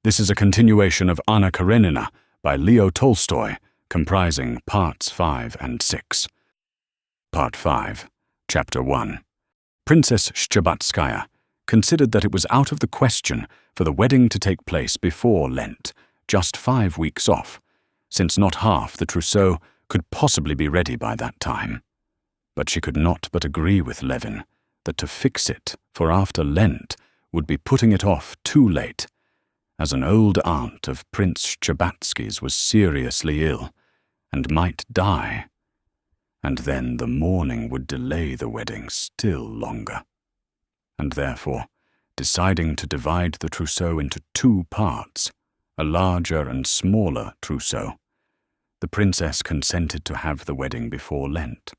This is a continuation of Anna Karenina by Leo Tolstoy, comprising parts 5 and 6. Part 5, Chapter 1. Princess Shchebatskaya considered that it was out of the question for the wedding to take place before Lent, just 5 weeks off, since not half the trousseau could possibly be ready by that time. But she could not but agree with Levin that to fix it for after Lent would be putting it off too late, as an old aunt of Prince Shtcherbatsky's was seriously ill and might die, and then the mourning would delay the wedding still longer. And therefore, deciding to divide the trousseau into 2 parts, a larger and smaller trousseau, the princess consented to have the wedding before Lent.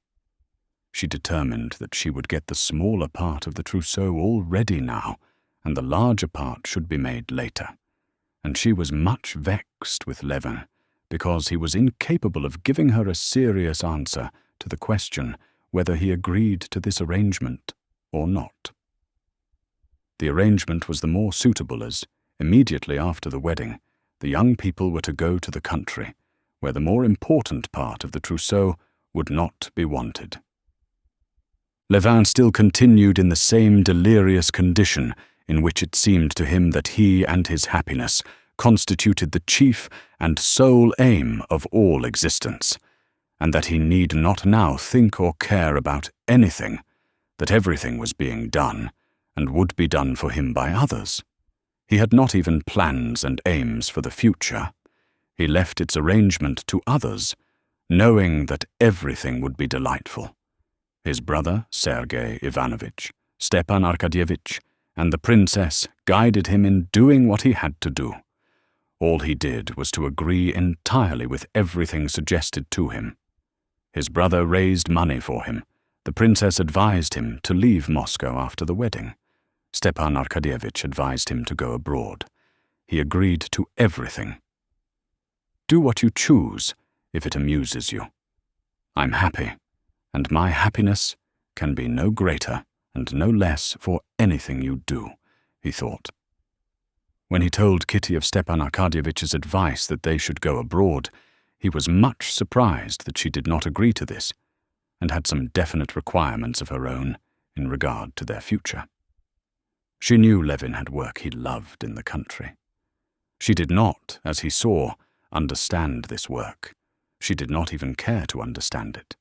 She determined that she would get the smaller part of the trousseau all ready now, and the larger part should be made later. And she was much vexed with Levin, because he was incapable of giving her a serious answer to the question whether he agreed to this arrangement or not. The arrangement was the more suitable as, immediately after the wedding, the young people were to go to the country, where the more important part of the trousseau would not be wanted. Levin still continued in the same delirious condition in which it seemed to him that he and his happiness constituted the chief and sole aim of all existence, and that he need not now think or care about anything, that everything was being done, and would be done for him by others. He had not even plans and aims for the future. He left its arrangement to others, knowing that everything would be delightful. His brother, Sergei Ivanovitch, Stepan Arkadyevitch, and the princess guided him in doing what he had to do. All he did was to agree entirely with everything suggested to him. His brother raised money for him. The princess advised him to leave Moscow after the wedding. Stepan Arkadyevitch advised him to go abroad. He agreed to everything. Do what you choose if it amuses you. I'm happy, and my happiness can be no greater and no less for anything you do, he thought. When he told Kitty of Stepan Arkadyevitch's advice that they should go abroad, he was much surprised that she did not agree to this, and had some definite requirements of her own in regard to their future. She knew Levin had work he loved in the country. She did not, as he saw, understand this work. She did not even care to understand it.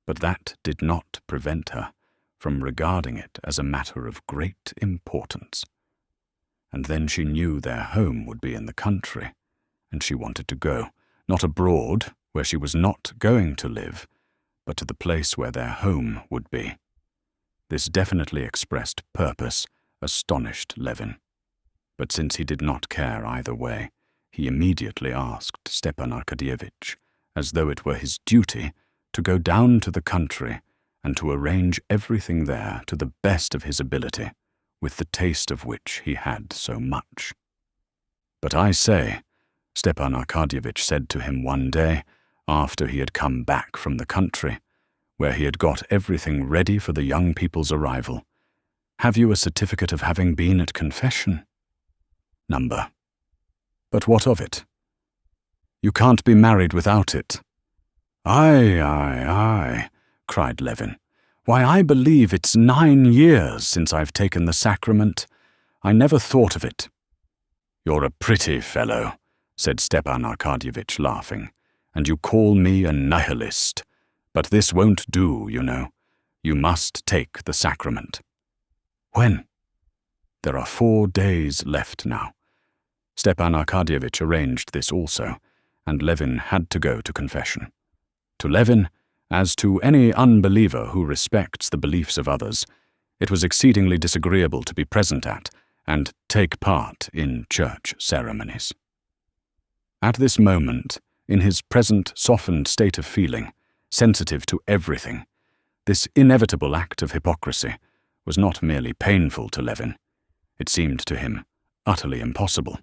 But that did not prevent her from regarding it as a matter of great importance. And then she knew their home would be in the country, and she wanted to go, not abroad, where she was not going to live, but to the place where their home would be. This definitely expressed purpose astonished Levin. But since he did not care either way, he immediately asked Stepan Arkadyevitch, as though it were his duty, to go down to the country and to arrange everything there to the best of his ability, with the taste of which he had so much. "But I say," Stepan Arkadyevitch said to him one day, after he had come back from the country, where he had got everything ready for the young people's arrival, "have you a certificate of having been at confession?" "Number." "But what of it?" "You can't be married without it." Aye, cried Levin. "Why, I believe it's 9 years since I've taken the sacrament. I never thought of it." "You're a pretty fellow," said Stepan Arkadyevitch, laughing, "and you call me a nihilist. But this won't do, you know. You must take the sacrament." "When?" "There are 4 days left now." Stepan Arkadyevitch arranged this also, and Levin had to go to confession. To Levin, as to any unbeliever who respects the beliefs of others, it was exceedingly disagreeable to be present at and take part in church ceremonies. At this moment, in his present softened state of feeling, sensitive to everything, this inevitable act of hypocrisy was not merely painful to Levin. It seemed to him utterly impossible.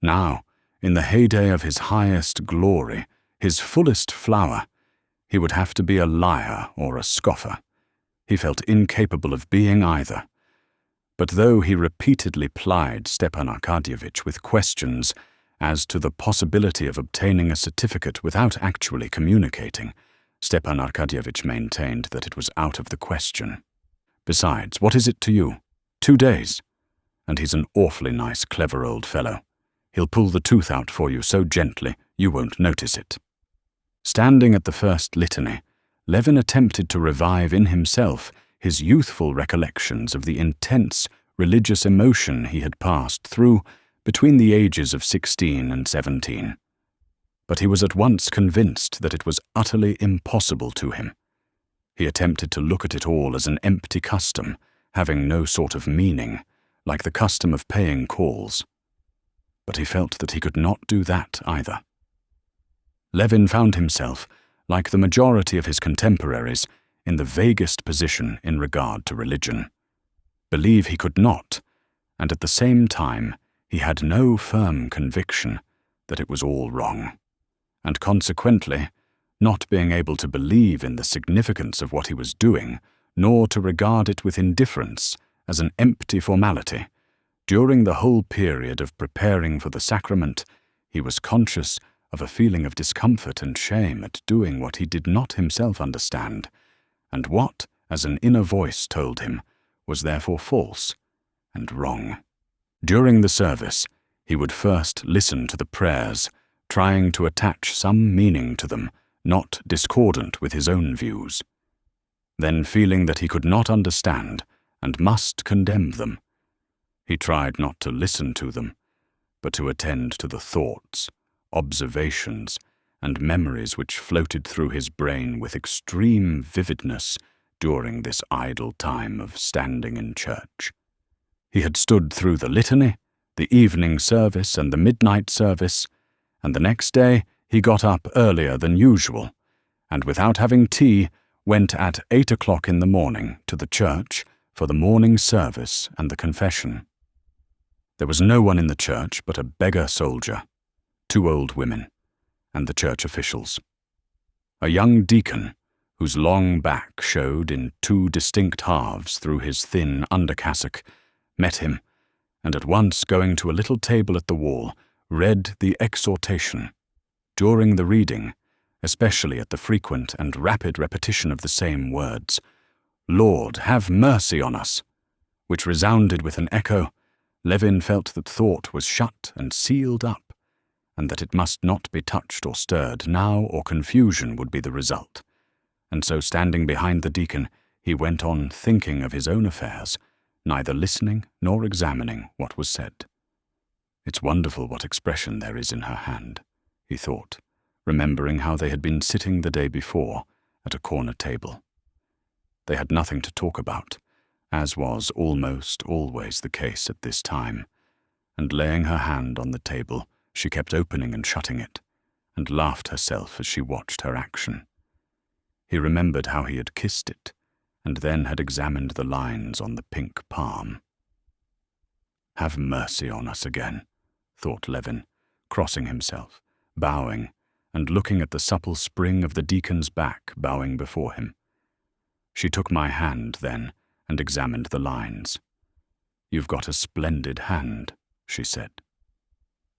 Now, in the heyday of his highest glory, his fullest flower, he would have to be a liar or a scoffer. He felt incapable of being either. But though he repeatedly plied Stepan Arkadyevitch with questions as to the possibility of obtaining a certificate without actually communicating, Stepan Arkadyevitch maintained that it was out of the question. Besides, what is it to you? 2 days. And he's an awfully nice, clever old fellow. He'll pull the tooth out for you so gently you won't notice it. Standing at the first litany, Levin attempted to revive in himself his youthful recollections of the intense religious emotion he had passed through between the ages of 16 and 17. But he was at once convinced that it was utterly impossible to him. He attempted to look at it all as an empty custom, having no sort of meaning, like the custom of paying calls. But he felt that he could not do that either. Levin found himself, like the majority of his contemporaries, in the vaguest position in regard to religion. Believe he could not, and at the same time he had no firm conviction that it was all wrong, and consequently, not being able to believe in the significance of what he was doing, nor to regard it with indifference as an empty formality, during the whole period of preparing for the sacrament, he was conscious of a feeling of discomfort and shame at doing what he did not himself understand, and what, as an inner voice told him, was therefore false and wrong. During the service, he would first listen to the prayers, trying to attach some meaning to them, not discordant with his own views. Then, feeling that he could not understand and must condemn them, he tried not to listen to them, but to attend to the thoughts, observations, and memories which floated through his brain with extreme vividness during this idle time of standing in church. He had stood through the litany, the evening service, and the midnight service, and the next day he got up earlier than usual, and without having tea, went at 8 o'clock in the morning to the church for the morning service and the confession. There was no one in the church but a beggar soldier, 2 old women, and the church officials. A young deacon, whose long back showed in 2 distinct halves through his thin undercassock, met him, and at once going to a little table at the wall, read the exhortation. During the reading, especially at the frequent and rapid repetition of the same words, "Lord, have mercy on us," which resounded with an echo, Levin felt that thought was shut and sealed up, and that it must not be touched or stirred now, or confusion would be the result. And so, standing behind the deacon, he went on thinking of his own affairs, neither listening nor examining what was said. "It's wonderful what expression there is in her hand," he thought, remembering how they had been sitting the day before at a corner table. They had nothing to talk about, as was almost always the case at this time, and laying her hand on the table, she kept opening and shutting it, and laughed herself as she watched her action. He remembered how he had kissed it, and then had examined the lines on the pink palm. "Have mercy on us again," thought Levin, crossing himself, bowing, and looking at the supple spring of the deacon's back bowing before him. She took my hand then, and examined the lines. "You've got a splendid hand," she said.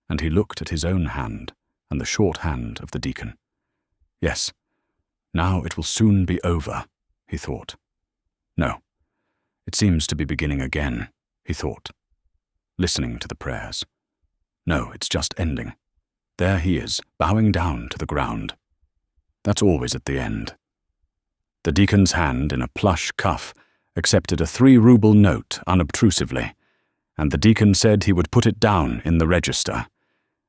And he looked at his own hand and the short hand of the deacon. "Yes, now it will soon be over," he thought. "No, it seems to be beginning again," he thought, listening to the prayers. "No, it's just ending. There he is, bowing down to the ground. That's always at the end." The deacon's hand, in a plush cuff, accepted a 3-ruble note unobtrusively, and the deacon said he would put it down in the register,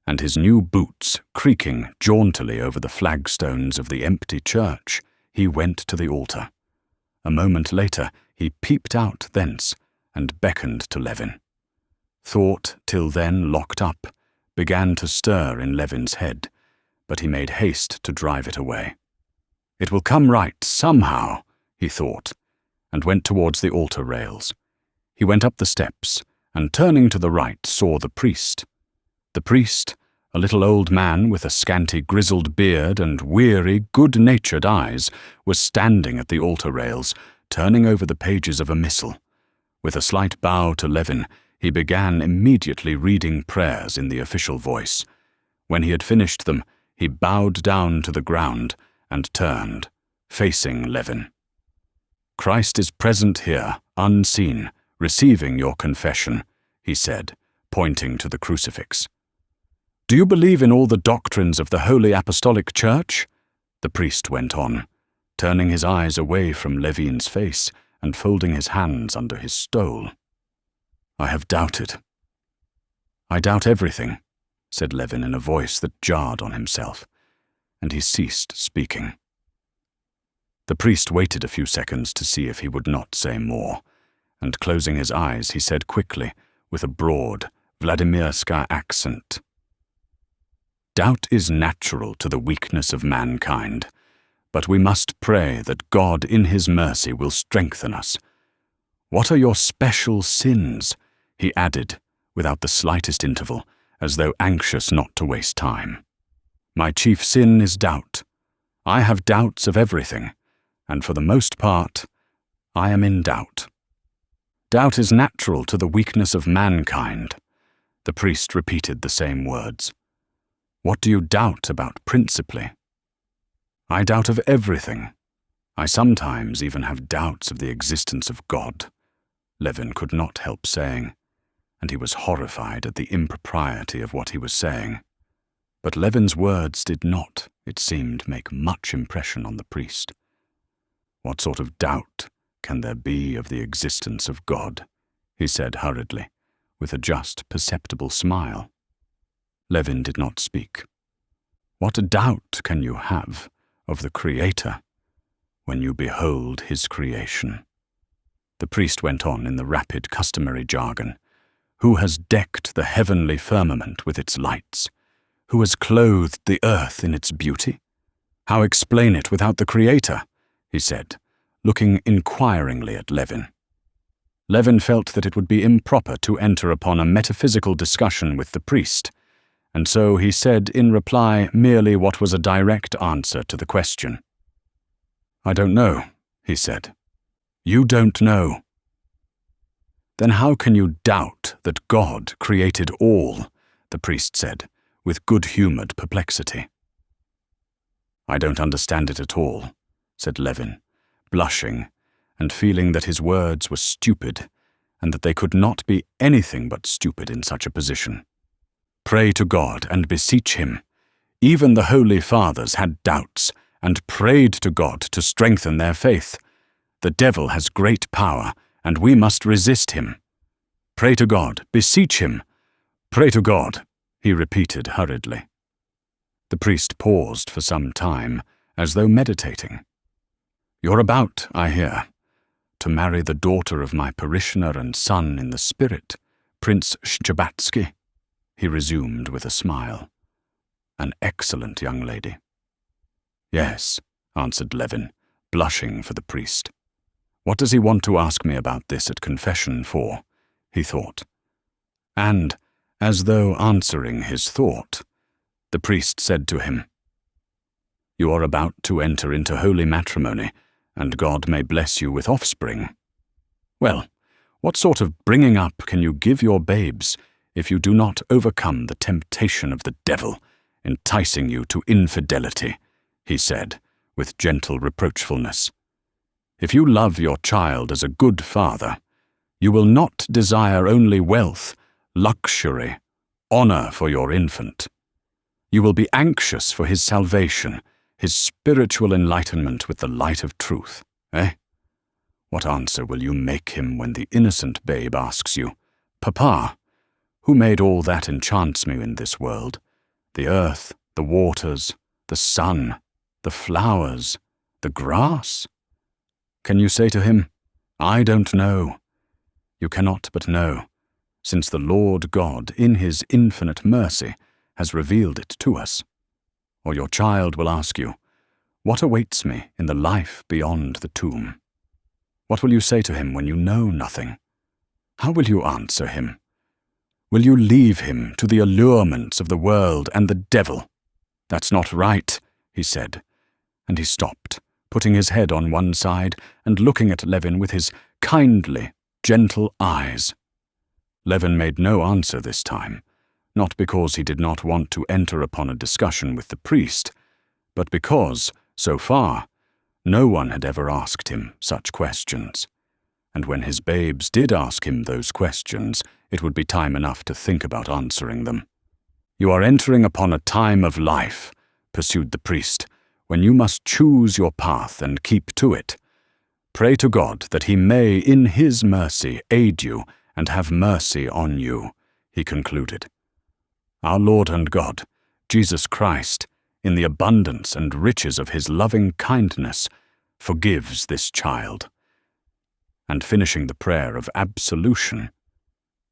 and his new boots creaking jauntily over the flagstones of the empty church, he went to the altar. A moment later he peeped out thence and beckoned to Levin. Thought, till then locked up, began to stir in Levin's head, but he made haste to drive it away. "It will come right somehow," he thought, and went towards the altar rails. He went up the steps, and turning to the right saw the priest. The priest, a little old man with a scanty grizzled beard and weary, good-natured eyes, was standing at the altar rails, turning over the pages of a missal, With a slight bow to Levin, he began immediately reading prayers in the official voice. When he had finished them, he bowed down to the ground and turned, facing Levin. "Christ is present here, unseen, receiving your confession," he said, pointing to the crucifix. "Do you believe in all the doctrines of the Holy Apostolic Church?" the priest went on, turning his eyes away from Levin's face and folding his hands under his stole. "I have doubted." "I doubt everything," said Levin in a voice that jarred on himself, and he ceased speaking. The priest waited a few seconds to see if he would not say more, and closing his eyes, he said quickly, with a broad, Vladimirska accent, "Doubt is natural to the weakness of mankind, but we must pray that God in his mercy will strengthen us. What are your special sins?" he added, without the slightest interval, as though anxious not to waste time. "My chief sin is doubt. I have doubts of everything, and for the most part, I am in doubt." "Doubt is natural to the weakness of mankind." The priest repeated the same words. "What do you doubt about principally?" "I doubt of everything. I sometimes even have doubts of the existence of God," Levin could not help saying, and he was horrified at the impropriety of what he was saying. But Levin's words did not, it seemed, make much impression on the priest. "What sort of doubt can there be of the existence of God?" he said hurriedly, with a just perceptible smile. Levin did not speak. "What doubt can you have of the Creator when you behold his creation?" The priest went on in the rapid customary jargon. "Who has decked the heavenly firmament with its lights? Who has clothed the earth in its beauty? How explain it without the Creator?" he said, looking inquiringly at Levin. Levin felt that it would be improper to enter upon a metaphysical discussion with the priest, and so he said in reply merely what was a direct answer to the question. "I don't know," he said. "You don't know." "Then how can you doubt that God created all?" the priest said, with good-humored perplexity. "I don't understand it at all," said Levin, blushing and feeling that his words were stupid and that they could not be anything but stupid in such a position. "Pray to God and beseech him. Even the Holy Fathers had doubts and prayed to God to strengthen their faith. The devil has great power, and we must resist him. Pray to God, beseech him. Pray to God," he repeated hurriedly. The priest paused for some time, as though meditating. "You're about, I hear, to marry the daughter of my parishioner and son in the spirit, Prince Szczebatsky," he resumed with a smile. "An excellent young lady." "Yes," answered Levin, blushing for the priest. "What does he want to ask me about this at confession for?" he thought. And, as though answering his thought, the priest said to him, "You are about to enter into holy matrimony, and God may bless you with offspring. Well, what sort of bringing up can you give your babes if you do not overcome the temptation of the devil, enticing you to infidelity?" he said, with gentle reproachfulness. "If you love your child as a good father, you will not desire only wealth, luxury, honor for your infant. You will be anxious for his salvation, his spiritual enlightenment with the light of truth, eh? What answer will you make him when the innocent babe asks you, 'Papa, who made all that enchants me in this world? The earth, the waters, the sun, the flowers, the grass?' Can you say to him, 'I don't know'? You cannot but know, since the Lord God, in his infinite mercy, has revealed it to us. Or your child will ask you, 'What awaits me in the life beyond the tomb?' What will you say to him when you know nothing? How will you answer him? Will you leave him to the allurements of the world and the devil? That's not right," he said, and he stopped, putting his head on one side and looking at Levin with his kindly, gentle eyes. Levin made no answer this time, not because he did not want to enter upon a discussion with the priest, but because, so far, no one had ever asked him such questions. And when his babes did ask him those questions, it would be time enough to think about answering them. "You are entering upon a time of life," pursued the priest, "when you must choose your path and keep to it. Pray to God that he may, in his mercy, aid you and have mercy on you," he concluded. "Our Lord and God, Jesus Christ, in the abundance and riches of his loving kindness, forgives this child." And finishing the prayer of absolution,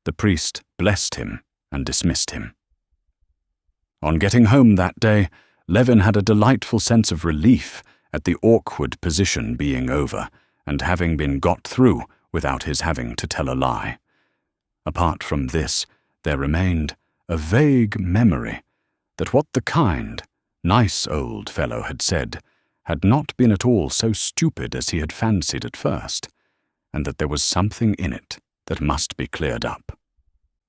the priest blessed him and dismissed him. On getting home that day, Levin had a delightful sense of relief at the awkward position being over and having been got through without his having to tell a lie. Apart from this, there remained a vague memory that what the kind, nice old fellow had said had not been at all so stupid as he had fancied at first, and that there was something in it that must be cleared up.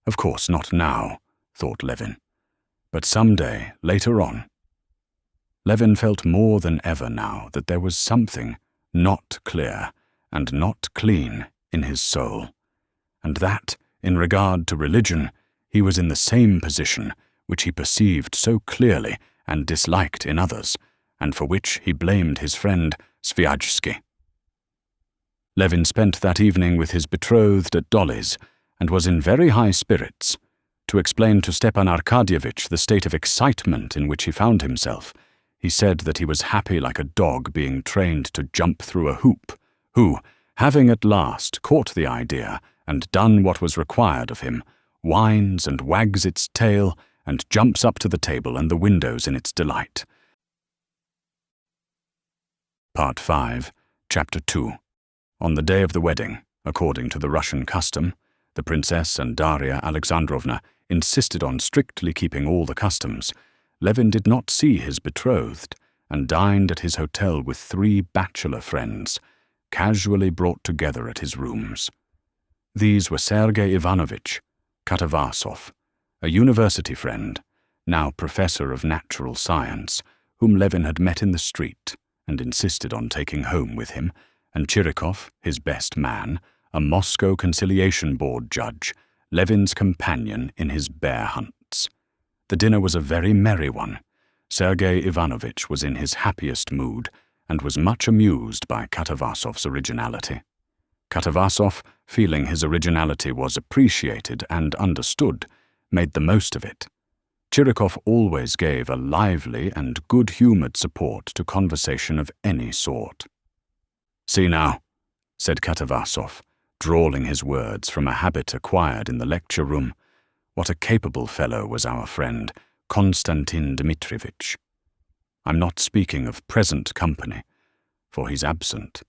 Of course, not now, thought Levin, but some day later on. Levin felt more than ever now that there was something not clear and not clean in his soul, and that, in regard to religion, he was in the same position which he perceived so clearly and disliked in others, and for which he blamed his friend Sviajsky. Levin spent that evening with his betrothed at Dolly's, and was in very high spirits. To explain to Stepan Arkadyevitch the state of excitement in which he found himself, he said that he was happy like a dog being trained to jump through a hoop, who, having at last caught the idea and done what was required of him, whines and wags its tail and jumps up to the table and the windows in its delight. Part 5, Chapter 2. On the day of the wedding, according to the Russian custom, the Princess and Darya Alexandrovna insisted on strictly keeping all the customs. Levin did not see his betrothed, and dined at his hotel with 3 bachelor friends, casually brought together at his rooms. These were Sergei Ivanovitch, Katavasov, a university friend, now professor of natural science, whom Levin had met in the street and insisted on taking home with him, and Chirikov, his best man, a Moscow Conciliation Board judge, Levin's companion in his bear hunts. The dinner was a very merry one. Sergei Ivanovitch was in his happiest mood, and was much amused by Katavasov's originality. Katavasov, feeling his originality was appreciated and understood, made the most of it. Chirikov always gave a lively and good-humoured support to conversation of any sort. "See now," said Katavasov, drawling his words from a habit acquired in the lecture-room, what a capable fellow was our friend, Konstantin Dmitrievitch. I'm not speaking of present company, for he's absent.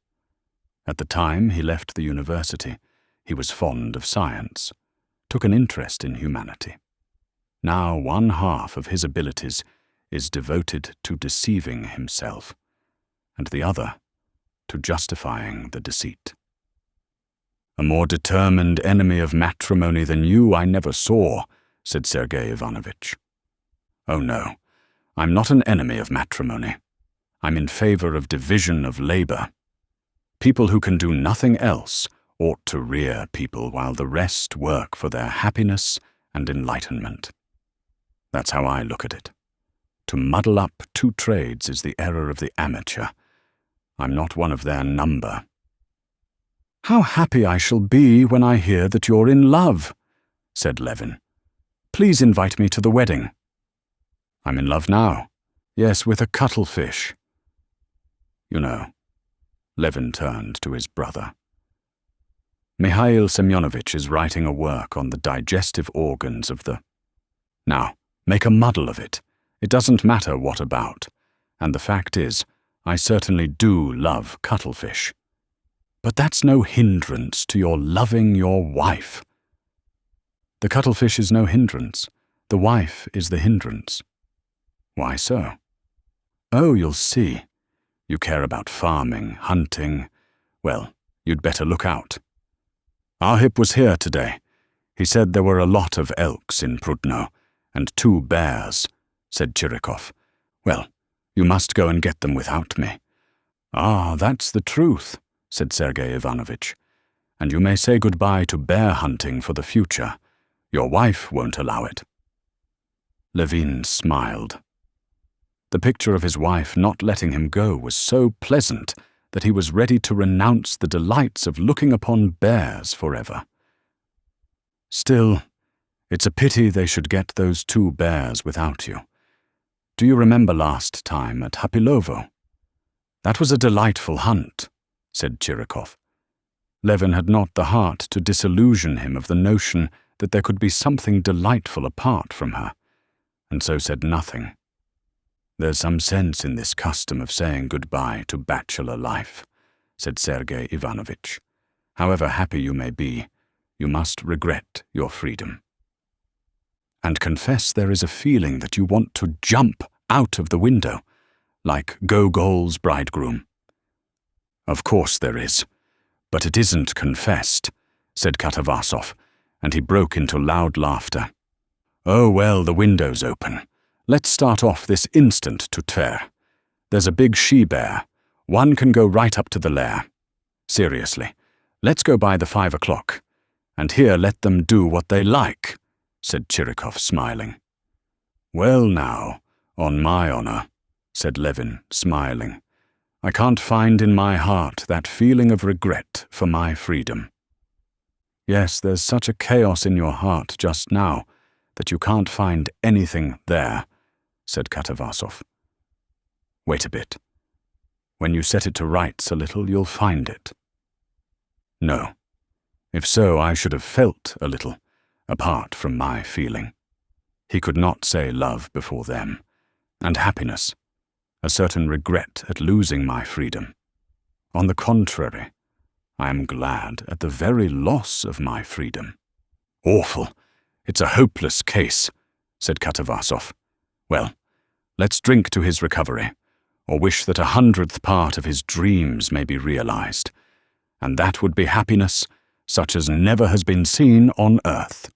At the time he left the university, he was fond of science, took an interest in humanity. Now 1/2 of his abilities is devoted to deceiving himself, and the other to justifying the deceit. "A more determined enemy of matrimony than you I never saw," said Sergei Ivanovitch. "Oh no, I'm not an enemy of matrimony. I'm in favor of division of labor. People who can do nothing else ought to rear people while the rest work for their happiness and enlightenment. That's how I look at it. To muddle up 2 trades is the error of the amateur. I'm not one of their number." "How happy I shall be when I hear that you're in love," said Levin. "Please invite me to the wedding." "I'm in love now. Yes, with a cuttlefish." "You know," Levin turned to his brother. "Mikhail Semyonovitch is writing a work on the digestive organs of the... Now, make a muddle of it. It doesn't matter what about. And the fact is, I certainly do love cuttlefish. But that's no hindrance to your loving your wife." "The cuttlefish is no hindrance. The wife is the hindrance." "Why so?" "Oh, you'll see. You care about farming, hunting. Well, you'd better look out." Ahip was here today. He said there were a lot of elks in Prudno, and 2 bears, said Chirikov. Well, you must go and get them without me. Ah, that's the truth, said Sergei Ivanovitch. And you may say goodbye to bear hunting for the future. Your wife won't allow it. Levin smiled. The picture of his wife not letting him go was so pleasant that he was ready to renounce the delights of looking upon bears forever. Still, it's a pity they should get those 2 bears without you. Do you remember last time at Hapilovo? That was a delightful hunt, said Chirikov. Levin had not the heart to disillusion him of the notion that there could be something delightful apart from her, and so said nothing. There's some sense in this custom of saying goodbye to bachelor life, said Sergei Ivanovitch. However happy you may be, you must regret your freedom. And confess there is a feeling that you want to jump out of the window, like Gogol's bridegroom. Of course there is, but it isn't confessed, said Katavasov, and he broke into loud laughter. Oh well, the window's open. Let's start off this instant to Tver. There's a big she-bear. One can go right up to the lair. Seriously, let's go by the 5 o'clock. And here let them do what they like, said Chirikov, smiling. Well now, on my honor, said Levin, smiling. I can't find in my heart that feeling of regret for my freedom. Yes, there's such a chaos in your heart just now that you can't find anything there, said Katavasov. Wait a bit. When you set it to rights a little, you'll find it. No. If so, I should have felt a little, apart from my feeling. He could not say love before them, and happiness, a certain regret at losing my freedom. On the contrary, I am glad at the very loss of my freedom. Awful. It's a hopeless case, said Katavasov. Well, let's drink to his recovery, or wish that 100th part of his dreams may be realized, and that would be happiness such as never has been seen on earth.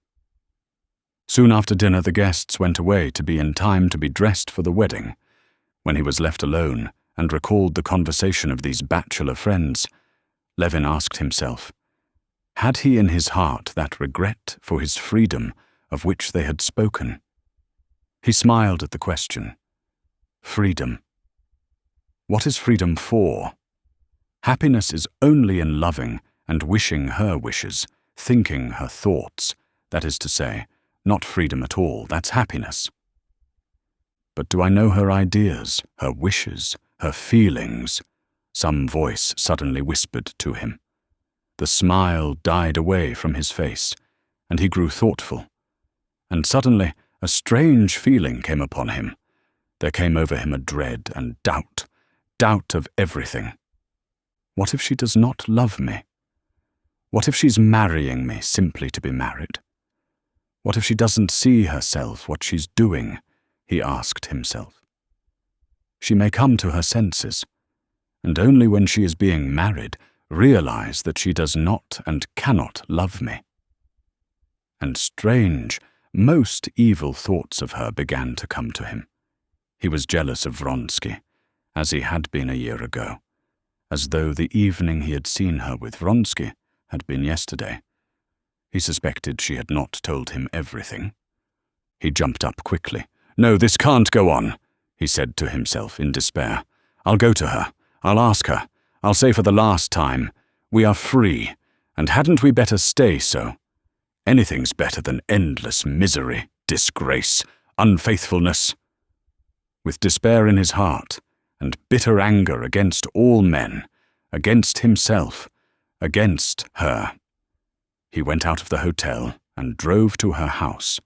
Soon after dinner the guests went away to be in time to be dressed for the wedding. When he was left alone and recalled the conversation of these bachelor friends, Levin asked himself, had he in his heart that regret for his freedom of which they had spoken? He smiled at the question. Freedom. What is freedom for? Happiness is only in loving and wishing her wishes, thinking her thoughts. That is to say, not freedom at all, that's happiness. But do I know her ideas, her wishes, her feelings? Some voice suddenly whispered to him. The smile died away from his face, and he grew thoughtful. And suddenly a strange feeling came upon him. There came over him a dread and doubt of everything. What if she does not love me? What if she's marrying me simply to be married? What if she doesn't see herself what she's doing? He asked himself. She may come to her senses, and only when she is being married realize that she does not and cannot love me. And strange, most evil thoughts of her began to come to him. He was jealous of Vronsky, as he had been a year ago, as though the evening he had seen her with Vronsky had been yesterday. He suspected she had not told him everything. He jumped up quickly. No, this can't go on, he said to himself in despair. I'll go to her. I'll ask her. I'll say for the last time, we are free, and hadn't we better stay so? Anything's better than endless misery, disgrace, unfaithfulness. With despair in his heart, and bitter anger against all men, against himself, against her, he went out of the hotel and drove to her house.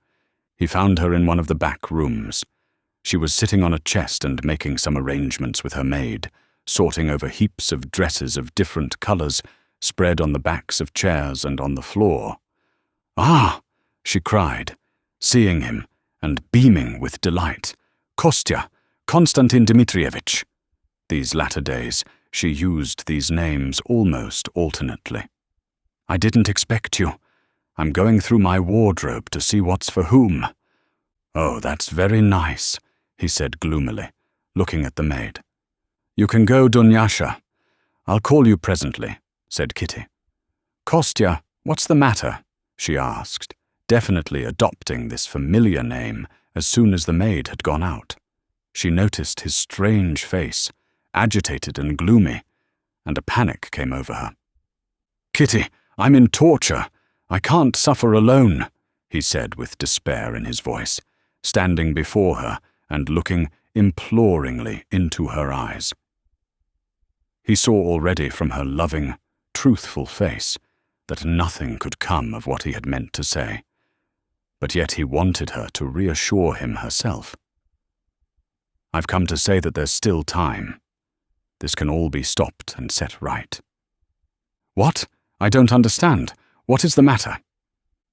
He found her in one of the back rooms. She was sitting on a chest and making some arrangements with her maid, sorting over heaps of dresses of different colors spread on the backs of chairs and on the floor. Ah, she cried, seeing him and beaming with delight. Kostya, Konstantin Dmitrievich. These latter days she used these names almost alternately. I didn't expect you. I'm going through my wardrobe to see what's for whom." "Oh, that's very nice," he said gloomily, looking at the maid. "You can go, Dunyasha. I'll call you presently," said Kitty. "Kostya, what's the matter?" she asked, definitely adopting this familiar name as soon as the maid had gone out. She noticed his strange face, agitated and gloomy, and a panic came over her. "Kitty, I'm in torture. I can't suffer alone," he said with despair in his voice, standing before her and looking imploringly into her eyes. He saw already from her loving, truthful face that nothing could come of what he had meant to say, but yet he wanted her to reassure him herself. "I've come to say that there's still time. This can all be stopped and set right." "What? I don't understand. What is the matter?"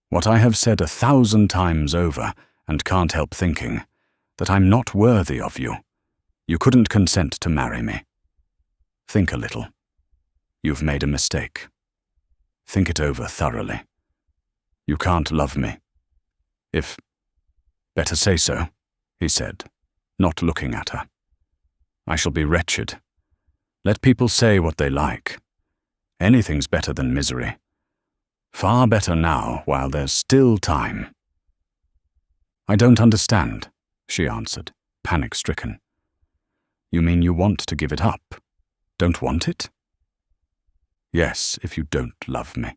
"What I have said 1,000 times over, and can't help thinking, that I'm not worthy of you. You couldn't consent to marry me. Think a little. You've made a mistake. Think it over thoroughly. You can't love me. Better say so," he said, not looking at her. "I shall be wretched. Let people say what they like. Anything's better than misery. Far better now while there's still time." "I don't understand," she answered, panic-stricken. "You mean you want to give it up? Don't want it?" "Yes, if you don't love me."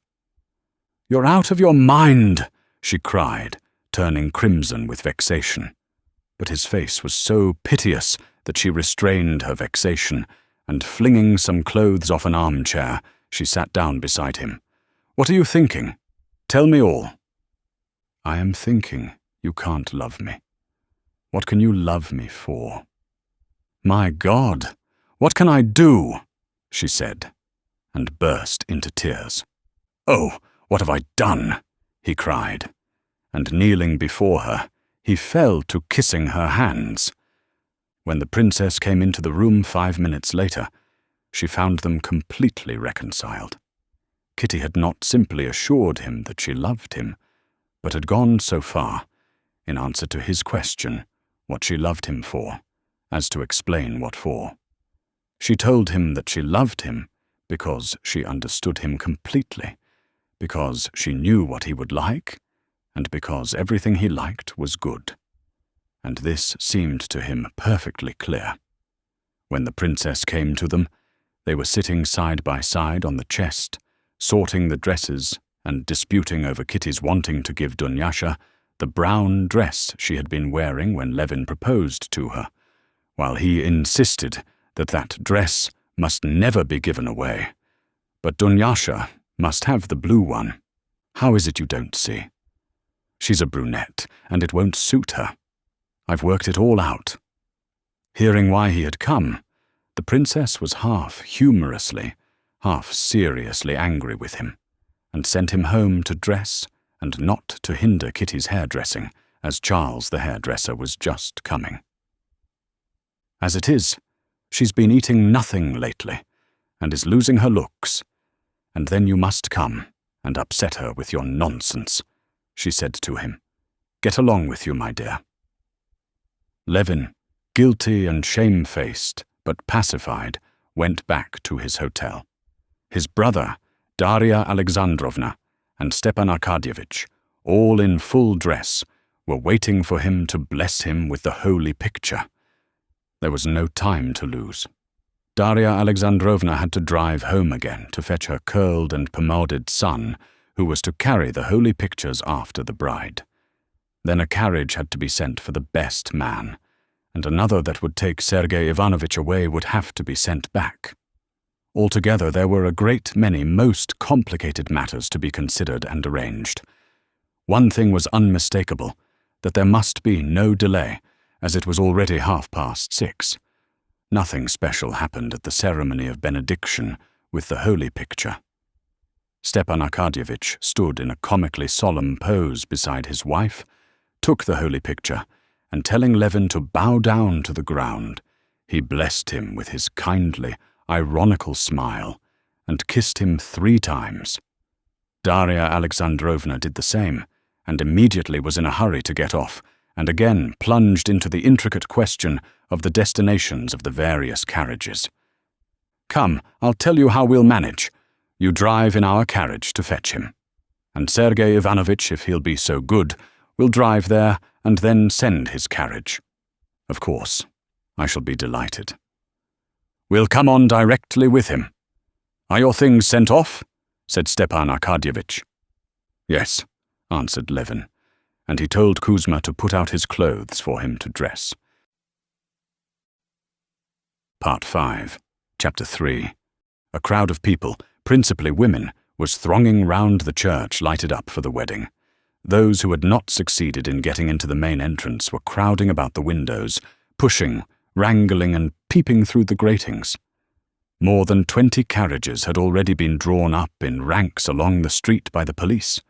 "You're out of your mind," she cried, turning crimson with vexation. But his face was so piteous that she restrained her vexation, and flinging some clothes off an armchair, she sat down beside him. "What are you thinking? Tell me all." "I am thinking you can't love me. What can you love me for?" "My God, what can I do?" she said, and burst into tears. "Oh, what have I done?" he cried, and kneeling before her, he fell to kissing her hands. When the princess came into the room 5 minutes later, she found them completely reconciled. Kitty had not simply assured him that she loved him, but had gone so far, in answer to his question, what she loved him for, as to explain what for. She told him that she loved him because she understood him completely, because she knew what he would like, and because everything he liked was good. And this seemed to him perfectly clear. When the princess came to them, they were sitting side by side on the chest, sorting the dresses and disputing over Kitty's wanting to give Dunyasha the brown dress she had been wearing when Levin proposed to her, while he insisted that that dress must never be given away. But Dunyasha must have the blue one. How is it you don't see? She's a brunette, and it won't suit her. I've worked it all out. Hearing why he had come, the princess was half humorously, half seriously angry with him, and sent him home to dress and not to hinder Kitty's hairdressing, as Charles the hairdresser was just coming. As it is, she's been eating nothing lately, and is losing her looks, and then you must come and upset her with your nonsense, she said to him. Get along with you, my dear. Levin, guilty and shamefaced, but pacified, went back to his hotel. His brother, Darya Alexandrovna, and Stepan Arkadyevitch, all in full dress, were waiting for him to bless him with the holy picture. There was no time to lose. Darya Alexandrovna had to drive home again to fetch her curled and pomaded son, who was to carry the holy pictures after the bride. Then a carriage had to be sent for the best man, and another that would take Sergei Ivanovitch away would have to be sent back. Altogether, there were a great many most complicated matters to be considered and arranged. One thing was unmistakable, that there must be no delay, as it was already 6:30. Nothing special happened at the ceremony of benediction with the holy picture. Stepan Arkadyevitch stood in a comically solemn pose beside his wife, took the holy picture, and telling Levin to bow down to the ground, he blessed him with his kindly, ironical smile, and kissed him 3 times. Darya Alexandrovna did the same, and immediately was in a hurry to get off, and again plunged into the intricate question of the destinations of the various carriages. "Come, I'll tell you how we'll manage. You drive in our carriage to fetch him. And Sergei Ivanovitch, if he'll be so good, will drive there and then send his carriage. Of course, I shall be delighted. We'll come on directly with him. Are your things sent off?" said Stepan Arkadyevitch. "Yes," answered Levin, and he told Kuzma to put out his clothes for him to dress. Part 5, Chapter 3. A crowd of people, principally women, was thronging round the church lighted up for the wedding. Those who had not succeeded in getting into the main entrance were crowding about the windows, pushing, wrangling, and peeping through the gratings. More than 20 carriages had already been drawn up in ranks along the street by the police.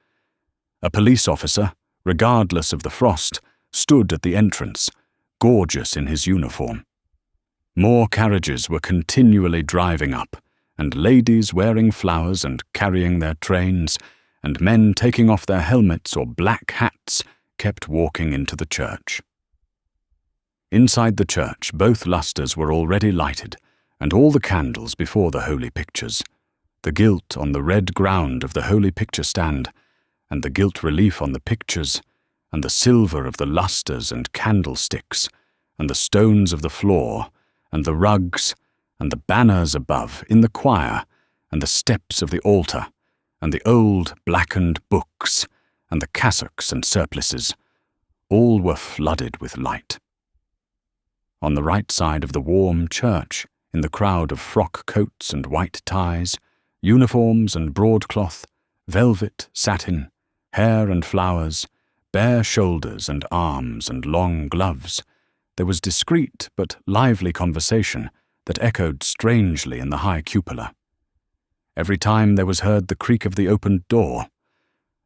A police officer, regardless of the frost, stood at the entrance, gorgeous in his uniform. More carriages were continually driving up, and ladies wearing flowers and carrying their trains, and men taking off their helmets or black hats, kept walking into the church. Inside the church, both lustres were already lighted, and all the candles before the holy pictures, the gilt on the red ground of the holy picture stand, and the gilt relief on the pictures, and the silver of the lustres and candlesticks, and the stones of the floor, and the rugs, and the banners above in the choir, and the steps of the altar, and the old blackened books, and the cassocks and surplices, all were flooded with light. On the right side of the warm church, in the crowd of frock coats and white ties, uniforms and broadcloth, velvet, satin, hair and flowers, bare shoulders and arms and long gloves, there was discreet but lively conversation that echoed strangely in the high cupola. Every time there was heard the creak of the opened door,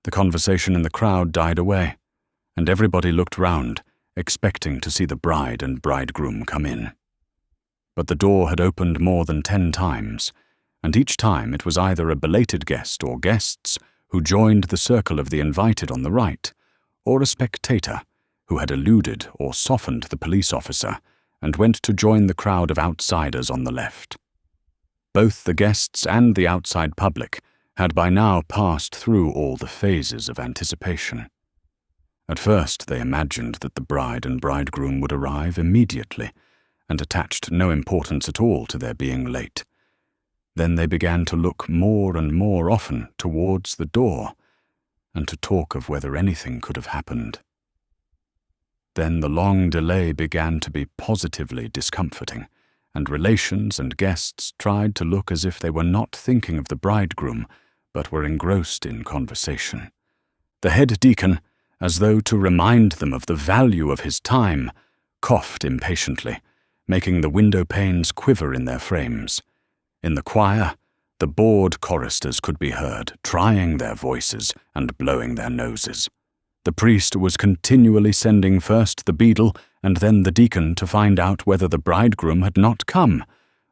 the conversation in the crowd died away, and everybody looked round, expecting to see the bride and bridegroom come in. But the door had opened more than 10 times, and each time it was either a belated guest or guests who joined the circle of the invited on the right, or a spectator who had eluded or softened the police officer and went to join the crowd of outsiders on the left. Both the guests and the outside public had by now passed through all the phases of anticipation. At first they imagined that the bride and bridegroom would arrive immediately, and attached no importance at all to their being late. Then they began to look more and more often towards the door, and to talk of whether anything could have happened. Then the long delay began to be positively discomforting, and relations and guests tried to look as if they were not thinking of the bridegroom, but were engrossed in conversation. The head deacon, as though to remind them of the value of his time, coughed impatiently, making the window panes quiver in their frames. In the choir, the bored choristers could be heard, trying their voices and blowing their noses. The priest was continually sending first the beadle and then the deacon to find out whether the bridegroom had not come.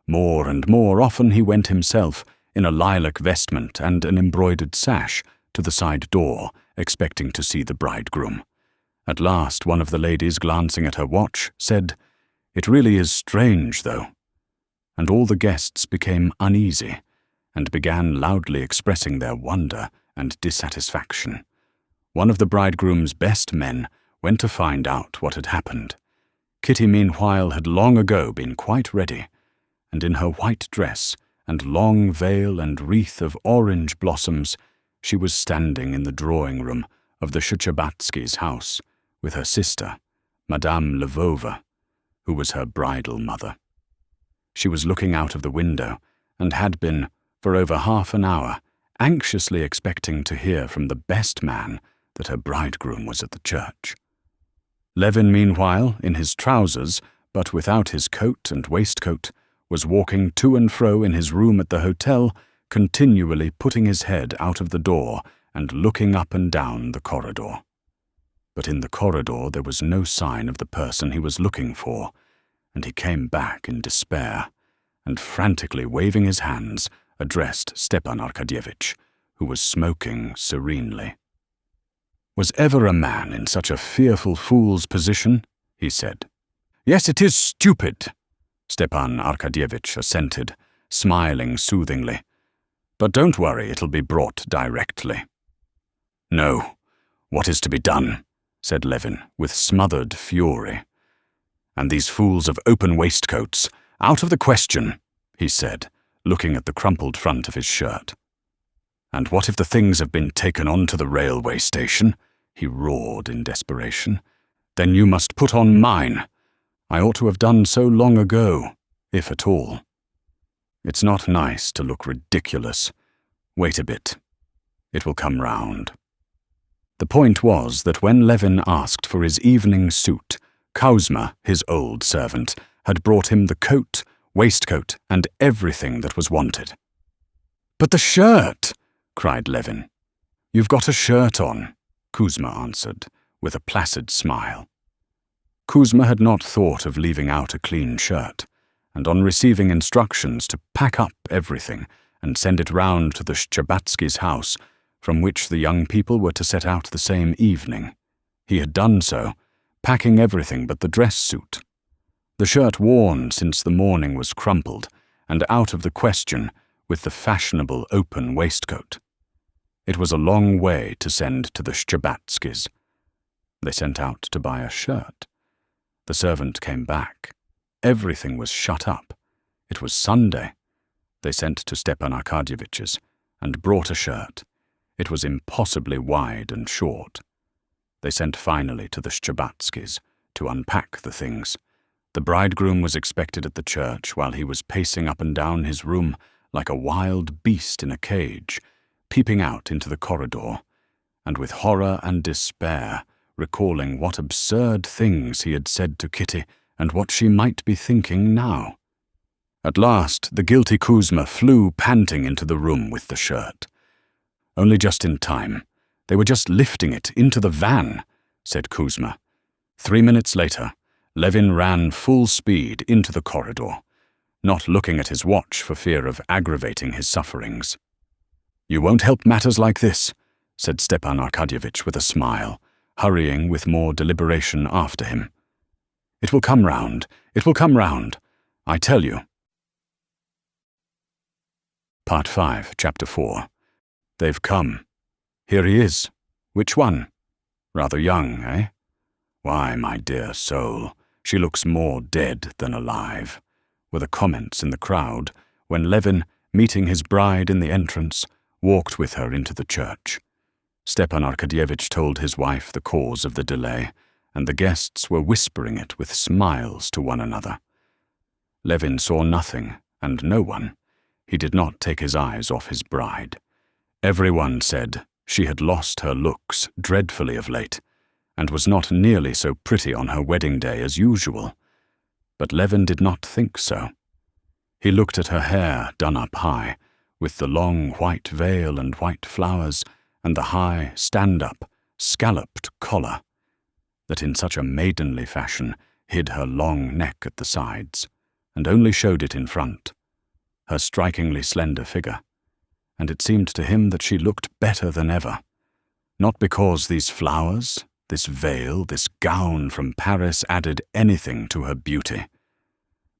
More and more often he went himself, in a lilac vestment and an embroidered sash, to the side door, expecting to see the bridegroom. At last one of the ladies, glancing at her watch, said, "It really is strange, though." And all the guests became uneasy, and began loudly expressing their wonder and dissatisfaction. One of the bridegroom's best men went to find out what had happened. Kitty, meanwhile, had long ago been quite ready, and in her white dress and long veil and wreath of orange blossoms, she was standing in the drawing-room of the Shcherbátsky's house with her sister, Madame Lvova, who was her bridal mother. She was looking out of the window, and had been, for over half an hour, anxiously expecting to hear from the best man that her bridegroom was at the church. Levin, meanwhile, in his trousers, but without his coat and waistcoat, was walking to and fro in his room at the hotel, continually putting his head out of the door and looking up and down the corridor. But in the corridor there was no sign of the person he was looking for, and he came back in despair, and frantically waving his hands, addressed Stepan Arkadyevitch, who was smoking serenely. "Was ever a man in such a fearful fool's position?" he said. "Yes, it is stupid," Stepan Arkadyevitch assented, smiling soothingly. "But don't worry, it'll be brought directly." "No, what is to be done?" said Levin, with smothered fury. "And these fools of open waistcoats, out of the question," he said, looking at the crumpled front of his shirt. "And what if the things have been taken on to the railway station?" he roared in desperation. "Then you must put on mine. I ought to have done so long ago, if at all. It's not nice to look ridiculous. Wait a bit. It will come round." The point was that when Levin asked for his evening suit, Kuzma, his old servant, had brought him the coat, waistcoat, and everything that was wanted. "But the shirt!" cried Levin. "You've got a shirt on," Kuzma answered, with a placid smile. Kuzma had not thought of leaving out a clean shirt, and on receiving instructions to pack up everything and send it round to the Shcherbatskys' house, from which the young people were to set out the same evening, he had done so, packing everything but the dress suit. The shirt worn since the morning was crumpled, and out of the question with the fashionable open waistcoat. It was a long way to send to the Shcherbatskys. They sent out to buy a shirt. The servant came back. Everything was shut up. It was Sunday. They sent to Stepan Arkadyevitch's and brought a shirt. It was impossibly wide and short. They sent finally to the Shcherbatskys to unpack the things. The bridegroom was expected at the church while he was pacing up and down his room like a wild beast in a cage, peeping out into the corridor, and with horror and despair recalling what absurd things he had said to Kitty and what she might be thinking now. At last the guilty Kuzma flew panting into the room with the shirt. "Only just in time. They were just lifting it into the van," said Kuzma. 3 minutes later, Levin ran full speed into the corridor, not looking at his watch for fear of aggravating his sufferings. "You won't help matters like this," said Stepan Arkadyevitch with a smile, hurrying with more deliberation after him. "It will come round. It will come round. I tell you." Part 5, Chapter 4. "They've come. Here he is. Which one? Rather young, eh? Why, my dear soul, she looks more dead than alive," were the comments in the crowd when Levin, meeting his bride in the entrance, walked with her into the church. Stepan Arkadyevitch told his wife the cause of the delay, and the guests were whispering it with smiles to one another. Levin saw nothing and no one. He did not take his eyes off his bride. Everyone said she had lost her looks dreadfully of late, and was not nearly so pretty on her wedding day as usual. But Levin did not think so. He looked at her hair done up high, with the long white veil and white flowers, and the high, stand-up, scalloped collar, that in such a maidenly fashion hid her long neck at the sides, and only showed it in front, her strikingly slender figure, and it seemed to him that she looked better than ever, not because these flowers, this veil, this gown from Paris added anything to her beauty,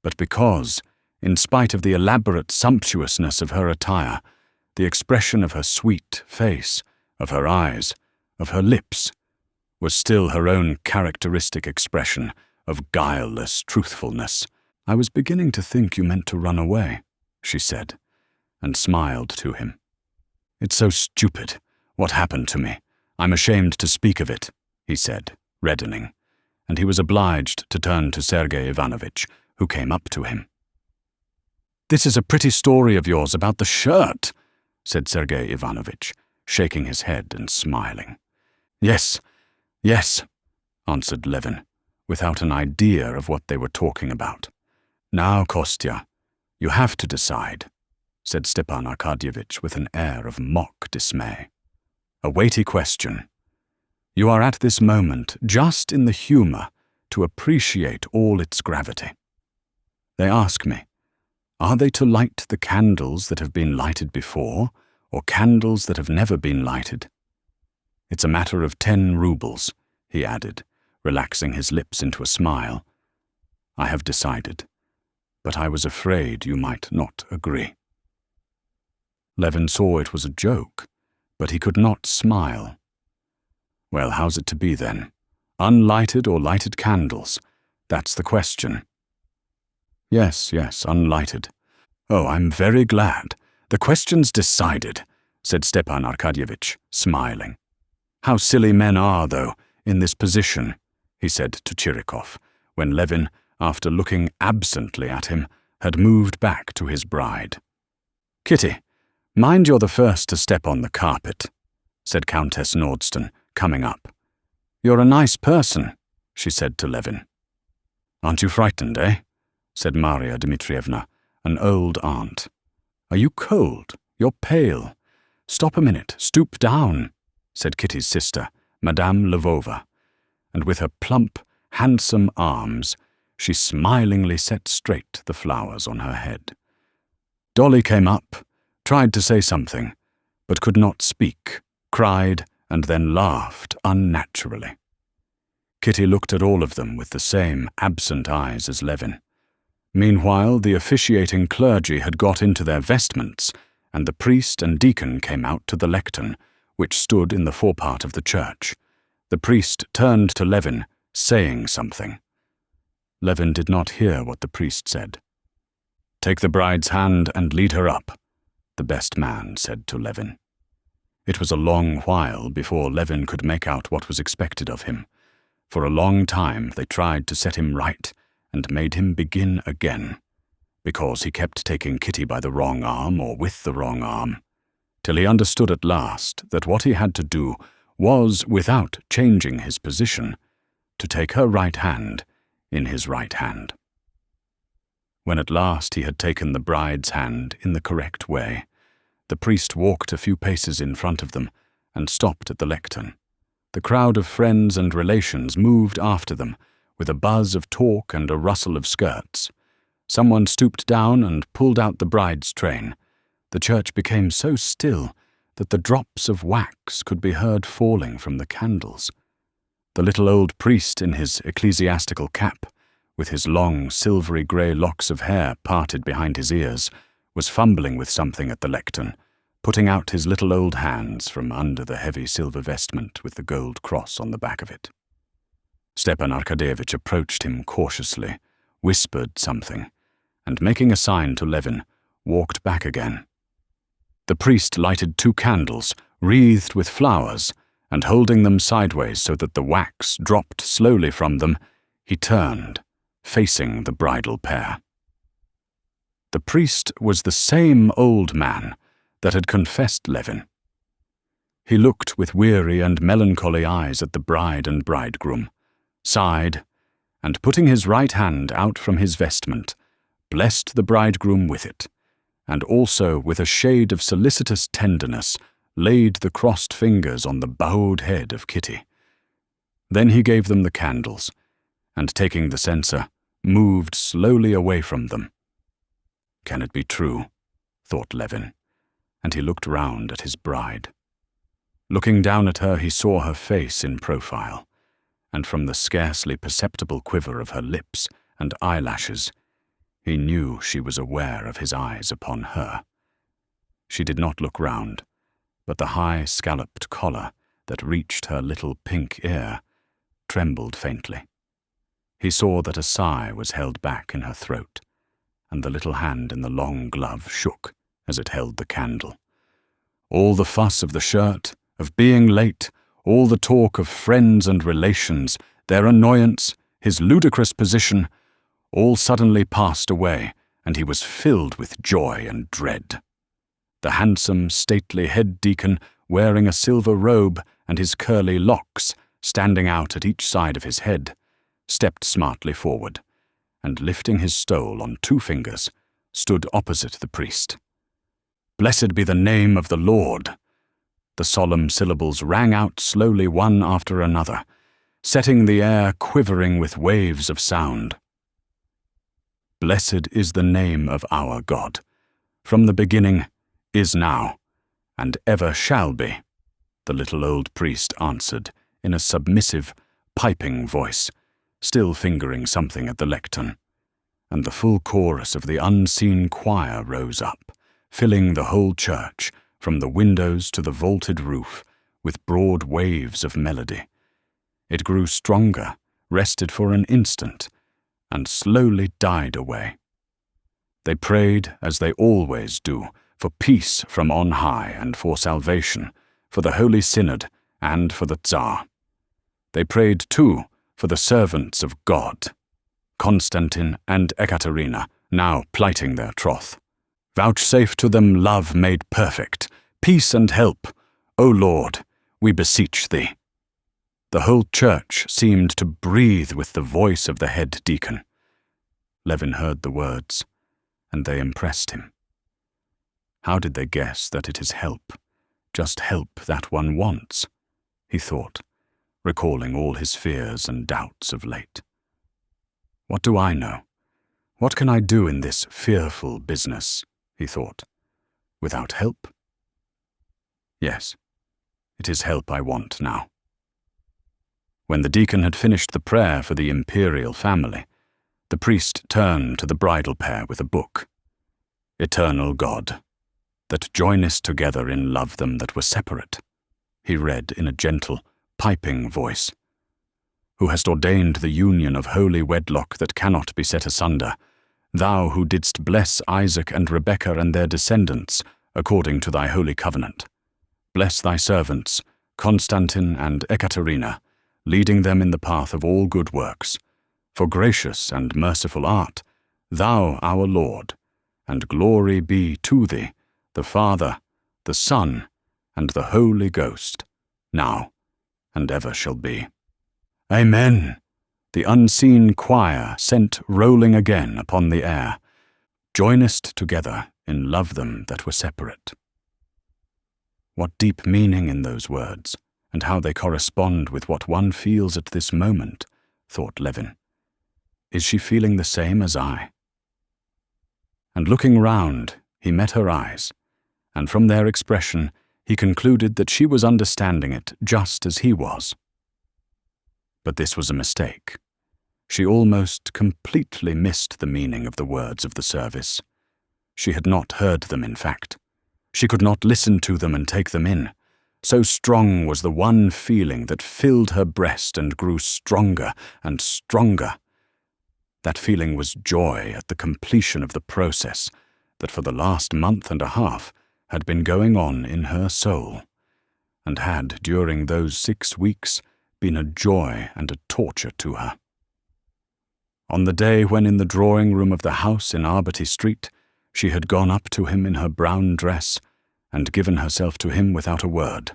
but because, in spite of the elaborate sumptuousness of her attire, the expression of her sweet face, of her eyes, of her lips, was still her own characteristic expression of guileless truthfulness. "I was beginning to think you meant to run away," she said, and smiled to him. "It's so stupid, what happened to me. I'm ashamed to speak of it," he said, reddening, and he was obliged to turn to Sergei Ivanovitch, who came up to him. "This is a pretty story of yours about the shirt," said Sergei Ivanovitch, shaking his head and smiling. Yes, answered Levin, without an idea of what they were talking about. "Now, Kostya, you have to decide," said Stepan Arkadyevitch with an air of mock dismay. "A weighty question. You are at this moment just in the humor to appreciate all its gravity. They ask me, are they to light the candles that have been lighted before, or candles that have never been lighted. It's a matter of 10 rubles, he added, relaxing his lips into a smile. I have decided, but I was afraid you might not agree. Levin saw it was a joke, but he could not smile. Well, how's it to be then? Unlighted or lighted candles? That's the question. Yes, unlighted. Oh, I'm very glad. The question's decided, said Stepan Arkadyevitch, smiling. How silly men are, though, in this position, he said to Chirikov, when Levin, after looking absently at him, had moved back to his bride. Kitty, mind you're the first to step on the carpet, said Countess Nordston, coming up. You're a nice person, she said to Levin. Aren't you frightened, eh? Said Maria Dmitrievna, an old aunt. Are you cold? You're pale. Stop a minute, stoop down, said Kitty's sister, Madame Lvova, and with her plump, handsome arms, she smilingly set straight the flowers on her head. Dolly came up, tried to say something, but could not speak, cried, and then laughed unnaturally. Kitty looked at all of them with the same absent eyes as Levin. Meanwhile, the officiating clergy had got into their vestments, and the priest and deacon came out to the lectern, which stood in the forepart of the church. The priest turned to Levin, saying something. Levin did not hear what the priest said. Take the bride's hand and lead her up, the best man said to Levin. It was a long while before Levin could make out what was expected of him. For a long time they tried to set him right and made him begin again, because he kept taking Kitty by the wrong arm or with the wrong arm, till he understood at last that what he had to do was, without changing his position, to take her right hand in his right hand. When at last he had taken the bride's hand in the correct way, the priest walked a few paces in front of them and stopped at the lectern. The crowd of friends and relations moved after them, with a buzz of talk and a rustle of skirts. Someone stooped down and pulled out the bride's train. The church became so still that the drops of wax could be heard falling from the candles. The little old priest in his ecclesiastical cap, with his long silvery grey locks of hair parted behind his ears, was fumbling with something at the lectern, putting out his little old hands from under the heavy silver vestment with the gold cross on the back of it. Stepan Arkadyevitch approached him cautiously, whispered something, and making a sign to Levin, walked back again. The priest lighted 2 candles, wreathed with flowers, and holding them sideways so that the wax dropped slowly from them, he turned, facing the bridal pair. The priest was the same old man that had confessed Levin. He looked with weary and melancholy eyes at the bride and bridegroom, sighed, and putting his right hand out from his vestment, blessed the bridegroom with it, and also with a shade of solicitous tenderness laid the crossed fingers on the bowed head of Kitty. Then he gave them the candles, and taking the censer, moved slowly away from them. Can it be true? Thought Levin, and he looked round at his bride. Looking down at her, he saw her face in profile, and from the scarcely perceptible quiver of her lips and eyelashes, he knew she was aware of his eyes upon her. She did not look round, but the high scalloped collar that reached her little pink ear trembled faintly. He saw that a sigh was held back in her throat, and the little hand in the long glove shook as it held the candle. All the fuss of the shirt, of being late, all the talk of friends and relations, their annoyance, his ludicrous position, all suddenly passed away, and he was filled with joy and dread. The handsome, stately head deacon, wearing a silver robe and his curly locks standing out at each side of his head, stepped smartly forward, and lifting his stole on 2 fingers, stood opposite the priest. Blessed be the name of the Lord! The solemn syllables rang out slowly one after another, setting the air quivering with waves of sound. Blessed is the name of our God, from the beginning, is now, and ever shall be," the little old priest answered in a submissive, piping voice, still fingering something at the lectern, and the full chorus of the unseen choir rose up, filling the whole church, from the windows to the vaulted roof, with broad waves of melody. It grew stronger, rested for an instant, and slowly died away. They prayed, as they always do, for peace from on high and for salvation, for the Holy Synod and for the Tsar. They prayed, too, for the servants of God, Constantine and Ekaterina, now plighting their troth. "Vouchsafe to them love made perfect, peace and help, O Lord, we beseech thee." The whole church seemed to breathe with the voice of the head deacon. Levin heard the words, and they impressed him. How did they guess that it is help, just help that one wants? He thought, recalling all his fears and doubts of late. What do I know? What can I do in this fearful business, he thought, without help? Yes, it is help I want now. When the deacon had finished the prayer for the imperial family, the priest turned to the bridal pair with a book. "Eternal God, that joinest together in love them that were separate," he read in a gentle, piping voice. "Who hast ordained the union of holy wedlock that cannot be set asunder, thou who didst bless Isaac and Rebekah and their descendants according to thy holy covenant. Bless thy servants, Constantine and Ekaterina, leading them in the path of all good works. For gracious and merciful art, thou our Lord, and glory be to thee, the Father, the Son, and the Holy Ghost, now and ever shall be. Amen." The unseen choir sent rolling again upon the air, "Joinest together in love them that were separate." What deep meaning in those words, and how they correspond with what one feels at this moment, thought Levin. Is she feeling the same as I? And looking round, he met her eyes, and from their expression he concluded that she was understanding it just as he was. But this was a mistake. She almost completely missed the meaning of the words of the service. She had not heard them, in fact. She could not listen to them and take them in. So strong was the one feeling that filled her breast and grew stronger and stronger. That feeling was joy at the completion of the process that for the last month and a half had been going on in her soul, and had, during those 6 weeks, been a joy and a torture to her. On the day when in the drawing-room of the house in Arbuty Street she had gone up to him in her brown dress and given herself to him without a word,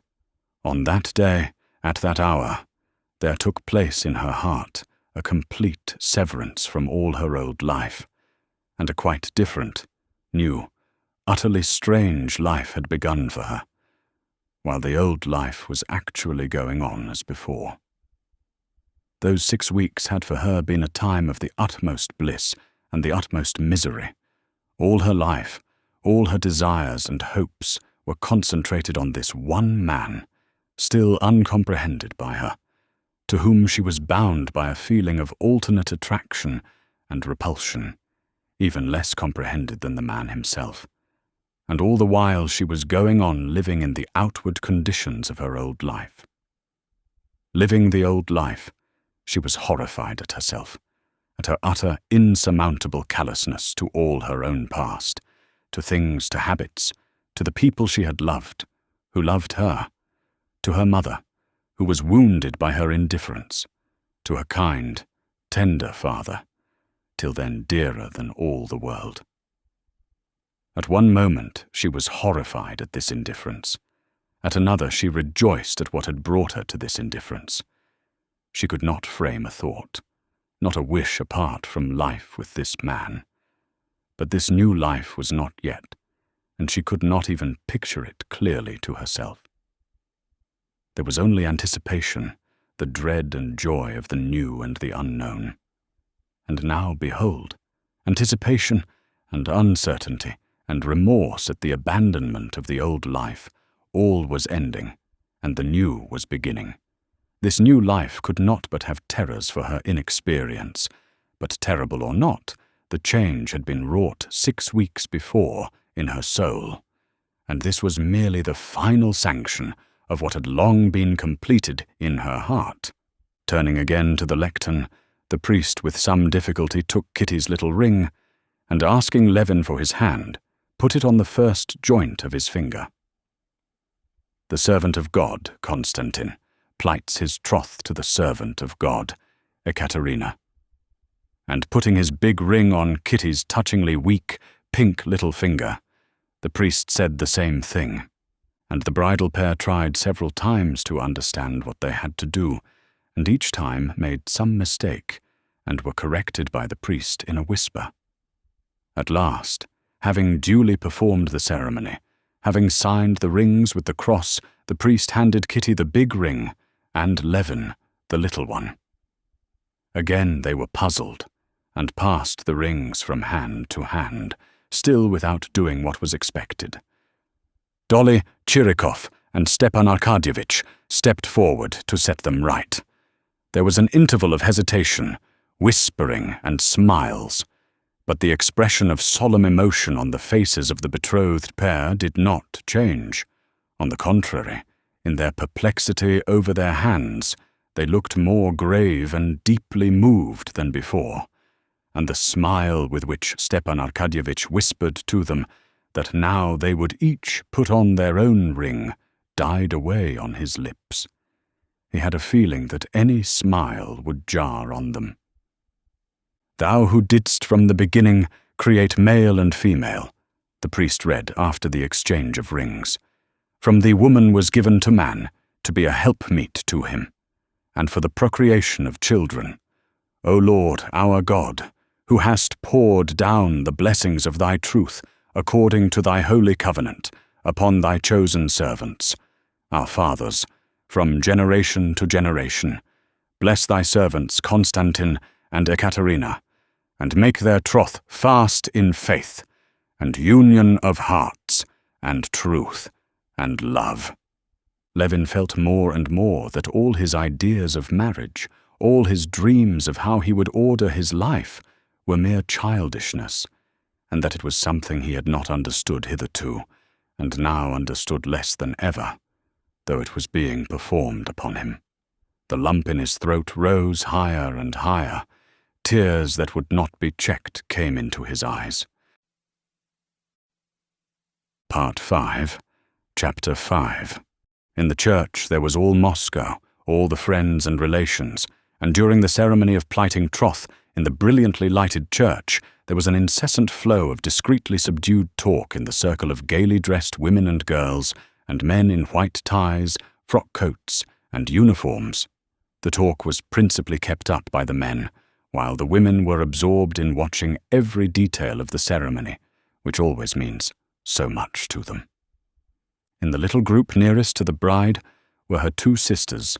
on that day, at that hour, there took place in her heart a complete severance from all her old life, and a quite different, new, utterly strange life had begun for her, while the old life was actually going on as before. Those 6 weeks had for her been a time of the utmost bliss and the utmost misery. All her life, all her desires and hopes were concentrated on this one man, still uncomprehended by her, to whom she was bound by a feeling of alternate attraction and repulsion, even less comprehended than the man himself. And all the while she was going on living in the outward conditions of her old life. Living the old life, she was horrified at herself, at her utter, insurmountable callousness to all her own past, to things, to habits, to the people she had loved, who loved her, to her mother, who was wounded by her indifference, to her kind, tender father, till then dearer than all the world. At one moment she was horrified at this indifference. At another she rejoiced at what had brought her to this indifference. She could not frame a thought, not a wish apart from life with this man. But this new life was not yet, and she could not even picture it clearly to herself. There was only anticipation, the dread and joy of the new and the unknown. And now, behold, anticipation and uncertainty and remorse at the abandonment of the old life all was ending, and the new was beginning. This new life could not but have terrors for her inexperience, but terrible or not, the change had been wrought 6 weeks before in her soul, and this was merely the final sanction of what had long been completed in her heart. Turning again to the lectern, the priest with some difficulty took Kitty's little ring, and asking Levin for his hand, put it on the first joint of his finger. The servant of God, Constantine, plights his troth to the servant of God, Karenina. And putting his big ring on Kitty's touchingly weak, pink little finger, the priest said the same thing, and the bridal pair tried several times to understand what they had to do, and each time made some mistake, and were corrected by the priest in a whisper. At last, having duly performed the ceremony, having signed the rings with the cross, the priest handed Kitty the big ring, and Levin the little one. Again they were puzzled, and passed the rings from hand to hand, still without doing what was expected. Dolly, Chirikov, and Stepan Arkadyevitch stepped forward to set them right. There was an interval of hesitation, whispering and smiles, but the expression of solemn emotion on the faces of the betrothed pair did not change. On the contrary, in their perplexity over their hands, they looked more grave and deeply moved than before, and the smile with which Stepan Arkadyevitch whispered to them that now they would each put on their own ring died away on his lips. He had a feeling that any smile would jar on them. "Thou who didst from the beginning create male and female," the priest read after the exchange of rings. "From thee woman was given to man, to be a helpmeet to him, and for the procreation of children. O Lord, our God, who hast poured down the blessings of thy truth, according to thy holy covenant, upon thy chosen servants, our fathers, from generation to generation, bless thy servants Constantine and Karenina, and make their troth fast in faith, and union of hearts, and truth, and love." Levin felt more and more that all his ideas of marriage, all his dreams of how he would order his life, were mere childishness, and that it was something he had not understood hitherto, and now understood less than ever, though it was being performed upon him. The lump in his throat rose higher and higher. Tears that would not be checked came into his eyes. Part 5, Chapter 5. In the church there was all Moscow, all the friends and relations, and during the ceremony of plighting troth in the brilliantly lighted church, there was an incessant flow of discreetly subdued talk in the circle of gaily dressed women and girls, and men in white ties, frock coats, and uniforms. The talk was principally kept up by the men, while the women were absorbed in watching every detail of the ceremony, which always means so much to them. In the little group nearest to the bride were her 2 sisters,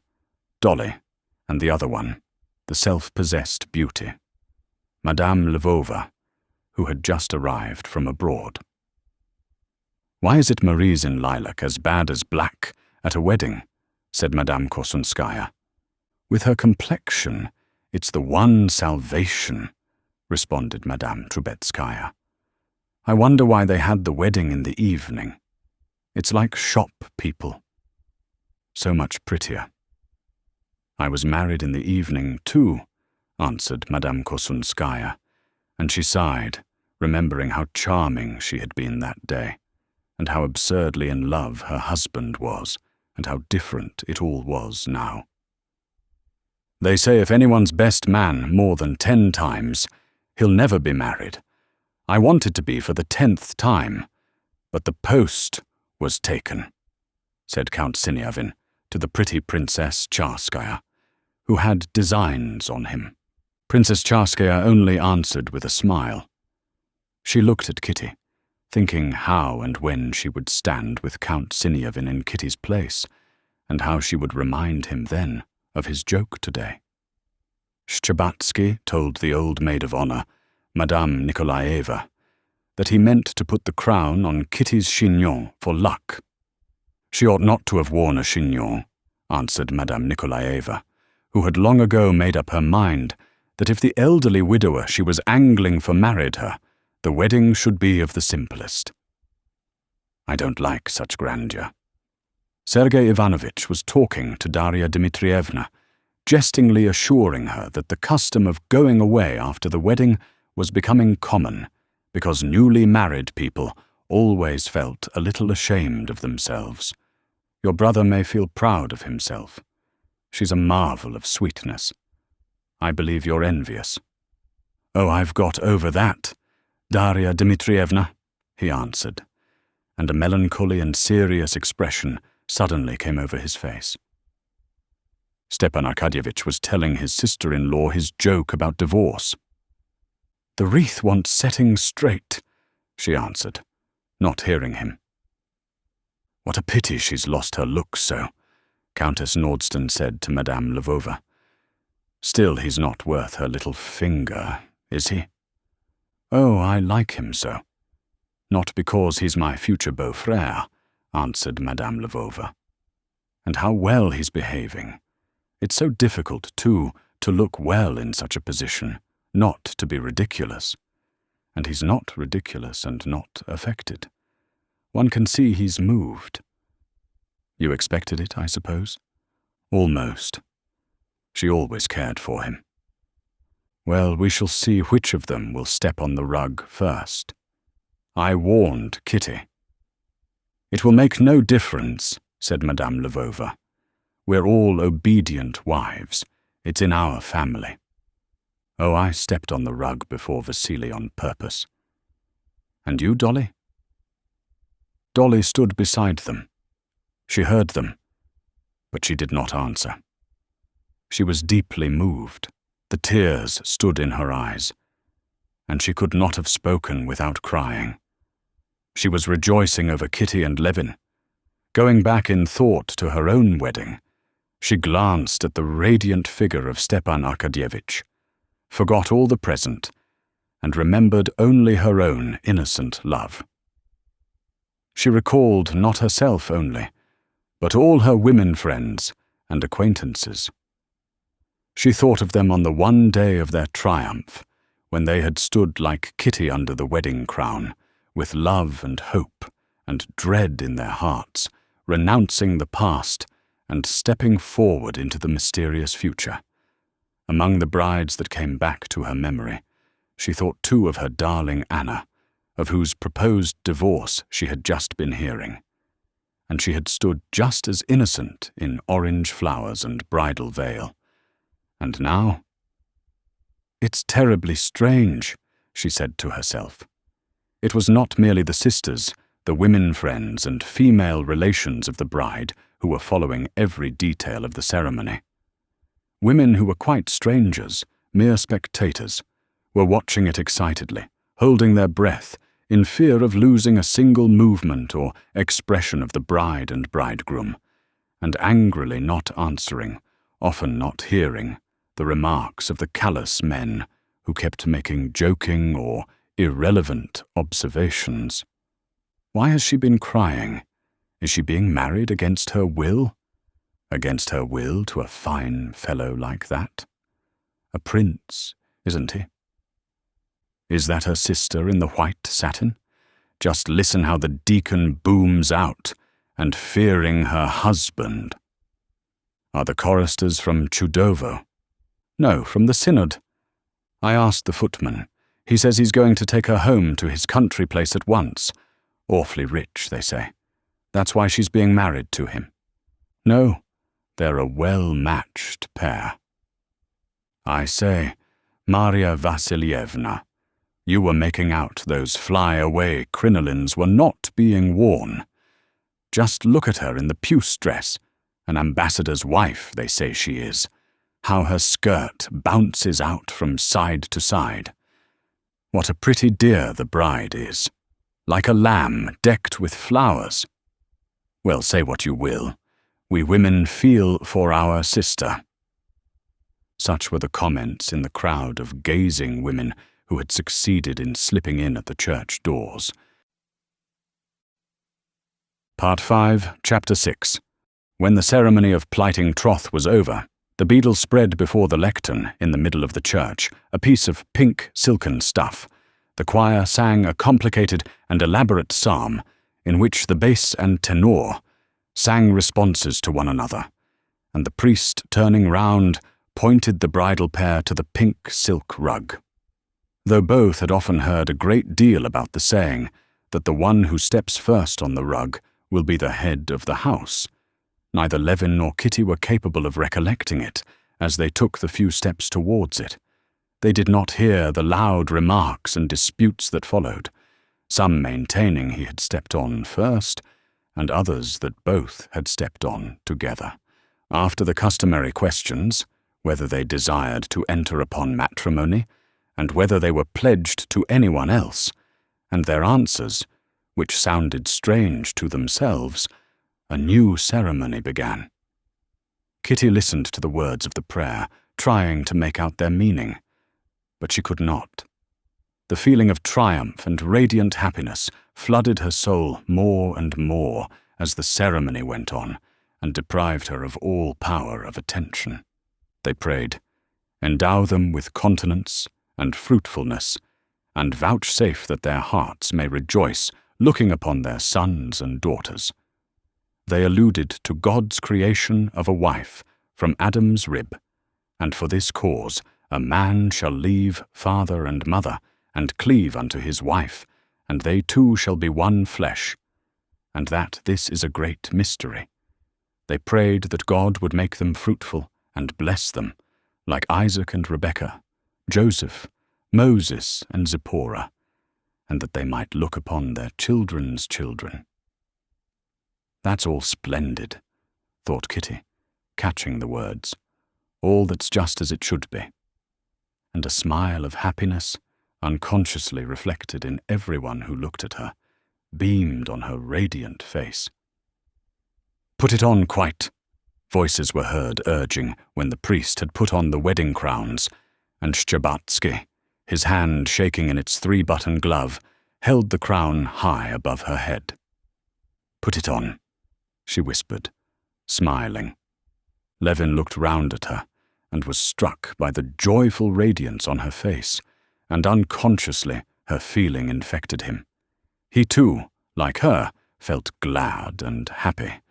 Dolly, and the other one, the self-possessed beauty, Madame Lvova, who had just arrived from abroad. "Why is it Maries in lilac as bad as black at a wedding?" said Madame Korsunskaya. "With her complexion, it's the one salvation," responded Madame Trubetskaya. "I wonder why they had the wedding in the evening. It's like shop people. So much prettier." "I was married in the evening, too," answered Madame Korsunskaya, and she sighed, remembering how charming she had been that day, and how absurdly in love her husband was, and how different it all was now. "They say if anyone's best man more than 10 times, he'll never be married. I wanted to be for the 10th time, but the post was taken," said Count Siniavin to the pretty Princess Charskaya, who had designs on him. Princess Charskaya only answered with a smile. She looked at Kitty, thinking how and when she would stand with Count Siniavin in Kitty's place, and how she would remind him then of his joke today. Shchebatsky told the old maid of honor, Madame Nikolaeva, that he meant to put the crown on Kitty's chignon for luck. She ought not to have worn a chignon, answered Madame Nikolaeva, who had long ago made up her mind that if the elderly widower she was angling for married her, the wedding should be of the simplest. I don't like such grandeur. Sergei Ivanovitch was talking to Darya Dmitrievna, jestingly assuring her that the custom of going away after the wedding was becoming common, because newly married people always felt a little ashamed of themselves. Your brother may feel proud of himself. She's a marvel of sweetness. I believe you're envious. Oh, I've got over that, Darya Dmitrievna, he answered, and a melancholy and serious expression suddenly came over his face. Stepan Arkadyevitch was telling his sister-in-law his joke about divorce. The wreath wants setting straight, she answered, not hearing him. What a pity she's lost her looks so, Countess Nordston said to Madame Lvova. Still, he's not worth her little finger, is he? Oh, I like him so. Not because he's my future beau-frère, answered Madame Lvova. And how well he's behaving. It's so difficult, too, to look well in such a position, not to be ridiculous. And he's not ridiculous and not affected. One can see he's moved. You expected it, I suppose? Almost. She always cared for him. Well, we shall see which of them will step on the rug first. I warned Kitty. It will make no difference, said Madame Lvova. We're all obedient wives. It's in our family. Oh, I stepped on the rug before Vasily on purpose. And you, Dolly? Dolly stood beside them. She heard them, but she did not answer. She was deeply moved. The tears stood in her eyes, and she could not have spoken without crying. She was rejoicing over Kitty and Levin. Going back in thought to her own wedding, she glanced at the radiant figure of Stepan Arkadyevitch, forgot all the present, and remembered only her own innocent love. She recalled not herself only, but all her women friends and acquaintances. She thought of them on the one day of their triumph, when they had stood like Kitty under the wedding crown, with love and hope and dread in their hearts, renouncing the past and stepping forward into the mysterious future. Among the brides that came back to her memory, she thought too of her darling Anna, of whose proposed divorce she had just been hearing. And she had stood just as innocent in orange flowers and bridal veil. And now? It's terribly strange, she said to herself. It was not merely the sisters, the women friends and female relations of the bride who were following every detail of the ceremony. Women who were quite strangers, mere spectators, were watching it excitedly, holding their breath, in fear of losing a single movement or expression of the bride and bridegroom, and angrily not answering, often not hearing, the remarks of the callous men who kept making joking or irrelevant observations. Why has she been crying? Is she being married against her will? Against her will to a fine fellow like that? A prince, isn't he? Is that her sister in the white satin? Just listen how the deacon booms out, and fearing her husband. Are the choristers from Chudovo? No, from the synod. I asked the footman. He says he's going to take her home to his country place at once. Awfully rich, they say. That's why she's being married to him. No, they're a well-matched pair. I say, Maria Vasilievna, you were making out those fly-away crinolines were not being worn. Just look at her in the puce dress, an ambassador's wife, they say she is. How her skirt bounces out from side to side. What a pretty dear the bride is, like a lamb decked with flowers. Well, say what you will, we women feel for our sister. Such were the comments in the crowd of gazing women who had succeeded in slipping in at the church doors. Part 5, Chapter 6. When the ceremony of plighting troth was over, the beadle spread before the lectern, in the middle of the church, a piece of pink silken stuff. The choir sang a complicated and elaborate psalm, in which the bass and tenor sang responses to one another, and the priest, turning round, pointed the bridal pair to the pink silk rug. Though both had often heard a great deal about the saying that the one who steps first on the rug will be the head of the house, neither Levin nor Kitty were capable of recollecting it as they took the few steps towards it. They did not hear the loud remarks and disputes that followed, some maintaining he had stepped on first, and others that both had stepped on together. After the customary questions, whether they desired to enter upon matrimony, and whether they were pledged to anyone else, and their answers, which sounded strange to themselves, a new ceremony began. Kitty listened to the words of the prayer, trying to make out their meaning, but she could not. The feeling of triumph and radiant happiness flooded her soul more and more as the ceremony went on, and deprived her of all power of attention. They prayed, "Endow them with continence and fruitfulness, and vouchsafe that their hearts may rejoice, looking upon their sons and daughters." They alluded to God's creation of a wife from Adam's rib, and for this cause a man shall leave father and mother, and cleave unto his wife, and they two shall be one flesh, and that this is a great mystery. They prayed that God would make them fruitful and bless them, like Isaac and Rebekah, Joseph, Moses and Zipporah, and that they might look upon their children's children. "That's all splendid," thought Kitty, catching the words. "All that's just as it should be." And a smile of happiness, unconsciously reflected in everyone who looked at her, beamed on her radiant face. "Put it on quite," voices were heard urging when the priest had put on the wedding crowns, and Shchebatsky, his hand shaking in its 3-button glove, held the crown high above her head. "Put it on," she whispered, smiling. Levin looked round at her and was struck by the joyful radiance on her face, and unconsciously her feeling infected him. He too, like her, felt glad and happy.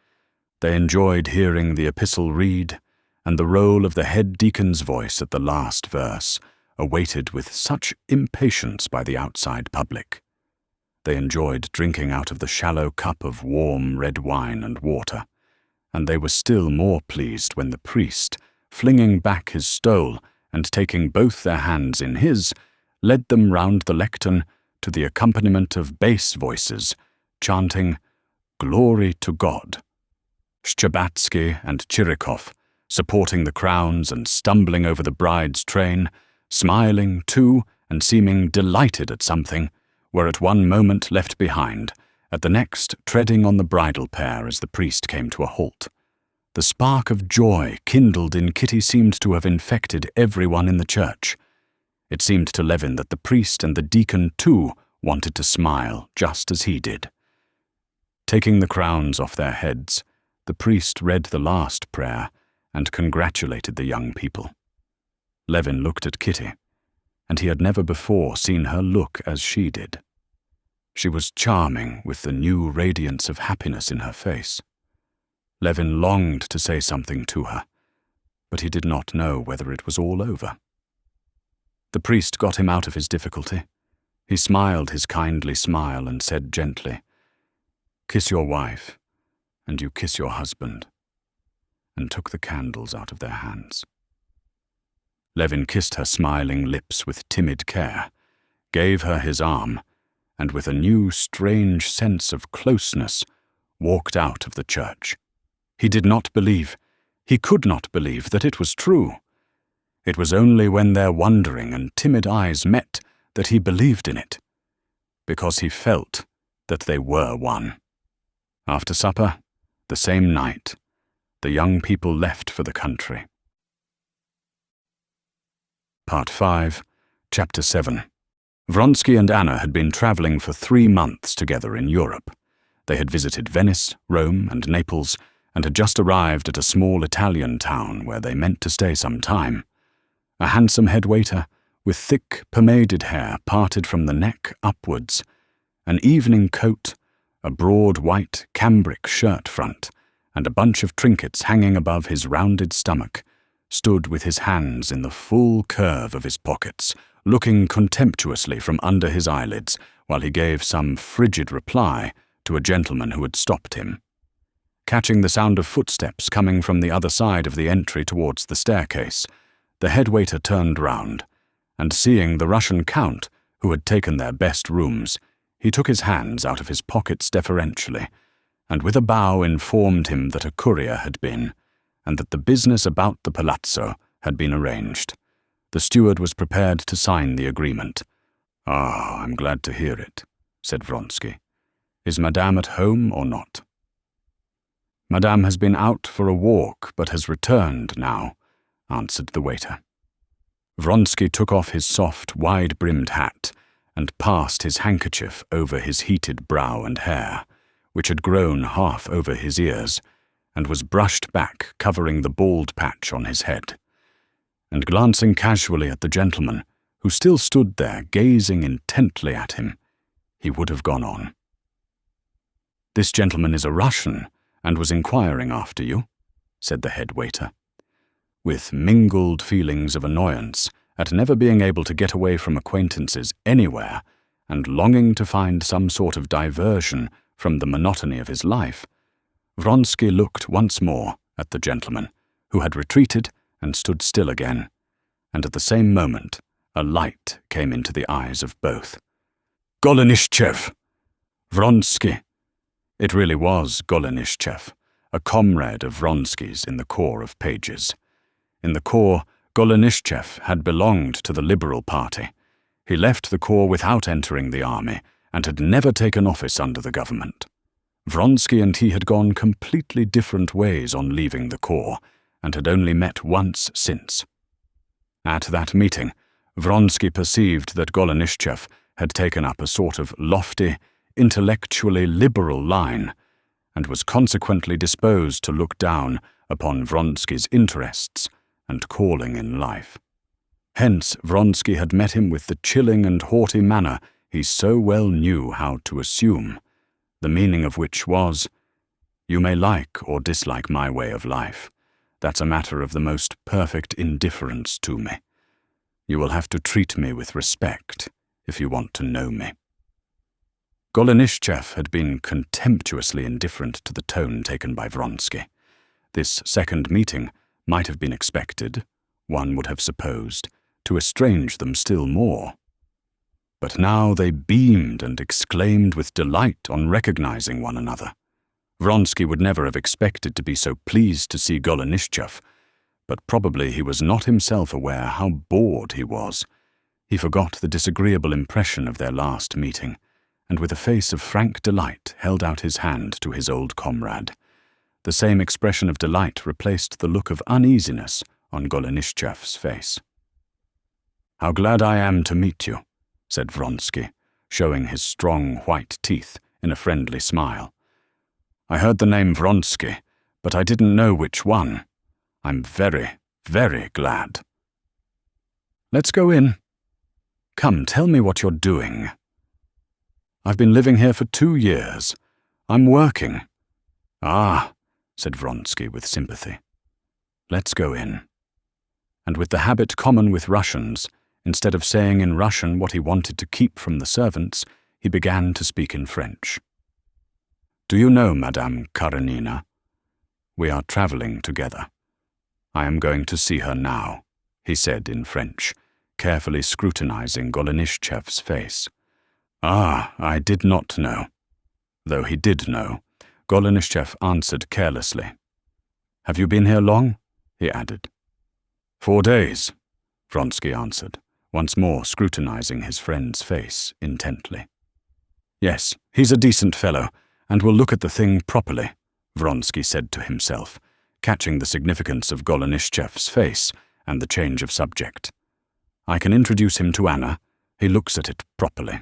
They enjoyed hearing the epistle read, and the roll of the head deacon's voice at the last verse, awaited with such impatience by the outside public. They enjoyed drinking out of the shallow cup of warm red wine and water, and they were still more pleased when the priest, flinging back his stole and taking both their hands in his, led them round the lectern to the accompaniment of bass voices, chanting, "Glory to God." Shchebatsky and Chirikov, supporting the crowns and stumbling over the bride's train, smiling too and seeming delighted at something, were at one moment left behind, at the next treading on the bridal pair as the priest came to a halt. The spark of joy kindled in Kitty seemed to have infected everyone in the church. It seemed to Levin that the priest and the deacon too wanted to smile just as he did. Taking the crowns off their heads, the priest read the last prayer and congratulated the young people. Levin looked at Kitty, and he had never before seen her look as she did. She was charming with the new radiance of happiness in her face. Levin longed to say something to her, but he did not know whether it was all over. The priest got him out of his difficulty. He smiled his kindly smile and said gently, "Kiss your wife, and you kiss your husband," and took the candles out of their hands. Levin kissed her smiling lips with timid care, gave her his arm, and with a new strange sense of closeness, walked out of the church. He did not believe, he could not believe that it was true. It was only when their wondering and timid eyes met that he believed in it, because he felt that they were one. After supper, the same night, the young people left for the country. Part 5, Chapter 7. Vronsky and Anna had been traveling for 3 months together in Europe. They had visited Venice, Rome, and Naples, and had just arrived at a small Italian town where they meant to stay some time. A handsome head waiter, with thick, pomaded hair parted from the neck upwards, an evening coat, a broad white cambric shirt front, and a bunch of trinkets hanging above his rounded stomach, stood with his hands in the full curve of his pockets, looking contemptuously from under his eyelids while he gave some frigid reply to a gentleman who had stopped him. Catching the sound of footsteps coming from the other side of the entry towards the staircase, the head waiter turned round, and seeing the Russian count, who had taken their best rooms, he took his hands out of his pockets deferentially, and with a bow informed him that a courier had been, and that the business about the palazzo had been arranged. The steward was prepared to sign the agreement. "Ah, I'm glad to hear it," said Vronsky. "Is Madame at home or not?" "Madame has been out for a walk, but has returned now," answered the waiter. Vronsky took off his soft, wide-brimmed hat and passed his handkerchief over his heated brow and hair, which had grown half over his ears, and was brushed back, covering the bald patch on his head. And glancing casually at the gentleman, who still stood there gazing intently at him, he would have gone on. "This gentleman is a Russian, and was inquiring after you," said the head waiter. With mingled feelings of annoyance at never being able to get away from acquaintances anywhere, and longing to find some sort of diversion from the monotony of his life, Vronsky looked once more at the gentleman, who had retreated and stood still again, and at the same moment a light came into the eyes of both. "Golenishtchev! Vronsky!" It really was Golenishtchev, a comrade of Vronsky's in the Corps of Pages. In the Corps, Golenishtchev had belonged to the Liberal Party. He left the Corps without entering the army, and had never taken office under the government. Vronsky and he had gone completely different ways on leaving the Corps, and had only met once since. At that meeting, Vronsky perceived that Golenishtchev had taken up a sort of lofty, intellectually liberal line, and was consequently disposed to look down upon Vronsky's interests and calling in life. Hence Vronsky had met him with the chilling and haughty manner he so well knew how to assume, the meaning of which was, "You may like or dislike my way of life. That's a matter of the most perfect indifference to me. You will have to treat me with respect if you want to know me." Golenishtchev had been contemptuously indifferent to the tone taken by Vronsky. This second meeting might have been expected, one would have supposed, to estrange them still more. But now they beamed and exclaimed with delight on recognizing one another. Vronsky would never have expected to be so pleased to see Golenishtchev, but probably he was not himself aware how bored he was. He forgot the disagreeable impression of their last meeting, and with a face of frank delight held out his hand to his old comrade. The same expression of delight replaced the look of uneasiness on Golenishtchev's face. "How glad I am to meet you," said Vronsky, showing his strong white teeth in a friendly smile. "I heard the name Vronsky, but I didn't know which one. I'm very, very glad." "Let's go in. Come, tell me what you're doing." "I've been living here for 2 years. I'm working." "Ah," said Vronsky with sympathy. "Let's go in." And with the habit common with Russians, instead of saying in Russian what he wanted to keep from the servants, he began to speak in French. "Do you know Madame Karenina? We are traveling together. I am going to see her now," he said in French, carefully scrutinizing Golenishtchev's face. "Ah, I did not know." Though he did know, Golenishtchev answered carelessly. "Have you been here long?" he added. 4 days, Vronsky answered, once more scrutinizing his friend's face intently. "Yes, he's a decent fellow, and will look at the thing properly," Vronsky said to himself, catching the significance of Golenishtchev's face and the change of subject. "I can introduce him to Anna. He looks at it properly."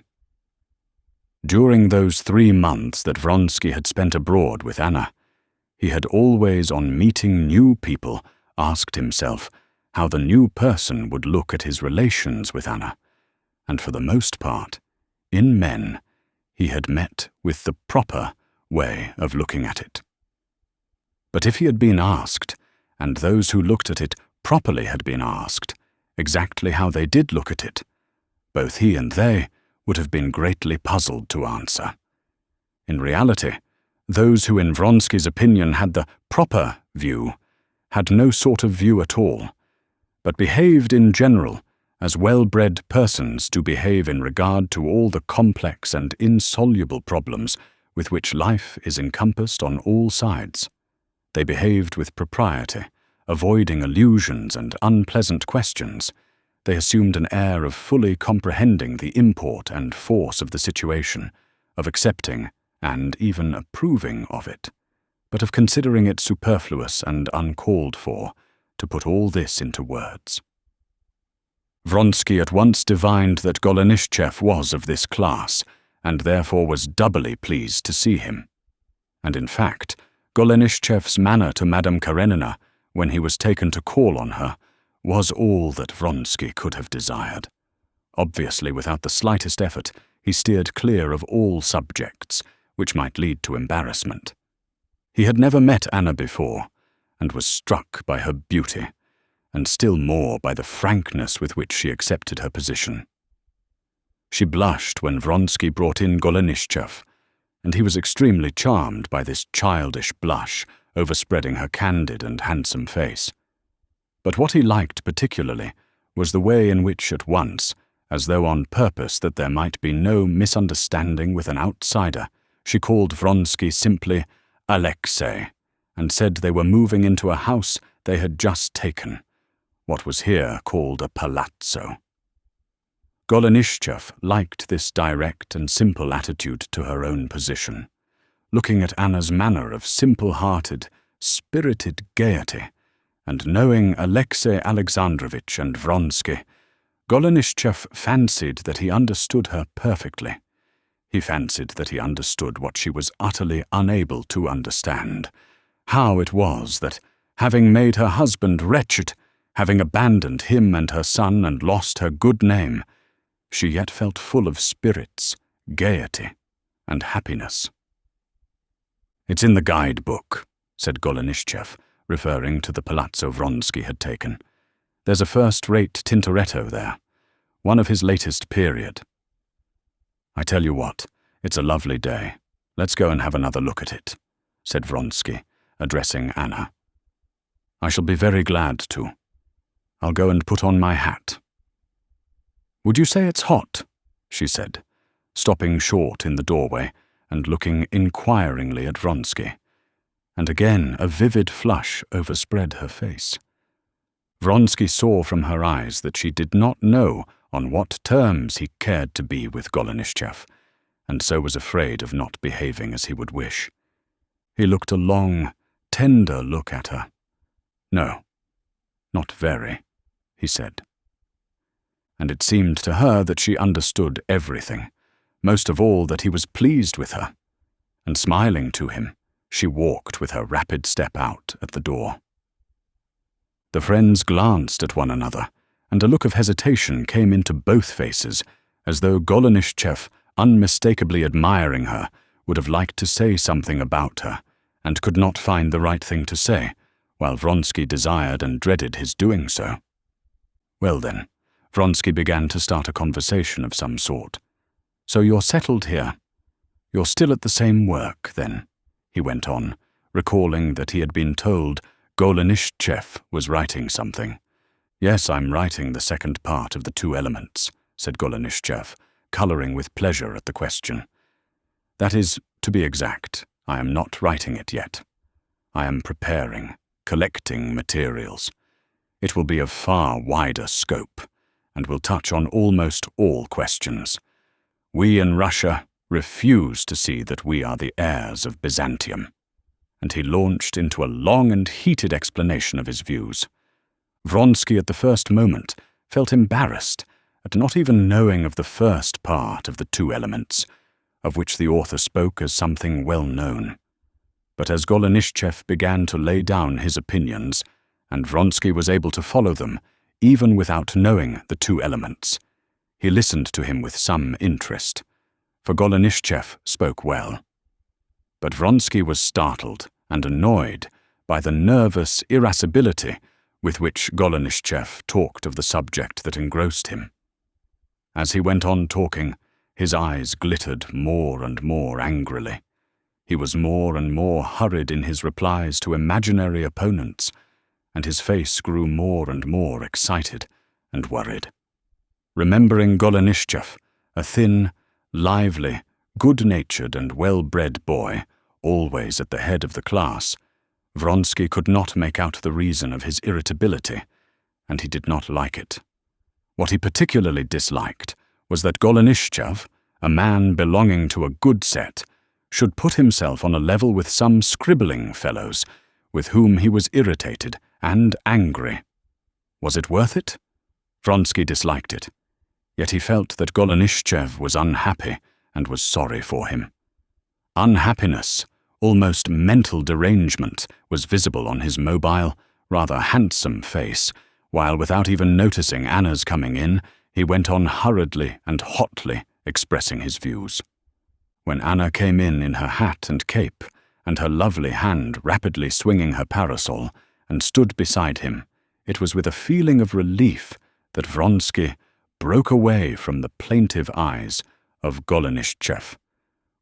During those 3 months that Vronsky had spent abroad with Anna, he had always, on meeting new people, asked himself how the new person would look at his relations with Anna, and for the most part, in men, he had met with the proper way of looking at it. But if he had been asked, and those who looked at it properly had been asked, exactly how they did look at it, both he and they would have been greatly puzzled to answer. In reality, those who in Vronsky's opinion had the proper view had no sort of view at all, but behaved in general as well-bred persons do behave in regard to all the complex and insoluble problems with which life is encompassed on all sides. They behaved with propriety, avoiding allusions and unpleasant questions. They assumed an air of fully comprehending the import and force of the situation, of accepting and even approving of it, but of considering it superfluous and uncalled for to put all this into words. Vronsky at once divined that Golenishtchev was of this class, and therefore was doubly pleased to see him. And in fact, Golenishtchev's manner to Madame Karenina, when he was taken to call on her, was all that Vronsky could have desired. Obviously, without the slightest effort, he steered clear of all subjects which might lead to embarrassment. He had never met Anna before, and was struck by her beauty, and still more by the frankness with which she accepted her position. She blushed when Vronsky brought in Golenishtchev, and he was extremely charmed by this childish blush overspreading her candid and handsome face. But what he liked particularly was the way in which at once, as though on purpose that there might be no misunderstanding with an outsider, she called Vronsky simply Alexei, and said they were moving into a house they had just taken, what was here called a palazzo. Golenishtchev liked this direct and simple attitude to her own position, looking at Anna's manner of simple-hearted, spirited gaiety, and knowing Alexei Alexandrovitch and Vronsky, Golenishtchev fancied that he understood her perfectly. He fancied that he understood what she was utterly unable to understand, how it was that, having made her husband wretched, having abandoned him and her son and lost her good name, she yet felt full of spirits, gaiety, and happiness. "It's in the guide-book," said Golenishtchev, referring to the palazzo Vronsky had taken. "There's a first-rate Tintoretto there, one of his latest period. I tell you what, it's a lovely day. Let's go and have another look at it," said Vronsky, addressing Anna. "I shall be very glad to. I'll go and put on my hat." "Would you say it's hot?" she said, stopping short in the doorway and looking inquiringly at Vronsky. And again a vivid flush overspread her face. Vronsky saw from her eyes that she did not know on what terms he cared to be with Golenishtchev, and so was afraid of not behaving as he would wish. He looked a long, tender look at her. "No, not very," he said. And it seemed to her that she understood everything, most of all that he was pleased with her, and smiling to him, she walked with her rapid step out at the door. The friends glanced at one another, and a look of hesitation came into both faces, as though Golenishtchev, unmistakably admiring her, would have liked to say something about her, and could not find the right thing to say, while Vronsky desired and dreaded his doing so. Well then, Vronsky began to start a conversation of some sort. "So you're settled here? You're still at the same work, then?" he went on, recalling that he had been told Golenishtchev was writing something. "Yes, I'm writing the second part of the Two Elements," said Golenishtchev, colouring with pleasure at the question. "That is, to be exact, I am not writing it yet. I am preparing, collecting materials. It will be of far wider scope, and will touch on almost all questions. We in Russia refuse to see that we are the heirs of Byzantium." And he launched into a long and heated explanation of his views. Vronsky at the first moment felt embarrassed at not even knowing of the first part of the Two Elements, of which the author spoke as something well known. But as Golenishtchev began to lay down his opinions, and Vronsky was able to follow them, even without knowing the two elements, he listened to him with some interest, for Golenishtchev spoke well. But Vronsky was startled and annoyed by the nervous irascibility with which Golenishtchev talked of the subject that engrossed him. As he went on talking, his eyes glittered more and more angrily. He was more and more hurried in his replies to imaginary opponents, and his face grew more and more excited and worried. Remembering Golenishtchev, a thin, lively, good-natured and well-bred boy, always at the head of the class, Vronsky could not make out the reason of his irritability, and he did not like it. What he particularly disliked was that Golenishtchev, a man belonging to a good set, should put himself on a level with some scribbling fellows, with whom he was irritated and angry. Was it worth it? Vronsky disliked it, yet he felt that Golenishtchev was unhappy and was sorry for him. Unhappiness, almost mental derangement, was visible on his mobile, rather handsome face, while without even noticing Anna's coming in, he went on hurriedly and hotly expressing his views. When Anna came in her hat and cape, and her lovely hand rapidly swinging her parasol, and stood beside him, it was with a feeling of relief that Vronsky broke away from the plaintive eyes of Golenishtchev,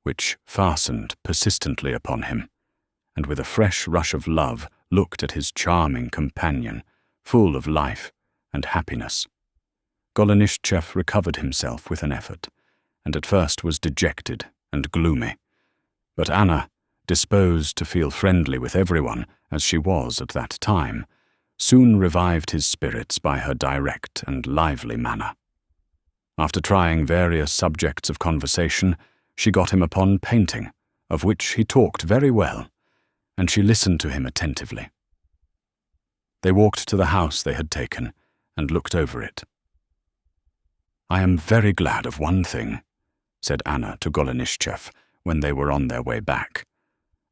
which fastened persistently upon him, and with a fresh rush of love looked at his charming companion, full of life and happiness. Golenishtchev recovered himself with an effort, and at first was dejected and gloomy. But Anna, disposed to feel friendly with everyone, as she was at that time, soon revived his spirits by her direct and lively manner. After trying various subjects of conversation, she got him upon painting, of which he talked very well, and she listened to him attentively. They walked to the house they had taken and looked over it. "I am very glad of one thing," said Anna to Golenishtchev when they were on their way back.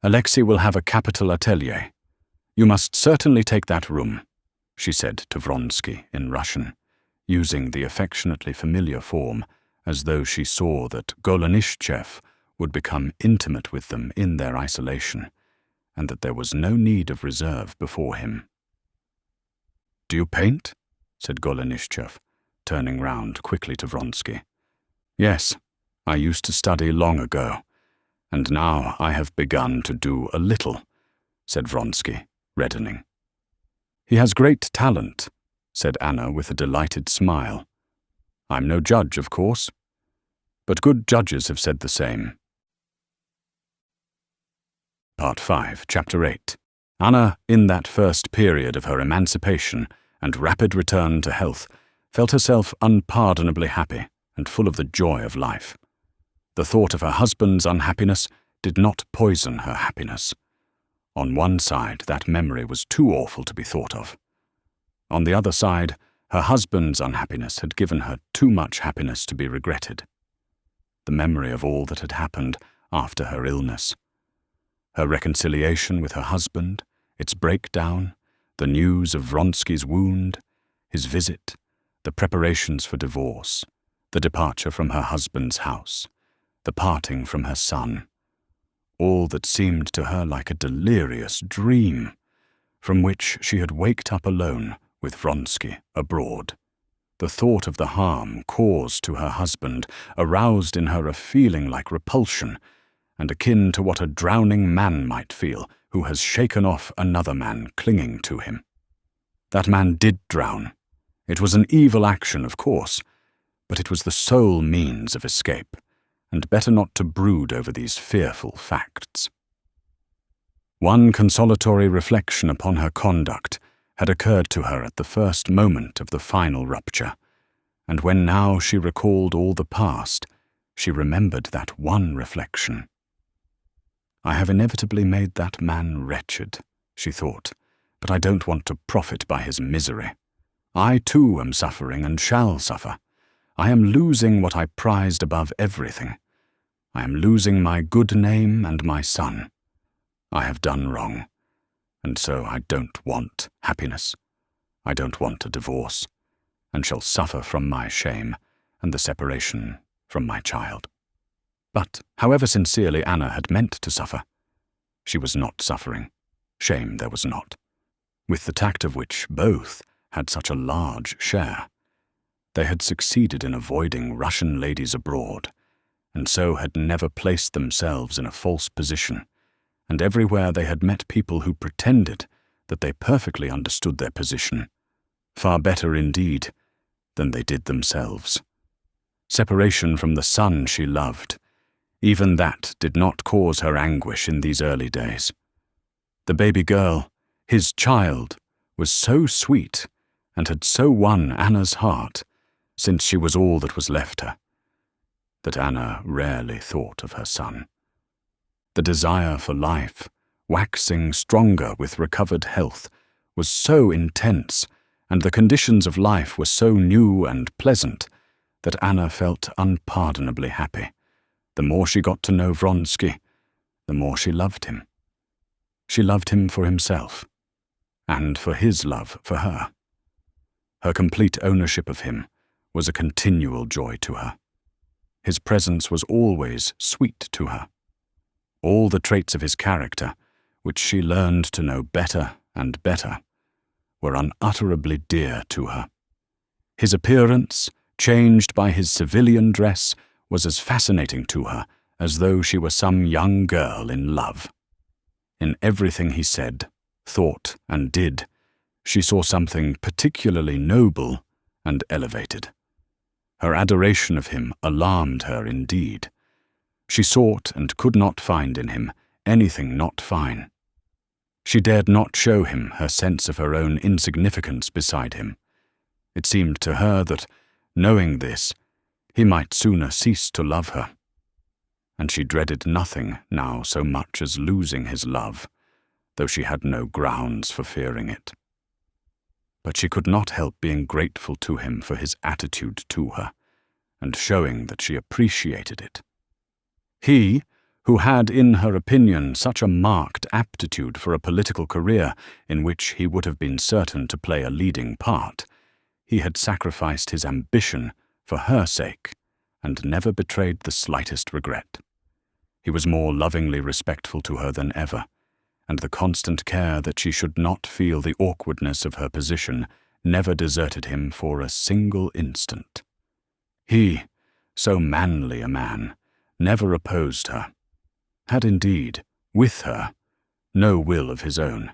"Alexei will have a capital atelier. You must certainly take that room," she said to Vronsky in Russian, using the affectionately familiar form as though she saw that Golenishtchev would become intimate with them in their isolation, and that there was no need of reserve before him. "Do you paint?" said Golenishtchev, turning round quickly to Vronsky. "Yes, I used to study long ago, and now I have begun to do a little," said Vronsky, reddening. "He has great talent," said Anna with a delighted smile. "I'm no judge, of course, but good judges have said the same." Part 5, Chapter 8. Anna, in that first period of her emancipation and rapid return to health, felt herself unpardonably happy and full of the joy of life. The thought of her husband's unhappiness did not poison her happiness. On one side, that memory was too awful to be thought of. On the other side, her husband's unhappiness had given her too much happiness to be regretted. The memory of all that had happened after her illness, her reconciliation with her husband, its breakdown, the news of Vronsky's wound, his visit, the preparations for divorce, the departure from her husband's house, the parting from her son, all that seemed to her like a delirious dream, from which she had waked up alone with Vronsky abroad. The thought of the harm caused to her husband aroused in her a feeling like repulsion, and akin to what a drowning man might feel who has shaken off another man clinging to him. That man did drown. It was an evil action, of course, but it was the sole means of escape, and better not to brood over these fearful facts. One consolatory reflection upon her conduct had occurred to her at the first moment of the final rupture, and when now she recalled all the past, she remembered that one reflection. "I have inevitably made that man wretched," she thought, "but I don't want to profit by his misery. I too am suffering and shall suffer. I am losing what I prized above everything. I am losing my good name and my son. I have done wrong, and so I don't want happiness. I don't want a divorce, and shall suffer from my shame and the separation from my child." But however sincerely Anna had meant to suffer, she was not suffering. Shame there was not, with the tact of which both had such a large share. They had succeeded in avoiding Russian ladies abroad, and so had never placed themselves in a false position, and everywhere they had met people who pretended that they perfectly understood their position, far better indeed than they did themselves. Separation from the son she loved, even that did not cause her anguish in these early days. The baby girl, his child, was so sweet and had so won Anna's heart, since she was all that was left her, that Anna rarely thought of her son. The desire for life, waxing stronger with recovered health, was so intense, and the conditions of life were so new and pleasant, that Anna felt unpardonably happy. The more she got to know Vronsky, the more she loved him. She loved him for himself, and for his love for her. Her complete ownership of him was a continual joy to her. His presence was always sweet to her. All the traits of his character, which she learned to know better and better, were unutterably dear to her. His appearance, changed by his civilian dress, was as fascinating to her as though she were some young girl in love. In everything he said, thought, and did, she saw something particularly noble and elevated. Her adoration of him alarmed her indeed. She sought and could not find in him anything not fine. She dared not show him her sense of her own insignificance beside him. It seemed to her that, knowing this, he might sooner cease to love her. And she dreaded nothing now so much as losing his love, though she had no grounds for fearing it. But she could not help being grateful to him for his attitude to her, and showing that she appreciated it. He, who had in her opinion such a marked aptitude for a political career in which he would have been certain to play a leading part, he had sacrificed his ambition for her sake, and never betrayed the slightest regret. He was more lovingly respectful to her than ever, and the constant care that she should not feel the awkwardness of her position never deserted him for a single instant. He, so manly a man, never opposed her, had indeed, with her, no will of his own,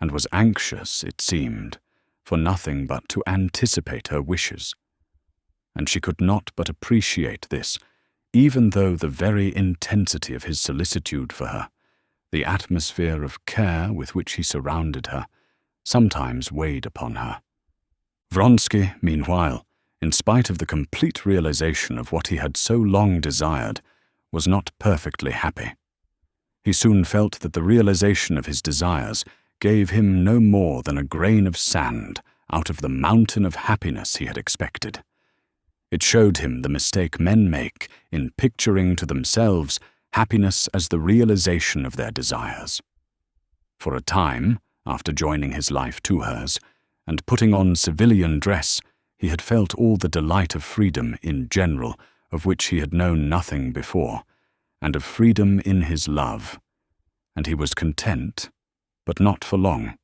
and was anxious, it seemed, for nothing but to anticipate her wishes. And she could not but appreciate this, even though the very intensity of his solicitude for her, the atmosphere of care with which he surrounded her, sometimes weighed upon her. Vronsky, meanwhile, in spite of the complete realization of what he had so long desired, was not perfectly happy. He soon felt that the realization of his desires gave him no more than a grain of sand out of the mountain of happiness he had expected. It showed him the mistake men make in picturing to themselves happiness as the realization of their desires. For a time, after joining his life to hers, and putting on civilian dress, he had felt all the delight of freedom in general, of which he had known nothing before, and of freedom in his love. And he was content, but not for long.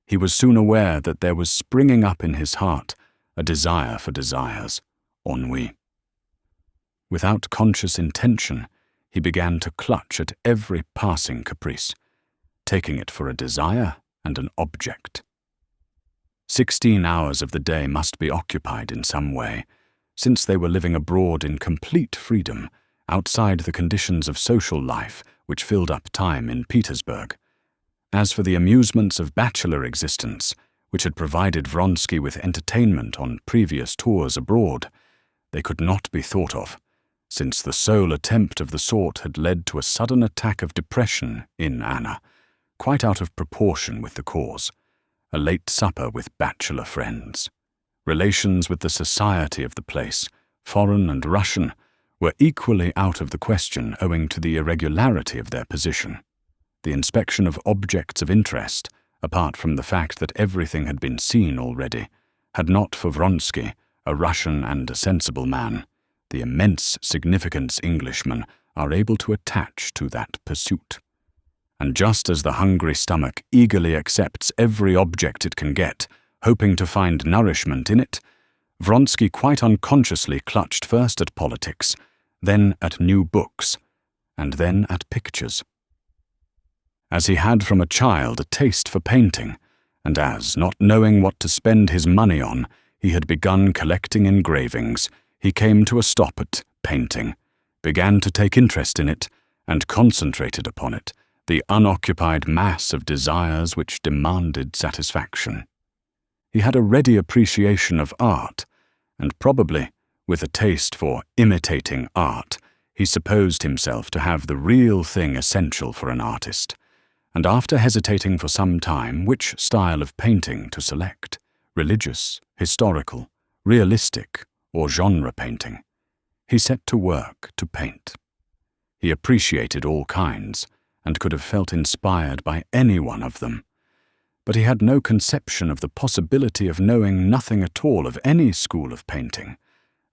He was soon aware that there was springing up in his heart a desire for desires, ennui. Without conscious intention, he began to clutch at every passing caprice, taking it for a desire and an object. 16 hours of the day must be occupied in some way, since they were living abroad in complete freedom, outside the conditions of social life which filled up time in Petersburg. As for the amusements of bachelor existence, which had provided Vronsky with entertainment on previous tours abroad, they could not be thought of, since the sole attempt of the sort had led to a sudden attack of depression in Anna, quite out of proportion with the cause, a late supper with bachelor friends, relations with the society of the place, foreign and Russian, were equally out of the question owing to the irregularity of their position. The inspection of objects of interest, apart from the fact that everything had been seen already, had not for Vronsky, a Russian and a sensible man, the immense significance Englishmen are able to attach to that pursuit. And just as the hungry stomach eagerly accepts every object it can get, hoping to find nourishment in it, Vronsky quite unconsciously clutched first at politics, then at new books, and then at pictures. As he had from a child a taste for painting, and as, not knowing what to spend his money on, he had begun collecting engravings, he came to a stop at painting, began to take interest in it, and concentrated upon it, the unoccupied mass of desires which demanded satisfaction. He had a ready appreciation of art, and probably, with a taste for imitating art, he supposed himself to have the real thing essential for an artist, and after hesitating for some time which style of painting to select, religious, historical, realistic, or genre painting, he set to work to paint. He appreciated all kinds, and could have felt inspired by any one of them, but he had no conception of the possibility of knowing nothing at all of any school of painting,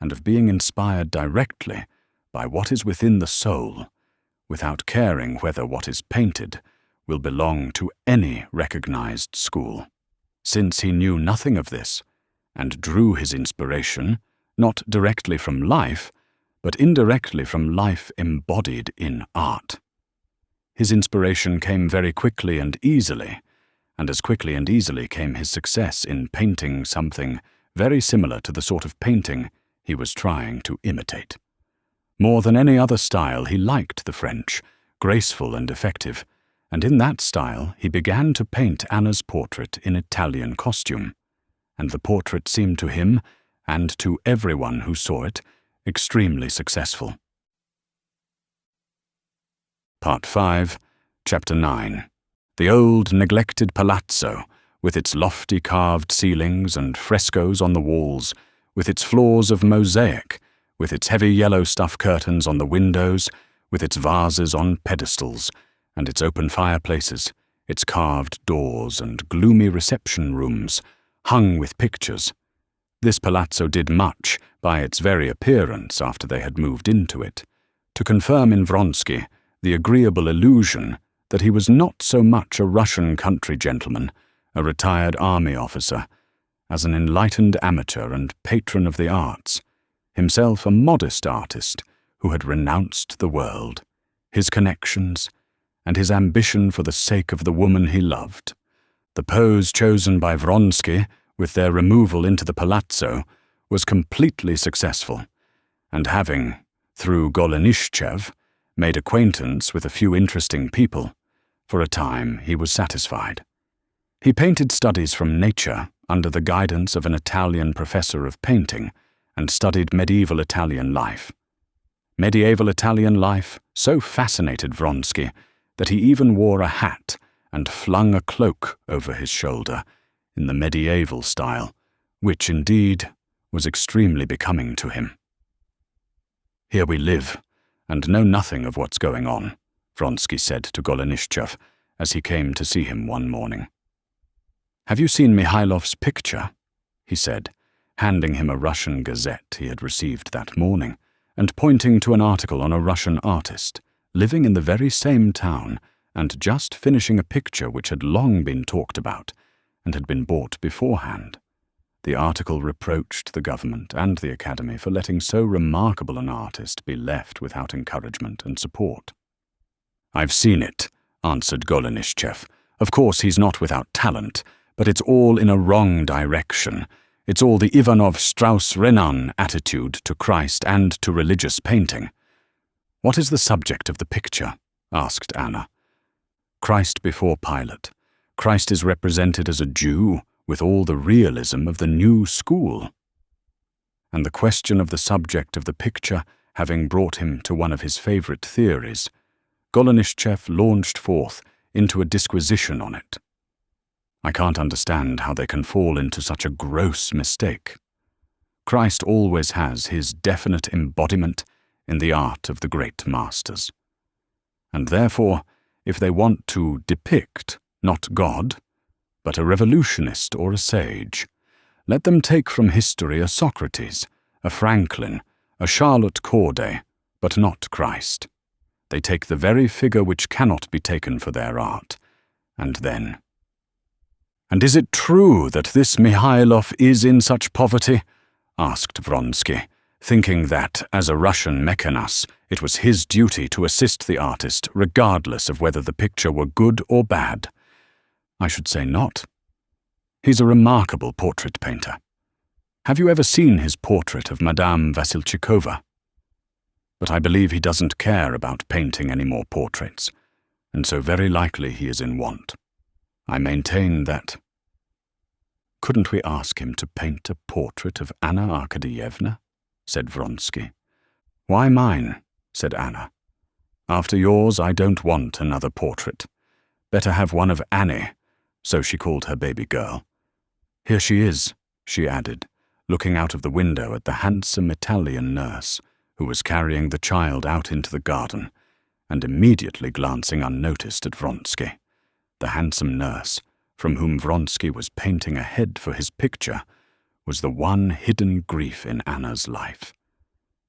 and of being inspired directly by what is within the soul, without caring whether what is painted will belong to any recognized school, since he knew nothing of this, and drew his inspiration not directly from life, but indirectly from life embodied in art. His inspiration came very quickly and easily, and as quickly and easily came his success in painting something very similar to the sort of painting he was trying to imitate. More than any other style, he liked the French, graceful and effective, and in that style he began to paint Anna's portrait in Italian costume, and the portrait seemed to him, and to everyone who saw it, extremely successful. Part 5, Chapter 9. The old neglected palazzo, with its lofty carved ceilings and frescoes on the walls, with its floors of mosaic, with its heavy yellow stuff curtains on the windows, with its vases on pedestals, and its open fireplaces, its carved doors and gloomy reception rooms, hung with pictures. This palazzo did much, by its very appearance after they had moved into it, to confirm in Vronsky the agreeable illusion that he was not so much a Russian country gentleman, a retired army officer, as an enlightened amateur and patron of the arts, himself a modest artist who had renounced the world, his connections, and his ambition for the sake of the woman he loved. The pose chosen by Vronsky, with their removal into the palazzo, was completely successful, and having, through Golenishtchev, made acquaintance with a few interesting people, for a time he was satisfied. He painted studies from nature under the guidance of an Italian professor of painting, and studied medieval Italian life. Medieval Italian life so fascinated Vronsky that he even wore a hat and flung a cloak over his shoulder in the medieval style, which indeed was extremely becoming to him. "Here we live, and know nothing of what's going on," Vronsky said to Golenishtchev as he came to see him one morning. "Have you seen Mihailov's picture?" he said, handing him a Russian gazette he had received that morning, and pointing to an article on a Russian artist, living in the very same town, and just finishing a picture which had long been talked about, and had been bought beforehand. The article reproached the government and the Academy for letting so remarkable an artist be left without encouragement and support. "I've seen it," answered Golenishtchev. "Of course he's not without talent, but it's all in a wrong direction. It's all the Ivanov Strauss-Renan attitude to Christ and to religious painting." "What is the subject of the picture?" asked Anna. "Christ before Pilate. Christ is represented as a Jew with all the realism of the new school." And the question of the subject of the picture having brought him to one of his favorite theories, Golenishtchev launched forth into a disquisition on it. "I can't understand how they can fall into such a gross mistake. Christ always has his definite embodiment, in the art of the great masters. And therefore, if they want to depict not God, but a revolutionist or a sage, let them take from history a Socrates, a Franklin, a Charlotte Corday, but not Christ. They take the very figure which cannot be taken for their art, and then— "And is it true that this Mihailov is in such poverty?" asked Vronsky, thinking that, as a Russian mecenas, it was his duty to assist the artist regardless of whether the picture were good or bad. "I should say not. He's a remarkable portrait painter. Have you ever seen his portrait of Madame Vassilchikova? But I believe he doesn't care about painting any more portraits, and so very likely he is in want. I maintain that—" "Couldn't we ask him to paint a portrait of Anna Arkadyevna?" said Vronsky. "Why mine?" said Anna. "After yours, I don't want another portrait. Better have one of Annie," so she called her baby girl. "Here she is," she added, looking out of the window at the handsome Italian nurse, who was carrying the child out into the garden, and immediately glancing unnoticed at Vronsky. The handsome nurse, from whom Vronsky was painting a head for his picture, was the one hidden grief in Anna's life.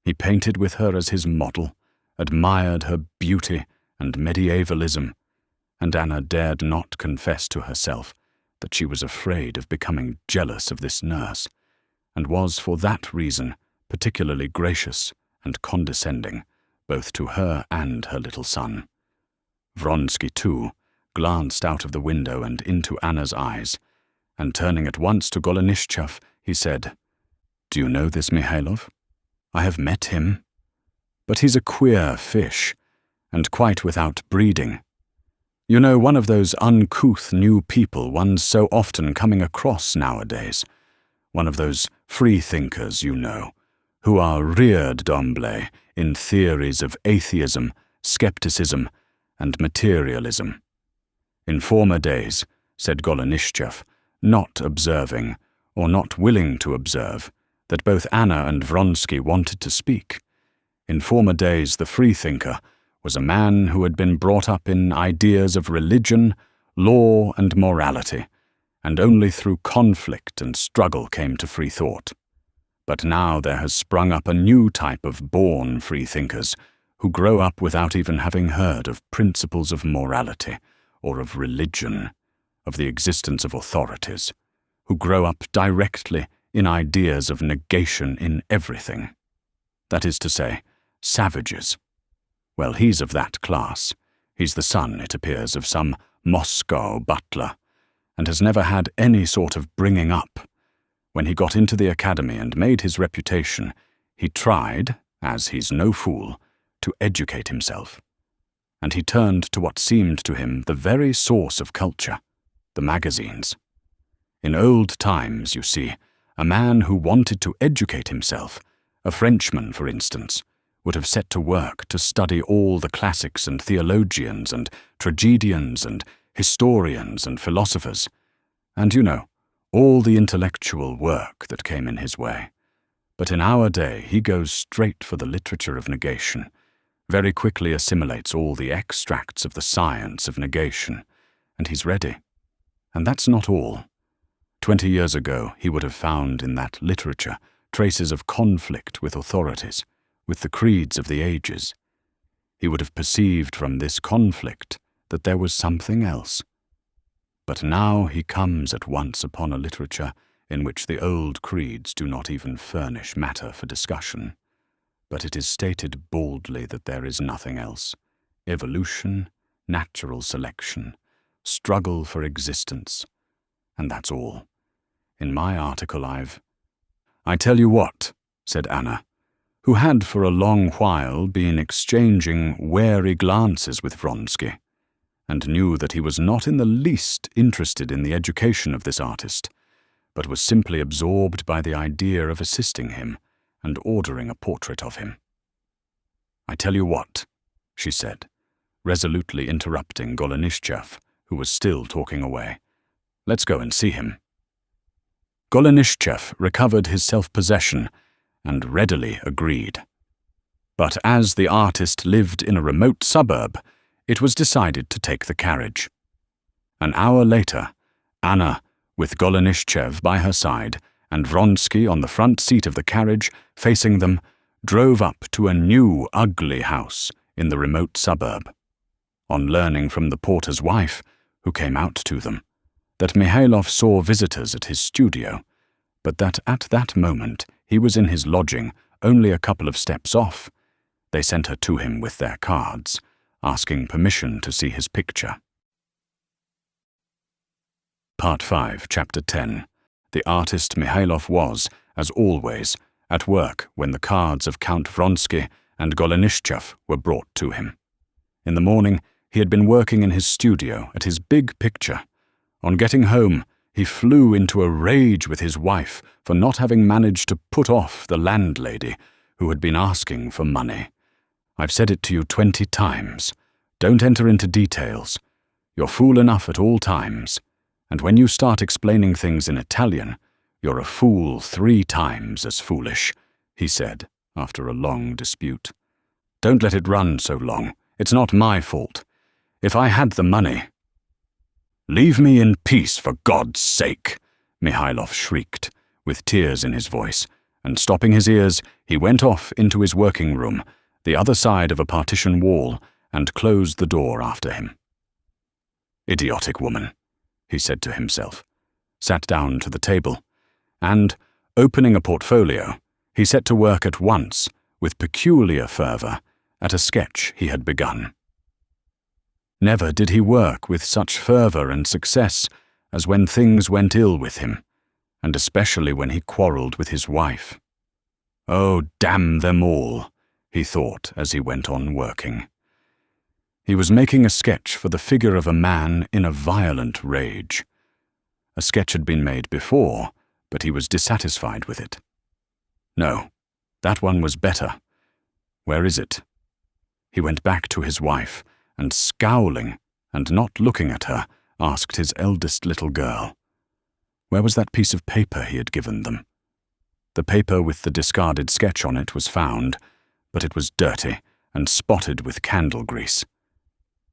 He painted with her as his model, admired her beauty and medievalism, and Anna dared not confess to herself that she was afraid of becoming jealous of this nurse, and was for that reason particularly gracious and condescending, both to her and her little son. Vronsky, too, glanced out of the window and into Anna's eyes, and turning at once to Golenishtchev, he said, "Do you know this Mihailov? I have met him. But he's a queer fish, and quite without breeding. You know, one of those uncouth new people one's so often coming across nowadays. One of those free-thinkers, you know, who are reared d'emblée in theories of atheism, skepticism, and materialism. In former days," said Golenishtchev, not observing, or not willing to observe, that both Anna and Vronsky wanted to speak. In former days, the freethinker was a man who had been brought up in ideas of religion, law, and morality, and only through conflict and struggle came to free thought. But now there has sprung up a new type of born freethinkers who grow up without even having heard of principles of morality or of religion, of the existence of authorities, who grow up directly in ideas of negation in everything. That is to say, savages. Well, he's of that class. He's the son, it appears, of some Moscow butler, and has never had any sort of bringing up. When he got into the academy and made his reputation, he tried, as he's no fool, to educate himself. And he turned to what seemed to him the very source of culture, the magazines. In old times, you see, a man who wanted to educate himself, a Frenchman, for instance, would have set to work to study all the classics and theologians and tragedians and historians and philosophers, and, you know, all the intellectual work that came in his way. But in our day, he goes straight for the literature of negation, very quickly assimilates all the extracts of the science of negation, and he's ready. And that's not all. 20 years ago, he would have found in that literature traces of conflict with authorities, with the creeds of the ages. He would have perceived from this conflict that there was something else. But now he comes at once upon a literature in which the old creeds do not even furnish matter for discussion, but it is stated boldly that there is nothing else. Evolution, natural selection, struggle for existence, and that's all. In my article I tell you what, said Anna, who had for a long while been exchanging wary glances with Vronsky, and knew that he was not in the least interested in the education of this artist, but was simply absorbed by the idea of assisting him and ordering a portrait of him. I tell you what, she said, resolutely interrupting Golenishtchev, who was still talking away. Let's go and see him. Golenishtchev recovered his self-possession and readily agreed. But as the artist lived in a remote suburb, it was decided to take the carriage. An hour later, Anna, with Golenishtchev by her side, and Vronsky on the front seat of the carriage, facing them, drove up to a new, ugly house in the remote suburb. On learning from the porter's wife, who came out to them, that Mihailov saw visitors at his studio, but that at that moment he was in his lodging only a couple of steps off, they sent her to him with their cards, asking permission to see his picture. Part 5, Chapter 10. The artist Mihailov was, as always, at work when the cards of Count Vronsky and Golenishtchev were brought to him. In the morning, he had been working in his studio at his big picture. On getting home, he flew into a rage with his wife for not having managed to put off the landlady who had been asking for money. I've said it to you 20 times. Don't enter into details. You're fool enough at all times. And when you start explaining things in Italian, you're a fool 3 times as foolish, he said, after a long dispute. Don't let it run so long. It's not my fault. If I had the money— Leave me in peace, for God's sake, Mihailov shrieked, with tears in his voice, and stopping his ears, he went off into his working room, the other side of a partition wall, and closed the door after him. Idiotic woman, he said to himself, sat down to the table, and, opening a portfolio, he set to work at once, with peculiar fervour, at a sketch he had begun. Never did he work with such fervour and success as when things went ill with him, and especially when he quarrelled with his wife. Oh, damn them all, he thought as he went on working. He was making a sketch for the figure of a man in a violent rage. A sketch had been made before, but he was dissatisfied with it. No, that one was better. Where is it? He went back to his wife, and scowling, and not looking at her, asked his eldest little girl. Where was that piece of paper he had given them? The paper with the discarded sketch on it was found, but it was dirty and spotted with candle grease.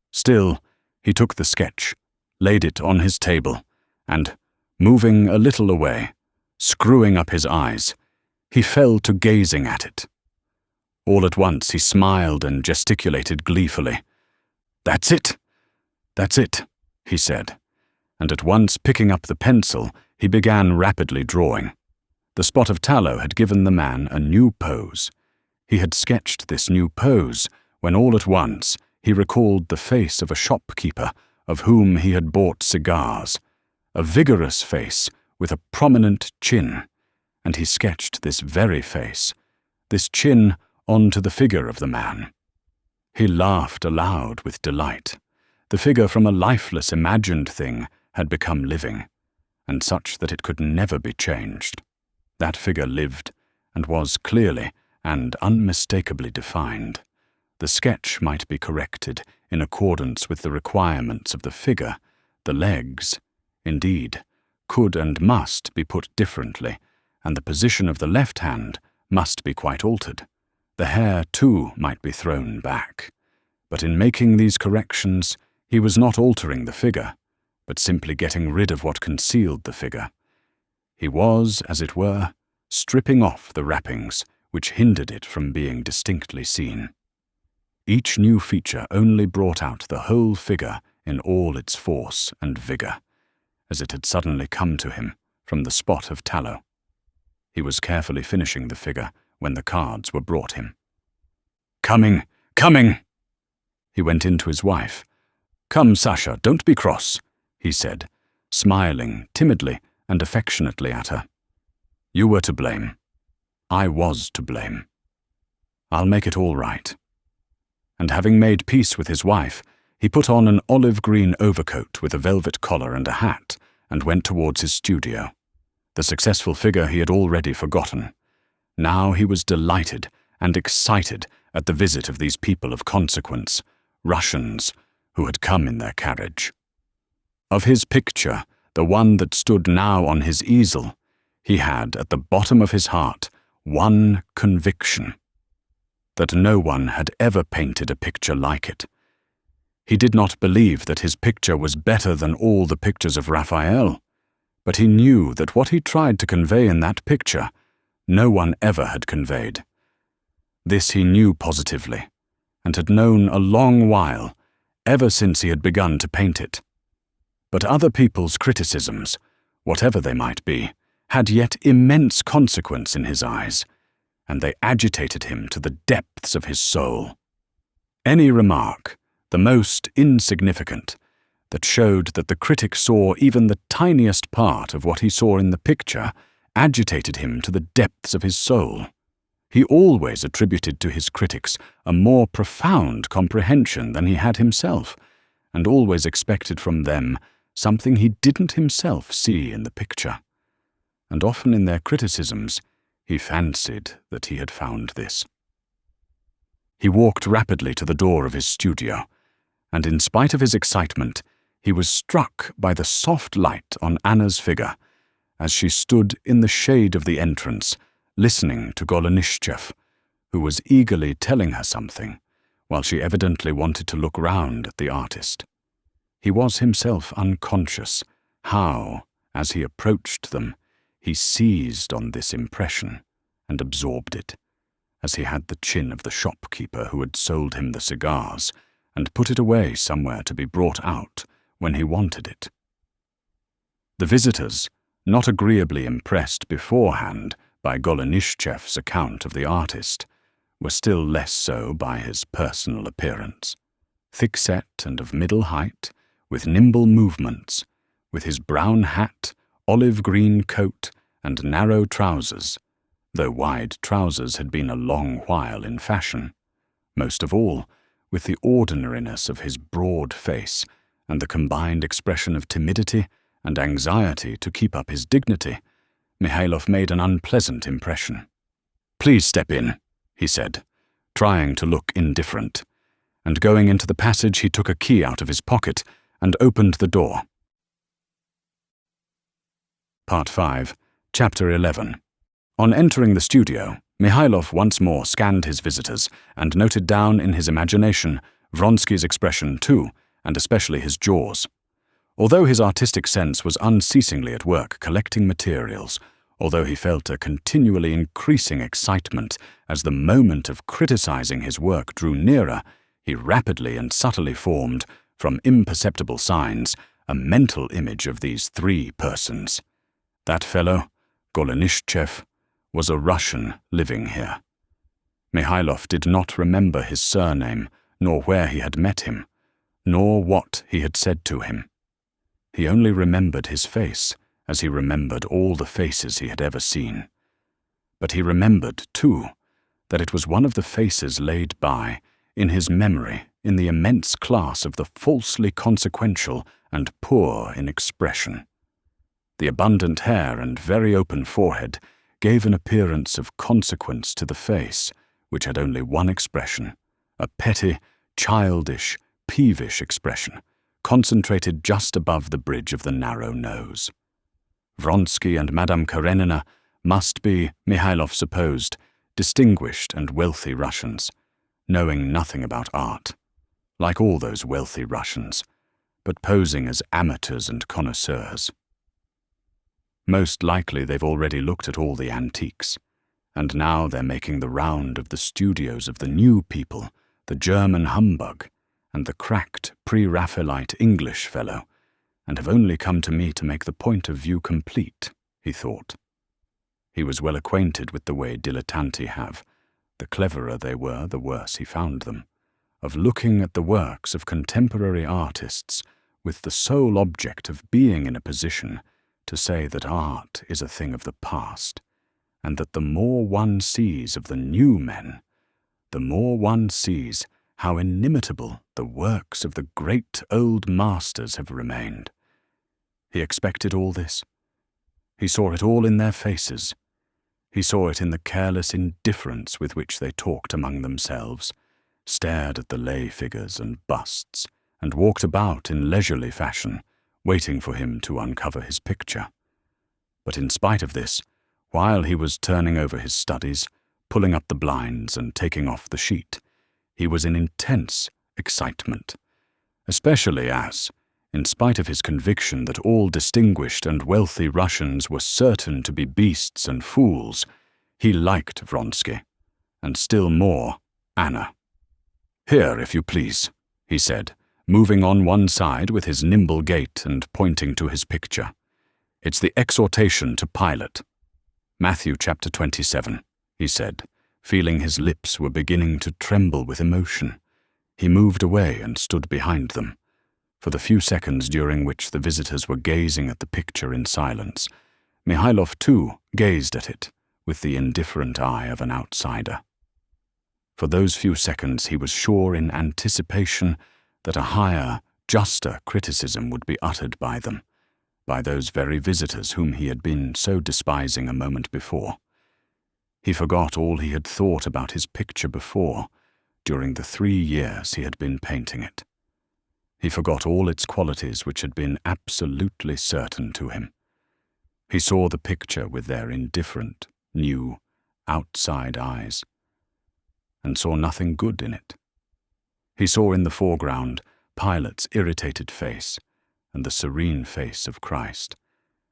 Still, he took the sketch, laid it on his table, and, moving a little away, screwing up his eyes, he fell to gazing at it. All at once he smiled and gesticulated gleefully. That's it, he said, and at once picking up the pencil, he began rapidly drawing. The spot of tallow had given the man a new pose. He had sketched this new pose when all at once he recalled the face of a shopkeeper of whom he had bought cigars, a vigorous face with a prominent chin, and he sketched this very face, this chin, onto the figure of the man. He laughed aloud with delight. The figure from a lifeless, imagined thing had become living, and such that it could never be changed. That figure lived, and was clearly and unmistakably defined. The sketch might be corrected in accordance with the requirements of the figure. The legs, indeed, could and must be put differently, and the position of the left hand must be quite altered. The hair, too, might be thrown back. But in making these corrections, he was not altering the figure, but simply getting rid of what concealed the figure. He was, as it were, stripping off the wrappings which hindered it from being distinctly seen. Each new feature only brought out the whole figure in all its force and vigour, as it had suddenly come to him from the spot of tallow. He was carefully finishing the figure when the cards were brought him. "Coming, coming!" He went in to his wife. "Come, Sasha, don't be cross," he said, smiling timidly and affectionately at her. "You were to blame. I was to blame. I'll make it all right." And having made peace with his wife, he put on an olive-green overcoat with a velvet collar and a hat, and went towards his studio. The successful figure he had already forgotten. Now he was delighted and excited at the visit of these people of consequence, Russians, who had come in their carriage. Of his picture, the one that stood now on his easel, he had, at the bottom of his heart, one conviction. that no one had ever painted a picture like it. He did not believe that his picture was better than all the pictures of Raphael, but he knew that what he tried to convey in that picture, no one ever had conveyed. This he knew positively, and had known a long while, ever since he had begun to paint it. But other people's criticisms, whatever they might be, had yet immense consequence in his eyes, and they agitated him to the depths of his soul. Any remark, the most insignificant, that showed that the critic saw even the tiniest part of what he saw in the picture agitated him to the depths of his soul. He always attributed to his critics a more profound comprehension than he had himself, and always expected from them something he didn't himself see in the picture. And often in their criticisms, he fancied that he had found this. He walked rapidly to the door of his studio, and in spite of his excitement, he was struck by the soft light on Anna's figure as she stood in the shade of the entrance, listening to Golenishtchev, who was eagerly telling her something, while she evidently wanted to look round at the artist. He was himself unconscious how, as he approached them, he seized on this impression and absorbed it, as he had the chin of the shopkeeper who had sold him the cigars, and put it away somewhere to be brought out when he wanted it. The visitors, not agreeably impressed beforehand by Golenishtchev's account of the artist, were still less so by his personal appearance. Thick-set and of middle height, with nimble movements, with his brown hat, olive-green coat, and narrow trousers, though wide trousers had been a long while in fashion. Most of all, with the ordinariness of his broad face, and the combined expression of timidity and anxiety to keep up his dignity, Mihailov made an unpleasant impression. "Please step in," he said, trying to look indifferent, and going into the passage he took a key out of his pocket and opened the door. Part 5, Chapter 11. On entering the studio, Mihailov once more scanned his visitors and noted down in his imagination Vronsky's expression too, and especially his jaws. Although his artistic sense was unceasingly at work collecting materials, although he felt a continually increasing excitement as the moment of criticizing his work drew nearer, he rapidly and subtly formed, from imperceptible signs, a mental image of these three persons. That fellow, Golenishtchev, was a Russian living here. Mihailov did not remember his surname, nor where he had met him, nor what he had said to him. He only remembered his face, as he remembered all the faces he had ever seen. But he remembered, too, that it was one of the faces laid by, in his memory, in the immense class of the falsely consequential and poor in expression. The abundant hair and very open forehead gave an appearance of consequence to the face, which had only one expression, a petty, childish, peevish expression, concentrated just above the bridge of the narrow nose. Vronsky and Madame Karenina must be, Mihailov supposed, distinguished and wealthy Russians, knowing nothing about art, like all those wealthy Russians, but posing as amateurs and connoisseurs. Most likely they've already looked at all the antiques, and now they're making the round of the studios of the new people, the German humbug, and the cracked pre-Raphaelite English fellow, and have only come to me to make the point of view complete, he thought. He was well acquainted with the way dilettanti have, the cleverer they were, the worse he found them, of looking at the works of contemporary artists with the sole object of being in a position to say that art is a thing of the past, and that the more one sees of the new men, the more one sees how inimitable the works of the great old masters have remained. He expected all this. He saw it all in their faces. He saw it in the careless indifference with which they talked among themselves, stared at the lay figures and busts, and walked about in leisurely fashion, waiting for him to uncover his picture. But in spite of this, while he was turning over his studies, pulling up the blinds and taking off the sheet. He was in intense excitement, especially as, in spite of his conviction that all distinguished and wealthy Russians were certain to be beasts and fools, he liked Vronsky, and still more Anna. "Here, if you please," he said, moving on one side with his nimble gait and pointing to his picture. "It's the exhortation to Pilate. Matthew chapter 27, he said, feeling his lips were beginning to tremble with emotion. He moved away and stood behind them. For the few seconds during which the visitors were gazing at the picture in silence, Mihailov too gazed at it with the indifferent eye of an outsider. For those few seconds he was sure in anticipation that a higher, juster criticism would be uttered by them, by those very visitors whom he had been so despising a moment before. He forgot all he had thought about his picture before, during the 3 years he had been painting it. He forgot all its qualities which had been absolutely certain to him. He saw the picture with their indifferent, new, outside eyes, and saw nothing good in it. He saw in the foreground Pilate's irritated face and the serene face of Christ,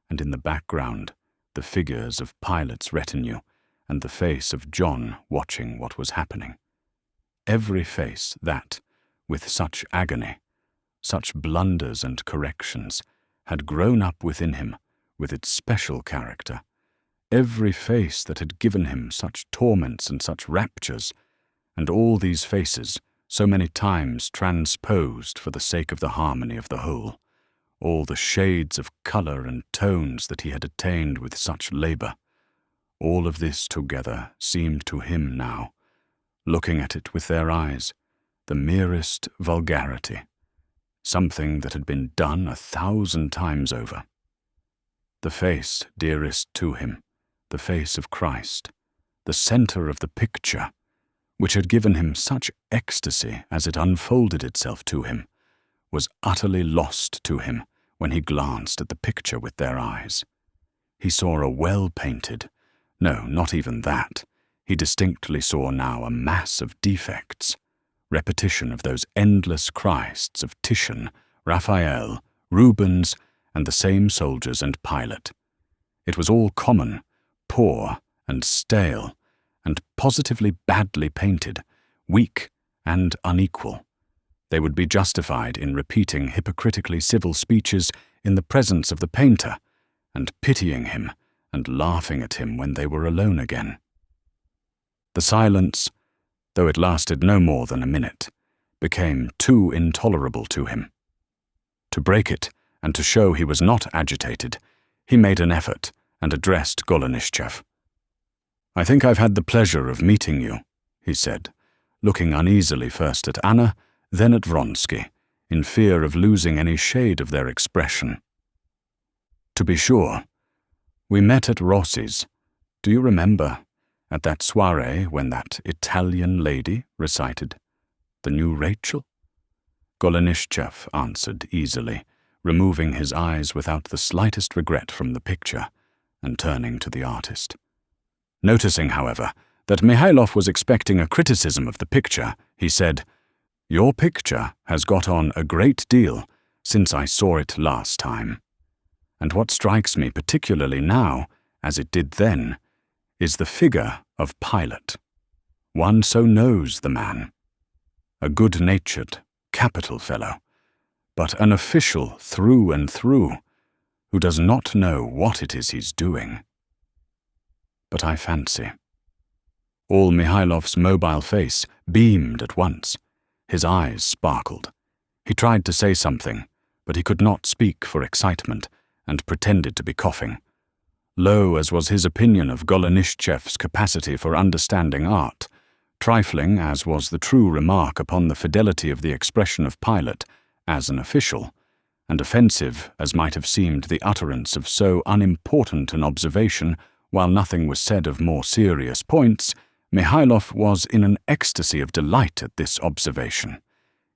and in the background the figures of Pilate's retinue and the face of John watching what was happening. Every face that, with such agony, such blunders and corrections, had grown up within him with its special character, every face that had given him such torments and such raptures, and all these faces so many times transposed for the sake of the harmony of the whole, all the shades of colour and tones that he had attained with such labour, all of this together seemed to him now, looking at it with their eyes, the merest vulgarity, something that had been done 1,000 times over. The face dearest to him, the face of Christ, the centre of the picture, which had given him such ecstasy as it unfolded itself to him, was utterly lost to him when he glanced at the picture with their eyes. He saw a well-painted, no, not even that, he distinctly saw now a mass of defects, repetition of those endless Christs of Titian, Raphael, Rubens, and the same soldiers and Pilate. It was all common, poor, and stale, and positively badly painted, weak and unequal. They would be justified in repeating hypocritically civil speeches in the presence of the painter, and pitying him and laughing at him when they were alone again. The silence, though it lasted no more than a minute, became too intolerable to him. To break it, and to show he was not agitated, he made an effort and addressed Golenishtchev. "I think I've had the pleasure of meeting you," he said, looking uneasily first at Anna, then at Vronsky, in fear of losing any shade of their expression. "To be sure. We met at Rossi's. Do you remember? At that soirée when that Italian lady recited the new Rachel?" Golenishtchev answered easily, removing his eyes without the slightest regret from the picture, and turning to the artist. Noticing, however, that Mihailov was expecting a criticism of the picture, he said, "Your picture has got on a great deal since I saw it last time. And what strikes me particularly now, as it did then, is the figure of Pilate. One so knows the man. A good-natured, capital fellow, but an official through and through, who does not know what it is he's doing. But I fancy." All Mihailov's mobile face beamed at once. His eyes sparkled. He tried to say something, but he could not speak for excitement, and pretended to be coughing. Low as was his opinion of Golenishtchev's capacity for understanding art, trifling as was the true remark upon the fidelity of the expression of Pilate as an official, and offensive as might have seemed the utterance of so unimportant an observation while nothing was said of more serious points, Mihailov was in an ecstasy of delight at this observation.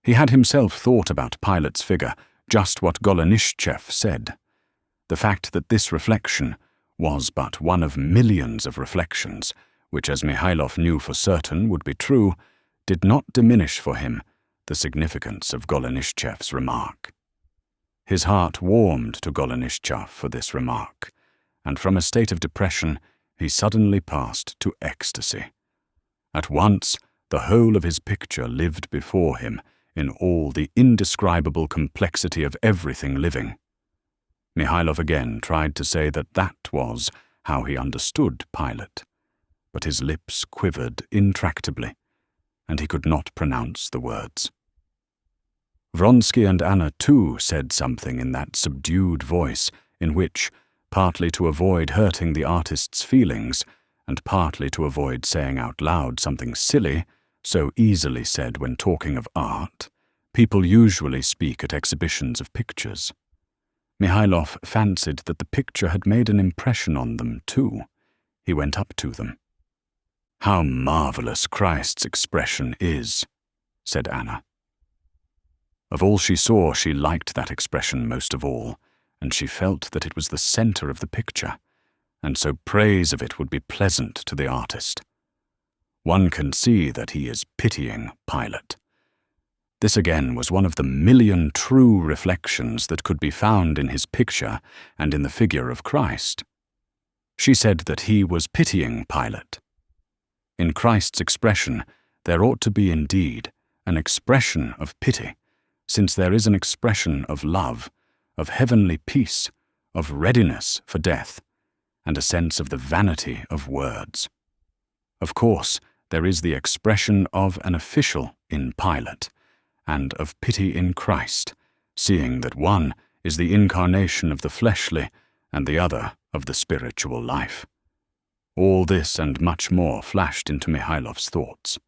He had himself thought about Pilate's figure just what Golenishtchev said. The fact that this reflection was but one of millions of reflections which, as Mihailov knew for certain would be true, did not diminish for him the significance of Golenishtchev's remark. His heart warmed to Golenishtchev for this remark, and from a state of depression he suddenly passed to ecstasy. At once the whole of his picture lived before him in all the indescribable complexity of everything living. Mihailov again tried to say that that was how he understood Pilate, but his lips quivered intractably, and he could not pronounce the words. Vronsky and Anna too said something in that subdued voice in which, partly to avoid hurting the artist's feelings, and partly to avoid saying out loud something silly, so easily said when talking of art, people usually speak at exhibitions of pictures. Mihailov fancied that the picture had made an impression on them too. He went up to them. "How marvelous Christ's expression is," said Anna. Of all she saw, she liked that expression most of all, and she felt that it was the center of the picture, and so praise of it would be pleasant to the artist. One can see that he is pitying Pilate. This again was one of the million true reflections that could be found in his picture and in the figure of Christ. She said that he was pitying Pilate. In Christ's expression, there ought to be indeed an expression of pity, since there is an expression of love, of heavenly peace, of readiness for death, and a sense of the vanity of words. Of course, there is the expression of an official in Pilate, and of pity in Christ, seeing that one is the incarnation of the fleshly and the other of the spiritual life. All this and much more flashed into Mihailov's thoughts.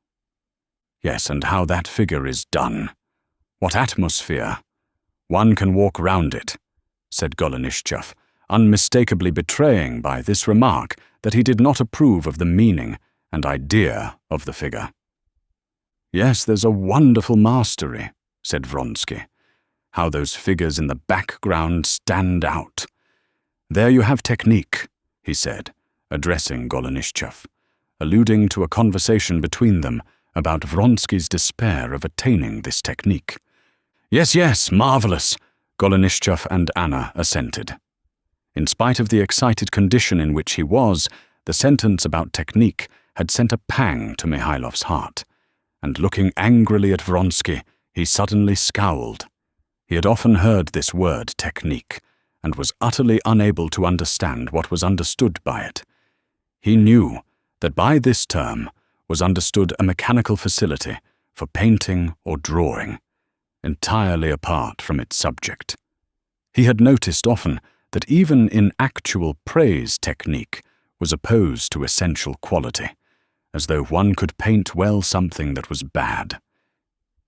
Yes, and how that figure is done. What atmosphere! One can walk round it, said Golenishtchev, unmistakably betraying by this remark that he did not approve of the meaning and idea of the figure. Yes, there's a wonderful mastery, said Vronsky. How those figures in the background stand out. There you have technique, he said, addressing Golenishtchev, alluding to a conversation between them about Vronsky's despair of attaining this technique. Yes, marvelous, Golenishtchev and Anna assented. In spite of the excited condition in which he was, the sentence about technique had sent a pang to Mihailov's heart, and looking angrily at Vronsky, he suddenly scowled. He had often heard this word technique, and was utterly unable to understand what was understood by it. He knew that by this term was understood a mechanical facility for painting or drawing, entirely apart from its subject. He had noticed often that even in actual praise technique was opposed to essential quality, as though one could paint well something that was bad.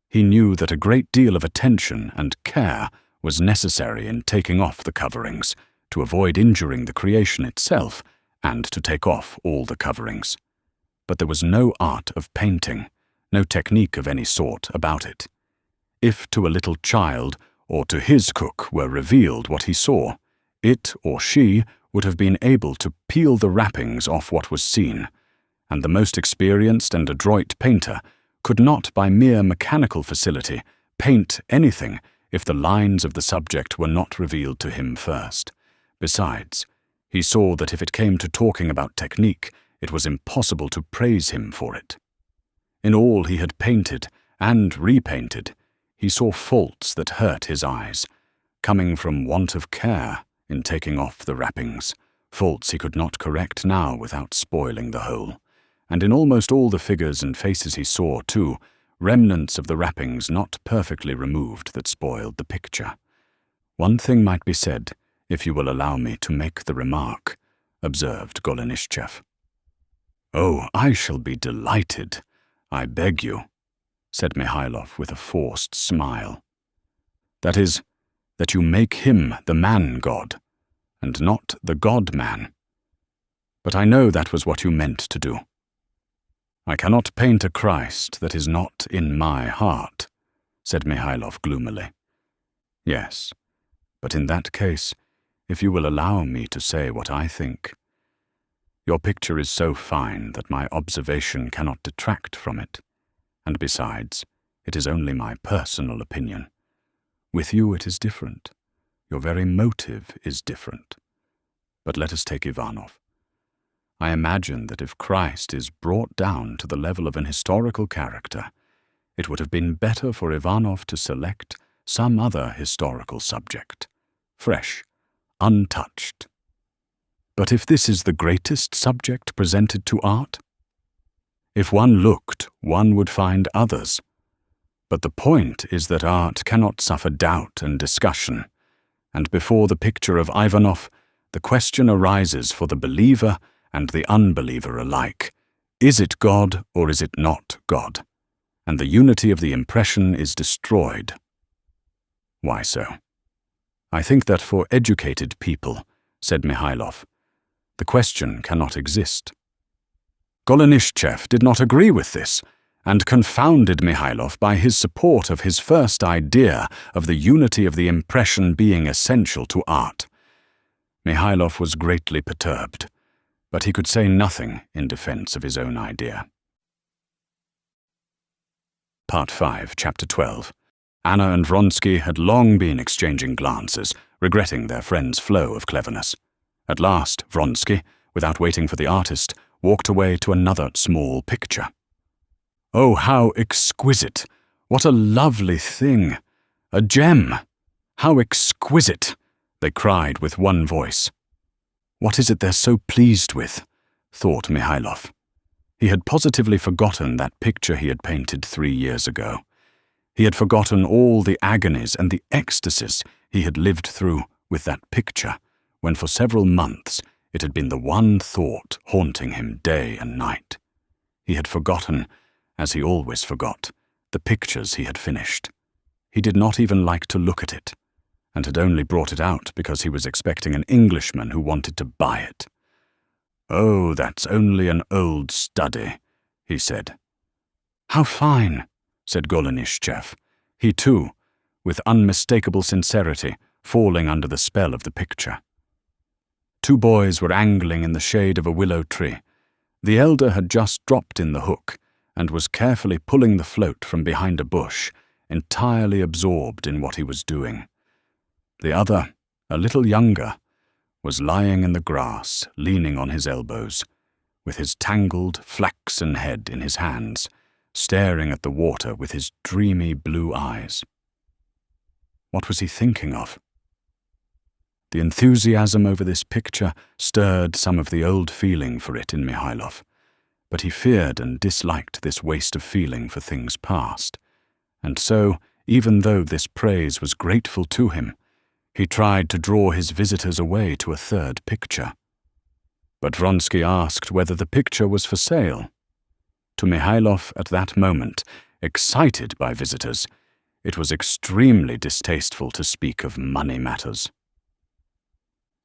He knew that a great deal of attention and care was necessary in taking off the coverings, to avoid injuring the creation itself, and to take off all the coverings. But there was no art of painting, no technique of any sort about it. If to a little child or to his cook were revealed what he saw, it or she would have been able to peel the wrappings off what was seen, and the most experienced and adroit painter could not by mere mechanical facility paint anything if the lines of the subject were not revealed to him first. Besides, he saw that if it came to talking about technique, it was impossible to praise him for it. In all he had painted and repainted, he saw faults that hurt his eyes, coming from want of care in taking off the wrappings, faults he could not correct now without spoiling the whole. And in almost all the figures and faces he saw, too, remnants of the wrappings not perfectly removed that spoiled the picture. One thing might be said, if you will allow me to make the remark, observed Golenishtchev. Oh, I shall be delighted, I beg you, said Mihailov with a forced smile. That is, that you make him the man-god, and not the god-man. But I know that was what you meant to do. I cannot paint a Christ that is not in my heart, said Mihailov gloomily. Yes, but in that case, if you will allow me to say what I think. Your picture is so fine that my observation cannot detract from it. And besides, it is only my personal opinion. With you it is different. Your very motive is different. But let us take Ivanov. I imagine that if Christ is brought down to the level of an historical character, it would have been better for Ivanov to select some other historical subject, fresh, untouched. But if this is the greatest subject presented to art, if one looked, one would find others. But the point is that art cannot suffer doubt and discussion, and before the picture of Ivanov, the question arises for the believer and the unbeliever alike: is it God or is it not God? And the unity of the impression is destroyed. Why so? I think that for educated people, said Mihailov, the question cannot exist. Golenishtchev did not agree with this, and confounded Mihailov by his support of his first idea of the unity of the impression being essential to art. Mihailov was greatly perturbed, but he could say nothing in defense of his own idea. Part 5, Chapter 12. Anna and Vronsky had long been exchanging glances, regretting their friend's flow of cleverness. At last, Vronsky, without waiting for the artist, walked away to another small picture. "Oh, how exquisite! What a lovely thing! A gem! How exquisite!" they cried with one voice. "What is it they're so pleased with?" thought Mihailov. He had positively forgotten that picture he had painted 3 years ago. He had forgotten all the agonies and the ecstasies he had lived through with that picture, when for several months it had been the one thought haunting him day and night. He had forgotten, as he always forgot, the pictures he had finished. He did not even like to look at it, and had only brought it out because he was expecting an Englishman who wanted to buy it. "Oh, that's only an old study," he said. "How fine," said Golenishtchev, he too, with unmistakable sincerity, falling under the spell of the picture. 2 boys were angling in the shade of a willow tree. The elder had just dropped in the hook and was carefully pulling the float from behind a bush, entirely absorbed in what he was doing. The other, a little younger, was lying in the grass, leaning on his elbows, with his tangled, flaxen head in his hands, staring at the water with his dreamy blue eyes. What was he thinking of? The enthusiasm over this picture stirred some of the old feeling for it in Mihailov, but he feared and disliked this waste of feeling for things past, and so, even though this praise was grateful to him, he tried to draw his visitors away to a third picture. But Vronsky asked whether the picture was for sale. To Mihailov at that moment, excited by visitors, it was extremely distasteful to speak of money matters.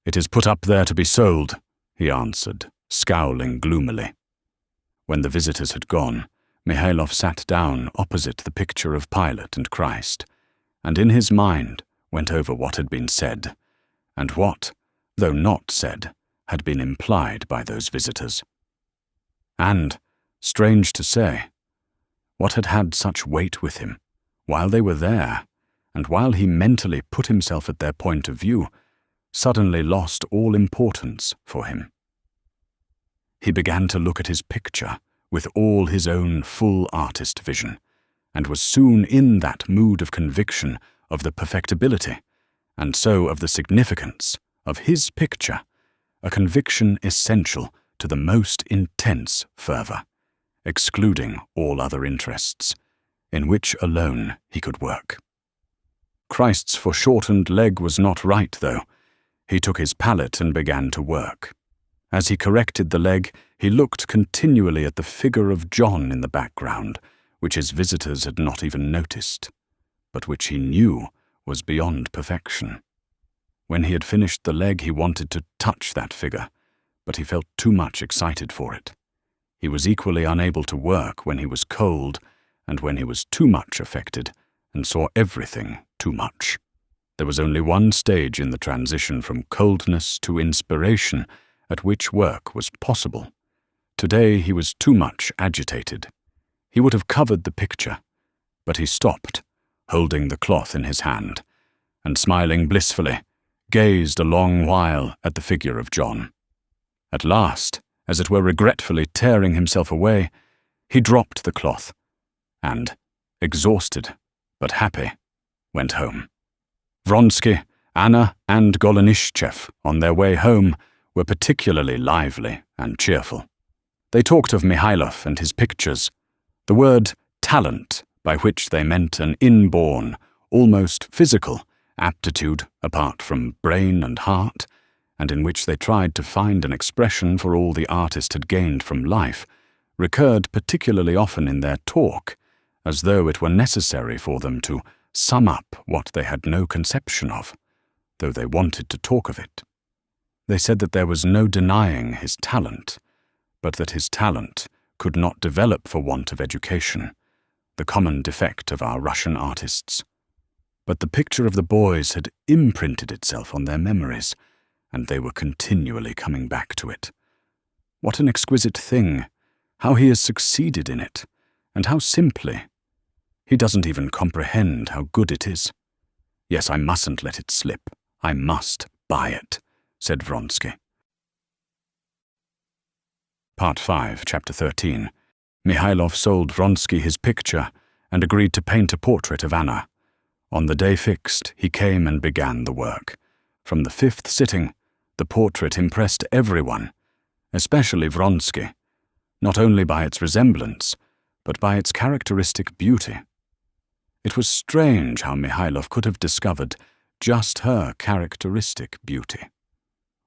"It is put up there to be sold," he answered, scowling gloomily. When the visitors had gone, Mihailov sat down opposite the picture of Pilate and Christ, and in his mind went over what had been said, and what, though not said, had been implied by those visitors. And, strange to say, what had had such weight with him, while they were there, and while he mentally put himself at their point of view, suddenly lost all importance for him. He began to look at his picture with all his own full artist vision, and was soon in that mood of conviction of the perfectibility, and so of the significance, of his picture, a conviction essential to the most intense fervor, excluding all other interests, in which alone he could work. Christ's foreshortened leg was not right, though. He took his palette and began to work. As he corrected the leg, he looked continually at the figure of John in the background, which his visitors had not even noticed, but which he knew was beyond perfection. When he had finished the leg, he wanted to touch that figure, but he felt too much excited for it. He was equally unable to work when he was cold and when he was too much affected and saw everything too much. There was only one stage in the transition from coldness to inspiration, at which work was possible. Today he was too much agitated. He would have covered the picture, but he stopped, holding the cloth in his hand, and smiling blissfully, gazed a long while at the figure of John. At last, as it were regretfully tearing himself away, he dropped the cloth, and, exhausted but happy, went home. Vronsky, Anna, and Golenishtchev, on their way home, were particularly lively and cheerful. They talked of Mihailov and his pictures. The word talent, by which they meant an inborn, almost physical, aptitude apart from brain and heart, and in which they tried to find an expression for all the artist had gained from life, recurred particularly often in their talk, as though it were necessary for them to sum up what they had no conception of, though they wanted to talk of it. They said that there was no denying his talent, but that his talent could not develop for want of education, the common defect of our Russian artists. But the picture of the boys had imprinted itself on their memories, and they were continually coming back to it. What an exquisite thing! How he has succeeded in it, and how simply! He doesn't even comprehend how good it is. Yes, I mustn't let it slip. I must buy it, said Vronsky. Part 5, Chapter 13. Mihailov sold Vronsky his picture and agreed to paint a portrait of Anna. On the day fixed, he came and began the work. From the 5th sitting, the portrait impressed everyone, especially Vronsky, not only by its resemblance, but by its characteristic beauty. It was strange how Mihailov could have discovered just her characteristic beauty.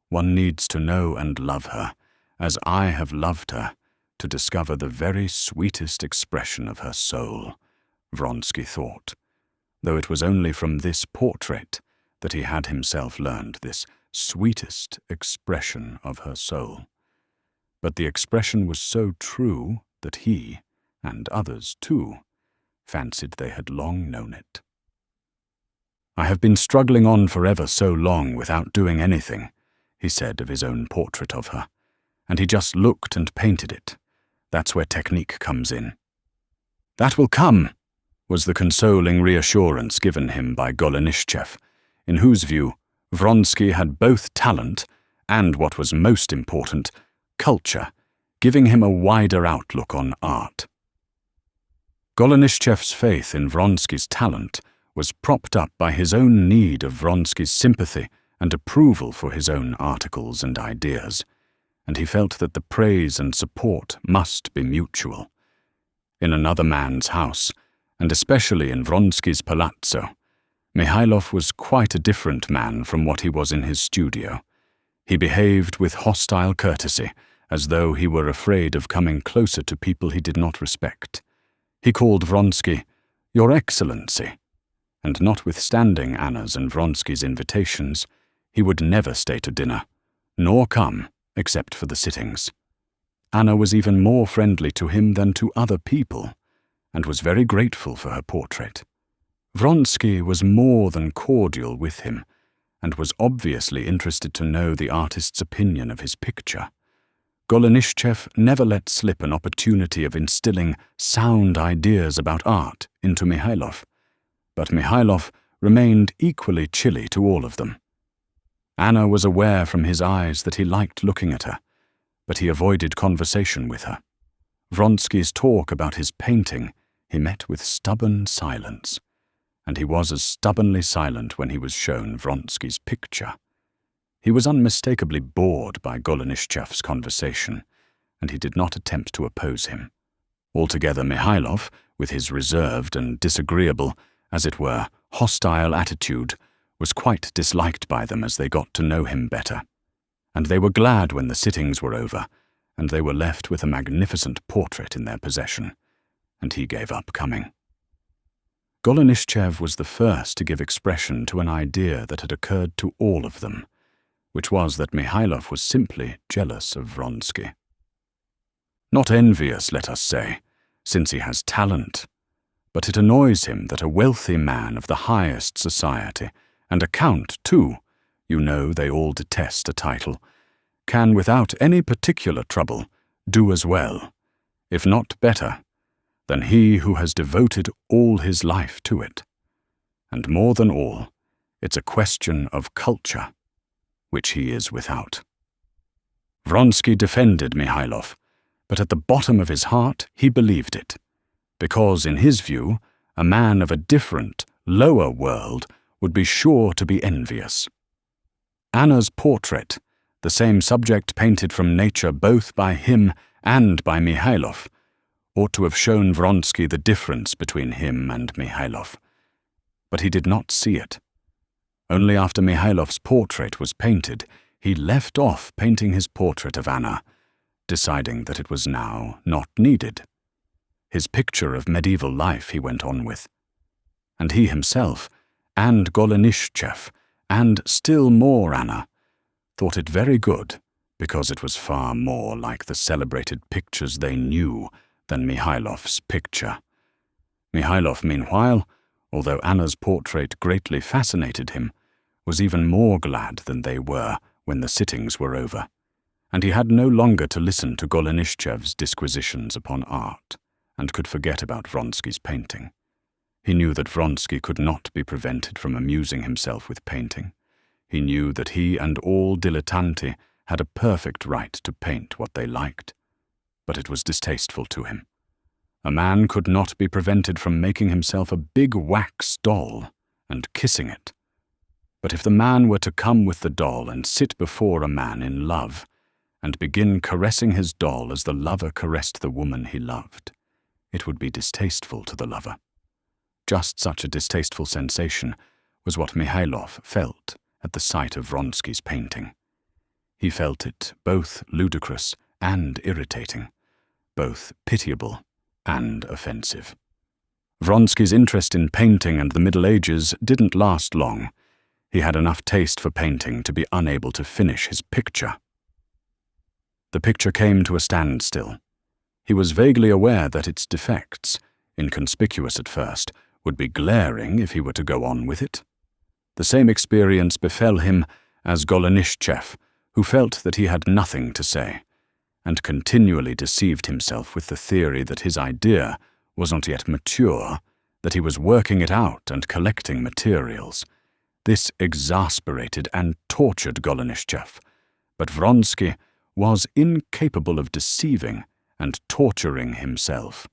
One needs to know and love her, as I have loved her, to discover the very sweetest expression of her soul, Vronsky thought, though it was only from this portrait that he had himself learned this sweetest expression of her soul. But the expression was so true that he, and others too, fancied they had long known it. I have been struggling on forever so long without doing anything, he said of his own portrait of her, and he just looked and painted it. That's where technique comes in. That will come, was the consoling reassurance given him by Golenishtchev, in whose view Vronsky had both talent and, what was most important, culture, giving him a wider outlook on art. Golenishtchev's faith in Vronsky's talent was propped up by his own need of Vronsky's sympathy and approval for his own articles and ideas, and he felt that the praise and support must be mutual. In another man's house, and especially in Vronsky's palazzo, Mihailov was quite a different man from what he was in his studio. He behaved with hostile courtesy, as though he were afraid of coming closer to people he did not respect. He called Vronsky, "Your Excellency," and notwithstanding Anna's and Vronsky's invitations, he would never stay to dinner, nor come except for the sittings. Anna was even more friendly to him than to other people, and was very grateful for her portrait. Vronsky was more than cordial with him, and was obviously interested to know the artist's opinion of his picture. Golenishtchev never let slip an opportunity of instilling sound ideas about art into Mihailov, but Mihailov remained equally chilly to all of them. Anna was aware from his eyes that he liked looking at her, but he avoided conversation with her. Vronsky's talk about his painting he met with stubborn silence, and he was as stubbornly silent when he was shown Vronsky's picture. He was unmistakably bored by Golenishtchev's conversation, and he did not attempt to oppose him. Altogether, Mihailov, with his reserved and disagreeable, as it were, hostile attitude, was quite disliked by them as they got to know him better, and they were glad when the sittings were over, and they were left with a magnificent portrait in their possession, and he gave up coming. Golenishtchev was the first to give expression to an idea that had occurred to all of them, which was that Mihailov was simply jealous of Vronsky. Not envious, let us say, since he has talent, but it annoys him that a wealthy man of the highest society, and a count too, you know they all detest a title, can, without any particular trouble, do as well, if not better, than he who has devoted all his life to it. And more than all, it's a question of culture, which he is without. Vronsky defended Mihailov, but at the bottom of his heart he believed it, because, in his view, a man of a different, lower world would be sure to be envious. Anna's portrait, the same subject painted from nature both by him and by Mihailov, ought to have shown Vronsky the difference between him and Mihailov. But he did not see it. Only after Mihailov's portrait was painted, he left off painting his portrait of Anna, deciding that it was now not needed. His picture of medieval life he went on with. And he himself, and Golenishtchev, and still more Anna, thought it very good because it was far more like the celebrated pictures they knew than Mihailov's picture. Mihailov, meanwhile, although Anna's portrait greatly fascinated him, was even more glad than they were when the sittings were over, and he had no longer to listen to Golenishtchev's disquisitions upon art, and could forget about Vronsky's painting. He knew that Vronsky could not be prevented from amusing himself with painting. He knew that he and all dilettanti had a perfect right to paint what they liked, but it was distasteful to him. A man could not be prevented from making himself a big wax doll and kissing it. But if the man were to come with the doll and sit before a man in love, and begin caressing his doll as the lover caressed the woman he loved, it would be distasteful to the lover. Just such a distasteful sensation was what Mihailov felt at the sight of Vronsky's painting. He felt it both ludicrous and irritating, both pitiable and offensive. Vronsky's interest in painting and the Middle Ages didn't last long. He had enough taste for painting to be unable to finish his picture. The picture came to a standstill. He was vaguely aware that its defects, inconspicuous at first, would be glaring if he were to go on with it. The same experience befell him as Golenishtchev, who felt that he had nothing to say, and continually deceived himself with the theory that his idea was not yet mature, that he was working it out and collecting materials. This exasperated and tortured Golenishtchev, but Vronsky was incapable of deceiving and torturing himself,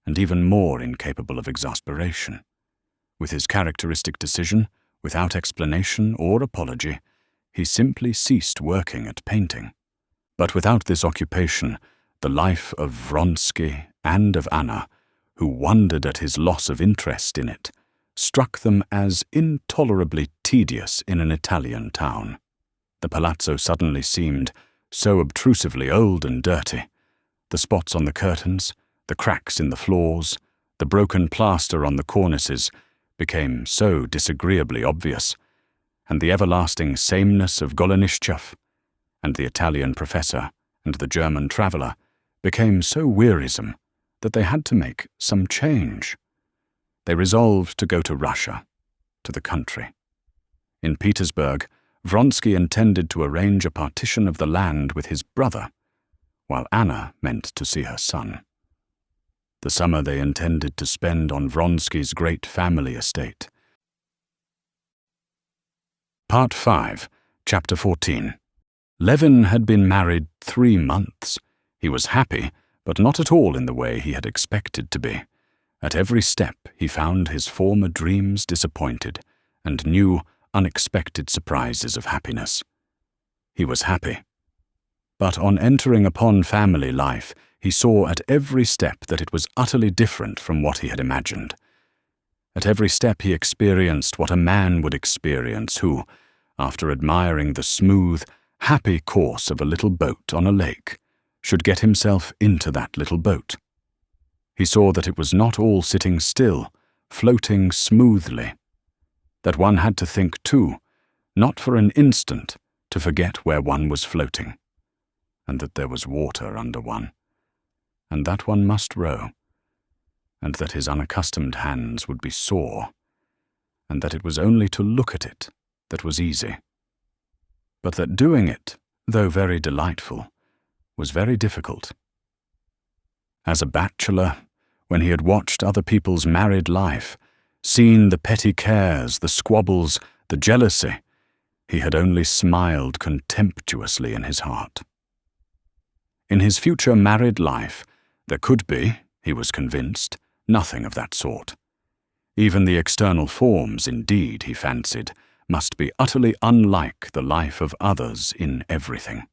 and even more incapable of exasperation. With his characteristic decision, without explanation or apology, he simply ceased working at painting. But without this occupation, the life of Vronsky and of Anna, who wondered at his loss of interest in it, struck them as intolerably tedious in an Italian town. The palazzo suddenly seemed so obtrusively old and dirty. The spots on the curtains, the cracks in the floors, the broken plaster on the cornices became so disagreeably obvious, and the everlasting sameness of Golenishtchev, and the Italian professor, and the German traveller became so wearisome that they had to make some change. They resolved to go to Russia, to the country. In Petersburg, Vronsky intended to arrange a partition of the land with his brother, while Anna meant to see her son. The summer they intended to spend on Vronsky's great family estate. Part 5, Chapter 14. Levin had been married 3 months. He was happy, but not at all in the way he had expected to be. At every step he found his former dreams disappointed, and new, unexpected surprises of happiness. He was happy. But on entering upon family life, he saw at every step that it was utterly different from what he had imagined. At every step he experienced what a man would experience who, after admiring the smooth, happy course of a little boat on a lake, should get himself into that little boat. He saw that it was not all sitting still, floating smoothly, that one had to think too, not for an instant, to forget where one was floating, and that there was water under one, and that one must row, and that his unaccustomed hands would be sore, and that it was only to look at it that was easy, but that doing it though very delightful, was very difficult. As a bachelor, when he had watched other people's married life, seen the petty cares, the squabbles, the jealousy, he had only smiled contemptuously in his heart. In his future married life, there could be, he was convinced, nothing of that sort. Even the external forms, indeed, he fancied, must be utterly unlike the life of others in everything.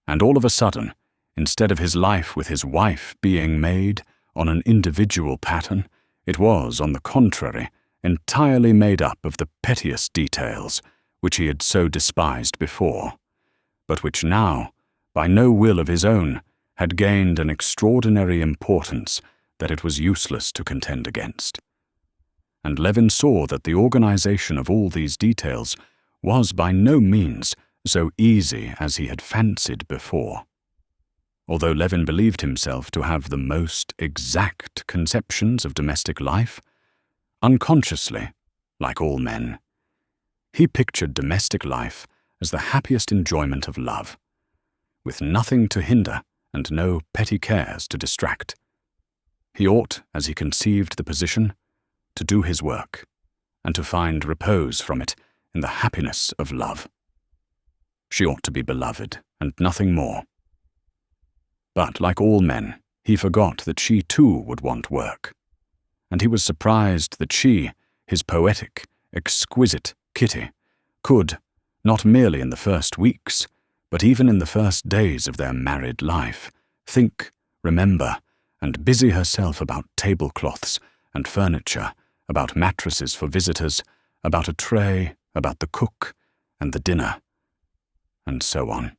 And all of a sudden, instead of his life with his wife being made on an individual pattern, it was, on the contrary, entirely made up of the pettiest details, which he had so despised before, but which now, by no will of his own, had gained an extraordinary importance that it was useless to contend against. And Levin saw that the organization of all these details was by no means so easy as he had fancied before. Although Levin believed himself to have the most exact conceptions of domestic life, unconsciously, like all men, he pictured domestic life as the happiest enjoyment of love, with nothing to hinder and no petty cares to distract. He ought, as he conceived the position, to do his work, and to find repose from it in the happiness of love. She ought to be beloved, and nothing more. But, like all men, he forgot that she too would want work, and he was surprised that she, his poetic, exquisite Kitty, could, not merely in the first weeks, but even in the first days of their married life, think, remember, and busy herself about tablecloths and furniture, about mattresses for visitors, about a tray, about the cook and the dinner, and so on.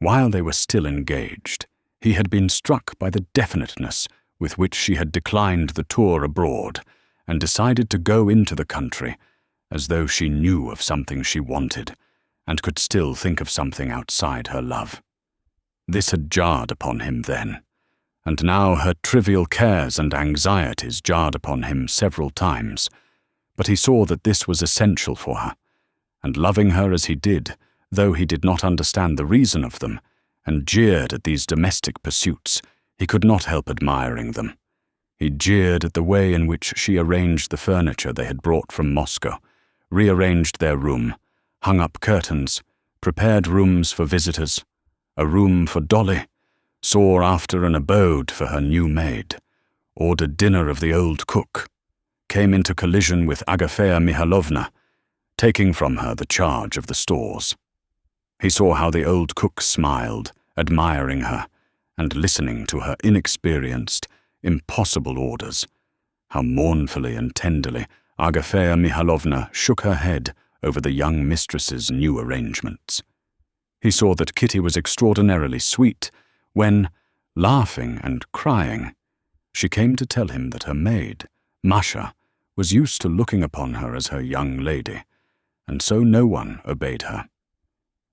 While they were still engaged, he had been struck by the definiteness with which she had declined the tour abroad and decided to go into the country as though she knew of something she wanted and could still think of something outside her love. This had jarred upon him then, and now her trivial cares and anxieties jarred upon him several times, but he saw that this was essential for her, and loving her as he did, though he did not understand the reason of them, and jeered at these domestic pursuits, he could not help admiring them. He jeered at the way in which she arranged the furniture they had brought from Moscow, rearranged their room, hung up curtains, prepared rooms for visitors, a room for Dolly, sought after an abode for her new maid, ordered dinner of the old cook, came into collision with Agafea Mihailovna, taking from her the charge of the stores. He saw how the old cook smiled, admiring her, and listening to her inexperienced, impossible orders, how mournfully and tenderly Agafea Mihailovna shook her head over the young mistress's new arrangements. He saw that Kitty was extraordinarily sweet when, laughing and crying, she came to tell him that her maid, Masha, was used to looking upon her as her young lady, and so no one obeyed her.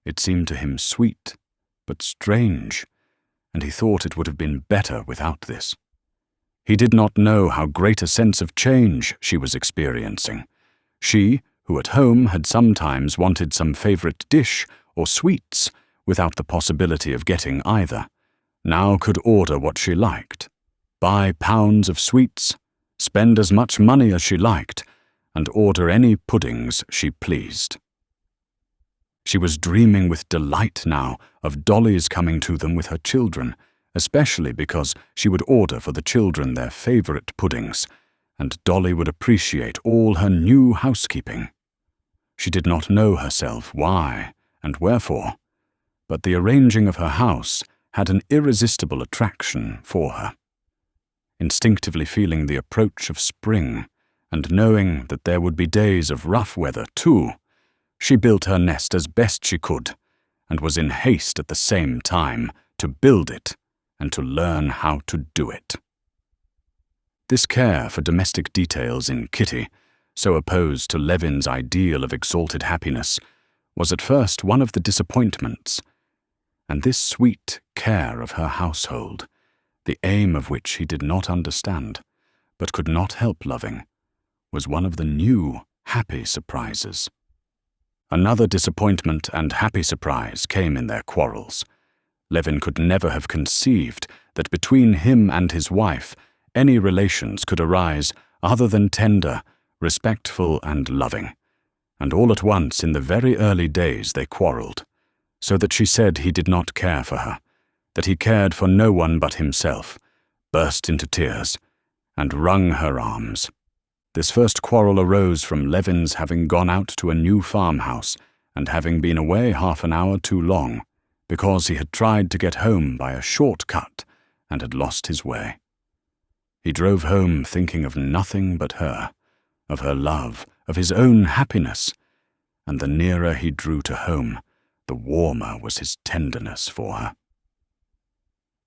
It seemed to him sweet, but strange, and he thought it would have been better without this. He did not know how great a sense of change she was experiencing. She, who at home had sometimes wanted some favorite dish or sweets without the possibility of getting either, now could order what she liked, buy pounds of sweets, spend as much money as she liked, and order any puddings she pleased. She was dreaming with delight now of Dolly's coming to them with her children, especially because she would order for the children their favorite puddings, and Dolly would appreciate all her new housekeeping. She did not know herself why and wherefore, but the arranging of her house had an irresistible attraction for her. Instinctively feeling the approach of spring, and knowing that there would be days of rough weather too, she built her nest as best she could, and was in haste at the same time to build it and to learn how to do it. This care for domestic details in Kitty, so opposed to Levin's ideal of exalted happiness, was at first one of the disappointments, and this sweet care of her household, the aim of which he did not understand, but could not help loving, was one of the new, happy surprises. Another disappointment and happy surprise came in their quarrels. Levin could never have conceived that between him and his wife any relations could arise other than tender, respectful, and loving. And all at once, in the very early days, they quarreled, so that she said he did not care for her, that he cared for no one but himself, burst into tears, and wrung her arms. This first quarrel arose from Levin's having gone out to a new farmhouse and having been away half an hour too long, because he had tried to get home by a short cut and had lost his way. He drove home thinking of nothing but her, of her love, of his own happiness, and the nearer he drew to home, the warmer was his tenderness for her.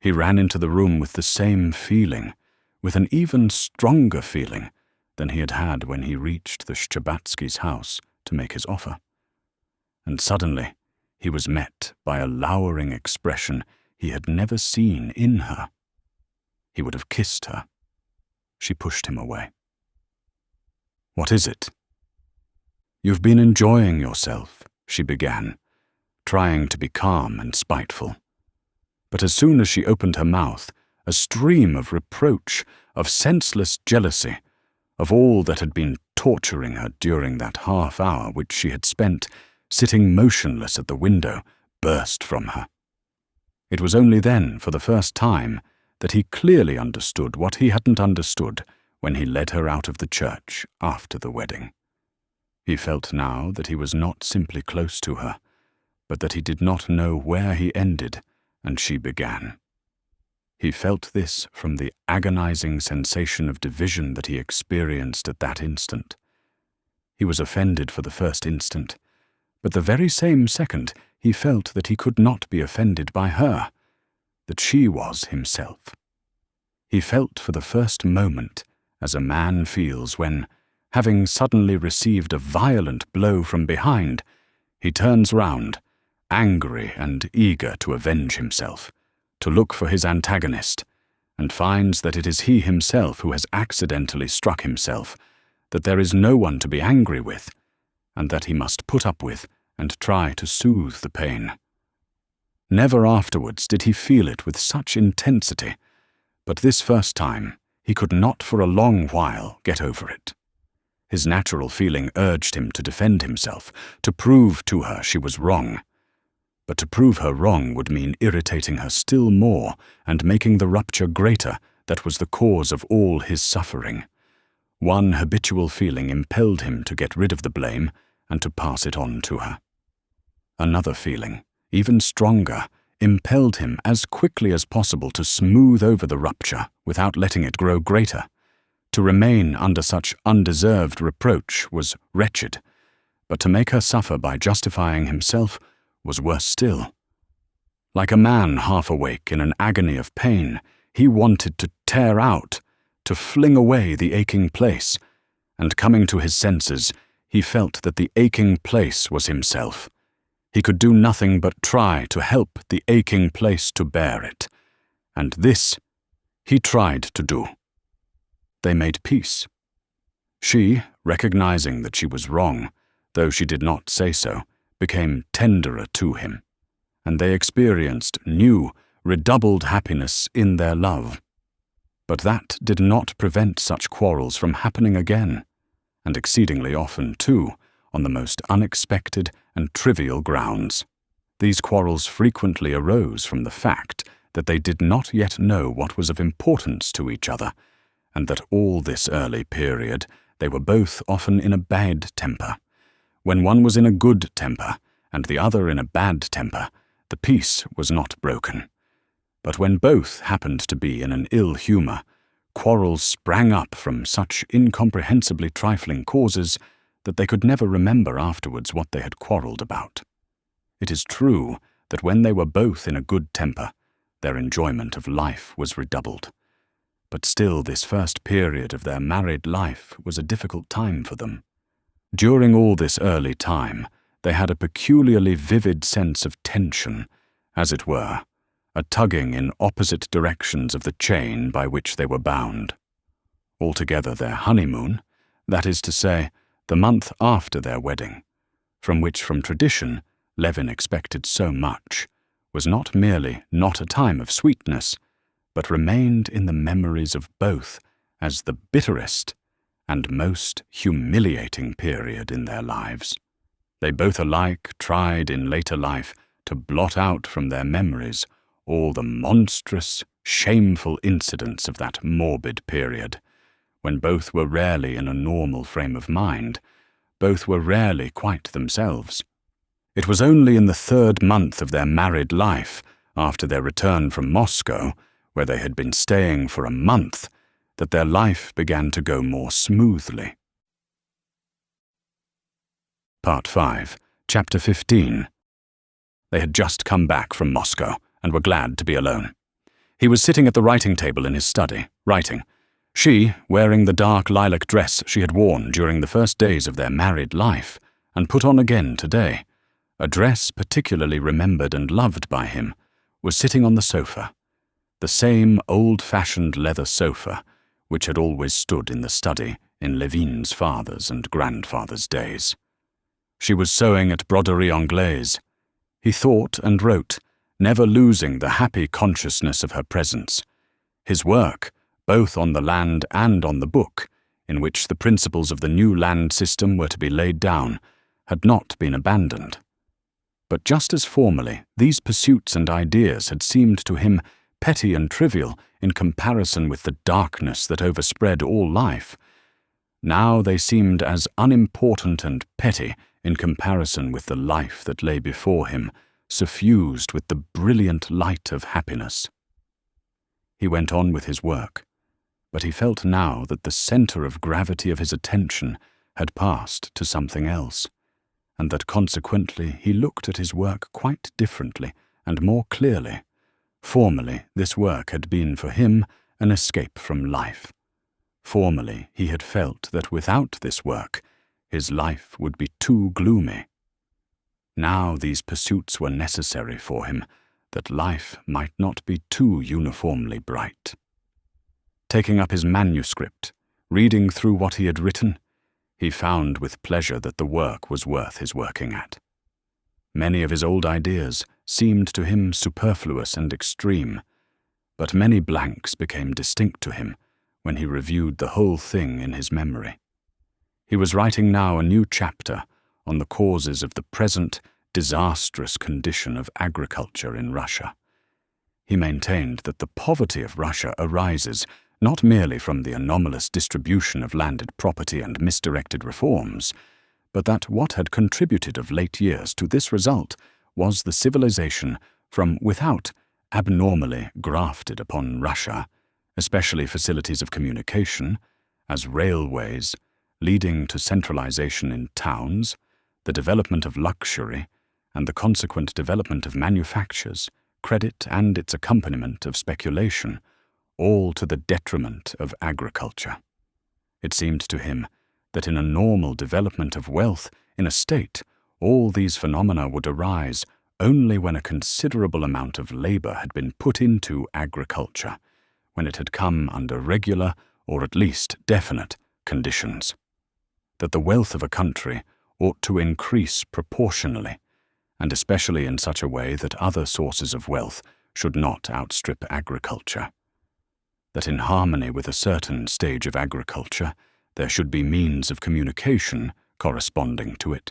He ran into the room with the same feeling, with an even stronger feeling than he had had when he reached the Shtcherbatskys' house to make his offer. And suddenly he was met by a lowering expression he had never seen in her. He would have kissed her. She pushed him away. "What is it?" "You've been enjoying yourself," she began, trying to be calm and spiteful. But as soon as she opened her mouth, a stream of reproach, of senseless jealousy, of all that had been torturing her during that half hour which she had spent sitting motionless at the window, burst from her. It was only then, for the first time, that he clearly understood what he hadn't understood when he led her out of the church after the wedding. He felt now that he was not simply close to her, but that he did not know where he ended and she began. He felt this from the agonizing sensation of division that he experienced at that instant. He was offended for the first instant, but the very same second he felt that he could not be offended by her, that she was himself. He felt for the first moment as a man feels when, having suddenly received a violent blow from behind, he turns round, angry and eager to avenge himself, to look for his antagonist, and finds that it is he himself who has accidentally struck himself, that there is no one to be angry with, and that he must put up with and try to soothe the pain. Never afterwards did he feel it with such intensity, but this first time he could not for a long while get over it. His natural feeling urged him to defend himself, to prove to her she was wrong. But to prove her wrong would mean irritating her still more and making the rupture greater that was the cause of all his suffering. One habitual feeling impelled him to get rid of the blame and to pass it on to her. Another feeling, even stronger, impelled him as quickly as possible to smooth over the rupture without letting it grow greater. To remain under such undeserved reproach was wretched, but to make her suffer by justifying himself was worse still. Like a man half awake in an agony of pain, he wanted to tear out, to fling away the aching place, and coming to his senses, he felt that the aching place was himself. He could do nothing but try to help the aching place to bear it, and this he tried to do. They made peace. She, recognizing that she was wrong, though she did not say so, became tenderer to him, and they experienced new, redoubled happiness in their love. But that did not prevent such quarrels from happening again, and exceedingly often, too, on the most unexpected and trivial grounds. These quarrels frequently arose from the fact that they did not yet know what was of importance to each other, and that all this early period they were both often in a bad temper. When one was in a good temper, and the other in a bad temper, the peace was not broken. But when both happened to be in an ill humor, quarrels sprang up from such incomprehensibly trifling causes that they could never remember afterwards what they had quarreled about. It is true that when they were both in a good temper, their enjoyment of life was redoubled. But still this first period of their married life was a difficult time for them. During all this early time, they had a peculiarly vivid sense of tension, as it were, a tugging in opposite directions of the chain by which they were bound. Altogether their honeymoon, that is to say, the month after their wedding, from which from tradition Levin expected so much, was not merely not a time of sweetness, but remained in the memories of both as the bitterest and most humiliating period in their lives. They both alike tried in later life to blot out from their memories all the monstrous, shameful incidents of that morbid period, when both were rarely in a normal frame of mind, both were rarely quite themselves. It was only in the 3rd month of their married life, after their return from Moscow, where they had been staying for a month, that their life began to go more smoothly. Part 5, Chapter 15. They had just come back from Moscow and were glad to be alone. He was sitting at the writing table in his study, writing. She, wearing the dark lilac dress she had worn during the first days of their married life, and put on again today, a dress particularly remembered and loved by him, was sitting on the sofa, the same old-fashioned leather sofa which had always stood in the study in Levin's father's and grandfather's days. She was sewing at broderie anglaise. He thought and wrote, never losing the happy consciousness of her presence. His work, both on the land and on the book, in which the principles of the new land system were to be laid down, had not been abandoned. But just as formerly, these pursuits and ideas had seemed to him petty and trivial in comparison with the darkness that overspread all life, now they seemed as unimportant and petty in comparison with the life that lay before him, suffused with the brilliant light of happiness. He went on with his work, but he felt now that the center of gravity of his attention had passed to something else, and that consequently he looked at his work quite differently and more clearly. Formerly, this work had been for him an escape from life. Formerly, he had felt that without this work, his life would be too gloomy. Now these pursuits were necessary for him, that life might not be too uniformly bright. Taking up his manuscript, reading through what he had written, he found with pleasure that the work was worth his working at. Many of his old ideas seemed to him superfluous and extreme, but many blanks became distinct to him when he reviewed the whole thing in his memory. He was writing now a new chapter on the causes of the present disastrous condition of agriculture in Russia. He maintained that the poverty of Russia arises not merely from the anomalous distribution of landed property and misdirected reforms, but that what had contributed of late years to this result was the civilization from without abnormally grafted upon Russia, especially facilities of communication, as railways, leading to centralization in towns, the development of luxury, and the consequent development of manufactures, credit and its accompaniment of speculation, all to the detriment of agriculture. It seemed to him that in a normal development of wealth in a state, all these phenomena would arise only when a considerable amount of labor had been put into agriculture, when it had come under regular, or at least definite, conditions. That the wealth of a country ought to increase proportionally, and especially in such a way that other sources of wealth should not outstrip agriculture. That in harmony with a certain stage of agriculture, there should be means of communication corresponding to it,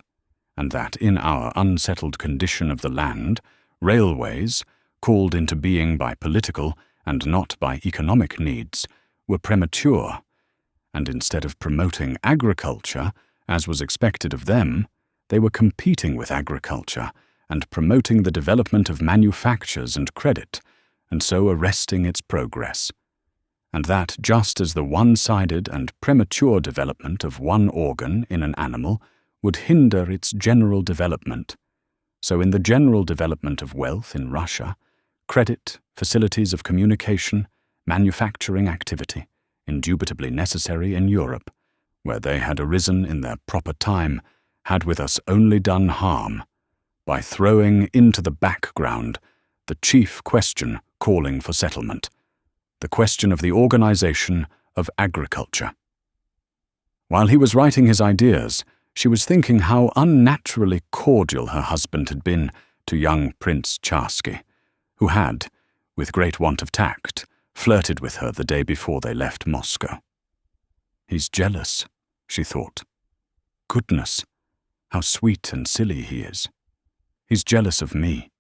and that in our unsettled condition of the land, railways, called into being by political and not by economic needs, were premature, and instead of promoting agriculture, as was expected of them, they were competing with agriculture and promoting the development of manufactures and credit, and so arresting its progress. And that just as the one-sided and premature development of one organ in an animal would hinder its general development, so in the general development of wealth in Russia, credit, facilities of communication, manufacturing activity, indubitably necessary in Europe, where they had arisen in their proper time, had with us only done harm, by throwing into the background the chief question calling for settlement, the question of the organization of agriculture. While he was writing his ideas, She was thinking how unnaturally cordial her husband had been to young Prince Charsky, who had, with great want of tact, flirted with her the day before they left Moscow. He's jealous, she thought. Goodness, how sweet and silly he is. He's jealous of me.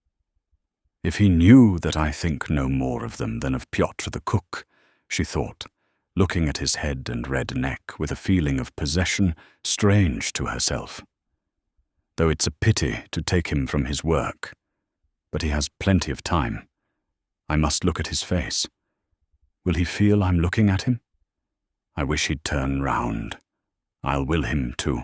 If he knew that I think no more of them than of Pyotr the cook, she thought, looking at his head and red neck with a feeling of possession strange to herself. Though it's a pity to take him from his work, but he has plenty of time. I must look at his face. Will he feel I'm looking at him? I wish he'd turn round. I'll will him to.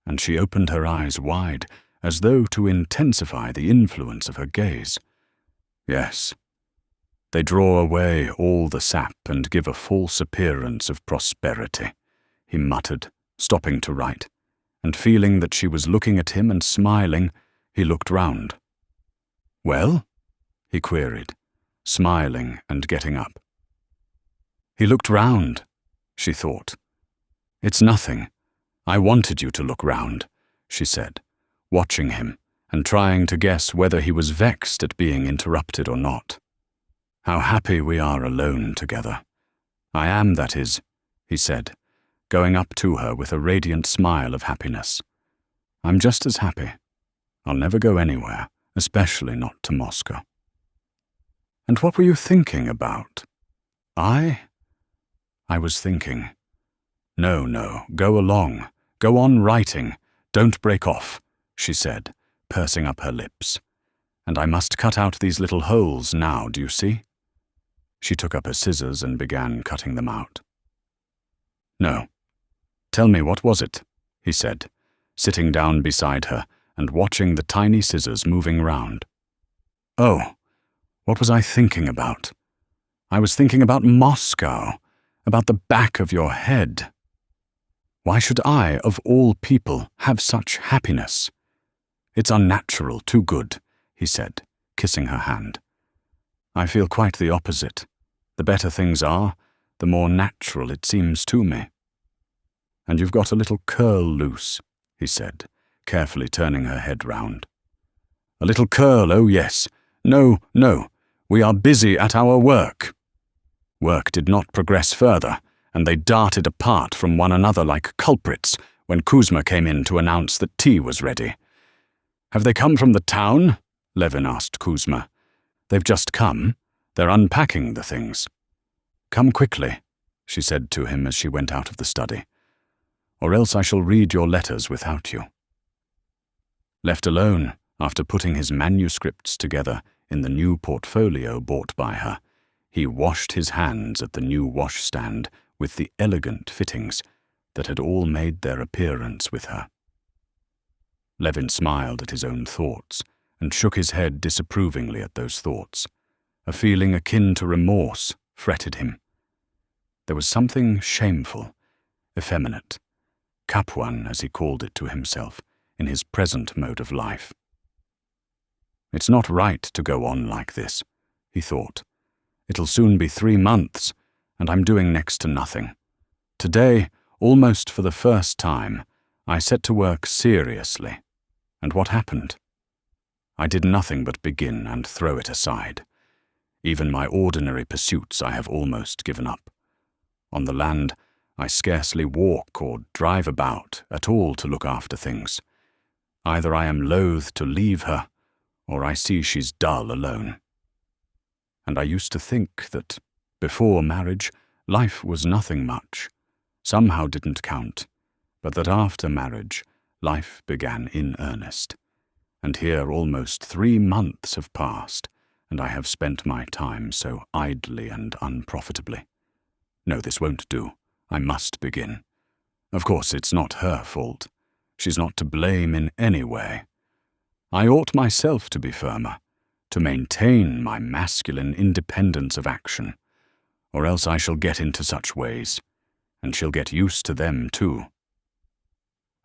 And she opened her eyes wide, as though to intensify the influence of her gaze. Yes, they draw away all the sap and give a false appearance of prosperity, he muttered, stopping to write, and feeling that she was looking at him and smiling, he looked round. Well? He queried, smiling and getting up. He looked round, she thought. It's nothing. I wanted you to look round, she said, watching him and trying to guess whether he was vexed at being interrupted or not. How happy we are alone together. I am, that is, he said, going up to her with a radiant smile of happiness. I'm just as happy. I'll never go anywhere, especially not to Moscow. And what were you thinking about? I was thinking. No, go along. Go on writing. Don't break off, she said, pursing up her lips. And I must cut out these little holes now, do you see? She took up her scissors and began cutting them out. No. Tell me, what was it? He said, sitting down beside her and watching the tiny scissors moving round. Oh, what was I thinking about? I was thinking about Moscow, about the back of your head. Why should I, of all people, have such happiness? It's unnatural, too good, he said, kissing her hand. I feel quite the opposite. The better things are, the more natural it seems to me. And you've got a little curl loose, he said, carefully turning her head round. A little curl, oh yes. No, we are busy at our work. Work did not progress further, and they darted apart from one another like culprits when Kuzma came in to announce that tea was ready. Have they come from the town? Levin asked Kuzma. They've just come. They're unpacking the things. Come quickly, she said to him as she went out of the study, or else I shall read your letters without you. Left alone, after putting his manuscripts together in the new portfolio bought by her, he washed his hands at the new washstand with the elegant fittings that had all made their appearance with her. Levin smiled at his own thoughts and shook his head disapprovingly at those thoughts. A feeling akin to remorse fretted him. There was something shameful, effeminate, Capuan, as he called it to himself, in his present mode of life. It's not right to go on like this, he thought. It'll soon be 3 months, and I'm doing next to nothing. Today, almost for the first time, I set to work seriously. And what happened? I did nothing but begin and throw it aside. Even my ordinary pursuits I have almost given up. On the land, I scarcely walk or drive about at all to look after things. Either I am loath to leave her, or I see she's dull alone. And I used to think that, before marriage, life was nothing much, somehow didn't count, but that after marriage, life began in earnest. And here almost 3 months have passed, and I have spent my time so idly and unprofitably. No, this won't do. I must begin. Of course, it's not her fault. She's not to blame in any way. I ought myself to be firmer, to maintain my masculine independence of action, or else I shall get into such ways, and she'll get used to them too.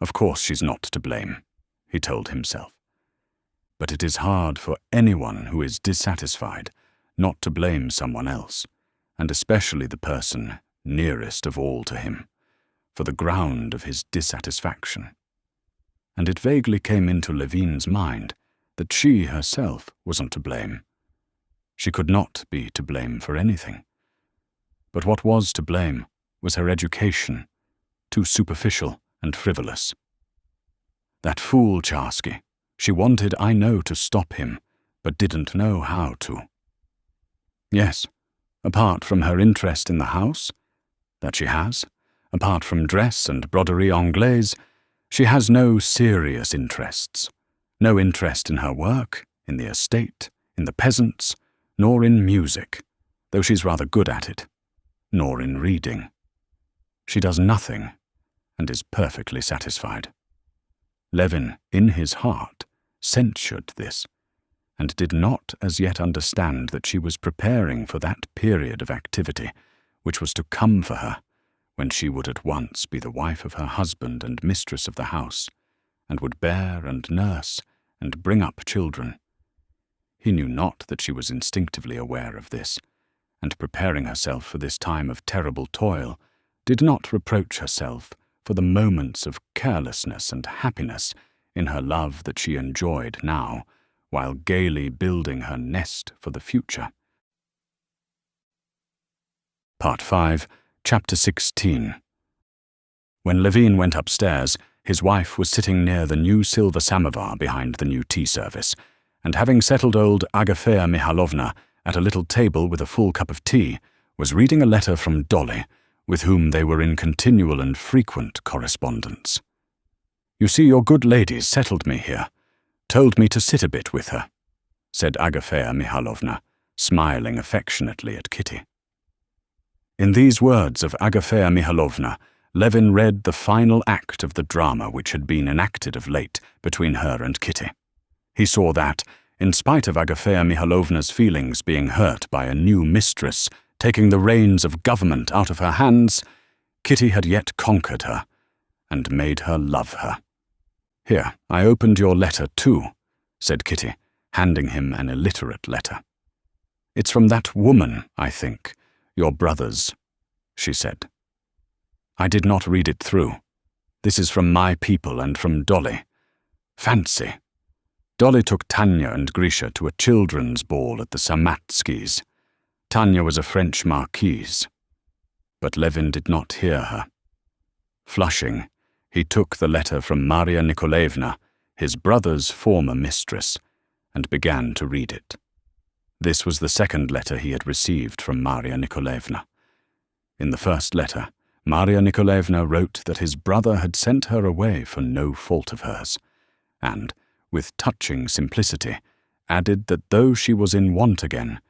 Of course she's not to blame, he told himself. But it is hard for anyone who is dissatisfied not to blame someone else, and especially the person nearest of all to him, for the ground of his dissatisfaction. And it vaguely came into Levine's mind that she herself wasn't to blame. She could not be to blame for anything. But what was to blame was her education, too superficial and frivolous. That fool Charsky, she wanted, I know, to stop him, but didn't know how to. Yes, apart from her interest in the house, that she has, apart from dress and broderie anglaise, she has no serious interests, no interest in her work, in the estate, in the peasants, nor in music, though she's rather good at it, nor in reading. She does nothing, and is perfectly satisfied. Levin, in his heart, censured this, and did not as yet understand that she was preparing for that period of activity which was to come for her, when she would at once be the wife of her husband and mistress of the house, and would bear and nurse and bring up children. He knew not that she was instinctively aware of this, and preparing herself for this time of terrible toil, did not reproach herself for the moments of carelessness and happiness in her love that she enjoyed now, while gaily building her nest for the future. Part 5, Chapter 16. When Levin went upstairs, his wife was sitting near the new silver samovar behind the new tea service, and having settled old Agafea Mihalovna at a little table with a full cup of tea, was reading a letter from Dolly, with whom they were in continual and frequent correspondence. "You see, your good ladies settled me here, told me to sit a bit with her," said Agafea Mihalovna, smiling affectionately at Kitty. In these words of Agafea Mihalovna, Levin read the final act of the drama which had been enacted of late between her and Kitty. He saw that, in spite of Agafea Mihalovna's feelings being hurt by a new mistress taking the reins of government out of her hands, Kitty had yet conquered her, and made her love her. "Here, I opened your letter too," said Kitty, handing him an illiterate letter. "It's from that woman, I think, your brother's," she said. "I did not read it through. This is from my people and from Dolly. Fancy! Dolly took Tanya and Grisha to a children's ball at the Samatskys. Tanya was a French marquise. But Levin did not hear her. Flushing, he took the letter from Maria Nikolaevna, his brother's former mistress, and began to read it. This was the second letter he had received from Maria Nikolaevna. In the first letter, Maria Nikolaevna wrote that his brother had sent her away for no fault of hers, and, with touching simplicity, added that though she was in want again,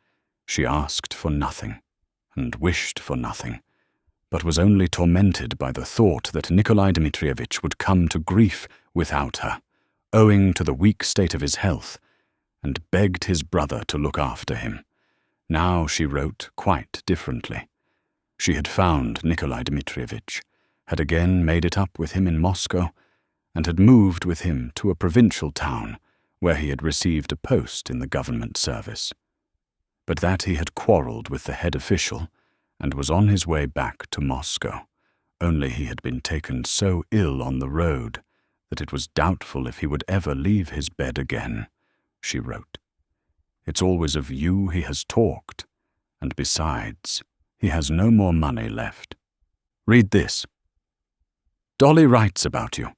she asked for nothing, and wished for nothing, but was only tormented by the thought that Nikolai Dmitrievitch would come to grief without her, owing to the weak state of his health, and begged his brother to look after him. Now she wrote quite differently. She had found Nikolai Dmitrievitch, had again made it up with him in Moscow, and had moved with him to a provincial town where he had received a post in the government service. But that he had quarrelled with the head official and was on his way back to Moscow, only he had been taken so ill on the road that it was doubtful if he would ever leave his bed again, she wrote. It's always of you he has talked, and besides, he has no more money left. Read this. Dolly writes about you,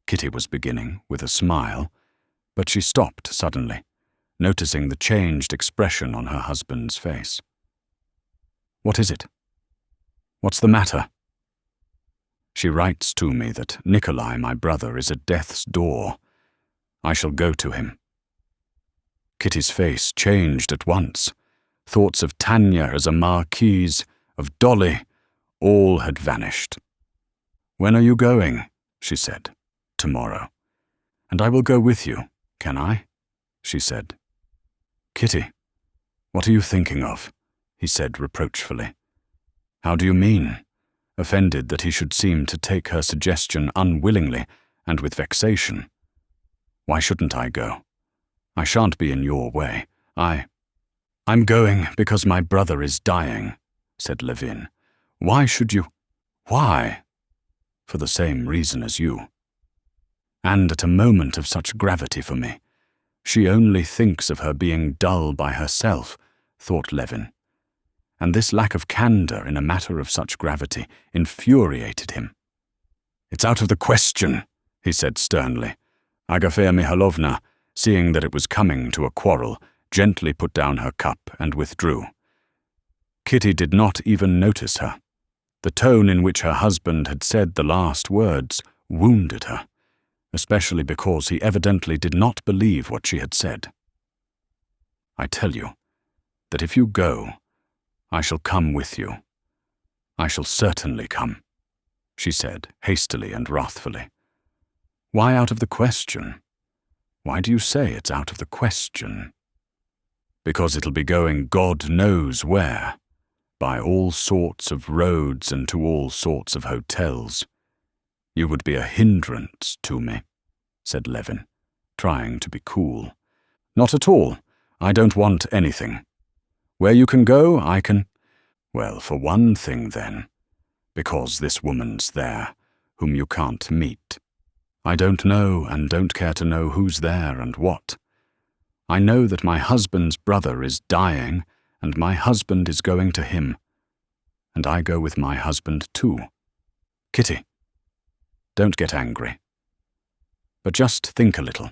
Kitty was beginning with a smile, but she stopped suddenly, noticing the changed expression on her husband's face. What is it? What's the matter? She writes to me that Nikolai, my brother, is at death's door. I shall go to him. Kitty's face changed at once. Thoughts of Tanya as a marquise, of Dolly, all had vanished. When are you going? She said. Tomorrow. And I will go with you, can I? She said. Kitty, what are you thinking of? He said reproachfully. How do you mean? Offended that he should seem to take her suggestion unwillingly and with vexation. Why shouldn't I go? I shan't be in your way. I'm going because my brother is dying, said Levin. Why should you? Why? for the same reason as you. And at a moment of such gravity for me, she only thinks of her being dull by herself, thought Levin. And this lack of candor in a matter of such gravity infuriated him. "It's out of the question," he said sternly. Agafea Mihalovna, seeing that it was coming to a quarrel, gently put down her cup and withdrew. Kitty did not even notice her. The tone in which her husband had said the last words wounded her, especially because he evidently did not believe what she had said. "I tell you that if you go, I shall come with you. I shall certainly come," she said hastily and wrathfully. "Why out of the question? Why do you say it's out of the question?" "Because it'll be going God knows where, by all sorts of roads and to all sorts of hotels. You would be a hindrance to me," said Levin, trying to be cool. "Not at all. I don't want anything. Where you can go, I can— Well, for one thing then, because this woman's there, whom you can't meet. I don't know and don't care to know who's there and what. I know that my husband's brother is dying, and my husband is going to him. And I go with my husband too. Kitty, don't get angry. But just think a little.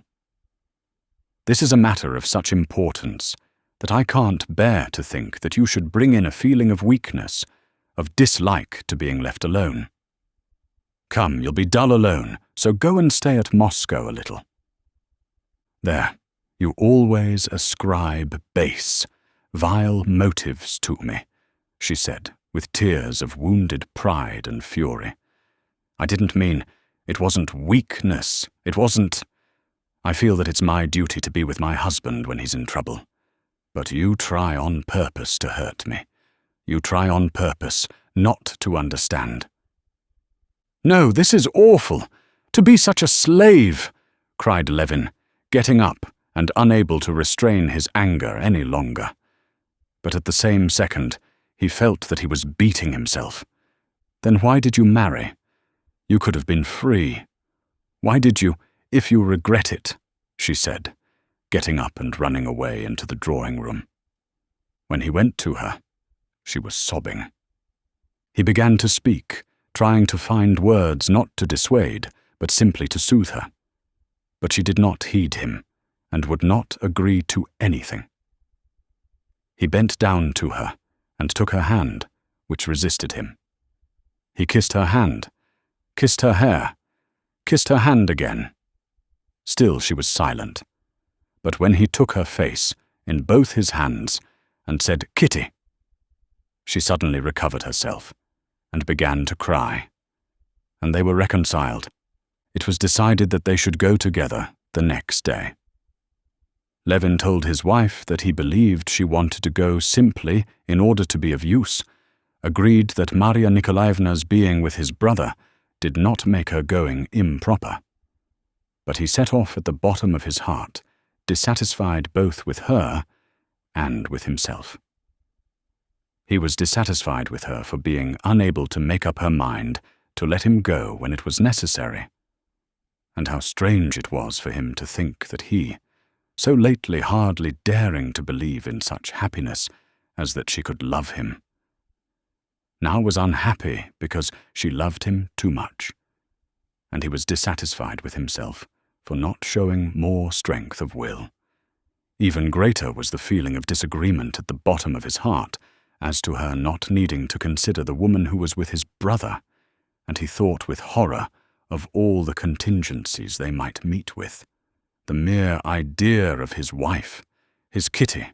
This is a matter of such importance that I can't bear to think that you should bring in a feeling of weakness, of dislike to being left alone. Come, you'll be dull alone, so go and stay at Moscow a little." "There, you always ascribe base, vile motives to me," she said, with tears of wounded pride and fury. "I didn't mean— It wasn't weakness. It wasn't— I feel that it's my duty to be with my husband when he's in trouble. But you try on purpose to hurt me. You try on purpose not to understand." "No, this is awful! To be such a slave!" cried Levin, getting up and unable to restrain his anger any longer. But at the same second, he felt that he was beating himself. "Then why did you marry? You could have been free. Why did you, if you regret it?" she said, getting up and running away into the drawing-room. When he went to her, she was sobbing. He began to speak, trying to find words not to dissuade, but simply to soothe her. But she did not heed him, and would not agree to anything. He bent down to her and took her hand, which resisted him. He kissed her hand, kissed her hair, kissed her hand again. Still she was silent. But when he took her face in both his hands and said, "Kitty," she suddenly recovered herself and began to cry. And they were reconciled. It was decided that they should go together the next day. Levin told his wife that he believed she wanted to go simply in order to be of use, agreed that Maria Nikolaevna's being with his brother did not make her going improper. But he set off at the bottom of his heart, dissatisfied both with her and with himself. He was dissatisfied with her for being unable to make up her mind to let him go when it was necessary. And how strange it was for him to think that he, so lately hardly daring to believe in such happiness as that she could love him, now was unhappy because she loved him too much. And he was dissatisfied with himself for not showing more strength of will. Even greater was the feeling of disagreement at the bottom of his heart as to her not needing to consider the woman who was with his brother, and he thought with horror of all the contingencies they might meet with. The mere idea of his wife, his Kitty,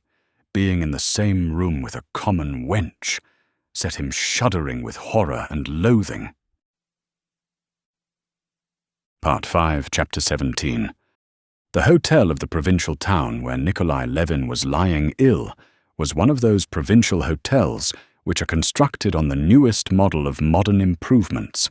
being in the same room with a common wench, set him shuddering with horror and loathing. Part 5, Chapter 17. The hotel of the provincial town where Nikolai Levin was lying ill was one of those provincial hotels which are constructed on the newest model of modern improvements,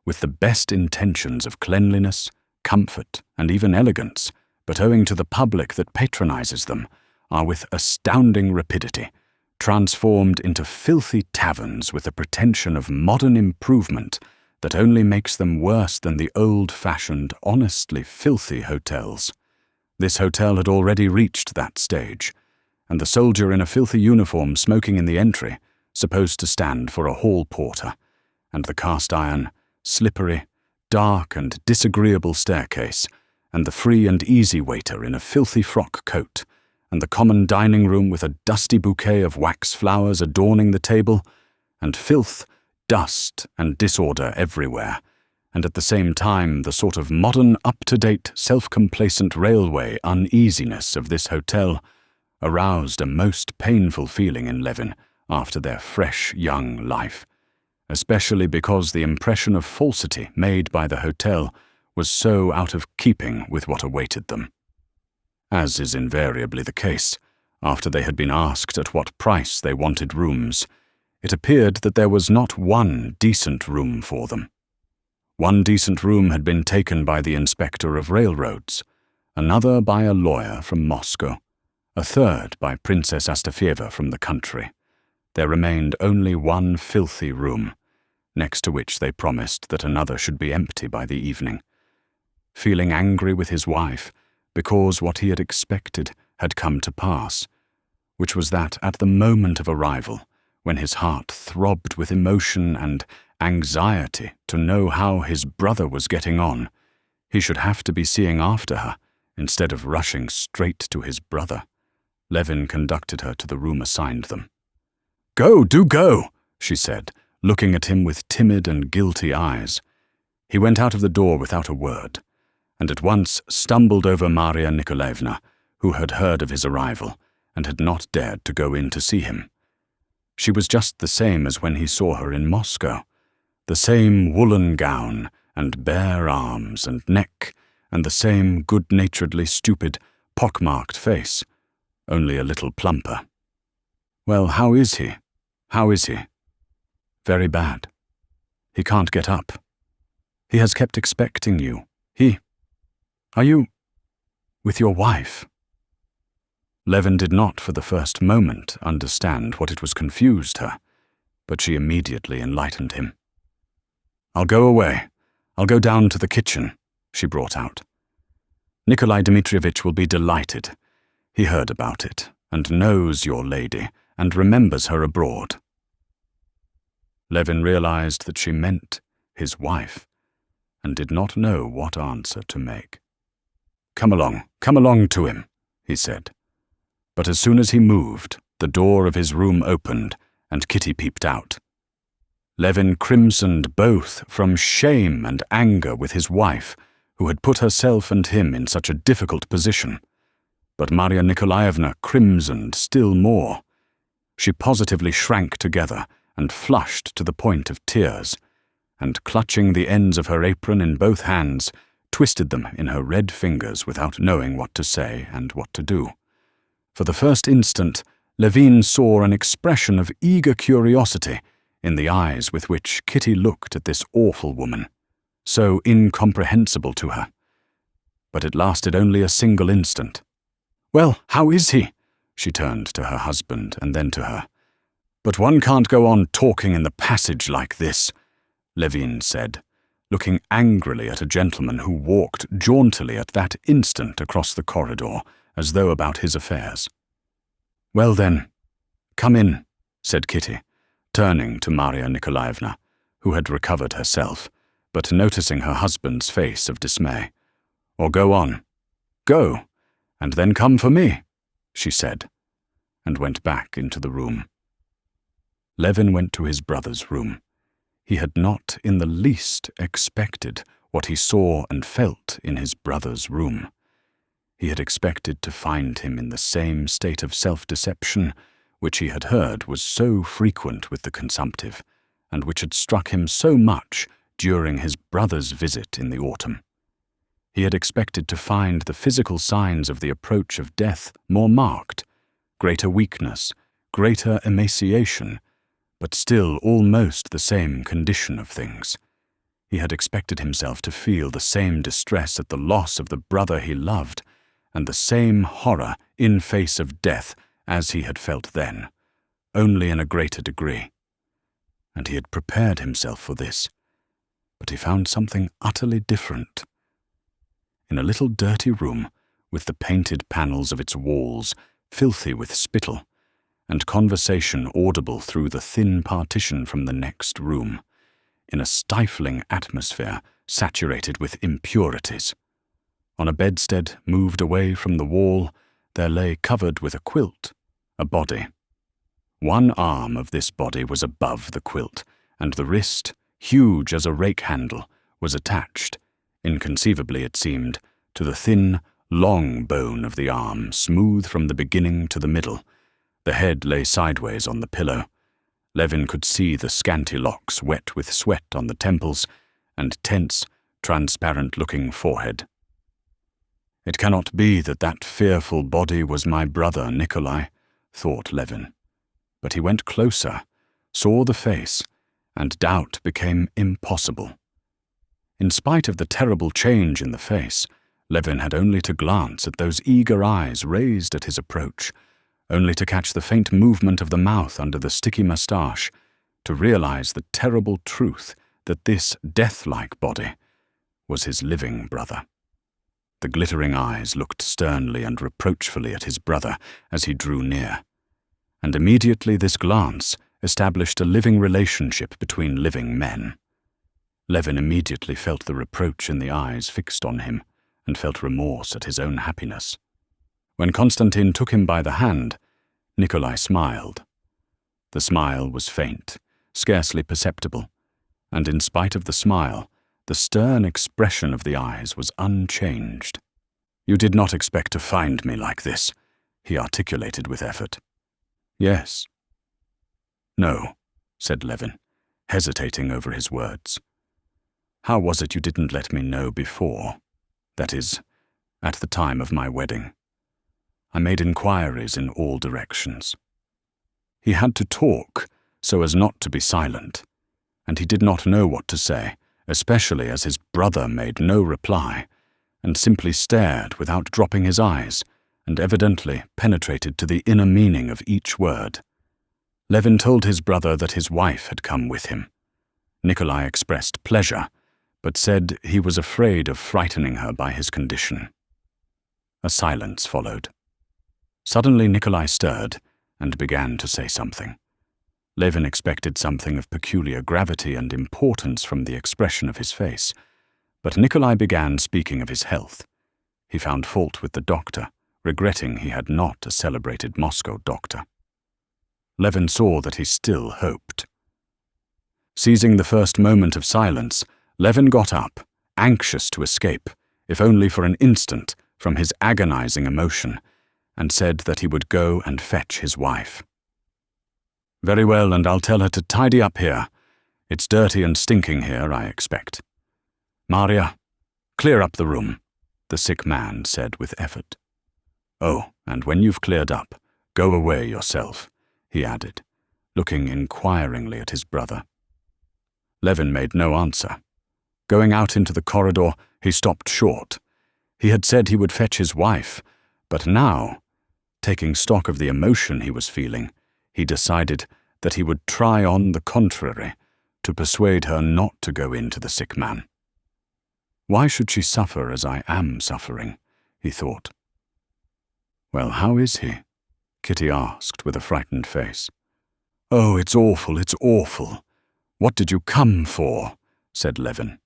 with the best intentions of cleanliness, comfort, and even elegance, but owing to the public that patronizes them, are with astounding rapidity transformed into filthy taverns with the pretension of modern improvement that only makes them worse than the old-fashioned, honestly filthy hotels. This hotel had already reached that stage, and the soldier in a filthy uniform smoking in the entry, supposed to stand for a hall porter, and the cast-iron, slippery, dark and disagreeable staircase, and the free and easy waiter in a filthy frock coat, and the common dining room with a dusty bouquet of wax flowers adorning the table, and filth, dust and disorder everywhere, and at the same time the sort of modern, up-to-date, self-complacent railway uneasiness of this hotel aroused a most painful feeling in Levin after their fresh young life, especially because the impression of falsity made by the hotel was so out of keeping with what awaited them. As is invariably the case, after they had been asked at what price they wanted rooms, it appeared that there was not one decent room for them. One decent room had been taken by the inspector of railroads, another by a lawyer from Moscow, a third by Princess Astafieva from the country. There remained only one filthy room, next to which they promised that another should be empty by the evening. Feeling angry with his wife, because what he had expected had come to pass, which was that at the moment of arrival, when his heart throbbed with emotion and anxiety to know how his brother was getting on, he should have to be seeing after her instead of rushing straight to his brother. Levin conducted her to the room assigned them. "Go, do go," she said, looking at him with timid and guilty eyes. He went out of the door without a word, and at once stumbled over Maria Nikolaevna, who had heard of his arrival and had not dared to go in to see him. She was just the same as when he saw her in Moscow, the same woolen gown and bare arms and neck, and the same good-naturedly stupid, pock-marked face, only a little plumper. "Well, how is he? How is he?" "Very bad. He can't get up. He has kept expecting you. Are you with your wife?" Levin did not for the first moment understand what it was confused her, but she immediately enlightened him. "I'll go away. I'll go down to the kitchen," she brought out. "Nikolai Dmitrievitch will be delighted. He heard about it, and knows your lady, and remembers her abroad." Levin realized that she meant his wife, and did not know what answer to make. Come along to him," he said. But as soon as he moved, the door of his room opened, and Kitty peeped out. Levin crimsoned both from shame and anger with his wife, who had put herself and him in such a difficult position. But Maria Nikolaevna crimsoned still more. She positively shrank together and flushed to the point of tears, and clutching the ends of her apron in both hands, twisted them in her red fingers without knowing what to say and what to do. For the first instant, Levin saw an expression of eager curiosity in the eyes with which Kitty looked at this awful woman, so incomprehensible to her. But it lasted only a single instant. "Well, how is he?" She turned to her husband and then to her. "But one can't go on talking in the passage like this," Levin said, looking angrily at a gentleman who walked jauntily at that instant across the corridor, as though about his affairs. "Well then, come in," said Kitty, turning to Maria Nikolaevna, who had recovered herself, but noticing her husband's face of dismay. "Or go on. Go, and then come for me," she said, and went back into the room. Levin went to his brother's room. He had not in the least expected what he saw and felt in his brother's room. He had expected to find him in the same state of self-deception which he had heard was so frequent with the consumptive, and which had struck him so much during his brother's visit in the autumn. He had expected to find the physical signs of the approach of death more marked, greater weakness, greater emaciation, but still almost the same condition of things. He had expected himself to feel the same distress at the loss of the brother he loved, and the same horror in face of death as he had felt then, only in a greater degree. And he had prepared himself for this. But he found something utterly different. In a little dirty room, with the painted panels of its walls filthy with spittle, and conversation audible through the thin partition from the next room, in a stifling atmosphere saturated with impurities. On a bedstead moved away from the wall, there lay covered with a quilt, a body. One arm of this body was above the quilt, and the wrist, huge as a rake handle, was attached, inconceivably it seemed, to the thin, long bone of the arm, smooth from the beginning to the middle. The head lay sideways on the pillow. Levin could see the scanty locks wet with sweat on the temples, and tense, transparent-looking forehead. It cannot be that fearful body was my brother Nikolai, thought Levin. But he went closer, saw the face, and doubt became impossible. In spite of the terrible change in the face, Levin had only to glance at those eager eyes raised at his approach, only to catch the faint movement of the mouth under the sticky moustache, to realize the terrible truth that this death-like body was his living brother. The glittering eyes looked sternly and reproachfully at his brother as he drew near, and immediately this glance established a living relationship between living men. Levin immediately felt the reproach in the eyes fixed on him, and felt remorse at his own happiness. When Konstantin took him by the hand, Nikolai smiled. The smile was faint, scarcely perceptible, and in spite of the smile, the stern expression of the eyes was unchanged. "You did not expect to find me like this," he articulated with effort. "Yes." "No," said Levin, hesitating over his words. "How was it you didn't let me know before? That is, at the time of my wedding. I made inquiries in all directions." He had to talk so as not to be silent, and he did not know what to say, especially as his brother made no reply, and simply stared without dropping his eyes, and evidently penetrated to the inner meaning of each word. Levin told his brother that his wife had come with him. Nikolai expressed pleasure, but said he was afraid of frightening her by his condition. A silence followed. Suddenly Nikolai stirred and began to say something. Levin expected something of peculiar gravity and importance from the expression of his face, but Nikolai began speaking of his health. He found fault with the doctor, regretting he had not a celebrated Moscow doctor. Levin saw that he still hoped. Seizing the first moment of silence, Levin got up, anxious to escape, if only for an instant, from his agonizing emotion, and said that he would go and fetch his wife. "Very well, and I'll tell her to tidy up here. It's dirty and stinking here, I expect. Maria, clear up the room," the sick man said with effort. "Oh, and when you've cleared up, go away yourself," he added, looking inquiringly at his brother. Levin made no answer. Going out into the corridor, he stopped short. He had said he would fetch his wife, but now, taking stock of the emotion he was feeling, he decided that he would try on the contrary, to persuade her not to go in to the sick man. "Why should she suffer as I am suffering?" he thought. "Well, how is he?" Kitty asked with a frightened face. "Oh, it's awful, it's awful. What did you come for?" said Levin.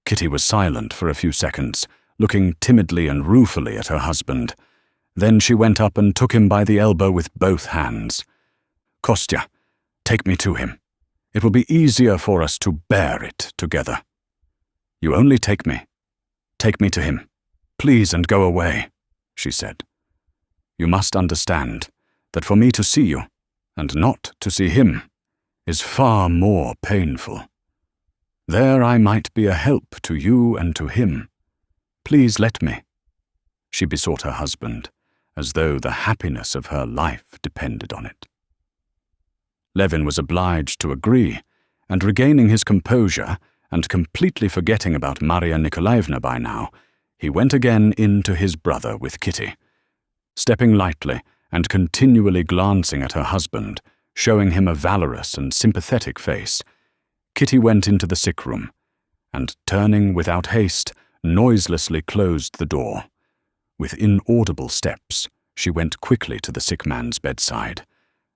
Kitty was silent for a few seconds, looking timidly and ruefully at her husband. Then she went up and took him by the elbow with both hands. "Kostya, take me to him. It will be easier for us to bear it together. You only take me. Take me to him. Please, and go away," she said. "You must understand that for me to see you, and not to see him, is far more painful. There I might be a help to you and to him. Please let me," she besought her husband, as though the happiness of her life depended on it. Levin was obliged to agree, and regaining his composure, and completely forgetting about Maria Nikolaevna by now, he went again in to his brother with Kitty. Stepping lightly and continually glancing at her husband, showing him a valorous and sympathetic face, Kitty went into the sick room, and, turning without haste, noiselessly closed the door. With inaudible steps, she went quickly to the sick man's bedside,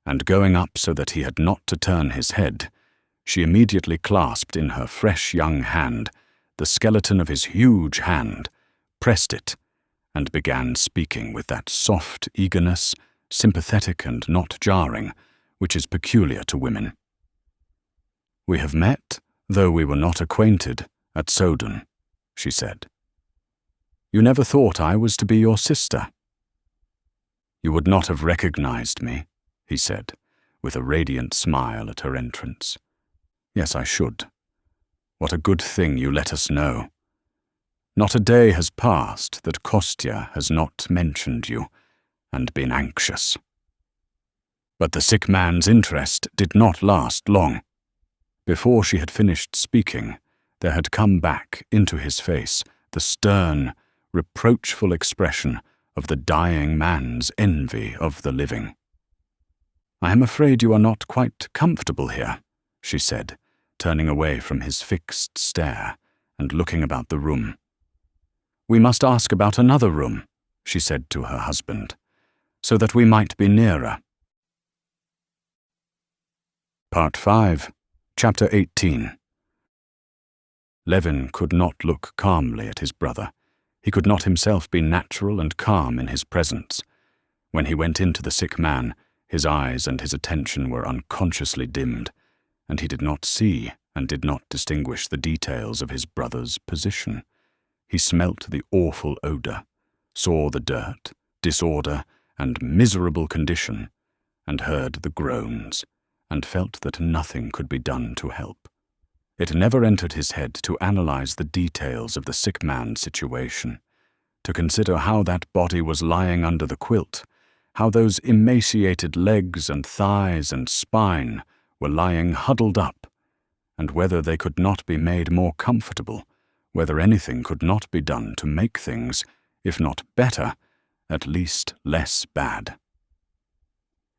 and going up so that he had not to turn his head, she immediately clasped in her fresh young hand the skeleton of his huge hand, pressed it, and began speaking with that soft eagerness, sympathetic and not jarring, which is peculiar to women. "We have met, though we were not acquainted, at Soden," she said. "You never thought I was to be your sister." "You would not have recognized me," he said, with a radiant smile at her entrance. "Yes, I should. What a good thing you let us know. Not a day has passed that Kostya has not mentioned you and been anxious." But the sick man's interest did not last long. Before she had finished speaking, there had come back into his face the stern, reproachful expression of the dying man's envy of the living. "I am afraid you are not quite comfortable here," she said, turning away from his fixed stare and looking about the room. "We must ask about another room," she said to her husband, "so that we might be nearer." Part 5, Chapter 18. Levin could not look calmly at his brother. He could not himself be natural and calm in his presence. When he went into the sick man, his eyes and his attention were unconsciously dimmed, and he did not see and did not distinguish the details of his brother's position. He smelt the awful odor, saw the dirt, disorder, and miserable condition, and heard the groans, and felt that nothing could be done to help. It never entered his head to analyze the details of the sick man's situation, to consider how that body was lying under the quilt, how those emaciated legs and thighs and spine were lying huddled up, and whether they could not be made more comfortable, whether anything could not be done to make things, if not better, at least less bad.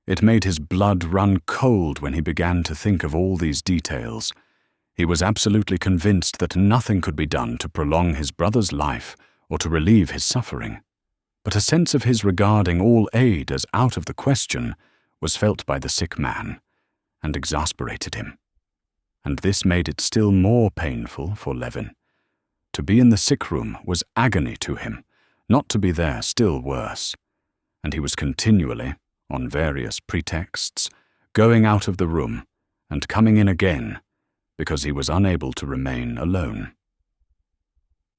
It made his blood run cold when he began to think of all these details. He was absolutely convinced that nothing could be done to prolong his brother's life or to relieve his suffering. But a sense of his regarding all aid as out of the question was felt by the sick man, and exasperated him. And this made it still more painful for Levin. To be in the sick room was agony to him, not to be there still worse, and he was continually, on various pretexts, going out of the room and coming in again, because he was unable to remain alone.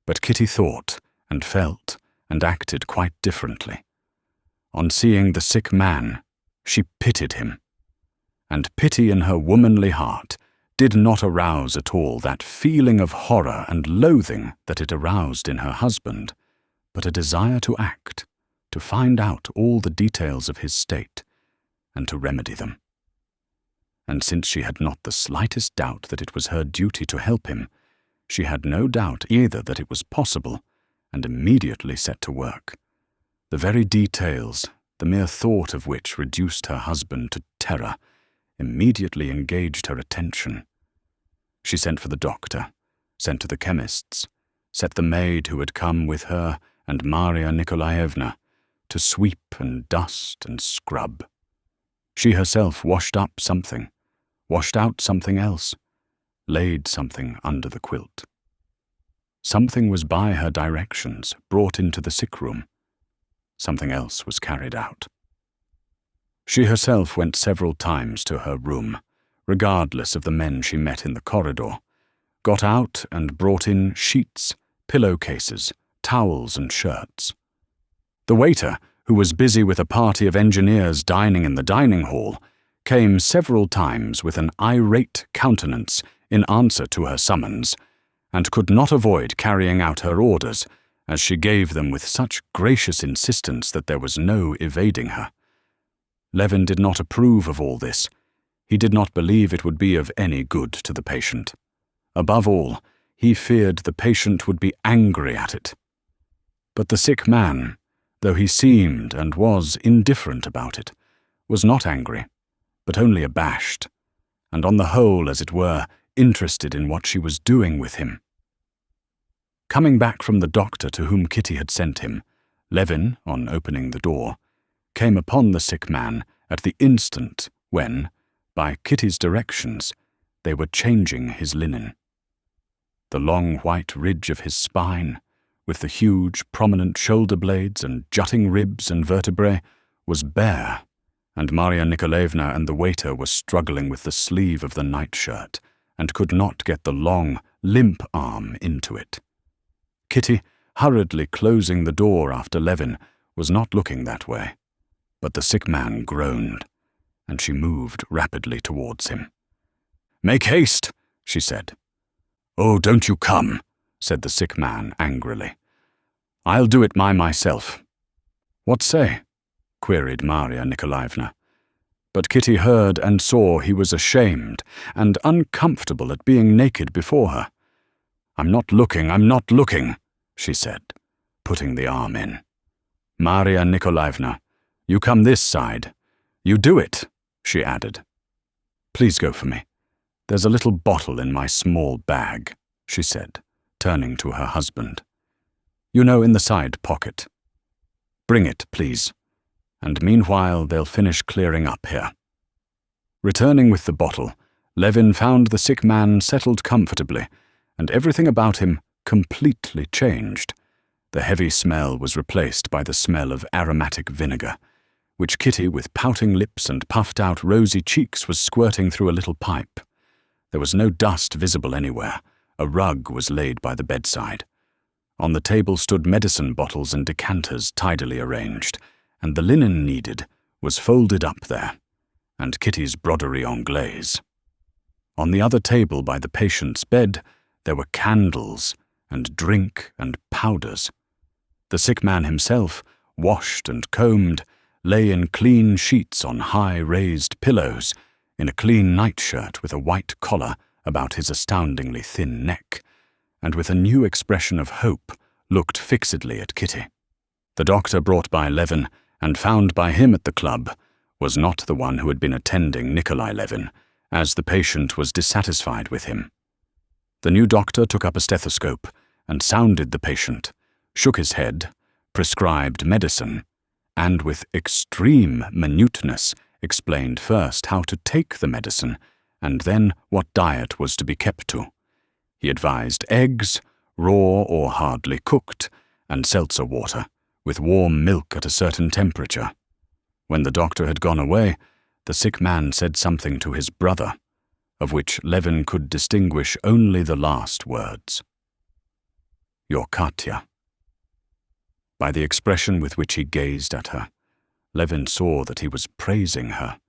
But Kitty thought and felt and acted quite differently. On seeing the sick man, she pitied him, and pity in her womanly heart did not arouse at all that feeling of horror and loathing that it aroused in her husband, but a desire to act, to find out all the details of his state, and to remedy them. And since she had not the slightest doubt that it was her duty to help him, she had no doubt either that it was possible, and immediately set to work. The very details, the mere thought of which reduced her husband to terror, immediately engaged her attention. She sent for the doctor, sent to the chemist's, set the maid who had come with her and Maria Nikolaevna to sweep and dust and scrub. She herself washed up something, washed out something else, laid something under the quilt. Something was by her directions brought into the sick room. Something else was carried out. She herself went several times to her room, regardless of the men she met in the corridor, got out and brought in sheets, pillowcases, towels and shirts. The waiter, who was busy with a party of engineers dining in the dining hall, came several times with an irate countenance in answer to her summons, and could not avoid carrying out her orders, as she gave them with such gracious insistence that there was no evading her. Levin did not approve of all this. He did not believe it would be of any good to the patient. Above all, he feared the patient would be angry at it. But the sick man, though he seemed and was indifferent about it, was not angry, but only abashed, and on the whole, as it were, interested in what she was doing with him. Coming back from the doctor to whom Kitty had sent him, Levin, on opening the door, came upon the sick man at the instant when, by Kitty's directions, they were changing his linen. The long white ridge of his spine, with the huge prominent shoulder blades and jutting ribs and vertebrae, was bare, and Marya Nikolaevna and the waiter were struggling with the sleeve of the nightshirt and could not get the long, limp arm into it. Kitty, hurriedly closing the door after Levin, was not looking that way, but the sick man groaned, and she moved rapidly towards him. "Make haste," she said. "Oh, don't you come," said the sick man angrily. "I'll do it myself." "What say?" queried Marya Nikolaevna. But Kitty heard and saw he was ashamed and uncomfortable at being naked before her. I'm not looking," she said, putting the arm in. "Marya Nikolaevna, you come this side. You do it," she added. "Please go for me. There's a little bottle in my small bag," she said, turning to her husband. "You know, in the side pocket. Bring it, please, and meanwhile they'll finish clearing up here." Returning with the bottle, Levin found the sick man settled comfortably, and everything about him completely changed. The heavy smell was replaced by the smell of aromatic vinegar, which Kitty, with pouting lips and puffed-out rosy cheeks, was squirting through a little pipe. There was no dust visible anywhere. A rug was laid by the bedside. On the table stood medicine bottles and decanters tidily arranged, and the linen needed was folded up there, and Kitty's broderie anglaise. On the other table by the patient's bed there were candles and drink and powders. The sick man himself, washed and combed, lay in clean sheets on high raised pillows, in a clean nightshirt with a white collar about his astoundingly thin neck, and with a new expression of hope looked fixedly at Kitty. The doctor brought by Levin and found by him at the club was not the one who had been attending Nikolai Levin, as the patient was dissatisfied with him. The new doctor took up a stethoscope and sounded the patient, shook his head, prescribed medicine, and with extreme minuteness explained first how to take the medicine and then what diet was to be kept to. He advised eggs, raw or hardly cooked, and seltzer water, with warm milk at a certain temperature. When the doctor had gone away, the sick man said something to his brother, of which Levin could distinguish only the last words. "Your Katya." By the expression with which he gazed at her, Levin saw that he was praising her.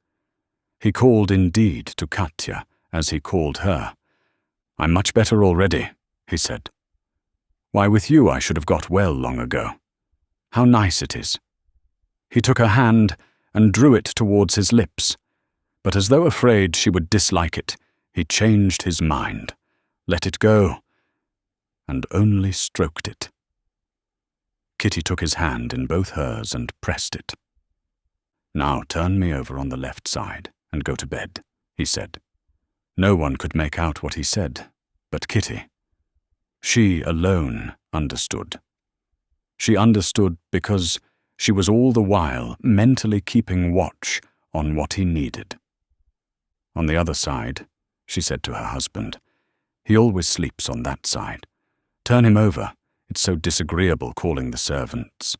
He called indeed to Katya as he called her. "I'm much better already," he said. "Why, with you I should have got well long ago. How nice it is." He took her hand and drew it towards his lips, but as though afraid she would dislike it, he changed his mind, let it go, and only stroked it. Kitty took his hand in both hers and pressed it. "Now turn me over on the left side and go to bed," he said. No one could make out what he said, but Kitty. She alone understood. She understood because she was all the while mentally keeping watch on what he needed. "On the other side," she said to her husband. "He always sleeps on that side. Turn him over. It's so disagreeable calling the servants.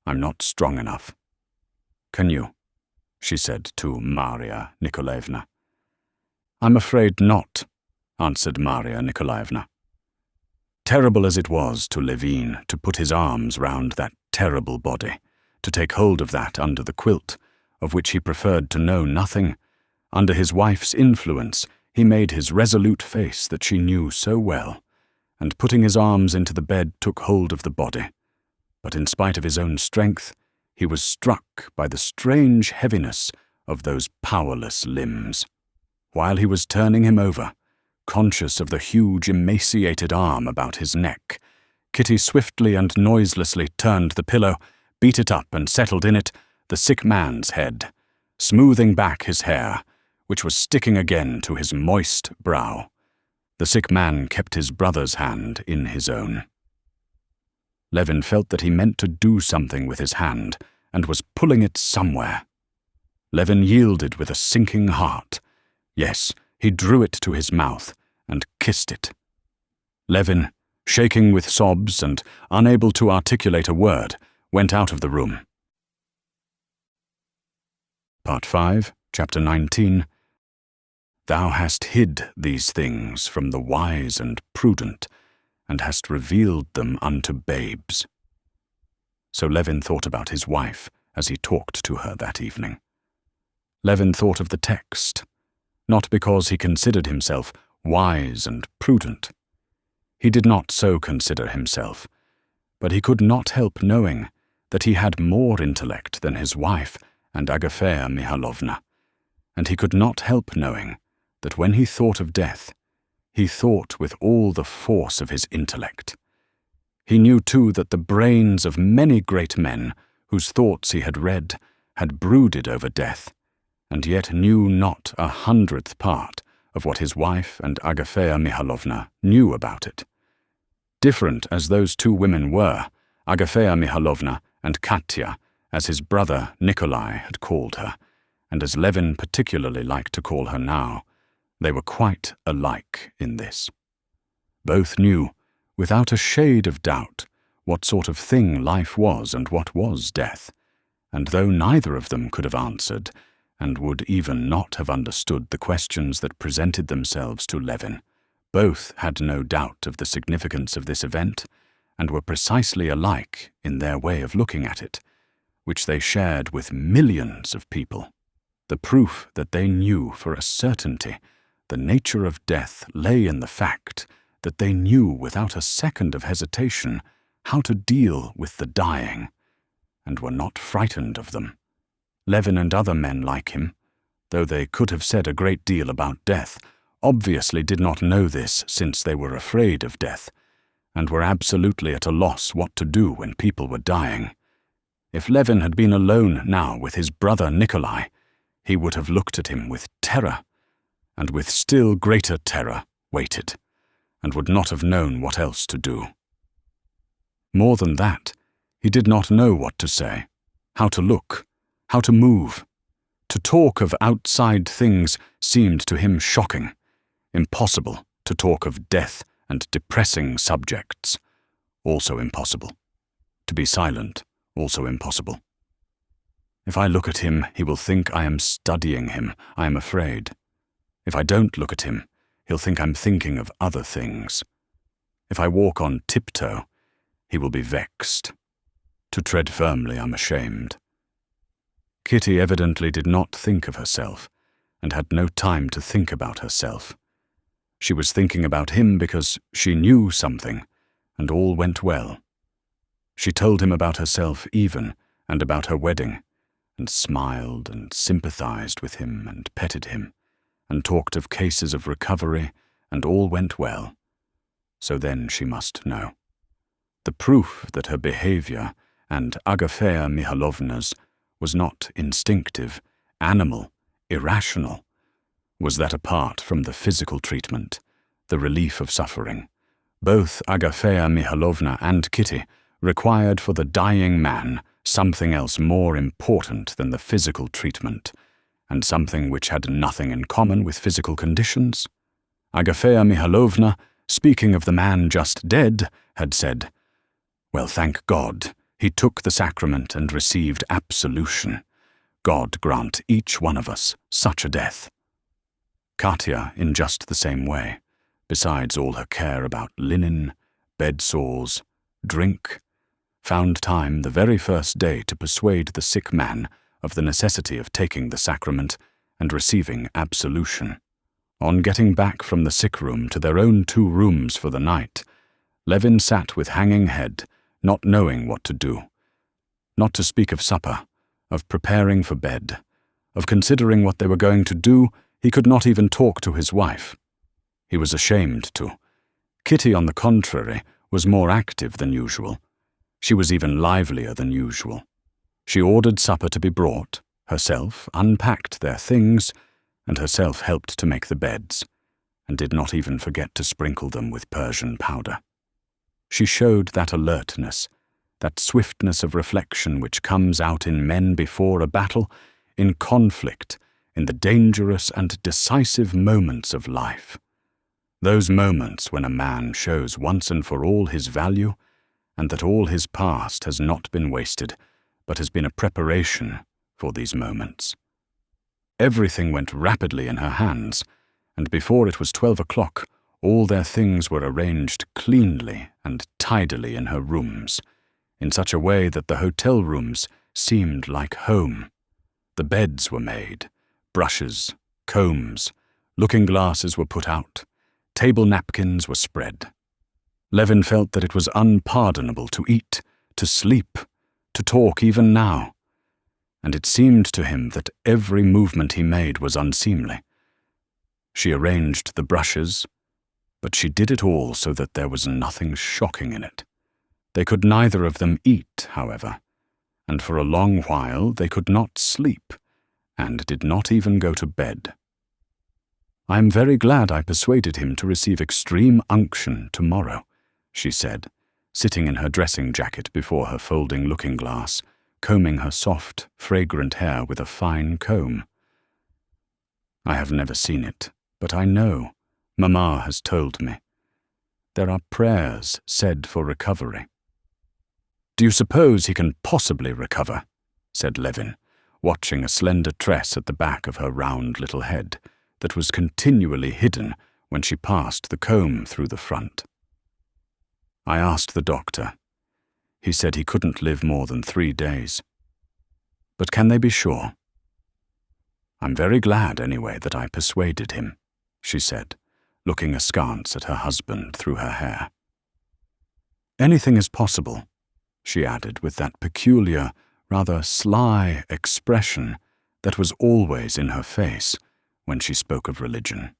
I'm not strong enough." "Can you?" she said to Marya Nikolaevna. "I'm afraid not," answered Marya Nikolaevna. Terrible as it was to Levin to put his arms round that terrible body, to take hold of that under the quilt, of which he preferred to know nothing, under his wife's influence he made his resolute face that she knew so well, and putting his arms into the bed took hold of the body. But in spite of his own strength, he was struck by the strange heaviness of those powerless limbs. While he was turning him over, conscious of the huge emaciated arm about his neck, Kitty swiftly and noiselessly turned the pillow, beat it up and settled in it the sick man's head, smoothing back his hair, which was sticking again to his moist brow. The sick man kept his brother's hand in his own. Levin felt that he meant to do something with his hand and was pulling it somewhere. Levin yielded with a sinking heart. Yes, he drew it to his mouth and kissed it. Levin, shaking with sobs and unable to articulate a word, went out of the room. Part 5, Chapter 19. Thou hast hid these things from the wise and prudent, and hast revealed them unto babes. So Levin thought about his wife as he talked to her that evening. Levin thought of the text, not because he considered himself wise and prudent. He did not so consider himself, but he could not help knowing that he had more intellect than his wife and Agafea Mihalovna, and he could not help knowing that when he thought of death, he thought with all the force of his intellect. He knew too that the brains of many great men whose thoughts he had read had brooded over death, and yet knew not 100th part of what his wife and Agafea Mihalovna knew about it. Different as those two women were, Agafea Mihalovna and Katya, as his brother Nikolai had called her, and as Levin particularly liked to call her now, they were quite alike in this. Both knew, without a shade of doubt, what sort of thing life was and what was death, and though neither of them could have answered, and would even not have understood the questions that presented themselves to Levin, both had no doubt of the significance of this event, and were precisely alike in their way of looking at it, which they shared with millions of people. The proof that they knew for a certainty the nature of death lay in the fact that they knew without a second of hesitation how to deal with the dying, and were not frightened of them. Levin and other men like him, though they could have said a great deal about death, obviously did not know this since they were afraid of death, and were absolutely at a loss what to do when people were dying. If Levin had been alone now with his brother Nikolai, he would have looked at him with terror, and with still greater terror waited, and would not have known what else to do. More than that, he did not know what to say, how to look, how to move. To talk of outside things seemed to him shocking, impossible to talk of death and depressing subjects, also impossible. To be silent, also impossible. If I look at him, he will think I am studying him, I am afraid. If I don't look at him, he'll think I'm thinking of other things. If I walk on tiptoe, he will be vexed. To tread firmly, I'm ashamed. Kitty evidently did not think of herself, and had no time to think about herself. She was thinking about him because she knew something, and all went well. She told him about herself even, and about her wedding, and smiled and sympathized with him and petted him, and talked of cases of recovery, and all went well. So then she must know. The proof that her behavior, and Agafea Mihalovna's, was not instinctive, animal, irrational, was that apart from the physical treatment, the relief of suffering, both Agafea Mihalovna and Kitty required for the dying man something else more important than the physical treatment, and something which had nothing in common with physical conditions. Agafea Mihalovna, speaking of the man just dead, had said, "Well, thank God, he took the sacrament and received absolution. God grant each one of us such a death." Katya in just the same way, besides all her care about linen, bed sores, drink, found time the very first day to persuade the sick man of the necessity of taking the sacrament and receiving absolution. On getting back from the sick room to their own 2 rooms for the night, Levin sat with hanging head, not knowing what to do. Not to speak of supper, of preparing for bed, of considering what they were going to do, he could not even talk to his wife. He was ashamed to. Kitty, on the contrary, was more active than usual. She was even livelier than usual. She ordered supper to be brought, herself unpacked their things, and herself helped to make the beds, and did not even forget to sprinkle them with Persian powder. She showed that alertness, that swiftness of reflection which comes out in men before a battle, in conflict, in the dangerous and decisive moments of life. Those moments when a man shows once and for all his value, and that all his past has not been wasted, but has been a preparation for these moments. Everything went rapidly in her hands, and before it was 12 o'clock, all their things were arranged cleanly and tidily in her rooms, in such a way that the hotel rooms seemed like home. The beds were made, brushes, combs, looking-glasses were put out, table napkins were spread. Levin felt that it was unpardonable to eat, to sleep, to talk even now, and it seemed to him that every movement he made was unseemly. She arranged the brushes, but she did it all so that there was nothing shocking in it. They could neither of them eat, however, and for a long while they could not sleep, and did not even go to bed. "I am very glad I persuaded him to receive extreme unction tomorrow," she said, sitting in her dressing jacket before her folding looking-glass, combing her soft, fragrant hair with a fine comb. "I have never seen it, but I know. Mamma has told me. There are prayers said for recovery." "Do you suppose he can possibly recover?" said Levin, watching a slender tress at the back of her round little head that was continually hidden when she passed the comb through the front. "I asked the doctor. He said he couldn't live more than 3 days. But can they be sure?" "I'm very glad, anyway, that I persuaded him," she said, looking askance at her husband through her hair. "Anything is possible," she added with that peculiar, rather sly expression that was always in her face when she spoke of religion.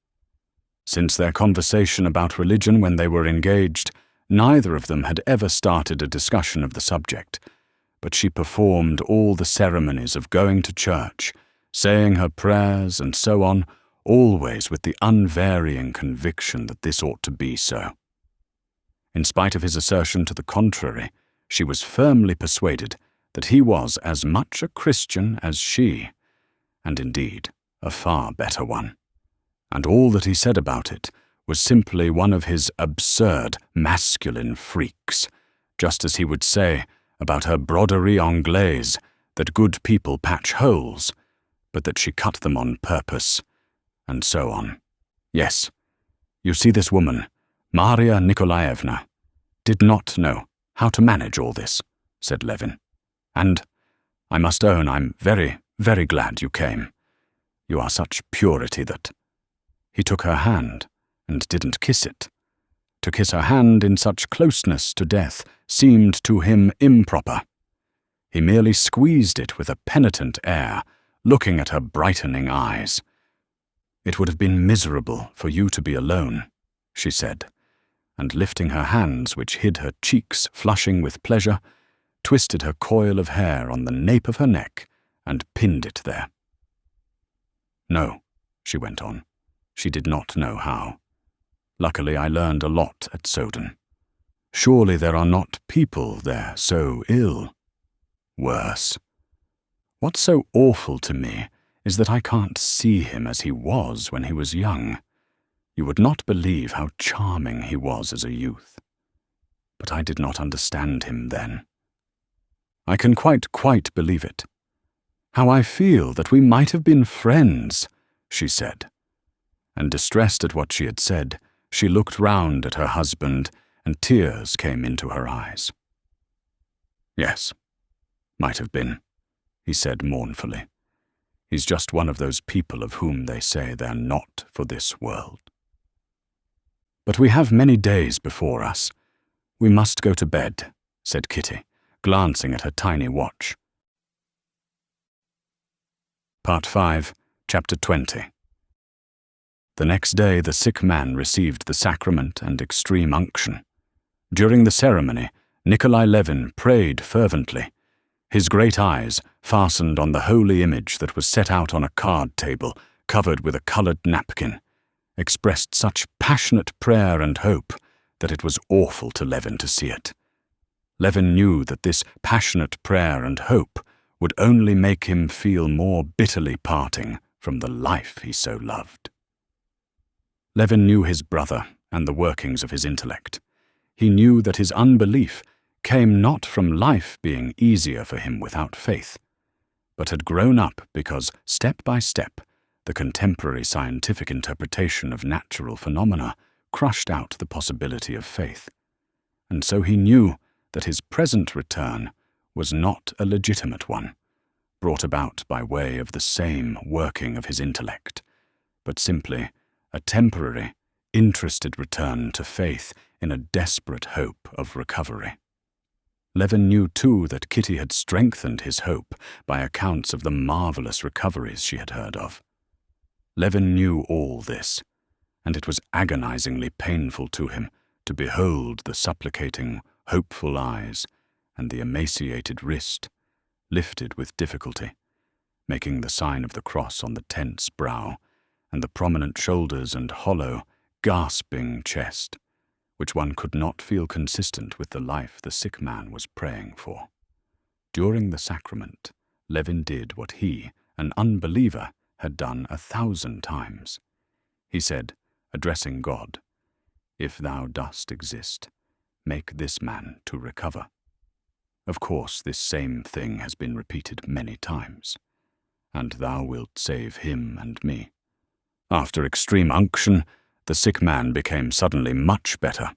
Since their conversation about religion when they were engaged, neither of them had ever started a discussion of the subject, but she performed all the ceremonies of going to church, saying her prayers and so on, always with the unvarying conviction that this ought to be so. In spite of his assertion to the contrary, she was firmly persuaded that he was as much a Christian as she, and indeed a far better one. And all that he said about it was simply one of his absurd masculine freaks, just as he would say about her broderie anglaise that good people patch holes, but that she cut them on purpose, and so on. Yes, you see, this woman, Maria Nikolaevna, did not know how to manage all this, said Levin. And I must own I'm very, very glad you came. You are such purity that... He took her hand and didn't kiss it. To kiss her hand in such closeness to death seemed to him improper. He merely squeezed it with a penitent air, looking at her brightening eyes. "It would have been miserable for you to be alone," she said, and lifting her hands, which hid her cheeks flushing with pleasure, twisted her coil of hair on the nape of her neck and pinned it there. "No," she went on. She did not know how. "Luckily I learned a lot at Soden. Surely there are not people there so ill. Worse. What's so awful to me is that I can't see him as he was when he was young. You would not believe how charming he was as a youth. But I did not understand him then. I can quite believe it. How I feel that we might have been friends," she said. And distressed at what she had said, she looked round at her husband, and tears came into her eyes. "Yes, might have been," he said mournfully. "He's just one of those people of whom they say they're not for this world. But we have many days before us. We must go to bed," said Kitty, glancing at her tiny watch. Part 5, Chapter 20. The next day the sick man received the sacrament and extreme unction. During the ceremony, Nikolai Levin prayed fervently. His great eyes, fastened on the holy image that was set out on a card table covered with a coloured napkin, expressed such passionate prayer and hope that it was awful to Levin to see it. Levin knew that this passionate prayer and hope would only make him feel more bitterly parting from the life he so loved. Levin knew his brother and the workings of his intellect. He knew that his unbelief came not from life being easier for him without faith, but had grown up because, step by step, the contemporary scientific interpretation of natural phenomena crushed out the possibility of faith. And so he knew that his present return was not a legitimate one, brought about by way of the same working of his intellect, but simply a temporary, interested return to faith in a desperate hope of recovery. Levin knew too that Kitty had strengthened his hope by accounts of the marvelous recoveries she had heard of. Levin knew all this, and it was agonizingly painful to him to behold the supplicating, hopeful eyes and the emaciated wrist, lifted with difficulty, making the sign of the cross on the tense brow, and the prominent shoulders and hollow, gasping chest, which one could not feel consistent with the life the sick man was praying for. During the sacrament, Levin did what he, an unbeliever, had done 1,000 times. He said, addressing God, "If thou dost exist, make this man to recover." Of course, this same thing has been repeated many times. "And thou wilt save him and me." After extreme unction, the sick man became suddenly much better.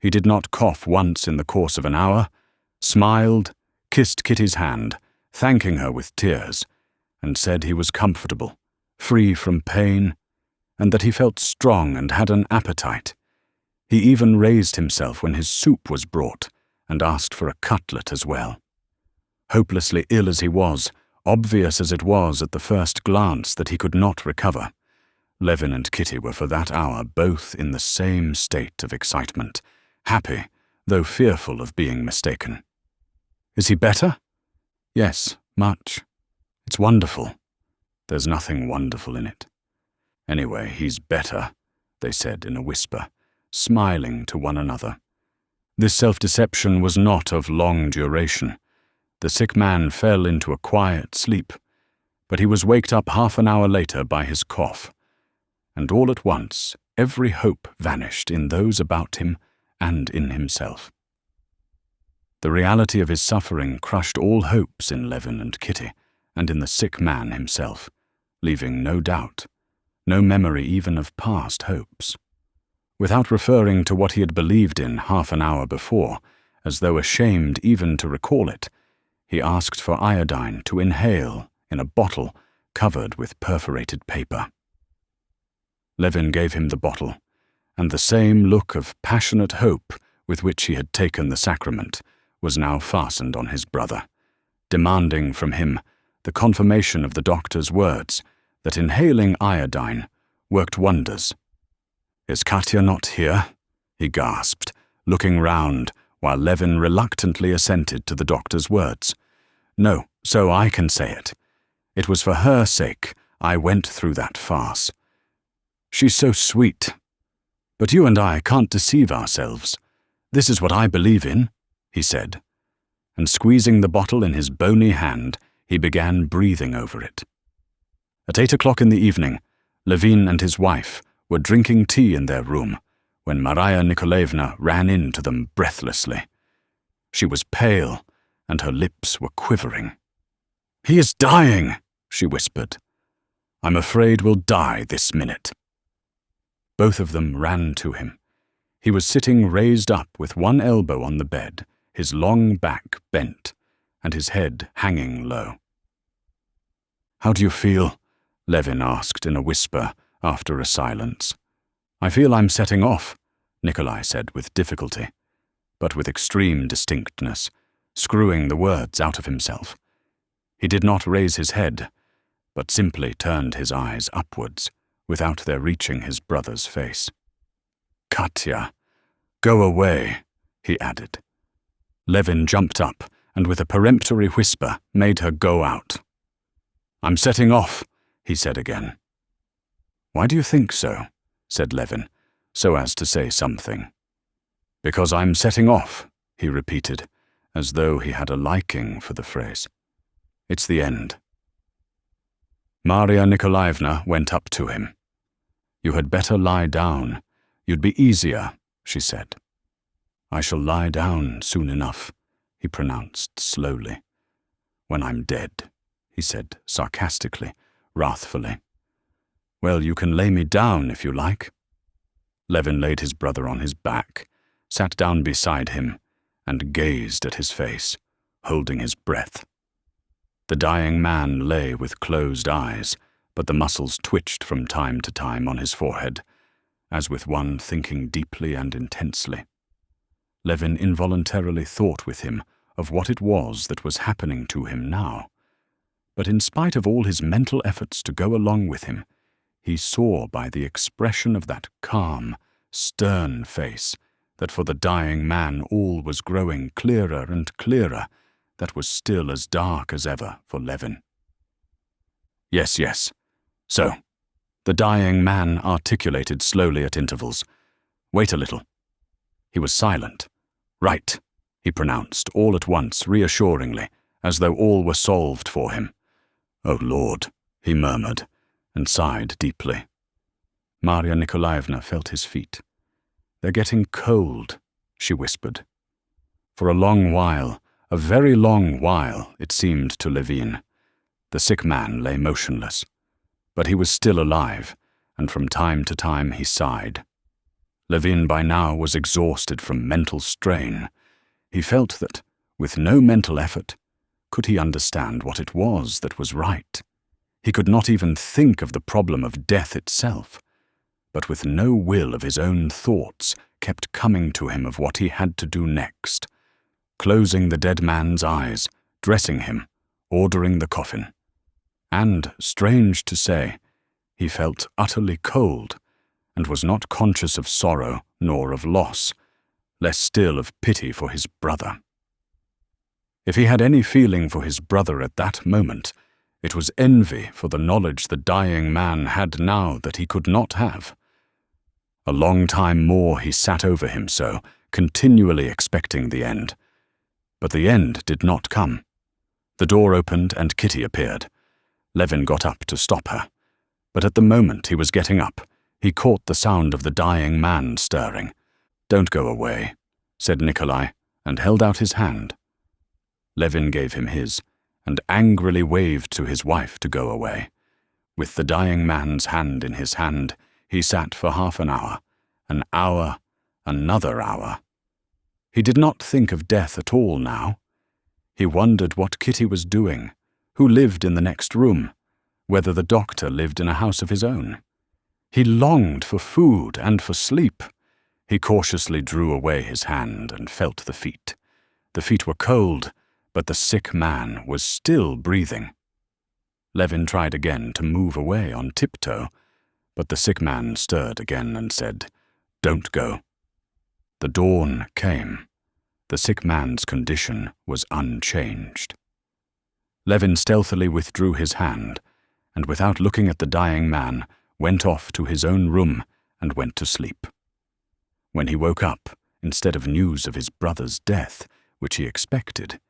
He did not cough once in the course of an hour, smiled, kissed Kitty's hand, thanking her with tears, and said he was comfortable, free from pain, and that he felt strong and had an appetite. He even raised himself when his soup was brought, and asked for a cutlet as well. Hopelessly ill as he was, obvious as it was at the first glance that he could not recover, Levin and Kitty were for that hour both in the same state of excitement, happy, though fearful of being mistaken. "Is he better?" "Yes, much. It's wonderful." "There's nothing wonderful in it." "Anyway, he's better," they said in a whisper, smiling to one another. This self-deception was not of long duration. The sick man fell into a quiet sleep, but he was waked up half an hour later by his cough, and all at once every hope vanished in those about him and in himself. The reality of his suffering crushed all hopes in Levin and Kitty, and in the sick man himself, leaving no doubt, no memory even of past hopes. Without referring to what he had believed in half an hour before, as though ashamed even to recall it, he asked for iodine to inhale in a bottle covered with perforated paper. Levin gave him the bottle, and the same look of passionate hope with which he had taken the sacrament was now fastened on his brother, demanding from him the confirmation of the doctor's words that inhaling iodine worked wonders. "Is Katya not here?" he gasped, looking round while Levin reluctantly assented to the doctor's words. "No, so I can say it. It was for her sake I went through that farce. She's so sweet. But you and I can't deceive ourselves. This is what I believe in," he said, and squeezing the bottle in his bony hand, he began breathing over it. At 8 o'clock in the evening, Levin and his wife were drinking tea in their room when Maria Nikolaevna ran in to them breathlessly. She was pale, and her lips were quivering. "He is dying," she whispered. "I'm afraid we'll die this minute." Both of them ran to him. He was sitting raised up with one elbow on the bed, his long back bent, and his head hanging low. "How do you feel?" Levin asked in a whisper after a silence. "I feel I'm setting off," Nikolai said with difficulty, but with extreme distinctness, screwing the words out of himself. He did not raise his head, but simply turned his eyes upwards, without their reaching his brother's face. "Katya, go away," he added. Levin jumped up and with a peremptory whisper made her go out. "I'm setting off," he said again. "Why do you think so?" said Levin, so as to say something. "Because I'm setting off," he repeated, as though he had a liking for the phrase. "It's the end." Maria Nikolaevna went up to him. "You had better lie down. You'd be easier," she said. "I shall lie down soon enough," he pronounced slowly. "When I'm dead," he said sarcastically, wrathfully. "Well, you can lay me down if you like." Levin laid his brother on his back, sat down beside him, and gazed at his face, holding his breath. The dying man lay with closed eyes, but the muscles twitched from time to time on his forehead, as with one thinking deeply and intensely. Levin involuntarily thought with him of what it was that was happening to him now. But in spite of all his mental efforts to go along with him, he saw by the expression of that calm, stern face that for the dying man all was growing clearer and clearer, that was still as dark as ever for Levin. "Yes, yes. So," the dying man articulated slowly at intervals. "Wait a little." He was silent. "Right," he pronounced all at once reassuringly, as though all were solved for him. "Oh, Lord," he murmured, and sighed deeply. Maria Nikolaevna felt his feet. "They're getting cold," she whispered. For a long while, a very long while, it seemed to Levin, the sick man lay motionless. But he was still alive, and from time to time he sighed. Levin by now was exhausted from mental strain. He felt that, with no mental effort, could he understand what it was that was right? He could not even think of the problem of death itself, but with no will of his own thoughts kept coming to him of what he had to do next, closing the dead man's eyes, dressing him, ordering the coffin. And, strange to say, he felt utterly cold, and was not conscious of sorrow nor of loss, less still of pity for his brother. If he had any feeling for his brother at that moment, it was envy for the knowledge the dying man had now that he could not have. A long time more he sat over him so, continually expecting the end. But the end did not come. The door opened and Kitty appeared. Levin got up to stop her. But at the moment he was getting up, he caught the sound of the dying man stirring. "Don't go away," said Nikolai, and held out his hand. Levin gave him his, and angrily waved to his wife to go away. With the dying man's hand in his hand, he sat for half an hour, another hour. He did not think of death at all now. He wondered what Kitty was doing, who lived in the next room, whether the doctor lived in a house of his own. He longed for food and for sleep. He cautiously drew away his hand and felt the feet. The feet were cold, but the sick man was still breathing. Levin tried again to move away on tiptoe, but the sick man stirred again and said, "Don't go." The dawn came. The sick man's condition was unchanged. Levin stealthily withdrew his hand, and without looking at the dying man, went off to his own room and went to sleep. When he woke up, instead of news of his brother's death, which he expected,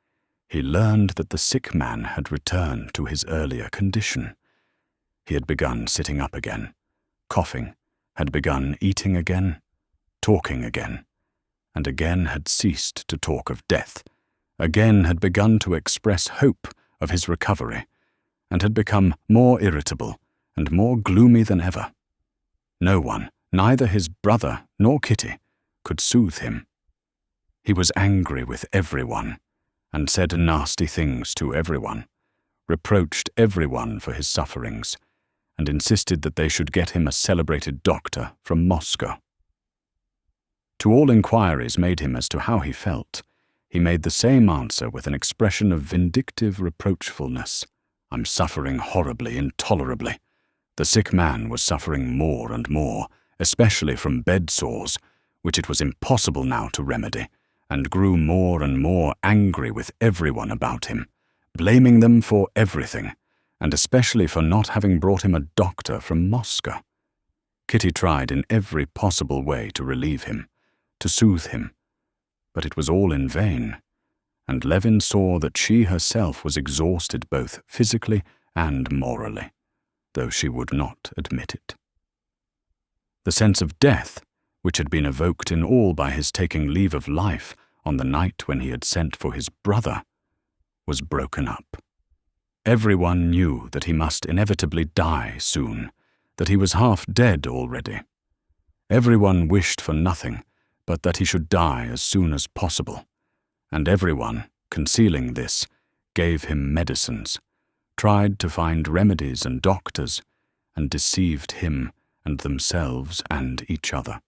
he learned that the sick man had returned to his earlier condition. He had begun sitting up again, coughing, had begun eating again, talking again, and again had ceased to talk of death, again had begun to express hope of his recovery, and had become more irritable and more gloomy than ever. No one, neither his brother nor Kitty, could soothe him. He was angry with everyone, and said nasty things to everyone, reproached everyone for his sufferings, and insisted that they should get him a celebrated doctor from Moscow. To all inquiries made him as to how he felt, he made the same answer with an expression of vindictive reproachfulness. "I'm suffering horribly, intolerably." The sick man was suffering more and more, especially from bed sores, which it was impossible now to remedy, and grew more and more angry with everyone about him, blaming them for everything, and especially for not having brought him a doctor from Moscow. Kitty tried in every possible way to relieve him, to soothe him, but it was all in vain, and Levin saw that she herself was exhausted both physically and morally, though she would not admit it. The sense of death, which had been evoked in all by his taking leave of life on the night when he had sent for his brother, was broken up. Everyone knew that he must inevitably die soon, that he was half dead already. Everyone wished for nothing but that he should die as soon as possible, and everyone, concealing this, gave him medicines, tried to find remedies and doctors, and deceived him and themselves and each other.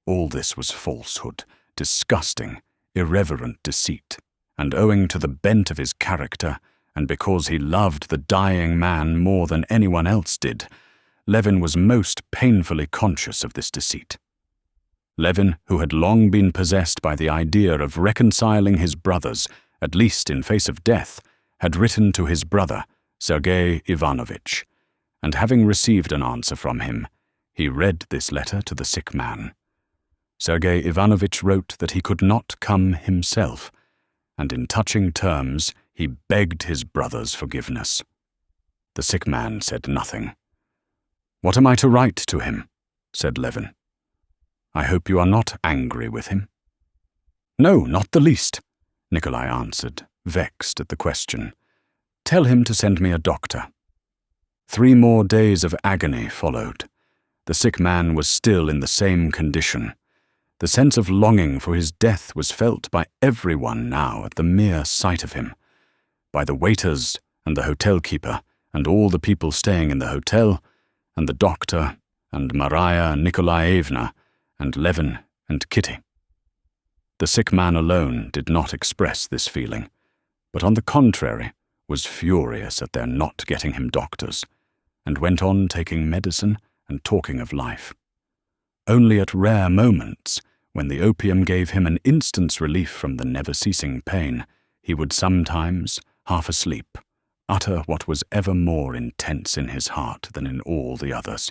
All this was falsehood, disgusting, irreverent deceit, and owing to the bent of his character, and because he loved the dying man more than anyone else did, Levin was most painfully conscious of this deceit. Levin, who had long been possessed by the idea of reconciling his brothers, at least in face of death, had written to his brother, Sergei Ivanovitch, and having received an answer from him, he read this letter to the sick man. Sergei Ivanovitch wrote that he could not come himself, and in touching terms he begged his brother's forgiveness. The sick man said nothing. "What am I to write to him?" said Levin. "I hope you are not angry with him." "No, not the least," Nikolai answered, vexed at the question. "Tell him to send me a doctor." 3 more days of agony followed. The sick man was still in the same condition. The sense of longing for his death was felt by everyone now at the mere sight of him, by the waiters and the hotel-keeper and all the people staying in the hotel, and the doctor and Maria Nikolaevna and Levin and Kitty. The sick man alone did not express this feeling, but on the contrary was furious at their not getting him doctors, and went on taking medicine and talking of life. Only at rare moments, when the opium gave him an instant's relief from the never-ceasing pain, he would sometimes, half asleep, utter what was ever more intense in his heart than in all the others.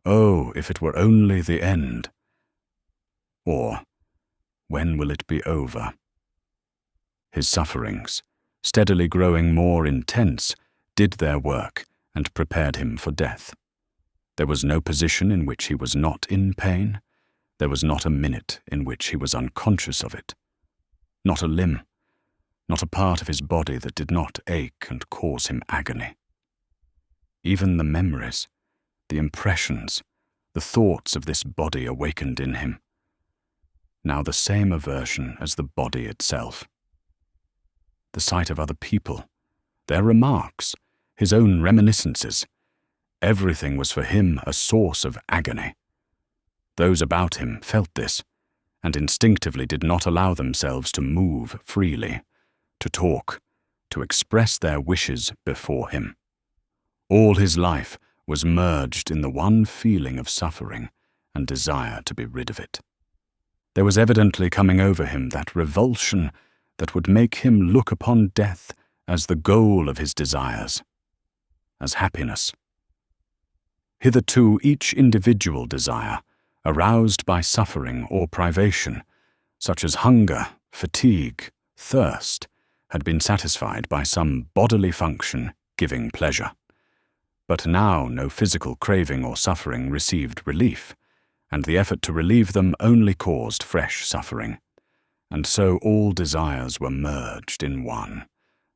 "Oh, if it were only the end!" Or, "When will it be over?" His sufferings, steadily growing more intense, did their work and prepared him for death. There was no position in which he was not in pain. There was not a minute in which he was unconscious of it. Not a limb, not a part of his body that did not ache and cause him agony. Even the memories, the impressions, the thoughts of this body awakened in him. Now the same aversion as the body itself. The sight of other people, their remarks, his own reminiscences, everything was for him a source of agony. Those about him felt this, and instinctively did not allow themselves to move freely, to talk, to express their wishes before him. All his life was merged in the one feeling of suffering and desire to be rid of it. There was evidently coming over him that revulsion that would make him look upon death as the goal of his desires, as happiness. Hitherto each individual desire, aroused by suffering or privation, such as hunger, fatigue, thirst, had been satisfied by some bodily function giving pleasure. But now no physical craving or suffering received relief, and the effort to relieve them only caused fresh suffering. And so all desires were merged in one,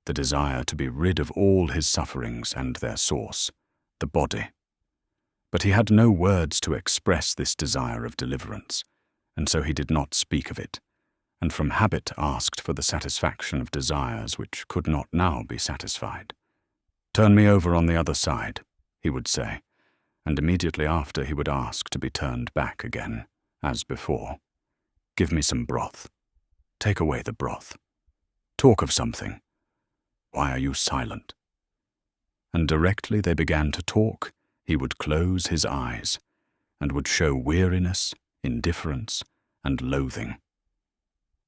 the desire to be rid of all his sufferings and their source, the body. But he had no words to express this desire of deliverance, and so he did not speak of it, and from habit asked for the satisfaction of desires which could not now be satisfied. "Turn me over on the other side," he would say, and immediately after he would ask to be turned back again, as before. "Give me some broth. Take away the broth. Talk of something. Why are you silent?" And directly they began to talk, he would close his eyes, and would show weariness, indifference, and loathing.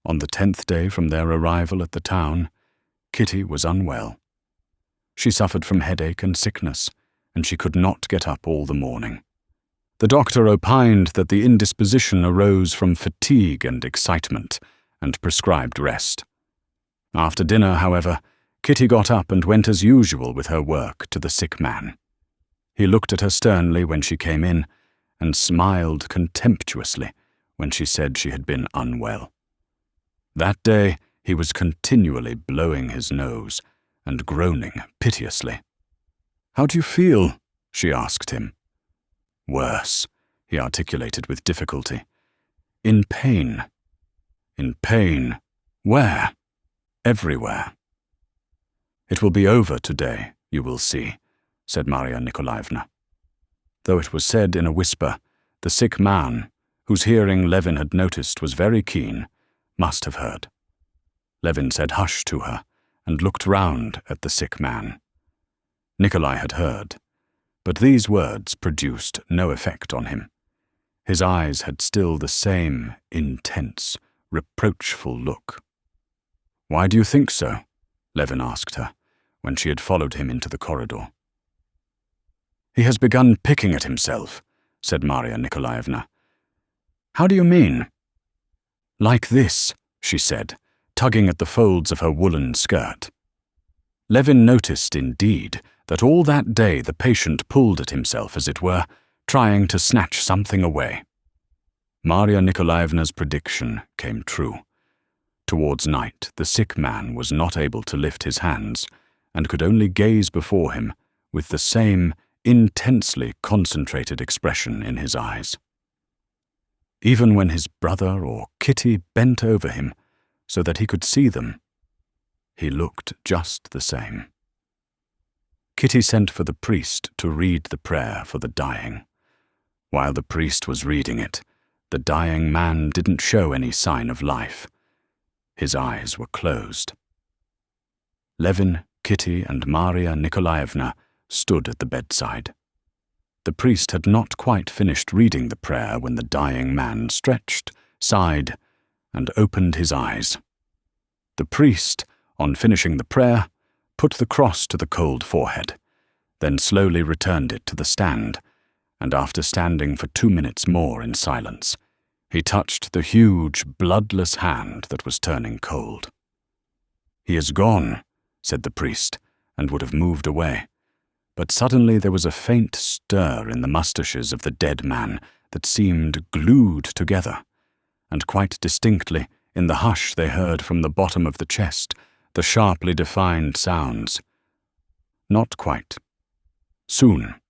On the 10th day from their arrival at the town, Kitty was unwell. She suffered from headache and sickness, and she could not get up all the morning. The doctor opined that the indisposition arose from fatigue and excitement, and prescribed rest. After dinner, however, Kitty got up and went as usual with her work to the sick man. He looked at her sternly when she came in and smiled contemptuously when she said she had been unwell. That day he was continually blowing his nose and groaning piteously. "How do you feel?" she asked him. "Worse," he articulated with difficulty. "In pain." "In pain? Where?" "Everywhere." "It will be over today, you will see," said Marya Nikolaevna. Though it was said in a whisper, the sick man, whose hearing Levin had noticed was very keen, must have heard. Levin said hush to her and looked round at the sick man. Nikolai had heard, but these words produced no effect on him. His eyes had still the same intense, reproachful look. "Why do you think so?" Levin asked her, when she had followed him into the corridor. "He has begun picking at himself," said Marya Nikolaevna. "How do you mean?" "Like this," she said, tugging at the folds of her woolen skirt. Levin noticed, indeed, that all that day the patient pulled at himself, as it were, trying to snatch something away. Marya Nikolaevna's prediction came true. Towards night, the sick man was not able to lift his hands, and could only gaze before him with the same intensely concentrated expression in his eyes. Even when his brother or Kitty bent over him so that he could see them, he looked just the same. Kitty sent for the priest to read the prayer for the dying. While the priest was reading it, the dying man didn't show any sign of life. His eyes were closed. Levin, Kitty, and Marya Nikolaevna stood at the bedside. The priest had not quite finished reading the prayer when the dying man stretched, sighed, and opened his eyes. The priest, on finishing the prayer, put the cross to the cold forehead, then slowly returned it to the stand, and after standing for 2 minutes more in silence, he touched the huge, bloodless hand that was turning cold. "He is gone," said the priest, and would have moved away. But suddenly there was a faint stir in the moustaches of the dead man that seemed glued together, and quite distinctly, in the hush they heard from the bottom of the chest, the sharply defined sounds. "Not quite. Soon."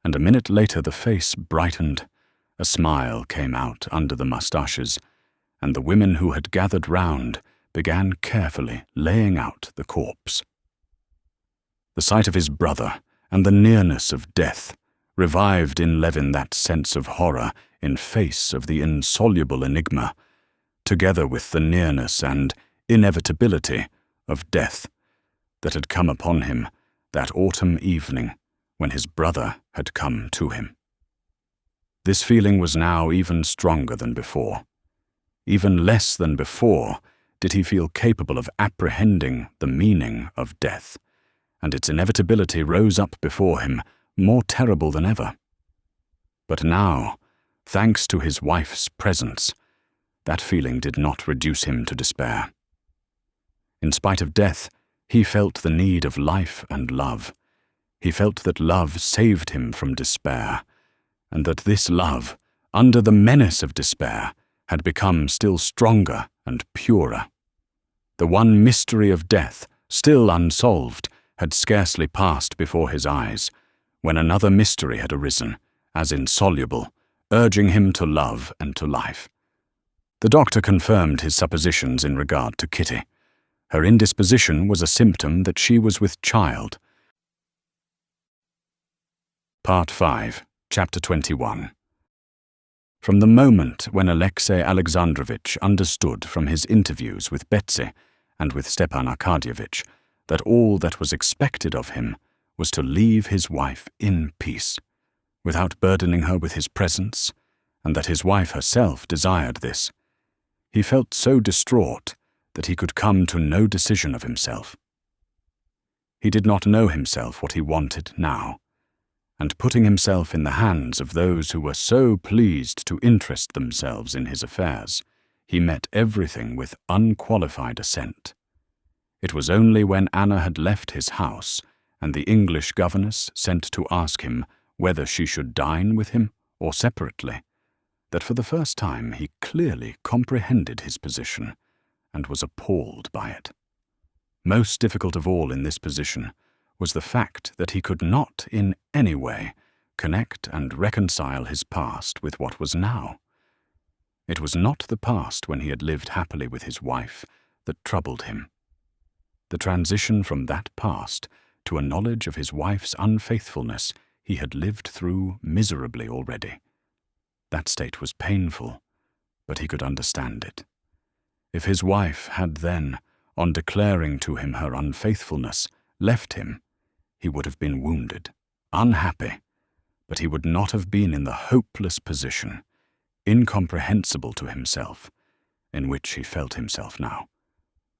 And a minute later the face brightened, a smile came out under the moustaches, and the women who had gathered round began carefully laying out the corpse. The sight of his brother and the nearness of death revived in Levin that sense of horror in face of the insoluble enigma, together with the nearness and inevitability of death that had come upon him that autumn evening when his brother had come to him. This feeling was now even stronger than before. Even less than before did he feel capable of apprehending the meaning of death, and its inevitability rose up before him more terrible than ever. But now, thanks to his wife's presence, that feeling did not reduce him to despair. In spite of death, he felt the need of life and love. He felt that love saved him from despair, and that this love, under the menace of despair, had become still stronger and purer. The one mystery of death, still unsolved, had scarcely passed before his eyes, when another mystery had arisen, as insoluble, urging him to love and to life. The doctor confirmed his suppositions in regard to Kitty. Her indisposition was a symptom that she was with child. Part 5, Chapter 21. From the moment when Alexey Alexandrovitch understood from his interviews with Betsy and with Stepan Arkadyevitch that all that was expected of him was to leave his wife in peace, without burdening her with his presence, and that his wife herself desired this, he felt so distraught that he could come to no decision of himself. He did not know himself what he wanted now, and putting himself in the hands of those who were so pleased to interest themselves in his affairs, he met everything with unqualified assent. It was only when Anna had left his house and the English governess sent to ask him whether she should dine with him or separately, that for the first time he clearly comprehended his position and was appalled by it. Most difficult of all in this position was the fact that he could not in any way connect and reconcile his past with what was now. It was not the past when he had lived happily with his wife that troubled him. The transition from that past to a knowledge of his wife's unfaithfulness he had lived through miserably already. That state was painful, but he could understand it. If his wife had then, on declaring to him her unfaithfulness, left him, he would have been wounded, unhappy, but he would not have been in the hopeless position, incomprehensible to himself, in which he felt himself now.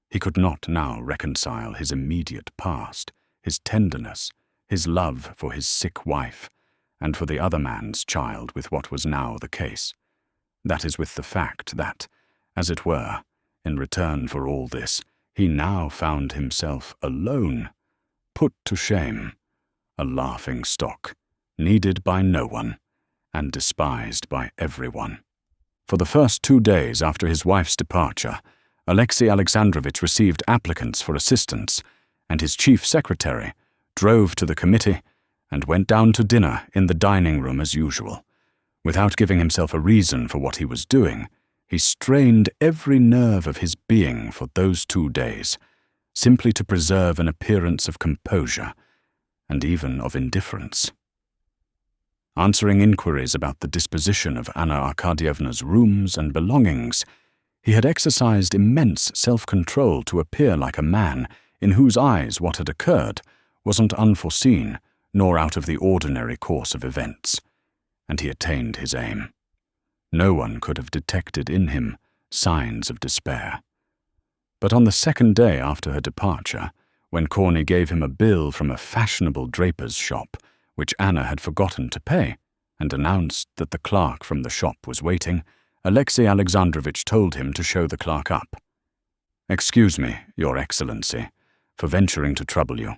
He could not now reconcile his immediate past, his tenderness, his love for his sick wife, and for the other man's child with what was now the case. That is, with the fact that, as it were, in return for all this, he now found himself alone, put to shame, a laughing stock, needed by no one, and despised by everyone. For the first 2 days after his wife's departure, Alexei Alexandrovich received applicants for assistance, and his chief secretary drove to the committee and went down to dinner in the dining room as usual. Without giving himself a reason for what he was doing, he strained every nerve of his being for those 2 days, simply to preserve an appearance of composure, and even of indifference. Answering inquiries about the disposition of Anna Arkadyevna's rooms and belongings, he had exercised immense self-control to appear like a man in whose eyes what had occurred wasn't unforeseen nor out of the ordinary course of events, and he attained his aim. No one could have detected in him signs of despair. But on the second day after her departure, when Corney gave him a bill from a fashionable draper's shop, which Anna had forgotten to pay, and announced that the clerk from the shop was waiting, Alexei Alexandrovich told him to show the clerk up. "Excuse me, Your Excellency, for venturing to trouble you,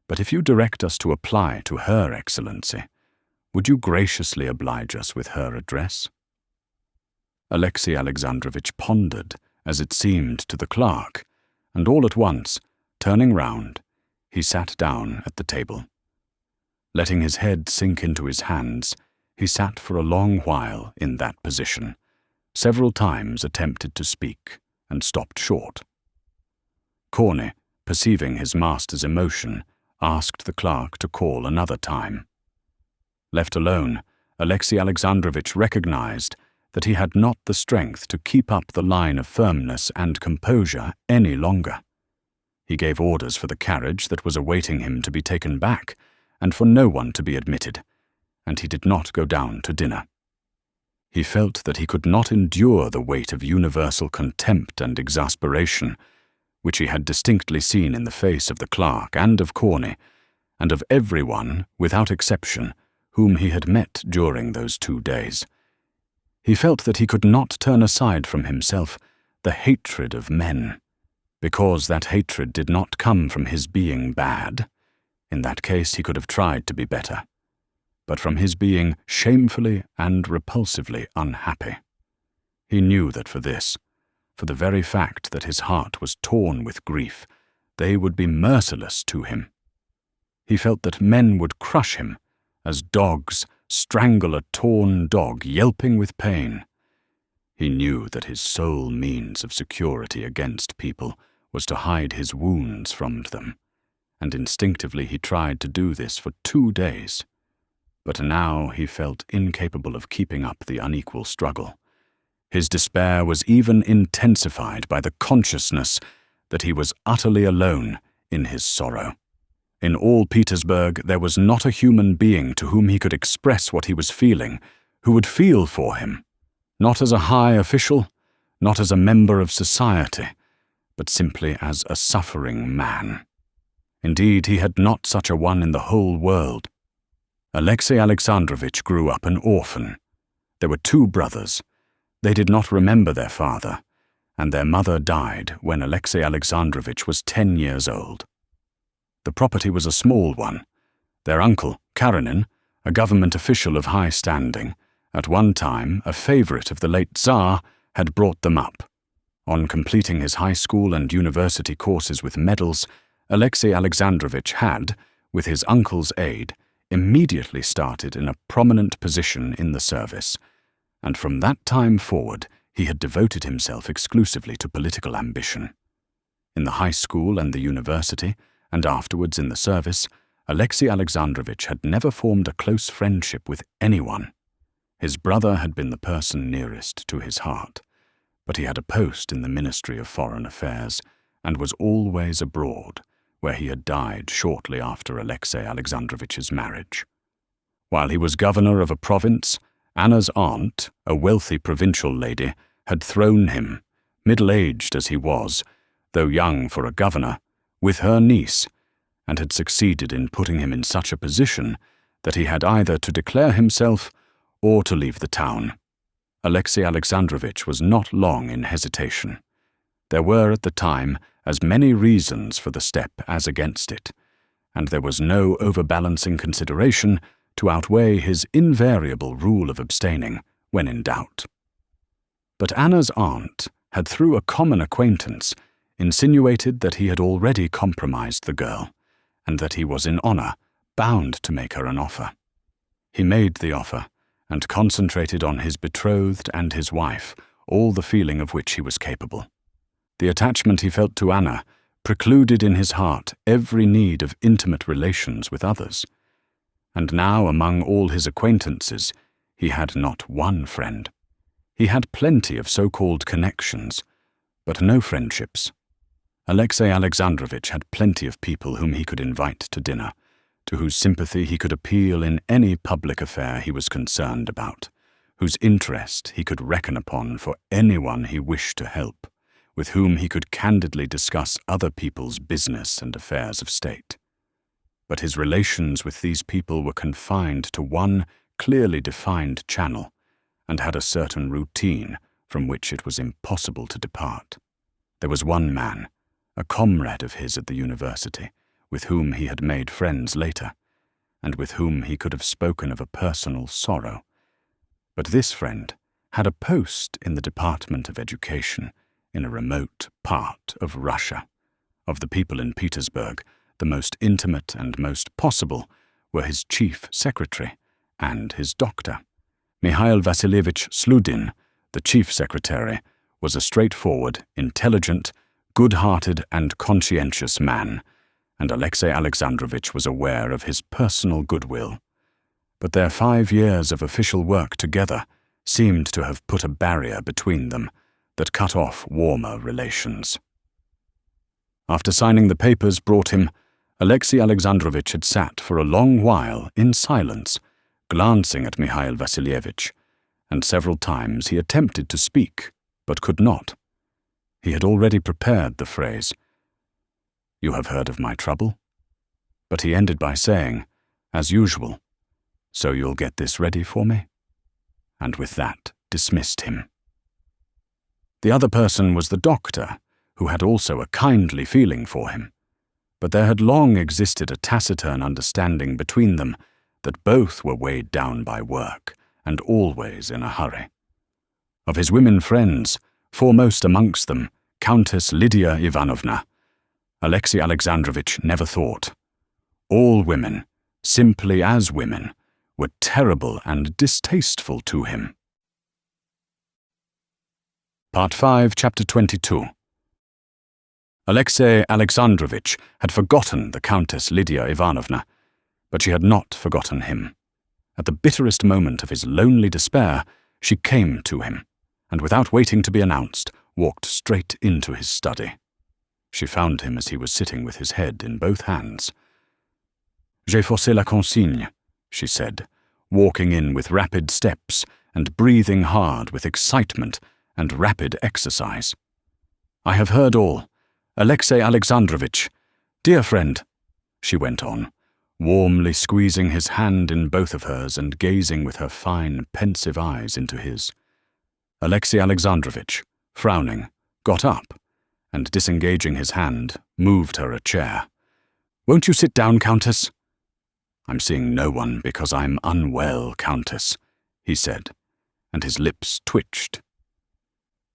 but if you direct us to apply to Her Excellency, would you graciously oblige us with her address?" Alexei Alexandrovich pondered, as it seemed to the clerk, and all at once, turning round, he sat down at the table. Letting his head sink into his hands, he sat for a long while in that position, several times attempted to speak, and stopped short. Corney, perceiving his master's emotion, asked the clerk to call another time. Left alone, Alexei Alexandrovich recognized that he had not the strength to keep up the line of firmness and composure any longer. He gave orders for the carriage that was awaiting him to be taken back, and for no one to be admitted, and he did not go down to dinner. He felt that he could not endure the weight of universal contempt and exasperation, which he had distinctly seen in the face of the clerk and of Corney, and of everyone, without exception, whom he had met during those 2 days. He felt that he could not turn aside from himself the hatred of men, because that hatred did not come from his being bad. In that case he could have tried to be better, but from his being shamefully and repulsively unhappy. He knew that for this, for the very fact that his heart was torn with grief, they would be merciless to him. He felt that men would crush him, as dogs strangle a torn dog yelping with pain. He knew that his sole means of security against people was to hide his wounds from them, and instinctively he tried to do this for 2 days. But now he felt incapable of keeping up the unequal struggle. His despair was even intensified by the consciousness that he was utterly alone in his sorrow. In all Petersburg there was not a human being to whom he could express what he was feeling, who would feel for him, not as a high official, not as a member of society, but simply as a suffering man. Indeed, he had not such a one in the whole world. Alexei Alexandrovich grew up an orphan. There were 2 brothers. They did not remember their father, and their mother died when Alexei Alexandrovich was 10 years old. The property was a small one. Their uncle, Karenin, a government official of high standing, at one time a favorite of the late Tsar, had brought them up. On completing his high school and university courses with medals, Alexei Alexandrovich had, with his uncle's aid, immediately started in a prominent position in the service, and from that time forward he had devoted himself exclusively to political ambition. In the high school and the university, and afterwards in the service, Alexei Alexandrovich had never formed a close friendship with anyone. His brother had been the person nearest to his heart, but he had a post in the Ministry of Foreign Affairs and was always abroad, where he had died shortly after Alexei Alexandrovich's marriage. While he was governor of a province, Anna's aunt, a wealthy provincial lady, had thrown him, middle-aged as he was, though young for a governor, with her niece, and had succeeded in putting him in such a position that he had either to declare himself or to leave the town. Alexei Alexandrovich was not long in hesitation. There were at the time as many reasons for the step as against it, and there was no overbalancing consideration to outweigh his invariable rule of abstaining when in doubt. But Anna's aunt had, through a common acquaintance, insinuated that he had already compromised the girl, and that he was in honor bound to make her an offer. He made the offer, and concentrated on his betrothed and his wife all the feeling of which he was capable. The attachment he felt to Anna precluded in his heart every need of intimate relations with others, and now among all his acquaintances he had not one friend. He had plenty of so-called connections, but no friendships. Alexei Alexandrovich had plenty of people whom he could invite to dinner, to whose sympathy he could appeal in any public affair he was concerned about, whose interest he could reckon upon for anyone he wished to help, with whom he could candidly discuss other people's business and affairs of state. But his relations with these people were confined to one clearly defined channel, and had a certain routine from which it was impossible to depart. There was one man, a comrade of his at the university, with whom he had made friends later, and with whom he could have spoken of a personal sorrow. But this friend had a post in the Department of Education in a remote part of Russia. Of the people in Petersburg, the most intimate and most possible were his chief secretary and his doctor. Mikhail Vasilievich Sludin, the chief secretary, was a straightforward, intelligent, good-hearted and conscientious man, and Alexei Alexandrovich was aware of his personal goodwill. But their 5 years of official work together seemed to have put a barrier between them that cut off warmer relations. After signing the papers brought him, Alexei Alexandrovich had sat for a long while in silence, glancing at Mikhail Vasilievich, and several times he attempted to speak, but could not. He had already prepared the phrase, "You have heard of my trouble?" But he ended by saying, as usual, "So you'll get this ready for me?" And with that dismissed him. The other person was the doctor, who had also a kindly feeling for him, but there had long existed a taciturn understanding between them that both were weighed down by work and always in a hurry. Of his women friends, foremost amongst them, Countess Lydia Ivanovna, Alexei Alexandrovich never thought. All women, simply as women, were terrible and distasteful to him. Part 5, Chapter 22. Alexei Alexandrovich had forgotten the Countess Lydia Ivanovna, but she had not forgotten him. At the bitterest moment of his lonely despair, she came to him, and without waiting to be announced, walked straight into his study. She found him as he was sitting with his head in both hands. "J'ai forcé la consigne," she said, walking in with rapid steps and breathing hard with excitement and rapid exercise. "I have heard all. Alexei Alexandrovich, dear friend," she went on, warmly squeezing his hand in both of hers and gazing with her fine, pensive eyes into his. Alexei Alexandrovich, frowning, got up, and disengaging his hand, moved her a chair. "Won't you sit down, Countess?" "I'm seeing no one because I'm unwell, Countess," he said, and his lips twitched.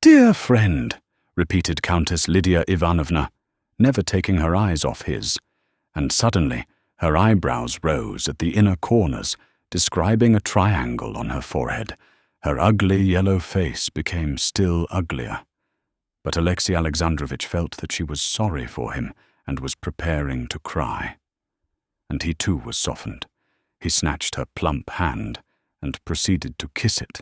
"Dear friend," repeated Countess Lydia Ivanovna, never taking her eyes off his, and suddenly her eyebrows rose at the inner corners, describing a triangle on her forehead. Her ugly yellow face became still uglier. But Alexei Alexandrovitch felt that she was sorry for him and was preparing to cry. And he too was softened. He snatched her plump hand and proceeded to kiss it.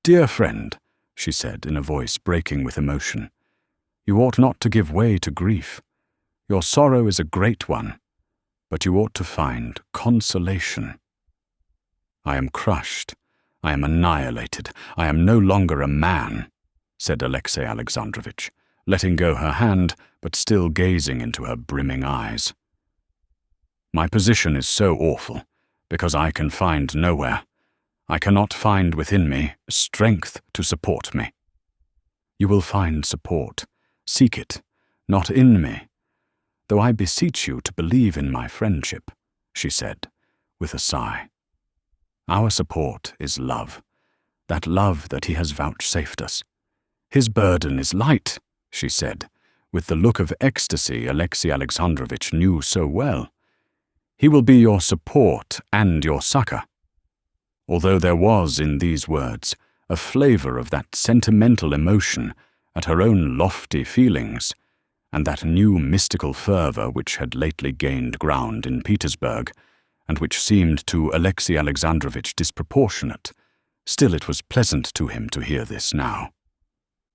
"Dear friend," she said in a voice breaking with emotion, "you ought not to give way to grief. Your sorrow is a great one, but you ought to find consolation." "I am crushed. I am annihilated. I am no longer a man," said Alexei Alexandrovitch, letting go her hand, but still gazing into her brimming eyes. "My position is so awful, because I can find nowhere. I cannot find within me strength to support me." "You will find support. Seek it, not in me, though I beseech you to believe in my friendship," she said, with a sigh. "Our support is love, that love that he has vouchsafed us. His burden is light," she said, with the look of ecstasy Alexei Alexandrovitch knew so well. "He will be your support and your succor." Although there was in these words a flavor of that sentimental emotion at her own lofty feelings, and that new mystical fervor which had lately gained ground in Petersburg, and which seemed to Alexei Alexandrovitch disproportionate, still it was pleasant to him to hear this now.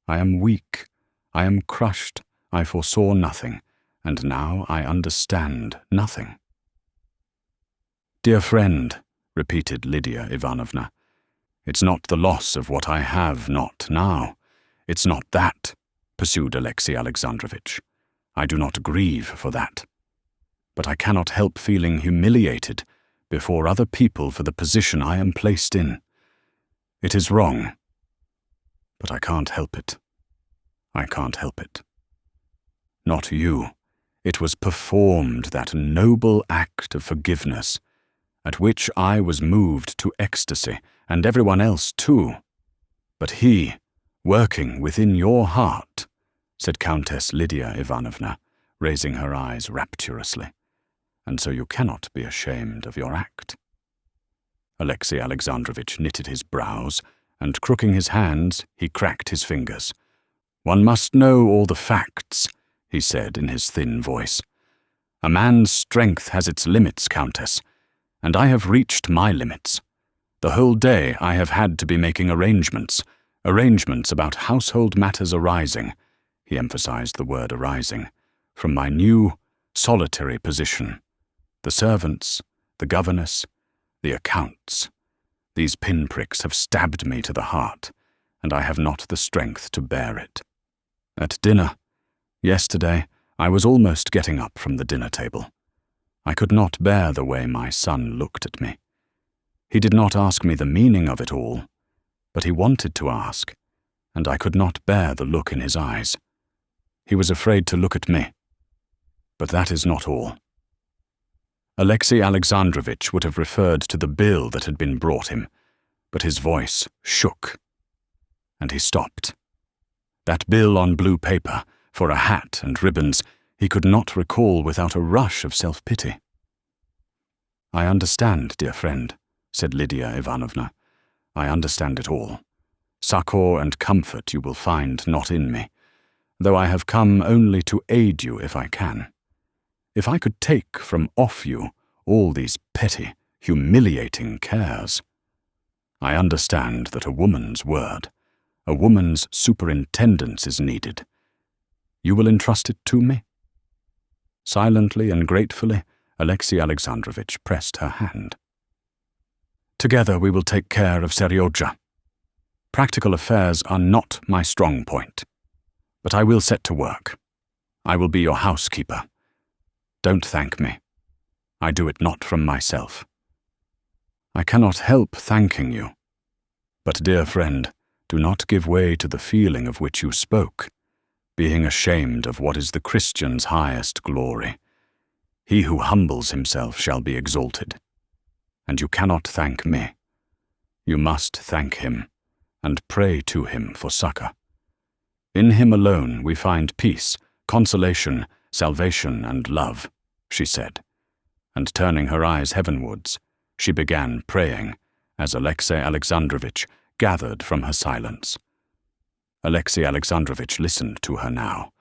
"I am weak, I am crushed, I foresaw nothing, and now I understand nothing." "Dear friend," repeated Lydia Ivanovna, "it's not the loss of what I have not now. It's not that," pursued Alexei Alexandrovitch. "I do not grieve for that. But I cannot help feeling humiliated before other people for the position I am placed in. It is wrong, but I can't help it. I can't help it. Not you. It was performed, that noble act of forgiveness, at which I was moved to ecstasy, and everyone else too. But he, working within your heart," said Countess Lydia Ivanovna, raising her eyes rapturously, "and so you cannot be ashamed of your act." Alexei Alexandrovitch knitted his brows, and crooking his hands, he cracked his fingers. "One must know all the facts," he said in his thin voice. "A man's strength has its limits, Countess, and I have reached my limits. The whole day I have had to be making arrangements about household matters arising," he emphasized the word arising, "from my new, solitary position. The servants, the governess, the accounts. These pinpricks have stabbed me to the heart, and I have not the strength to bear it. At dinner, yesterday, I was almost getting up from the dinner table. I could not bear the way my son looked at me. He did not ask me the meaning of it all, but he wanted to ask, and I could not bear the look in his eyes. He was afraid to look at me. But that is not all." Alexei Alexandrovitch would have referred to the bill that had been brought him, but his voice shook, and he stopped. That bill on blue paper, for a hat and ribbons, he could not recall without a rush of self-pity. "I understand, dear friend," said Lydia Ivanovna. "I understand it all. Succor and comfort you will find not in me, though I have come only to aid you if I can. If I could take from off you all these petty, humiliating cares. I understand that a woman's word, a woman's superintendence is needed. You will entrust it to me?" Silently and gratefully, Alexei Alexandrovitch pressed her hand. "Together we will take care of Seryozha. Practical affairs are not my strong point, but I will set to work. I will be your housekeeper. Don't thank me. I do it not from myself. I cannot help thanking you. But, dear friend, do not give way to the feeling of which you spoke. being ashamed of what is the Christian's highest glory. He who humbles himself shall be exalted. And you cannot thank me. You must thank him, and pray to him for succor. In him alone we find peace, consolation, salvation, and love, she said, and turning her eyes heavenwards, she began praying as Alexey Alexandrovitch gathered from her silence. Alexey Alexandrovitch listened to her now,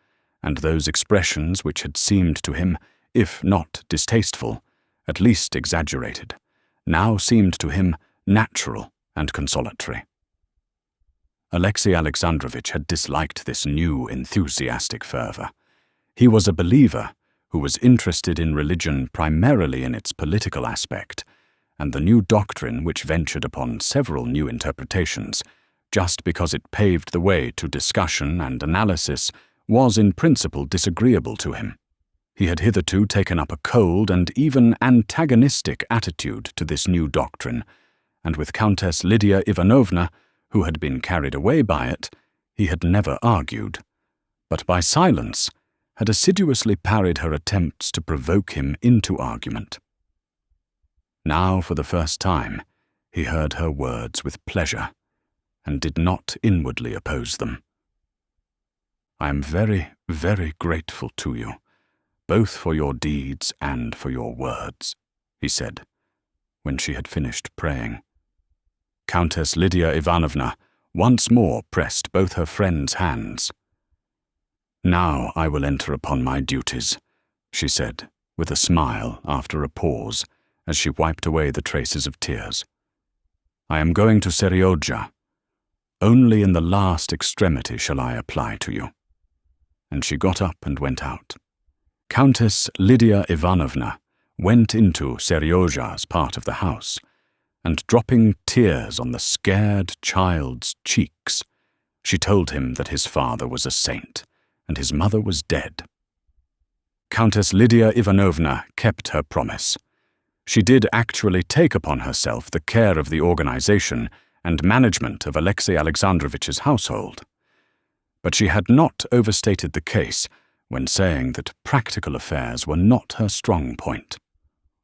and those expressions which had seemed to him, if not distasteful, at least exaggerated, now seemed to him natural and consolatory. Alexey Alexandrovitch had disliked this new enthusiastic fervor. He was a believer who was interested in religion primarily in its political aspect, and the new doctrine which ventured upon several new interpretations, just because it paved the way to discussion and analysis, was in principle disagreeable to him. He had hitherto taken up a cold and even antagonistic attitude to this new doctrine, and with Countess Lydia Ivanovna, who had been carried away by it, he had never argued, but by silence had assiduously parried her attempts to provoke him into argument. Now, for the first time, he heard her words with pleasure, and did not inwardly oppose them. "I am very, very grateful to you, both for your deeds and for your words," he said, when she had finished praying. Countess Lydia Ivanovna once more pressed both her friend's hands. "Now I will enter upon my duties," she said, with a smile after a pause, as she wiped away the traces of tears. "I am going to Seryozha. Only in the last extremity shall I apply to you." And she got up and went out. Countess Lydia Ivanovna went into Seryozha's part of the house, and dropping tears on the scared child's cheeks, she told him that his father was a saint, and his mother was dead. Countess Lydia Ivanovna kept her promise. She did actually take upon herself the care of the organization and management of Alexey Alexandrovitch's household. But she had not overstated the case when saying that practical affairs were not her strong point.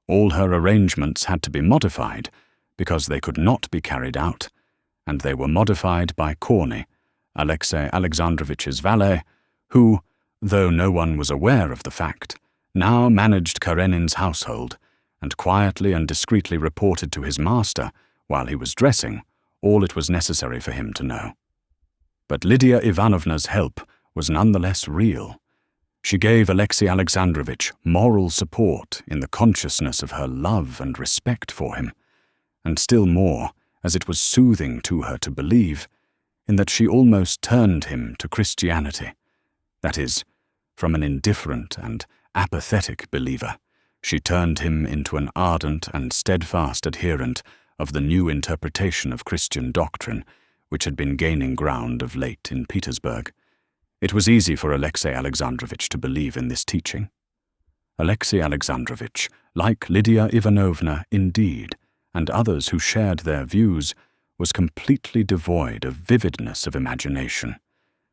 All her arrangements had to be modified because they could not be carried out, and they were modified by Korny, Alexey Alexandrovitch's valet, who, though no one was aware of the fact, now managed Karenin's household, and quietly and discreetly reported to his master, while he was dressing, all it was necessary for him to know. But Lydia Ivanovna's help was nonetheless real. She gave Alexey Alexandrovitch moral support in the consciousness of her love and respect for him, and still more, as it was soothing to her to believe, in that she almost turned him to Christianity. That is, from an indifferent and apathetic believer, she turned him into an ardent and steadfast adherent of the new interpretation of Christian doctrine, which had been gaining ground of late in Petersburg. It was easy for Alexey Alexandrovitch to believe in this teaching. Alexey Alexandrovitch, like Lydia Ivanovna indeed, and others who shared their views, was completely devoid of vividness of imagination,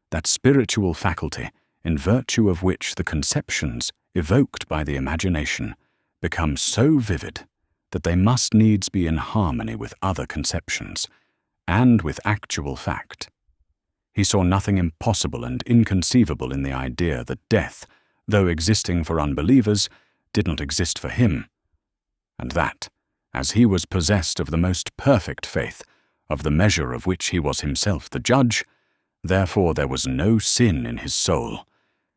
that spiritual faculty in virtue of which the conceptions evoked by the imagination become so vivid that they must needs be in harmony with other conceptions, and with actual fact. He saw nothing impossible and inconceivable in the idea that death, though existing for unbelievers, did not exist for him, and that, as he was possessed of the most perfect faith, of the measure of which he was himself the judge, therefore there was no sin in his soul,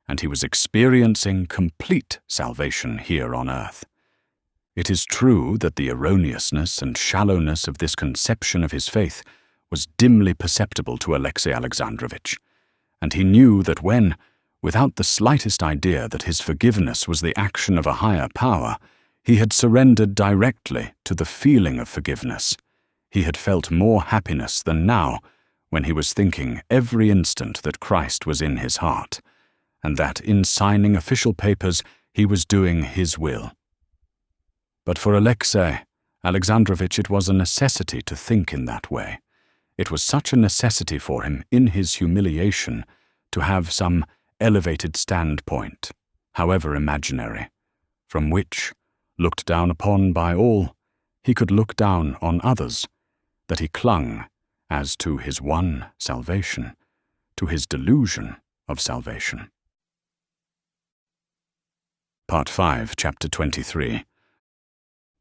and he was experiencing complete salvation here on earth. It is true that the erroneousness and shallowness of this conception of his faith was dimly perceptible to Alexey Alexandrovitch, and he knew that when, without the slightest idea that his forgiveness was the action of a higher power, he had surrendered directly to the feeling of forgiveness, he had felt more happiness than now when he was thinking every instant that Christ was in his heart, and that in signing official papers he was doing his will. But for Alexey Alexandrovitch it was a necessity to think in that way. It was such a necessity for him in his humiliation to have some elevated standpoint, however imaginary, from which, looked down upon by all, he could look down on others, that he clung, as to his one salvation, to his delusion of salvation. Part 5, Chapter 23.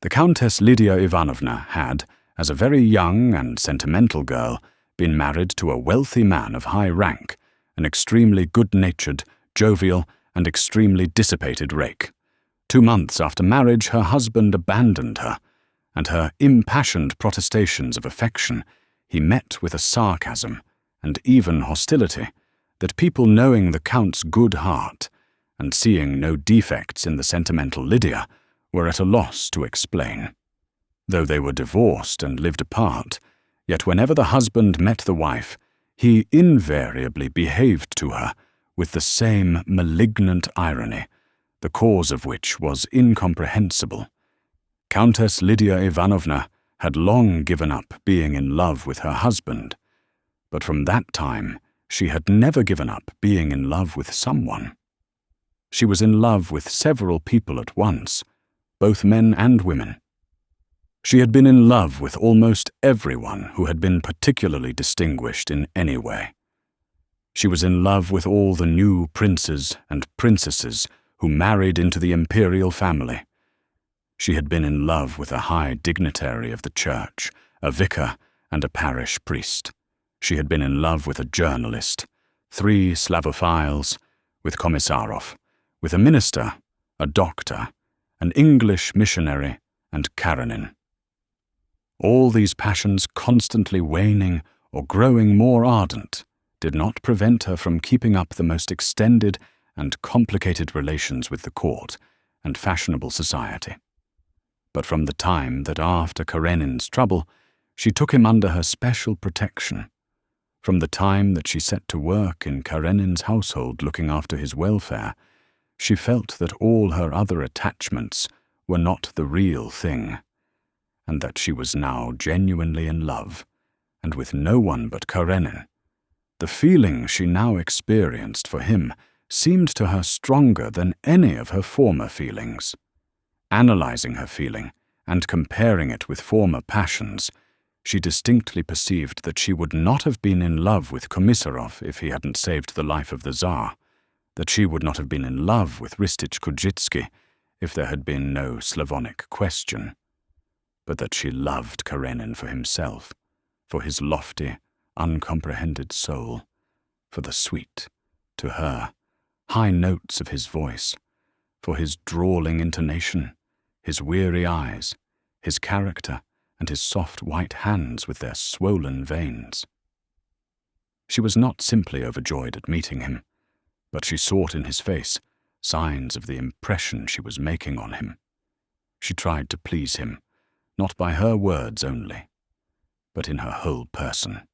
The Countess Lydia Ivanovna had, as a very young and sentimental girl, been married to a wealthy man of high rank, an extremely good-natured, jovial, and extremely dissipated rake. 2 months after marriage, her husband abandoned her, and her impassioned protestations of affection he met with a sarcasm and even hostility that people knowing the Count's good heart and seeing no defects in the sentimental Lydia were at a loss to explain. Though they were divorced and lived apart, yet whenever the husband met the wife, he invariably behaved to her with the same malignant irony, the cause of which was incomprehensible. Countess Lydia Ivanovna had long given up being in love with her husband, but from that time she had never given up being in love with someone. She was in love with several people at once, both men and women. She had been in love with almost everyone who had been particularly distinguished in any way. She was in love with all the new princes and princesses who married into the imperial family. She had been in love with a high dignitary of the church, a vicar and a parish priest. She had been in love with a journalist, 3 Slavophiles, with Komisarov, with a minister, a doctor, an English missionary, and Karenina. All these passions constantly waning or growing more ardent did not prevent her from keeping up the most extended and complicated relations with the court and fashionable society. But from the time that after Karenina's trouble, she took him under her special protection, from the time that she set to work in Karenina's household looking after his welfare, she felt that all her other attachments were not the real thing, and that she was now genuinely in love, and with no one but Karenina. The feeling she now experienced for him seemed to her stronger than any of her former feelings. Analyzing her feeling and comparing it with former passions, she distinctly perceived that she would not have been in love with Komisarov if he hadn't saved the life of the Tsar, that she would not have been in love with Ristich Kujitsky if there had been no Slavonic question, but that she loved Karenina for himself, for his lofty, uncomprehended soul, for the sweet, to her, high notes of his voice, for his drawling intonation, his weary eyes, his character, and his soft white hands with their swollen veins. She was not simply overjoyed at meeting him, but she sought in his face signs of the impression she was making on him. She tried to please him, not by her words only, but in her whole person.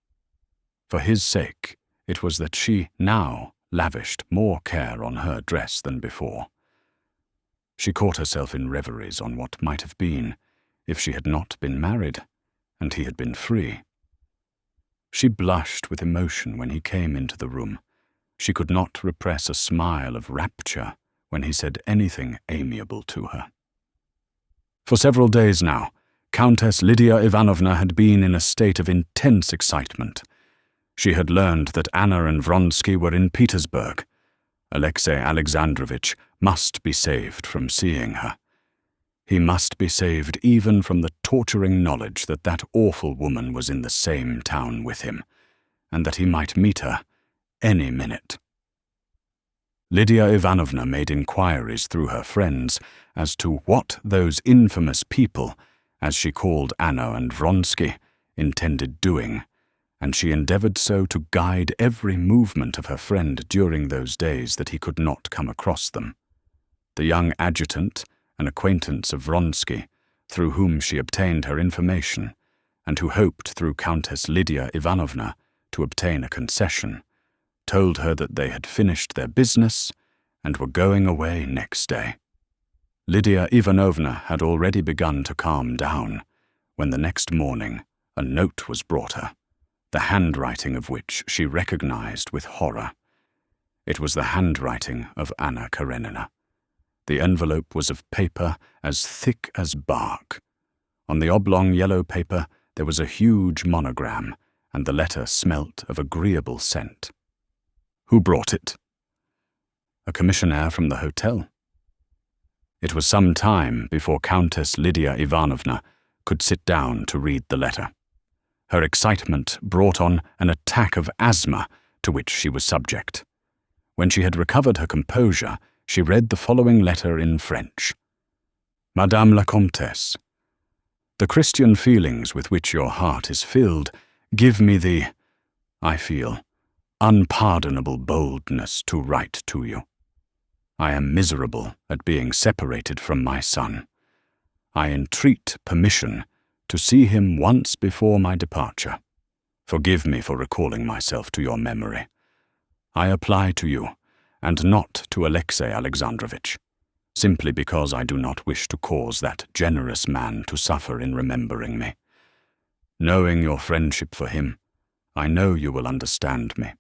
For his sake, it was that she now lavished more care on her dress than before. She caught herself in reveries on what might have been if she had not been married and he had been free. She blushed with emotion when he came into the room. She could not repress a smile of rapture when he said anything amiable to her. For several days now, Countess Lydia Ivanovna had been in a state of intense excitement. She had learned that Anna and Vronsky were in Petersburg. Alexei Alexandrovitch must be saved from seeing her. He must be saved even from the torturing knowledge that that awful woman was in the same town with him, and that he might meet her any minute. Lydia Ivanovna made inquiries through her friends as to what those infamous people, as she called Anna and Vronsky, intended doing, and she endeavored so to guide every movement of her friend during those days that he could not come across them. The young adjutant, an acquaintance of Vronsky, through whom she obtained her information, and who hoped through Countess Lydia Ivanovna to obtain a concession, told her that they had finished their business and were going away next day. Lydia Ivanovna had already begun to calm down when the next morning a note was brought her, the handwriting of which she recognized with horror. It was the handwriting of Anna Karenina. The envelope was of paper as thick as bark. On the oblong yellow paper there was a huge monogram, and the letter smelt of agreeable scent. Who brought it? A commissionaire from the hotel. It was some time before Countess Lydia Ivanovna could sit down to read the letter. Her excitement brought on an attack of asthma to which she was subject. When she had recovered her composure, she read the following letter in French. Madame la Comtesse, the Christian feelings with which your heart is filled give me the, I feel, unpardonable boldness to write to you. I am miserable at being separated from my son. I entreat permission to see him once before my departure. Forgive me for recalling myself to your memory. I apply to you, and not to Alexey Alexandrovitch, simply because I do not wish to cause that generous man to suffer in remembering me. Knowing your friendship for him, I know you will understand me.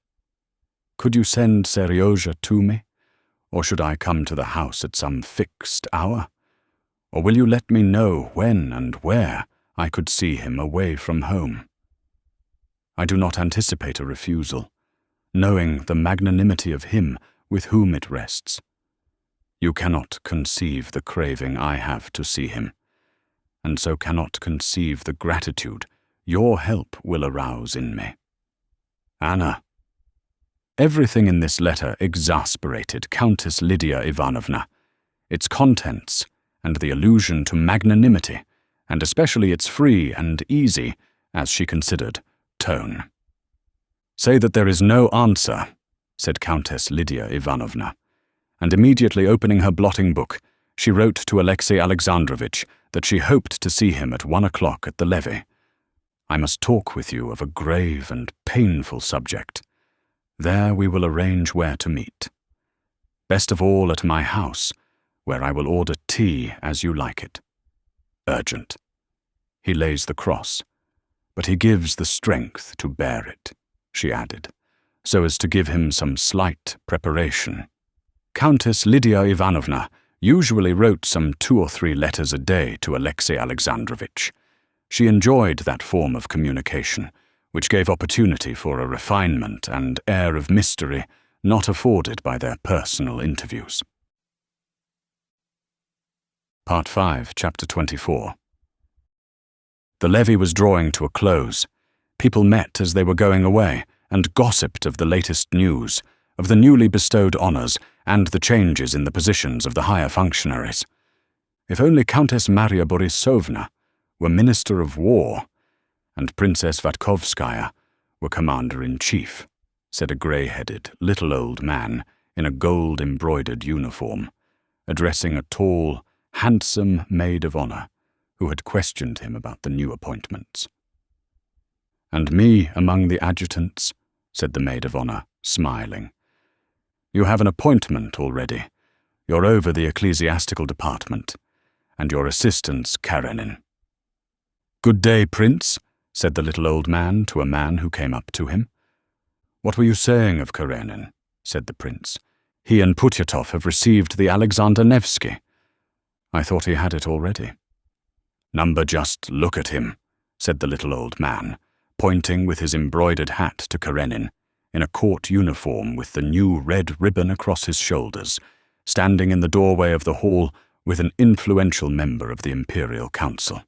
Could you send Seryozha to me, or should I come to the house at some fixed hour? Or will you let me know when and where I could see him away from home? I do not anticipate a refusal, knowing the magnanimity of him with whom it rests. You cannot conceive the craving I have to see him, and so cannot conceive the gratitude your help will arouse in me. Anna. Everything in this letter exasperated Countess Lydia Ivanovna, its contents and the allusion to magnanimity, and especially its free and easy, as she considered, tone. Say that there is no answer, said Countess Lydia Ivanovna, and immediately opening her blotting book, she wrote to Alexey Alexandrovitch that she hoped to see him at 1 o'clock at the levee. I must talk with you of a grave and painful subject. There we will arrange where to meet. Best of all at my house, where I will order tea as you like it. Urgent. He lays the cross, but he gives the strength to bear it, she added, so as to give him some slight preparation. Countess Lydia Ivanovna usually wrote some 2 or 3 letters a day to Alexey Alexandrovitch. She enjoyed that form of communication, which gave opportunity for a refinement and air of mystery not afforded by their personal interviews. Part 5, Chapter 24. The levee was drawing to a close. People met as they were going away and gossiped of the latest news, of the newly bestowed honours and the changes in the positions of the higher functionaries. If only Countess Maria Borisovna were Minister of War, and Princess Vatkovskaya were Commander-in-Chief, said a grey-headed, little old man in a gold-embroidered uniform, addressing a tall, handsome maid of honour who had questioned him about the new appointments. And me among the adjutants, said the maid of honour, smiling. You have an appointment already. You're over the ecclesiastical department, and your assistant's Karenin. Good day, Prince, said the little old man to a man who came up to him. What were you saying of Karenin? Said the prince. He and Putyatov have received the Alexander Nevsky. I thought he had it already. Number, just look at him, said the little old man, pointing with his embroidered hat to Karenin, in a court uniform with the new red ribbon across his shoulders, standing in the doorway of the hall with an influential member of the Imperial Council.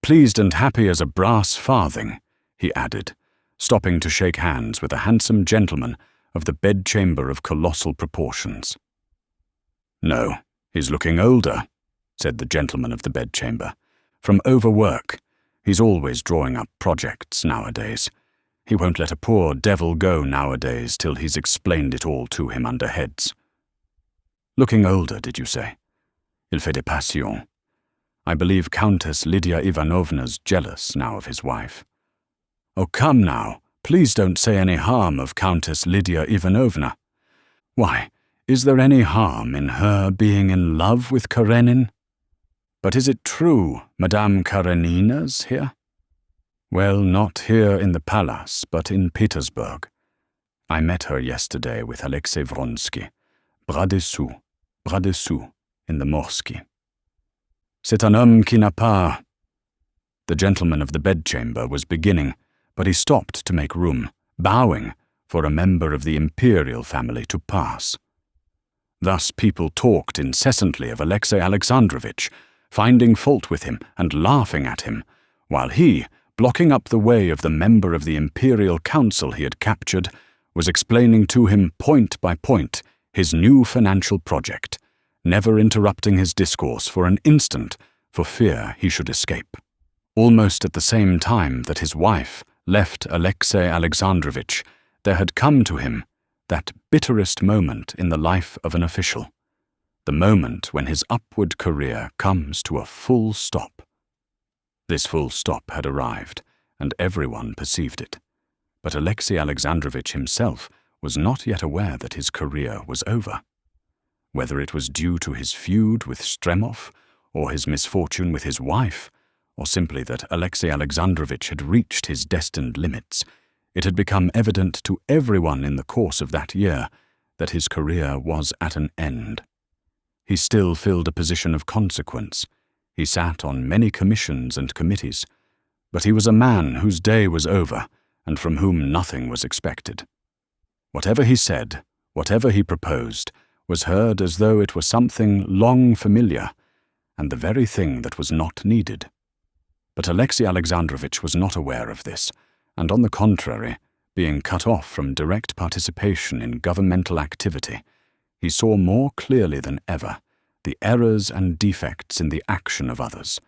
Pleased and happy as a brass farthing, he added, stopping to shake hands with a handsome gentleman of the bedchamber of colossal proportions. No, he's looking older, said the gentleman of the bedchamber. From overwork. He's always drawing up projects nowadays. He won't let a poor devil go nowadays till he's explained it all to him under heads. Looking older, did you say? Il fait des passions. I believe Countess Lydia Ivanovna's jealous now of his wife. Oh, come now, please don't say any harm of Countess Lydia Ivanovna. Why, is there any harm in her being in love with Karenin? But is it true Madame Karenina's here? Well, not here in the palace, but in Petersburg. I met her yesterday with Alexei Vronsky, bras dessous, in the Morsky. C'est un homme qui n'a pas... The gentleman of the bedchamber was beginning, but he stopped to make room, bowing, for a member of the imperial family to pass. Thus people talked incessantly of Alexei Alexandrovitch, finding fault with him and laughing at him, while he, blocking up the way of the member of the imperial council he had captured, was explaining to him point by point his new financial project, never interrupting his discourse for an instant for fear he should escape. Almost at the same time that his wife left Alexei Alexandrovitch, there had come to him that bitterest moment in the life of an official, the moment when his upward career comes to a full stop. This full stop had arrived, and everyone perceived it. But Alexei Alexandrovitch himself was not yet aware that his career was over. Whether it was due to his feud with Stremov, or his misfortune with his wife, or simply that Alexei Alexandrovitch had reached his destined limits, it had become evident to everyone in the course of that year that his career was at an end. He still filled a position of consequence. He sat on many commissions and committees, but he was a man whose day was over and from whom nothing was expected. Whatever he said, whatever he proposed, was heard as though it were something long familiar, and the very thing that was not needed. But Alexei Alexandrovitch was not aware of this, and on the contrary, being cut off from direct participation in governmental activity, he saw more clearly than ever the errors and defects in the action of others,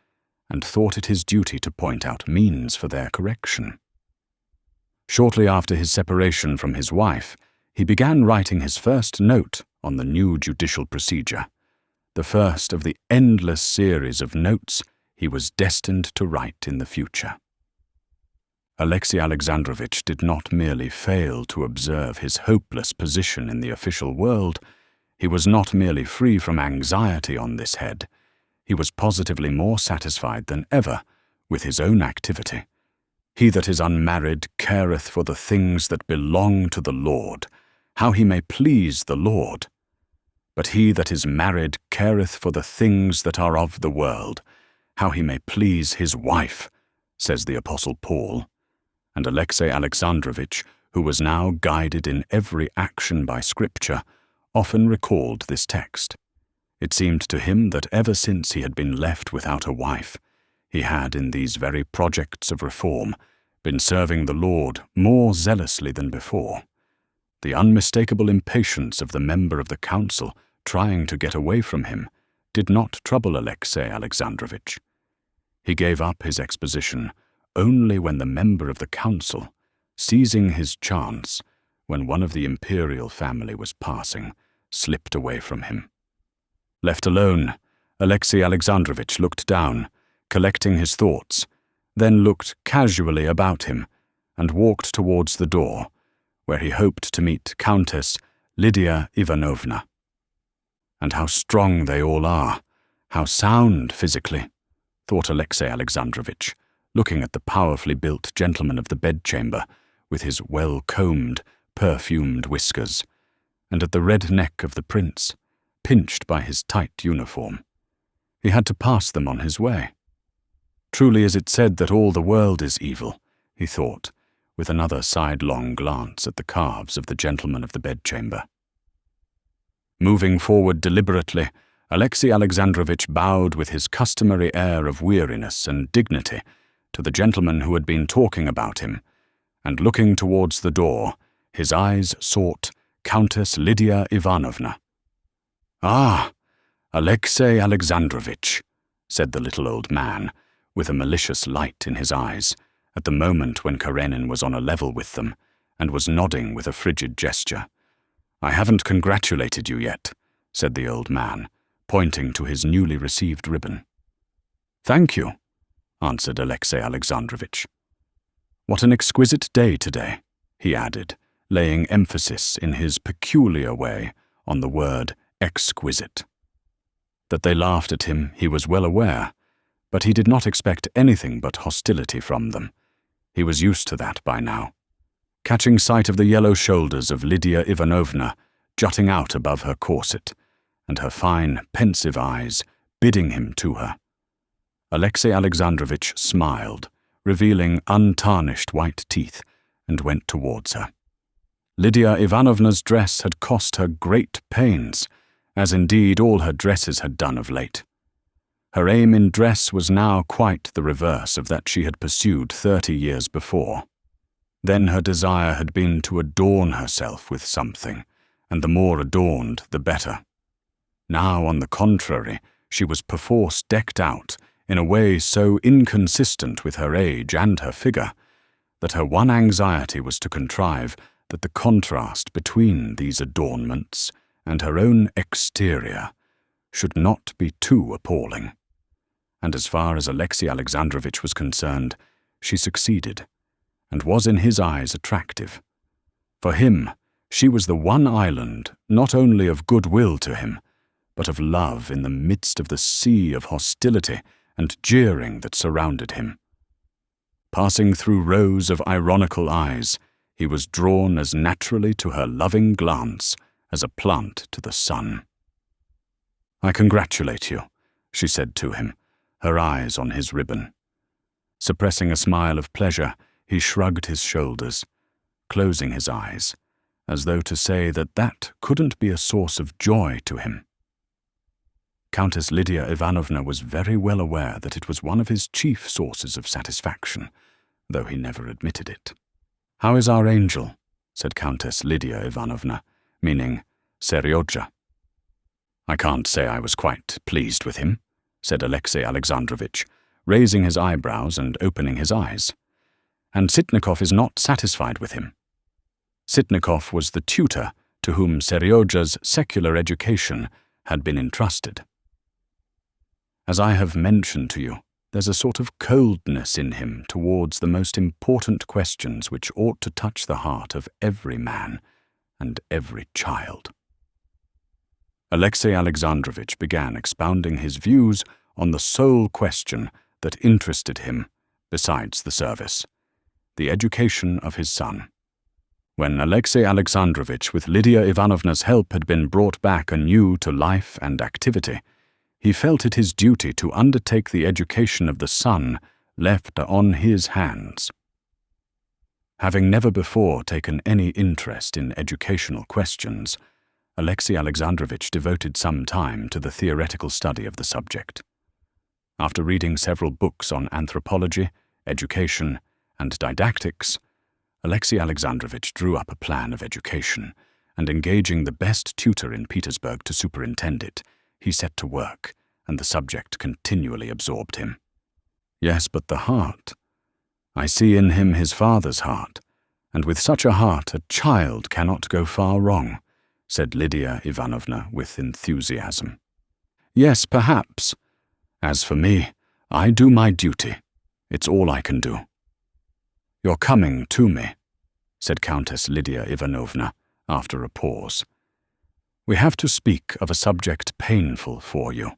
and thought it his duty to point out means for their correction. Shortly after his separation from his wife, he began writing his first note on the new judicial procedure, the first of the endless series of notes he was destined to write in the future. Alexei Alexandrovitch did not merely fail to observe his hopeless position in the official world. He was not merely free from anxiety on this head. He was positively more satisfied than ever with his own activity. He that is unmarried careth for the things that belong to the Lord, how he may please the Lord. But he that is married careth for the things that are of the world, how he may please his wife, says the Apostle Paul. And Alexei Alexandrovitch, who was now guided in every action by Scripture, often recalled this text. It seemed to him that ever since he had been left without a wife, he had, in these very projects of reform, been serving the Lord more zealously than before. The unmistakable impatience of the member of the council trying to get away from him did not trouble Alexei Alexandrovitch. He gave up his exposition only when the member of the council, seizing his chance when one of the imperial family was passing, slipped away from him. Left alone, Alexei Alexandrovitch looked down, collecting his thoughts, then looked casually about him and walked towards the door, where he hoped to meet Countess Lydia Ivanovna. And how strong they all are, how sound physically, thought Alexei Alexandrovitch, looking at the powerfully built gentleman of the bedchamber with his well-combed, perfumed whiskers, and at the red neck of the prince, pinched by his tight uniform. He had to pass them on his way. Truly is it said that all the world is evil, he thought, with another sidelong glance at the calves of the gentleman of the bedchamber. Moving forward deliberately, Alexei Alexandrovitch bowed with his customary air of weariness and dignity to the gentleman who had been talking about him, and looking towards the door, his eyes sought Countess Lydia Ivanovna. "Ah, Alexei Alexandrovitch," said the little old man, with a malicious light in his eyes, at the moment when Karenin was on a level with them, and was nodding with a frigid gesture. "I haven't congratulated you yet," said the old man, pointing to his newly received ribbon. "Thank you," answered Alexei Alexandrovitch. "What an exquisite day today," he added, laying emphasis in his peculiar way on the word exquisite. That they laughed at him he was well aware, but he did not expect anything but hostility from them. He was used to that by now. catching sight of the yellow shoulders of Lydia Ivanovna jutting out above her corset, and her fine, pensive eyes bidding him to her. Alexey Alexandrovitch smiled, revealing untarnished white teeth, and went towards her. Lydia Ivanovna's dress had cost her great pains, as indeed all her dresses had done of late. Her aim in dress was now quite the reverse of that she had pursued 30 years before. Then her desire had been to adorn herself with something, and the more adorned the better. Now, on the contrary, she was perforce decked out in a way so inconsistent with her age and her figure that her one anxiety was to contrive that the contrast between these adornments and her own exterior should not be too appalling. And as far as Alexey Alexandrovitch was concerned, she succeeded, and was in his eyes attractive. For him, she was the one island not only of goodwill to him, but of love in the midst of the sea of hostility and jeering that surrounded him. Passing through rows of ironical eyes, he was drawn as naturally to her loving glance as a plant to the sun. "I congratulate you," she said to him, her eyes on his ribbon. Suppressing a smile of pleasure, he shrugged his shoulders, closing his eyes, as though to say that that couldn't be a source of joy to him. Countess Lydia Ivanovna was very well aware that it was one of his chief sources of satisfaction, though he never admitted it. "How is our angel?" said Countess Lydia Ivanovna, meaning Seryozha. "I can't say I was quite pleased with him," said Alexey Alexandrovitch, raising his eyebrows and opening his eyes. "And Sitnikov is not satisfied with him." Sitnikov was the tutor to whom Seryozha's secular education had been entrusted. "As I have mentioned to you, there's a sort of coldness in him towards the most important questions which ought to touch the heart of every man and every child." Alexey Alexandrovitch began expounding his views on the sole question that interested him besides the service, the education of his son. When Alexey Alexandrovitch, with Lydia Ivanovna's help, had been brought back anew to life and activity, he felt it his duty to undertake the education of the son left on his hands. Having never before taken any interest in educational questions, Alexey Alexandrovitch devoted some time to the theoretical study of the subject. After reading several books on anthropology, education, and didactics, Alexey Alexandrovitch drew up a plan of education, and engaging the best tutor in Petersburg to superintend it, he set to work, and the subject continually absorbed him. "Yes, but the heart. I see in him his father's heart, and with such a heart a child cannot go far wrong," said Lydia Ivanovna with enthusiasm. "Yes, perhaps. As for me, I do my duty. It's all I can do." "You're coming to me," said Countess Lydia Ivanovna after a pause. "We have to speak of a subject painful for you.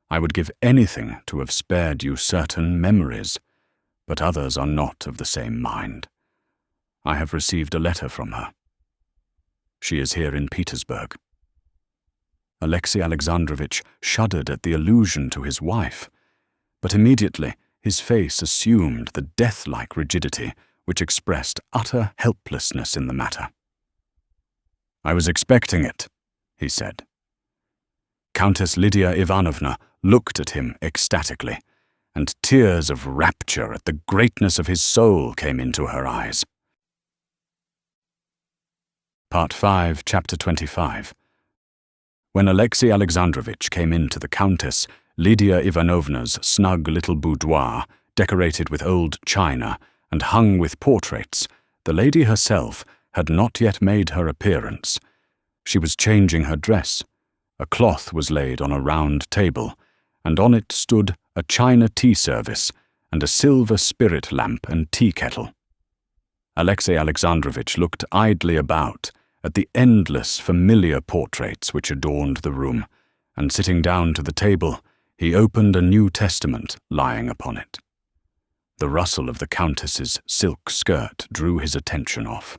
I would give anything to have spared you certain memories, but others are not of the same mind. I have received a letter from her. She is here in Petersburg." Alexey Alexandrovitch shuddered at the allusion to his wife, but immediately his face assumed the death-like rigidity which expressed utter helplessness in the matter. "I was expecting it," he said. Countess Lydia Ivanovna looked at him ecstatically, and tears of rapture at the greatness of his soul came into her eyes. Part 5, Chapter 25. When Alexey Alexandrovitch came into the Countess Lydia Ivanovna's snug little boudoir, decorated with old china and hung with portraits, the lady herself had not yet made her appearance. She was changing her dress. A cloth was laid on a round table, and on it stood a china tea service and a silver spirit lamp and tea kettle. Alexey Alexandrovitch looked idly about at the endless familiar portraits which adorned the room, and sitting down to the table, he opened a New Testament lying upon it. The rustle of the Countess's silk skirt drew his attention off.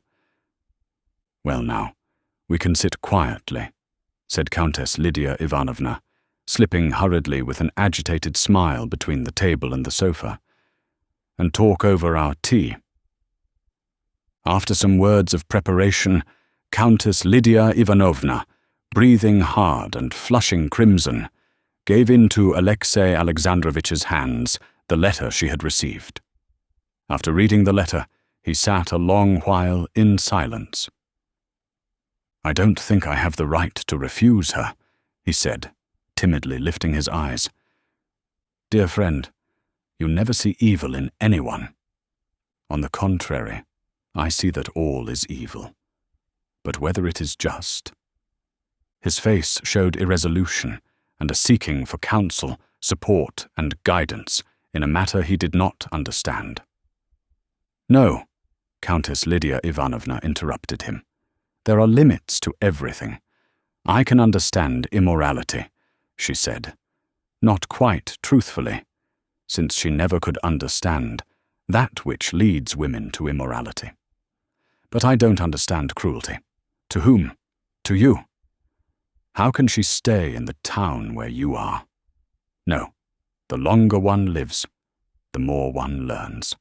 "Well now, we can sit quietly," said Countess Lydia Ivanovna, slipping hurriedly with an agitated smile between the table and the sofa, "and talk over our tea." After some words of preparation, Countess Lydia Ivanovna, breathing hard and flushing crimson, gave into Alexey Alexandrovitch's hands the letter she had received. After reading the letter, he sat a long while in silence. "I don't think I have the right to refuse her," he said, timidly lifting his eyes. "Dear friend, you never see evil in anyone. On the contrary, I see that all is evil. But whether it is just—" His face showed irresolution and a seeking for counsel, support, and guidance in a matter he did not understand. "No," Countess Lydia Ivanovna interrupted him. "There are limits to everything. I can understand immorality," she said, not quite truthfully, since she never could understand that which leads women to immorality. "But I don't understand cruelty. To whom? To you. How can she stay in the town where you are? No, the longer one lives, the more one learns.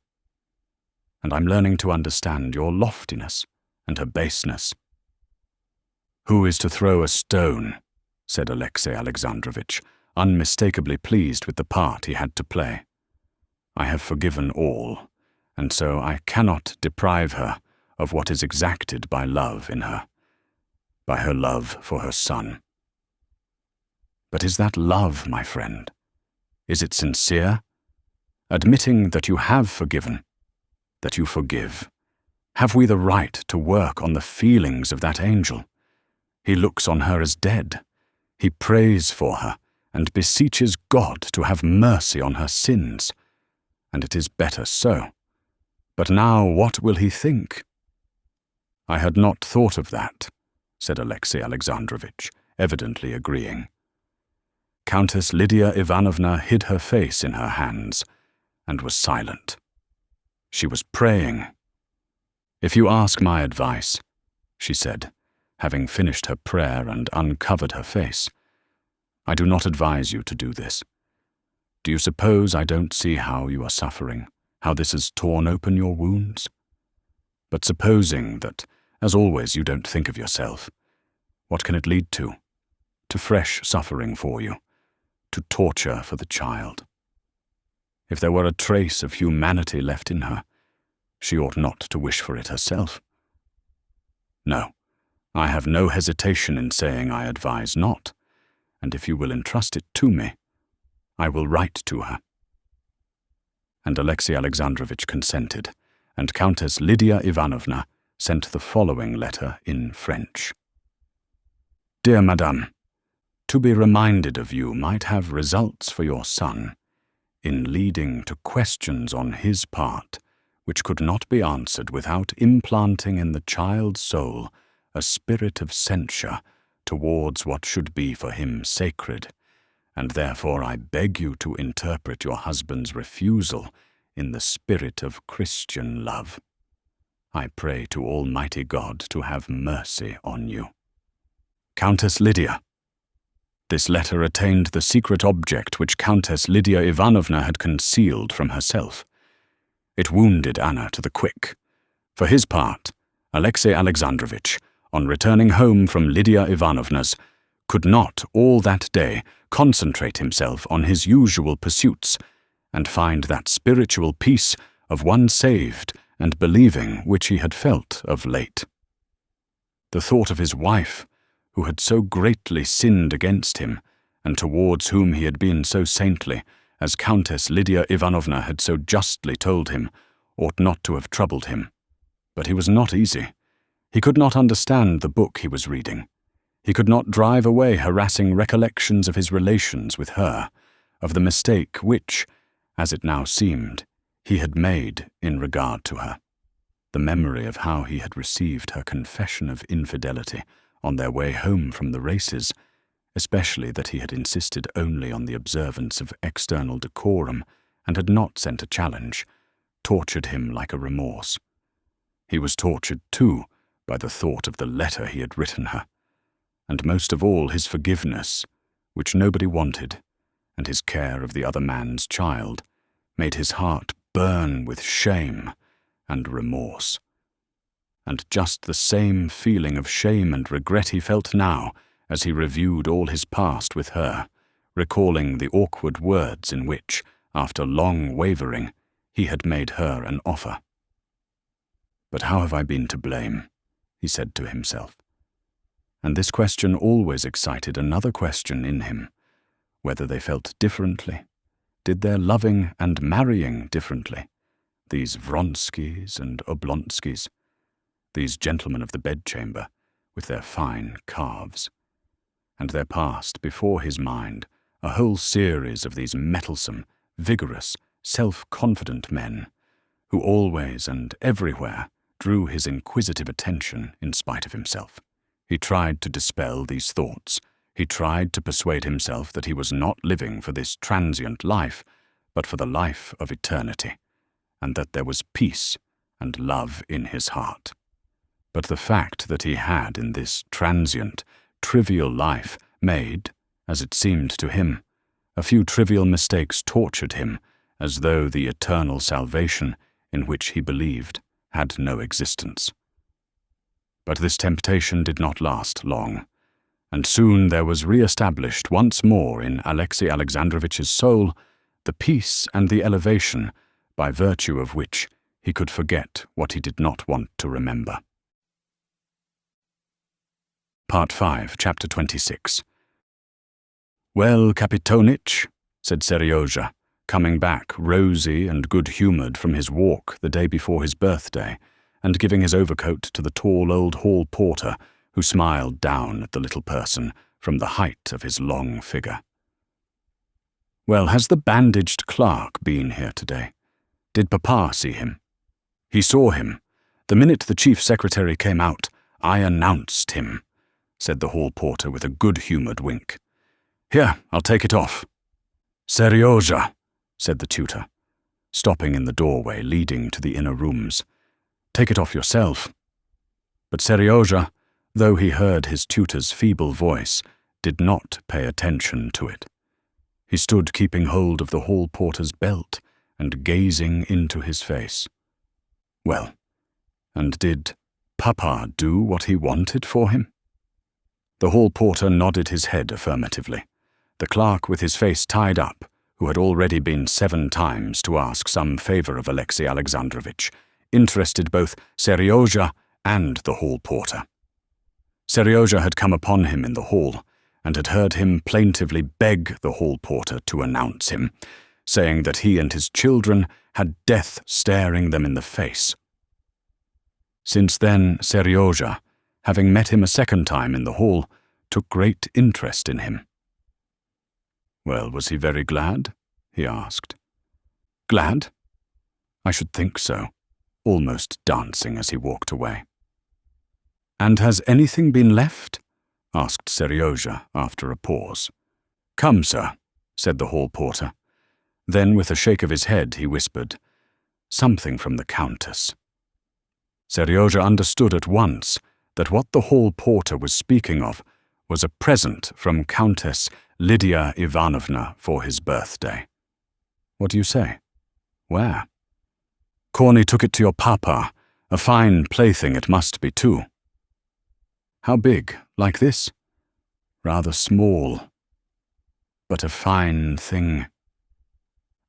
And I'm learning to understand your loftiness and her baseness." "Who is to throw a stone?" said Alexey Alexandrovitch, unmistakably pleased with the part he had to play. "I have forgiven all, and so I cannot deprive her of what is exacted by love in her, by her love for her son." "But is that love, my friend? Is it sincere? Admitting that you have forgiven, that you forgive, have we the right to work on the feelings of that angel? He looks on her as dead. He prays for her and beseeches God to have mercy on her sins. And it is better so. But now what will he think?" "I had not thought of that," said Alexey Alexandrovitch, evidently agreeing. Countess Lydia Ivanovna hid her face in her hands and was silent. She was praying. "If you ask my advice," she said, having finished her prayer and uncovered her face, "I do not advise you to do this. Do you suppose I don't see how you are suffering, how this has torn open your wounds? But supposing that, as always, you don't think of yourself, what can it lead to? To fresh suffering for you, to torture for the child. If there were a trace of humanity left in her, she ought not to wish for it herself. No, I have no hesitation in saying I advise not, and if you will entrust it to me, I will write to her." And Alexey Alexandrovitch consented, and Countess Lydia Ivanovna sent the following letter in French. "Dear Madame, to be reminded of you might have results for your son in leading to questions on his part which could not be answered without implanting in the child's soul a spirit of censure towards what should be for him sacred, and therefore I beg you to interpret your husband's refusal in the spirit of Christian love. I pray to Almighty God to have mercy on you. Countess Lydia." This letter attained the secret object which Countess Lydia Ivanovna had concealed from herself. It wounded Anna to the quick. For his part, Alexey Alexandrovitch, on returning home from Lydia Ivanovna's, could not all that day concentrate himself on his usual pursuits and find that spiritual peace of one saved and believing which he had felt of late. The thought of his wife, who had so greatly sinned against him, and towards whom he had been so saintly, as Countess Lydia Ivanovna had so justly told him, ought not to have troubled him. But he was not easy. He could not understand the book he was reading. He could not drive away harassing recollections of his relations with her, of the mistake which, as it now seemed, he had made in regard to her. The memory of how he had received her confession of infidelity on their way home from the races, especially that he had insisted only on the observance of external decorum and had not sent a challenge, tortured him like a remorse. He was tortured, too, by the thought of the letter he had written her, and most of all his forgiveness, which nobody wanted, and his care of the other man's child, made his heart burn with shame and remorse. And just the same feeling of shame and regret he felt now as he reviewed all his past with her, recalling the awkward words in which, after long wavering, he had made her an offer. "But how have I been to blame?" he said to himself. And this question always excited another question in him, whether they felt differently. Did their loving and marrying differently, these Vronskys and Oblonskys, these gentlemen of the bedchamber, with their fine calves, and there passed before his mind a whole series of these mettlesome, vigorous, self-confident men, who always and everywhere drew his inquisitive attention in spite of himself. He tried to dispel these thoughts. He tried to persuade himself that he was not living for this transient life, but for the life of eternity, and that there was peace and love in his heart. But the fact that he had in this transient, trivial life made, as it seemed to him, a few trivial mistakes tortured him as though the eternal salvation in which he believed had no existence. But this temptation did not last long, and soon there was re-established once more in Alexey Alexandrovitch's soul the peace and the elevation by virtue of which he could forget what he did not want to remember. Part 5, Chapter 26. "Well, Kapitonitch," said Seryozha, coming back rosy and good-humoured from his walk the day before his birthday, and giving his overcoat to the tall old hall porter, who smiled down at the little person from the height of his long figure. "Well, has the bandaged clerk been here today? Did Papa see him?" "He saw him. The minute the chief secretary came out, I announced him," said the hall porter with a good-humoured wink. "Here, I'll take it off." "Seryozha," said the tutor, stopping in the doorway leading to the inner rooms. "Take it off yourself." But Seryozha, though he heard his tutor's feeble voice, did not pay attention to it. He stood keeping hold of the hall porter's belt and gazing into his face. Well, and did Papa do what he wanted for him? The hall porter nodded his head affirmatively. The clerk with his face tied up, who had already been 7 times to ask some favour of Alexey Alexandrovitch, interested both Seryozha and the hall porter. Seryozha had come upon him in the hall, and had heard him plaintively beg the hall porter to announce him, saying that he and his children had death staring them in the face. Since then, Seryozha, having met him a second time in the hall, took great interest in him. "Well, was he very glad?" he asked. "Glad? I should think so," almost dancing as he walked away. "And has anything been left?" asked Seryozha after a pause. "Come, sir," said the hall porter. Then, with a shake of his head, he whispered, "Something from the Countess." Seryozha understood at once that what the hall porter was speaking of was a present from Countess Lydia Ivanovna for his birthday. "What do you say? Where?" "Corney took it to your papa. A fine plaything it must be, too." "How big? Like this?" "Rather small. But a fine thing."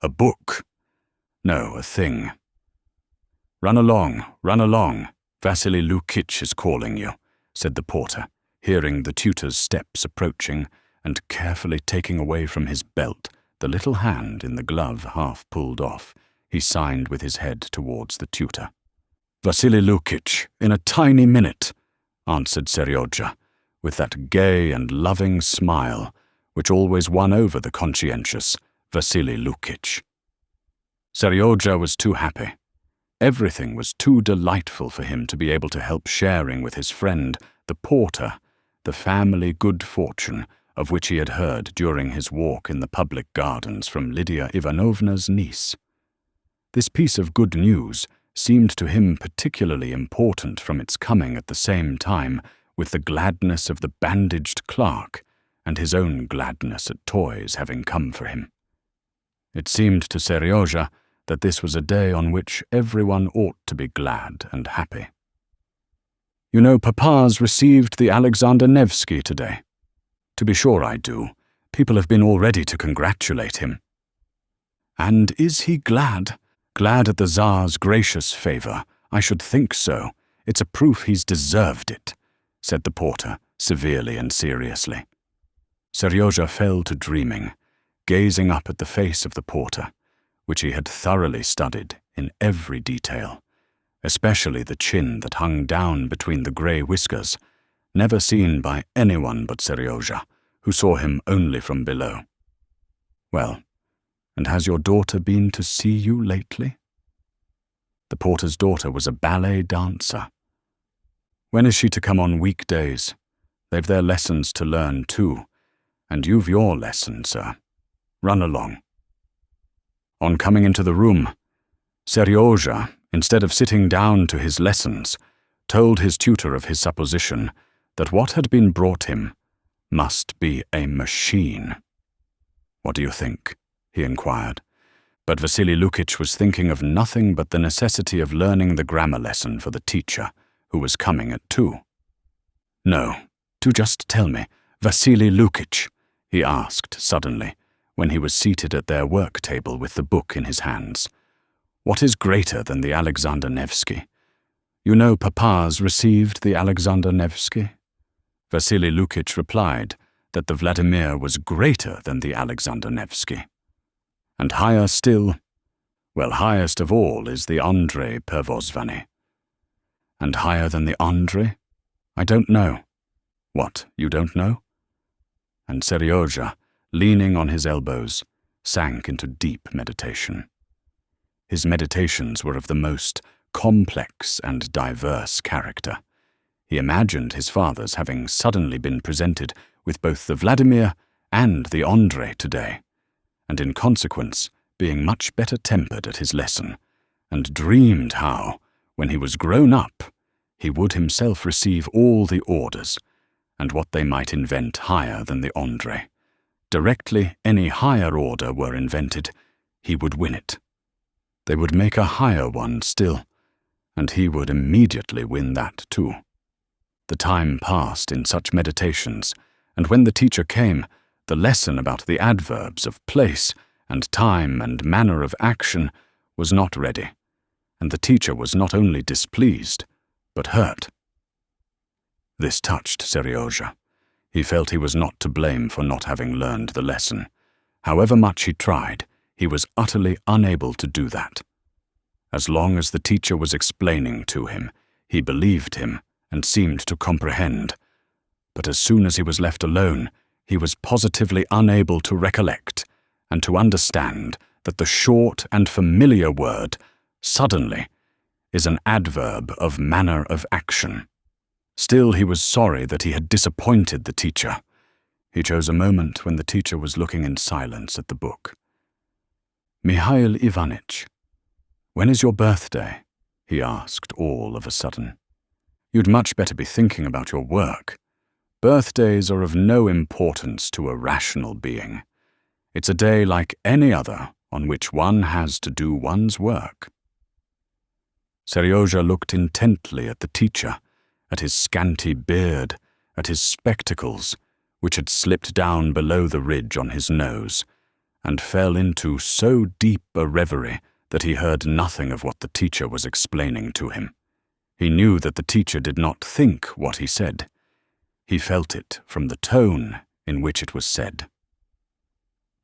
"A book?" "No, a thing." Run along. Vasily Lukitch is calling you," said the porter, hearing the tutor's steps approaching, and carefully taking away from his belt the little hand in the glove half pulled off. He signed with his head towards the tutor. "Vasily Lukitch, in a tiny minute," answered Seryozha, with that gay and loving smile which always won over the conscientious Vasily Lukitch. Seryozha was too happy. Everything was too delightful for him to be able to help sharing with his friend, the porter, the family good fortune of which he had heard during his walk in the public gardens from Lydia Ivanovna's niece. This piece of good news seemed to him particularly important from its coming at the same time with the gladness of the bandaged clerk and his own gladness at toys having come for him. It seemed to Seryozha that this was a day on which everyone ought to be glad and happy. "You know, Papa's received the Alexander Nevsky today." "To be sure I do. People have been all ready to congratulate him." "And is he glad? Glad at the Tsar's gracious favor? I should think so. It's a proof he's deserved it," said the porter, severely and seriously. Seryozha fell to dreaming, gazing up at the face of the porter, which he had thoroughly studied in every detail, especially the chin that hung down between the grey whiskers, never seen by anyone but Seryozha, who saw him only from below. "Well, and has your daughter been to see you lately?" The porter's daughter was a ballet dancer. "When is she to come on weekdays? They've their lessons to learn too, and you've your lesson, sir. Run along." On coming into the room, Seryozha, instead of sitting down to his lessons, told his tutor of his supposition that what had been brought him must be a machine. "What do you think?" he inquired. But Vasily Lukitch was thinking of nothing but the necessity of learning the grammar lesson for the teacher, who was coming at 2. "No, do just tell me, Vasily Lukitch," he asked suddenly, when he was seated at their work table with the book in his hands. "What is greater than the Alexander Nevsky? You know Papa's received the Alexander Nevsky?" Vasily Lukitch replied that the Vladimir was greater than the Alexander Nevsky. "And higher still? Well, highest of all is the Andrei Pervozvany." "And higher than the Andrei? I don't know." "What, you don't know?" And Seryozha, leaning on his elbows, sank into deep meditation. His meditations were of the most complex and diverse character. He imagined his father's having suddenly been presented with both the Vladimir and the Andrei today, and in consequence being much better tempered at his lesson, and dreamed how, when he was grown up, he would himself receive all the orders, and what they might invent higher than the Andrei. Directly any higher order were invented, he would win it. They would make a higher one still, and he would immediately win that too. The time passed in such meditations, and when the teacher came, the lesson about the adverbs of place and time and manner of action was not ready, and the teacher was not only displeased, but hurt. This touched Seryozha. He felt he was not to blame for not having learned the lesson. However much he tried, he was utterly unable to do that. As long as the teacher was explaining to him, he believed him and seemed to comprehend. But as soon as he was left alone, he was positively unable to recollect and to understand that the short and familiar word, suddenly, is an adverb of manner of action. Still, he was sorry that he had disappointed the teacher. He chose a moment when the teacher was looking in silence at the book. "Mikhail Ivanitch, when is your birthday?" he asked all of a sudden. "You'd much better be thinking about your work. Birthdays are of no importance to a rational being. It's a day like any other on which one has to do one's work." Seryozha looked intently at the teacher, at his scanty beard, at his spectacles, which had slipped down below the ridge on his nose, and fell into so deep a reverie that he heard nothing of what the teacher was explaining to him. He knew that the teacher did not think what he said. He felt it from the tone in which it was said.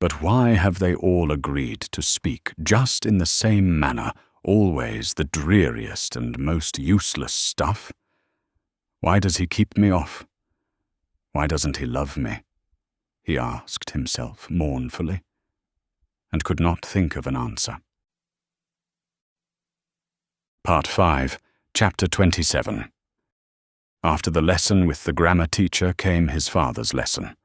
But why have they all agreed to speak just in the same manner, always the dreariest and most useless stuff? Why does he keep me off? Why doesn't he love me? He asked himself mournfully, and could not think of an answer. Part 5, Chapter 27. After the lesson with the grammar teacher came his father's lesson.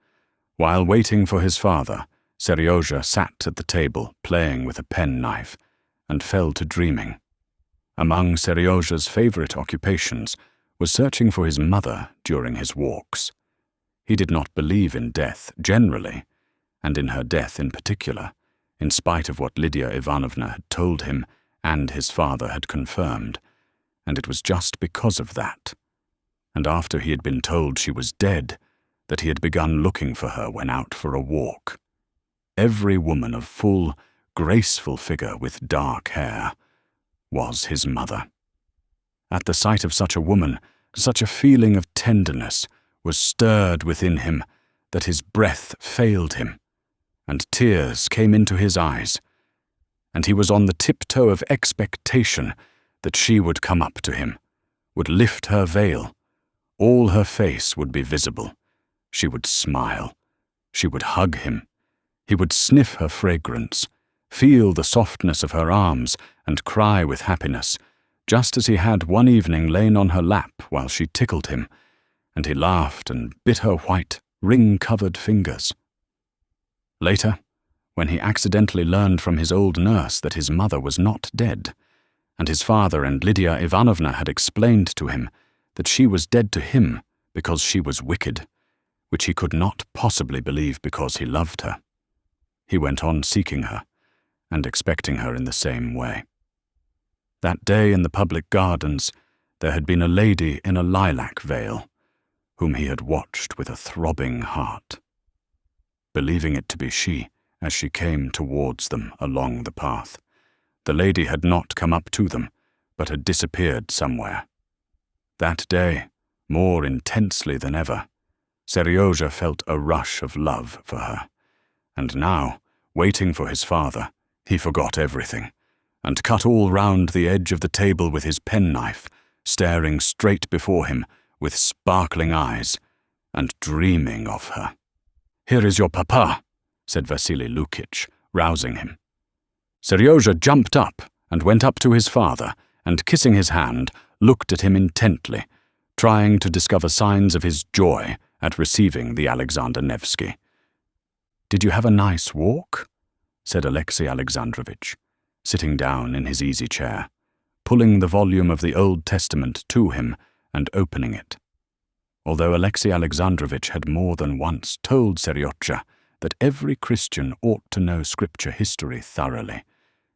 While waiting for his father, Seryozha sat at the table playing with a penknife, and fell to dreaming. Among Seryoja's favorite occupations was searching for his mother during his walks. He did not believe in death generally, and in her death in particular, in spite of what Lydia Ivanovna had told him and his father had confirmed, and it was just because of that, and after he had been told she was dead, that he had begun looking for her when out for a walk. Every woman of full, graceful figure with dark hair was his mother. At the sight of such a woman, such a feeling of tenderness was stirred within him that his breath failed him, and tears came into his eyes, and he was on the tiptoe of expectation that she would come up to him, would lift her veil, all her face would be visible, she would smile, she would hug him, he would sniff her fragrance, feel the softness of her arms, and cry with happiness, just as he had one evening lain on her lap while she tickled him, and he laughed and bit her white, ring-covered fingers. Later, when he accidentally learned from his old nurse that his mother was not dead, and his father and Lydia Ivanovna had explained to him that she was dead to him because she was wicked, which he could not possibly believe because he loved her, he went on seeking her and expecting her in the same way. That day in the public gardens, there had been a lady in a lilac veil, whom he had watched with a throbbing heart. Believing it to be she, as she came towards them along the path, the lady had not come up to them, but had disappeared somewhere. That day, more intensely than ever, Seryoja felt a rush of love for her, and now, waiting for his father, he forgot everything, and cut all round the edge of the table with his penknife, staring straight before him with sparkling eyes, and dreaming of her. "Here is your papa," said Vasily Lukitch, rousing him. Seryoja jumped up and went up to his father, and kissing his hand, looked at him intently, trying to discover signs of his joy at receiving the Alexander Nevsky. "Did you have a nice walk?" said Alexey Alexandrovitch, sitting down in his easy chair, pulling the volume of the Old Testament to him and opening it. Although Alexey Alexandrovitch had more than once told Seryoja that every Christian ought to know scripture history thoroughly,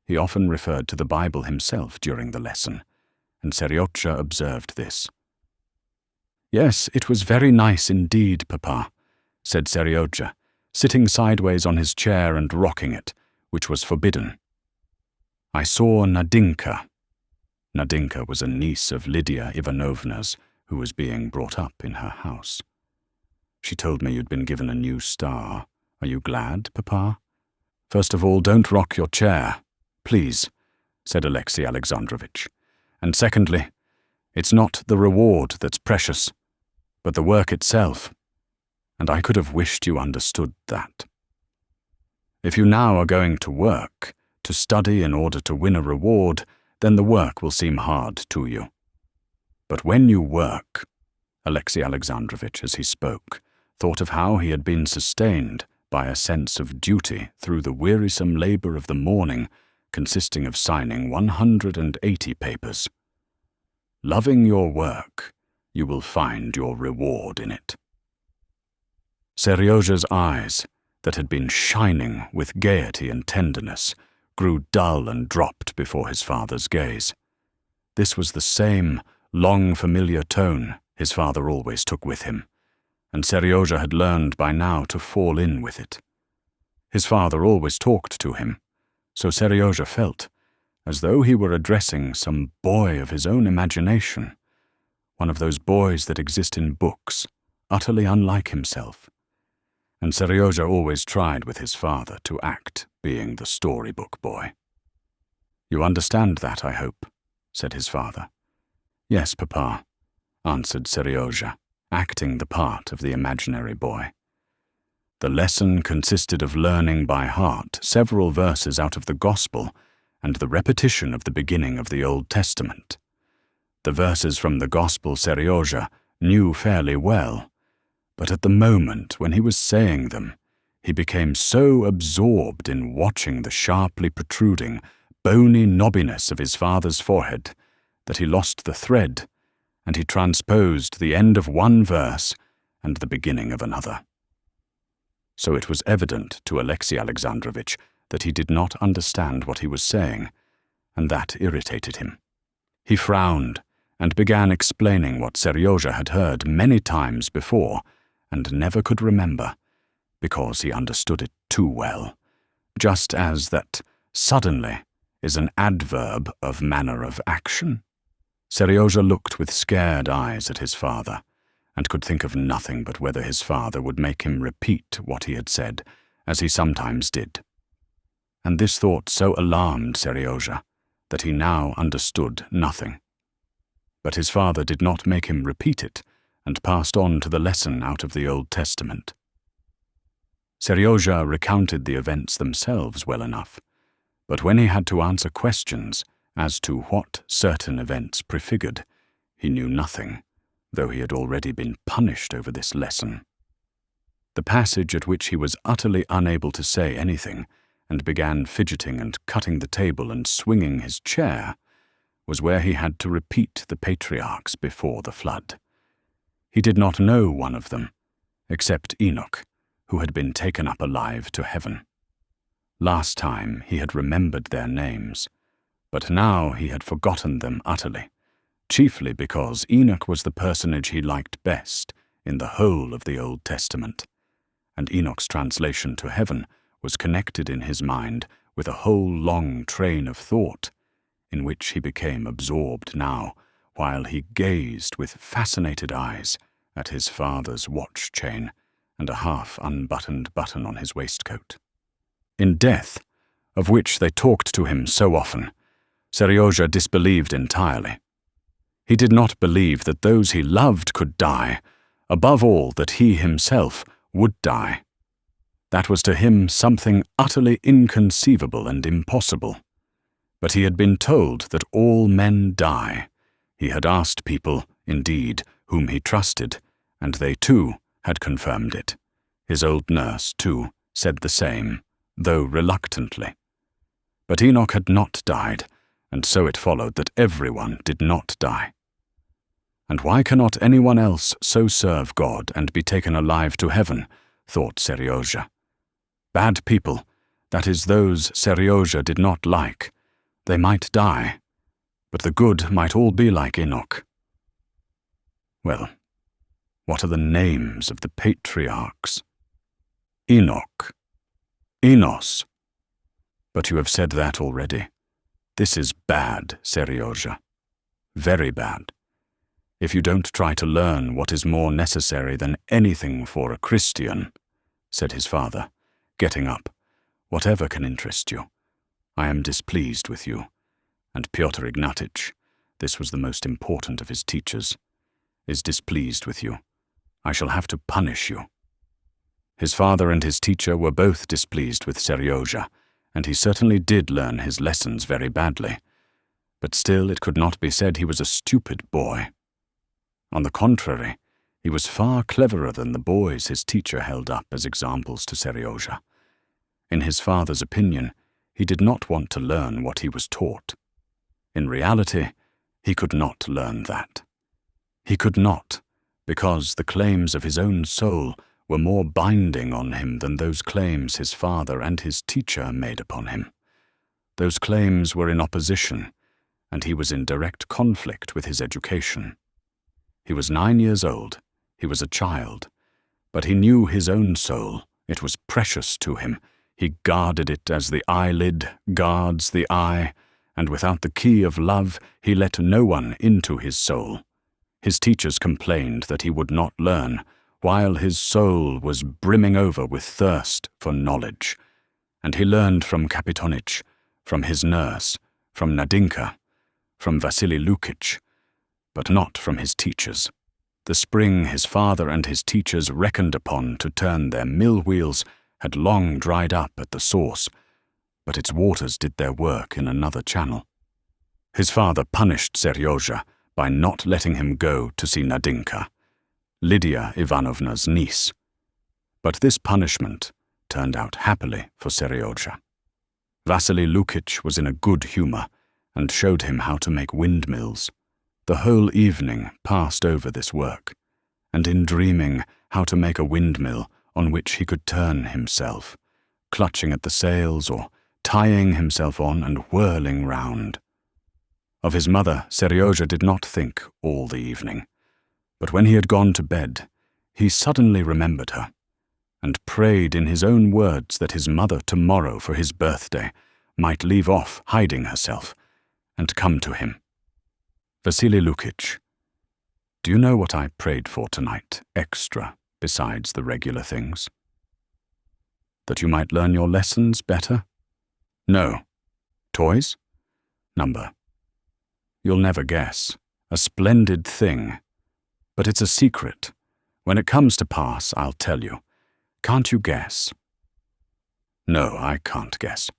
he often referred to the Bible himself during the lesson, and Seryoja observed this. "Yes, it was very nice indeed, Papa," said Seryoja, sitting sideways on his chair and rocking it, which was forbidden. "I saw Nadinka." Nadinka was a niece of Lydia Ivanovna's, who was being brought up in her house. "She told me you'd been given a new star. Are you glad, Papa?" "First of all, don't rock your chair, please," said Alexey Alexandrovitch. "And secondly, it's not the reward that's precious, but the work itself, and I could have wished you understood that. If you now are going to work, to study in order to win a reward, then the work will seem hard to you. But when you work," Alexey Alexandrovitch, as he spoke, thought of how he had been sustained by a sense of duty through the wearisome labor of the morning, consisting of signing 180 papers. "Loving your work, you will find your reward in it." Seryoja's eyes, that had been shining with gaiety and tenderness, grew dull and dropped before his father's gaze. This was the same long familiar tone his father always took with him, and Seryoja had learned by now to fall in with it. His father always talked to him, so Seryoja felt as though he were addressing some boy of his own imagination, one of those boys that exist in books, utterly unlike himself. And Seryoja always tried with his father to act being the storybook boy. "You understand that, I hope," said his father. "Yes, Papa," answered Seryoja, acting the part of the imaginary boy. The lesson consisted of learning by heart several verses out of the Gospel and the repetition of the beginning of the Old Testament. The verses from the Gospel Seryoja knew fairly well, but at the moment when he was saying them, he became so absorbed in watching the sharply protruding, bony knobbiness of his father's forehead that he lost the thread, and he transposed the end of one verse and the beginning of another. So it was evident to Alexey Alexandrovitch that he did not understand what he was saying, and that irritated him. He frowned and began explaining what Seryozha had heard many times before and never could remember, because he understood it too well, just as that suddenly is an adverb of manner of action. Seryozha looked with scared eyes at his father, and could think of nothing but whether his father would make him repeat what he had said, as he sometimes did. And this thought so alarmed Seryozha that he now understood nothing. But his father did not make him repeat it, and passed on to the lesson out of the Old Testament. Seryozha recounted the events themselves well enough, but when he had to answer questions as to what certain events prefigured, he knew nothing, though he had already been punished over this lesson. The passage at which he was utterly unable to say anything, and began fidgeting and cutting the table and swinging his chair, was where he had to repeat the patriarchs before the flood. He did not know one of them, except Enoch, who had been taken up alive to heaven. Last time he had remembered their names, but now he had forgotten them utterly, chiefly because Enoch was the personage he liked best in the whole of the Old Testament, and Enoch's translation to heaven was connected in his mind with a whole long train of thought, in which he became absorbed now, while he gazed with fascinated eyes at his father's watch chain and a half-unbuttoned button on his waistcoat. In death, of which they talked to him so often, Seryozha disbelieved entirely. He did not believe that those he loved could die, above all that he himself would die. That was to him something utterly inconceivable and impossible. But he had been told that all men die. He had asked people, indeed, whom he trusted, and they too had confirmed it. His old nurse, too, said the same, though reluctantly. But Enoch had not died, and so it followed that everyone did not die. And why cannot anyone else so serve God and be taken alive to heaven, thought Seryozha. Bad people, that is those Seryozha did not like, they might die, but the good might all be like Enoch. Well, what are the names of the patriarchs? Enoch. Enos. But you have said that already. This is bad, Seryozha. Very bad. If you don't try to learn what is more necessary than anything for a Christian, said his father, getting up, whatever can interest you. I am displeased with you, and Pyotr Ignatitch, this was the most important of his teachers, is displeased with you. I shall have to punish you. His father and his teacher were both displeased with Seryozha, and he certainly did learn his lessons very badly. But still it could not be said he was a stupid boy. On the contrary, he was far cleverer than the boys his teacher held up as examples to Seryozha. In his father's opinion, he did not want to learn what he was taught. In reality, he could not learn that. He could not, because the claims of his own soul were more binding on him than those claims his father and his teacher made upon him. Those claims were in opposition, and he was in direct conflict with his education. He was 9 years old, he was a child, but he knew his own soul, it was precious to him. He guarded it as the eyelid guards the eye, and without the key of love he let no one into his soul. His teachers complained that he would not learn, while his soul was brimming over with thirst for knowledge. And he learned from Kapitonich, from his nurse, from Nadinka, from Vasily Lukitch, but not from his teachers. The spring his father and his teachers reckoned upon to turn their mill wheels had long dried up at the source, but its waters did their work in another channel. His father punished Seryozha by not letting him go to see Nadinka, Lydia Ivanovna's niece. But this punishment turned out happily for Seryozha. Vasily Lukitch was in a good humor and showed him how to make windmills. The whole evening passed over this work, and in dreaming how to make a windmill on which he could turn himself, clutching at the sails or tying himself on and whirling round. Of his mother, Seryozha did not think all the evening, but when he had gone to bed, he suddenly remembered her, and prayed in his own words that his mother tomorrow for his birthday might leave off hiding herself and come to him. Vasily Lukitch, do you know what I prayed for tonight, extra, besides the regular things? That you might learn your lessons better? No. Toys? Number. You'll never guess. A splendid thing. But it's a secret. When it comes to pass, I'll tell you. Can't you guess? No, I can't guess.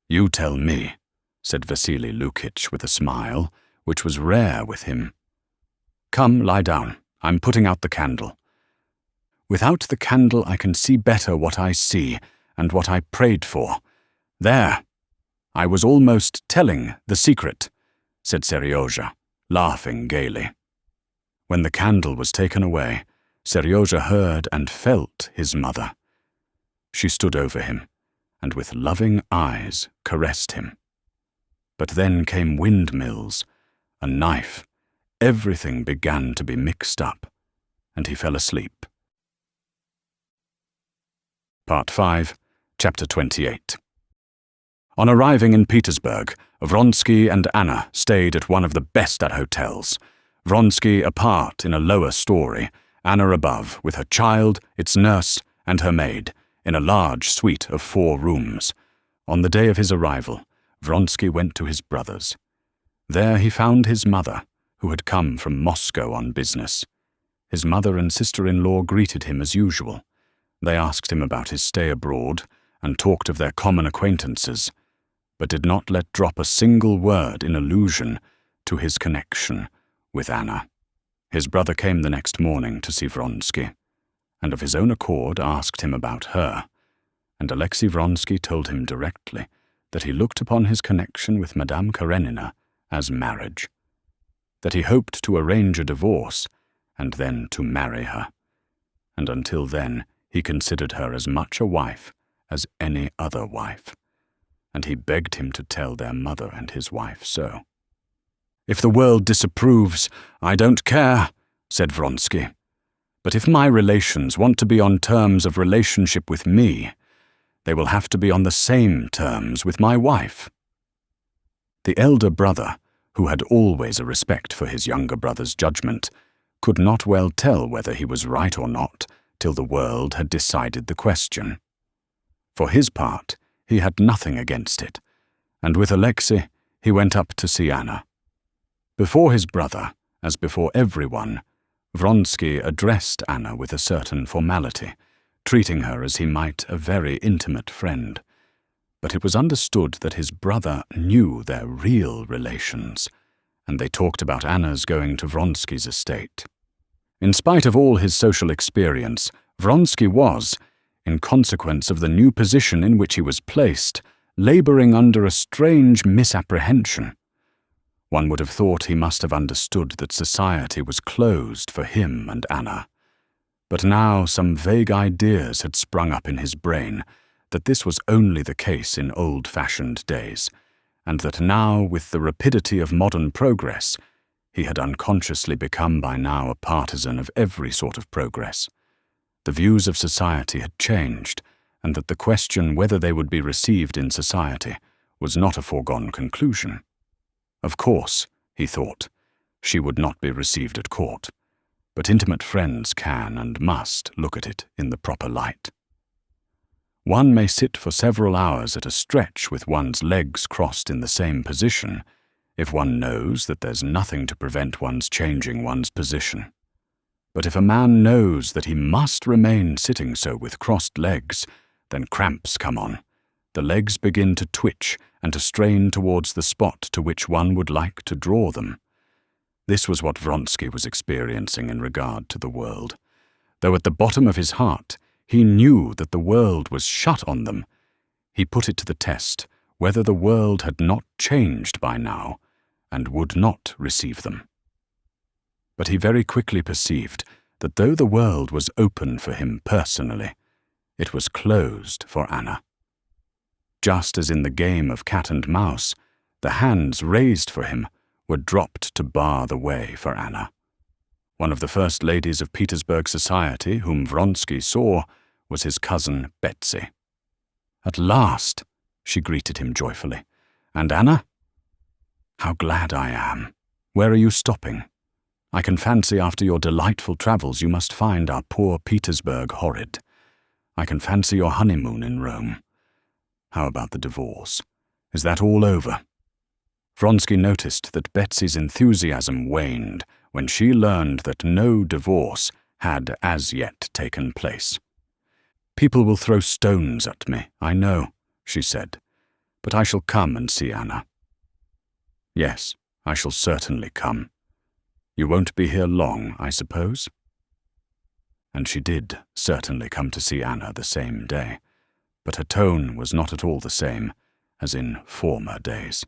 You tell me, said Vasily Lukitch with a smile, which was rare with him. Come, lie down. I'm putting out the candle. Without the candle I can see better what I see and what I prayed for. There! I was almost telling the secret, said Seryozha, laughing gaily. When the candle was taken away, Seryozha heard and felt his mother. She stood over him, and with loving eyes caressed him. But then came windmills, a knife. Everything began to be mixed up, and he fell asleep. Part 5, Chapter 28. On arriving in Petersburg, Vronsky and Anna stayed at one of the best hotels. Vronsky apart in a lower story, Anna above, with her child, its nurse, and her maid, in a large suite of 4 rooms. On the day of his arrival, Vronsky went to his brother's. There he found his mother, who had come from Moscow on business. His mother and sister-in-law greeted him as usual. They asked him about his stay abroad and talked of their common acquaintances, but did not let drop a single word in allusion to his connection with Anna. His brother came the next morning to see Vronsky, and of his own accord asked him about her, and Alexei Vronsky told him directly that he looked upon his connection with Madame Karenina as marriage, that he hoped to arrange a divorce and then to marry her, and until then he considered her as much a wife as any other wife, and he begged him to tell their mother and his wife so. If the world disapproves, I don't care, said Vronsky. But if my relations want to be on terms of relationship with me, they will have to be on the same terms with my wife. The elder brother, who had always a respect for his younger brother's judgment, could not well tell whether he was right or not till the world had decided the question. For his part, he had nothing against it, and with Alexei he went up to see Anna. Before his brother, as before everyone, Vronsky addressed Anna with a certain formality, treating her as he might a very intimate friend. But it was understood that his brother knew their real relations, and they talked about Anna's going to Vronsky's estate. In spite of all his social experience, Vronsky was, in consequence of the new position in which he was placed, laboring under a strange misapprehension. One would have thought he must have understood that society was closed for him and Anna. But now some vague ideas had sprung up in his brain that this was only the case in old-fashioned days, and that now, with the rapidity of modern progress, he had unconsciously become by now a partisan of every sort of progress. The views of society had changed, and that the question whether they would be received in society was not a foregone conclusion. Of course, he thought, she would not be received at court, but intimate friends can and must look at it in the proper light. One may sit for several hours at a stretch with one's legs crossed in the same position, if one knows that there's nothing to prevent one's changing one's position. But if a man knows that he must remain sitting so with crossed legs, then cramps come on. The legs begin to twitch and to strain towards the spot to which one would like to draw them. This was what Vronsky was experiencing in regard to the world. Though at the bottom of his heart he knew that the world was shut on them, he put it to the test whether the world had not changed by now and would not receive them. But he very quickly perceived that though the world was open for him personally, it was closed for Anna. Just as in the game of cat and mouse, the hands raised for him were dropped to bar the way for Anna. One of the first ladies of Petersburg society whom Vronsky saw was his cousin Betsy. "At last," she greeted him joyfully. "And Anna?" "How glad I am. Where are you stopping? I can fancy after your delightful travels you must find our poor Petersburg horrid. I can fancy your honeymoon in Rome. How about the divorce? Is that all over?" Vronsky noticed that Betsy's enthusiasm waned when she learned that no divorce had as yet taken place. "People will throw stones at me, I know," she said, "but I shall come and see Anna." "Yes, I shall certainly come. You won't be here long, I suppose?" And she did certainly come to see Anna the same day, but her tone was not at all the same as in former days.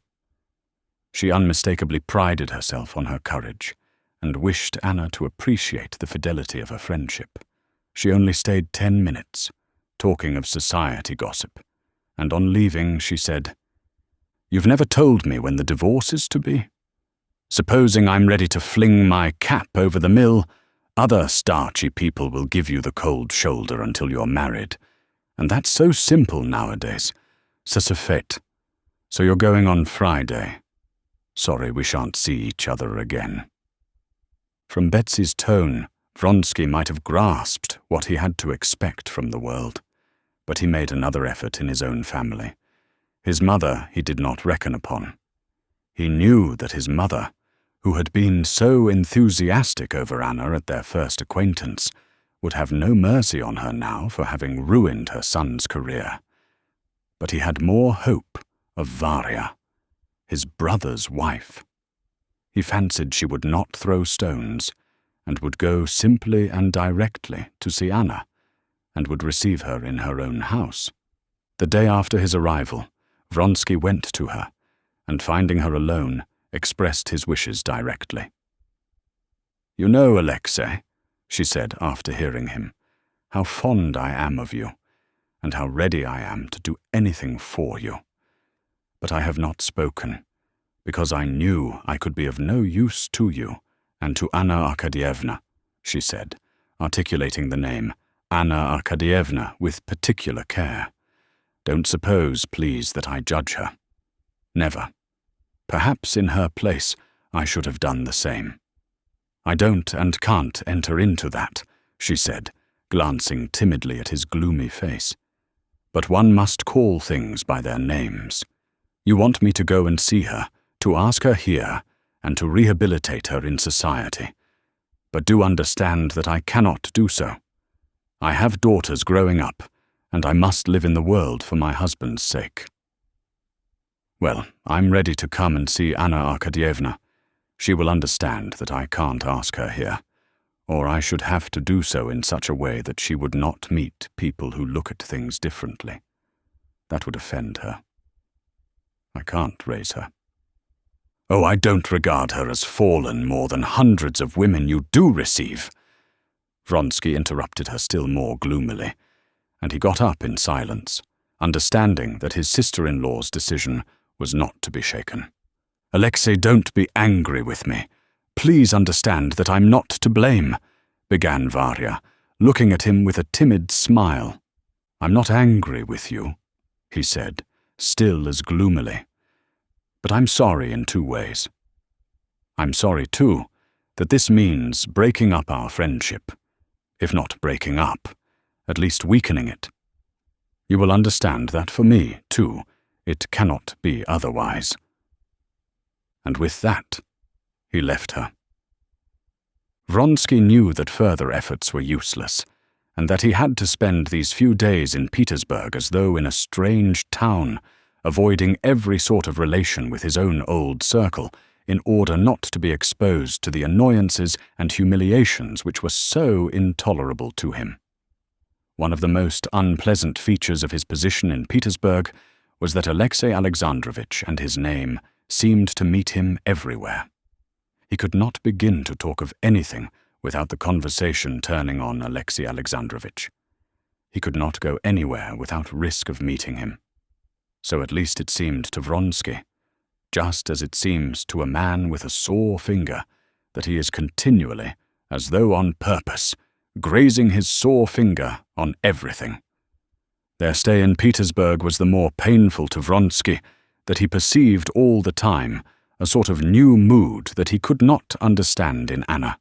She unmistakably prided herself on her courage, and wished Anna to appreciate the fidelity of her friendship. She only stayed 10 minutes, talking of society gossip, and on leaving she said, "You've never told me when the divorce is to be. Supposing I'm ready to fling my cap over the mill, other starchy people will give you the cold shoulder until you're married. And that's so simple nowadays. Ça se fait. So you're going on Friday. Sorry we shan't see each other again." From Betsy's tone, Vronsky might have grasped what he had to expect from the world, but he made another effort in his own family. His mother he did not reckon upon. He knew that his mother, who had been so enthusiastic over Anna at their first acquaintance, would have no mercy on her now for having ruined her son's career. But he had more hope of Varya, his brother's wife. He fancied she would not throw stones, and would go simply and directly to see Anna, and would receive her in her own house. The day after his arrival, Vronsky went to her, and finding her alone, expressed his wishes directly. "You know, Alexei," she said after hearing him, "how fond I am of you, and how ready I am to do anything for you. But I have not spoken, because I knew I could be of no use to you and to Anna Arkadyevna," she said, articulating the name Anna Arkadyevna with particular care. "Don't suppose, please, that I judge her. Never. Perhaps in her place I should have done the same. I don't and can't enter into that," she said, glancing timidly at his gloomy face. "But one must call things by their names. You want me to go and see her, to ask her here, and to rehabilitate her in society. But do understand that I cannot do so. I have daughters growing up, and I must live in the world for my husband's sake." "Well, I'm ready to come and see Anna Arkadyevna. She will understand that I can't ask her here, or I should have to do so in such a way that she would not meet people who look at things differently. That would offend her. I can't raise her." "Oh, I don't regard her as fallen more than hundreds of women you do receive." Vronsky interrupted her still more gloomily, and he got up in silence, understanding that his sister-in-law's decision was not to be shaken. "Alexei, don't be angry with me. Please understand that I'm not to blame," began Varya, looking at him with a timid smile. "I'm not angry with you," he said, still as gloomily. "But I'm sorry in 2 ways. I'm sorry, too, that this means breaking up our friendship. If not breaking up, at least weakening it. You will understand that for me, too, it cannot be otherwise." And with that, he left her. Vronsky knew that further efforts were useless, and that he had to spend these few days in Petersburg as though in a strange town, avoiding every sort of relation with his own old circle, in order not to be exposed to the annoyances and humiliations which were so intolerable to him. One of the most unpleasant features of his position in Petersburg was that Alexey Alexandrovitch and his name seemed to meet him everywhere. He could not begin to talk of anything without the conversation turning on Alexey Alexandrovitch. He could not go anywhere without risk of meeting him. So at least it seemed to Vronsky, just as it seems to a man with a sore finger, that he is continually, as though on purpose, grazing his sore finger on everything. Their stay in Petersburg was the more painful to Vronsky that he perceived all the time a sort of new mood that he could not understand in Anna.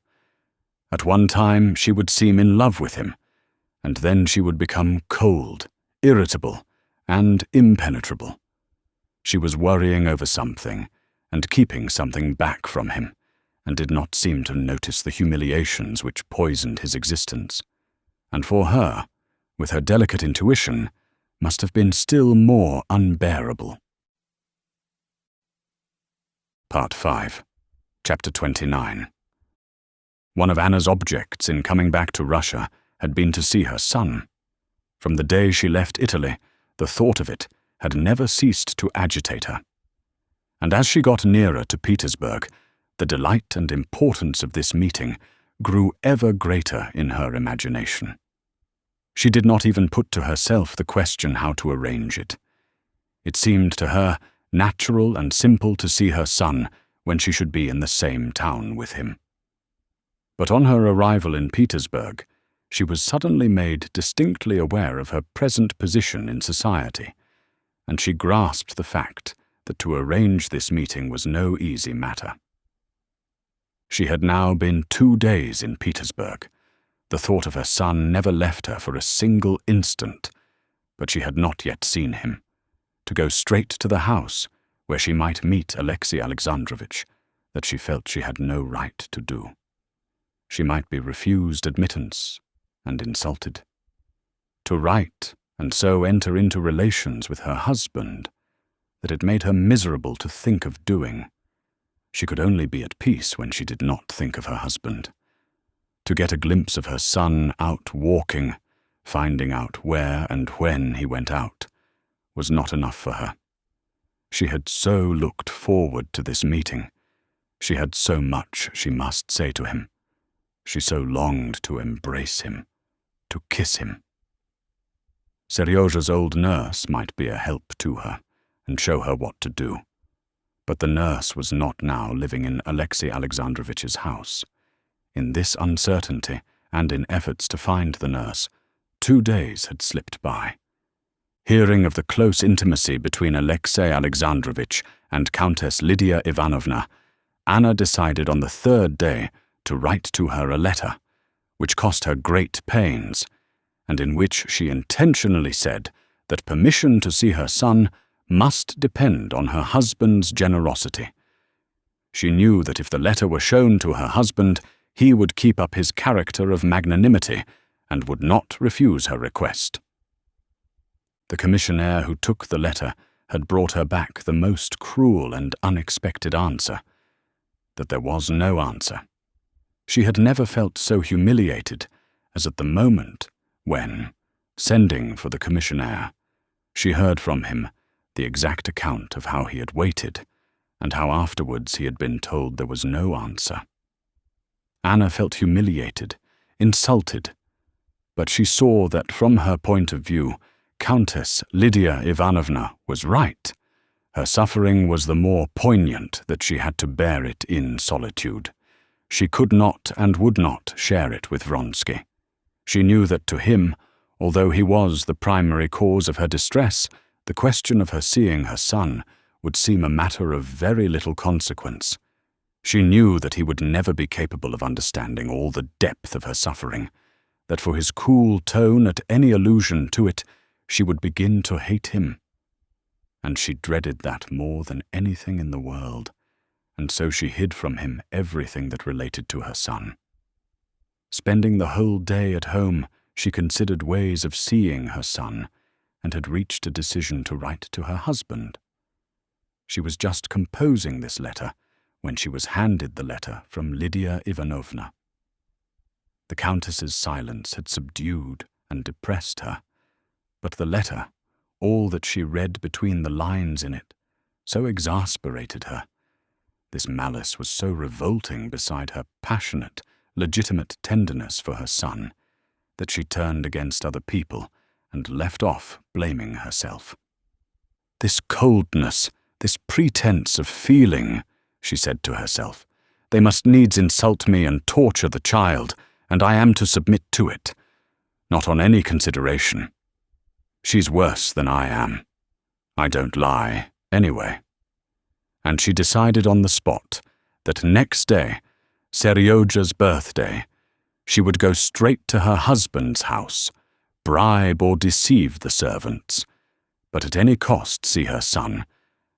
At one time she would seem in love with him, and then she would become cold, irritable, and impenetrable. She was worrying over something and keeping something back from him, and did not seem to notice the humiliations which poisoned his existence, and for her, with her delicate intuition, must have been still more unbearable. Part 5, Chapter 29. One of Anna's objects in coming back to Russia had been to see her son. From the day she left Italy, the thought of it had never ceased to agitate her. And as she got nearer to Petersburg, the delight and importance of this meeting grew ever greater in her imagination. She did not even put to herself the question how to arrange it. It seemed to her natural and simple to see her son when she should be in the same town with him. But on her arrival in Petersburg, she was suddenly made distinctly aware of her present position in society, and she grasped the fact that to arrange this meeting was no easy matter. She had now been 2 days in Petersburg. The thought of her son never left her for a single instant, but she had not yet seen him. To go straight to the house, where she might meet Alexey Alexandrovitch, that she felt she had no right to do. She might be refused admittance and insulted. To write and so enter into relations with her husband, that it made her miserable to think of doing. She could only be at peace when she did not think of her husband. To get a glimpse of her son out walking, finding out where and when he went out, was not enough for her. She had so looked forward to this meeting. She had so much she must say to him. She so longed to embrace him, to kiss him. Seryozha's old nurse might be a help to her and show her what to do. But the nurse was not now living in Alexey Alexandrovitch's house. In this uncertainty and in efforts to find the nurse, 2 days had slipped by. Hearing of the close intimacy between Alexey Alexandrovitch and Countess Lydia Ivanovna, Anna decided on the 3rd day to write to her a letter, which cost her great pains, and in which she intentionally said that permission to see her son must depend on her husband's generosity. She knew that if the letter were shown to her husband, he would keep up his character of magnanimity and would not refuse her request. The commissionaire who took the letter had brought her back the most cruel and unexpected answer, that there was no answer. She had never felt so humiliated as at the moment when, sending for the commissionaire, she heard from him the exact account of how he had waited, and how afterwards he had been told there was no answer. Anna felt humiliated, insulted, but she saw that from her point of view, Countess Lydia Ivanovna was right. Her suffering was the more poignant that she had to bear it in solitude. She could not and would not share it with Vronsky. She knew that to him, although he was the primary cause of her distress, the question of her seeing her son would seem a matter of very little consequence. She knew that he would never be capable of understanding all the depth of her suffering, that for his cool tone at any allusion to it, she would begin to hate him. And she dreaded that more than anything in the world, and so she hid from him everything that related to her son. Spending the whole day at home, she considered ways of seeing her son, and had reached a decision to write to her husband. She was just composing this letter when she was handed the letter from Lydia Ivanovna. The Countess's silence had subdued and depressed her, but the letter, all that she read between the lines in it, so exasperated her. This malice was so revolting beside her passionate, legitimate tenderness for her son, that she turned against other people and left off blaming herself. "This coldness, this pretense of feeling," she said to herself. "They must needs insult me and torture the child, and I am to submit to it. Not on any consideration. She's worse than I am. I don't lie, anyway." And she decided on the spot that next day, Seryoja's birthday, she would go straight to her husband's house, bribe or deceive the servants, but at any cost see her son,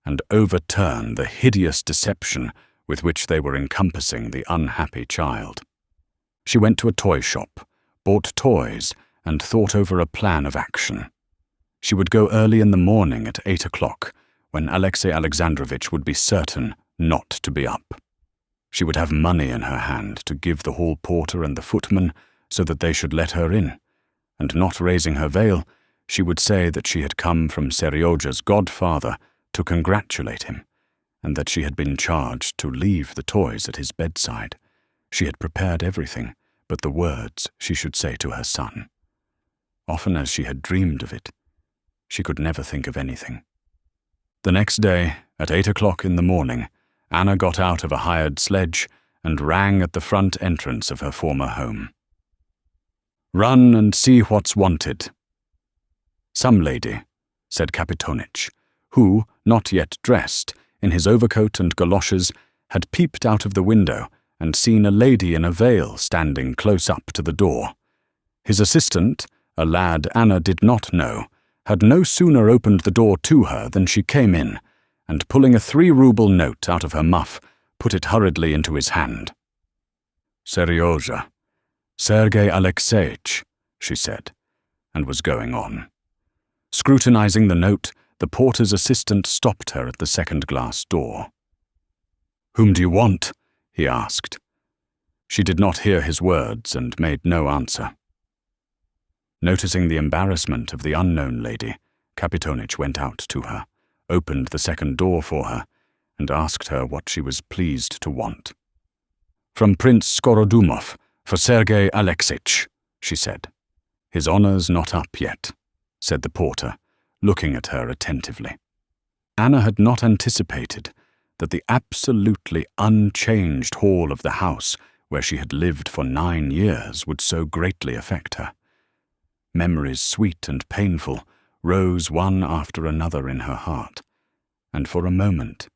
and overturn the hideous deception with which they were encompassing the unhappy child. She went to a toy shop, bought toys, and thought over a plan of action. She would go early in the morning at 8 o'clock, when Alexei Alexandrovitch would be certain not to be up. She would have money in her hand to give the hall porter and the footman so that they should let her in, and not raising her veil, she would say that she had come from Seryoja's godfather to congratulate him, and that she had been charged to leave the toys at his bedside. She had prepared everything but the words she should say to her son. Often as she had dreamed of it, she could never think of anything. The next day, at 8 o'clock in the morning, Anna got out of a hired sledge and rang at the front entrance of her former home. "Run and see what's wanted." "Some lady," said Kapitonich, who, not yet dressed, in his overcoat and galoshes, had peeped out of the window and seen a lady in a veil standing close up to the door. His assistant, a lad Anna did not know, had no sooner opened the door to her than she came in, and pulling a 3-ruble note out of her muff, put it hurriedly into his hand. "Seryoja, Sergei Alexeyevich," she said, and was going on. Scrutinizing the note, the porter's assistant stopped her at the second glass door. "Whom do you want?" he asked. She did not hear his words and made no answer. Noticing the embarrassment of the unknown lady, Kapitonich went out to her, opened the second door for her, and asked her what she was pleased to want. "From Prince Skorodumov, for Sergei Alexeyevich," she said. "His honor's not up yet," said the porter, looking at her attentively. Anna had not anticipated that the absolutely unchanged hall of the house where she had lived for 9 years would so greatly affect her. Memories sweet and painful rose one after another in her heart, and for a moment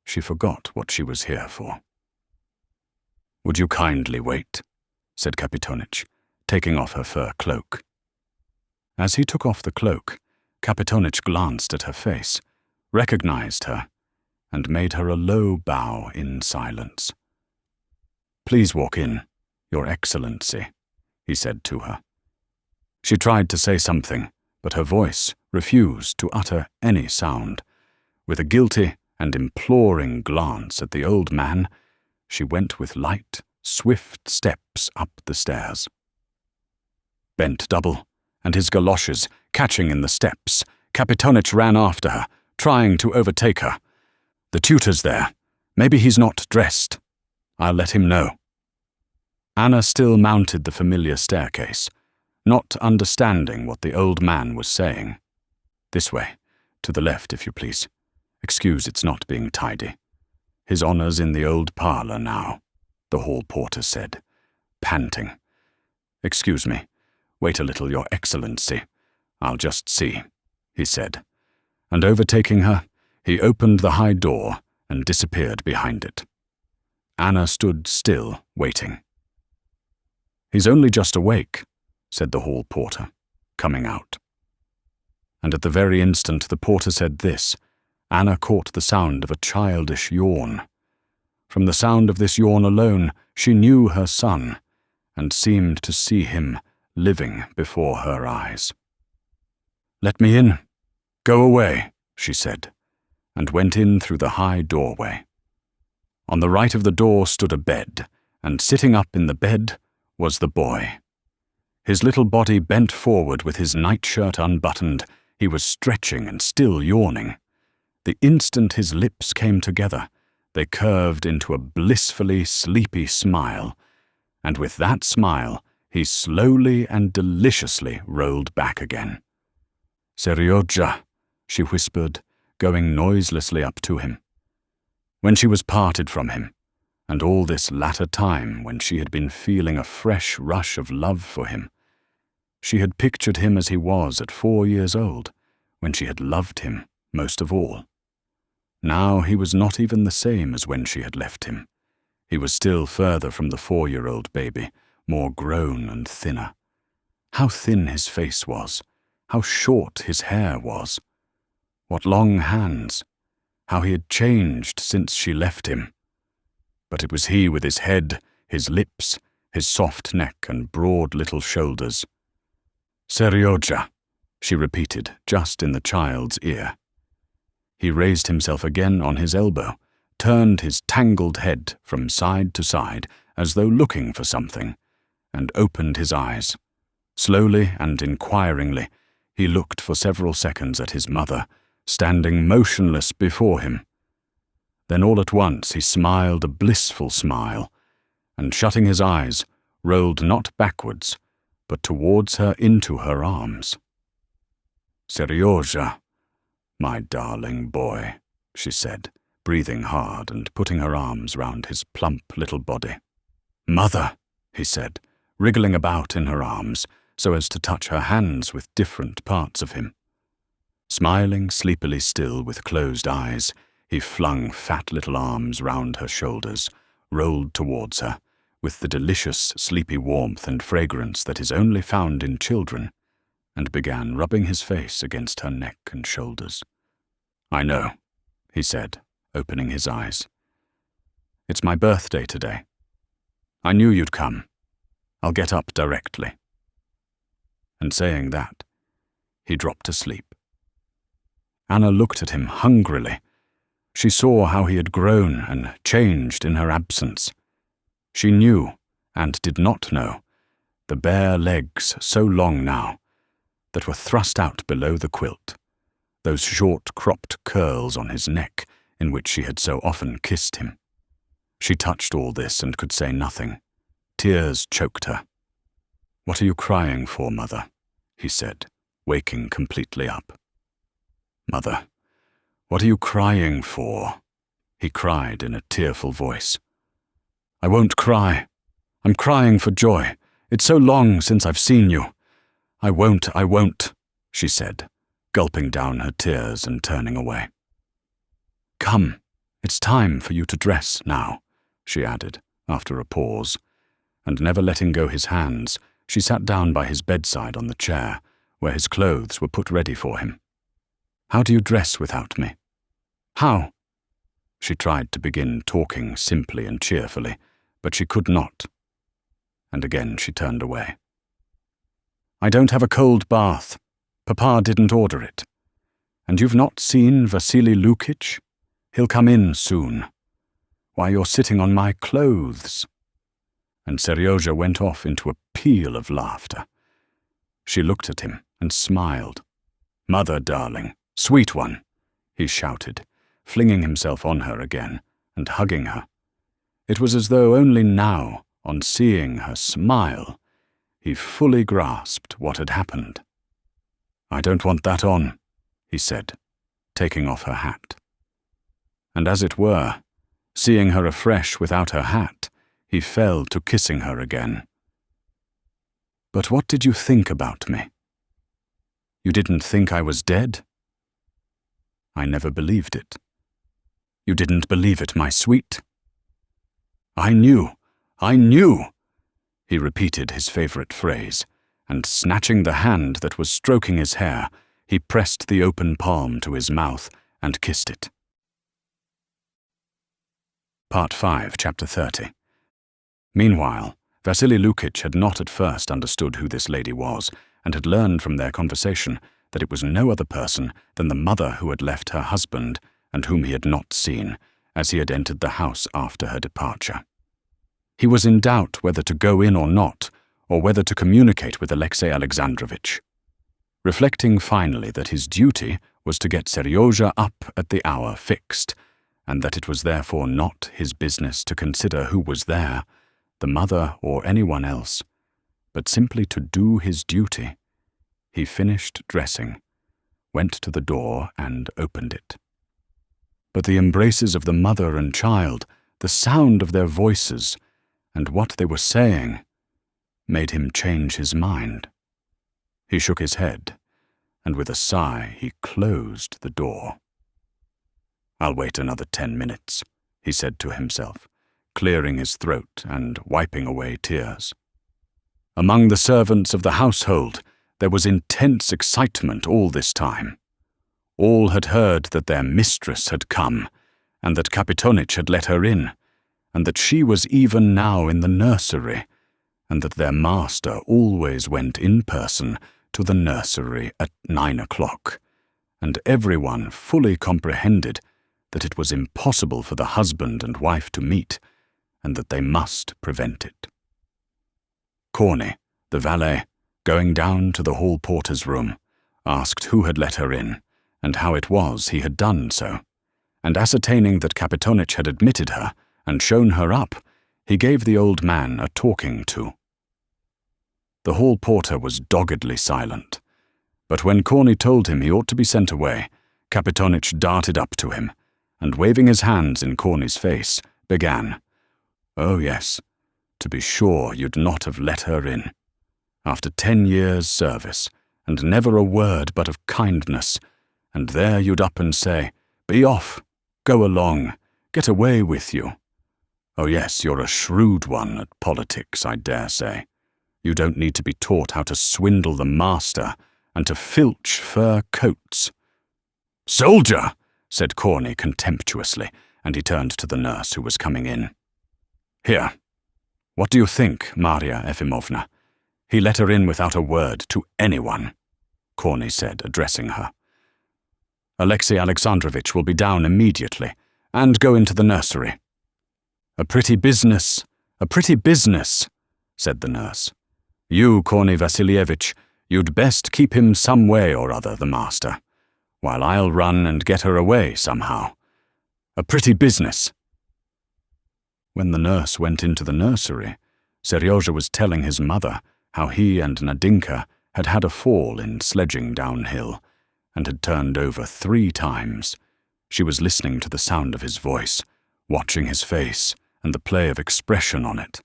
she forgot what she was here for. "Would you kindly wait?" said Kapitonich, taking off her fur cloak. As he took off the cloak, Kapitonich glanced at her face, recognized her, and made her a low bow in silence. "Please walk in, Your Excellency," he said to her. She tried to say something, but her voice refused to utter any sound. With a guilty and imploring glance at the old man, she went with light, swift steps up the stairs. Bent double, and his galoshes catching in the steps, Kapitonich ran after her, trying to overtake her. "The tutor's there. Maybe he's not dressed. I'll let him know." Anna still mounted the familiar staircase, not understanding what the old man was saying. "This way, to the left, if you please. Excuse it's not being tidy. His honor's in the old parlour now," the hall porter said, panting. "Excuse me. Wait a little, Your Excellency. I'll just see," he said, and overtaking her, he opened the high door and disappeared behind it. Anna stood still, waiting. "He's only just awake," said the hall porter, coming out. And at the very instant the porter said this, Anna caught the sound of a childish yawn. From the sound of this yawn alone, she knew her son, and seemed to see him living before her eyes. "Let me in. Go away," she said, and went in through the high doorway. On the right of the door stood a bed, and sitting up in the bed was the boy. His little body bent forward with his nightshirt unbuttoned, He was stretching and still yawning. The instant his lips came together, they curved into a blissfully sleepy smile, and with that smile, he slowly and deliciously rolled back again. "Seryoja," she whispered, going noiselessly up to him. When she was parted from him, and all this latter time when she had been feeling a fresh rush of love for him, she had pictured him as he was at 4 years old, when she had loved him most of all. Now he was not even the same as when she had left him. He was still further from the 4-year-old baby, more grown and thinner. How thin his face was, how short his hair was. What long hands, how he had changed since she left him. But it was he with his head, his lips, his soft neck and broad little shoulders. "Seryoja," she repeated just in the child's ear. He raised himself again on his elbow, turned his tangled head from side to side as though looking for something, and opened his eyes. Slowly and inquiringly, he looked for several seconds at his mother, standing motionless before him. Then all at once he smiled a blissful smile, and shutting his eyes, rolled not backwards, but towards her into her arms. "Seryoja, my darling boy," she said, breathing hard and putting her arms round his plump little body. "Mother," he said, wriggling about in her arms so as to touch her hands with different parts of him. Smiling sleepily still with closed eyes, he flung fat little arms round her shoulders, rolled towards her, with the delicious sleepy warmth and fragrance that is only found in children, and began rubbing his face against her neck and shoulders. "I know," he said, opening his eyes. "It's my birthday today. I knew you'd come. I'll get up directly." And saying that, he dropped asleep. Anna looked at him hungrily. She saw how he had grown and changed in her absence. She knew, and did not know, the bare legs so long now, that were thrust out below the quilt, those short cropped curls on his neck in which she had so often kissed him. She touched all this and could say nothing. Tears choked her. "What are you crying for, Mother?" he said, waking completely up. "Mother, what are you crying for?" he cried in a tearful voice. "I won't cry. I'm crying for joy. It's so long since I've seen you. I won't, she said, gulping down her tears and turning away. "Come, it's time for you to dress now," she added, after a pause, and never letting go his hands, she sat down by his bedside on the chair, where his clothes were put ready for him. "How do you dress without me?" "How?" She tried to begin talking simply and cheerfully, but she could not. And again she turned away. "I don't have a cold bath. Papa didn't order it. And you've not seen Vasily Lukitch? He'll come in soon. Why, you're sitting on my clothes." And Seryoja went off into a peal of laughter. She looked at him and smiled. "Mother, darling, sweet one," he shouted, flinging himself on her again and hugging her. It was as though only now, on seeing her smile, he fully grasped what had happened. "I don't want that on," he said, taking off her hat. And as it were, seeing her afresh without her hat, he fell to kissing her again. "But what did you think about me? You didn't think I was dead?" "I never believed it." "You didn't believe it, my sweet?" I knew, he repeated his favorite phrase, and snatching the hand that was stroking his hair, he pressed the open palm to his mouth and kissed it. Part 5, Chapter 30. Meanwhile, Vasily Lukitch had not at first understood who this lady was, and had learned from their conversation that it was no other person than the mother who had left her husband, and whom he had not seen, as he had entered the house after her departure. He was in doubt whether to go in or not, or whether to communicate with Alexei Alexandrovitch. reflecting finally that his duty was to get Seryozha up at the hour fixed, and that it was therefore not his business to consider who was there, the mother or anyone else, but simply to do his duty, he finished dressing, went to the door and opened it. But the embraces of the mother and child, the sound of their voices, and what they were saying, made him change his mind. He shook his head, and with a sigh he closed the door. "I'll wait another 10 minutes," he said to himself, clearing his throat and wiping away tears. Among the servants of the household, there was intense excitement all this time. All had heard that their mistress had come, and that Kapitonich had let her in, and that she was even now in the nursery, and that their master always went in person to the nursery at 9 o'clock, and everyone fully comprehended that it was impossible for the husband and wife to meet, and that they must prevent it. Corney, the valet, going down to the hall porter's room, asked who had let her in, and how it was he had done so, and ascertaining that Kapitonich had admitted her and shown her up, he gave the old man a talking to. The hall porter was doggedly silent, but when Corney told him he ought to be sent away, Kapitonich darted up to him, and waving his hands in Corney's face, began, "Oh yes, to be sure you'd not have let her in. After 10 years' service, and never a word but of kindness, and there you'd up and say, 'Be off, go along, get away with you.' Oh yes, you're a shrewd one at politics, I dare say. You don't need to be taught how to swindle the master and to filch fur coats." "Soldier!" said Corney contemptuously, and he turned to the nurse who was coming in. "Here, what do you think, Marya Efimovna? He let her in without a word to anyone," Corney said, addressing her. "Alexei Alexandrovitch will be down immediately, and go into the nursery." A pretty business, said the nurse. "You, Corney Vassilievich, you'd best keep him some way or other, the master, while I'll run and get her away somehow. A pretty business." When the nurse went into the nursery, Seryozha was telling his mother how he and Nadinka had had a fall in sledging downhill, and had turned over 3 times. She was listening to the sound of his voice, watching his face and the play of expression on it,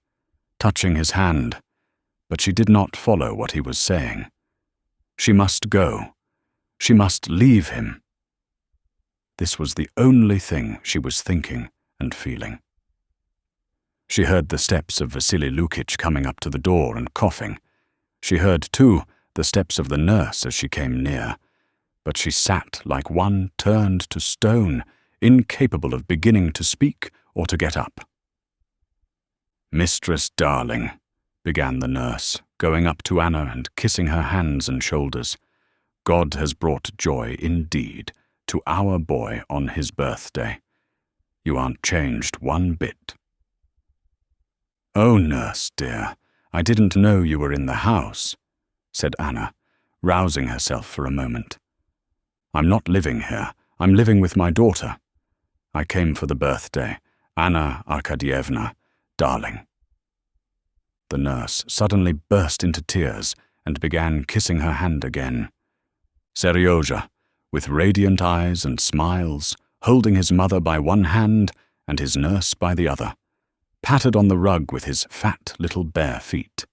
touching his hand, but she did not follow what he was saying. She must go. She must leave him. This was the only thing she was thinking and feeling. She heard the steps of Vasily Lukitch coming up to the door and coughing. She heard, too, the steps of the nurse as she came near, but she sat like one turned to stone, incapable of beginning to speak or to get up. "Mistress darling," began the nurse, going up to Anna and kissing her hands and shoulders, "God has brought joy indeed to our boy on his birthday. You aren't changed one bit." "Oh, nurse dear, I didn't know you were in the house," said Anna, rousing herself for a moment. "I'm not living here. I'm living with my daughter. I came for the birthday. Anna Arkadyevna, darling." The nurse suddenly burst into tears and began kissing her hand again. Seryozha, with radiant eyes and smiles, holding his mother by one hand and his nurse by the other, pattered on the rug with his fat little bare feet.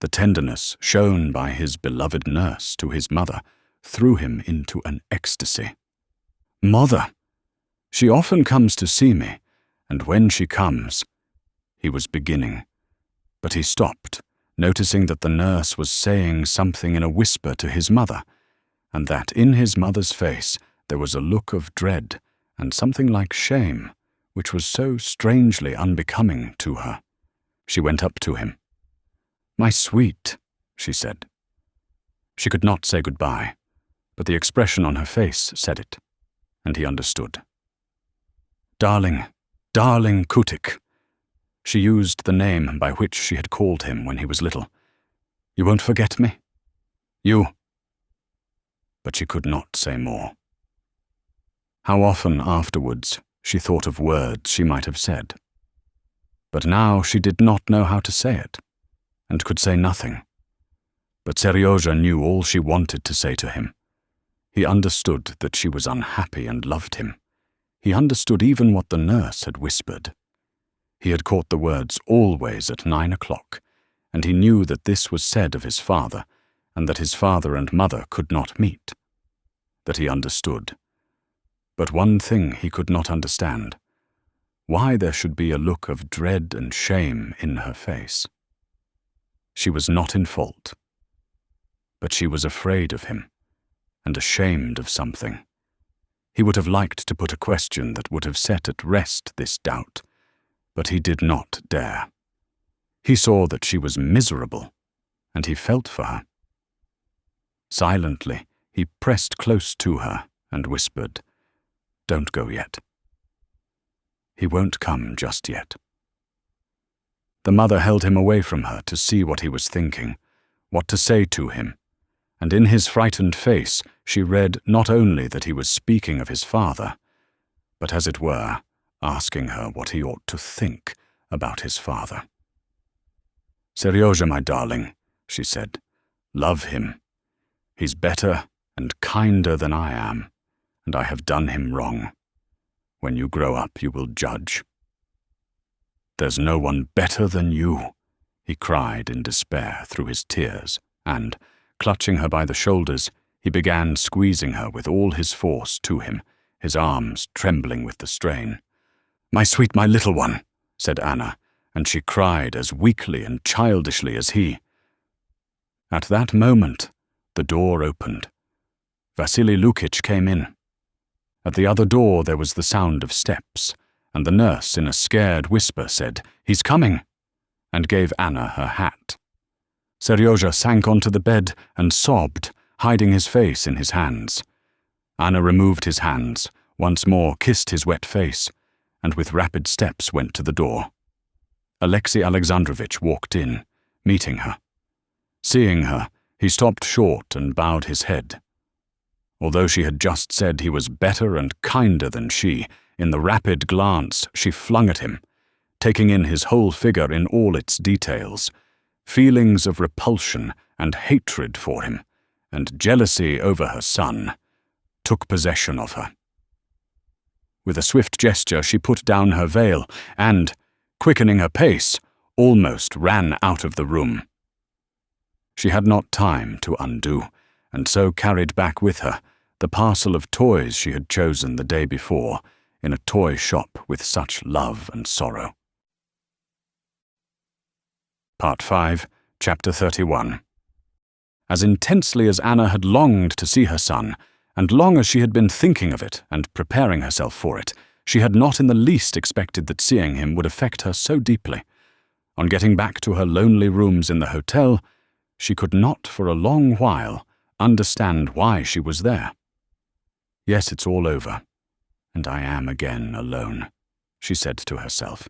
The tenderness shown by his beloved nurse to his mother threw him into an ecstasy. "Mother! She often comes to see me, and when she comes—" he was beginning, but he stopped, noticing that the nurse was saying something in a whisper to his mother, and that in his mother's face there was a look of dread and something like shame, which was so strangely unbecoming to her. She went up to him. "My sweet," she said. She could not say goodbye, but the expression on her face said it, and he understood. "Darling, darling Kutik." She used the name by which she had called him when he was little. "You won't forget me? You but she could not say more. How often afterwards she thought of words she might have said. But now she did not know how to say it, and could say nothing. But Seryozha knew all she wanted to say to him. He understood that she was unhappy and loved him. He understood even what the nurse had whispered. He had caught the words "always at 9 o'clock, and he knew that this was said of his father, and that his father and mother could not meet. That he understood. But one thing he could not understand: why there should be a look of dread and shame in her face. She was not in fault, but she was afraid of him, and ashamed of something. He would have liked to put a question that would have set at rest this doubt, but he did not dare. He saw that she was miserable, and he felt for her. Silently, he pressed close to her and whispered, "Don't go yet. He won't come just yet." The mother held him away from her to see what he was thinking, what to say to him, and in his frightened face she read not only that he was speaking of his father, but, as it were, asking her what he ought to think about his father. "Seryozha, my darling," she said, "love him. He's better and kinder than I am, and I have done him wrong. When you grow up, you will judge." "There's no one better than you," he cried in despair through his tears, and, clutching her by the shoulders, he began squeezing her with all his force to him, his arms trembling with the strain. "My sweet, my little one," said Anna, and she cried as weakly and childishly as he. At that moment, the door opened. Vasily Lukitch came in. At the other door there was the sound of steps, and the nurse in a scared whisper said, "He's coming," and gave Anna her hat. Seryozha sank onto the bed and sobbed, hiding his face in his hands. Anna removed his hands, once more kissed his wet face, and with rapid steps went to the door. Alexei Alexandrovitch walked in, meeting her. Seeing her, he stopped short and bowed his head. Although she had just said he was better and kinder than she, in the rapid glance she flung at him, taking in his whole figure in all its details, feelings of repulsion and hatred for him, and jealousy over her son, took possession of her. With a swift gesture she put down her veil and, quickening her pace, almost ran out of the room. She had not time to undo, and so carried back with her the parcel of toys she had chosen the day before in a toy shop with such love and sorrow. Part 5, Chapter 31. As intensely as Anna had longed to see her son, and long as she had been thinking of it and preparing herself for it, she had not in the least expected that seeing him would affect her so deeply. On getting back to her lonely rooms in the hotel, she could not for a long while understand why she was there. "Yes, it's all over, and I am again alone," she said to herself,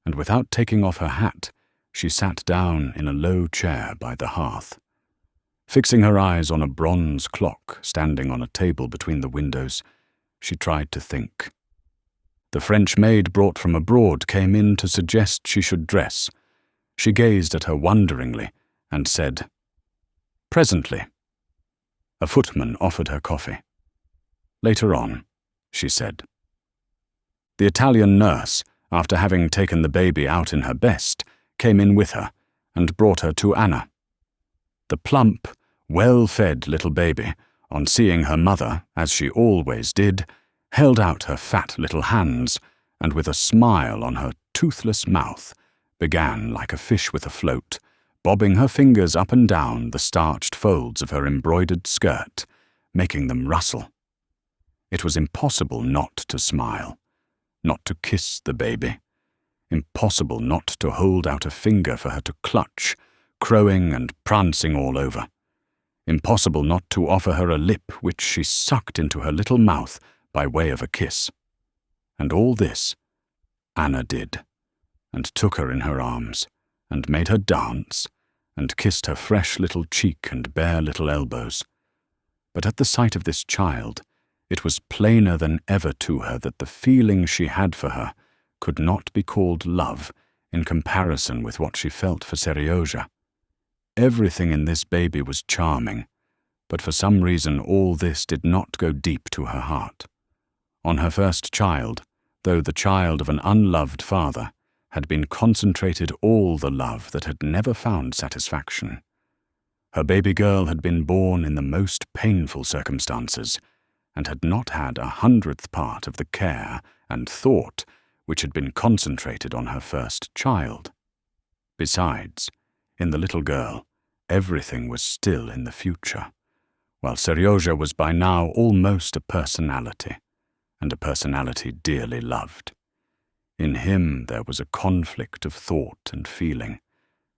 and without taking off her hat, she sat down in a low chair by the hearth. Fixing her eyes on a bronze clock standing on a table between the windows, she tried to think. The French maid brought from abroad came in to suggest she should dress. She gazed at her wonderingly and said, "Presently." A footman offered her coffee. "Later on," she said. The Italian nurse, after having taken the baby out in her best, came in with her and brought her to Anna. The plump, well-fed little baby, on seeing her mother, as she always did, held out her fat little hands, and with a smile on her toothless mouth, began, like a fish with a float, bobbing her fingers up and down the starched folds of her embroidered skirt, making them rustle. It was impossible not to smile, not to kiss the baby, impossible not to hold out a finger for her to clutch, crowing and prancing all over. Impossible not to offer her a lip which she sucked into her little mouth by way of a kiss. And all this Anna did, and took her in her arms, and made her dance, and kissed her fresh little cheek and bare little elbows. But at the sight of this child, it was plainer than ever to her that the feeling she had for her could not be called love in comparison with what she felt for Seryozha. Everything in this baby was charming, but for some reason all this did not go deep to her heart. On her first child, though the child of an unloved father, had been concentrated all the love that had never found satisfaction. Her baby girl had been born in the most painful circumstances, and had not had 100th part of the care and thought which had been concentrated on her first child. Besides, in the little girl, everything was still in the future, while Seryozha was by now almost a personality, and a personality dearly loved. In him there was a conflict of thought and feeling.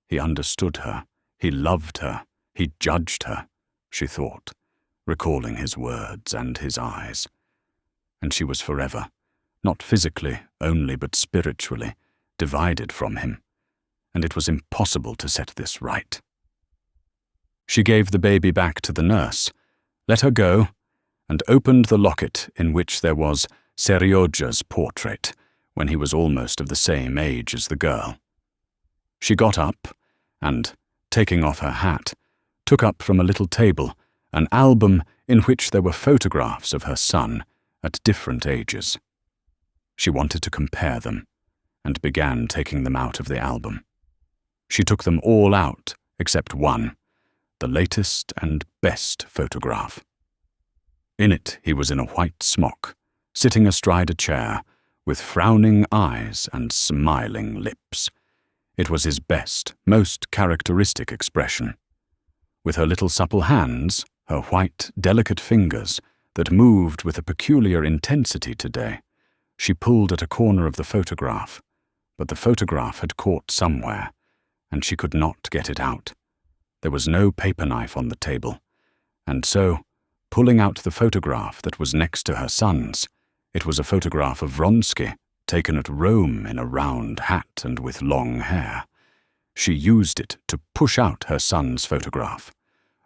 He understood her, he loved her, he judged her, she thought, recalling his words and his eyes. And she was forever, not physically only but spiritually, divided from him, and it was impossible to set this right. She gave the baby back to the nurse, let her go, and opened the locket in which there was Seryozha's portrait, when he was almost of the same age as the girl. She got up, and, taking off her hat, took up from a little table an album in which there were photographs of her son at different ages. She wanted to compare them, and began taking them out of the album. She took them all out except one, the latest and best photograph. In it he was in a white smock, sitting astride a chair, with frowning eyes and smiling lips. It was his best, most characteristic expression. With her little supple hands, her white, delicate fingers, that moved with a peculiar intensity today, she pulled at a corner of the photograph, but the photograph had caught somewhere, and she could not get it out. There was no paper knife on the table, and so, pulling out the photograph that was next to her son's, it was a photograph of Vronsky, taken at Rome in a round hat and with long hair. She used it to push out her son's photograph.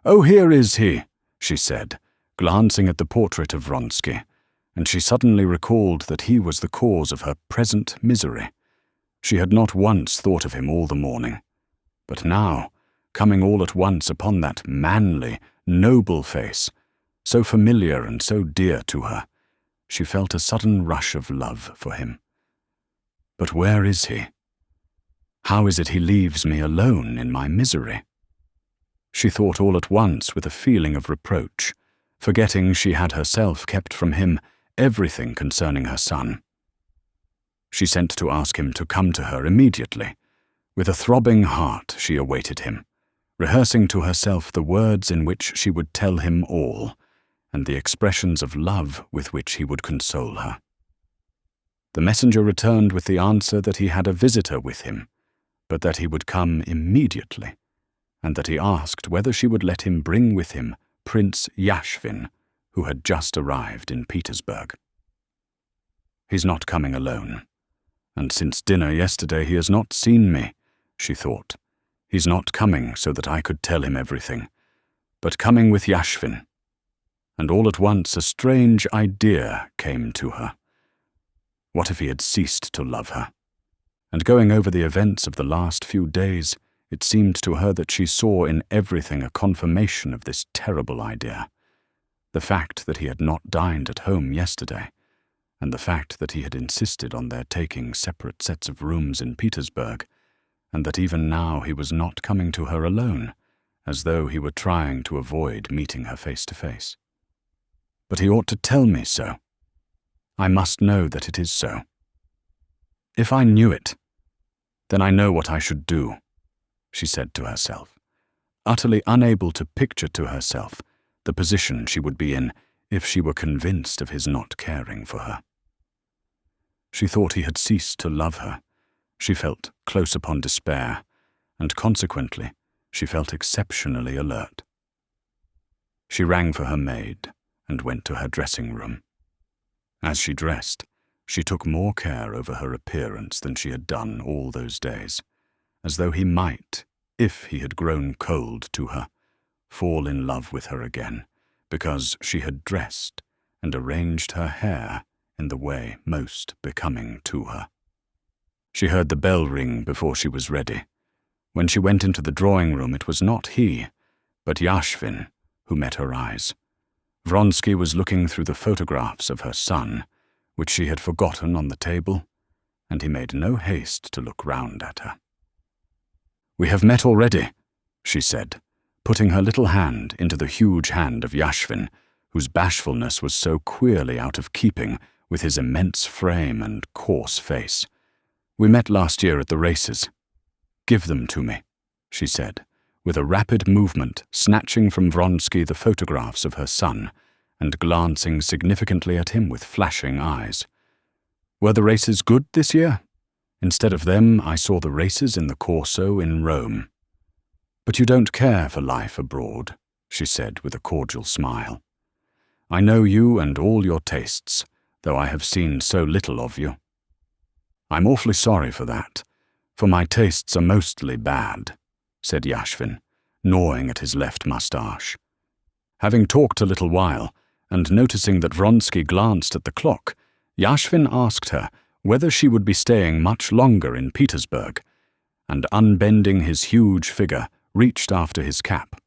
"Oh, here is he," she said, glancing at the portrait of Vronsky, and she suddenly recalled that he was the cause of her present misery. She had not once thought of him all the morning, but now, coming all at once upon that manly, noble face, so familiar and so dear to her, she felt a sudden rush of love for him. But where is he? How is it he leaves me alone in my misery? She thought all at once with a feeling of reproach, forgetting she had herself kept from him everything concerning her son. She sent to ask him to come to her immediately. With a throbbing heart she awaited him, rehearsing to herself the words in which she would tell him all, and the expressions of love with which he would console her. The messenger returned with the answer that he had a visitor with him, but that he would come immediately, and that he asked whether she would let him bring with him Prince Yashvin, who had just arrived in Petersburg. "He's not coming alone, and since dinner yesterday he has not seen me," she thought. "He's not coming so that I could tell him everything, but coming with Yashvin." And all at once a strange idea came to her. What if he had ceased to love her? And going over the events of the last few days, it seemed to her that she saw in everything a confirmation of this terrible idea. The fact that he had not dined at home yesterday, and the fact that he had insisted on their taking separate sets of rooms in Petersburg, and that even now he was not coming to her alone, as though he were trying to avoid meeting her face to face. But he ought to tell me so. I must know that it is so. If I knew it, then I know what I should do, she said to herself, utterly unable to picture to herself the position she would be in if she were convinced of his not caring for her. She thought he had ceased to love her. She felt close upon despair, and consequently she felt exceptionally alert. She rang for her maid and went to her dressing room. As she dressed, she took more care over her appearance than she had done all those days, as though he might, if he had grown cold to her, fall in love with her again, because she had dressed and arranged her hair in the way most becoming to her. She heard the bell ring before she was ready. When she went into the drawing room, it was not he, but Yashvin, who met her eyes. Vronsky was looking through the photographs of her son, which she had forgotten on the table, and he made no haste to look round at her. "We have met already," she said, putting her little hand into the huge hand of Yashvin, whose bashfulness was so queerly out of keeping with his immense frame and coarse face. "We met last year at the races. Give them to me," she said, with a rapid movement snatching from Vronsky the photographs of her son and glancing significantly at him with flashing eyes. "Were the races good this year? Instead of them, I saw the races in the Corso in Rome." "But you don't care for life abroad," she said with a cordial smile. "I know you and all your tastes, though I have seen so little of you." "I'm awfully sorry for that, for my tastes are mostly bad," said Yashvin, gnawing at his left moustache. Having talked a little while, and noticing that Vronsky glanced at the clock, Yashvin asked her whether she would be staying much longer in Petersburg, and unbending his huge figure, reached after his cap.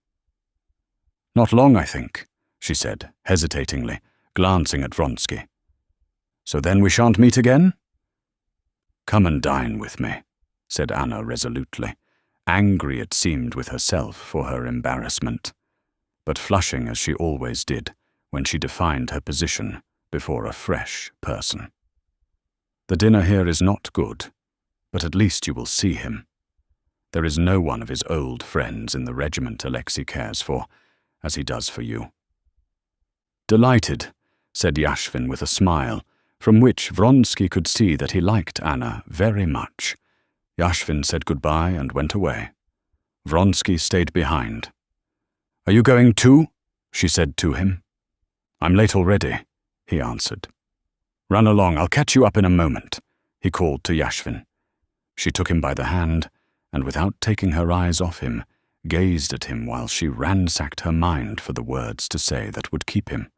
"Not long, I think," she said, hesitatingly, glancing at Vronsky. "So then we shan't meet again?" "Come and dine with me," said Anna resolutely, angry it seemed with herself for her embarrassment, but flushing as she always did when she defined her position before a fresh person. "The dinner here is not good, but at least you will see him. There is no one of his old friends in the regiment Alexei cares for, as he does for you." "Delighted," said Yashvin with a smile, from which Vronsky could see that he liked Anna very much. Yashvin said goodbye and went away. Vronsky stayed behind. "Are you going too?" she said to him. "I'm late already," he answered. "Run along, I'll catch you up in a moment," he called to Yashvin. She took him by the hand, and without taking her eyes off him, gazed at him while she ransacked her mind for the words to say that would keep him.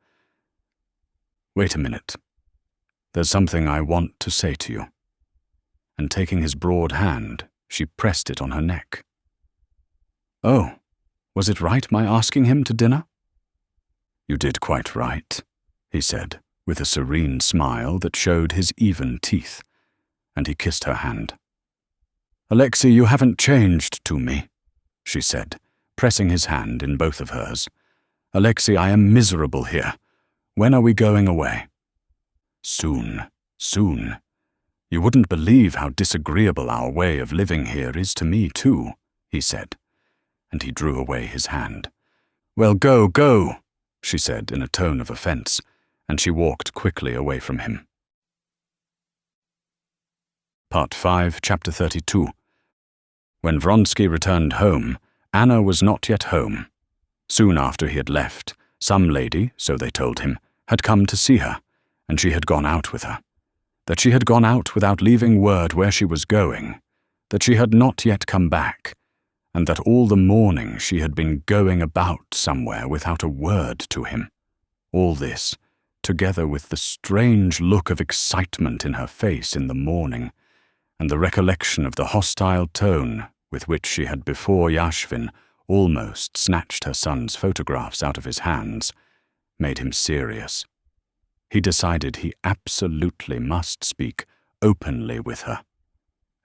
"Wait a minute. There's something I want to say to you." And taking his broad hand, she pressed it on her neck. "Oh, was it right my asking him to dinner?" "You did quite right," he said, with a serene smile that showed his even teeth, and he kissed her hand. "Alexei, you haven't changed to me," she said, pressing his hand in both of hers. "Alexei, I am miserable here. When are we going away?" "Soon, soon. You wouldn't believe how disagreeable our way of living here is to me, too," he said, and he drew away his hand. "Well, go, go," she said in a tone of offense, and she walked quickly away from him. Part 5, Chapter 32. When Vronsky returned home, Anna was not yet home. Soon after he had left, some lady, so they told him, had come to see her, and she had gone out with her. That she had gone out without leaving word where she was going, that she had not yet come back, and that all the morning she had been going about somewhere without a word to him. All this, together with the strange look of excitement in her face in the morning, and the recollection of the hostile tone with which she had before Yashvin almost snatched her son's photographs out of his hands, made him serious. He decided he absolutely must speak openly with her,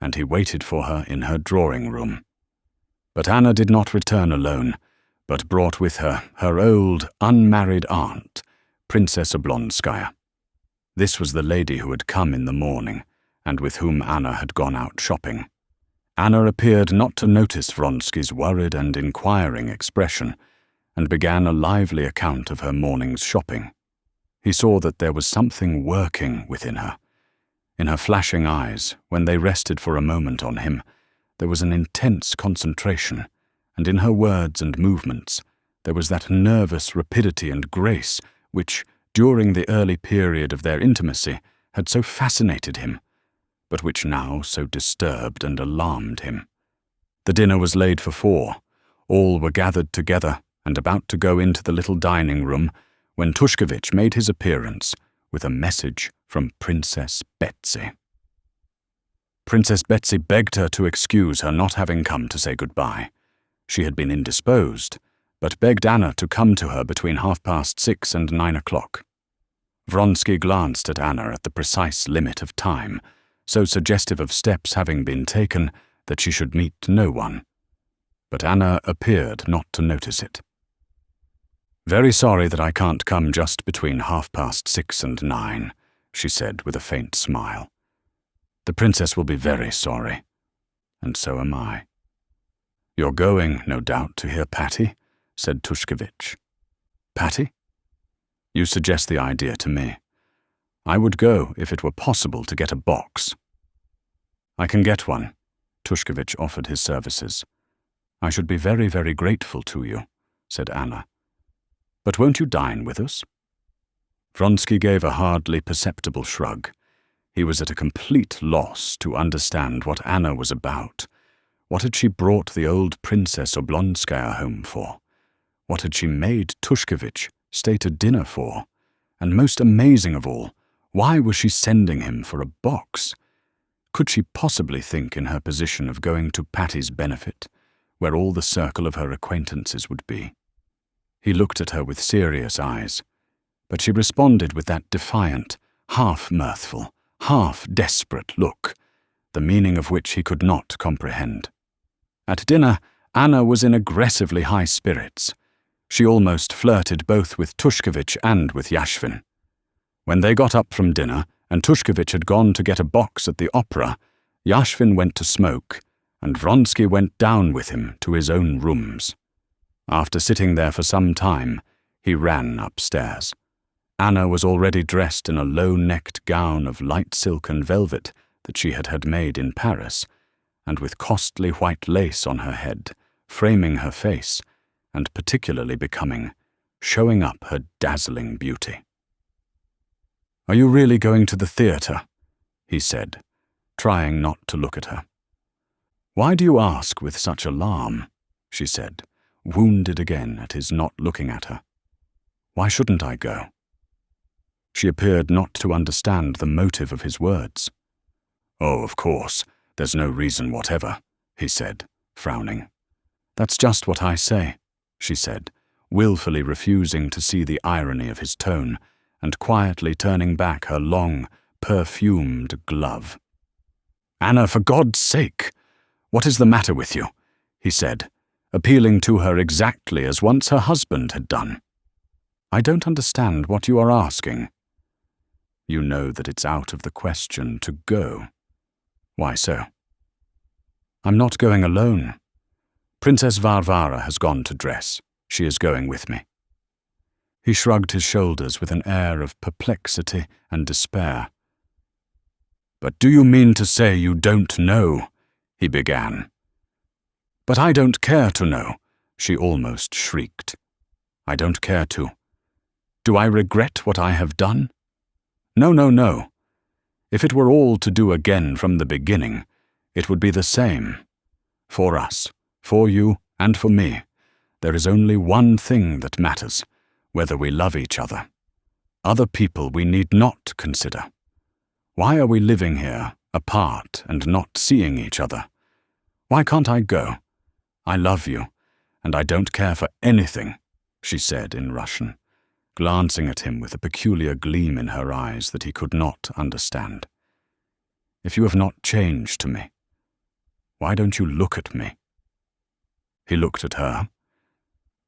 and he waited for her in her drawing room. But Anna did not return alone, but brought with her her old, unmarried aunt, Princess Oblonskaya. This was the lady who had come in the morning, and with whom Anna had gone out shopping. Anna appeared not to notice Vronsky's worried and inquiring expression, and began a lively account of her morning's shopping. He saw that there was something working within her. In her flashing eyes, when they rested for a moment on him, there was an intense concentration, and in her words and movements, there was that nervous rapidity and grace which, during the early period of their intimacy, had so fascinated him, but which now so disturbed and alarmed him. The dinner was laid for 4. All were gathered together, and about to go into the little dining room when Tushkevich made his appearance with a message from Princess Betsy. Princess Betsy begged her to excuse her not having come to say goodbye. She had been indisposed, but begged Anna to come to her between 6:30 and 9 o'clock. Vronsky glanced at Anna at the precise limit of time, so suggestive of steps having been taken that she should meet no one. But Anna appeared not to notice it. "Very sorry that I can't come just between 6:30 and 9, she said with a faint smile. "The princess will be very sorry, and so am I." "You're going, no doubt, to hear Patty?" said Tushkevich. "Patty? You suggest the idea to me. I would go if it were possible to get a box." "I can get one." Tushkevich offered his services. "I should be very, very grateful to you," said Anna. "But won't you dine with us?" Vronsky gave a hardly perceptible shrug. He was at a complete loss to understand what Anna was about. What had she brought the old Princess Oblonskaya home for? What had she made Tushkevich stay to dinner for? And most amazing of all, why was she sending him for a box? Could she possibly think in her position of going to Patty's benefit, where all the circle of her acquaintances would be? He looked at her with serious eyes, but she responded with that defiant, half-mirthful, half-desperate look, the meaning of which he could not comprehend. At dinner, Anna was in aggressively high spirits. She almost flirted both with Tushkevich and with Yashvin. When they got up from dinner, and Tushkevich had gone to get a box at the opera, Yashvin went to smoke, and Vronsky went down with him to his own rooms. After sitting there for some time, he ran upstairs. Anna was already dressed in a low-necked gown of light silk and velvet that she had had made in Paris, and with costly white lace on her head, framing her face, and particularly becoming, showing up her dazzling beauty. "Are you really going to the theatre?" he said, trying not to look at her. "Why do you ask with such alarm?" she said, wounded again at his not looking at her. "Why shouldn't I go?" She appeared not to understand the motive of his words. "Oh, of course, there's no reason whatever," he said, frowning. "That's just what I say," she said, willfully refusing to see the irony of his tone, and quietly turning back her long, perfumed glove. "Anna, for God's sake! What is the matter with you?" he said, appealing to her exactly as once her husband had done. "I don't understand what you are asking." "You know that it's out of the question to go." "Why so?" "I'm not going alone. Princess Varvara has gone to dress. She is going with me." He shrugged his shoulders with an air of perplexity and despair. "But do you mean to say you don't know?" he began. "But I don't care to know," she almost shrieked. "I don't care to. Do I regret what I have done? No, no, no. If it were all to do again from the beginning, it would be the same. For us, for you, and for me, there is only one thing that matters, whether we love each other. Other people we need not consider. Why are we living here, apart, and not seeing each other? Why can't I go? I love you, and I don't care for anything," she said in Russian, glancing at him with a peculiar gleam in her eyes that he could not understand. "If you have not changed to me, why don't you look at me?" He looked at her.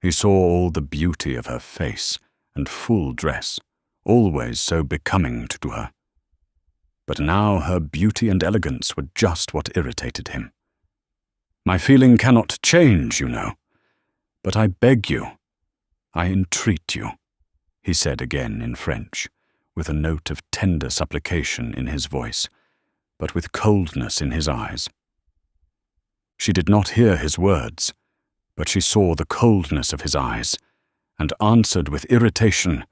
He saw all the beauty of her face and full dress, always so becoming to her. But now her beauty and elegance were just what irritated him. "My feeling cannot change, you know. But I beg you, I entreat you," he said again in French, with a note of tender supplication in his voice, but with coldness in his eyes. She did not hear his words, but she saw the coldness of his eyes, and answered with irritation,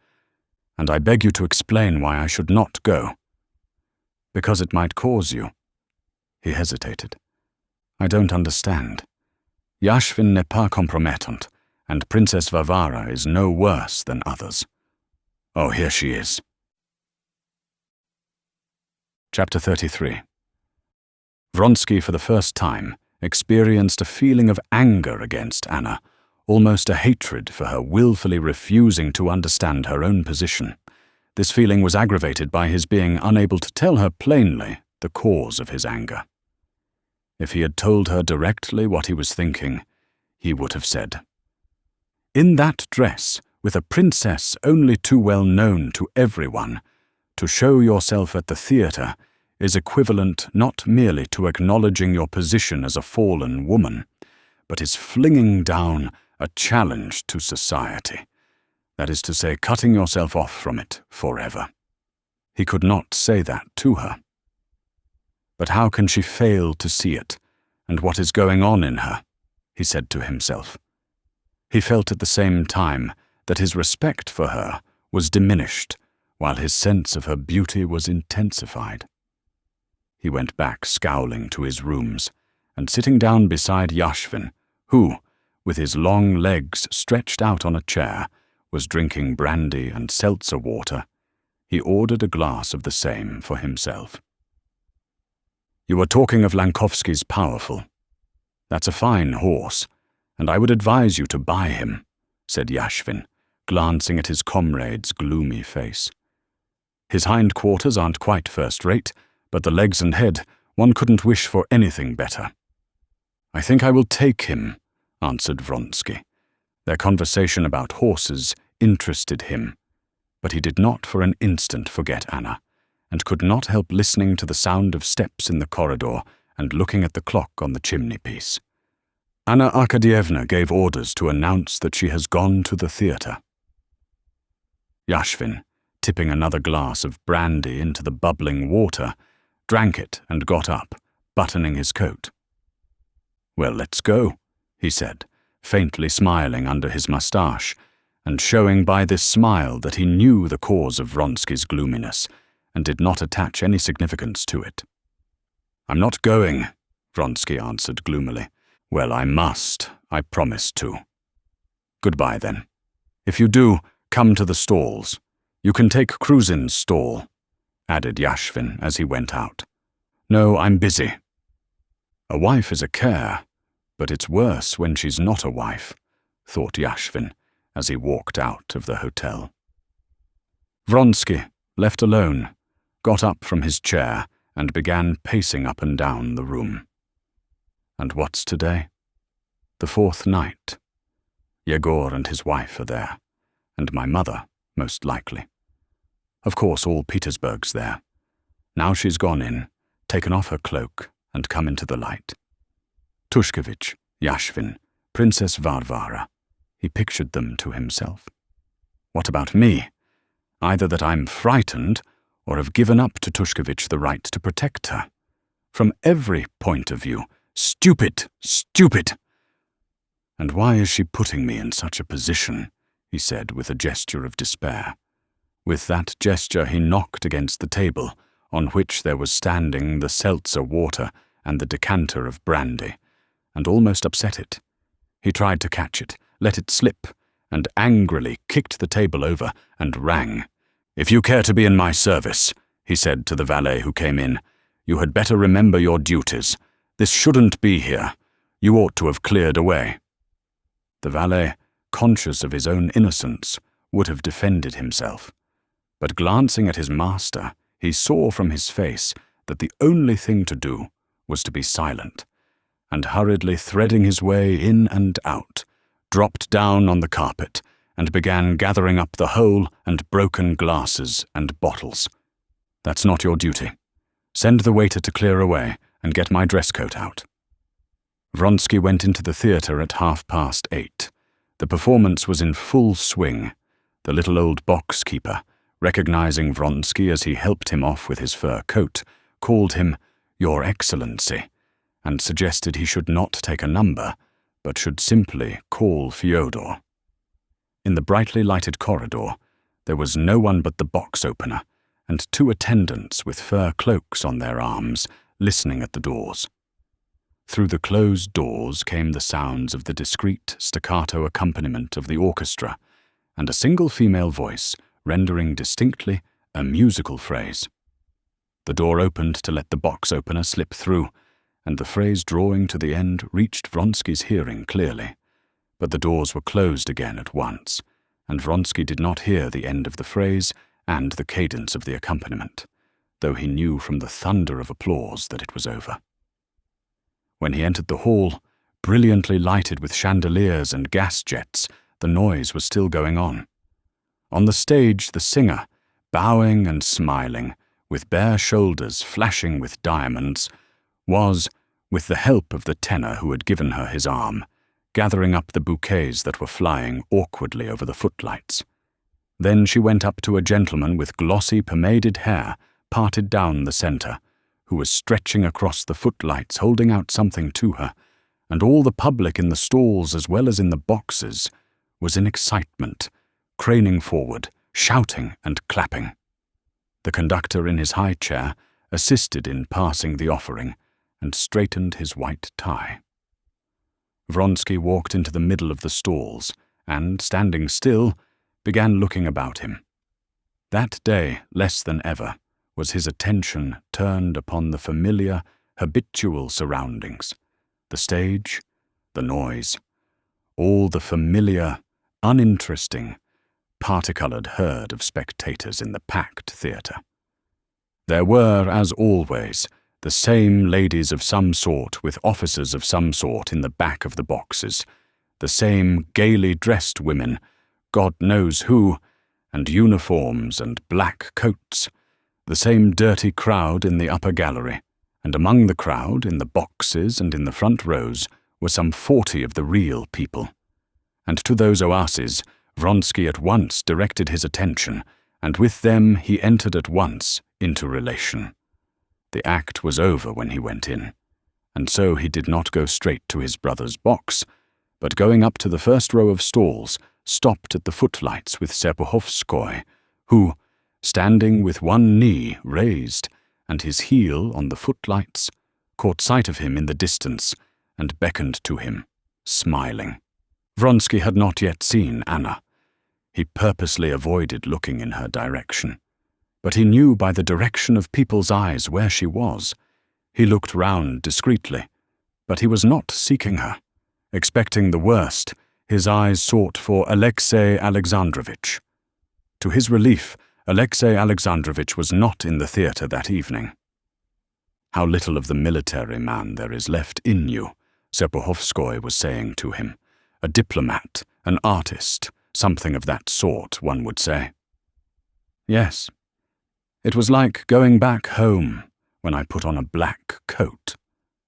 "And I beg you to explain why I should not go." "Because it might cause you." He hesitated. "I don't understand. Yashvin n'est pas compromettant, and Princess Varvara is no worse than others. Oh, here she is. Chapter 33. Vronsky, for the first time, experienced a feeling of anger against Anna, almost a hatred for her willfully refusing to understand her own position. This feeling was aggravated by his being unable to tell her plainly the cause of his anger. If he had told her directly what he was thinking, he would have said, "In that dress, with a princess only too well known to everyone, to show yourself at the theatre is equivalent not merely to acknowledging your position as a fallen woman, but is flinging down a challenge to society. That is to say, cutting yourself off from it forever." He could not say that to her. But how can she fail to see it, and what is going on in her? He said to himself. He felt at the same time that his respect for her was diminished, while his sense of her beauty was intensified. He went back scowling to his rooms, and sitting down beside Yashvin, who, with his long legs stretched out on a chair, was drinking brandy and seltzer water, he ordered a glass of the same for himself. "You were talking of Lankovsky's powerful. That's a fine horse, and I would advise you to buy him," said Yashvin, glancing at his comrade's gloomy face. "His hindquarters aren't quite first-rate, but the legs and head, one couldn't wish for anything better." "I think I will take him," answered Vronsky. Their conversation about horses interested him, but he did not for an instant forget Anna, and could not help listening to the sound of steps in the corridor and looking at the clock on the chimney-piece. Anna Arkadyevna gave orders to announce that she has gone to the theatre. Yashvin, tipping another glass of brandy into the bubbling water, drank it and got up, buttoning his coat. "Well, let's go," he said, faintly smiling under his moustache, and showing by this smile that he knew the cause of Vronsky's gloominess, and did not attach any significance to it. "I'm not going," Vronsky answered gloomily. "Well, I must. I promised to." "Goodbye, then. If you do, come to the stalls. You can take Kruzin's stall," added Yashvin as he went out. "No, I'm busy." A wife is a care, but it's worse when she's not a wife, thought Yashvin as he walked out of the hotel. Vronsky, left alone, got up from his chair and began pacing up and down the room. And what's today? The fourth night. Yegor and his wife are there, and my mother, most likely. Of course, all Petersburg's there. Now she's gone in, taken off her cloak, and come into the light. Tushkevich, Yashvin, Princess Varvara. He pictured them to himself. What about me? Either that I'm frightened, or have given up to Tushkevich the right to protect her. From every point of view, stupid, stupid. And why is she putting me in such a position? He said with a gesture of despair. With that gesture he knocked against the table, on which there was standing the seltzer water and the decanter of brandy, and almost upset it. He tried to catch it, let it slip, and angrily kicked the table over and rang. "If you care to be in my service," he said to the valet who came in, "you had better remember your duties. This shouldn't be here. You ought to have cleared away." The valet, conscious of his own innocence, would have defended himself. But glancing at his master, he saw from his face that the only thing to do was to be silent, and hurriedly threading his way in and out, dropped down on the carpet and began gathering up the whole and broken glasses and bottles. "That's not your duty. Send the waiter to clear away and get my dress coat out." Vronsky went into the theatre at 8:30. The performance was in full swing. The little old box-keeper, recognizing Vronsky as he helped him off with his fur coat, called him "Your Excellency," and suggested he should not take a number, but should simply call Fyodor. In the brightly lighted corridor, there was no one but the box-opener, and 2 attendants with fur cloaks on their arms, listening at the doors. Through the closed doors came the sounds of the discreet staccato accompaniment of the orchestra, and a single female voice rendering distinctly a musical phrase. The door opened to let the box opener slip through, and the phrase drawing to the end reached Vronsky's hearing clearly. But the doors were closed again at once, and Vronsky did not hear the end of the phrase and the cadence of the accompaniment, though he knew from the thunder of applause that it was over. When he entered the hall, brilliantly lighted with chandeliers and gas jets, the noise was still going on. On the stage, the singer, bowing and smiling, with bare shoulders flashing with diamonds, was, with the help of the tenor who had given her his arm, gathering up the bouquets that were flying awkwardly over the footlights. Then she went up to a gentleman with glossy pomaded hair parted down the centre, who was stretching across the footlights holding out something to her, and all the public in the stalls as well as in the boxes was in excitement, craning forward, shouting and clapping. The conductor in his high chair assisted in passing the offering and straightened his white tie. Vronsky walked into the middle of the stalls and, standing still, began looking about him. That day, less than ever, was his attention turned upon the familiar, habitual surroundings, the stage, the noise, all the familiar, uninteresting, parti-coloured herd of spectators in the packed theatre. There were, as always, the same ladies of some sort with officers of some sort in the back of the boxes, the same gaily dressed women, God knows who, and uniforms and black coats, the same dirty crowd in the upper gallery, and among the crowd, in the boxes and in the front rows, were some 40 of the real people. And to those oases Vronsky at once directed his attention, and with them he entered at once into relation. The act was over when he went in, and so he did not go straight to his brother's box, but going up to the first row of stalls, stopped at the footlights with Serpuhovskoy, who, standing with one knee raised and his heel on the footlights, caught sight of him in the distance and beckoned to him, smiling. Vronsky had not yet seen Anna. He purposely avoided looking in her direction, but he knew by the direction of people's eyes where she was. He looked round discreetly, but he was not seeking her. Expecting the worst, his eyes sought for Alexey Alexandrovitch. To his relief, Alexey Alexandrovitch was not in the theatre that evening. "How little of the military man there is left in you," Serpuhovskoy was saying to him. "A diplomat, an artist, something of that sort, one would say." "Yes. It was like going back home when I put on a black coat,"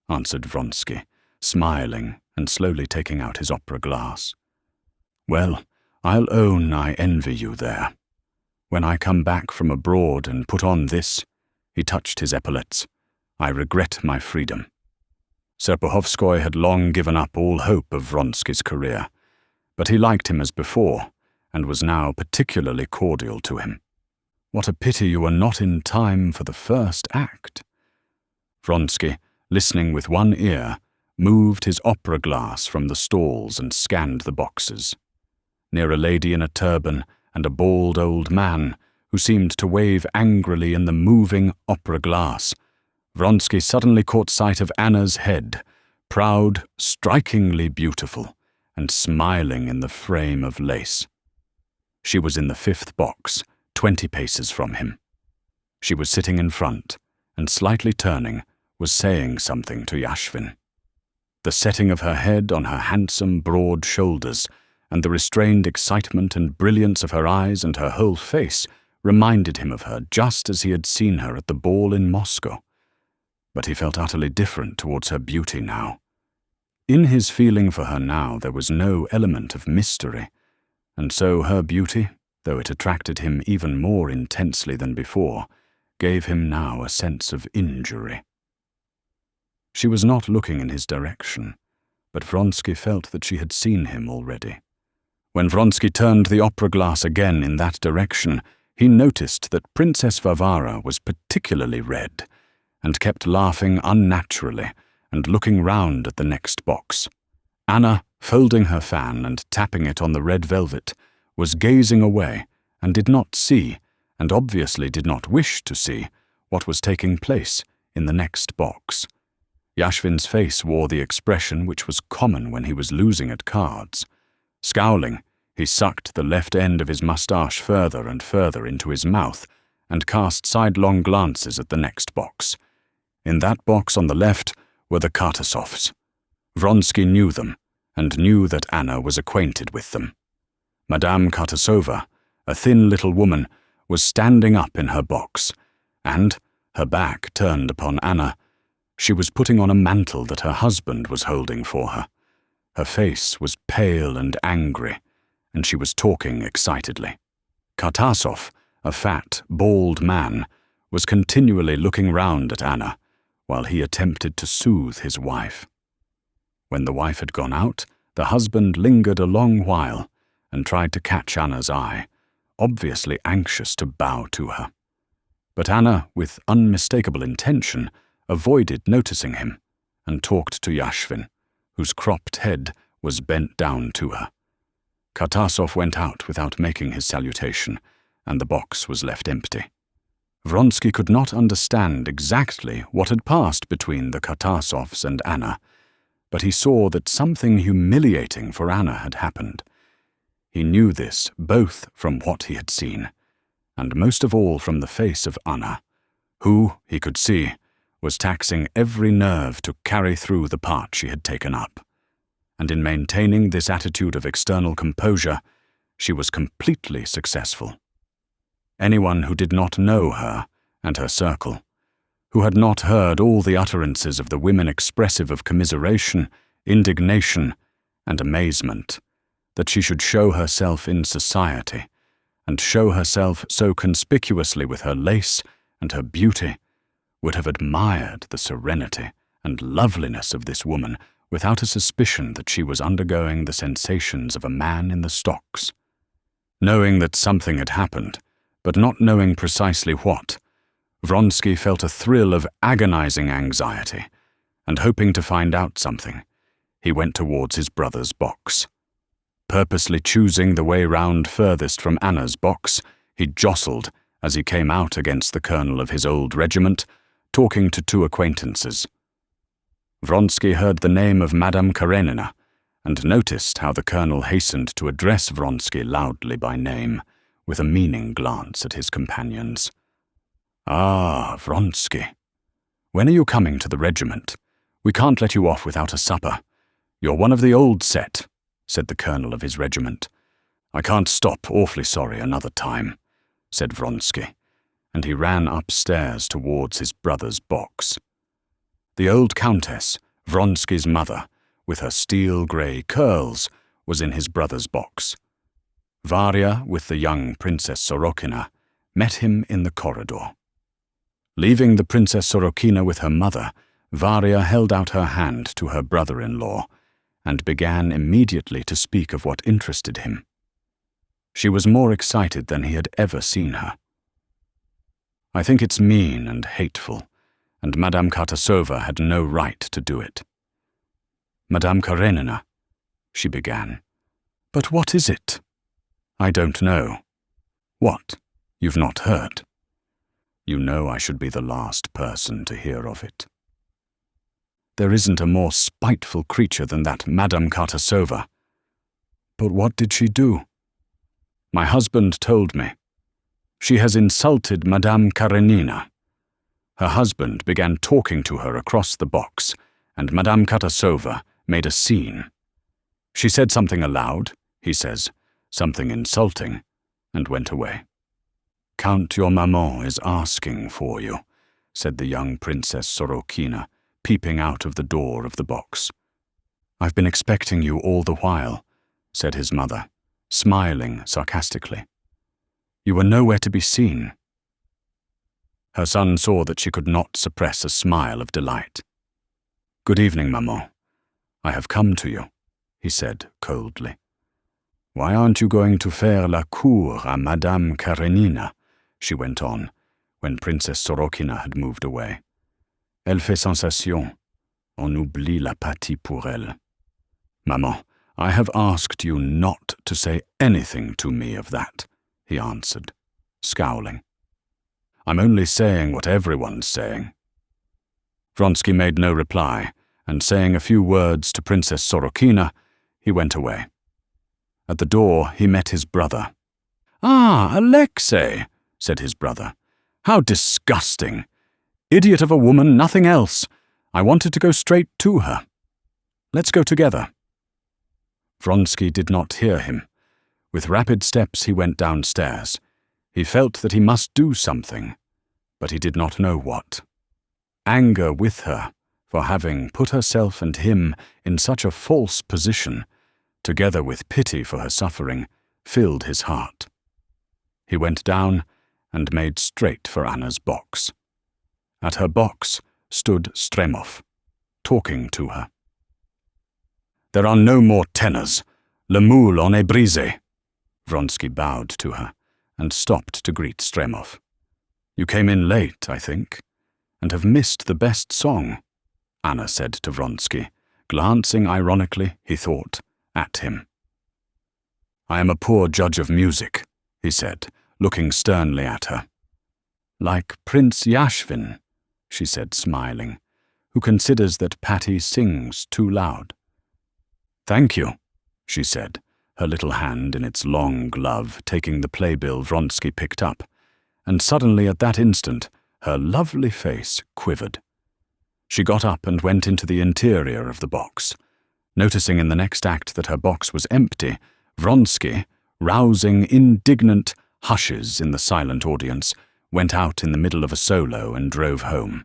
answered Vronsky, smiling and slowly taking out his opera glass. "Well, I'll own I envy you there. When I come back from abroad and put on this," he touched his epaulets, "I regret my freedom." Serpuhovskoy had long given up all hope of Vronsky's career, but he liked him as before, and was now particularly cordial to him. "What a pity you were not in time for the first act." Vronsky, listening with one ear, moved his opera glass from the stalls and scanned the boxes. Near a lady in a turban and a bald old man, who seemed to wave angrily in the moving opera glass, Vronsky suddenly caught sight of Anna's head, proud, strikingly beautiful, and smiling in the frame of lace. She was in the 5th box, 20 paces from him. She was sitting in front, and slightly turning, was saying something to Yashvin. The setting of her head on her handsome, broad shoulders, and the restrained excitement and brilliance of her eyes and her whole face reminded him of her just as he had seen her at the ball in Moscow. But he felt utterly different towards her beauty now. In his feeling for her now there was no element of mystery, and so her beauty, though it attracted him even more intensely than before, gave him now a sense of injury. She was not looking in his direction, but Vronsky felt that she had seen him already. When Vronsky turned the opera glass again in that direction, he noticed that Princess Varvara was particularly red, and kept laughing unnaturally, and looking round at the next box. Anna, folding her fan and tapping it on the red velvet, was gazing away and did not see, and obviously did not wish to see, what was taking place in the next box. Yashvin's face wore the expression which was common when he was losing at cards. Scowling, he sucked the left end of his moustache further and further into his mouth and cast sidelong glances at the next box. In that box on the left were the Kartasovs. Vronsky knew them, and knew that Anna was acquainted with them. Madame Kartasova, a thin little woman, was standing up in her box, and, her back turned upon Anna, she was putting on a mantle that her husband was holding for her. Her face was pale and angry, and she was talking excitedly. Kartasov, a fat, bald man, was continually looking round at Anna, while he attempted to soothe his wife. When the wife had gone out, the husband lingered a long while and tried to catch Anna's eye, obviously anxious to bow to her. But Anna, with unmistakable intention, avoided noticing him and talked to Yashvin, whose cropped head was bent down to her. Kartasov went out without making his salutation, and the box was left empty. Vronsky could not understand exactly what had passed between the Kartasovs and Anna, but he saw that something humiliating for Anna had happened. He knew this both from what he had seen, and most of all from the face of Anna, who, he could see, was taxing every nerve to carry through the part she had taken up. And in maintaining this attitude of external composure, she was completely successful. Anyone who did not know her and her circle, who had not heard all the utterances of the women expressive of commiseration, indignation, and amazement, that she should show herself in society, and show herself so conspicuously with her lace and her beauty, would have admired the serenity and loveliness of this woman without a suspicion that she was undergoing the sensations of a man in the stocks. Knowing that something had happened, but not knowing precisely what, Vronsky felt a thrill of agonizing anxiety, and hoping to find out something, he went towards his brother's box. Purposely choosing the way round furthest from Anna's box, he jostled as he came out against the colonel of his old regiment, talking to two acquaintances. Vronsky heard the name of Madame Karenina, and noticed how the colonel hastened to address Vronsky loudly by name, with a meaning glance at his companions. "Ah, Vronsky. When are you coming to the regiment? We can't let you off without a supper. You're one of the old set," said the colonel of his regiment. "I can't stop, awfully sorry, another time," said Vronsky, and he ran upstairs towards his brother's box. The old countess, Vronsky's mother, with her steel-grey curls, was in his brother's box. Varya, with the young Princess Sorokina, met him in the corridor. Leaving the Princess Sorokina with her mother, Varya held out her hand to her brother-in-law, and began immediately to speak of what interested him. She was more excited than he had ever seen her. "I think it's mean and hateful, and Madame Kartasova had no right to do it." "Madame Karenina," she began. "But what is it?" "I don't know." "What? You've not heard?" "You know I should be the last person to hear of it." "There isn't a more spiteful creature than that Madame Kartasova." "But what did she do?" "My husband told me. She has insulted Madame Karenina." Her husband began talking to her across the box, and Madame Kartasova made a scene. She said something aloud, he says, something insulting, and went away. "Count your maman is asking for you," said the young Princess Sorokina, peeping out of the door of the box. "I've been expecting you all the while," said his mother, smiling sarcastically. "You were nowhere to be seen." Her son saw that she could not suppress a smile of delight. "Good evening, maman. I have come to you," he said coldly. "Why aren't you going to faire la cour à Madame Karenina?" she went on, when Princess Sorokina had moved away. "Elle fait sensation. On oublie la pâtie pour elle. Maman, I have asked you not to say anything to me of that, he answered, scowling. I'm only saying what everyone's saying. Vronsky made no reply, and saying a few words to Princess Sorokina, he went away. At the door he met his brother. "Ah, Alexei," said his brother. "How disgusting! Idiot of a woman, nothing else. I wanted to go straight to her. Let's go together." Vronsky did not hear him. With rapid steps he went downstairs. He felt that he must do something, but he did not know what. Anger with her for having put herself and him in such a false position, together with pity for her suffering, filled his heart. He went down and made straight for Anna's box. At her box stood Stremov, talking to her. "There are no more tenors. Le moule en est brisé." Vronsky bowed to her and stopped to greet Stremov. "You came in late, I think, and have missed the best song," Anna said to Vronsky, glancing ironically, he thought, at him. "I am a poor judge of music," he said, looking sternly at her. "Like Prince Yashvin," she said, smiling, "who considers that Patty sings too loud." "Thank you," she said, her little hand in its long glove taking the playbill Vronsky picked up, and suddenly at that instant her lovely face quivered. She got up and went into the interior of the box. Noticing in the next act that her box was empty, Vronsky, rousing indignant hushes in the silent audience, went out in the middle of a solo and drove home.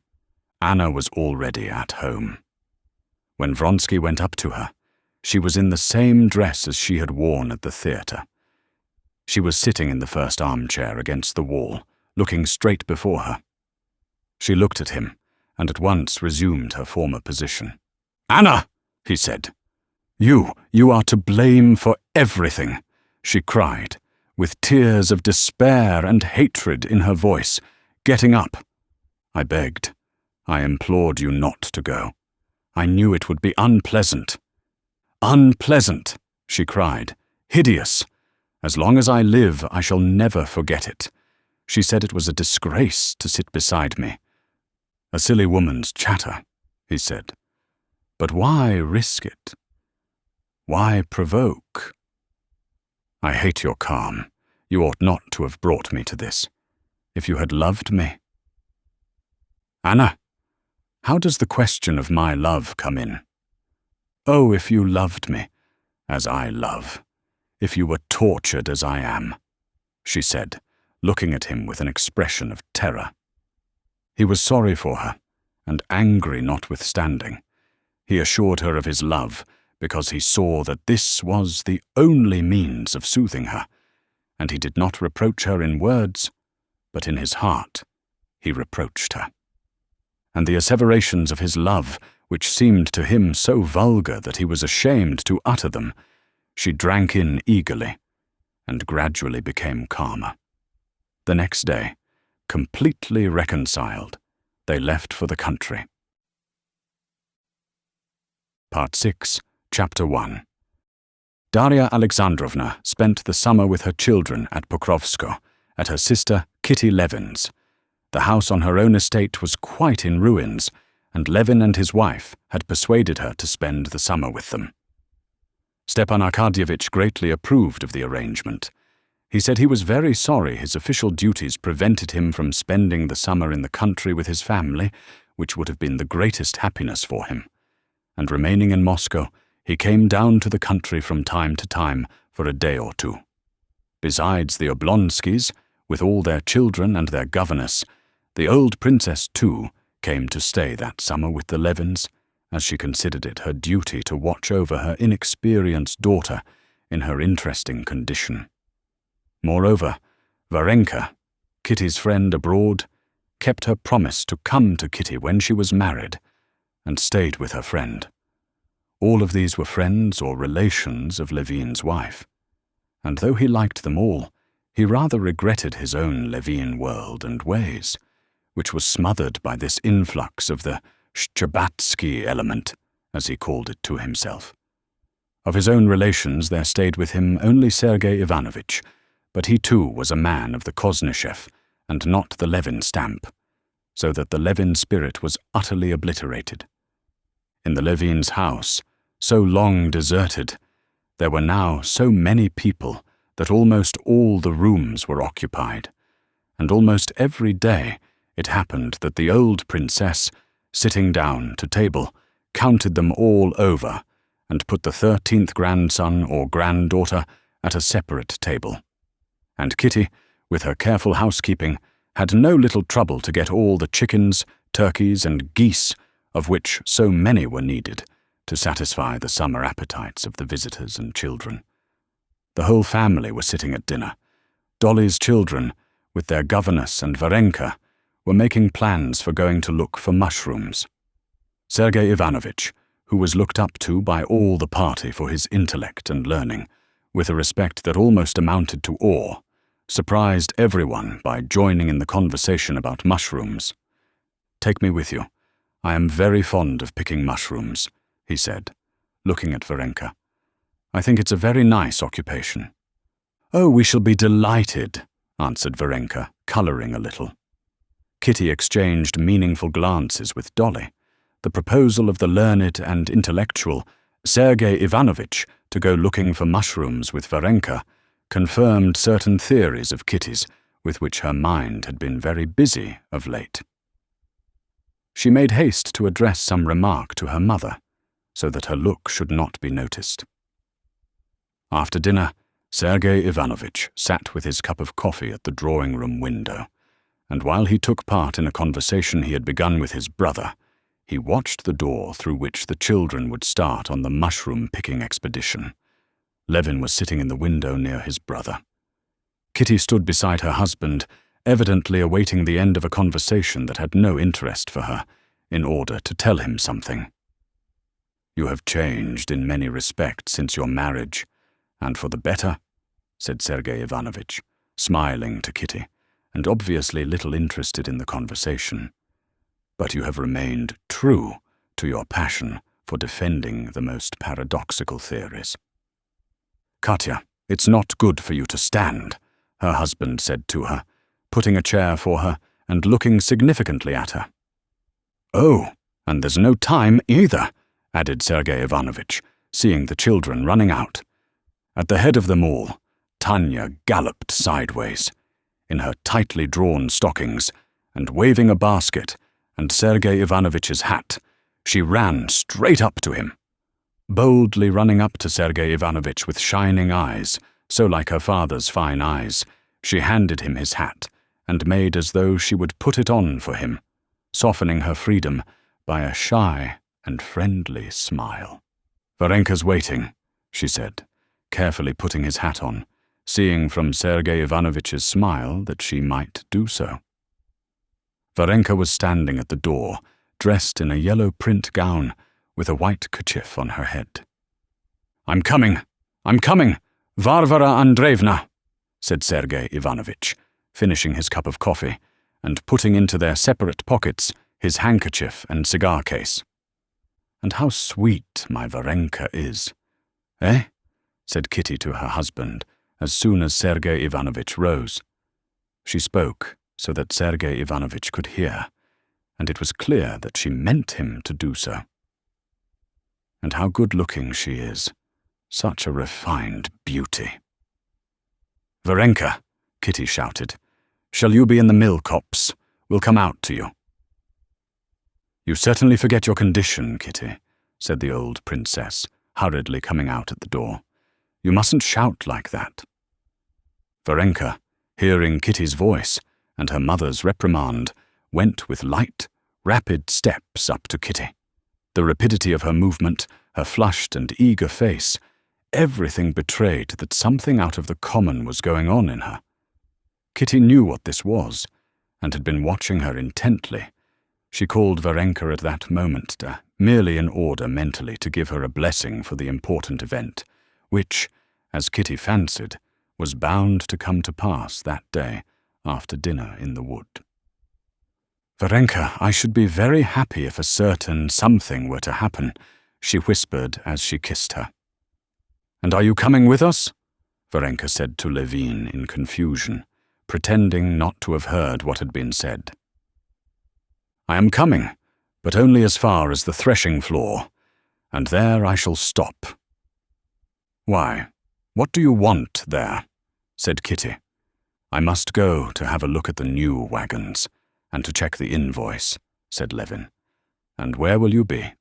Anna was already at home. When Vronsky went up to her, she was in the same dress as she had worn at the theatre. She was sitting in the first armchair against the wall, looking straight before her. She looked at him, and at once resumed her former position. "Anna!" he said. You are to blame for everything," she cried, with tears of despair and hatred in her voice, getting up. "I begged. I implored you not to go. I knew it would be unpleasant." "Unpleasant," she cried. "Hideous. As long as I live, I shall never forget it. She said it was a disgrace to sit beside me." "A silly woman's chatter," he said. "But why risk it? Why provoke? I hate your calm. You ought not to have brought me to this. If you had loved me—" "Anna, how does the question of my love come in? Oh, if you loved me, as I love, if you were tortured as I am," she said, looking at him with an expression of terror. He was sorry for her, and angry notwithstanding. He assured her of his love, because he saw that this was the only means of soothing her, and he did not reproach her in words, but in his heart he reproached her. And the asseverations of his love, which seemed to him so vulgar that he was ashamed to utter them, she drank in eagerly, and gradually became calmer. The next day, completely reconciled, they left for the country. Part 6, Chapter 1. Darya Alexandrovna spent the summer with her children at Pokrovsko, at her sister Kitty Levin's. The house on her own estate was quite in ruins, and Levin and his wife had persuaded her to spend the summer with them. Stepan Arkadyevitch greatly approved of the arrangement. He said he was very sorry his official duties prevented him from spending the summer in the country with his family, which would have been the greatest happiness for him. And remaining in Moscow, he came down to the country from time to time for a day or two. Besides the Oblonskys, with all their children and their governess, the old princess, too, came to stay that summer with the Levins, as she considered it her duty to watch over her inexperienced daughter in her interesting condition. Moreover, Varenka, Kitty's friend abroad, kept her promise to come to Kitty when she was married, and stayed with her friend. All of these were friends or relations of Levin's wife, and though he liked them all, he rather regretted his own Levin world and ways, which was smothered by this influx of the Shchebatsky element, as he called it to himself. Of his own relations there stayed with him only Sergei Ivanovitch, but he too was a man of the Koznishev and not the Levin stamp, so that the Levin spirit was utterly obliterated. In the Levins' house, so long deserted, there were now so many people that almost all the rooms were occupied, and almost every day it happened that the old princess, sitting down to table, counted them all over and put the 13th grandson or granddaughter at a separate table. And Kitty, with her careful housekeeping, had no little trouble to get all the chickens, turkeys, and geese, of which so many were needed, to satisfy the summer appetites of the visitors and children. The whole family were sitting at dinner. Dolly's children, with their governess and Varenka, were making plans for going to look for mushrooms. Sergei Ivanovitch, who was looked up to by all the party for his intellect and learning, with a respect that almost amounted to awe, surprised everyone by joining in the conversation about mushrooms. "Take me with you. I am very fond of picking mushrooms," he said, looking at Varenka. "I think it's a very nice occupation." "Oh, we shall be delighted," answered Varenka, colouring a little. Kitty exchanged meaningful glances with Dolly. The proposal of the learned and intellectual Sergei Ivanovitch to go looking for mushrooms with Varenka confirmed certain theories of Kitty's with which her mind had been very busy of late. She made haste to address some remark to her mother, so that her look should not be noticed. After dinner, Sergei Ivanovitch sat with his cup of coffee at the drawing-room window, and while he took part in a conversation he had begun with his brother, he watched the door through which the children would start on the mushroom-picking expedition. Levin was sitting in the window near his brother. Kitty stood beside her husband, evidently awaiting the end of a conversation that had no interest for her, in order to tell him something. "You have changed in many respects since your marriage, and for the better," said Sergei Ivanovitch, smiling to Kitty, and obviously little interested in the conversation. "But you have remained true to your passion for defending the most paradoxical theories." "Katya, it's not good for you to stand," her husband said to her, putting a chair for her and looking significantly at her. "Oh, and there's no time either," added Sergei Ivanovitch, seeing the children running out. At the head of them all, Tanya galloped sideways, in her tightly drawn stockings, and waving a basket and Sergei Ivanovitch's hat, she ran straight up to him. Boldly running up to Sergei Ivanovitch with shining eyes, so like her father's fine eyes, she handed him his hat and made as though she would put it on for him, softening her freedom by a shy and friendly smile. "Varenka's waiting," she said, carefully putting his hat on, seeing from Sergei Ivanovitch's smile that she might do so. Varenka was standing at the door, dressed in a yellow print gown, with a white kerchief on her head. I'm coming, Varvara Andreevna," said Sergei Ivanovitch, finishing his cup of coffee, and putting into their separate pockets his handkerchief and cigar case. "And how sweet my Varenka is." "Eh?" said Kitty to her husband, as soon as Sergei Ivanovitch rose. She spoke so that Sergei Ivanovitch could hear, and it was clear that she meant him to do so. "And how good-looking she is. Such a refined beauty." "Varenka," Kitty shouted, "shall you be in the mill copse? We'll come out to you." "You certainly forget your condition, Kitty," said the old princess, hurriedly coming out at the door. "You mustn't shout like that." Varenka, hearing Kitty's voice and her mother's reprimand, went with light, rapid steps up to Kitty. The rapidity of her movement, her flushed and eager face, everything betrayed that something out of the common was going on in her. Kitty knew what this was, and had been watching her intently. She called Varenka at that moment, merely in order mentally to give her a blessing for the important event, which, as Kitty fancied, was bound to come to pass that day after dinner in the wood. Varenka, I should be very happy if a certain something were to happen, she whispered as she kissed her. And are you coming with us? Varenka said to Levin in confusion, pretending not to have heard what had been said. I am coming, but only as far as the threshing floor, and there I shall stop. Why, what do you want there? Said Kitty. I must go to have a look at the new wagons, and to check the invoice, said Levin. And where will you be?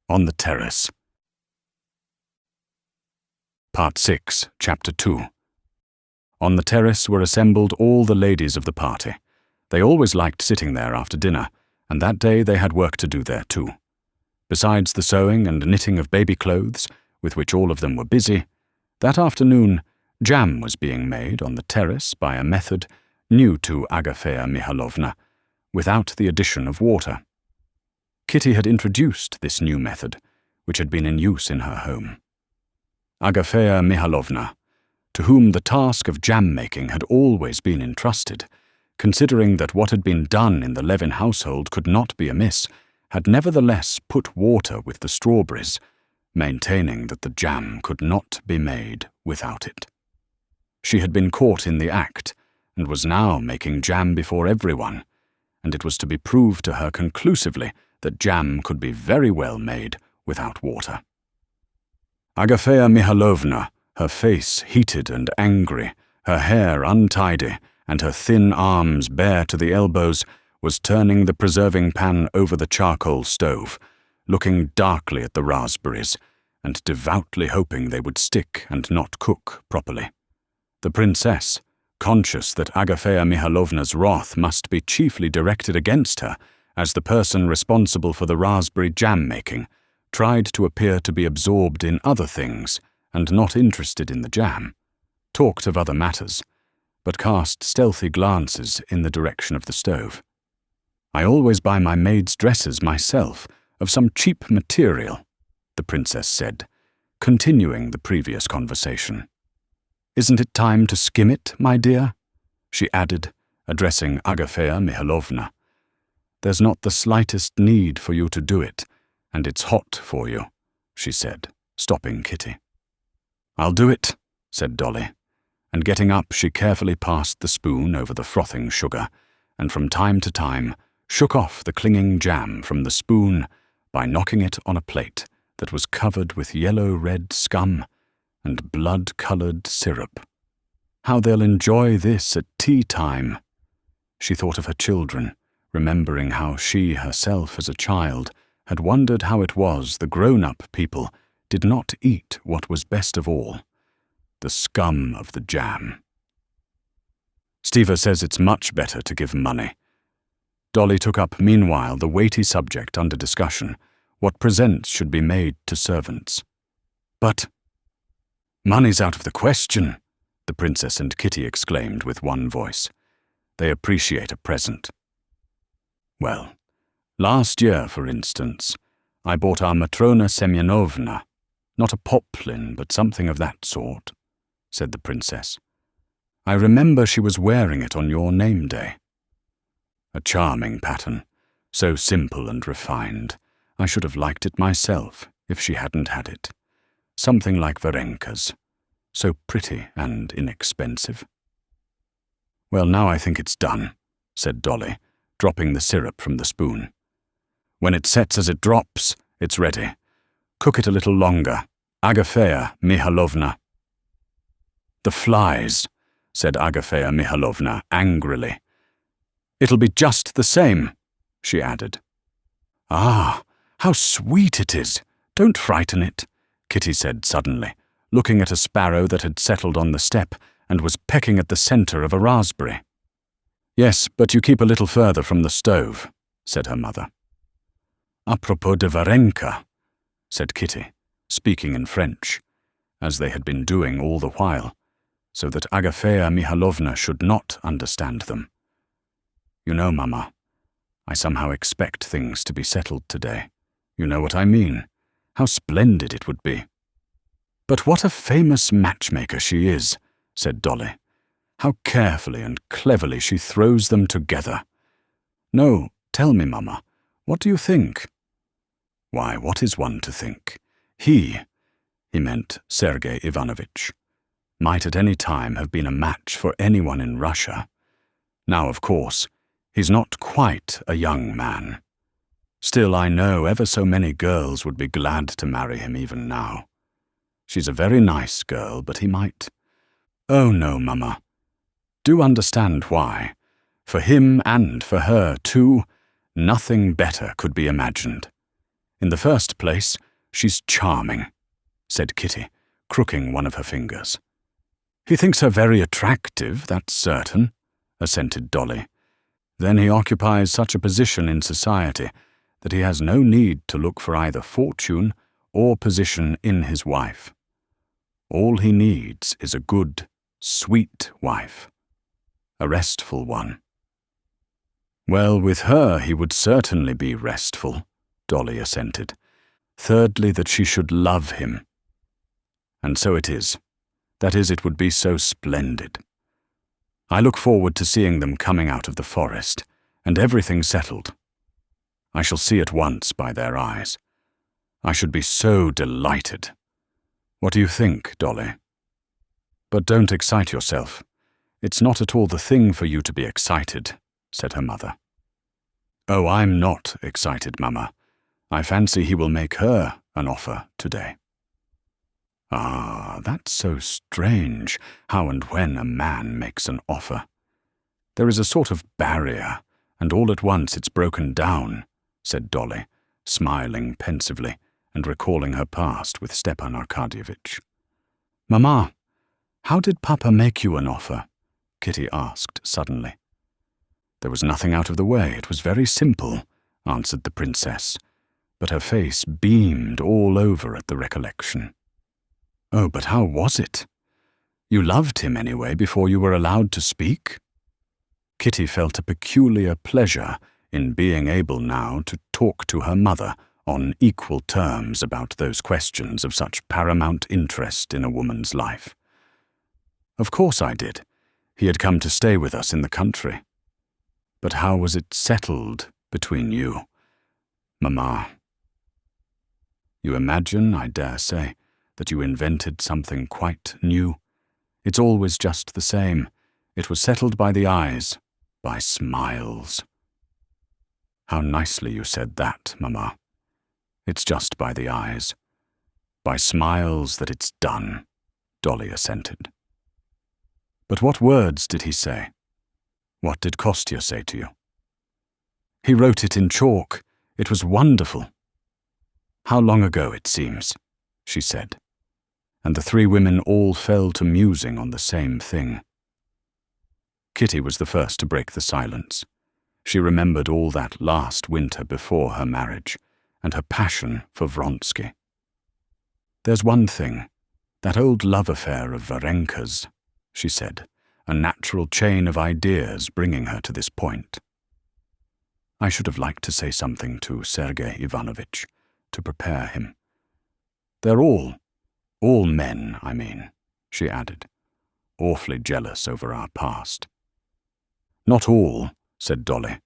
On the terrace. Part 6, Chapter 2. On the terrace were assembled all the ladies of the party. They always liked sitting there after dinner, and that day they had work to do there too. Besides the sewing and knitting of baby clothes, with which all of them were busy, that afternoon jam was being made on the terrace by a method new to Agafea Mihalovna, without the addition of water. Kitty had introduced this new method, which had been in use in her home. Agafea Mihalovna, to whom the task of jam-making had always been entrusted, considering that what had been done in the Levin household could not be amiss, had nevertheless put water with the strawberries, maintaining that the jam could not be made without it. She had been caught in the act, and was now making jam before everyone, and it was to be proved to her conclusively that jam could be very well made without water. Agafea Mihalovna, her face heated and angry, her hair untidy, and her thin arms bare to the elbows, was turning the preserving pan over the charcoal stove, looking darkly at the raspberries, and devoutly hoping they would stick and not cook properly. The princess, conscious that Agafea Mihalovna's wrath must be chiefly directed against her, as the person responsible for the raspberry jam-making, tried to appear to be absorbed in other things and not interested in the jam, talked of other matters, but cast stealthy glances in the direction of the stove. I always buy my maid's dresses myself, of some cheap material, the princess said, continuing the previous conversation. Isn't it time to skim it, my dear? She added, addressing Agafea Mihalovna. There's not the slightest need for you to do it, and it's hot for you, she said, stopping Kitty. I'll do it, said Dolly, and getting up she carefully passed the spoon over the frothing sugar, and from time to time shook off the clinging jam from the spoon by knocking it on a plate that was covered with yellow-red scum and blood-coloured syrup. How they'll enjoy this at tea-time! She thought of her children, remembering how she herself as a child had wondered how it was the grown-up people did not eat what was best of all, the scum of the jam. Stiva says it's much better to give money. Dolly took up meanwhile the weighty subject under discussion, what presents should be made to servants. But money's out of the question, the princess and Kitty exclaimed with one voice. They appreciate a present. Well, last year, for instance, I bought our Matrona Semyonovna, not a poplin, but something of that sort, said the princess. I remember she was wearing it on your name day. A charming pattern, so simple and refined. I should have liked it myself if she hadn't had it. Something like Varenka's, so pretty and inexpensive. Well, now I think it's done, said Dolly, dropping the syrup from the spoon. When it sets as it drops, it's ready. Cook it a little longer. Agafea Mihalovna. The flies, said Agafea Mihalovna angrily. It'll be just the same, she added. Ah, how sweet it is! Don't frighten it, Kitty said suddenly, looking at a sparrow that had settled on the step and was pecking at the centre of a raspberry. Yes, but you keep a little further from the stove, said her mother. Apropos de Varenka, said Kitty, speaking in French, as they had been doing all the while, so that Agafea Mihalovna should not understand them. You know, Mamma, I somehow expect things to be settled today. You know what I mean. How splendid it would be. But what a famous matchmaker she is, said Dolly. How carefully and cleverly she throws them together. No, tell me, Mamma, what do you think? Why, what is one to think? He meant Sergei Ivanovich, might at any time have been a match for anyone in Russia. Now, of course, he's not quite a young man. Still, I know ever so many girls would be glad to marry him even now. She's a very nice girl, but he might. Oh no, Mamma. Do understand why. For him and for her, too, nothing better could be imagined. In the first place, she's charming, said Kitty, crooking one of her fingers. He thinks her very attractive, that's certain, assented Dolly. Then he occupies such a position in society that he has no need to look for either fortune or position in his wife. All he needs is a good, sweet wife, a restful one. Well, with her he would certainly be restful, Dolly assented. Thirdly, that she should love him. And so it is. That is, it would be so splendid. I look forward to seeing them coming out of the forest, and everything settled. I shall see at once by their eyes. I should be so delighted. What do you think, Dolly? But don't excite yourself. It's not at all the thing for you to be excited, said her mother. Oh, I'm not excited, Mamma. I fancy he will make her an offer today. Ah, that's so strange, how and when a man makes an offer. There is a sort of barrier, and all at once it's broken down, said Dolly, smiling pensively and recalling her past with Stepan Arkadyevitch. Mamma, how did Papa make you an offer? Kitty asked suddenly. There was nothing out of the way. It was very simple, answered the princess, but her face beamed all over at the recollection. Oh, but how was it? You loved him anyway before you were allowed to speak? Kitty felt a peculiar pleasure in being able now to talk to her mother on equal terms about those questions of such paramount interest in a woman's life. Of course I did. He had come to stay with us in the country. But how was it settled between you, Mamma? You imagine, I dare say, that you invented something quite new. It's always just the same. It was settled by the eyes, by smiles. How nicely you said that, Mamma. It's just by the eyes. By smiles that it's done, Dolly assented. But what words did he say? What did Kostya say to you? He wrote it in chalk. It was wonderful. How long ago it seems, she said. And the three women all fell to musing on the same thing. Kitty was the first to break the silence. She remembered all that last winter before her marriage, and her passion for Vronsky. There's one thing, that old love affair of Varenka's, she said, a natural chain of ideas bringing her to this point. I should have liked to say something to Sergei Ivanovich, to prepare him. They're all men, I mean, she added, awfully jealous over our past. Not all, said Dolly.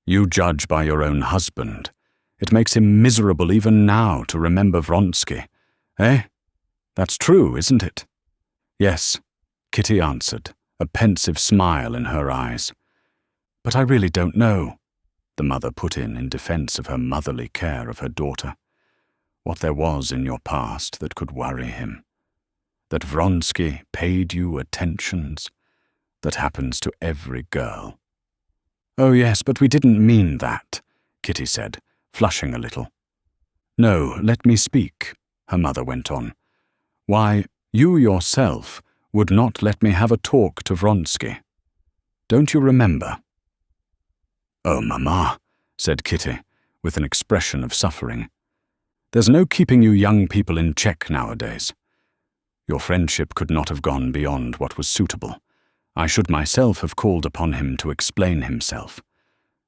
You judge by your own husband. It makes him miserable even now to remember Vronsky. Eh? That's true, isn't it? Yes, Kitty answered, a pensive smile in her eyes. But I really don't know, the mother put in defense of her motherly care of her daughter. What there was in your past that could worry him. That Vronsky paid you attentions. That happens to every girl. Oh yes, but we didn't mean that, Kitty said, flushing a little. No, let me speak, her mother went on. Why, you yourself would not let me have a talk to Vronsky. Don't you remember? Oh, Mamma, said Kitty, with an expression of suffering. There's no keeping you young people in check nowadays. Your friendship could not have gone beyond what was suitable. I should myself have called upon him to explain himself.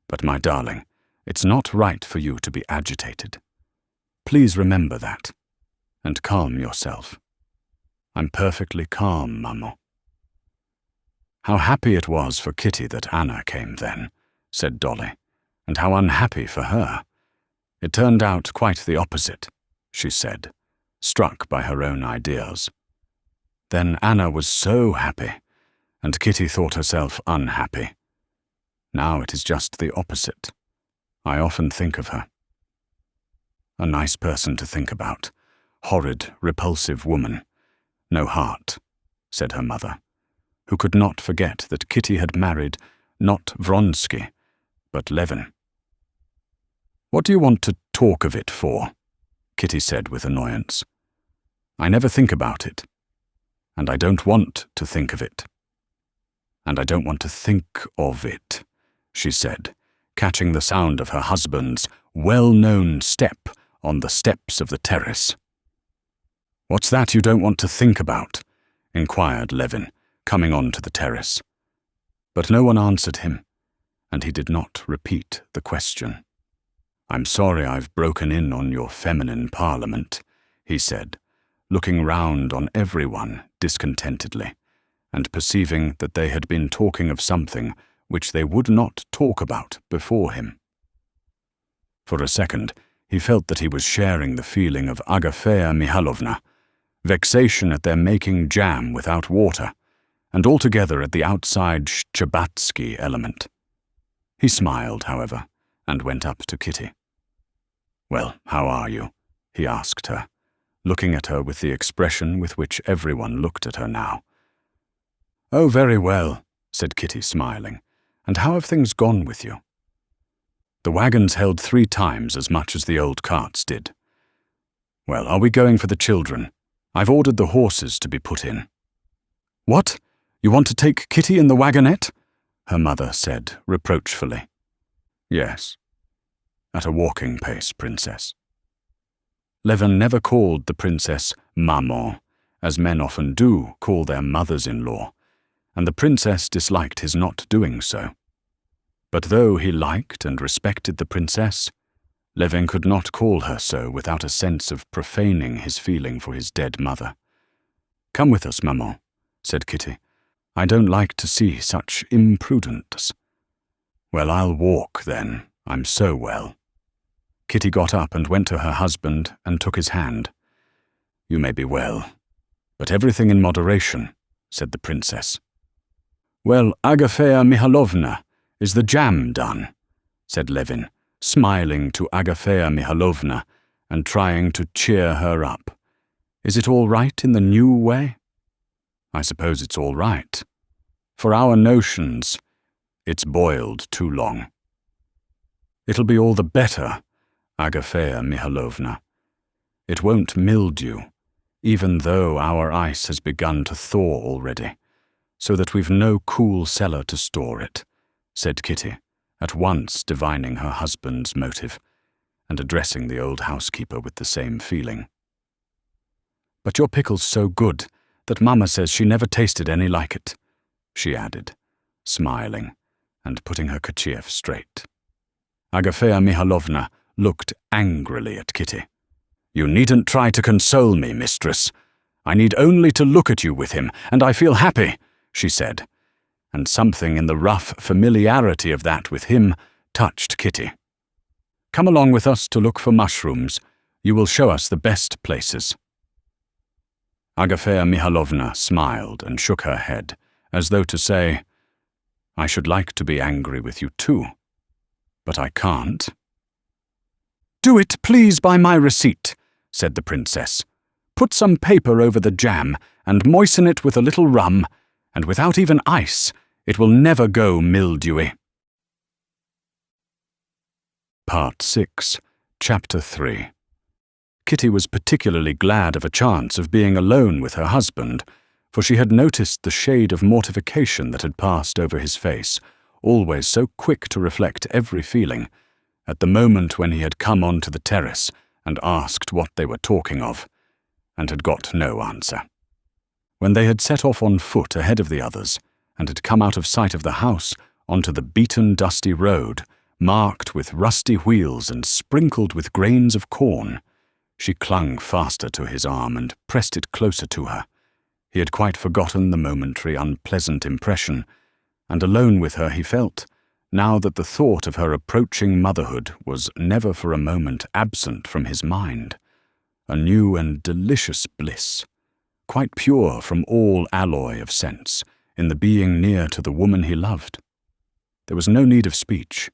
But, my darling, it's not right for you to be agitated. Please remember that, and calm yourself. I'm perfectly calm, Maman. How happy it was for Kitty that Anna came then, said Dolly, and how unhappy for her. It turned out quite the opposite, she said, struck by her own ideas. Then Anna was so happy, and Kitty thought herself unhappy. Now it is just the opposite. I often think of her. A nice person to think about. Horrid, repulsive woman. No heart, said her mother, who could not forget that Kitty had married not Vronsky, but Levin. What do you want to talk of it for? Kitty said with annoyance. I never think about it. And I don't want to think of it. And I don't want to think of it, she said, catching the sound of her husband's well-known step on the steps of the terrace. What's that you don't want to think about? Inquired Levin, coming on to the terrace. But no one answered him, and he did not repeat the question. I'm sorry I've broken in on your feminine parliament, he said, looking round on everyone discontentedly, and perceiving that they had been talking of something which they would not talk about before him. For a second, he felt that he was sharing the feeling of Agafea Mihalovna, vexation at their making jam without water, and altogether at the outside Shchebatsky element. He smiled, however, and went up to Kitty. Well, how are you? He asked her, looking at her with the expression with which everyone looked at her now. Oh, very well, said Kitty, smiling. And how have things gone with you? The wagons held 3 times as much as the old carts did. Well, are we going for the children? I've ordered the horses to be put in. What? You want to take Kitty in the wagonette? Her mother said reproachfully. Yes. At a walking pace, Princess. Levin never called the princess Maman, as men often do call their mothers-in-law, and the princess disliked his not doing so. But though he liked and respected the princess, Levin could not call her so without a sense of profaning his feeling for his dead mother. Come with us, Maman, said Kitty. I don't like to see such imprudence. Well, I'll walk, then. I'm so well. Kitty got up and went to her husband and took his hand. You may be well, but everything in moderation, said the princess. Well, Agafea Mihalovna, is the jam done? Said Levin, smiling to Agafea Mihalovna and trying to cheer her up. Is it all right in the new way? I suppose it's all right. For our notions, it's boiled too long. It'll be all the better, Agafea Mihalovna. It won't mildew, even though our ice has begun to thaw already, so that we've no cool cellar to store it, said Kitty, at once divining her husband's motive, and addressing the old housekeeper with the same feeling. But your pickle's so good that Mamma says she never tasted any like it, she added, smiling and putting her kerchief straight. Agafea Mihalovna looked angrily at Kitty. You needn't try to console me, mistress. I need only to look at you with him, and I feel happy, she said, and something in the rough familiarity of that with him touched Kitty. Come along with us to look for mushrooms. You will show us the best places. Agafea Mihalovna smiled and shook her head, as though to say, I should like to be angry with you too, but I can't. Do it, please, by my receipt, said the princess. Put some paper over the jam and moisten it with a little rum, and without even ice, it will never go mildewy. Part 6, Chapter 3. Kitty was particularly glad of a chance of being alone with her husband, for she had noticed the shade of mortification that had passed over his face, always so quick to reflect every feeling, at the moment when he had come on to the terrace and asked what they were talking of, and had got no answer. When they had set off on foot ahead of the others, and had come out of sight of the house onto the beaten, dusty road, marked with rusty wheels and sprinkled with grains of corn, she clung faster to his arm and pressed it closer to her. He had quite forgotten the momentary unpleasant impression, and alone with her he felt, now that the thought of her approaching motherhood was never for a moment absent from his mind. A new and delicious bliss, quite pure from all alloy of sense, in the being near to the woman he loved. There was no need of speech,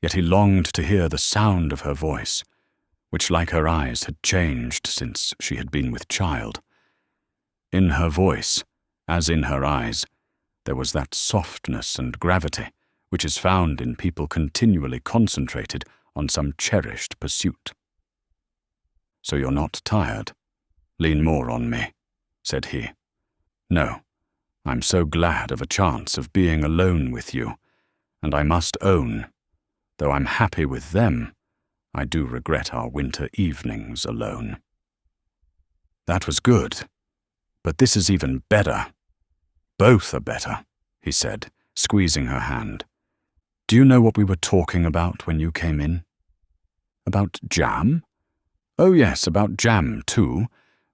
yet he longed to hear the sound of her voice, which, like her eyes, had changed since she had been with child. In her voice, as in her eyes, there was that softness and gravity which is found in people continually concentrated on some cherished pursuit. "So you're not tired? Lean more on me," said he. "No, I'm so glad of a chance of being alone with you, and I must own, though I'm happy with them, I do regret our winter evenings alone." "That was good, but this is even better. Both are better," he said, squeezing her hand. "Do you know what we were talking about when you came in?" "About jam?" "Oh yes, about jam too,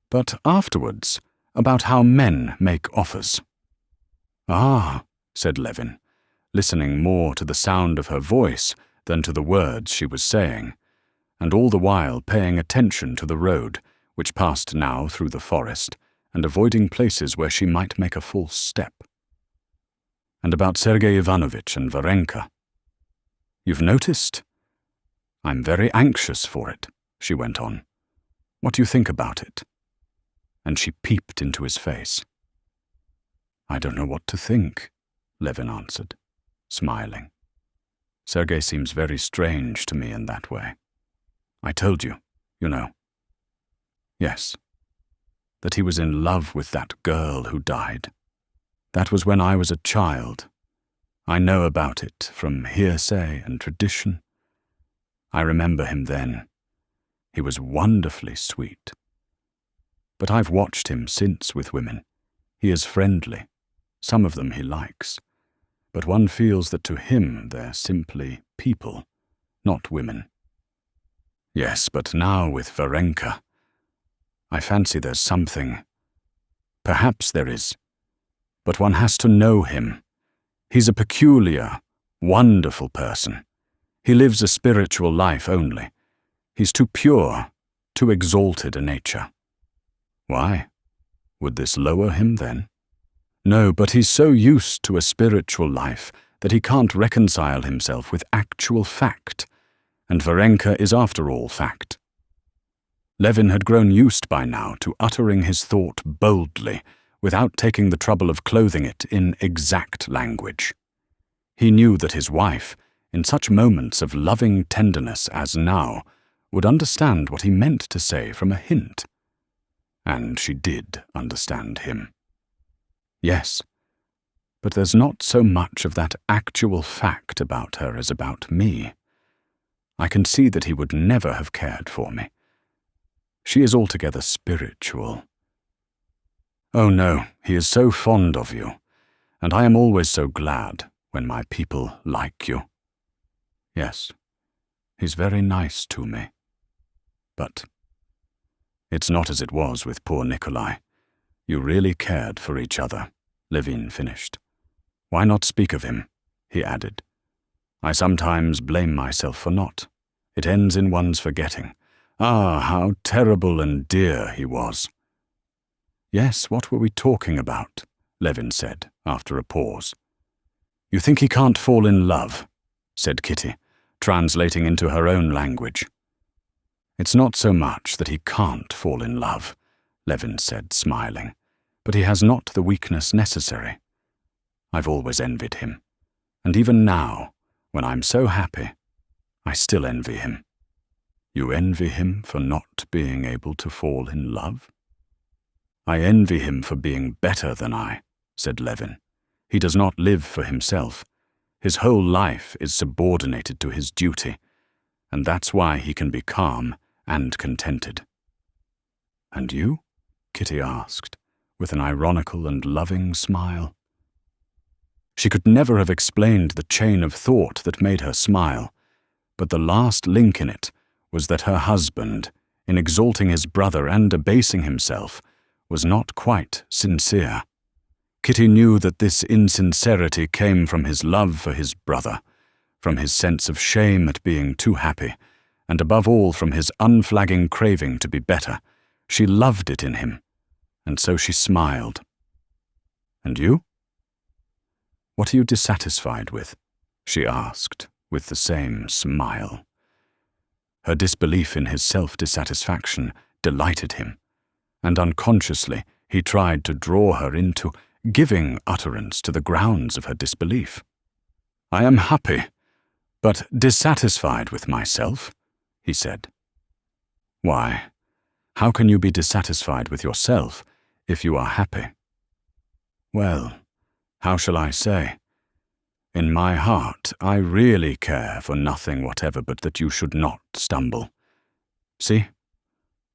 but afterwards, about how men make offers." "Ah," said Levin, listening more to the sound of her voice than to the words she was saying, and all the while paying attention to the road, which passed now through the forest, and avoiding places where she might make a false step. "And about Sergei Ivanovitch and Varenka. You've noticed? I'm very anxious for it," she went on. "What do you think about it?" And she peeped into his face. "I don't know what to think," Levin answered, smiling. "Sergei seems very strange to me in that way. I told you, you know." "Yes, that he was in love with that girl who died. That was when I was a child. I know about it from hearsay and tradition. I remember him then. He was wonderfully sweet. But I've watched him since with women. He is friendly. Some of them he likes. But one feels that to him they're simply people, not women. Yes, but now with Varenka, I fancy there's something. Perhaps there is. But one has to know him. He's a peculiar, wonderful person. He lives a spiritual life only. He's too pure, too exalted a nature." "Why? Would this lower him then?" "No, but he's so used to a spiritual life that he can't reconcile himself with actual fact, and Varenka is after all fact." Levin had grown used by now to uttering his thought boldly, without taking the trouble of clothing it in exact language. He knew that his wife, in such moments of loving tenderness as now, would understand what he meant to say from a hint. And she did understand him. "Yes, but there's not so much of that actual fact about her as about me. I can see that he would never have cared for me. She is altogether spiritual. Oh no, he is so fond of you, and I am always so glad when my people like you. Yes, he's very nice to me. But it's not as it was with poor Nikolai. You really cared for each other," Levin finished. "Why not speak of him?" he added. "I sometimes blame myself for not. It ends in one's forgetting. Ah, how terrible and dear he was." "Yes, what were we talking about?" Levin said, after a pause. "You think he can't fall in love?" said Kitty, translating into her own language. "It's not so much that he can't fall in love," Levin said, smiling, "but he has not the weakness necessary. I've always envied him, and even now, when I'm so happy, I still envy him." "You envy him for not being able to fall in love?" "I envy him for being better than I," said Levin. "He does not live for himself. His whole life is subordinated to his duty, and that's why he can be calm and contented." "And you?" Kitty asked, with an ironical and loving smile. She could never have explained the chain of thought that made her smile, but the last link in it was that her husband, in exalting his brother and abasing himself, was not quite sincere. Kitty knew that this insincerity came from his love for his brother, from his sense of shame at being too happy, and above all from his unflagging craving to be better. She loved it in him, and so she smiled. "And you? What are you dissatisfied with?" she asked, with the same smile. Her disbelief in his self-dissatisfaction delighted him, and unconsciously he tried to draw her into giving utterance to the grounds of her disbelief. "I am happy, but dissatisfied with myself," he said. "Why, how can you be dissatisfied with yourself if you are happy?" "Well, how shall I say? In my heart, I really care for nothing whatever but that you should not stumble. See?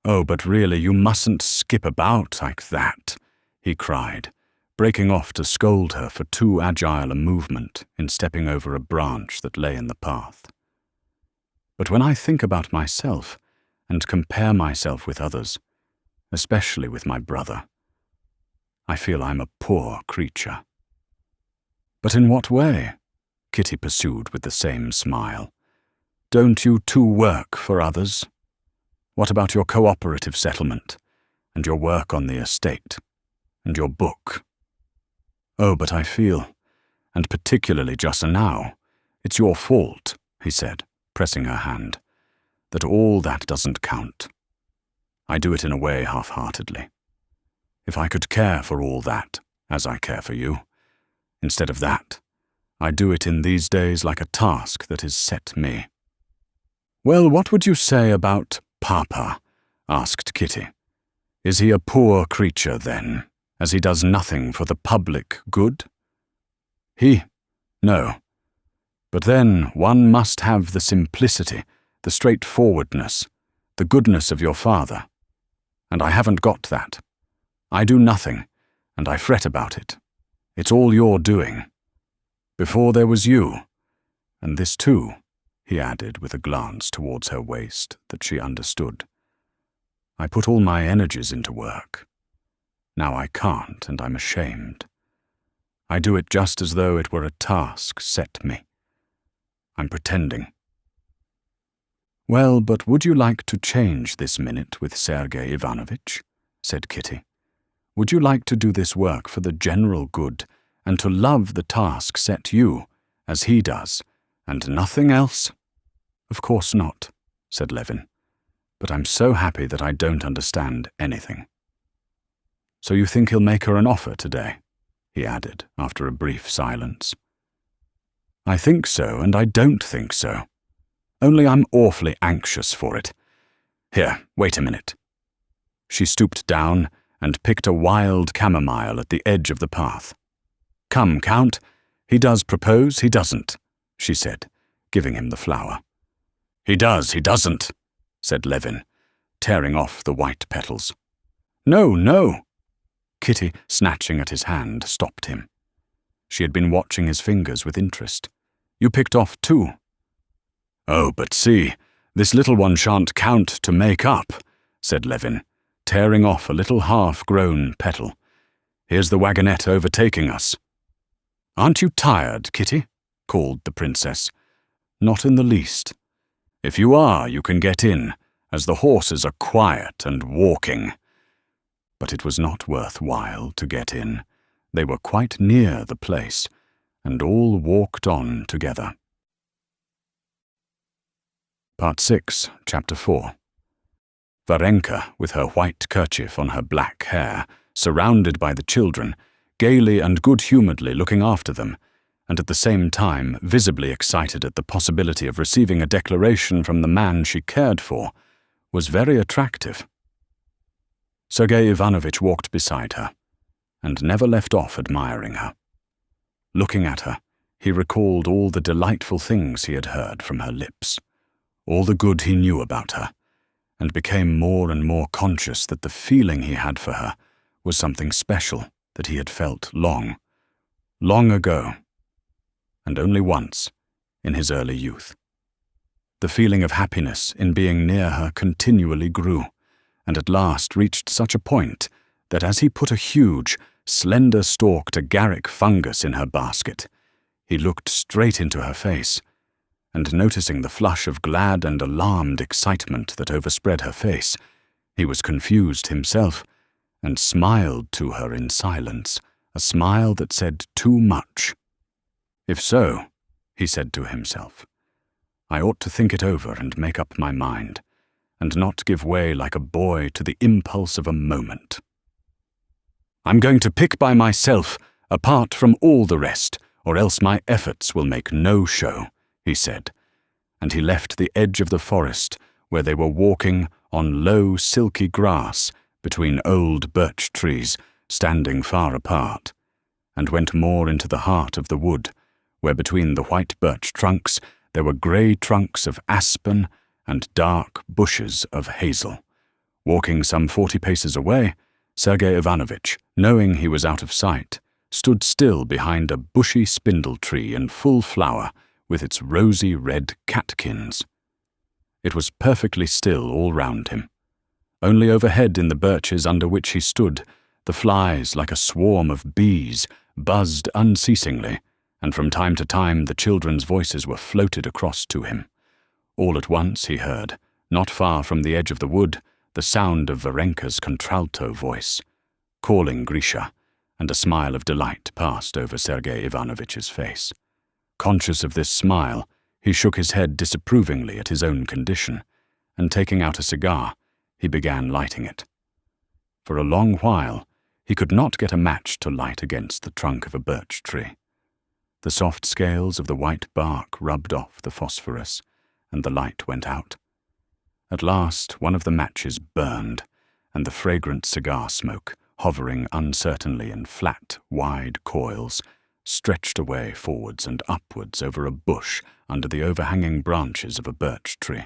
Oh, but really, you mustn't skip about like that," he cried, breaking off to scold her for too agile a movement in stepping over a branch that lay in the path. "But when I think about myself and compare myself with others, especially with my brother, I feel I'm a poor creature." "But in what way?" Kitty pursued with the same smile. "Don't you too work for others? What about your cooperative settlement, and your work on the estate, and your book?" "Oh, but I feel, and particularly just now, it's your fault," he said, pressing her hand, "that all that doesn't count. I do it in a way half-heartedly. If I could care for all that, as I care for you, instead of that, I do it in these days like a task that is set me." "Well, what would you say about Papa?" asked Kitty. "Is he a poor creature, then, as he does nothing for the public good?" No. But then one must have the simplicity, the straightforwardness, the goodness of your father. And I haven't got that. I do nothing, and I fret about it. It's all your doing. Before there was you, and this too," he added with a glance towards her waist that she understood. "I put all my energies into work. Now I can't, and I'm ashamed. I do it just as though it were a task set me. I'm pretending." "Well, but would you like to change this minute with Sergei Ivanovitch?" said Kitty. "Would you like to do this work for the general good, and to love the task set you, as he does, and nothing else?" "Of course not," said Levin. "But I'm so happy that I don't understand anything." "So you think he'll make her an offer today?" he added, after a brief silence. "I think so, and I don't think so. Only I'm awfully anxious for it. Here, wait a minute." She stooped down and picked a wild chamomile at the edge of the path. "Come, Count, he does propose, he doesn't," she said, giving him the flower. "He does, he doesn't," said Levin, tearing off the white petals. "No, no." Kitty, snatching at his hand, stopped him. She had been watching his fingers with interest. "You picked off 2. "Oh, but see, this little one shan't count to make up," said Levin, tearing off a little half-grown petal. "Here's the wagonette overtaking us." "Aren't you tired, Kitty?" called the princess. "Not in the least. If you are, you can get in, as the horses are quiet and walking." But it was not worth while to get in. They were quite near the place, and all walked on together. Part 6, Chapter 4. Varenka, with her white kerchief on her black hair, surrounded by the children, gaily and good-humouredly looking after them, and at the same time visibly excited at the possibility of receiving a declaration from the man she cared for, was very attractive. Sergei Ivanovitch walked beside her, and never left off admiring her. Looking at her, he recalled all the delightful things he had heard from her lips, all the good he knew about her, and became more and more conscious that the feeling he had for her was something special that he had felt long ago, and only once, in his early youth. The feeling of happiness in being near her continually grew, and at last reached such a point that as he put a huge, slender-stalked agaric fungus in her basket, he looked straight into her face, and noticing the flush of glad and alarmed excitement that overspread her face, he was confused himself, and smiled to her in silence, a smile that said too much. If so, he said to himself, I ought to think it over and make up my mind, and not give way like a boy to the impulse of a moment. I'm going to pick by myself, apart from all the rest, or else my efforts will make no show, he said, and he left the edge of the forest where they were walking on low, silky grass between old birch trees standing far apart, and went more into the heart of the wood, where between the white birch trunks there were grey trunks of aspen and dark bushes of hazel. Walking some 40 paces away, Sergei Ivanovich, knowing he was out of sight, stood still behind a bushy spindle tree in full flower with its rosy red catkins. It was perfectly still all round him. Only overhead in the birches under which he stood, the flies, like a swarm of bees, buzzed unceasingly, and from time to time the children's voices were floated across to him. All at once he heard, not far from the edge of the wood, the sound of Varenka's contralto voice, calling Grisha, and a smile of delight passed over Sergei Ivanovitch's face. Conscious of this smile, he shook his head disapprovingly at his own condition, and taking out a cigar, he began lighting it. For a long while, he could not get a match to light against the trunk of a birch tree. The soft scales of the white bark rubbed off the phosphorus, and the light went out. At last, one of the matches burned, and the fragrant cigar smoke, hovering uncertainly in flat, wide coils, stretched away forwards and upwards over a bush under the overhanging branches of a birch tree.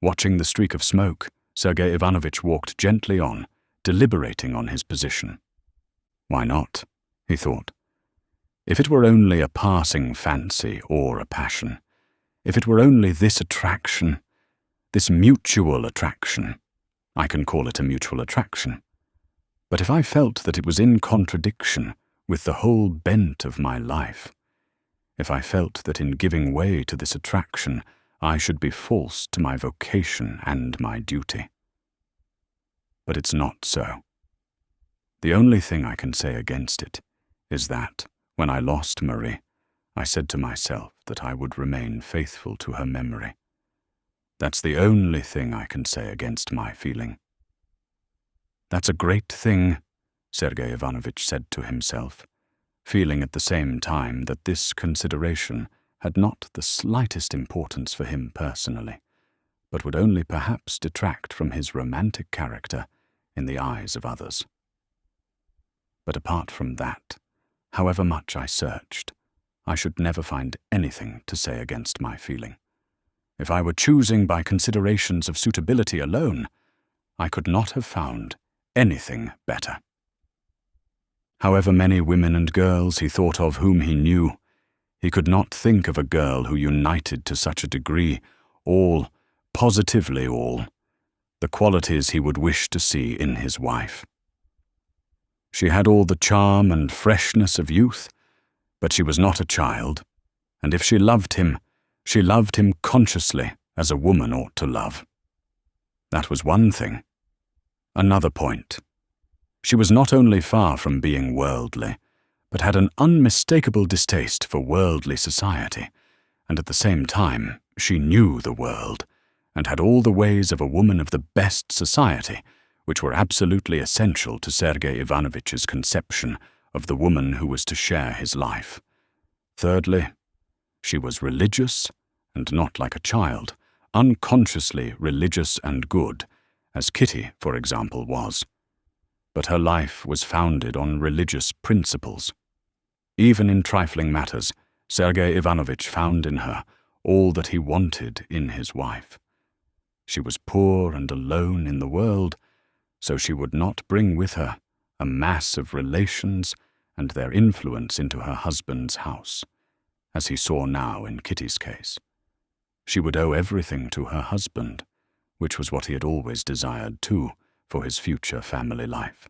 Watching the streak of smoke, Sergei Ivanovich walked gently on, deliberating on his position. Why not? He thought. If it were only a passing fancy or a passion, if it were only this attraction, this mutual attraction, I can call it a mutual attraction. But if I felt that it was in contradiction with the whole bent of my life, if I felt that in giving way to this attraction I should be false to my vocation and my duty. But it's not so. The only thing I can say against it is that, when I lost Marie, I said to myself that I would remain faithful to her memory. That's the only thing I can say against my feeling. That's a great thing, Sergei Ivanovich said to himself, feeling at the same time that this consideration had not the slightest importance for him personally, but would only perhaps detract from his romantic character in the eyes of others. But apart from that, however much I searched, I should never find anything to say against my feeling. If I were choosing by considerations of suitability alone, I could not have found anything better. However many women and girls he thought of whom he knew, he could not think of a girl who united to such a degree all, positively all, the qualities he would wish to see in his wife. She had all the charm and freshness of youth, but she was not a child, and if she loved him consciously as a woman ought to love. That was one thing. Another point. She was not only far from being worldly, but had an unmistakable distaste for worldly society, and at the same time she knew the world, and had all the ways of a woman of the best society, which were absolutely essential to Sergei Ivanovitch's conception of the woman who was to share his life. Thirdly, she was religious, and not like a child, unconsciously religious and good, as Kitty, for example, was. But her life was founded on religious principles. Even in trifling matters, Sergei Ivanovich found in her all that he wanted in his wife. She was poor and alone in the world, so she would not bring with her a mass of relations and their influence into her husband's house, as he saw now in Kitty's case. She would owe everything to her husband, which was what he had always desired too for his future family life.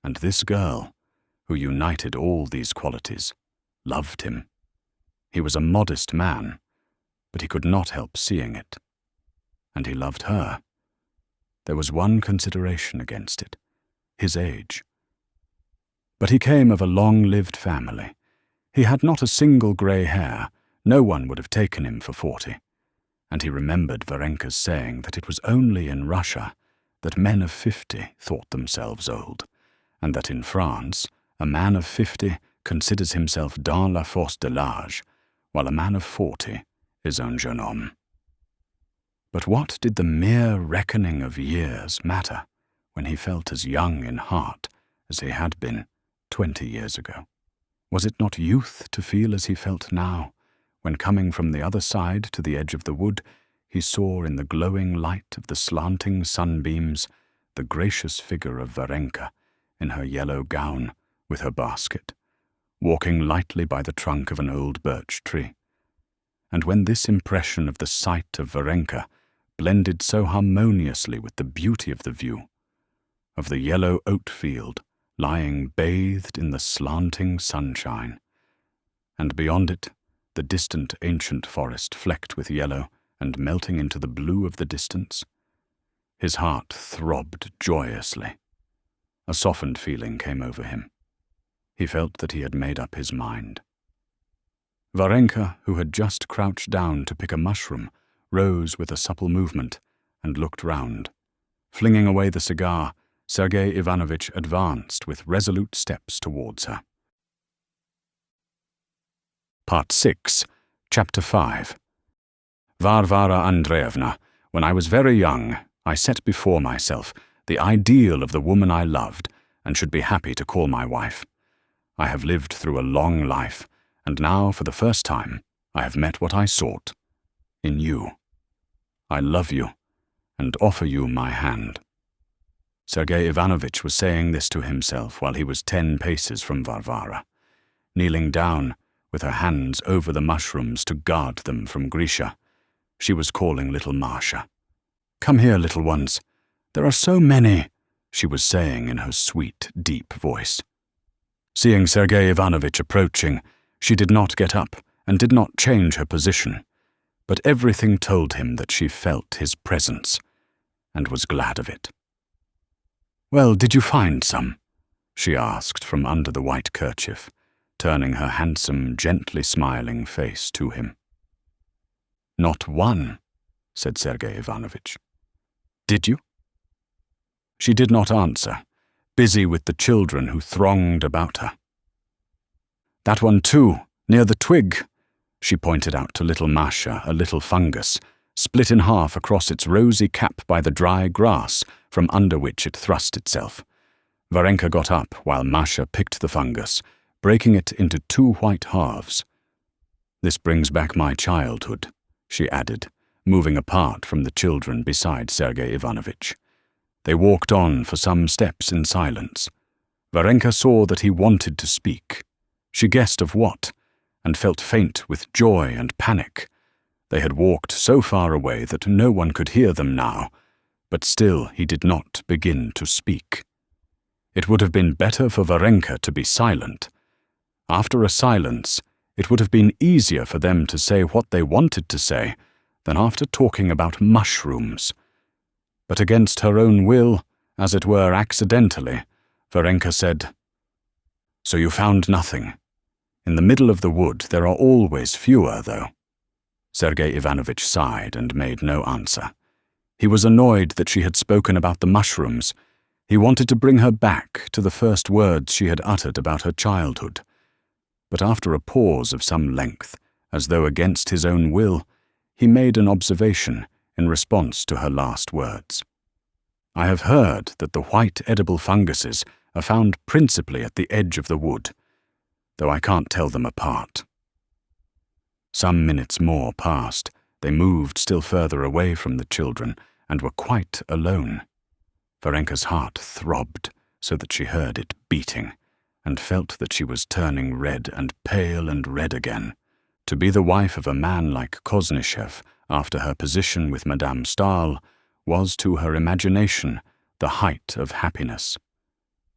And this girl, who united all these qualities, loved him. He was a modest man, but he could not help seeing it. And he loved her. There was one consideration against it: his age. But he came of a long-lived family. He had not a single grey hair. No one would have taken him for 40. And he remembered Varenka's saying that it was only in Russia that men of 50 thought themselves old, and that in France a man of 50 considers himself dans la force de l'âge, while a man of 40 is un jeune homme. But what did the mere reckoning of years matter when he felt as young in heart as he had been 20 years ago? Was it not youth to feel as he felt now, when coming from the other side to the edge of the wood, he saw in the glowing light of the slanting sunbeams the gracious figure of Varenka in her yellow gown with her basket, walking lightly by the trunk of an old birch tree? And when this impression of the sight of Varenka blended so harmoniously with the beauty of the view, of the yellow oat field lying bathed in the slanting sunshine, and beyond it the distant ancient forest flecked with yellow and melting into the blue of the distance, his heart throbbed joyously. A softened feeling came over him. He felt that he had made up his mind. Varenka, who had just crouched down to pick a mushroom, rose with a supple movement and looked round. Flinging away the cigar, Sergei Ivanovitch advanced with resolute steps towards her. Part 6, Chapter 5. Varvara Andreevna, when I was very young, I set before myself the ideal of the woman I loved and should be happy to call my wife. I have lived through a long life, and now, for the first time, I have met what I sought in you. I love you, and offer you my hand. Sergei Ivanovitch was saying this to himself while he was 10 paces from Varvara, kneeling down with her hands over the mushrooms to guard them from Grisha. She was calling little Masha. "Come here, little ones. There are so many," she was saying in her sweet, deep voice. Seeing Sergei Ivanovitch approaching, she did not get up and did not change her position, but everything told him that she felt his presence and was glad of it. "Well, did you find some?" she asked from under the white kerchief, turning her handsome, gently smiling face to him. "Not one," said Sergei Ivanovitch. "Did you?" She did not answer, busy with the children who thronged about her. "That one too, near the twig," she pointed out to little Masha, a little fungus, split in half across its rosy cap by the dry grass from under which it thrust itself. Varenka got up while Masha picked the fungus, breaking it into 2 white halves. "This brings back my childhood," she added, moving apart from the children beside Sergei Ivanovitch. They walked on for some steps in silence. Varenka saw that he wanted to speak. She guessed of what, and felt faint with joy and panic. They had walked so far away that no one could hear them now, but still he did not begin to speak. It would have been better for Varenka to be silent. After a silence, it would have been easier for them to say what they wanted to say than after talking about mushrooms. But against her own will, as it were accidentally, Varenka said, "So you found nothing. In the middle of the wood there are always fewer, though." Sergei Ivanovitch sighed and made no answer. He was annoyed that she had spoken about the mushrooms. He wanted to bring her back to the first words she had uttered about her childhood. But after a pause of some length, as though against his own will, he made an observation in response to her last words. "I have heard that the white edible funguses are found principally at the edge of the wood, though I can't tell them apart." Some minutes more passed. They moved still further away from the children and were quite alone. Varenka's heart throbbed so that she heard it beating, and felt that she was turning red and pale and red again. To be the wife of a man like Koznishev after her position with Madame Stahl was to her imagination the height of happiness.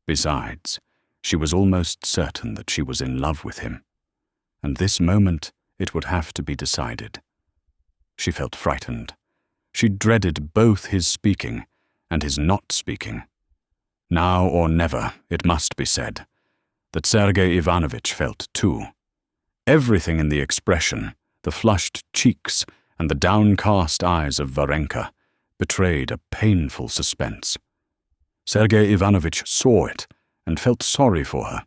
Besides, she was almost certain that she was in love with him, and this moment it would have to be decided. she felt frightened. She dreaded both his speaking and his not speaking. Now or never, it must be said, that Sergei Ivanovich felt too. Everything in the expression, the flushed cheeks and the downcast eyes of Varenka, betrayed a painful suspense. Sergei Ivanovich saw it and felt sorry for her.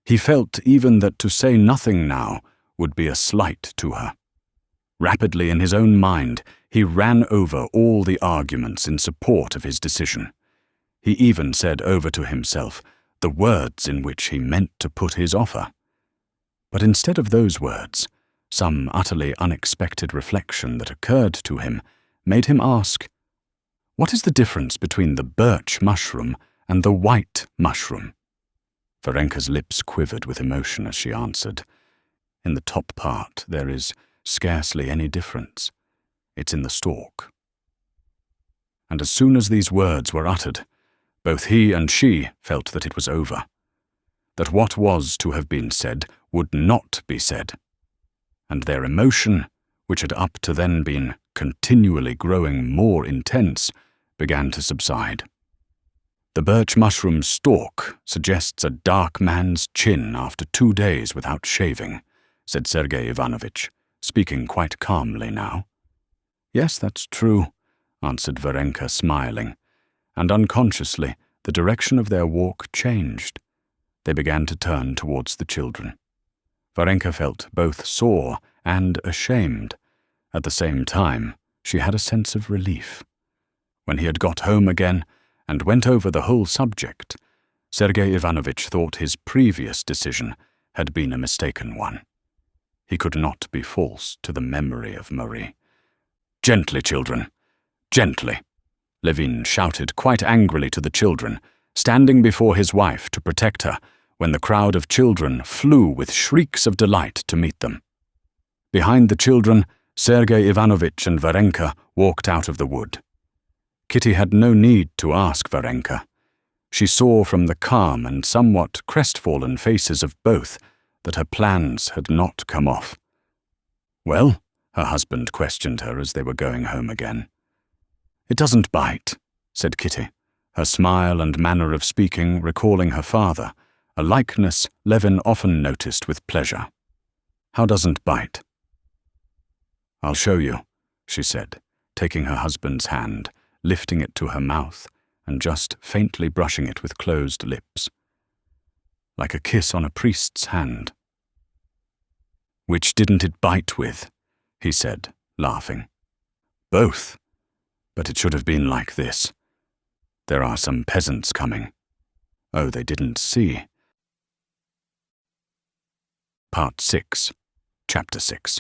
He felt even that to say nothing now would be a slight to her. Rapidly in his own mind, he ran over all the arguments in support of his decision. He even said over to himself the words in which he meant to put his offer. But instead of those words, some utterly unexpected reflection that occurred to him made him ask, "What is the difference between the birch mushroom and the white mushroom?" Varenka's lips quivered with emotion as she answered, "In the top part there is scarcely any difference. It's in the stalk." And as soon as these words were uttered, both he and she felt that it was over, that what was to have been said would not be said, and their emotion, which had up to then been continually growing more intense, began to subside. "The birch mushroom stalk suggests a dark man's chin after 2 days without shaving," said Sergei Ivanovich, speaking quite calmly now. "Yes, that's true," answered Varenka, smiling, and unconsciously the direction of their walk changed. They began to turn towards the children. Varenka felt both sore and ashamed. At the same time, she had a sense of relief. When he had got home again and went over the whole subject, Sergei Ivanovich thought his previous decision had been a mistaken one. He could not be false to the memory of Marie. "Gently, children, gently," Levin shouted quite angrily to the children, standing before his wife to protect her when the crowd of children flew with shrieks of delight to meet them. Behind the children, Sergei Ivanovich and Varenka walked out of the wood. Kitty had no need to ask Varenka. She saw from the calm and somewhat crestfallen faces of both that her plans had not come off. "Well?" her husband questioned her as they were going home again. "It doesn't bite," said Kitty, her smile and manner of speaking recalling her father, a likeness Levin often noticed with pleasure. "How doesn't bite?" "I'll show you," she said, taking her husband's hand, lifting it to her mouth, and just faintly brushing it with closed lips. "Like a kiss on a priest's hand." "Which didn't it bite with?" he said, laughing. "Both. But it should have been like this. There are some peasants coming. Oh, they didn't see." Part 6, Chapter 6.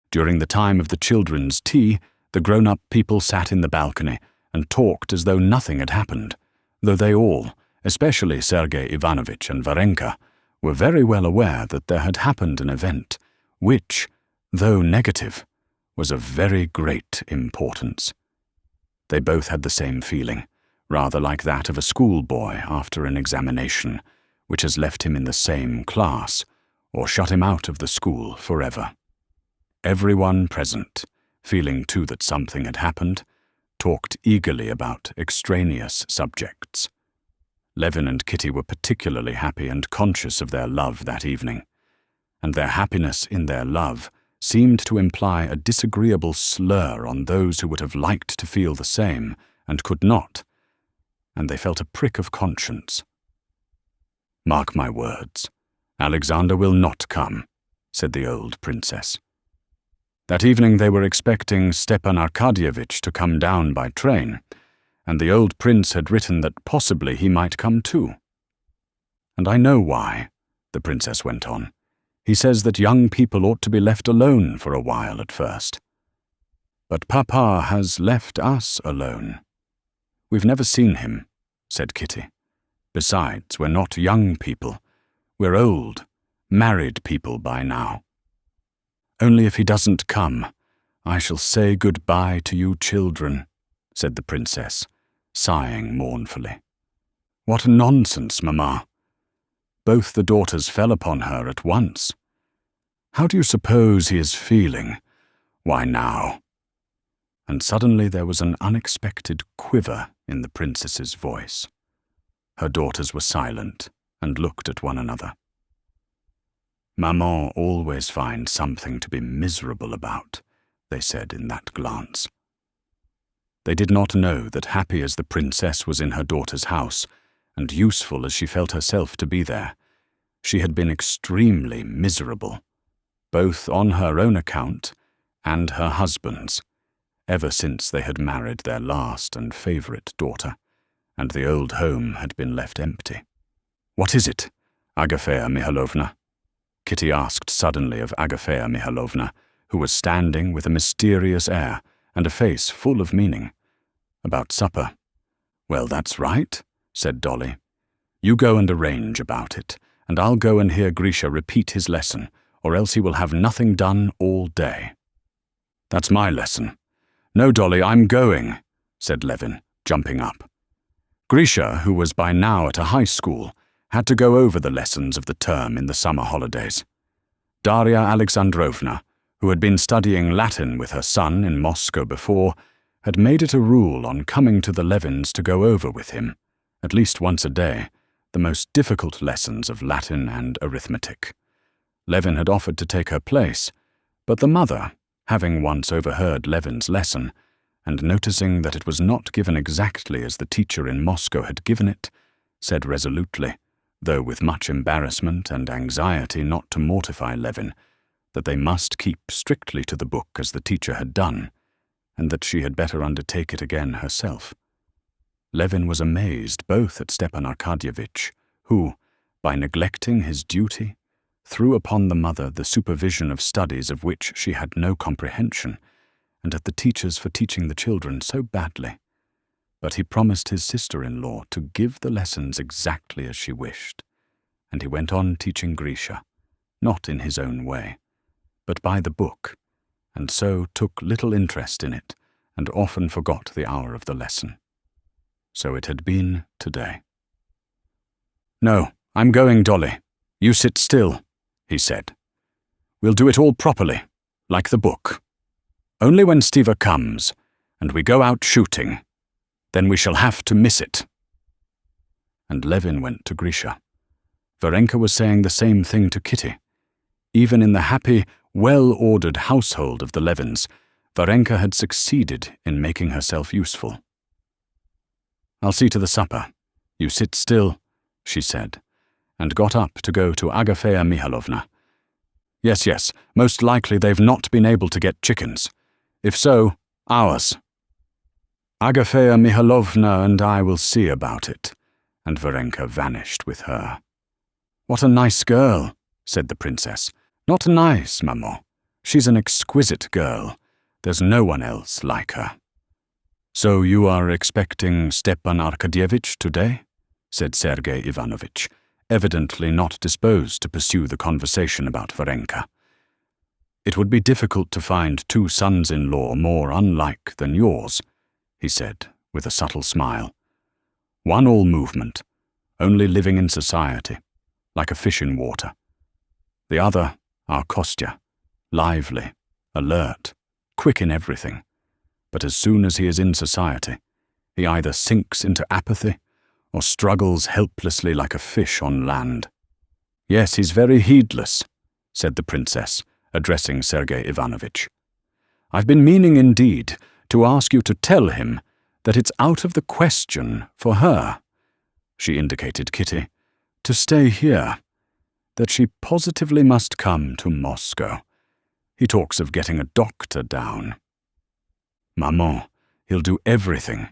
During the time of the children's tea, the grown-up people sat in the balcony and talked as though nothing had happened, though they all, especially Sergei Ivanovich and Varenka, were very well aware that there had happened an event which, though negative, was of very great importance. They both had the same feeling, rather like that of a schoolboy after an examination, which has left him in the same class, or shut him out of the school forever. Everyone present, feeling too that something had happened, talked eagerly about extraneous subjects. Levin and Kitty were particularly happy and conscious of their love that evening, and their happiness in their love seemed to imply a disagreeable slur on those who would have liked to feel the same and could not, and they felt a prick of conscience. "Mark my words, Alexander will not come," said the old princess. That evening they were expecting Stepan Arkadyevitch to come down by train, and the old prince had written that possibly he might come too. "And I know why," the princess went on. "He says that young people ought to be left alone for a while at first. But Papa has left us alone." "We've never seen him," said Kitty. "Besides, we're not young people. We're old, married people by now. Only if he doesn't come, I shall say goodbye to you children," said the princess, sighing mournfully. "What nonsense, Mamma!" Both the daughters fell upon her at once. "How do you suppose he is feeling? Why now?" And suddenly there was an unexpected quiver in the princess's voice. Her daughters were silent and looked at one another. "Maman always finds something to be miserable about," they said in that glance. They did not know that happy as the princess was in her daughter's house, and useful as she felt herself to be there, she had been extremely miserable, both on her own account and her husband's, ever since they had married their last and favourite daughter, and the old home had been left empty. "What is it, Agafea Mihalovna?" Kitty asked suddenly of Agafea Mihalovna, who was standing with a mysterious air and a face full of meaning. "About supper." "Well, that's right," said Dolly. "You go and arrange about it, and I'll go and hear Grisha repeat his lesson, or else he will have nothing done all day." "That's my lesson." "No, Dolly, I'm going," said Levin, jumping up. Grisha, who was by now at a high school, had to go over the lessons of the term in the summer holidays. Darya Alexandrovna, who had been studying Latin with her son in Moscow before, had made it a rule on coming to the Levins to go over with him, at least once a day, the most difficult lessons of Latin and arithmetic. Levin had offered to take her place, but the mother, having once overheard Levin's lesson, and noticing that it was not given exactly as the teacher in Moscow had given it, said resolutely, though with much embarrassment and anxiety not to mortify Levin, that they must keep strictly to the book as the teacher had done, and that she had better undertake it again herself. Levin was amazed both at Stepan Arkadyevitch, who, by neglecting his duty, threw upon the mother the supervision of studies of which she had no comprehension, and at the teachers for teaching the children so badly. But he promised his sister-in-law to give the lessons exactly as she wished, and he went on teaching Grisha, not in his own way, but by the book, and so took little interest in it, and often forgot the hour of the lesson. So it had been today. "No, I'm going, Dolly. You sit still," he said. "We'll do it all properly, like the book. Only when Stiva comes, and we go out shooting, then we shall have to miss it." And Levin went to Grisha. Varenka was saying the same thing to Kitty. Even in the happy, well-ordered household of the Levins, Varenka had succeeded in making herself useful. "I'll see to the supper. You sit still," she said, and got up to go to Agafea Mihalovna. Yes, most likely they've not been able to get chickens. If so, ours." "Agafea Mihalovna and I will see about it," and Varenka vanished with her. "What a nice girl," said the princess. "Not nice, maman. She's an exquisite girl. There's no one else like her." "So you are expecting Stepan Arkadyevitch today?" said Sergei Ivanovitch, evidently not disposed to pursue the conversation about Varenka. "It would be difficult to find two sons-in-law more unlike than yours," he said, with a subtle smile. "One all movement, only living in society, like a fish in water. The other, our Kostya, lively, alert, quick in everything, but as soon as he is in society, he either sinks into apathy or struggles helplessly like a fish on land." "Yes, he's very heedless," said the princess, addressing Sergei Ivanovitch. "I've been meaning indeed to ask you to tell him that it's out of the question for her," she indicated Kitty, "to stay here, that she positively must come to Moscow. He talks of getting a doctor down." "Maman, he'll do everything.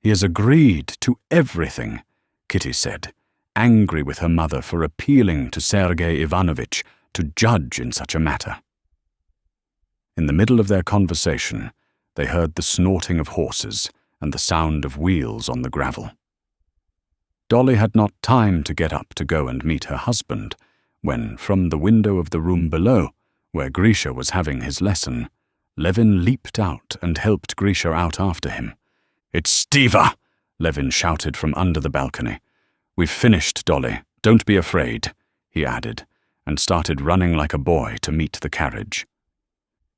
He has agreed to everything," Kitty said, angry with her mother for appealing to Sergei Ivanovitch to judge in such a matter. In the middle of their conversation, they heard the snorting of horses and the sound of wheels on the gravel. Dolly had not time to get up to go and meet her husband, when, from the window of the room below, where Grisha was having his lesson, Levin leaped out and helped Grisha out after him. "It's Stiva!" Levin shouted from under the balcony. "We've finished, Dolly. Don't be afraid," he added, and started running like a boy to meet the carriage.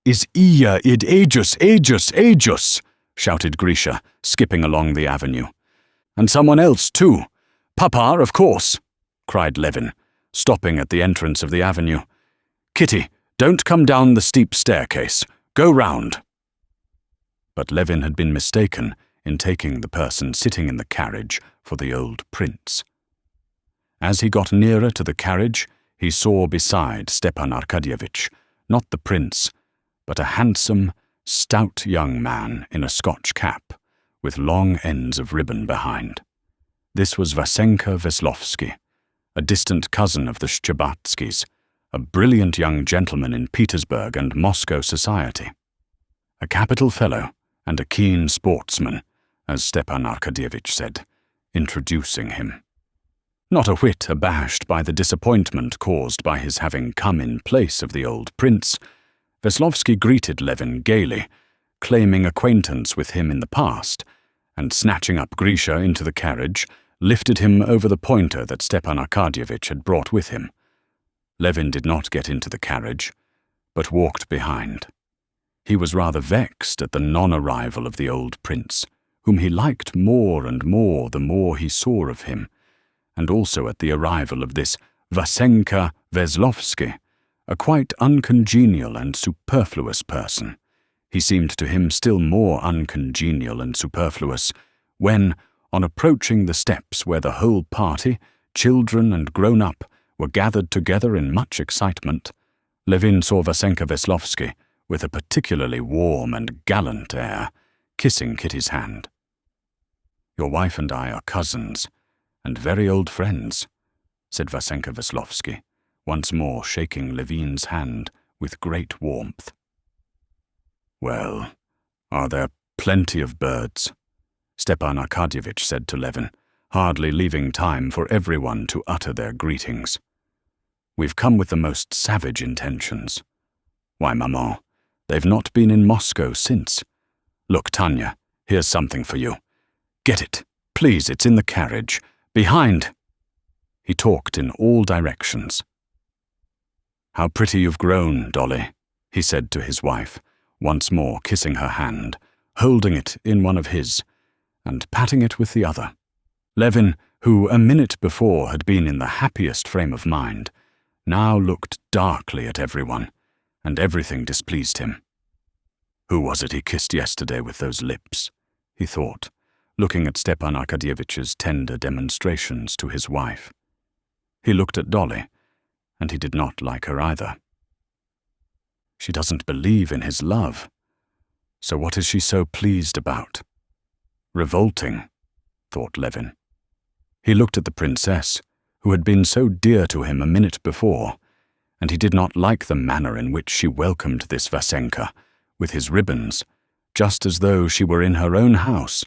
Is Iya id aegis, aegis, aegis, shouted Grisha, skipping along the avenue. And someone else, too. Papa, of course, cried Levin, stopping at the entrance of the avenue. Kitty, don't come down the steep staircase. Go round. But Levin had been mistaken in taking the person sitting in the carriage for the old prince. As he got nearer to the carriage, he saw beside Stepan Arkadyevitch, not the prince, but a handsome, stout young man in a Scotch cap, with long ends of ribbon behind. This was Vasenka Veslovsky, a distant cousin of the Shchebatskys, a brilliant young gentleman in Petersburg and Moscow society. A capital fellow and a keen sportsman, as Stepan Arkadyevitch said, introducing him. Not a whit abashed by the disappointment caused by his having come in place of the old prince, Veslovsky greeted Levin gaily, claiming acquaintance with him in the past, and snatching up Grisha into the carriage, lifted him over the pointer that Stepan Arkadyevitch had brought with him. Levin did not get into the carriage, but walked behind. He was rather vexed at the non-arrival of the old prince, whom he liked more and more the more he saw of him, and also at the arrival of this Vasenka Veslovsky, a quite uncongenial and superfluous person. He seemed to him still more uncongenial and superfluous when, on approaching the steps where the whole party, children and grown-up, were gathered together in much excitement, Levin saw Vasenka Veslovsky, with a particularly warm and gallant air, kissing Kitty's hand. "Your wife and I are cousins, and very old friends," said Vasenka Veslovsky, once more shaking Levin's hand with great warmth. "Well, are there plenty of birds?" Stepan Arkadyevitch said to Levin, hardly leaving time for everyone to utter their greetings. "We've come with the most savage intentions. Why, maman, they've not been in Moscow since. Look, Tanya, here's something for you. Get it, please, it's in the carriage. Behind!" He talked in all directions. "How pretty you've grown, Dolly," he said to his wife, once more kissing her hand, holding it in one of his, and patting it with the other. Levin, who a minute before had been in the happiest frame of mind, now looked darkly at everyone, and everything displeased him. Who was it he kissed yesterday with those lips? He thought, looking at Stepan Arkadyevitch's tender demonstrations to his wife. He looked at Dolly, and he did not like her either. She doesn't believe in his love. So what is she so pleased about? Revolting, thought Levin. He looked at the princess, who had been so dear to him a minute before, and he did not like the manner in which she welcomed this Vasenka, with his ribbons, just as though she were in her own house.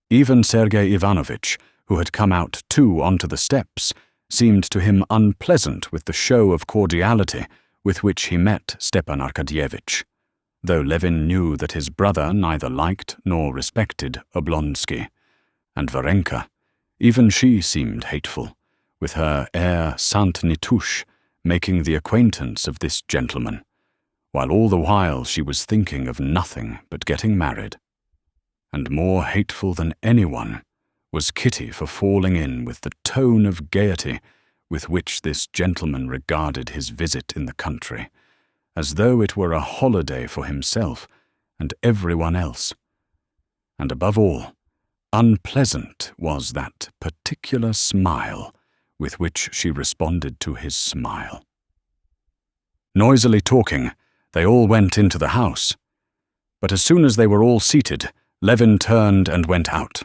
Even Sergei Ivanovitch, who had come out too onto the steps, seemed to him unpleasant with the show of cordiality with which he met Stepan Arkadyevitch, though Levin knew that his brother neither liked nor respected Oblonsky, and Varenka, even she seemed hateful, with her air Sainte-Nitouche making the acquaintance of this gentleman, while all the while she was thinking of nothing but getting married. And more hateful than anyone was Kitty for falling in with the tone of gaiety with which this gentleman regarded his visit in the country, as though it were a holiday for himself and everyone else. And above all, unpleasant was that particular smile with which she responded to his smile. Noisily talking, they all went into the house, but as soon as they were all seated, Levin turned and went out.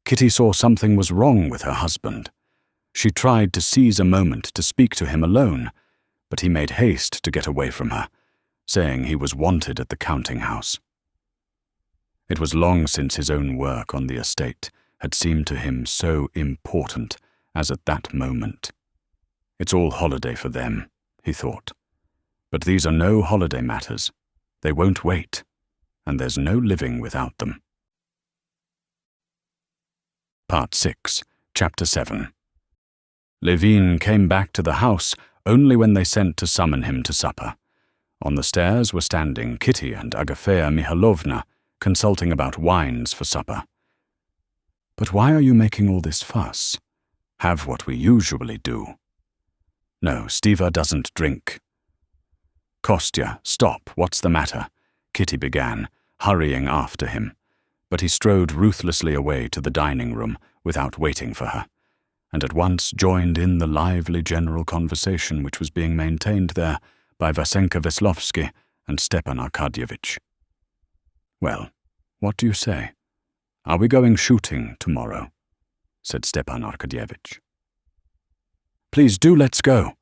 Kitty saw something was wrong with her husband. She tried to seize a moment to speak to him alone, but he made haste to get away from her, saying he was wanted at the counting-house. It was long since his own work on the estate had seemed to him so important as at that moment. It's all holiday for them, he thought. But these are no holiday matters. They won't wait, and there's no living without them. Part 6, Chapter 7. Levin came back to the house only when they sent to summon him to supper. On the stairs were standing Kitty and Agafea Mihailovna, consulting about wines for supper. "But why are you making all this fuss? Have what we usually do." "No, Stiva doesn't drink." "Kostya, stop, what's the matter?" Kitty began, hurrying after him, but he strode ruthlessly away to the dining room without waiting for her, and at once joined in the lively general conversation which was being maintained there by Vasenka Veslovsky and Stepan Arkadyevitch. "Well, what do you say? Are we going shooting tomorrow?" said Stepan Arkadyevitch. "Please do let's go,"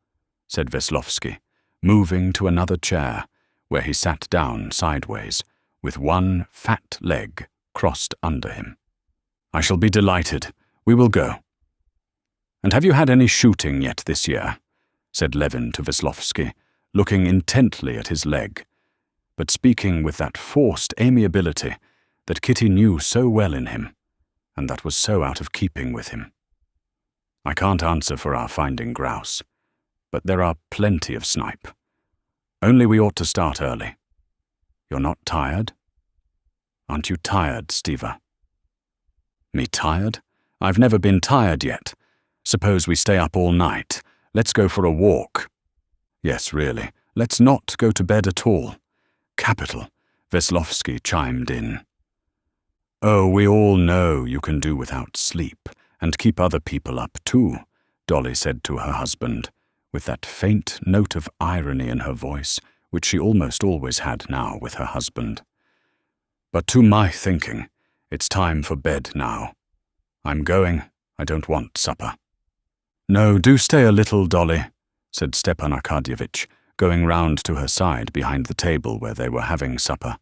said Veslovsky, moving to another chair, where he sat down sideways, with one fat leg crossed under him. "I shall be delighted. We will go." "And have you had any shooting yet this year?" said Levin to Veslovsky, looking intently at his leg, but speaking with that forced amiability that Kitty knew so well in him, and that was so out of keeping with him. "I can't answer for our finding grouse, but there are plenty of snipe. Only we ought to start early. You're not tired? Aren't you tired, Stiva?" "Me tired? I've never been tired yet. Suppose we stay up all night. Let's go for a walk." "Yes, really. Let's not go to bed at all." "Capital," Veslovsky chimed in. "Oh, we all know you can do without sleep, and keep other people up too," Dolly said to her husband, with that faint note of irony in her voice which she almost always had now with her husband. "But to my thinking, it's time for bed now. I'm going. I don't want supper." "No, do stay a little, Dolly," said Stepan Arkadyevitch, going round to her side behind the table where they were having supper.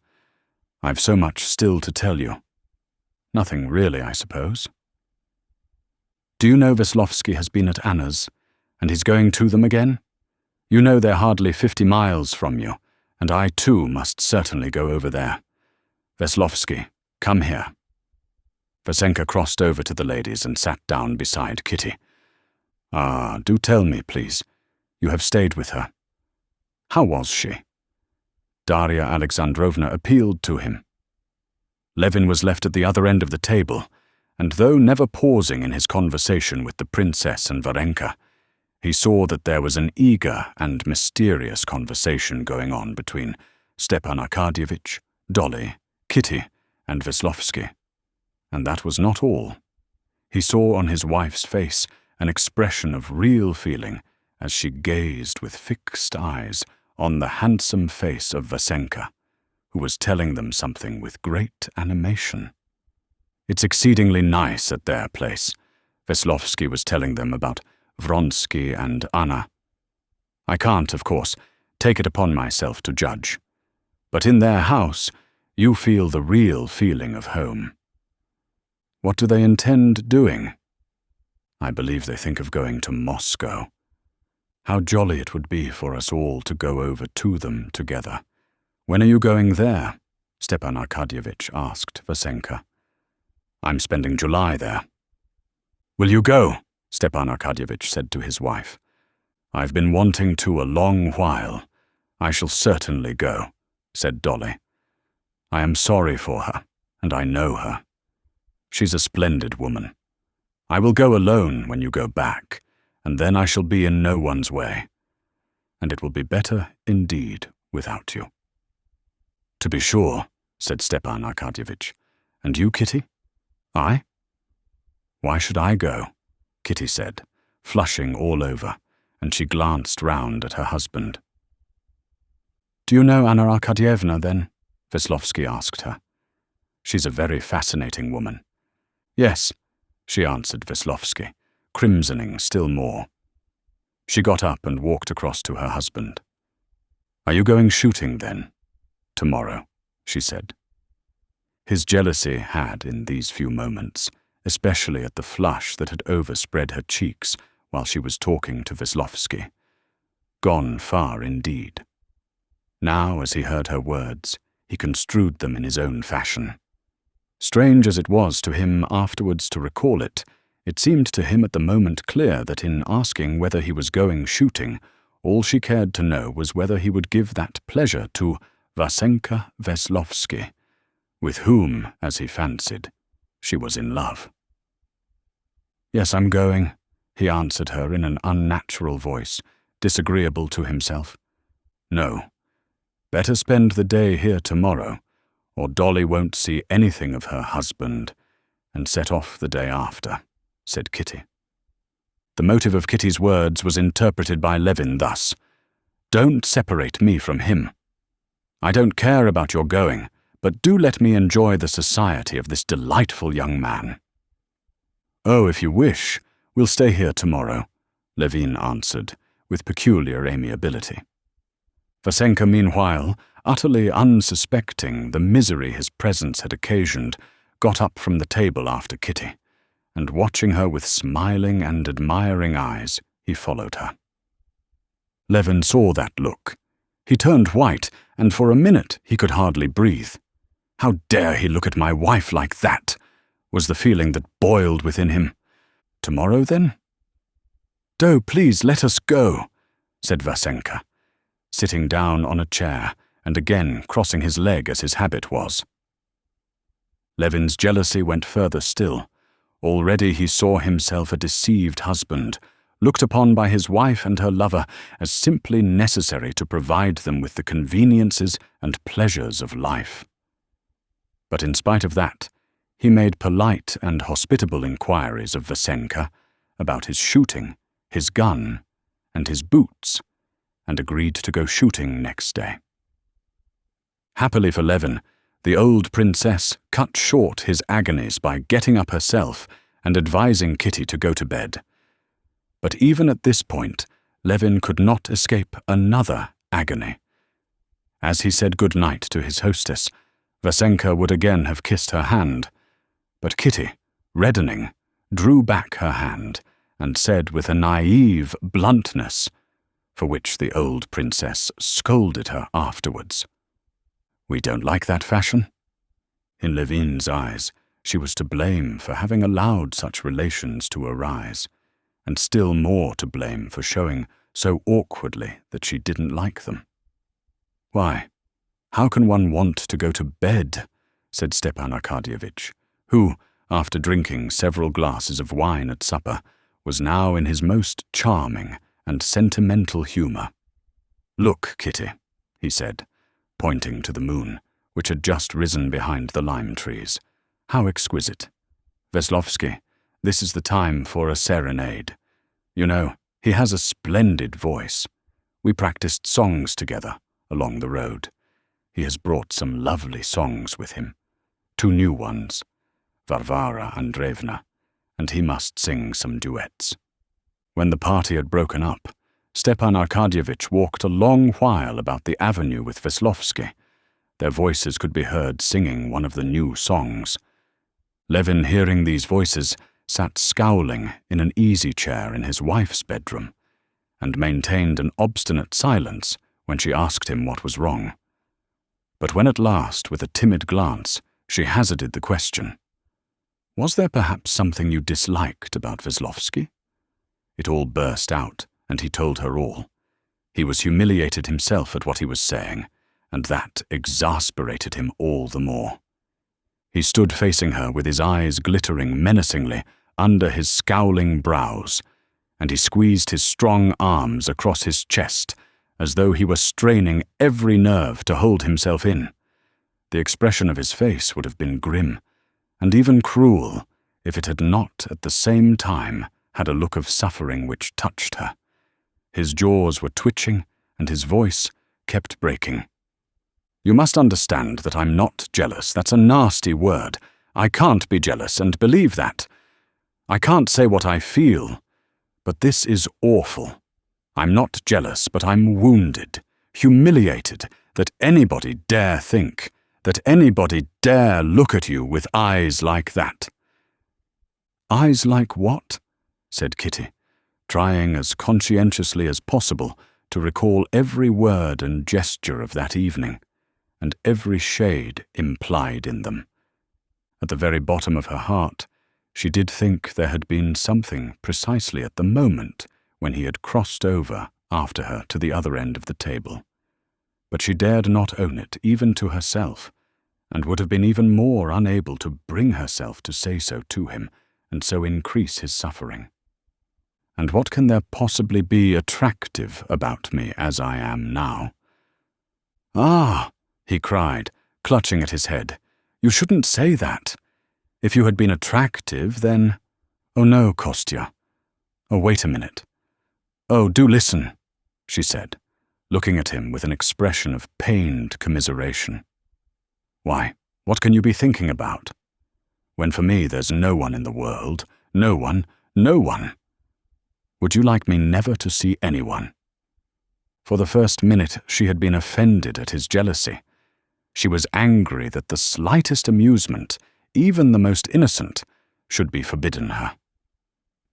"I've so much still to tell you." "Nothing really, I suppose." "Do you know Veslovsky has been at Anna's, and he's going to them again? You know they're hardly 50 miles from you, and I too must certainly go over there. Veslovsky, come here." Vasenka crossed over to the ladies and sat down beside Kitty. "Ah, do tell me, please. You have stayed with her. How was she?" Darya Alexandrovna appealed to him. Levin was left at the other end of the table, and though never pausing in his conversation with the princess and Varenka, he saw that there was an eager and mysterious conversation going on between Stepan Arkadyevitch, Dolly, Kitty, and Veslovsky. And that was not all. He saw on his wife's face an expression of real feeling as she gazed with fixed eyes on the handsome face of Vasenka, who was telling them something with great animation. "It's exceedingly nice at their place," Veslovsky was telling them about Vronsky and Anna. "I can't, of course, take it upon myself to judge. But in their house, you feel the real feeling of home." "What do they intend doing?" "I believe they think of going to Moscow. How jolly it would be for us all to go over to them together." "When are you going there?" Stepan Arkadyevitch asked Vasenka. "I'm spending July there." "Will you go?" Stepan Arkadyevitch said to his wife. "I've been wanting to a long while. I shall certainly go," said Dolly. "I am sorry for her, and I know her. She's a splendid woman. I will go alone when you go back, and then I shall be in no one's way. And it will be better indeed without you." "To be sure," said Stepan Arkadyevitch. "And you, Kitty?" "I? Why should I go?" Kitty said, flushing all over, and she glanced round at her husband. "Do you know Anna Arkadyevna, then?" Veslovsky asked her. "She's a very fascinating woman." "Yes," she answered Veslovsky, crimsoning still more. She got up and walked across to her husband. "Are you going shooting, then?" "Tomorrow," she said. His jealousy had, in these few moments, especially at the flush that had overspread her cheeks while she was talking to Veslovsky, gone far indeed. Now, as he heard her words, he construed them in his own fashion. Strange as it was to him afterwards to recall it, it seemed to him at the moment clear that in asking whether he was going shooting, All she cared to know was whether he would give that pleasure to Vasenka Veslovsky, with whom, as he fancied, she was in love. "Yes, I'm going," he answered her in an unnatural voice, disagreeable to himself. "No. Better spend the day here tomorrow, or Dolly won't see anything of her husband, and set off the day after," said Kitty. The motive of Kitty's words was interpreted by Levin thus: "Don't separate me from him. I don't care about your going, but do let me enjoy the society of this delightful young man." "Oh, if you wish, we'll stay here tomorrow," Levin answered, with peculiar amiability. Vasenka, meanwhile, utterly unsuspecting the misery his presence had occasioned, got up from the table after Kitty, and watching her with smiling and admiring eyes, he followed her. Levin saw that look. He turned white, and for a minute he could hardly breathe. "How dare he look at my wife like that?" was the feeling that boiled within him. "Tomorrow, then?" "Do, please, let us go," said Vasenka, sitting down on a chair and again crossing his leg as his habit was. Levin's jealousy went further still. Already he saw himself a deceived husband, looked upon by his wife and her lover as simply necessary to provide them with the conveniences and pleasures of life. But in spite of that, he made polite and hospitable inquiries of Vasenka about his shooting, his gun, and his boots, and agreed to go shooting next day. Happily for Levin, the old princess cut short his agonies by getting up herself and advising Kitty to go to bed. But even at this point, Levin could not escape another agony. As he said good night to his hostess, Vasenka would again have kissed her hand, but Kitty, reddening, drew back her hand and said with a naive bluntness, for which the old princess scolded her afterwards, "We don't like that fashion." In Levin's eyes, she was to blame for having allowed such relations to arise, and still more to blame for showing so awkwardly that she didn't like them. "Why, how can one want to go to bed?" said Stepan Arkadyevitch, who, after drinking several glasses of wine at supper, was now in his most charming and sentimental humour. "Look, Kitty," he said, pointing to the moon, which had just risen behind the lime trees. "How exquisite. Veslovsky, this is the time for a serenade. You know, he has a splendid voice. We practiced songs together along the road. He has brought some lovely songs with him. 2 new ones, Varvara Andreevna, and he must sing some duets." When the party had broken up, Stepan Arkadyevitch walked a long while about the avenue with Veslovsky. Their voices could be heard singing one of the new songs. Levin, hearing these voices, sat scowling in an easy-chair in his wife's bedroom, and maintained an obstinate silence when she asked him what was wrong. But when at last, with a timid glance, she hazarded the question, "Was there perhaps something you disliked about Veslovsky?" It all burst out, and he told her all. He was humiliated himself at what he was saying, and that exasperated him all the more. He stood facing her with his eyes glittering menacingly under his scowling brows, and he squeezed his strong arms across his chest as though he were straining every nerve to hold himself in. The expression of his face would have been grim, and even cruel, if it had not at the same time had a look of suffering which touched her. His jaws were twitching, and his voice kept breaking. "You must understand that I'm not jealous. That's a nasty word. I can't be jealous, and believe that. I can't say what I feel, but this is awful. I'm not jealous, but I'm wounded, humiliated, that anybody dare think, that anybody dare look at you with eyes like that." "Eyes like what?" said Kitty, trying as conscientiously as possible to recall every word and gesture of that evening, and every shade implied in them. At the very bottom of her heart, she did think there had been something precisely at the moment when he had crossed over after her to the other end of the table. But she dared not own it, even to herself, and would have been even more unable to bring herself to say so to him, and so increase his suffering. And what can there possibly be attractive about me as I am now? "Ah," he cried, clutching at his head, "you shouldn't say that. If you had been attractive, then—" "Oh no, Kostya. Oh, wait a minute. Oh, do listen," she said, looking at him with an expression of pained commiseration. "Why, what can you be thinking about? When for me there's no one in the world, no one. Would you like me never to see anyone?" For the first minute she had been offended at his jealousy. She was angry that the slightest amusement, even the most innocent, should be forbidden her.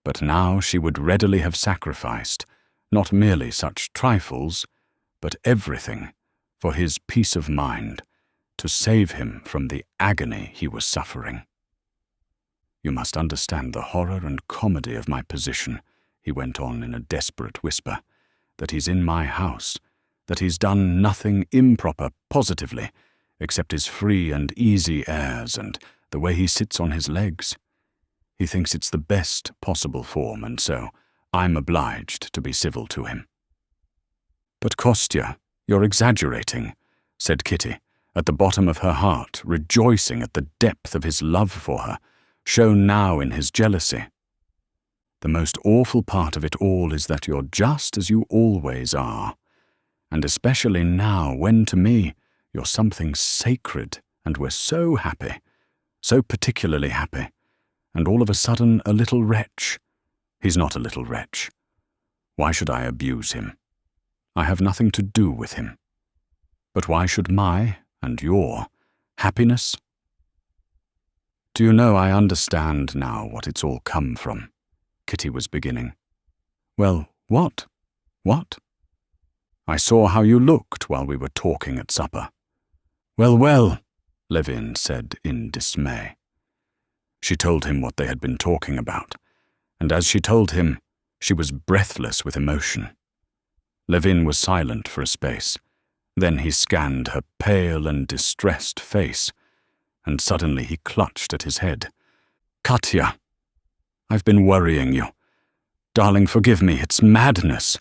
But now she would readily have sacrificed, not merely such trifles, but everything, for his peace of mind, to save him from the agony he was suffering. "You must understand the horror and comedy of my position," he went on in a desperate whisper, "that he's in my house, that he's done nothing improper positively, except his free and easy airs and the way he sits on his legs. He thinks it's the best possible form, and so I'm obliged to be civil to him." "But Kostya, you're exaggerating," said Kitty, at the bottom of her heart, rejoicing at the depth of his love for her, shown now in his jealousy. "The most awful part of it all is that you're just as you always are, and especially now when to me you're something sacred, and we're so happy, so particularly happy, and all of a sudden a little wretch. He's not a little wretch. Why should I abuse him? I have nothing to do with him. But why should my, and your, happiness—" "Do you know, I understand now what it's all come from," Kitty was beginning. "Well, what? What?" "I saw how you looked while we were talking at supper." Well, Levin said in dismay. She told him what they had been talking about, and as she told him, she was breathless with emotion. Levin was silent for a space. Then he scanned her pale and distressed face, and suddenly he clutched at his head. "Katya, I've been worrying you. Darling, forgive me, it's madness.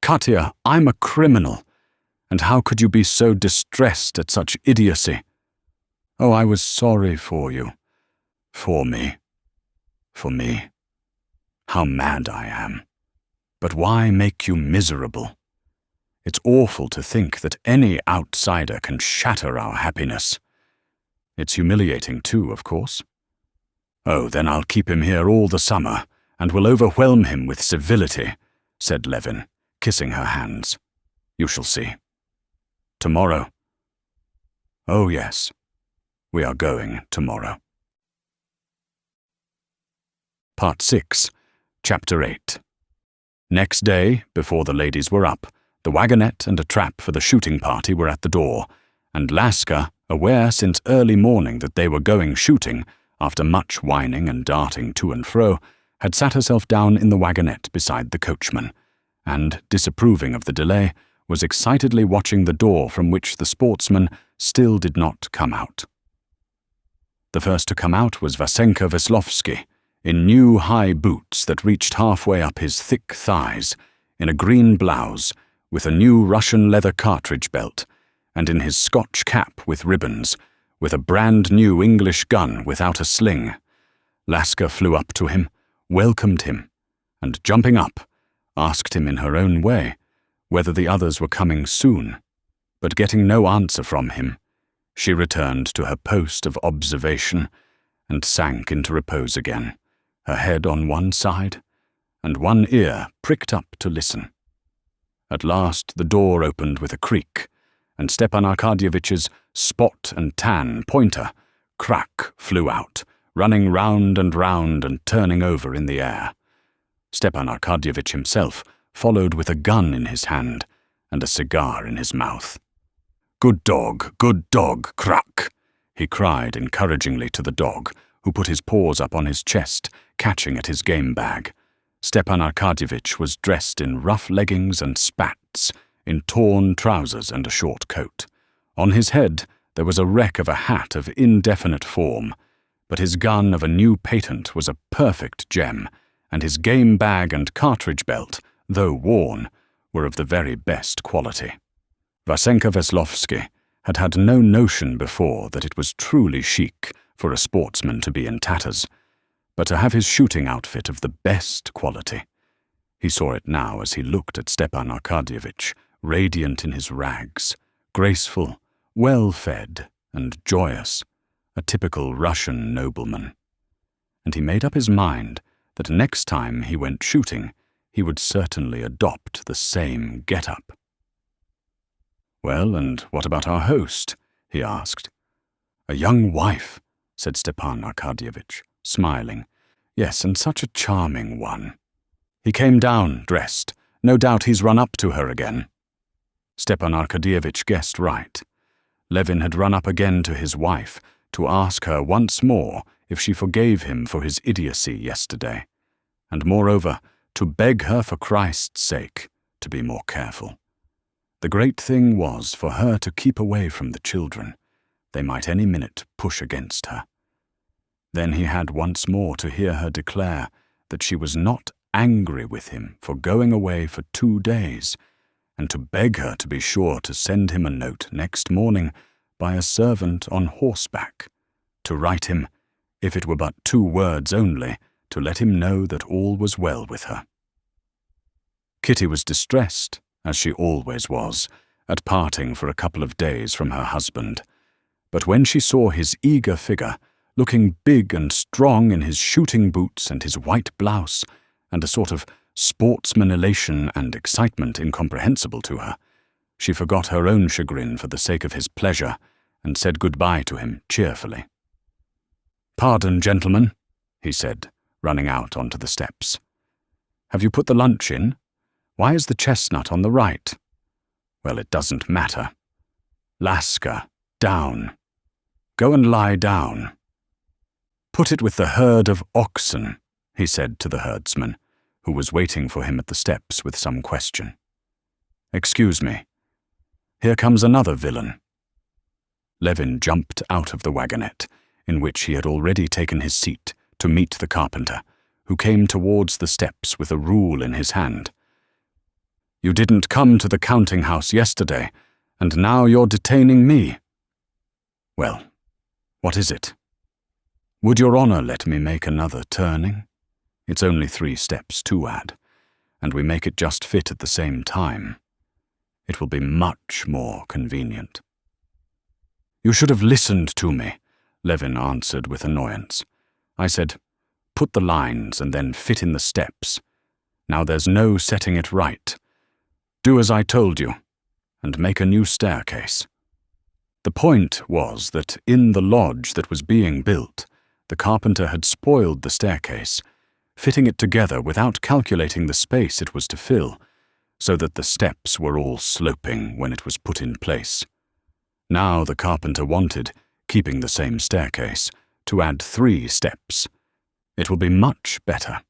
Katya, I'm a criminal, and how could you be so distressed at such idiocy? Oh, I was sorry for you. For me. How mad I am. But why make you miserable? It's awful to think that any outsider can shatter our happiness. It's humiliating too, of course. Oh, then I'll keep him here all the summer, and will overwhelm him with civility," said Levin, kissing her hands. "You shall see. Tomorrow. Oh, yes, we are going tomorrow." Part 6, Chapter 8. Next day, before the ladies were up, the wagonette and a trap for the shooting party were at the door, and Laska, aware since early morning that they were going shooting, after much whining and darting to and fro, had sat herself down in the wagonette beside the coachman, and, disapproving of the delay, was excitedly watching the door from which the sportsman still did not come out. The first to come out was Vasenka Veslovsky, in new high boots that reached halfway up his thick thighs, in a green blouse, with a new Russian leather cartridge belt, and in his Scotch cap with ribbons, with a brand-new English gun without a sling. Laska flew up to him, welcomed him, and jumping up, asked him in her own way whether the others were coming soon, but getting no answer from him, she returned to her post of observation and sank into repose again, her head on one side, and one ear pricked up to listen. At last the door opened with a creak, and Stepan Arkadyevitch's spot and tan pointer, Krak, flew out, running round and turning over in the air. Stepan Arkadyevitch himself followed with a gun in his hand and a cigar in his mouth. Good dog, Krak," he cried encouragingly to the dog, who put his paws up on his chest, catching at his game bag. Stepan Arkadyevitch was dressed in rough leggings and spats, in torn trousers and a short coat. On his head there was a wreck of a hat of indefinite form, but his gun of a new patent was a perfect gem, and his game bag and cartridge belt, though worn, were of the very best quality. Vasenka Veslovsky had had no notion before that it was truly chic for a sportsman to be in tatters, but to have his shooting outfit of the best quality. He saw it now as he looked at Stepan Arkadyevitch, radiant in his rags, graceful, well-fed, and joyous, a typical Russian nobleman. And he made up his mind that next time he went shooting, he would certainly adopt the same get-up. "Well, and what about our host?" he asked. "A young wife," said Stepan Arkadyevitch, smiling. "Yes, and such a charming one. He came down dressed. No doubt he's run up to her again." Stepan Arkadyevitch guessed right. Levin had run up again to his wife to ask her once more if she forgave him for his idiocy yesterday, and moreover, to beg her for Christ's sake to be more careful. The great thing was for her to keep away from the children. They might any minute push against her. Then he had once more to hear her declare that she was not angry with him for going away for 2 days, and to beg her to be sure to send him a note next morning by a servant on horseback, to write him, if it were but 2 words only, to let him know that all was well with her. Kitty was distressed, as she always was, at parting for a couple of days from her husband, but when she saw his eager figure, looking big and strong in his shooting boots and his white blouse, and a sort of sportsman elation and excitement incomprehensible to her, she forgot her own chagrin for the sake of his pleasure, and said good-bye to him cheerfully. "Pardon, gentlemen," he said, running out onto the steps. "Have you put the lunch in? Why is the chestnut on the right? Well, it doesn't matter. Laska, down. Go and lie down. Put it with the herd of oxen," he said to the herdsman, who was waiting for him at the steps with some question. "Excuse me. Here comes another villain." Levin jumped out of the wagonette, in which he had already taken his seat, to meet the carpenter, who came towards the steps with a rule in his hand. "You didn't come to the counting-house yesterday, and now you're detaining me." "Well, what is it?" "Would your honor let me make another turning? It's only 3 steps to add, and we make it just fit at the same time. It will be much more convenient." "You should have listened to me," Levin answered with annoyance. "I said, put the lines and then fit in the steps. Now there's no setting it right. Do as I told you, and make a new staircase." The point was that in the lodge that was being built, the carpenter had spoiled the staircase, fitting it together without calculating the space it was to fill, so that the steps were all sloping when it was put in place. Now the carpenter wanted, keeping the same staircase, to add 3 steps. It will be much better.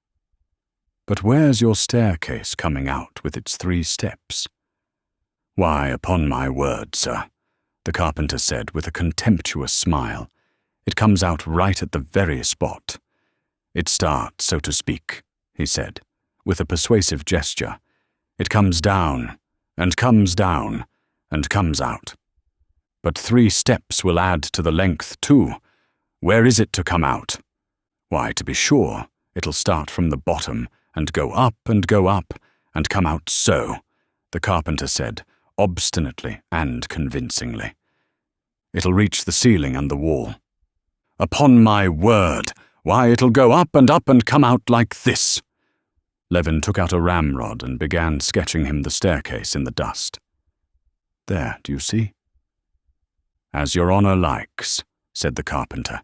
"But where's your staircase coming out with its 3 steps?" "Why, upon my word, sir," the carpenter said with a contemptuous smile, "it comes out right at the very spot. It starts, so to speak," he said, with a persuasive gesture. "It comes down, and comes down, and comes out. But 3 steps will add to the length too. Where is it to come out? Why, to be sure, it'll start from the bottom, and go up, and come out so," the carpenter said, obstinately and convincingly. "It'll reach the ceiling and the wall. Upon my word, why, it'll go up and come out like this." Levin took out a ramrod and began sketching him the staircase in the dust. "There, do you see?" "As your honor likes," said the carpenter,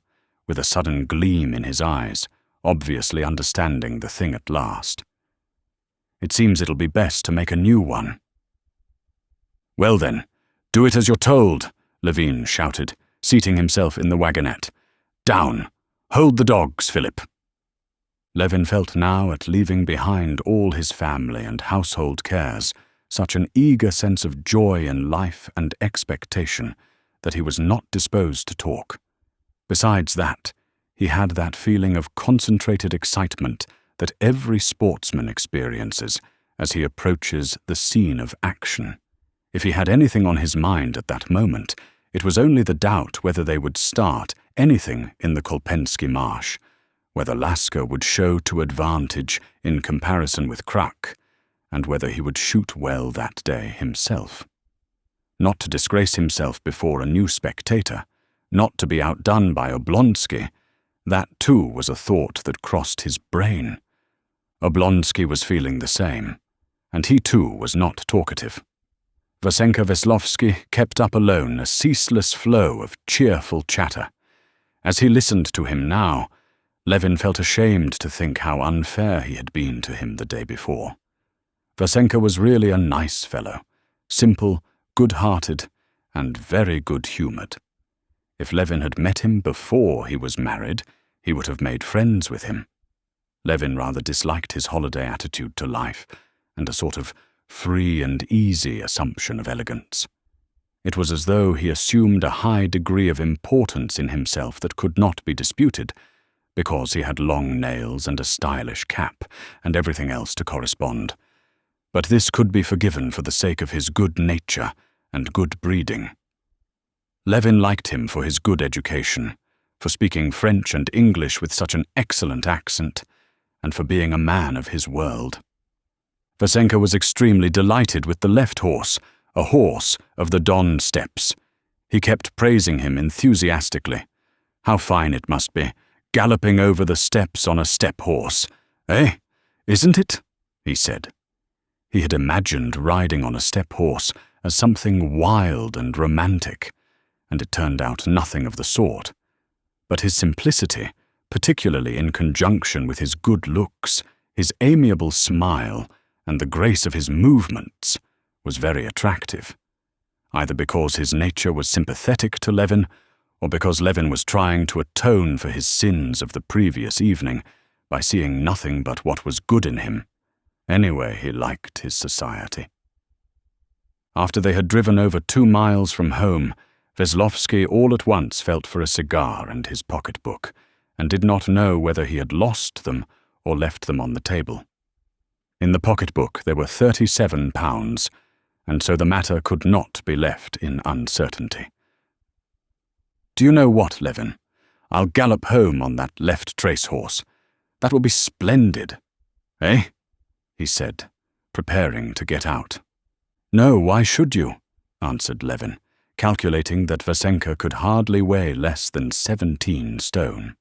with a sudden gleam in his eyes, obviously understanding the thing at last. "It seems it'll be best to make a new one." "Well then, do it as you're told," Levin shouted, seating himself in the wagonette. "Down! Hold the dogs, Philip." Levin felt now, at leaving behind all his family and household cares, such an eager sense of joy in life and expectation that he was not disposed to talk. Besides that, he had that feeling of concentrated excitement that every sportsman experiences as he approaches the scene of action. If he had anything on his mind at that moment, it was only the doubt whether they would start anything in the Kolpensky Marsh, whether Lasker would show to advantage in comparison with Krak, and whether he would shoot well that day himself. Not to disgrace himself before a new spectator, not to be outdone by Oblonsky, that too was a thought that crossed his brain. Oblonsky was feeling the same, and he too was not talkative. Vasenka Veslovsky kept up alone a ceaseless flow of cheerful chatter. As he listened to him now, Levin felt ashamed to think how unfair he had been to him the day before. Vasenka was really a nice fellow, simple, good-hearted, and very good-humored. If Levin had met him before he was married, he would have made friends with him. Levin rather disliked his holiday attitude to life, and a sort of free and easy assumption of elegance. It was as though he assumed a high degree of importance in himself that could not be disputed, because he had long nails and a stylish cap, and everything else to correspond. But this could be forgiven for the sake of his good nature and good breeding. Levin liked him for his good education, for speaking French and English with such an excellent accent, and for being a man of his world. Vasenka was extremely delighted with the left horse, a horse of the Don steppes. He kept praising him enthusiastically. How fine it must be, galloping over the steppes on a steppe horse. Eh? Isn't it? He said. He had imagined riding on a steppe horse as something wild and romantic, and it turned out nothing of the sort. But his simplicity, particularly in conjunction with his good looks, his amiable smile, and the grace of his movements, was very attractive, either because his nature was sympathetic to Levin, or because Levin was trying to atone for his sins of the previous evening by seeing nothing but what was good in him. Anyway, he liked his society. After they had driven over 2 miles from home, Veslovsky all at once felt for a cigar and his pocketbook, and did not know whether he had lost them or left them on the table. In the pocketbook there were 37 pounds, and so the matter could not be left in uncertainty. "Do you know what, Levin? I'll gallop home on that left trace horse. That will be splendid." "Eh?" he said, preparing to get out. "No, why should you?" answered Levin, calculating that Vasenka could hardly weigh less than 17 stone.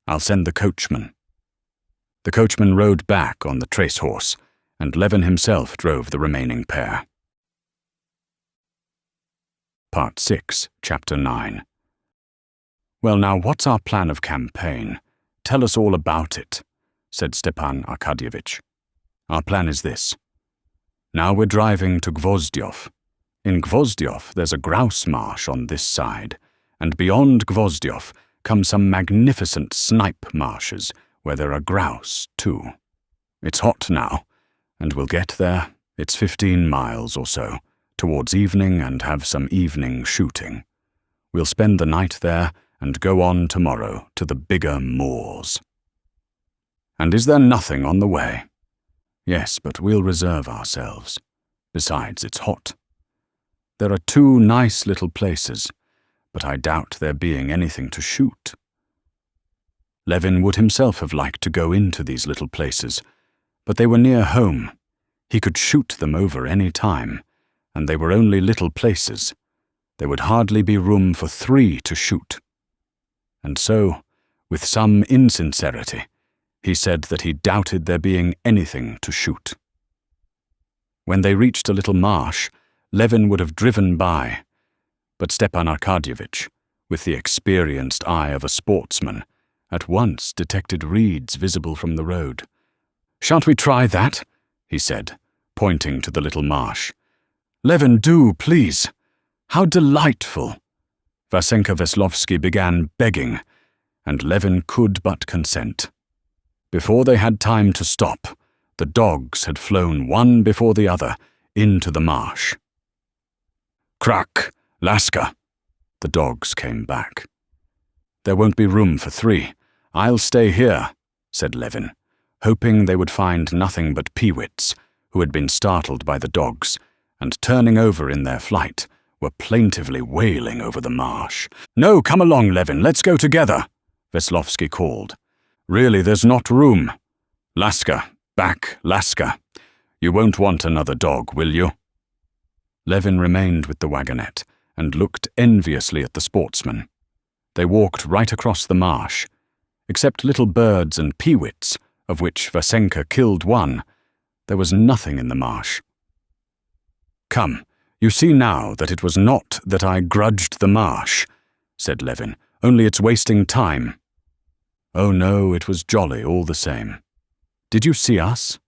"I'll send the coachman." The coachman rode back on the trace horse, and Levin himself drove the remaining pair. Part 6, Chapter 9. "Well, now, what's our plan of campaign? Tell us all about it," said Stepan Arkadyevitch. "Our plan is this. Now we're driving to Gvozdyov. In Gvozdyov there's a grouse marsh on this side, and beyond Gvozdyov come some magnificent snipe marshes where there are grouse too. It's hot now, and we'll get there, it's 15 miles or so, towards evening and have some evening shooting. We'll spend the night there and go on tomorrow to the bigger moors." "And is there nothing on the way?" "Yes, but we'll reserve ourselves. Besides, it's hot. There are 2 nice little places, but I doubt there being anything to shoot." Levin would himself have liked to go into these little places, but they were near home. He could shoot them over any time, and they were only little places. There would hardly be room for 3 to shoot. And so, with some insincerity, he said that he doubted there being anything to shoot. When they reached a little marsh, Levin would have driven by, but Stepan Arkadyevitch, with the experienced eye of a sportsman, at once detected reeds visible from the road. "Shan't we try that?" he said, pointing to the little marsh. "Levin, do, please. How delightful!" Vasenka Veslovsky began begging, and Levin could but consent. Before they had time to stop, the dogs had flown one before the other into the marsh. "Krak, Laska!" The dogs came back. "There won't be room for 3. I'll stay here," said Levin, hoping they would find nothing but peewits, who had been startled by the dogs, and turning over in their flight, were plaintively wailing over the marsh. "No, come along, Levin, let's go together," Veslovsky called. "Really, there's not room. Laska, back, Laska. You won't want another dog, will you?" Levin remained with the wagonette and looked enviously at the sportsmen. They walked right across the marsh. Except little birds and peewits, of which Vasenka killed one, there was nothing in the marsh. "Come, you see now that it was not that I grudged the marsh," said Levin, "only it's wasting time." "Oh no, it was jolly all the same." "Did you see us?"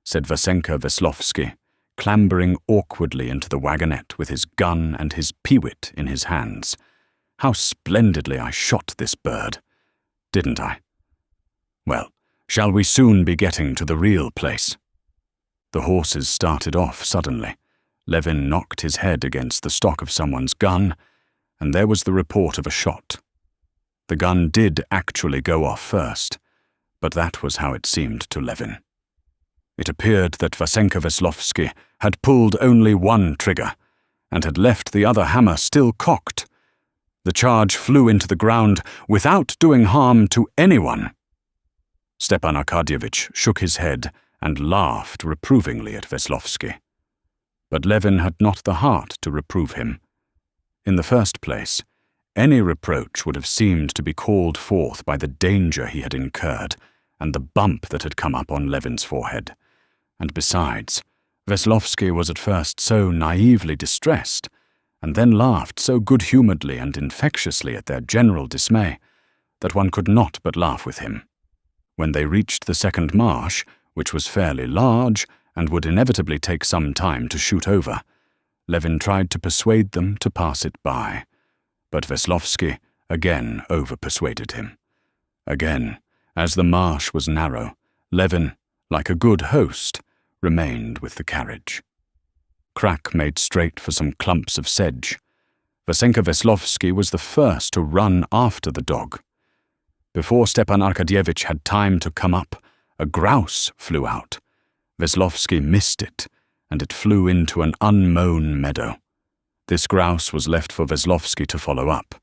said Vasenka Veslovsky, clambering awkwardly into the wagonette with his gun and his peewit in his hands. "How splendidly I shot this bird. Didn't I? Well, shall we soon be getting to the real place?" The horses started off suddenly. Levin knocked his head against the stock of someone's gun, and there was the report of a shot. The gun did actually go off first, but that was how it seemed to Levin. It appeared that Vasenka Veslovsky had pulled only one trigger, and had left the other hammer still cocked. The charge flew into the ground without doing harm to anyone. Stepan Arkadyevitch shook his head and laughed reprovingly at Veslovsky. But Levin had not the heart to reprove him. In the first place, any reproach would have seemed to be called forth by the danger he had incurred and the bump that had come up on Levin's forehead. And besides, Veslovsky was at first so naively distressed, and then laughed so good-humouredly and infectiously at their general dismay, that one could not but laugh with him. When they reached the second marsh, which was fairly large and would inevitably take some time to shoot over, Levin tried to persuade them to pass it by, but Veslovsky again over-persuaded him. Again, as the marsh was narrow, Levin, like a good host, remained with the carriage. Krak made straight for some clumps of sedge. Vasenka Veslovsky was the first to run after the dog. Before Stepan Arkadyevitch had time to come up, a grouse flew out. Veslovsky missed it, and it flew into an unmown meadow. This grouse was left for Veslovsky to follow up.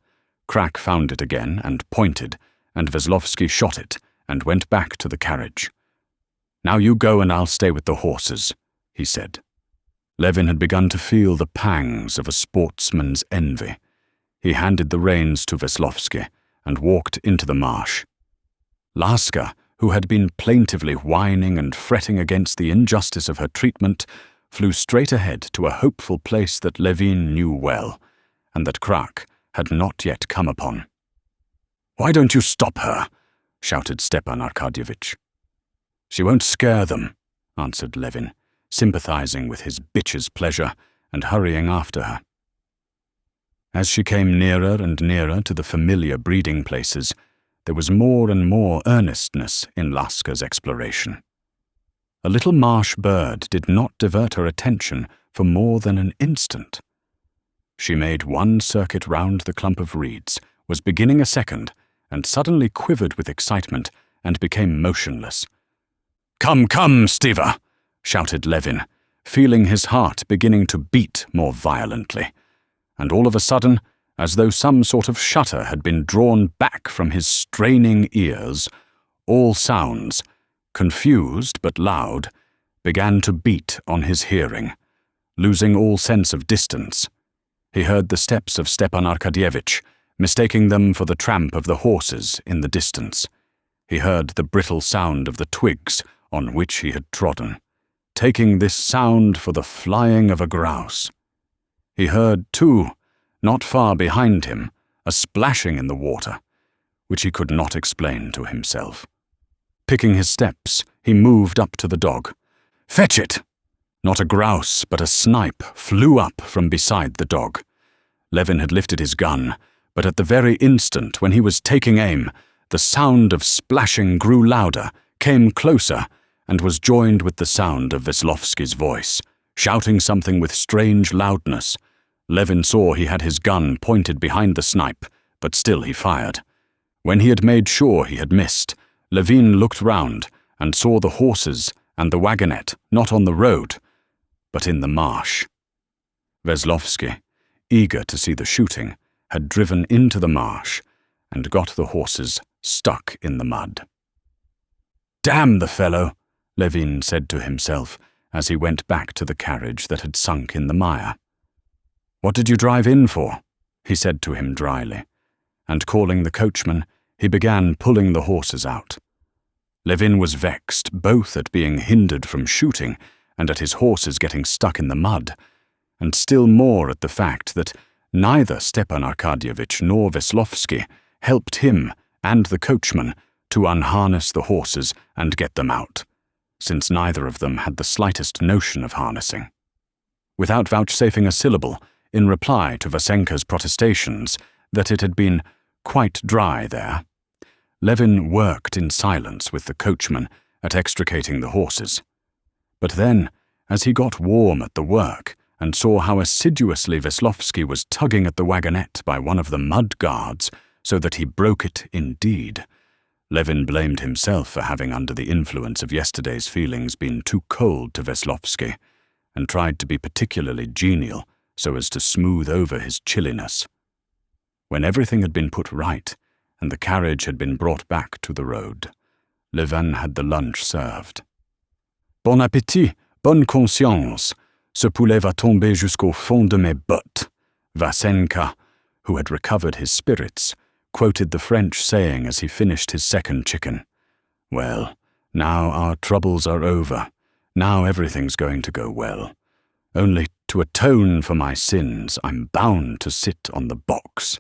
Krak found it again and pointed, and Veslovsky shot it and went back to the carriage. "Now you go and I'll stay with the horses," he said. Levin had begun to feel the pangs of a sportsman's envy. He handed the reins to Veslovsky and walked into the marsh. Laska, who had been plaintively whining and fretting against the injustice of her treatment, flew straight ahead to a hopeful place that Levin knew well, and that Krak had not yet come upon. "Why don't you stop her?" shouted Stepan Arkadyevitch. "She won't scare them," answered Levin, sympathizing with his bitch's pleasure and hurrying after her. As she came nearer and nearer to the familiar breeding places, there was more and more earnestness in Laska's exploration. A little marsh bird did not divert her attention for more than an instant. She made one circuit round the clump of reeds, was beginning a second, and suddenly quivered with excitement and became motionless. "Come, come, Stiva!" shouted Levin, feeling his heart beginning to beat more violently. And all of a sudden, as though some sort of shutter had been drawn back from his straining ears, all sounds, confused but loud, began to beat on his hearing, losing all sense of distance. He heard the steps of Stepan Arkadyevitch, mistaking them for the tramp of the horses in the distance. He heard the brittle sound of the twigs on which he had trodden, taking this sound for the flying of a grouse. He heard, too, not far behind him, a splashing in the water, which he could not explain to himself. Picking his steps, he moved up to the dog. "Fetch it!" Not a grouse, but a snipe flew up from beside the dog. Levin had lifted his gun, but at the very instant when he was taking aim, the sound of splashing grew louder, came closer and was joined with the sound of Veslovsky's voice, shouting something with strange loudness. Levin saw he had his gun pointed behind the snipe, but still he fired. When he had made sure he had missed, Levin looked round and saw the horses and the wagonette not on the road, but in the marsh. Veslovsky, eager to see the shooting, had driven into the marsh and got the horses stuck in the mud. "Damn the fellow," Levin said to himself as he went back to the carriage that had sunk in the mire. "What did you drive in for?" he said to him dryly, and calling the coachman, he began pulling the horses out. Levin was vexed both at being hindered from shooting and at his horses getting stuck in the mud, and still more at the fact that neither Stepan Arkadyevitch nor Veslovsky helped him and the coachman to unharness the horses and get them out, since neither of them had the slightest notion of harnessing. Without vouchsafing a syllable, in reply to Vasenka's protestations that it had been quite dry there, Levin worked in silence with the coachman at extricating the horses. But then, as he got warm at the work and saw how assiduously Veslovsky was tugging at the wagonette by one of the mud guards so that he broke it indeed, Levin blamed himself for having, under the influence of yesterday's feelings, been too cold to Veslovsky, and tried to be particularly genial so as to smooth over his chilliness. When everything had been put right, and the carriage had been brought back to the road, Levin had the lunch served. "Bon appétit, bonne conscience, ce poulet va tomber jusqu'au fond de mes bottes," Vasenka, who had recovered his spirits, quoted the French saying as he finished his second chicken. "Well, now our troubles are over. Now everything's going to go well. Only to atone for my sins, I'm bound to sit on the box."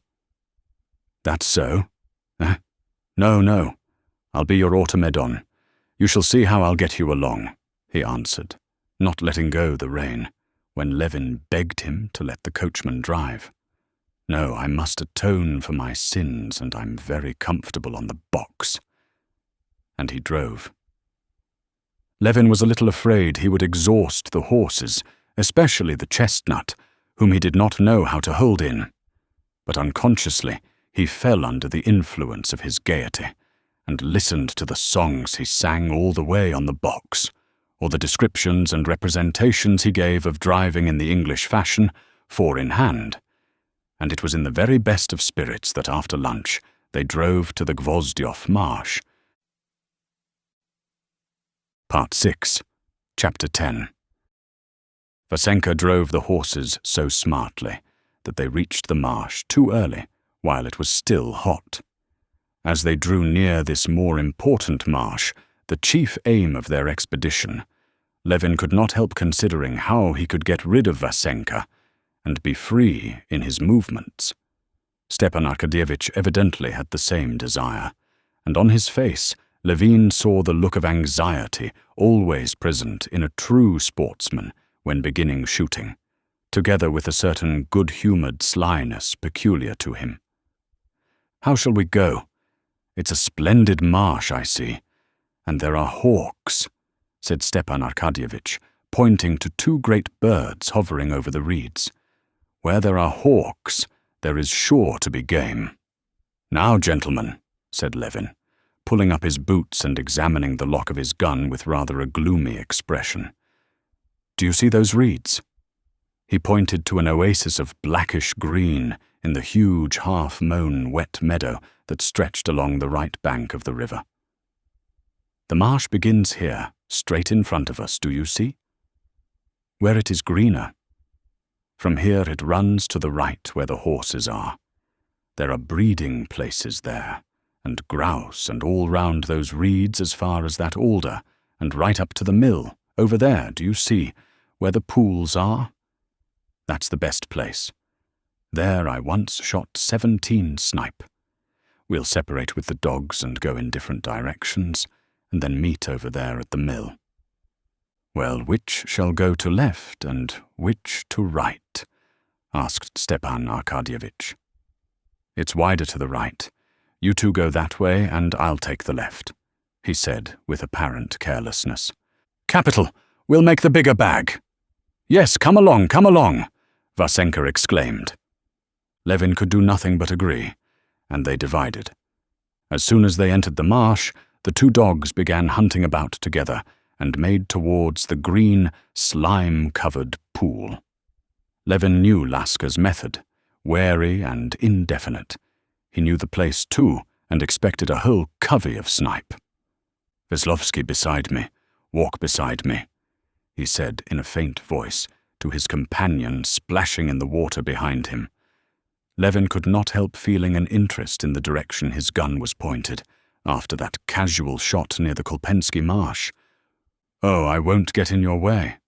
"That's so? Eh? No. I'll be your automedon. You shall see how I'll get you along," he answered, not letting go the rein, when Levin begged him to let the coachman drive. "No, I must atone for my sins, and I'm very comfortable on the box." And he drove. Levin was a little afraid he would exhaust the horses, especially the chestnut, whom he did not know how to hold in. But unconsciously, he fell under the influence of his gaiety, and listened to the songs he sang all the way on the box, or the descriptions and representations he gave of driving in the English fashion, four in hand. And it was in the very best of spirits that after lunch they drove to the Gvozdyov marsh. Part 6, Chapter 10. Vasenka drove the horses so smartly that they reached the marsh too early, while it was still hot. As they drew near this more important marsh, the chief aim of their expedition, Levin could not help considering how he could get rid of Vasenka and be free in his movements. Stepan Arkadyevitch evidently had the same desire, and on his face Levin saw the look of anxiety always present in a true sportsman when beginning shooting, together with a certain good-humoured slyness peculiar to him. "How shall we go? It's a splendid marsh, I see, and there are hawks," said Stepan Arkadyevitch, pointing to two great birds hovering over the reeds. "Where there are hawks, there is sure to be game." "Now, gentlemen," said Levin, pulling up his boots and examining the lock of his gun with rather a gloomy expression. "Do you see those reeds?" He pointed to an oasis of blackish green in the huge half-mown wet meadow that stretched along the right bank of the river. "The marsh begins here, straight in front of us, do you see? Where it is greener. From here it runs to the right where the horses are. There are breeding places there, and grouse, and all round those reeds as far as that alder, and right up to the mill, over there, do you see, where the pools are? That's the best place. There I once shot 17 snipe. We'll separate with the dogs and go in different directions, and then meet over there at the mill." "Well, which shall go to left and which to right?" asked Stepan Arkadyevitch. "It's wider to the right. You two go that way, and I'll take the left. he said with apparent carelessness. "Capital! We'll make the bigger bag." "Yes, come along, Vasenka exclaimed. Levin could do nothing but agree, and they divided. As soon as they entered the marsh, the two dogs began hunting about together and made towards the green, slime-covered pool. Levin knew Laska's method, wary and indefinite. He knew the place too, and expected a whole covey of snipe. "Veslovsky beside me, walk beside me," he said in a faint voice to his companion splashing in the water behind him. Levin could not help feeling an interest in the direction his gun was pointed, after that casual shot near the Kolpensky marsh. "Oh, I won't get in your way.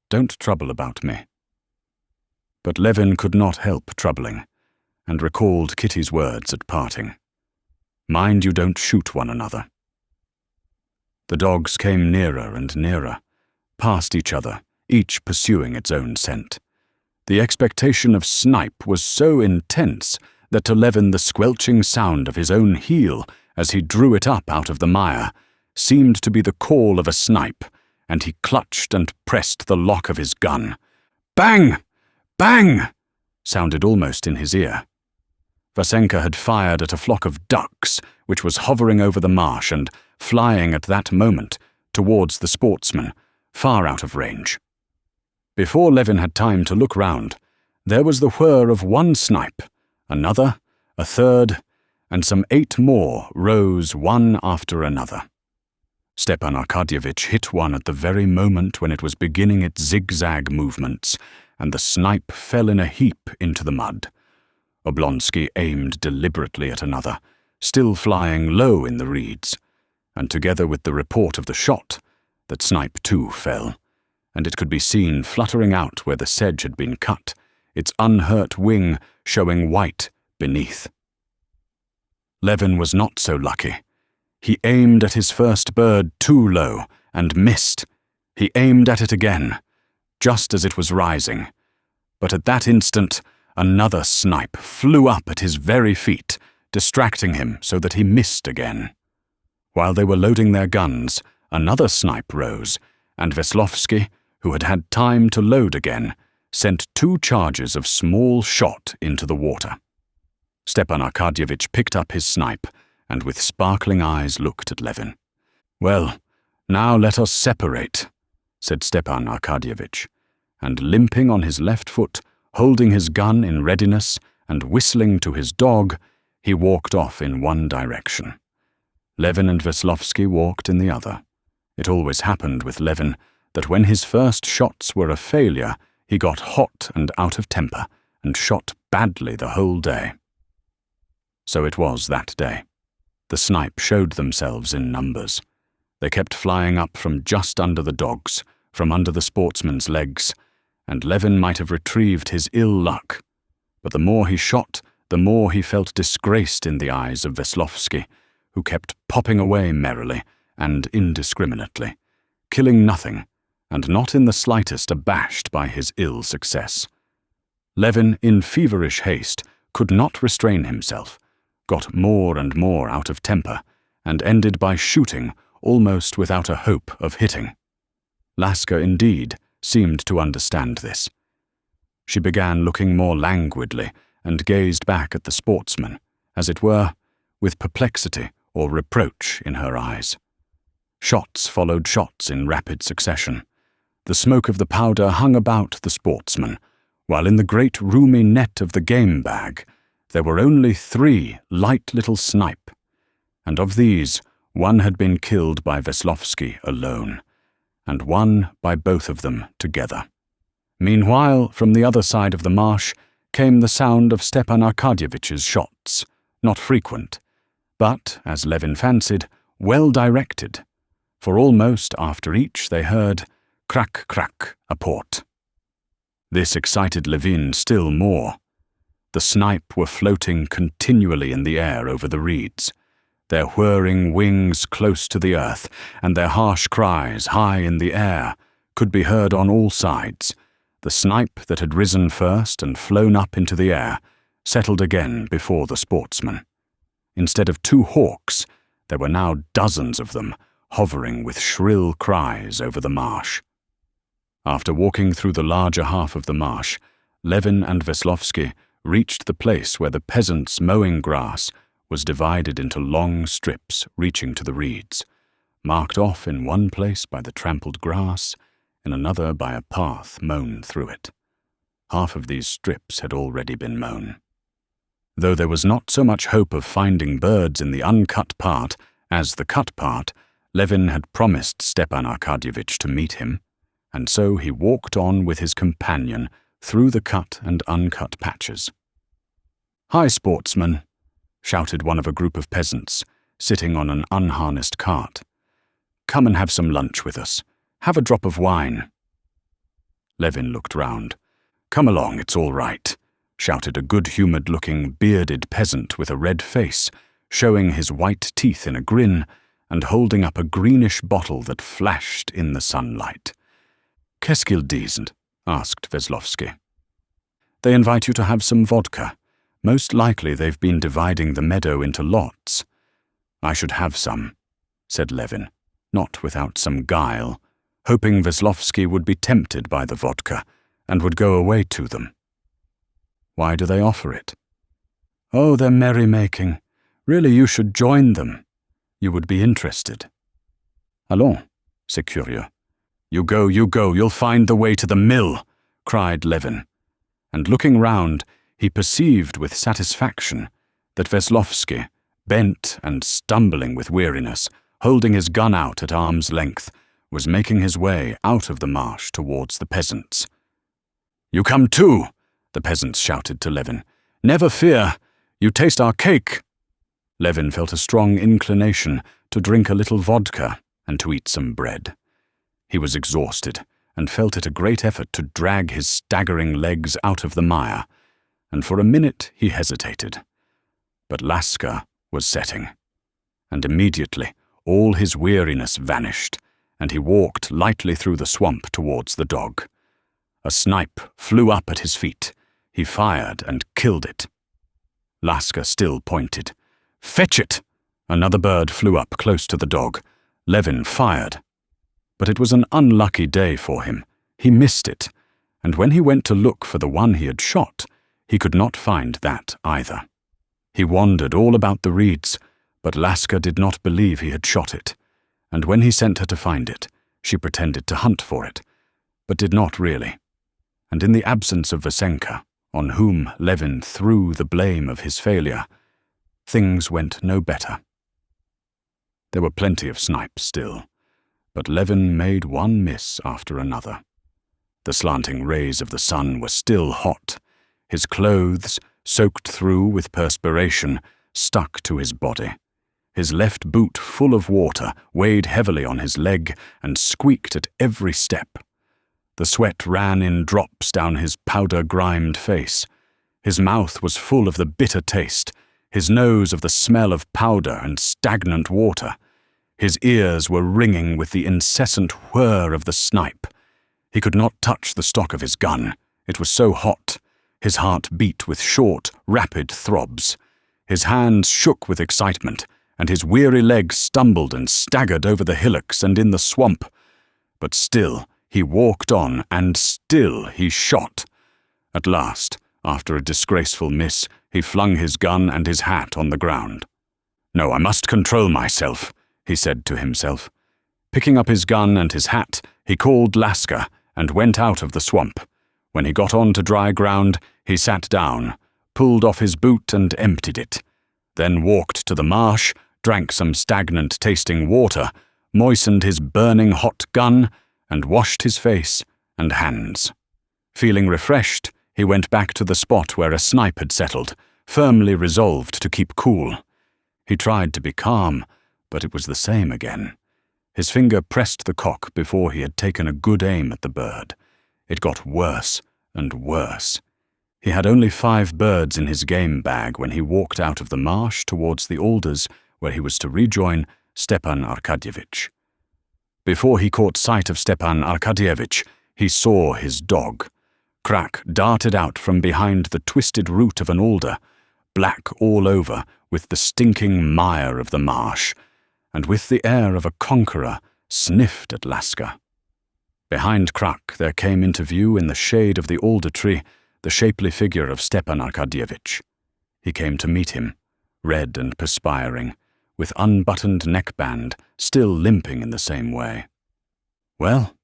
Don't trouble about me." But Levin could not help troubling, and recalled Kitty's words at parting. "Mind you don't shoot one another." The dogs came nearer and nearer, past each other, each pursuing its own scent. The expectation of snipe was so intense that to Levin the squelching sound of his own heel, as he drew it up out of the mire, seemed to be the call of a snipe, and he clutched and pressed the lock of his gun. "Bang! Bang!" sounded almost in his ear. Vasenka had fired at a flock of ducks which was hovering over the marsh and flying at that moment towards the sportsman, far out of range. Before Levin had time to look round, there was the whir of one snipe, another, a third, and some 8 more rose one after another. Stepan Arkadyevitch hit one at the very moment when it was beginning its zigzag movements, and the snipe fell in a heap into the mud. Oblonsky aimed deliberately at another, still flying low in the reeds, and together with the report of the shot, that snipe too fell, and it could be seen fluttering out where the sedge had been cut, its unhurt wing showing white beneath. Levin was not so lucky. He aimed at his first bird too low, and missed. He aimed at it again, just as it was rising. But at that instant, another snipe flew up at his very feet, distracting him so that he missed again. While they were loading their guns, another snipe rose, and Veslovsky, who had had time to load again, sent 2 charges of small shot into the water. Stepan Arkadyevitch picked up his snipe, and with sparkling eyes looked at Levin. "Well, now let us separate," said Stepan Arkadyevitch, and limping on his left foot, holding his gun in readiness and whistling to his dog, he walked off in one direction. Levin and Veslovsky walked in the other. It always happened with Levin that when his first shots were a failure, he got hot and out of temper, and shot badly the whole day. So it was that day. The snipe showed themselves in numbers. They kept flying up from just under the dogs, from under the sportsman's legs, and Levin might have retrieved his ill luck. But the more he shot, the more he felt disgraced in the eyes of Veslovsky, who kept popping away merrily and indiscriminately, killing nothing, and not in the slightest abashed by his ill success. Levin, in feverish haste, could not restrain himself, got more and more out of temper, and ended by shooting almost without a hope of hitting. Laska, indeed, seemed to understand this. She began looking more languidly and gazed back at the sportsman, as it were, with perplexity or reproach in her eyes. Shots followed shots in rapid succession. The smoke of the powder hung about the sportsman, while in the great roomy net of the game bag there were only 3 light little snipe, and of these 1 had been killed by Veslovsky alone, and 1 by both of them together. Meanwhile, from the other side of the marsh came the sound of Stepan Arkadyevitch's shots, not frequent, but, as Levin fancied, well directed, for almost after each they heard crack, crack, a port. This excited Levin still more. The snipe were floating continually in the air over the reeds, their whirring wings close to the earth, and their harsh cries high in the air could be heard on all sides. The snipe that had risen first and flown up into the air settled again before the sportsman. Instead of 2 hawks, there were now dozens of them, hovering with shrill cries over the marsh. After walking through the larger half of the marsh, Levin and Veslovsky reached the place where the peasants' mowing grass was divided into long strips reaching to the reeds, marked off in one place by the trampled grass, in another by a path mown through it. Half of these strips had already been mown. Though there was not so much hope of finding birds in the uncut part as the cut part, Levin had promised Stepan Arkadyevitch to meet him, and so he walked on with his companion through the cut and uncut patches. "Hi, sportsman," shouted one of a group of peasants, sitting on an unharnessed cart. "Come and have some lunch with us. Have a drop of wine." Levin looked round. "Come along, it's all right," shouted a good-humoured-looking, bearded peasant with a red face, showing his white teeth in a grin and holding up a greenish bottle that flashed in the sunlight. "Qu'est-ce qu'ils disent?" asked Veslovsky. "They invite you to have some vodka. Most likely they've been dividing the meadow into lots." "I should have some," said Levin, not without some guile, hoping Veslovsky would be tempted by the vodka and would go away to them. "Why do they offer it?" "Oh, they're merry-making. Really, you should join them. You would be interested." "Allons, c'est curieux." You go, you'll find the way to the mill," cried Levin, and looking round, he perceived with satisfaction that Veslovsky, bent and stumbling with weariness, holding his gun out at arm's length, was making his way out of the marsh towards the peasants. "You come too," the peasants shouted to Levin. "Never fear, you taste our cake." Levin felt a strong inclination to drink a little vodka and to eat some bread. He was exhausted and felt it a great effort to drag his staggering legs out of the mire, and for a minute he hesitated. But Laska was setting, and immediately all his weariness vanished, and he walked lightly through the swamp towards the dog. A snipe flew up at his feet. He fired and killed it. Laska still pointed. "Fetch it!" Another bird flew up close to the dog. Levin fired. But it was an unlucky day for him. He missed it, and when he went to look for the one he had shot, he could not find that either. He wandered all about the reeds, but Laska did not believe he had shot it, and when he sent her to find it, she pretended to hunt for it, but did not really. And in the absence of Vasenka, on whom Levin threw the blame of his failure, things went no better. There were plenty of snipe still, but Levin made one miss after another. The slanting rays of the sun were still hot. His clothes, soaked through with perspiration, stuck to his body. His left boot, full of water, weighed heavily on his leg and squeaked at every step. The sweat ran in drops down his powder-grimed face. His mouth was full of the bitter taste, his nose of the smell of powder and stagnant water. His ears were ringing with the incessant whir of the snipe. He could not touch the stock of his gun. It was so hot. His heart beat with short, rapid throbs. His hands shook with excitement, and his weary legs stumbled and staggered over the hillocks and in the swamp. But still he walked on, and still he shot. At last, after a disgraceful miss, he flung his gun and his hat on the ground. "No, I must control myself," he said to himself. Picking up his gun and his hat, he called Laska and went out of the swamp. When he got on to dry ground, he sat down, pulled off his boot and emptied it, then walked to the marsh, drank some stagnant-tasting water, moistened his burning hot gun, and washed his face and hands. Feeling refreshed, he went back to the spot where a snipe had settled, firmly resolved to keep cool. He tried to be calm, but it was the same again. His finger pressed the cock before he had taken a good aim at the bird. It got worse and worse. He had only 5 birds in his game bag when he walked out of the marsh towards the alders where he was to rejoin Stepan Arkadyevitch. Before he caught sight of Stepan Arkadyevitch, he saw his dog. Krak darted out from behind the twisted root of an alder, black all over with the stinking mire of the marsh, and with the air of a conqueror sniffed at Laska. Behind Krak there came into view in the shade of the alder tree the shapely figure of Stepan Arkadyevitch. He came to meet him, red and perspiring, with unbuttoned neckband still limping in the same way. "Well,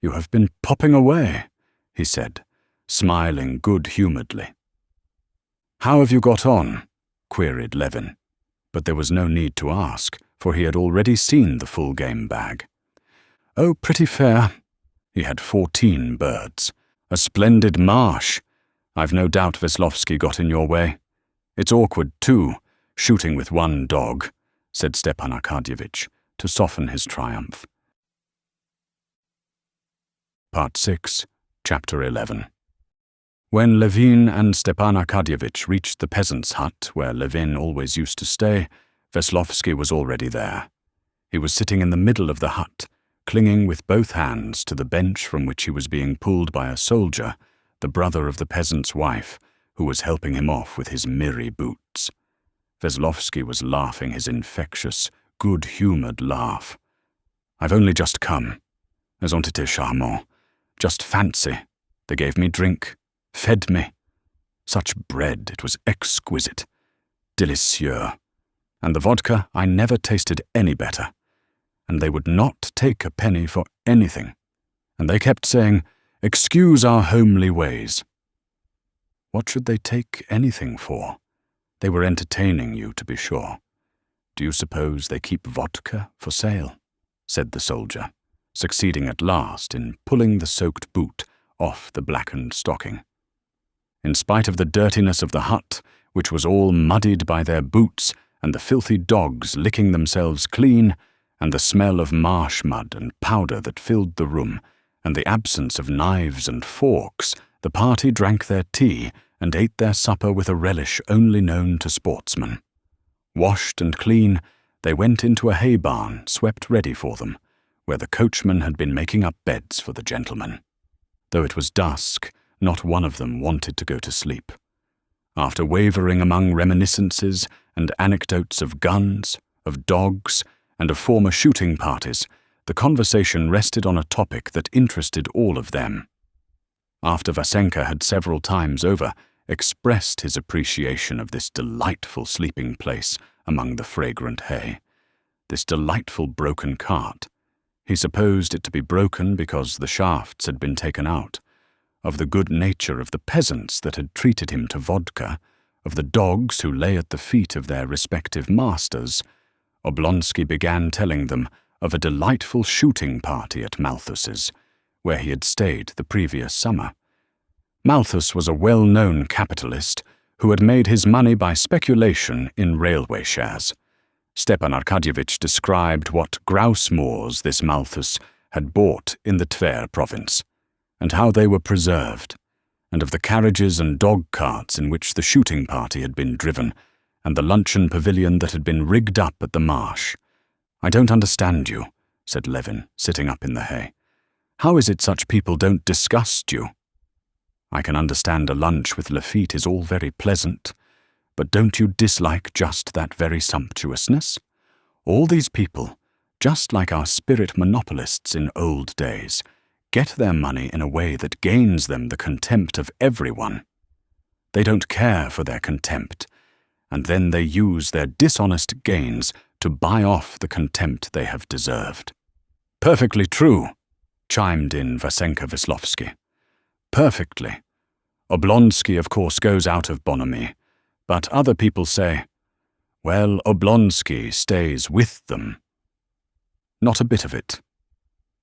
you have been popping away," he said, smiling good-humouredly. "How have you got on?" queried Levin, but there was no need to ask, for he had already seen the full game bag. "Oh, pretty fair. He had 14 birds. A splendid marsh. I've no doubt Veslovsky got in your way. It's awkward, too, shooting with one dog," said Stepan Arkadyevitch, to soften his triumph. Part 6, Chapter 11. When Levin and Stepan Arkadyevitch reached the peasant's hut where Levin always used to stay, Veslovsky was already there. He was sitting in the middle of the hut, clinging with both hands to the bench from which he was being pulled by a soldier, the brother of the peasant's wife, who was helping him off with his mirror boots. Veslovsky was laughing his infectious, good-humoured laugh. "I've only just come. Elles ont été charmant. Just fancy. They gave me drink, fed me. Such bread, it was exquisite. Délicieux. And the vodka, I never tasted any better. And they would not take a penny for anything. And they kept saying, 'Excuse our homely ways.'" "What should they take anything for? They were entertaining you, to be sure. Do you suppose they keep vodka for sale?" said the soldier, succeeding at last in pulling the soaked boot off the blackened stocking. In spite of the dirtiness of the hut, which was all muddied by their boots and the filthy dogs licking themselves clean, and the smell of marsh mud and powder that filled the room, and the absence of knives and forks, the party drank their tea and ate their supper with a relish only known to sportsmen. Washed and clean, they went into a hay barn swept ready for them, where the coachman had been making up beds for the gentlemen. Though it was dusk, not one of them wanted to go to sleep. After wavering among reminiscences and anecdotes of guns, of dogs, and of former shooting parties, the conversation rested on a topic that interested all of them. After Vasenka had several times over expressed his appreciation of this delightful sleeping place among the fragrant hay, this delightful broken cart, he supposed it to be broken because the shafts had been taken out, of the good nature of the peasants that had treated him to vodka, of the dogs who lay at the feet of their respective masters, Oblonsky began telling them of a delightful shooting party at Malthus's, where he had stayed the previous summer. Malthus was a well-known capitalist who had made his money by speculation in railway shares. Stepan Arkadyevitch described what grouse moors this Malthus had bought in the Tver province, and how they were preserved, and of the carriages and dog-carts in which the shooting party had been driven, and the luncheon pavilion that had been rigged up at the marsh. "I don't understand you," said Levin, sitting up in the hay. "How is it such people don't disgust you? I can understand a lunch with Lafitte is all very pleasant, but don't you dislike just that very sumptuousness? All these people, just like our spirit monopolists in old days, get their money in a way that gains them the contempt of everyone. They don't care for their contempt, and then they use their dishonest gains to buy off the contempt they have deserved." "Perfectly true," chimed in Vasenka Veslovsky. "Perfectly. Oblonsky, of course, goes out of bonhomie, but other people say, 'Well, Oblonsky stays with them.' Not a bit of it."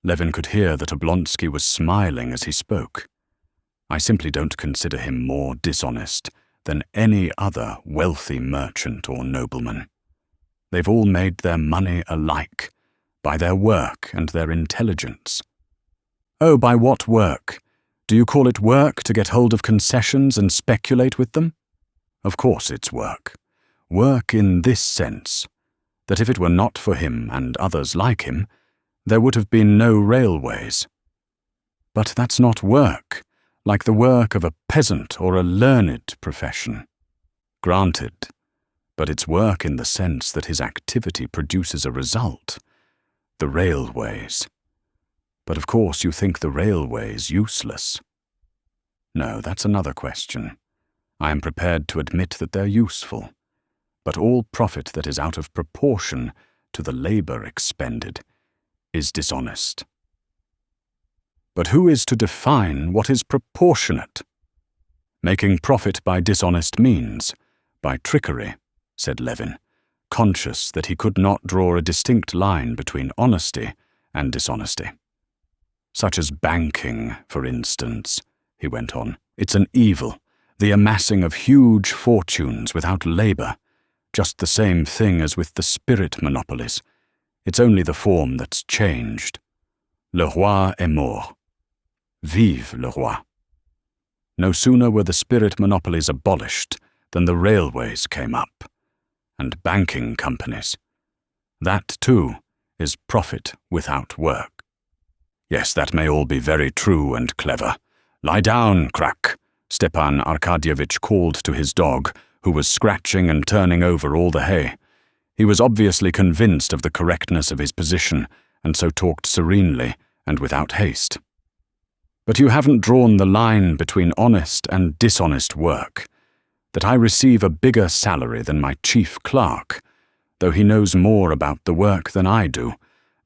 Levin could hear that Oblonsky was smiling as he spoke. "I simply don't consider him more dishonest than any other wealthy merchant or nobleman. They've all made their money alike, by their work and their intelligence." "Oh, by what work? Do you call it work to get hold of concessions and speculate with them?" "Of course it's work. Work in this sense, that if it were not for him and others like him, there would have been no railways." "But that's not work, like the work of a peasant or a learned profession." "Granted. but it's work in the sense that his activity produces a result. The railways. But of course you think the railways useless. No, that's another question. I am prepared to admit that they're useful, but all profit that is out of proportion to the labor expended is dishonest. But who is to define what is proportionate? Making profit by dishonest means, by trickery, said Levin, conscious that he could not draw a distinct line between honesty and dishonesty. Such as banking, for instance, he went on. It's an evil, the amassing of huge fortunes without labor, just the same thing as with the spirit monopolies. It's only the form that's changed. Le roi est mort. Vive le roi. No sooner were the spirit monopolies abolished than the railways came up, and banking companies. That, too, is profit without work. Yes, that may all be very true and clever. Lie down, Krak, Stepan Arkadyevitch called to his dog, who was scratching and turning over all the hay. He was obviously convinced of the correctness of his position, and so talked serenely and without haste. But you haven't drawn the line between honest and dishonest work. That I receive a bigger salary than my chief clerk, though he knows more about the work than I do,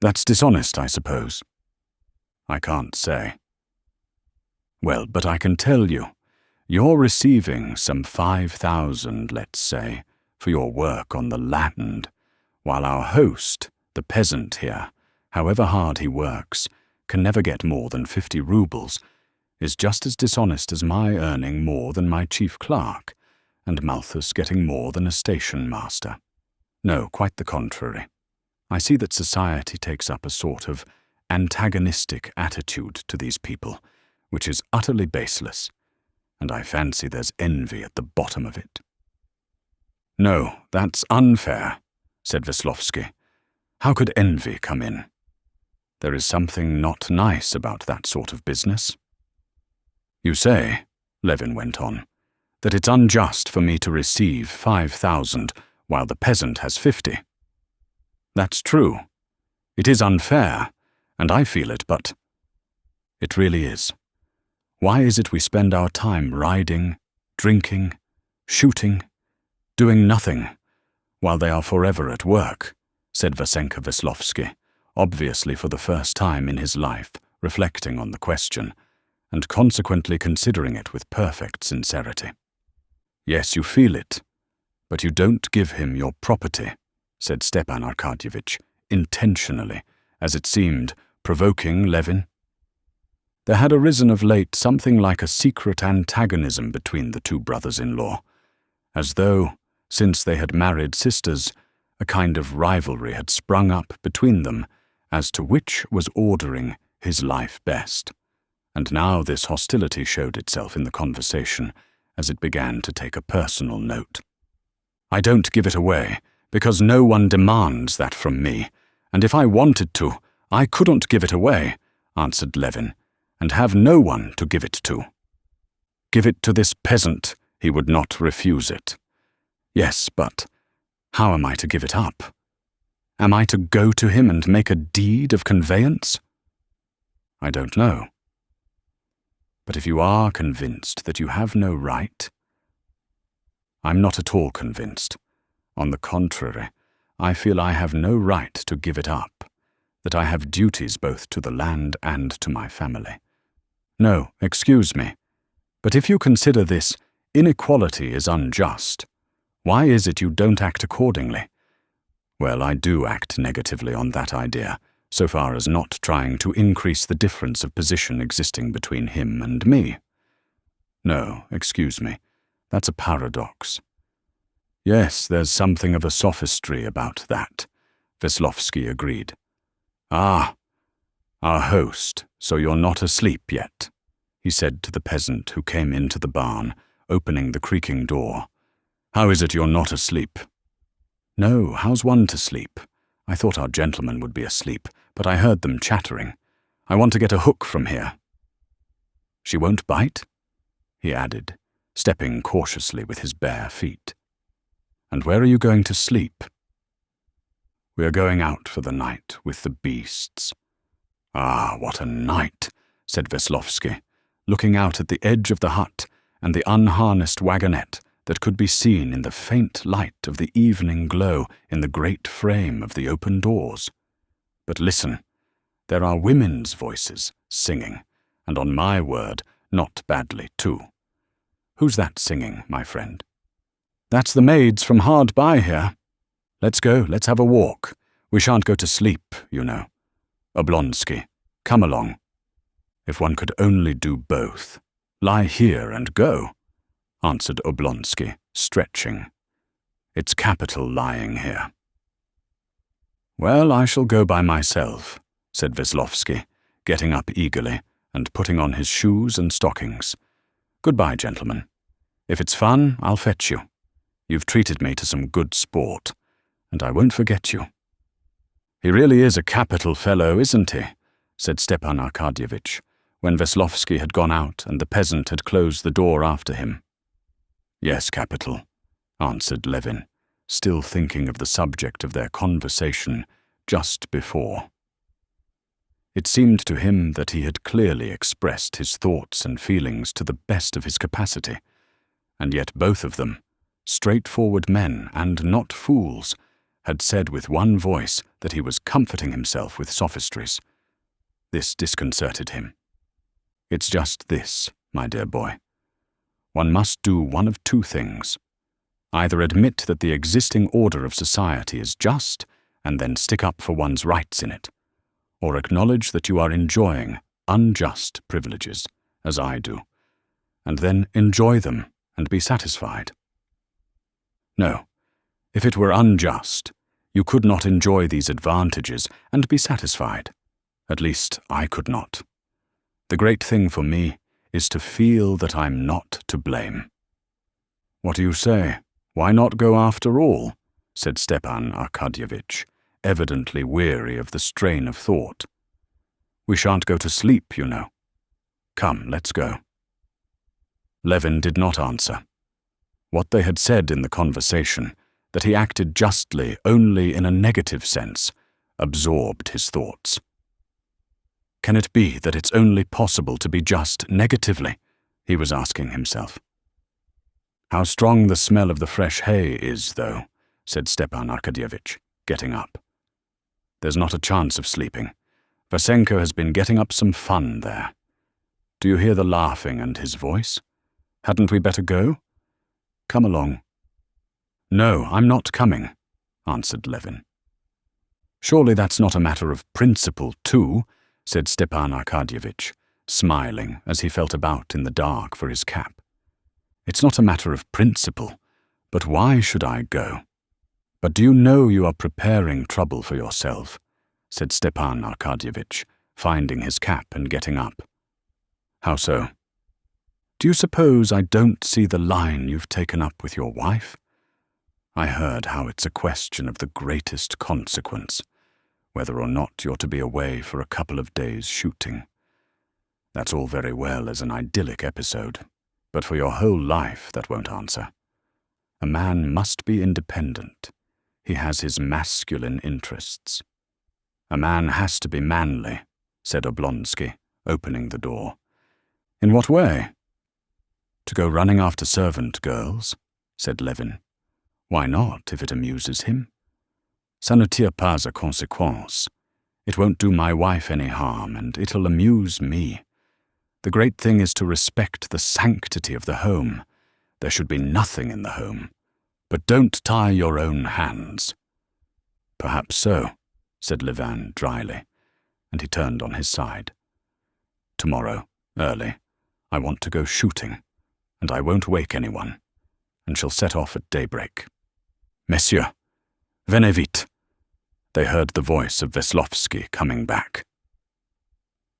that's dishonest, I suppose. I can't say. Well, but I can tell you, you're receiving some 5,000, let's say, for your work on the land, while our host, the peasant here, however hard he works, can never get more than 50 rubles, is just as dishonest as my earning more than my chief clerk, and Malthus getting more than a station master. No, quite the contrary. I see that society takes up a sort of antagonistic attitude to these people, which is utterly baseless, and I fancy there's envy at the bottom of it. No, that's unfair, said Veslovsky. How could envy come in? There is something not nice about that sort of business. You say, Levin went on, that it's unjust for me to receive 5,000 while the peasant has 50. That's true. It is unfair, and I feel it, but it really is. Why is it we spend our time riding, drinking, shooting, doing nothing, while they are forever at work, said Vasenka Veslovsky, obviously for the first time in his life, reflecting on the question, and consequently considering it with perfect sincerity. Yes, you feel it, but you don't give him your property, said Stepan Arkadyevitch, intentionally, as it seemed, provoking Levin. There had arisen of late something like a secret antagonism between the two brothers-in-law, as though, since they had married sisters, a kind of rivalry had sprung up between them as to which was ordering his life best. And now this hostility showed itself in the conversation as it began to take a personal note. I don't give it away, because no one demands that from me, and if I wanted to, I couldn't give it away, answered Levin, and have no one to give it to. Give it to this peasant, he would not refuse it. Yes, but how am I to give it up? Am I to go to him and make a deed of conveyance? I don't know. But if you are convinced that you have no right, I'm not at all convinced. On the contrary, I feel I have no right to give it up, that I have duties both to the land and to my family. No, excuse me, but if you consider this inequality is unjust, why is it you don't act accordingly? Well, I do act negatively on that idea, so far as not trying to increase the difference of position existing between him and me. No, excuse me, that's a paradox. Yes, there's something of a sophistry about that, Veslovsky agreed. Ah, our host, so you're not asleep yet, he said to the peasant who came into the barn, opening the creaking door. How is it you're not asleep? No, how's one to sleep? I thought our gentlemen would be asleep, but I heard them chattering. I want to get a hook from here. She won't bite? He added, stepping cautiously with his bare feet. And where are you going to sleep?" "We are going out for the night with the beasts." "Ah, what a night," said Veslovsky, looking out at the edge of the hut and the unharnessed wagonette that could be seen in the faint light of the evening glow in the great frame of the open doors. "But listen, there are women's voices singing, and on my word, not badly too. Who's that singing, my friend?" "That's the maids from hard by here. Let's go, let's have a walk. We shan't go to sleep, you know. Oblonsky, come along." "If one could only do both. Lie here and go," answered Oblonsky, stretching. "It's capital lying here." "Well, I shall go by myself," said Veslovsky, getting up eagerly and putting on his shoes and stockings. "Goodbye, gentlemen. If it's fun, I'll fetch you. You've treated me to some good sport, and I won't forget you." "He really is a capital fellow, isn't he?" said Stepan Arkadyevitch, when Veslovsky had gone out and the peasant had closed the door after him. "Yes, capital," answered Levin, still thinking of the subject of their conversation just before. It seemed to him that he had clearly expressed his thoughts and feelings to the best of his capacity, and yet both of them, straightforward men and not fools, had said with one voice that he was comforting himself with sophistries. This disconcerted him. "It's just this, my dear boy. One must do one of two things. Either admit that the existing order of society is just and then stick up for one's rights in it, or acknowledge that you are enjoying unjust privileges, as I do, and then enjoy them and be satisfied. No, if it were unjust, you could not enjoy these advantages and be satisfied. At least I could not. The great thing for me is to feel that I'm not to blame." "What do you say? Why not go after all?" said Stepan Arkadyevitch, evidently weary of the strain of thought. "We shan't go to sleep, you know. Come, let's go." Levin did not answer. What they had said in the conversation, that he acted justly only in a negative sense, absorbed his thoughts. "Can it be that it's only possible to be just negatively?" he was asking himself. "How strong the smell of the fresh hay is, though," said Stepan Arkadyevitch, getting up. "There's not a chance of sleeping. Vasenko has been getting up some fun there. Do you hear the laughing and his voice? Hadn't we better go? Come along." "No, I'm not coming," answered Levin. "Surely that's not a matter of principle, too," said Stepan Arkadyevitch, smiling as he felt about in the dark for his cap. "It's not a matter of principle, but why should I go?" "But do you know you are preparing trouble for yourself?" said Stepan Arkadyevitch, finding his cap and getting up. "How so?" "Do you suppose I don't see the line you've taken up with your wife? I heard how it's a question of the greatest consequence, whether or not you're to be away for a couple of days shooting. That's all very well as an idyllic episode, but for your whole life that won't answer. A man must be independent. He has his masculine interests." "A man has to be manly," said Oblonsky, opening the door. "In what way?" "To go running after servant girls," said Levin. "Why not, if it amuses him? Ça ne tire pas à conséquence. It won't do my wife any harm, and it'll amuse me. The great thing is to respect the sanctity of the home. There should be nothing in the home. But don't tie your own hands." "Perhaps so," said Levin dryly, and he turned on his side. "Tomorrow, early, I want to go shooting, and I won't wake anyone, and shall set off at daybreak. Messieurs, venez vite." They heard the voice of Veslovsky coming back.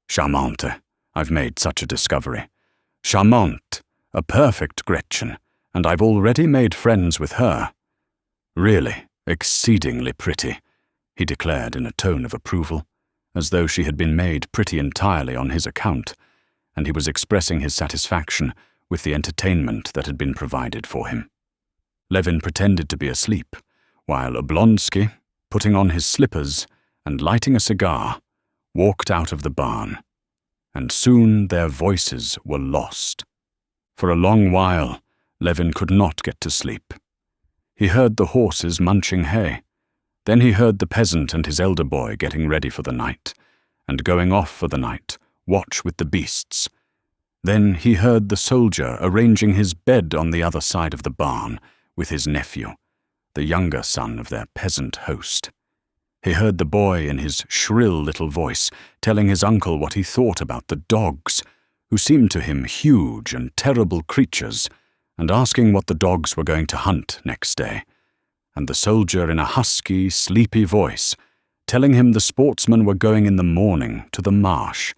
"Charmante, I've made such a discovery. Charmante, a perfect Gretchen, and I've already made friends with her. Really, exceedingly pretty," he declared in a tone of approval, as though she had been made pretty entirely on his account, and he was expressing his satisfaction with the entertainment that had been provided for him. Levin pretended to be asleep, while Oblonsky, putting on his slippers and lighting a cigar, walked out of the barn, and soon their voices were lost. For a long while, Levin could not get to sleep. He heard the horses munching hay. Then he heard the peasant and his elder boy getting ready for the night, and going off for the night, watch with the beasts. Then he heard the soldier arranging his bed on the other side of the barn with his nephew, the younger son of their peasant host. He heard the boy in his shrill little voice telling his uncle what he thought about the dogs, who seemed to him huge and terrible creatures, and asking what the dogs were going to hunt next day, and the soldier in a husky, sleepy voice telling him the sportsmen were going in the morning to the marsh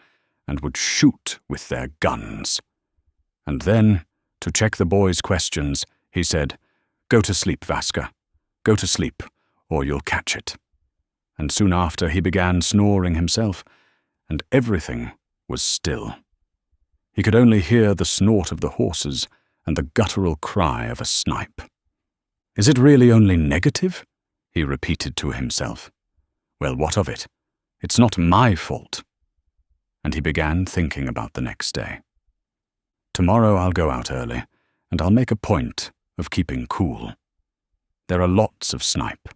and would shoot with their guns. And then, to check the boy's questions, he said, "Go to sleep, Vaska. Go to sleep, or you'll catch it." And soon after he began snoring himself, and everything was still. He could only hear the snort of the horses and the guttural cry of a snipe. "Is it really only negative?" he repeated to himself. "Well, what of it? It's not my fault." And he began thinking about the next day. "Tomorrow I'll go out early, and I'll make a point of keeping cool. There are lots of snipe,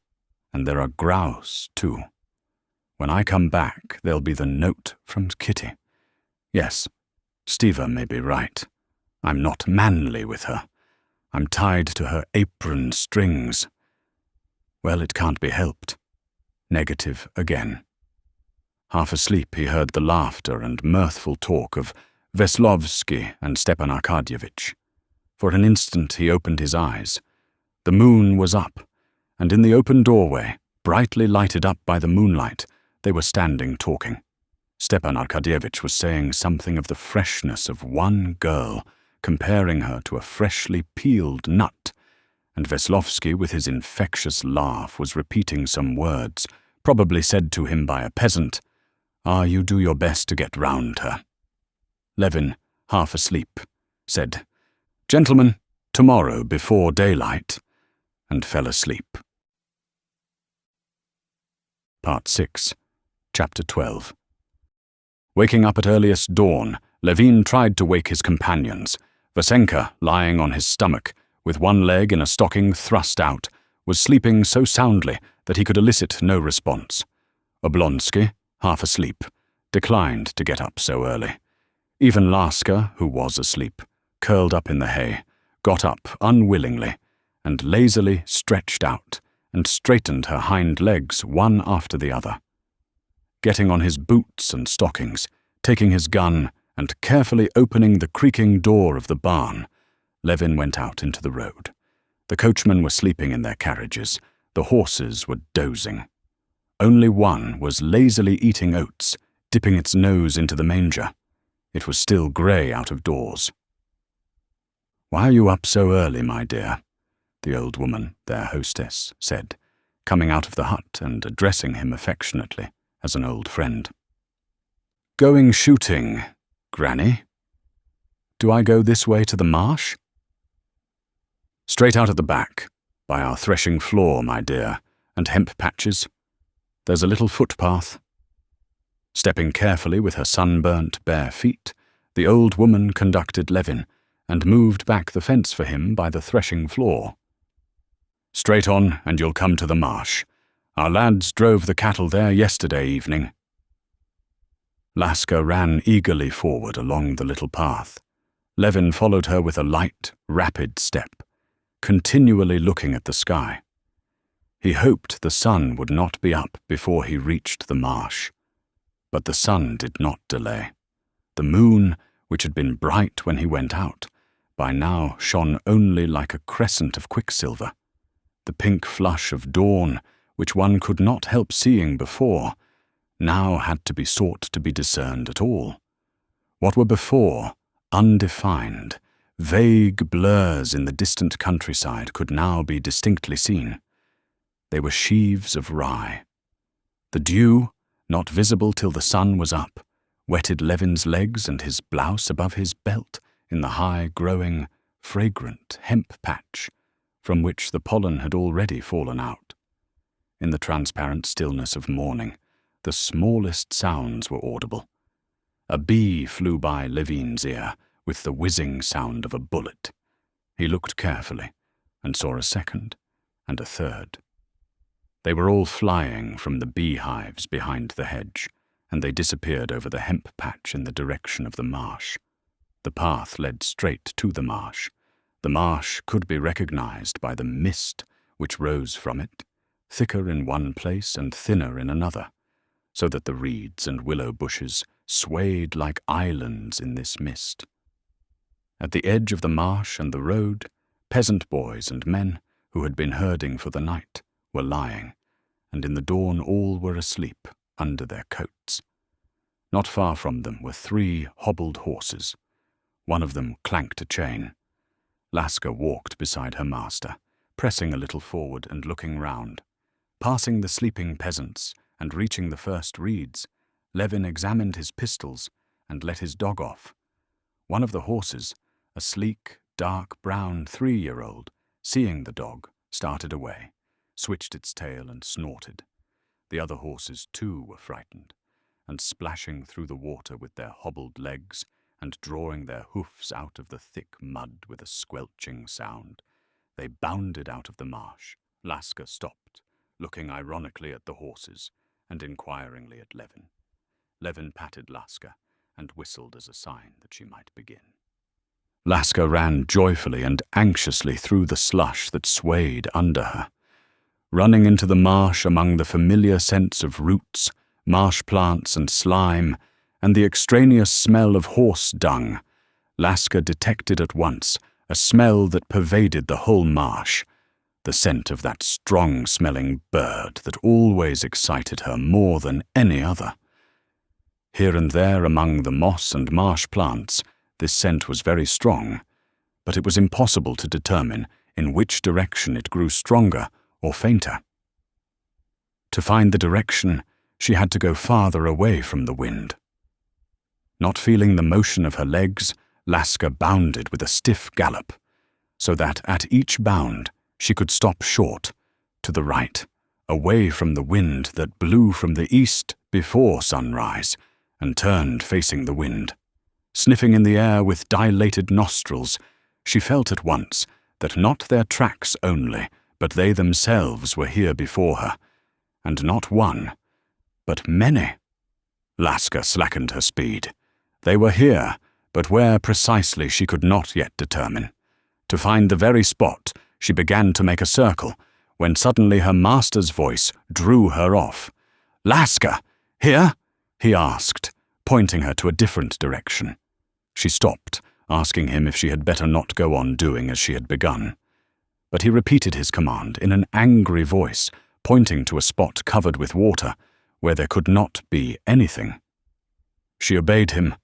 and there are grouse, too. When I come back, there'll be the note from Kitty. Yes, Stiva may be right. I'm not manly with her. I'm tied to her apron strings. Well, it can't be helped. Negative again." Half asleep, he heard the laughter and mirthful talk of Veslovsky and Stepan Arkadyevitch. For an instant he opened his eyes. The moon was up, and in the open doorway, brightly lighted up by the moonlight, they were standing talking. Stepan Arkadyevitch was saying something of the freshness of one girl, comparing her to a freshly peeled nut, and Veslovsky, with his infectious laugh, was repeating some words, probably said to him by a peasant. You do your best to get round her." Levin, half asleep, said, "Gentlemen, tomorrow before daylight," and fell asleep. Part 6, Chapter 12. Waking up at earliest dawn, Levin tried to wake his companions. Vasenka, lying on his stomach, with one leg in a stocking thrust out, was sleeping so soundly that he could elicit no response. Oblonsky, half asleep, declined to get up so early. Even Laska, who was asleep, curled up in the hay, got up unwillingly, and lazily stretched out, and straightened her hind legs one after the other. Getting on his boots and stockings, taking his gun, and carefully opening the creaking door of the barn, Levin went out into the road. The coachmen were sleeping in their carriages. The horses were dozing. Only one was lazily eating oats, dipping its nose into the manger. It was still grey out of doors. "Why are you up so early, my dear?" the old woman, their hostess, said, coming out of the hut and addressing him affectionately as an old friend. "Going shooting, Granny. Do I go this way to the marsh?" "Straight out at the back, by our threshing floor, my dear, and hemp patches. There's a little footpath." Stepping carefully with her sunburnt bare feet, the old woman conducted Levin and moved back the fence for him by the threshing floor. "Straight on, and you'll come to the marsh. Our lads drove the cattle there yesterday evening." Laska ran eagerly forward along the little path. Levin followed her with a light, rapid step, continually looking at the sky. He hoped the sun would not be up before he reached the marsh. But the sun did not delay. The moon, which had been bright when he went out, by now shone only like a crescent of quicksilver. The pink flush of dawn, which one could not help seeing before, now had to be sought to be discerned at all. What were before undefined, vague blurs in the distant countryside could now be distinctly seen. They were sheaves of rye. The dew, not visible till the sun was up, wetted Levin's legs and his blouse above his belt in the high-growing, fragrant hemp patch, from which the pollen had already fallen out. In the transparent stillness of morning, the smallest sounds were audible. A bee flew by Levine's ear with the whizzing sound of a bullet. He looked carefully and saw a second and a third. They were all flying from the beehives behind the hedge, and they disappeared over the hemp patch in the direction of the marsh. The path led straight to the marsh. The marsh could be recognized by the mist which rose from it, thicker in one place and thinner in another, so that the reeds and willow bushes swayed like islands in this mist. At the edge of the marsh and the road, peasant boys and men, who had been herding for the night, were lying, and in the dawn all were asleep under their coats. Not far from them were 3 hobbled horses. One of them clanked a chain. Laska walked beside her master, pressing a little forward and looking round. Passing the sleeping peasants and reaching the first reeds, Levin examined his pistols and let his dog off. One of the horses, a sleek, dark brown 3-year-old, seeing the dog, started away, switched its tail and snorted. The other horses too were frightened, and splashing through the water with their hobbled legs and drawing their hoofs out of the thick mud with a squelching sound, they bounded out of the marsh. Laska stopped, looking ironically at the horses and inquiringly at Levin. Levin patted Laska and whistled as a sign that she might begin. Laska ran joyfully and anxiously through the slush that swayed under her. Running into the marsh among the familiar scents of roots, marsh plants and slime, and the extraneous smell of horse dung, Laska detected at once a smell that pervaded the whole marsh, the scent of that strong-smelling bird that always excited her more than any other. Here and there among the moss and marsh plants, this scent was very strong, but it was impossible to determine in which direction it grew stronger or fainter. To find the direction, she had to go farther away from the wind. Not feeling the motion of her legs, Laska bounded with a stiff gallop, so that at each bound she could stop short, to the right, away from the wind that blew from the east before sunrise, and turned facing the wind. Sniffing in the air with dilated nostrils, she felt at once that not their tracks only, but they themselves were here before her, and not one, but many. Laska slackened her speed. They were here, but where precisely she could not yet determine. To find the very spot, she began to make a circle, when suddenly her master's voice drew her off. "Laska, here?" he asked, pointing her to a different direction. She stopped, asking him if she had better not go on doing as she had begun. But he repeated his command in an angry voice, pointing to a spot covered with water, where there could not be anything. She obeyed him,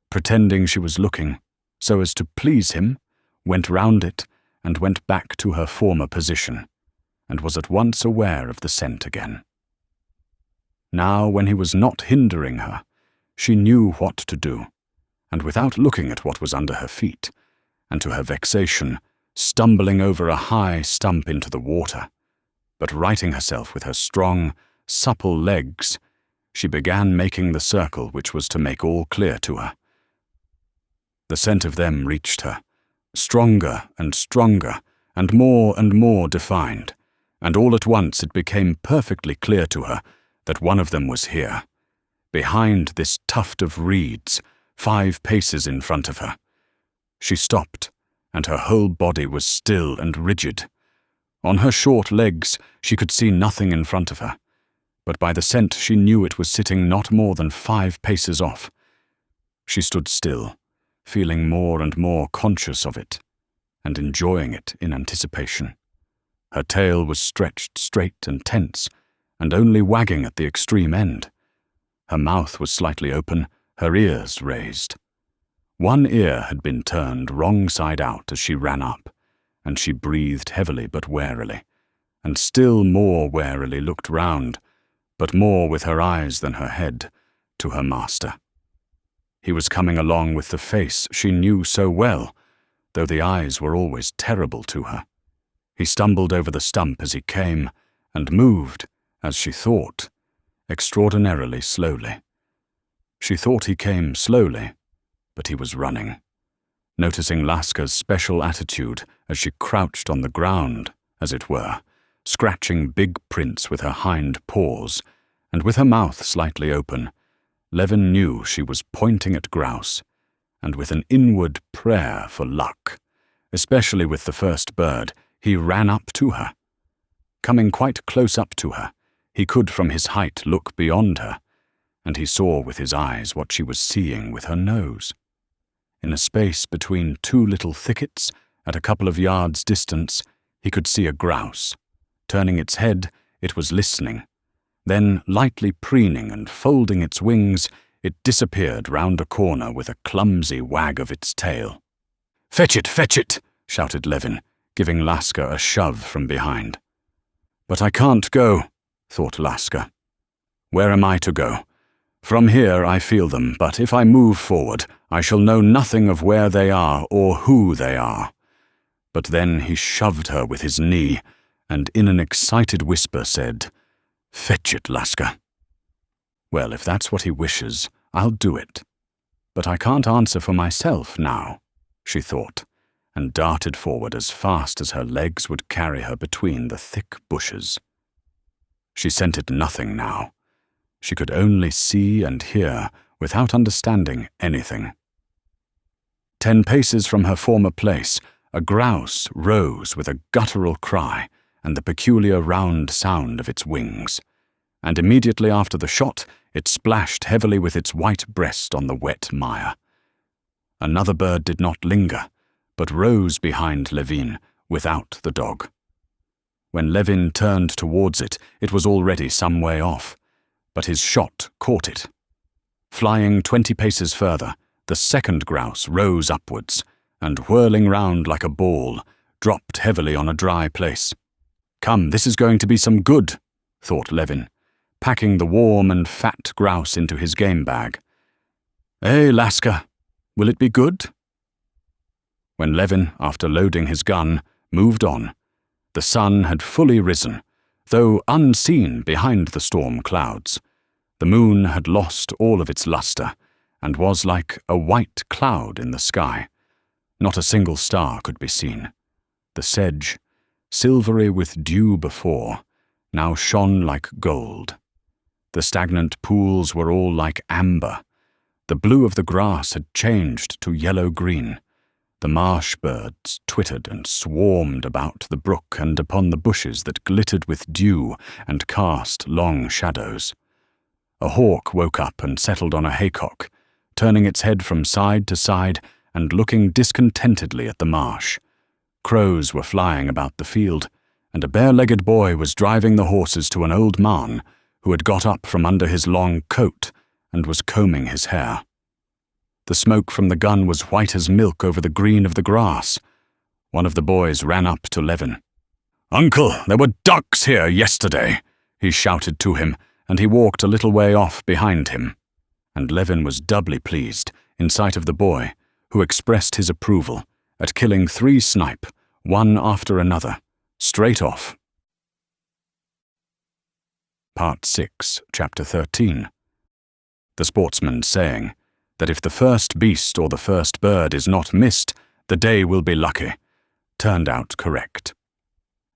pretending she was looking, so as to please him, went round it, and went back to her former position, and was at once aware of the scent again. Now, when he was not hindering her, she knew what to do, and without looking at what was under her feet, and to her vexation, stumbling over a high stump into the water, but righting herself with her strong, supple legs, she began making the circle which was to make all clear to her. The scent of them reached her, stronger and stronger, and more defined, and all at once it became perfectly clear to her that one of them was here, behind this tuft of reeds, 5 paces in front of her. She stopped, and her whole body was still and rigid. On her short legs she could see nothing in front of her, but by the scent she knew it was sitting not more than 5 paces off. She stood still, feeling more and more conscious of it, and enjoying it in anticipation. Her tail was stretched straight and tense, and only wagging at the extreme end. Her mouth was slightly open, her ears raised. One ear had been turned wrong side out as she ran up, and she breathed heavily but warily, and still more warily looked round, but more with her eyes than her head, to her master. He was coming along with the face she knew so well, though the eyes were always terrible to her. He stumbled over the stump as he came, and moved, as she thought, extraordinarily slowly. She thought he came slowly, but he was running. Noticing Laska's special attitude as she crouched on the ground, as it were, scratching big prints with her hind paws, and with her mouth slightly open, Levin knew she was pointing at grouse, and with an inward prayer for luck, especially with the first bird, he ran up to her. Coming quite close up to her, he could from his height look beyond her, and he saw with his eyes what she was seeing with her nose. In a space between two little thickets, at a couple of yards' distance, he could see a grouse. Turning its head, it was listening. Then, lightly preening and folding its wings, it disappeared round a corner with a clumsy wag of its tail. "Fetch it, fetch it!" shouted Levin, giving Laska a shove from behind. "But I can't go," thought Laska. "Where am I to go? From here I feel them, but if I move forward, I shall know nothing of where they are or who they are." But then he shoved her with his knee, and in an excited whisper said, "Fetch it, Laska." "Well, if that's what he wishes, I'll do it. But I can't answer for myself now," she thought, and darted forward as fast as her legs would carry her between the thick bushes. She scented nothing now. She could only see and hear without understanding anything. 10 paces from her former place, a grouse rose with a guttural cry and the peculiar round sound of its wings, and immediately after the shot it splashed heavily with its white breast on the wet mire. Another bird did not linger, but rose behind Levin without the dog. When Levin turned towards it, it was already some way off, but his shot caught it. Flying 20 paces further, the second grouse rose upwards, and whirling round like a ball, dropped heavily on a dry place. "Come, this is going to be some good," thought Levin, packing the warm and fat grouse into his game bag. "Eh, Laska, will it be good?" When Levin, after loading his gun, moved on, the sun had fully risen, though unseen behind the storm clouds. The moon had lost all of its luster, and was like a white cloud in the sky. Not a single star could be seen. The sedge, silvery with dew before, now shone like gold. The stagnant pools were all like amber. The blue of the grass had changed to yellow-green. The marsh birds twittered and swarmed about the brook and upon the bushes that glittered with dew and cast long shadows. A hawk woke up and settled on a haycock, turning its head from side to side and looking discontentedly at the marsh. Crows were flying about the field, and a bare-legged boy was driving the horses to an old man who had got up from under his long coat and was combing his hair. The smoke from the gun was white as milk over the green of the grass. One of the boys ran up to Levin. "Uncle, there were ducks here yesterday," he shouted to him, and he walked a little way off behind him. And Levin was doubly pleased, in sight of the boy, who expressed his approval, at killing 3 snipe, one after another, straight off. Part 6, Chapter 13. The sportsman's saying that if the first beast or the first bird is not missed, the day will be lucky, turned out correct.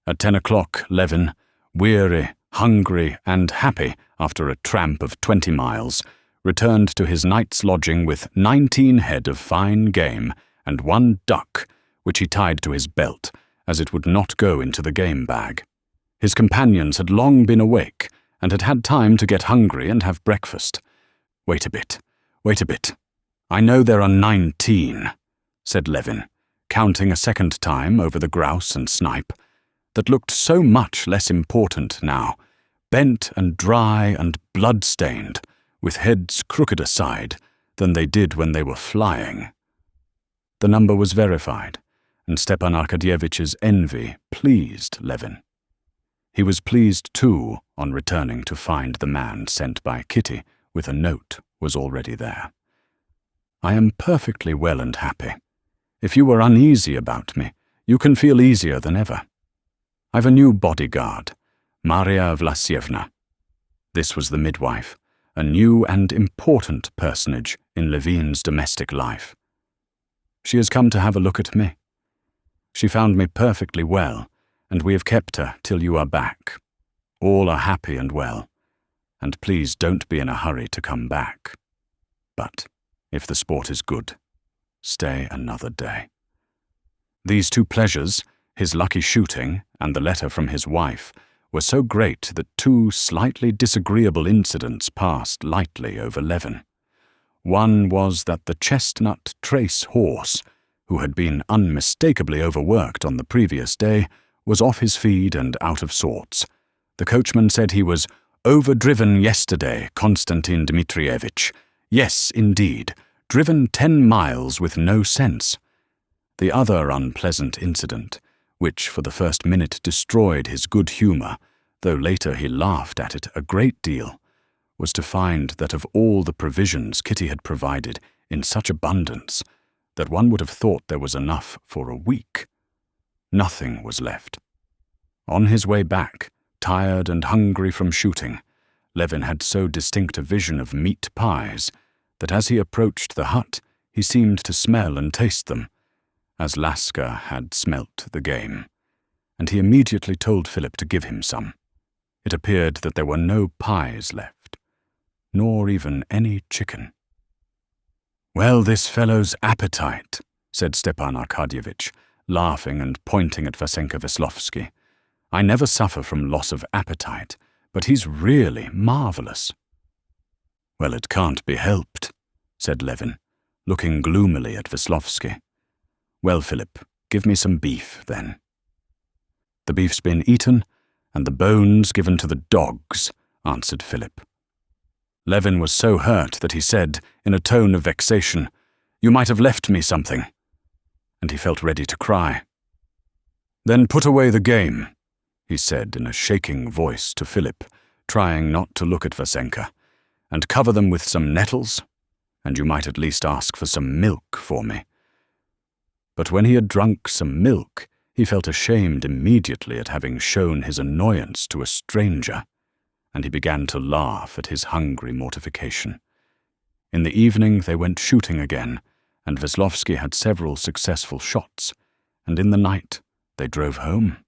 At 10 o'clock, Levin, weary, hungry, and happy after a tramp of 20 miles, returned to his night's lodging with 19 head of fine game and 1 duck, which he tied to his belt, as it would not go into the game bag. His companions had long been awake, and had had time to get hungry and have breakfast. "Wait a bit. Wait a bit. I know there are 19, said Levin, counting a second time over the grouse and snipe, that looked so much less important now, bent and dry and blood-stained, with heads crooked aside, than they did when they were flying. The number was verified, and Stepan Arkadyevitch's envy pleased Levin. He was pleased, too, on returning to find the man sent by Kitty with a note was already there. "I am perfectly well and happy. If you were uneasy about me, you can feel easier than ever. I've a new bodyguard, Maria Vlasievna. This was the midwife, a new and important personage in Levine's domestic life. She has come to have a look at me. She found me perfectly well, and we have kept her till you are back. All are happy and well, and please don't be in a hurry to come back. But if the sport is good, stay another day. These two pleasures, his lucky shooting and the letter from his wife, were so great that two slightly disagreeable incidents passed lightly over Levin. One was that the chestnut trace horse, who had been unmistakably overworked on the previous day, was off his feed and out of sorts. The coachman said he was overdriven yesterday, Konstantin Dmitrievitch. Yes, indeed, driven 10 miles with no sense. The other unpleasant incident, which for the first minute destroyed his good humour, though later he laughed at it a great deal, was to find that of all the provisions Kitty had provided in such abundance that one would have thought there was enough for a week, nothing was left. On his way back, tired and hungry from shooting, Levin had so distinct a vision of meat pies that as he approached the hut he seemed to smell and taste them, as Laska had smelt the game, and he immediately told Philip to give him some. It appeared that there were no pies left, nor even any chicken. "Well, this fellow's appetite," said Stepan Arkadyevitch, laughing and pointing at Vasenka Veslovsky. "I never suffer from loss of appetite, but he's really marvelous." "Well, it can't be helped," said Levin, looking gloomily at Veslovsky. "Well, Philip, give me some beef, then." "The beef's been eaten, and the bones given to the dogs," answered Philip. Levin was so hurt that he said, in a tone of vexation, "You might have left me something," and he felt ready to cry. "Then put away the game," he said in a shaking voice to Philip, trying not to look at Vasenka, "and cover them with some nettles, and you might at least ask for some milk for me." But when he had drunk some milk, he felt ashamed immediately at having shown his annoyance to a stranger, and he began to laugh at his hungry mortification. In the evening they went shooting again, and Veslovsky had several successful shots, and in the night they drove home.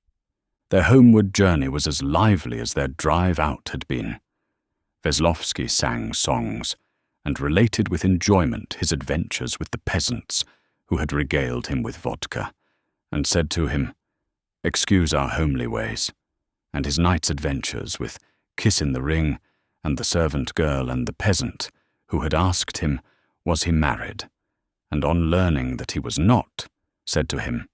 Their homeward journey was as lively as their drive out had been. Veslovsky sang songs, and related with enjoyment his adventures with the peasants, who had regaled him with vodka, and said to him, "Excuse our homely ways," and his night's adventures with Kiss in the Ring, and the servant girl and the peasant, who had asked him, was he married, and on learning that he was not, said to him,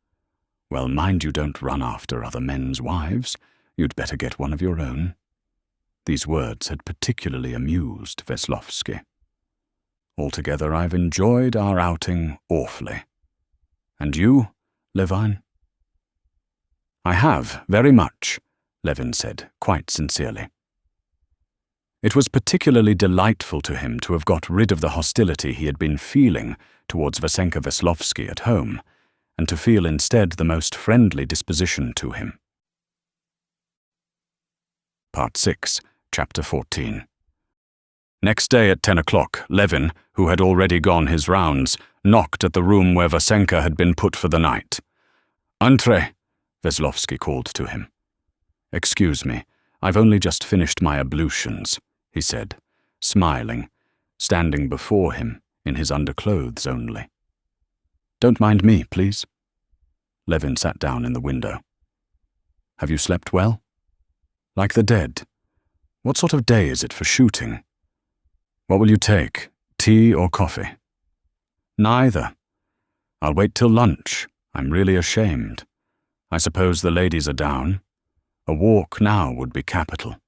"Well, mind you don't run after other men's wives, you'd better get one of your own." These words had particularly amused Veslovsky. Altogether, I've enjoyed our outing awfully. And you, Levin? "I have, very much," Levin said, quite sincerely. It was particularly delightful to him to have got rid of the hostility he had been feeling towards Vasenka Veslovsky at home, and to feel instead the most friendly disposition to him. Part 6, Chapter 14. Next day at 10 o'clock, Levin, who had already gone his rounds, knocked at the room where Vasenka had been put for the night. "Entrez," Veslovsky called to him. "Excuse me, I've only just finished my ablutions," he said, smiling, standing before him in his underclothes only. "Don't mind me, please." Levin sat down in the window. "Have you slept well?" "Like the dead. What sort of day is it for shooting?" "What will you take, tea or coffee?" "Neither. I'll wait till lunch. I'm really ashamed. I suppose the ladies are down. A walk now would be capital.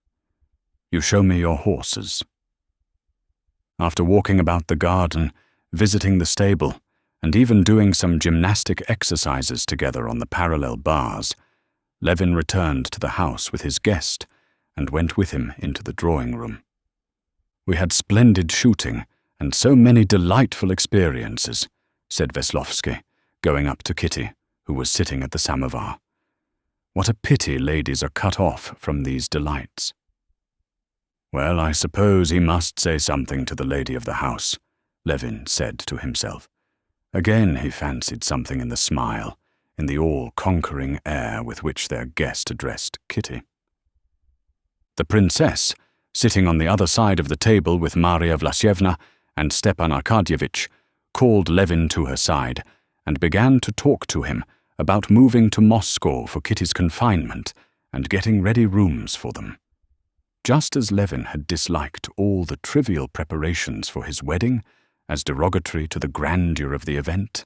You show me your horses." After walking about the garden, visiting the stable, and even doing some gymnastic exercises together on the parallel bars, Levin returned to the house with his guest and went with him into the drawing-room. "We had splendid shooting and so many delightful experiences," said Veslovsky, going up to Kitty, who was sitting at the samovar. What a pity ladies are cut off from these delights. Well, I suppose he must say something to the lady of the house, Levin said to himself. Again he fancied something in the smile, in the all-conquering air with which their guest addressed Kitty. The princess, sitting on the other side of the table with Maria Vlasyevna and Stepan Arkadyevitch, called Levin to her side and began to talk to him about moving to Moscow for Kitty's confinement and getting ready rooms for them. Just as Levin had disliked all the trivial preparations for his wedding, as derogatory to the grandeur of the event,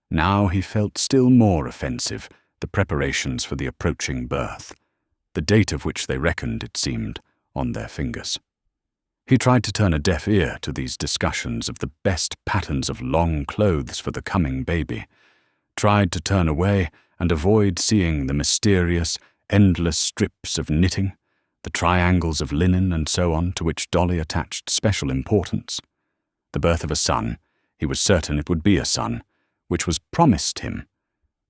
now he felt still more offensive the preparations for the approaching birth, the date of which they reckoned, it seemed, on their fingers. He tried to turn a deaf ear to these discussions of the best patterns of long clothes for the coming baby, tried to turn away and avoid seeing the mysterious, endless strips of knitting, the triangles of linen and so on to which Dolly attached special importance. The birth of a son, he was certain it would be a son, which was promised him,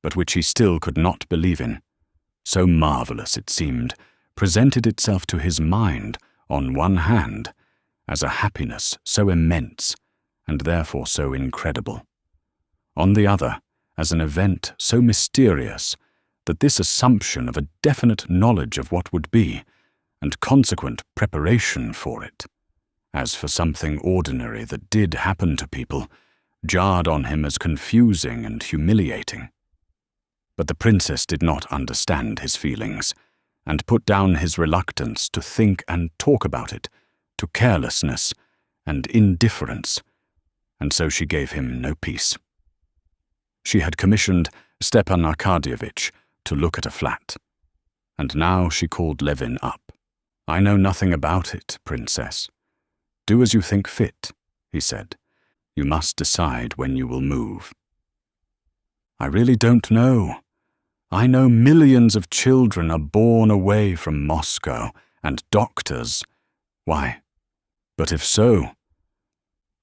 but which he still could not believe in. So marvelous, it seemed, presented itself to his mind, on one hand, as a happiness so immense, and therefore so incredible. On the other, as an event so mysterious, that this assumption of a definite knowledge of what would be, and consequent preparation for it, as for something ordinary that did happen to people, jarred on him as confusing and humiliating. But the princess did not understand his feelings, and put down his reluctance to think and talk about it, to carelessness and indifference, and so she gave him no peace. She had commissioned Stepan Arkadyevitch to look at a flat, and now she called Levin up. "I know nothing about it, princess. Do as you think fit," he said. "You must decide when you will move." "I really don't know. I know millions of children are born away from Moscow, and doctors. Why? But if so—"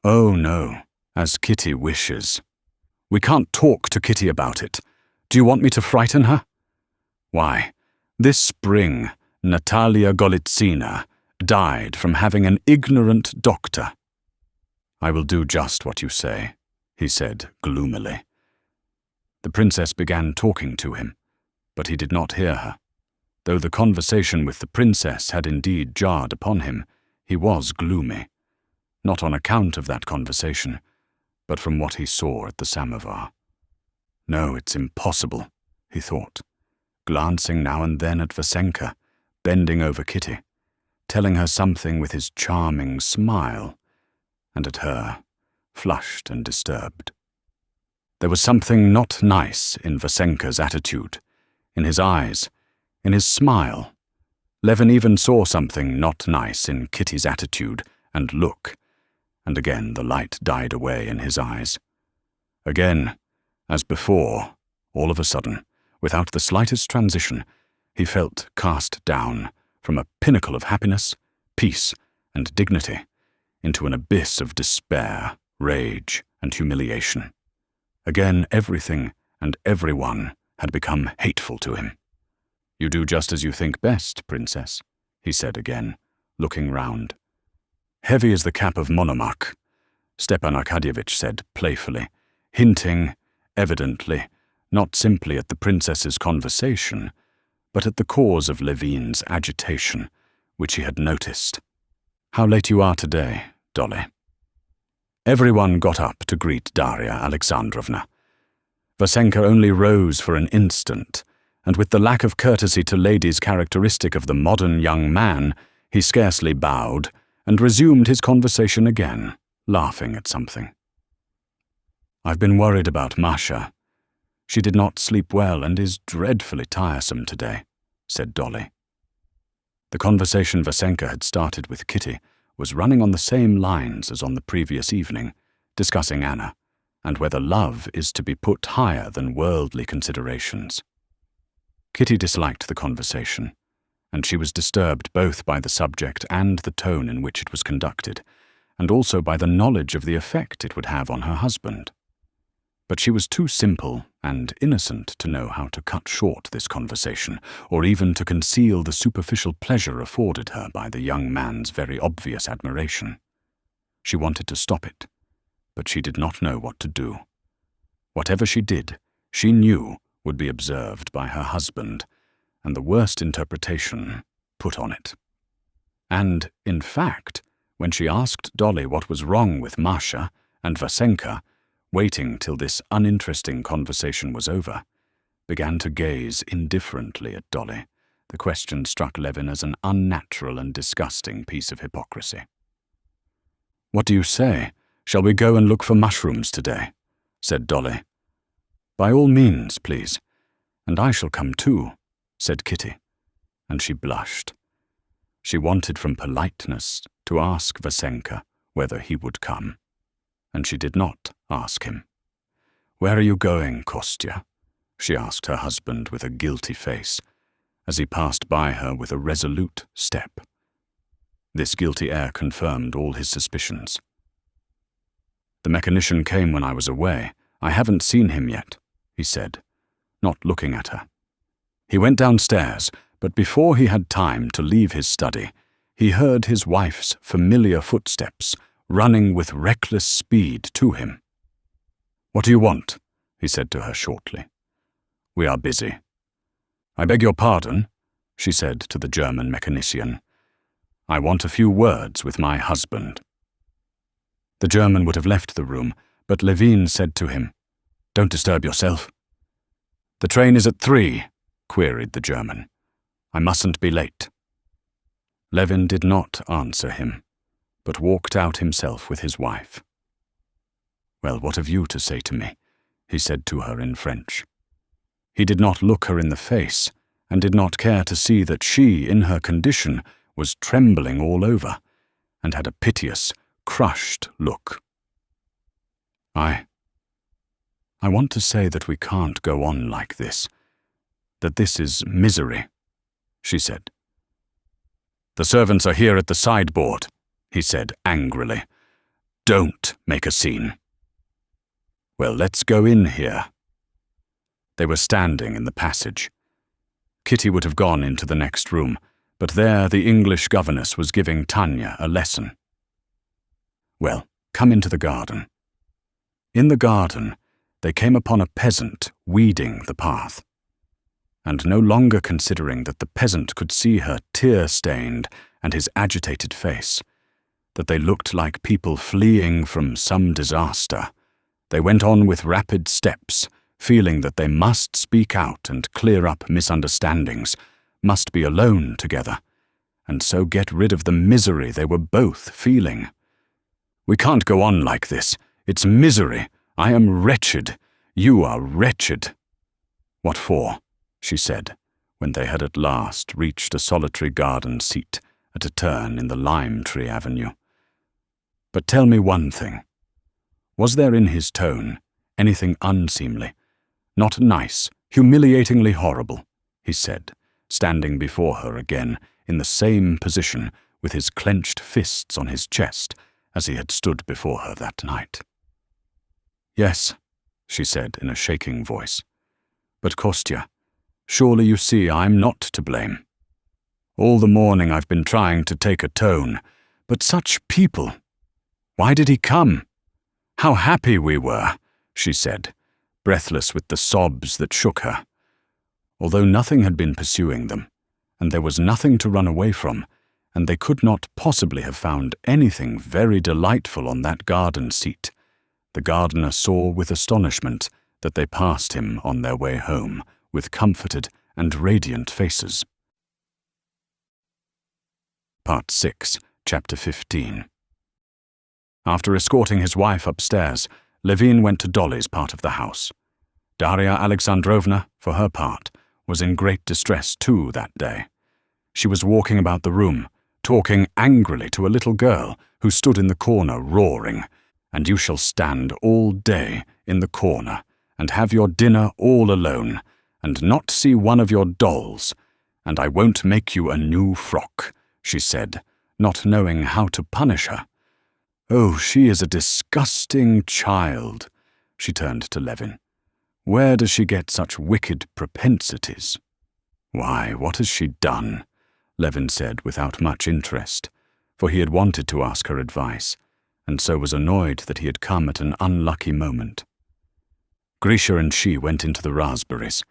"Oh, no, as Kitty wishes. We can't talk to Kitty about it. Do you want me to frighten her? Why, this spring, Natalia Golitsina died from having an ignorant doctor." "I will do just what you say," he said gloomily. The princess began talking to him, but he did not hear her. Though the conversation with the princess had indeed jarred upon him, he was gloomy, not on account of that conversation, but from what he saw at the samovar. "No, it's impossible," he thought, glancing now and then at Vasenka, bending over Kitty, telling her something with his charming smile, and at her, flushed and disturbed. There was something not nice in Vasenka's attitude, in his eyes, in his smile. Levin even saw something not nice in Kitty's attitude and look, and again the light died away in his eyes. Again, as before, all of a sudden, without the slightest transition, he felt cast down from a pinnacle of happiness, peace, and dignity into an abyss of despair, rage, and humiliation. Again, everything and everyone had become hateful to him. "You do just as you think best, princess," he said again, looking round. "Heavy is the cap of Monomakh," Stepan Arkadyevitch said playfully, hinting, evidently, not simply at the princess's conversation, but at the cause of Levin's agitation, which he had noticed. "How late you are today, Dolly." Everyone got up to greet Darya Alexandrovna. Vasenka only rose for an instant, and with the lack of courtesy to ladies characteristic of the modern young man, he scarcely bowed and resumed his conversation again, laughing at something. "I've been worried about Masha. She did not sleep well and is dreadfully tiresome today," said Dolly. The conversation Vasenka had started with Kitty was running on the same lines as on the previous evening, discussing Anna, and whether love is to be put higher than worldly considerations. Kitty disliked the conversation, and she was disturbed both by the subject and the tone in which it was conducted, and also by the knowledge of the effect it would have on her husband. But she was too simple and innocent to know how to cut short this conversation, or even to conceal the superficial pleasure afforded her by the young man's very obvious admiration. She wanted to stop it, but she did not know what to do. Whatever she did, she knew would be observed by her husband, and the worst interpretation put on it. And, in fact, when she asked Dolly what was wrong with Masha and Vasenka, waiting till this uninteresting conversation was over, began to gaze indifferently at Dolly, the question struck Levin as an unnatural and disgusting piece of hypocrisy. "What do you say? Shall we go and look for mushrooms today?" said Dolly. "By all means, please. And I shall come too," said Kitty, and she blushed. She wanted from politeness to ask Vasenka whether he would come, and she did not ask him. "Where are you going, Kostya?" she asked her husband with a guilty face, as he passed by her with a resolute step. This guilty air confirmed all his suspicions. "The mechanician came when I was away. I haven't seen him yet," he said, not looking at her. He went downstairs, but before he had time to leave his study, he heard his wife's familiar footsteps running with reckless speed to him. "What do you want?" he said to her shortly. "We are busy." "I beg your pardon," she said to the German mechanician. "I want a few words with my husband." The German would have left the room, but Levin said to him, "Don't disturb yourself." "The train is at 3, queried the German. "I mustn't be late." Levin did not answer him, but walked out himself with his wife. "Well, what have you to say to me?" he said to her in French. He did not look her in the face, and did not care to see that she, in her condition, was trembling all over, and had a piteous, crushed look. I want to say that we can't go on like this, that this is misery," she said. "The servants are here at the sideboard," he said angrily. "Don't make a scene." "Well, let's go in here." They were standing in the passage. Kitty would have gone into the next room, but there the English governess was giving Tanya a lesson. "Well, come into the garden." In the garden, they came upon a peasant weeding the path. And no longer considering that the peasant could see her tear-stained and his agitated face, that they looked like people fleeing from some disaster, they went on with rapid steps, feeling that they must speak out and clear up misunderstandings, must be alone together, and so get rid of the misery they were both feeling. "We can't go on like this. It's misery. I am wretched. You are wretched." "What for?" she said, when they had at last reached a solitary garden seat at a turn in the lime-tree avenue. "But tell me one thing. Was there in his tone anything unseemly, not nice, humiliatingly horrible?" he said, standing before her again in the same position with his clenched fists on his chest as he had stood before her that night. "Yes," she said in a shaking voice. "But Kostya, surely you see I'm not to blame. All the morning I've been trying to take a tone, but such people! Why did he come? How happy we were," she said, breathless with the sobs that shook her. Although nothing had been pursuing them, and there was nothing to run away from, and they could not possibly have found anything very delightful on that garden seat, the gardener saw with astonishment that they passed him on their way home with comforted and radiant faces. Part 6, Chapter 15. After escorting his wife upstairs, Levin went to Dolly's part of the house. Darya Alexandrovna, for her part, was in great distress too that day. She was walking about the room, talking angrily to a little girl who stood in the corner roaring, "And you shall stand all day in the corner, and have your dinner all alone, and not see one of your dolls, and I won't make you a new frock," she said, not knowing how to punish her. "Oh, she is a disgusting child," She turned to Levin. "Where does she get such wicked propensities?" "Why, what has she done?" Levin said without much interest, for he had wanted to ask her advice, and so was annoyed that he had come at an unlucky moment. Grisha and she went into the raspberries,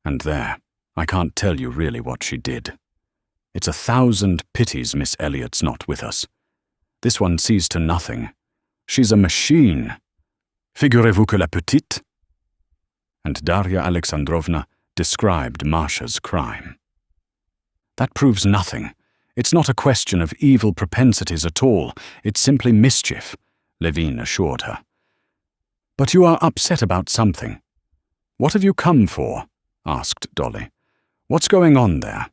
and there, I can't tell you really what she did. It's 1,000 pities Miss Elliot's not with us. This one sees to nothing. She's a machine. Figurez-vous que la petite? And Darya Alexandrovna described Masha's crime. That proves nothing. It's not a question of evil propensities at all. It's simply mischief, Levin assured her. But you are upset about something. What have you come for? Asked Dolly. What's going on there?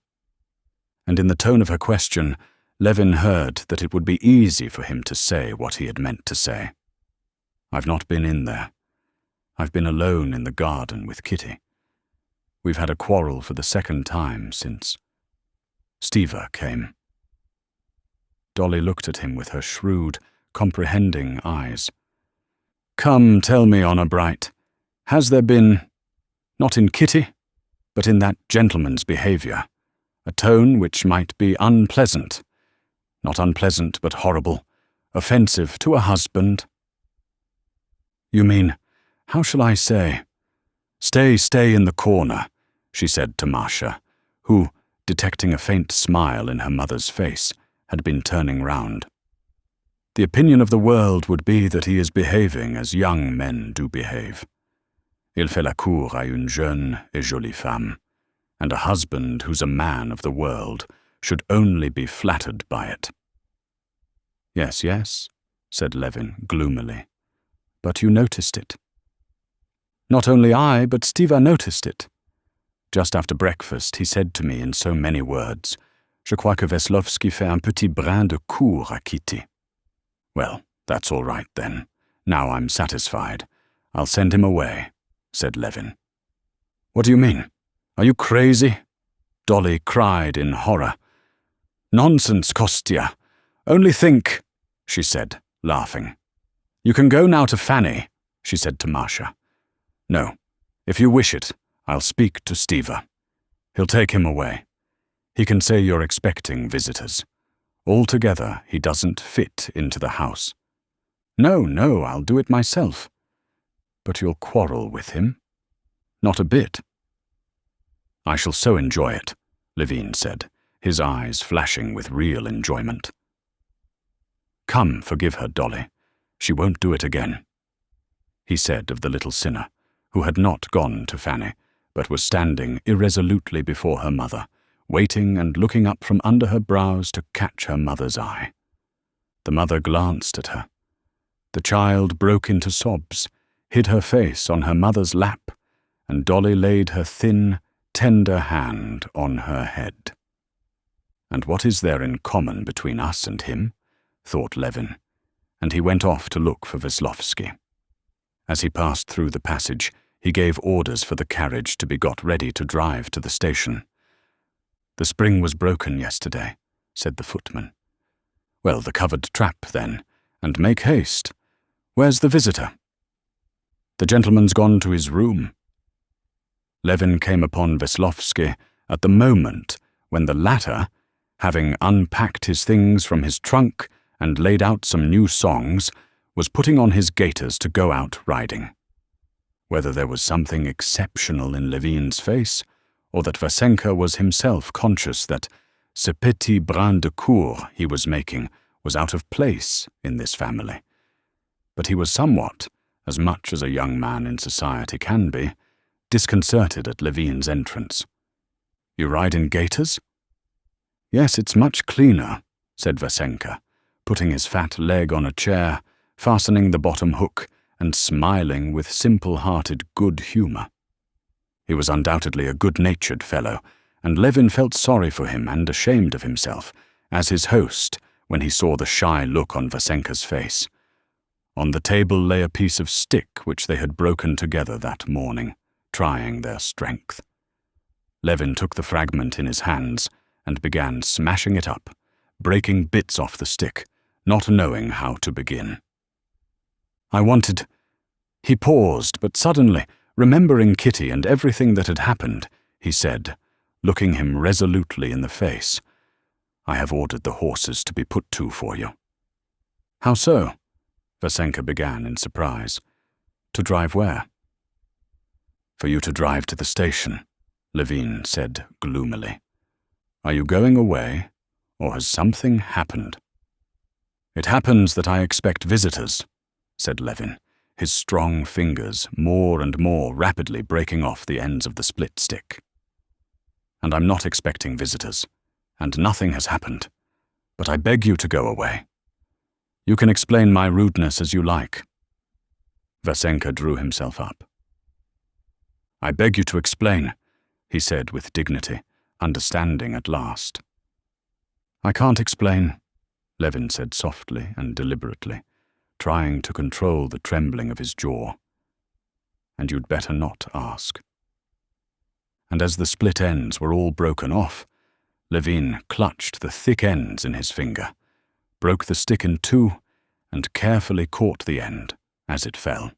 And in the tone of her question, Levin heard that it would be easy for him to say what he had meant to say. I've not been in there. I've been alone in the garden with Kitty. We've had a quarrel for the second time since Stiva came. Dolly looked at him with her shrewd, comprehending eyes. Come, tell me, Honour Bright, has there been, not in Kitty, but in that gentleman's behaviour, a tone which might be unpleasant, not unpleasant but horrible, offensive to a husband? You mean, how shall I say? Stay in the corner, she said to Masha, who, detecting a faint smile in her mother's face, had been turning round. The opinion of the world would be that he is behaving as young men do behave. Il fait la cour à une jeune et jolie femme, and a husband who's a man of the world should only be flattered by it. Yes, said Levin gloomily, but you noticed it. Not only I, but Stiva noticed it. Just after breakfast, he said to me in so many words, Je crois que Veslovsky fait un petit brin de cour à Kitty. Well, that's all right then. Now I'm satisfied. I'll send him away, said Levin. What do you mean? Are you crazy? Dolly cried in horror. Nonsense, Kostya. Only think, she said, laughing. You can go now to Fanny, she said to Masha. No, if you wish it, I'll speak to Stiva. He'll take him away. He can say you're expecting visitors. Altogether, he doesn't fit into the house. No, I'll do it myself. But you'll quarrel with him? Not a bit. I shall so enjoy it, Levin said, his eyes flashing with real enjoyment. Come, forgive her, Dolly. She won't do it again, he said of the little sinner, who had not gone to Fanny, but was standing irresolutely before her mother, waiting and looking up from under her brows to catch her mother's eye. The mother glanced at her. The child broke into sobs, hid her face on her mother's lap, and Dolly laid her thin, tender hand on her head. And what is there in common between us and him? Thought Levin, and he went off to look for Veslovsky. As he passed through the passage, he gave orders for the carriage to be got ready to drive to the station. The spring was broken yesterday, said the footman. Well, the covered trap, then, and make haste. Where's the visitor? The gentleman's gone to his room. Levin came upon Veslovsky at the moment when the latter, having unpacked his things from his trunk and laid out some new songs, was putting on his gaiters to go out riding. Whether there was something exceptional in Levin's face, or that Vasenka was himself conscious that ce petit brin de cour he was making was out of place in this family. But he was somewhat, as much as a young man in society can be, disconcerted at Levin's entrance. You ride in gaiters? Yes, it's much cleaner, said Vasenka, putting his fat leg on a chair, fastening the bottom hook, and smiling with simple-hearted good humour. He was undoubtedly a good-natured fellow, and Levin felt sorry for him and ashamed of himself, as his host, when he saw the shy look on Vasenka's face. On the table lay a piece of stick which they had broken together that morning, trying their strength. Levin took the fragment in his hands and began smashing it up, breaking bits off the stick, not knowing how to begin. I wanted He paused, but suddenly, remembering Kitty and everything that had happened, he said, looking him resolutely in the face, "I have ordered the horses to be put to for you." "How so?" Vasenka began in surprise. "To drive where?" "For you to drive to the station," Levin said gloomily. "Are you going away, or has something happened?" "It happens that I expect visitors," said Levin, his strong fingers more and more rapidly breaking off the ends of the split stick. "And I'm not expecting visitors, and nothing has happened, but I beg you to go away. You can explain my rudeness as you like." Vasenka drew himself up. "I beg you to explain," he said with dignity, understanding at last. "I can't explain," Levin said softly and deliberately, trying to control the trembling of his jaw. "And you'd better not ask." And as the split ends were all broken off, Levin clutched the thick ends in his finger, broke the stick in two, and carefully caught the end as it fell.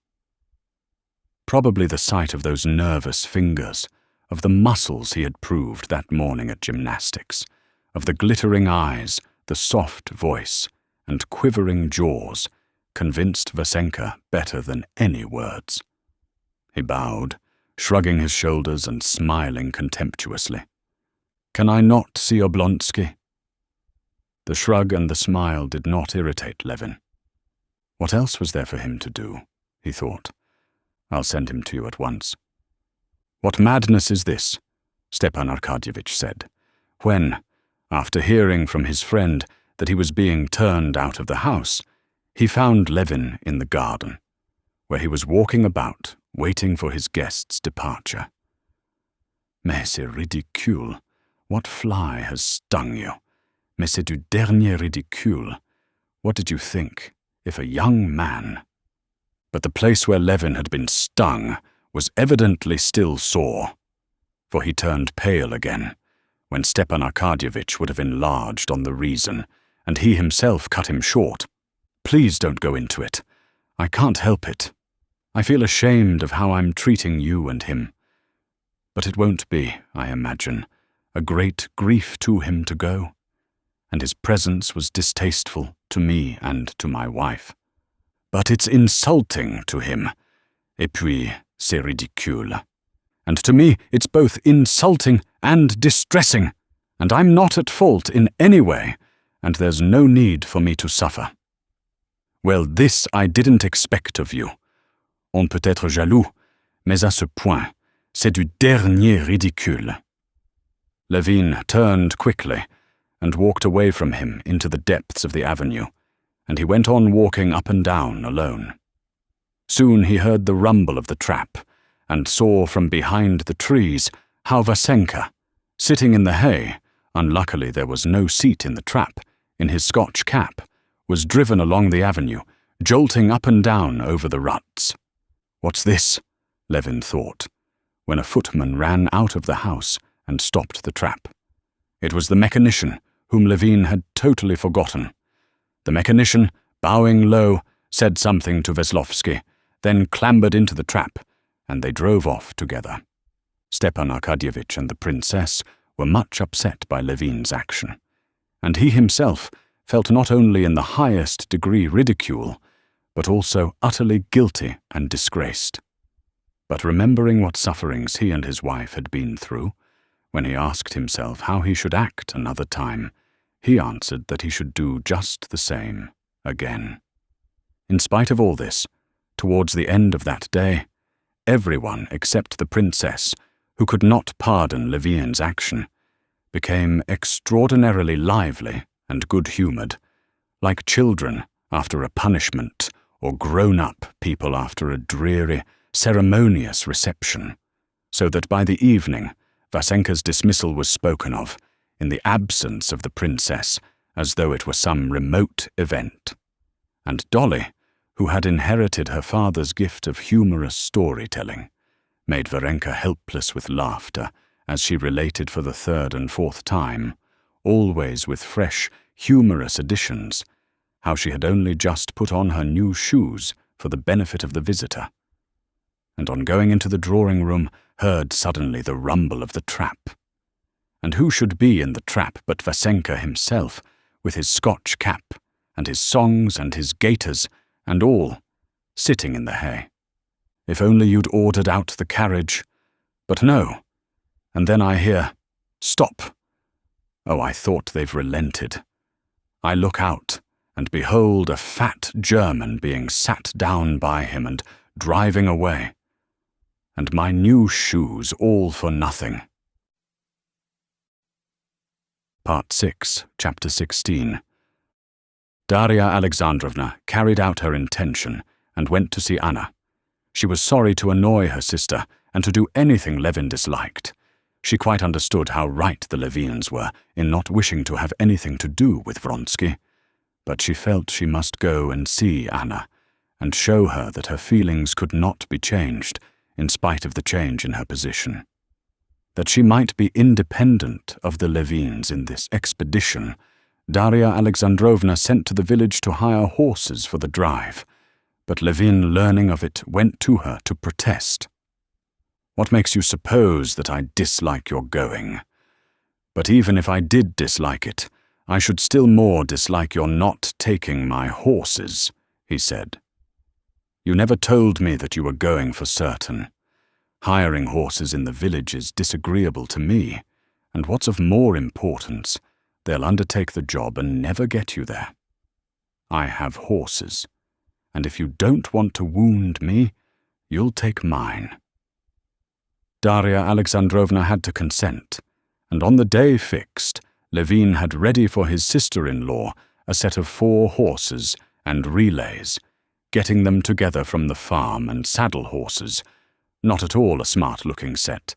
Probably the sight of those nervous fingers, of the muscles he had proved that morning at gymnastics, of the glittering eyes, the soft voice, and quivering jaws, convinced Vasenka better than any words. He bowed, shrugging his shoulders and smiling contemptuously. "Can I not see Oblonsky?" The shrug and the smile did not irritate Levin. What else was there for him to do, he thought. "I'll send him to you at once." "What madness is this?" Stepan Arkadyevitch said, when, after hearing from his friend that he was being turned out of the house, he found Levin in the garden, where he was walking about, waiting for his guest's departure. "Mais c'est ridicule. What fly has stung you? Mais c'est du dernier ridicule. What did you think, if a young man—" But the place where Levin had been stung was evidently still sore, for he turned pale again, when Stepan Arkadyevitch would have enlarged on the reason, and he himself cut him short. "Please don't go into it. I can't help it. I feel ashamed of how I'm treating you and him. But it won't be, I imagine, a great grief to him to go, and his presence was distasteful to me and to my wife. But it's insulting to him. Et puis, c'est ridicule. And to me, it's both insulting and distressing, and I'm not at fault in any way, and there's no need for me to suffer. Well, this I didn't expect of you. On peut être jaloux, mais à ce point, c'est du dernier ridicule." Levin turned quickly and walked away from him into the depths of the avenue, and he went on walking up and down alone. Soon he heard the rumble of the trap, and saw from behind the trees how Vasenka, sitting in the hay, unluckily there was no seat in the trap, in his Scotch cap, was driven along the avenue, jolting up and down over the ruts. "What's this?" Levin thought, when a footman ran out of the house and stopped the trap. It was the mechanician, whom Levin had totally forgotten. The mechanician, bowing low, said something to Veslovsky, then clambered into the trap, and they drove off together. Stepan Arkadyevitch and the princess were much upset by Levin's action, and he himself felt not only in the highest degree ridicule, but also utterly guilty and disgraced. But remembering what sufferings he and his wife had been through, when he asked himself how he should act another time, he answered that he should do just the same again. In spite of all this, towards the end of that day, everyone except the princess, who could not pardon Levin's action, became extraordinarily lively and good-humored, like children after a punishment or grown-up people after a dreary, ceremonious reception, so that by the evening Vasenka's dismissal was spoken of, in the absence of the princess, as though it were some remote event. And Dolly, who had inherited her father's gift of humorous storytelling, made Varenka helpless with laughter as she related for the third and fourth time, always with fresh, humorous additions, how she had only just put on her new shoes for the benefit of the visitor, and on going into the drawing-room heard suddenly the rumble of the trap. And who should be in the trap but Vasenka himself, with his Scotch cap, and his songs and his gaiters, and all, sitting in the hay. If only you'd ordered out the carriage. But no. And then I hear, "Stop." Oh, I thought they've relented. I look out, and behold a fat German being sat down by him and driving away. And my new shoes all for nothing. Part 6, Chapter 16. Darya Alexandrovna carried out her intention and went to see Anna. She was sorry to annoy her sister and to do anything Levin disliked. She quite understood how right the Levins were in not wishing to have anything to do with Vronsky, but she felt she must go and see Anna and show her that her feelings could not be changed in spite of the change in her position. That she might be independent of the Levins in this expedition, Darya Alexandrovna sent to the village to hire horses for the drive, but Levin, learning of it, went to her to protest. "What makes you suppose that I dislike your going? But even if I did dislike it, I should still more dislike your not taking my horses," he said. "You never told me that you were going for certain. Hiring horses in the village is disagreeable to me, and what's of more importance, they'll undertake the job and never get you there. I have horses, and if you don't want to wound me, you'll take mine." Darya Alexandrovna had to consent, and on the day fixed, Levin had ready for his sister-in-law a set of 4 horses and relays, getting them together from the farm, and saddle horses, not at all a smart-looking set,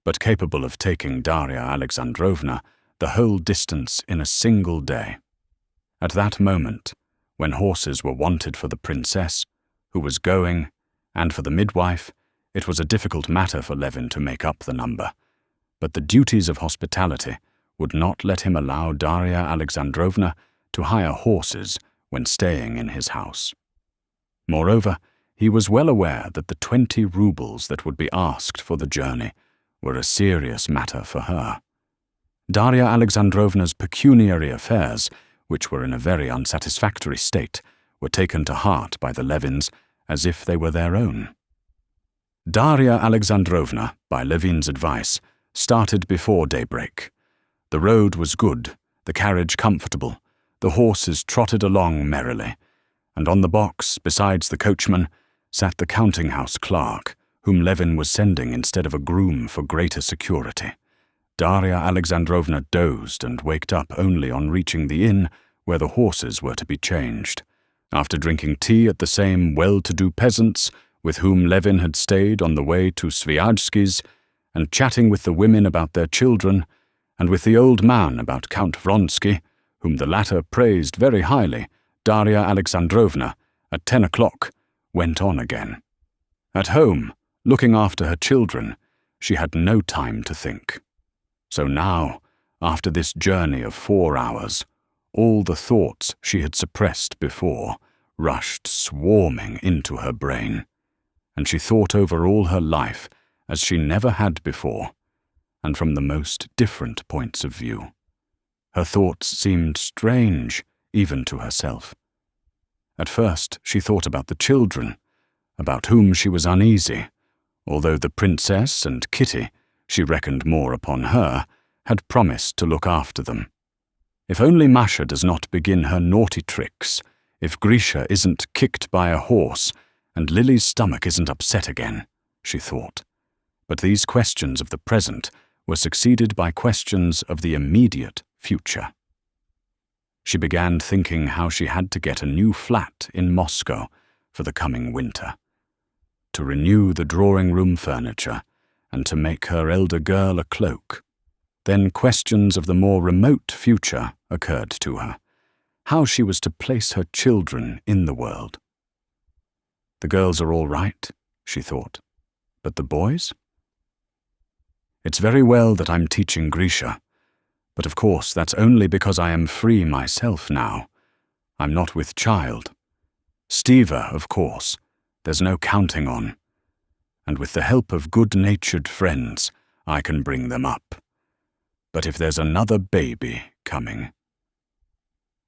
but capable of taking Darya Alexandrovna the whole distance in a single day. At that moment, when horses were wanted for the princess, who was going, and for the midwife, it was a difficult matter for Levin to make up the number, but the duties of hospitality would not let him allow Darya Alexandrovna to hire horses when staying in his house. Moreover, he was well aware that the 20 rubles that would be asked for the journey were a serious matter for her. Darya Alexandrovna's pecuniary affairs, which were in a very unsatisfactory state, were taken to heart by the Levins as if they were their own. Darya Alexandrovna, by Levin's advice, started before daybreak. The road was good, the carriage comfortable, the horses trotted along merrily, and on the box, besides the coachman, sat the counting-house clerk, whom Levin was sending instead of a groom for greater security. Darya Alexandrovna dozed and waked up only on reaching the inn where the horses were to be changed. After drinking tea at the same well-to-do peasants with whom Levin had stayed on the way to Sviajsky's, and chatting with the women about their children, and with the old man about Count Vronsky, whom the latter praised very highly, Darya Alexandrovna, at 10 o'clock, went on again. At home, looking after her children, she had no time to think. So now, after this journey of 4 hours, all the thoughts she had suppressed before rushed swarming into her brain, and she thought over all her life as she never had before, and from the most different points of view. Her thoughts seemed strange, even to herself. At first she thought about the children, about whom she was uneasy, although the princess and Kitty, she reckoned more upon her, had promised to look after them. If only Masha does not begin her naughty tricks, if Grisha isn't kicked by a horse, and Lily's stomach isn't upset again, she thought. But these questions of the present were succeeded by questions of the immediate future. She began thinking how she had to get a new flat in Moscow for the coming winter, to renew the drawing-room furniture, and to make her elder girl a cloak. Then questions of the more remote future occurred to her, how she was to place her children in the world. The girls are all right, she thought, but the boys? It's very well that I'm teaching Grisha, but of course that's only because I am free myself now. I'm not with child. Stiva, of course, there's no counting on. and with the help of good-natured friends, I can bring them up. But if there's another baby coming—"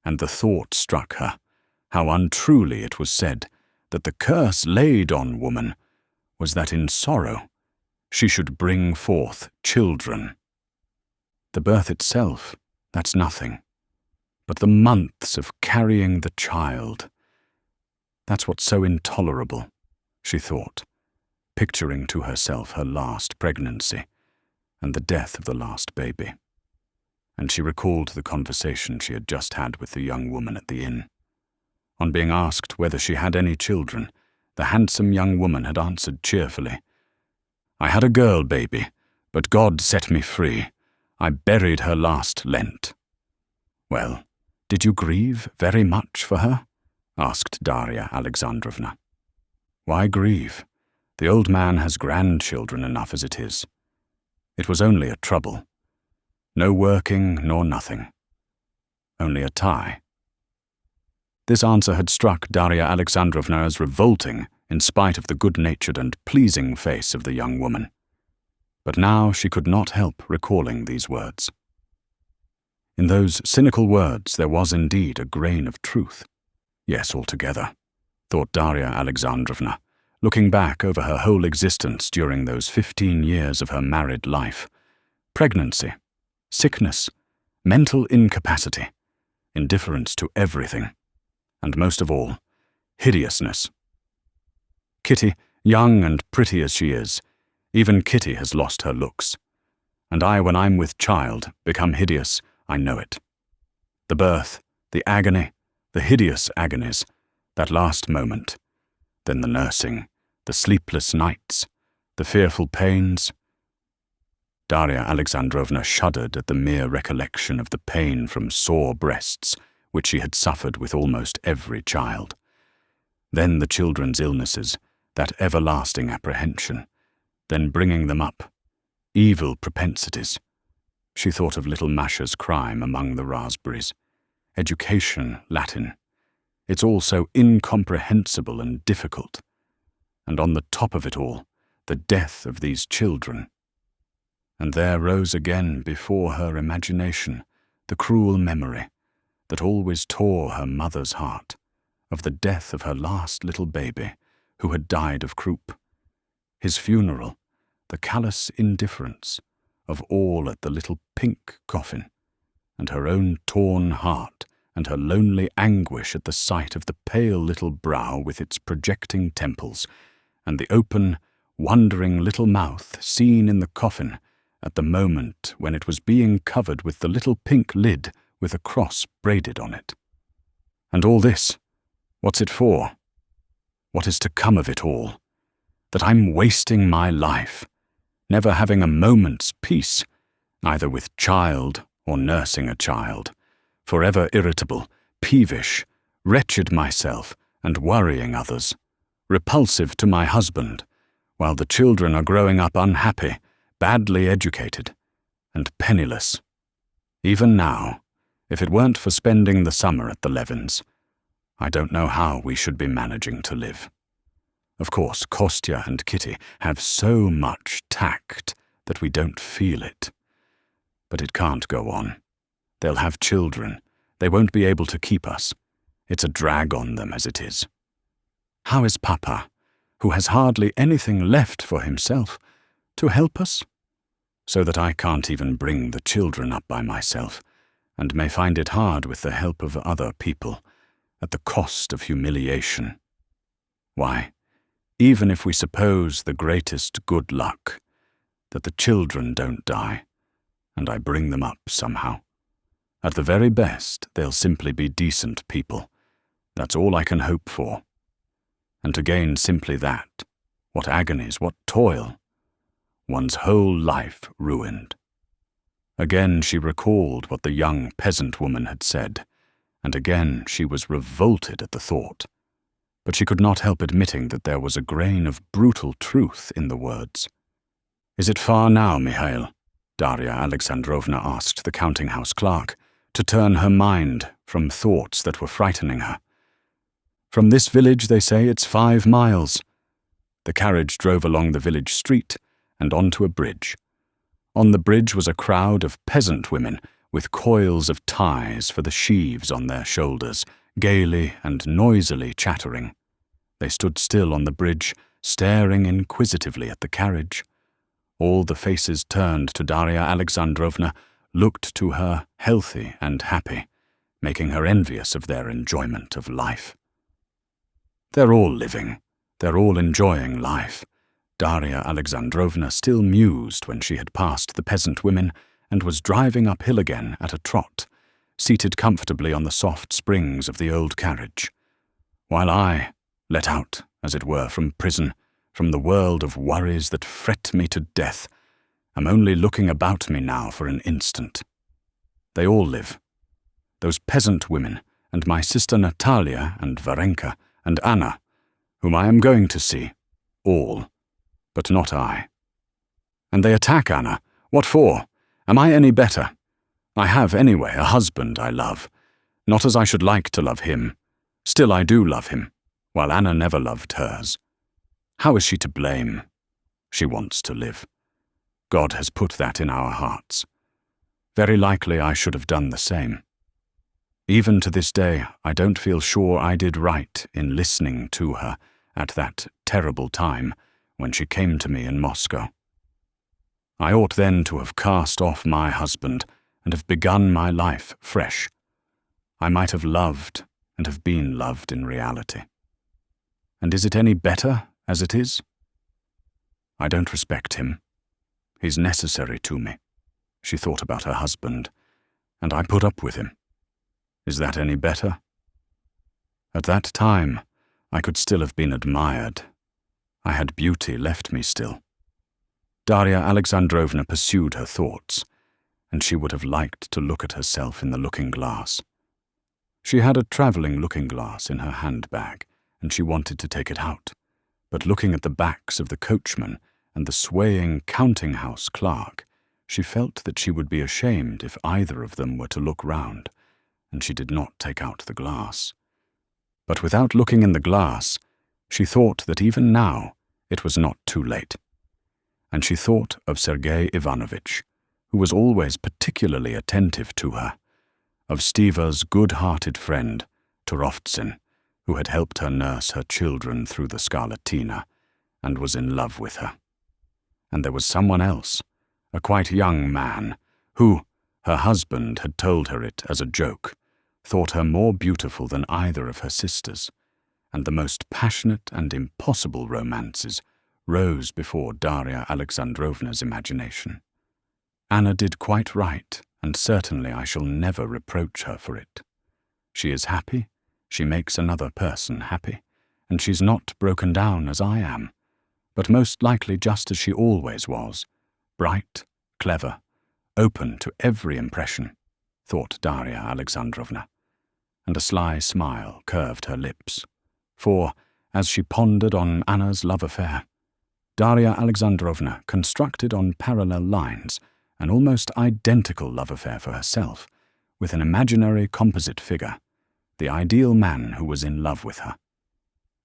And the thought struck her, how untruly it was said that the curse laid on woman was that in sorrow she should bring forth children. The birth itself, that's nothing. But the months of carrying the child, that's what's so intolerable, she thought, picturing to herself her last pregnancy and the death of the last baby. And she recalled the conversation she had just had with the young woman at the inn. On being asked whether she had any children, the handsome young woman had answered cheerfully, "I had a girl baby, but God set me free. I buried her last Lent." "Well, did you grieve very much for her?" asked Darya Alexandrovna. "Why grieve? The old man has grandchildren enough as it is. It was only a trouble. No working nor nothing. Only a tie." This answer had struck Darya Alexandrovna as revolting in spite of the good-natured and pleasing face of the young woman. But now she could not help recalling these words. In those cynical words there was indeed a grain of truth. Yes, altogether, thought Darya Alexandrovna, looking back over her whole existence during those 15 years of her married life. Pregnancy, sickness, mental incapacity, indifference to everything, and most of all, hideousness. Kitty, young and pretty as she is, even Kitty has lost her looks. And I, when I'm with child, become hideous, I know it. The birth, the agony, the hideous agonies, that last moment, then the nursing, the sleepless nights, the fearful pains. Darya Alexandrovna shuddered at the mere recollection of the pain from sore breasts, which she had suffered with almost every child. Then the children's illnesses, that everlasting apprehension, then bringing them up, evil propensities. She thought of little Masha's crime among the raspberries. Education, Latin. It's all so incomprehensible and difficult. And on the top of it all, the death of these children. And there rose again before her imagination the cruel memory that always tore her mother's heart of the death of her last little baby who had died of croup. His funeral, the callous indifference of all at the little pink coffin, and her own torn heart and her lonely anguish at the sight of the pale little brow with its projecting temples, and the open, wondering little mouth seen in the coffin at the moment when it was being covered with the little pink lid with a cross braided on it. And all this, what's it for? What is to come of it all? That I'm wasting my life, never having a moment's peace, either with child or nursing a child, forever irritable, peevish, wretched myself and worrying others, repulsive to my husband, while the children are growing up unhappy, badly educated, and penniless. Even now, if it weren't for spending the summer at the Levins, I don't know how we should be managing to live. Of course, Kostya and Kitty have so much tact that we don't feel it. But it can't go on. They'll have children. They won't be able to keep us. It's a drag on them as it is. How is Papa, who has hardly anything left for himself, to help us? So that I can't even bring the children up by myself, and may find it hard with the help of other people, at the cost of humiliation. Why, even if we suppose the greatest good luck, that the children don't die, and I bring them up somehow, at the very best they'll simply be decent people. That's all I can hope for. And to gain simply that, what agonies, what toil, one's whole life ruined. Again she recalled what the young peasant woman had said, and again she was revolted at the thought. But she could not help admitting that there was a grain of brutal truth in the words. "Is it far now, Mihail?" Darya Alexandrovna asked the counting-house clerk, to turn her mind from thoughts that were frightening her. "From this village, they say, it's 5 miles. The carriage drove along the village street and onto a bridge. On the bridge was a crowd of peasant women with coils of ties for the sheaves on their shoulders, gaily and noisily chattering. They stood still on the bridge, staring inquisitively at the carriage. All the faces turned to Darya Alexandrovna, looked to her healthy and happy, making her envious of their enjoyment of life. They're all living. They're all enjoying life. Darya Alexandrovna still mused when she had passed the peasant women and was driving uphill again at a trot, seated comfortably on the soft springs of the old carriage, while I, let out, as it were, from prison, from the world of worries that fret me to death, am only looking about me now for an instant. They all live. Those peasant women, and my sister Natalia and Varenka and Anna, whom I am going to see, all, but not I. And they attack Anna. What for? Am I any better? I have, anyway, a husband I love. Not as I should like to love him. Still I do love him, while Anna never loved hers. How is she to blame? She wants to live. God has put that in our hearts. Very likely I should have done the same. Even to this day, I don't feel sure I did right in listening to her at that terrible time when she came to me in Moscow. I ought then to have cast off my husband and have begun my life fresh. I might have loved and have been loved in reality. And is it any better as it is? I don't respect him. He's necessary to me. She thought about her husband, and I put up with him. Is that any better? At that time, I could still have been admired. I had beauty left me still. Darya Alexandrovna pursued her thoughts, and she would have liked to look at herself in the looking-glass. She had a travelling looking-glass in her handbag, and she wanted to take it out, but looking at the backs of the coachman and the swaying counting-house clerk, she felt that she would be ashamed if either of them were to look round, and she did not take out the glass. But without looking in the glass, she thought that even now it was not too late. And she thought of Sergei Ivanovitch, who was always particularly attentive to her, of Stiva's good-hearted friend, Turovtsin, who had helped her nurse her children through the scarlatina, and was in love with her. And there was someone else, a quite young man, who, her husband had told her it as a joke, thought her more beautiful than either of her sisters, and the most passionate and impossible romances rose before Darya Alexandrovna's imagination. Anna did quite right, and certainly I shall never reproach her for it. She is happy, she makes another person happy, and she's not broken down as I am, but most likely just as she always was, bright, clever, open to every impression, thought Darya Alexandrovna, and a sly smile curved her lips, for, as she pondered on Anna's love affair, Darya Alexandrovna constructed on parallel lines an almost identical love affair for herself, with an imaginary composite figure, the ideal man who was in love with her.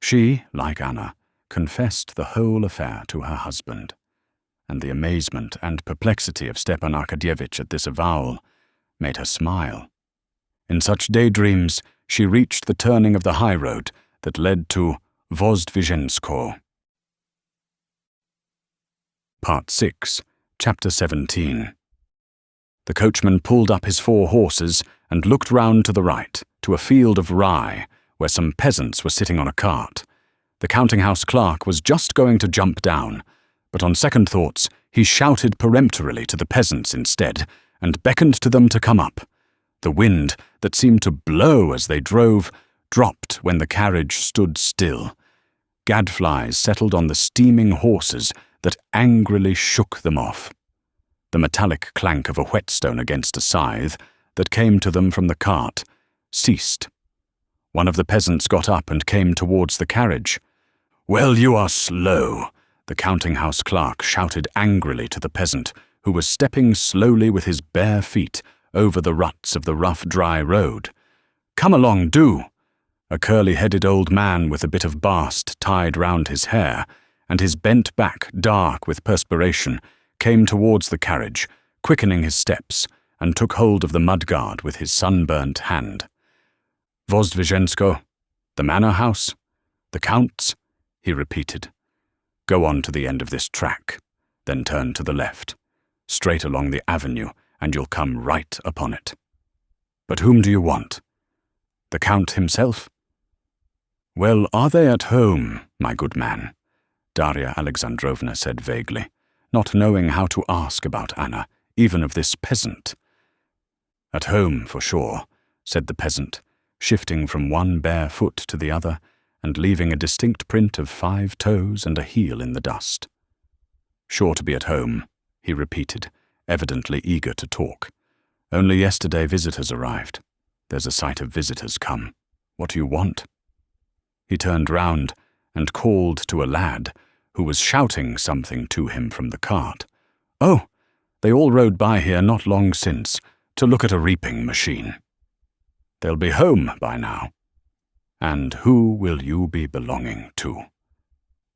She, like Anna, confessed the whole affair to her husband, and the amazement and perplexity of Stepan Arkadyevitch at this avowal made her smile. In such daydreams, she reached the turning of the high road that led to Vozdvizhensko. Part 6, Chapter 17. The coachman pulled up his 4 horses and looked round to the right, to a field of rye, where some peasants were sitting on a cart. The counting-house clerk was just going to jump down, but on second thoughts he shouted peremptorily to the peasants instead, and beckoned to them to come up. The wind, that seemed to blow as they drove, dropped when the carriage stood still. Gadflies settled on the steaming horses that angrily shook them off. The metallic clank of a whetstone against a scythe, that came to them from the cart, ceased. One of the peasants got up and came towards the carriage. "Well, you are slow," the counting-house clerk shouted angrily to the peasant, who was stepping slowly with his bare feet over the ruts of the rough, dry road. "Come along, do." A curly-headed old man with a bit of bast tied round his hair, and his bent back, dark with perspiration, came towards the carriage, quickening his steps, and took hold of the mudguard with his sunburnt hand. Vozdvizensko, the manor house, the Count's, he repeated. Go on to the end of this track, then turn to the left, straight along the avenue, and you'll come right upon it. But whom do you want? The Count himself? Well, are they at home, my good man? Darya Alexandrovna said vaguely, not knowing how to ask about Anna, even of this peasant. At home, for sure, said the peasant, shifting from one bare foot to the other, and leaving a distinct print of 5 toes and a heel in the dust. Sure to be at home, he repeated, evidently eager to talk. Only yesterday visitors arrived. There's a sight of visitors come. What do you want? He turned round and called to a lad who was shouting something to him from the cart. Oh, they all rode by here not long since to look at a reaping machine. They'll be home by now. And who will you be belonging to?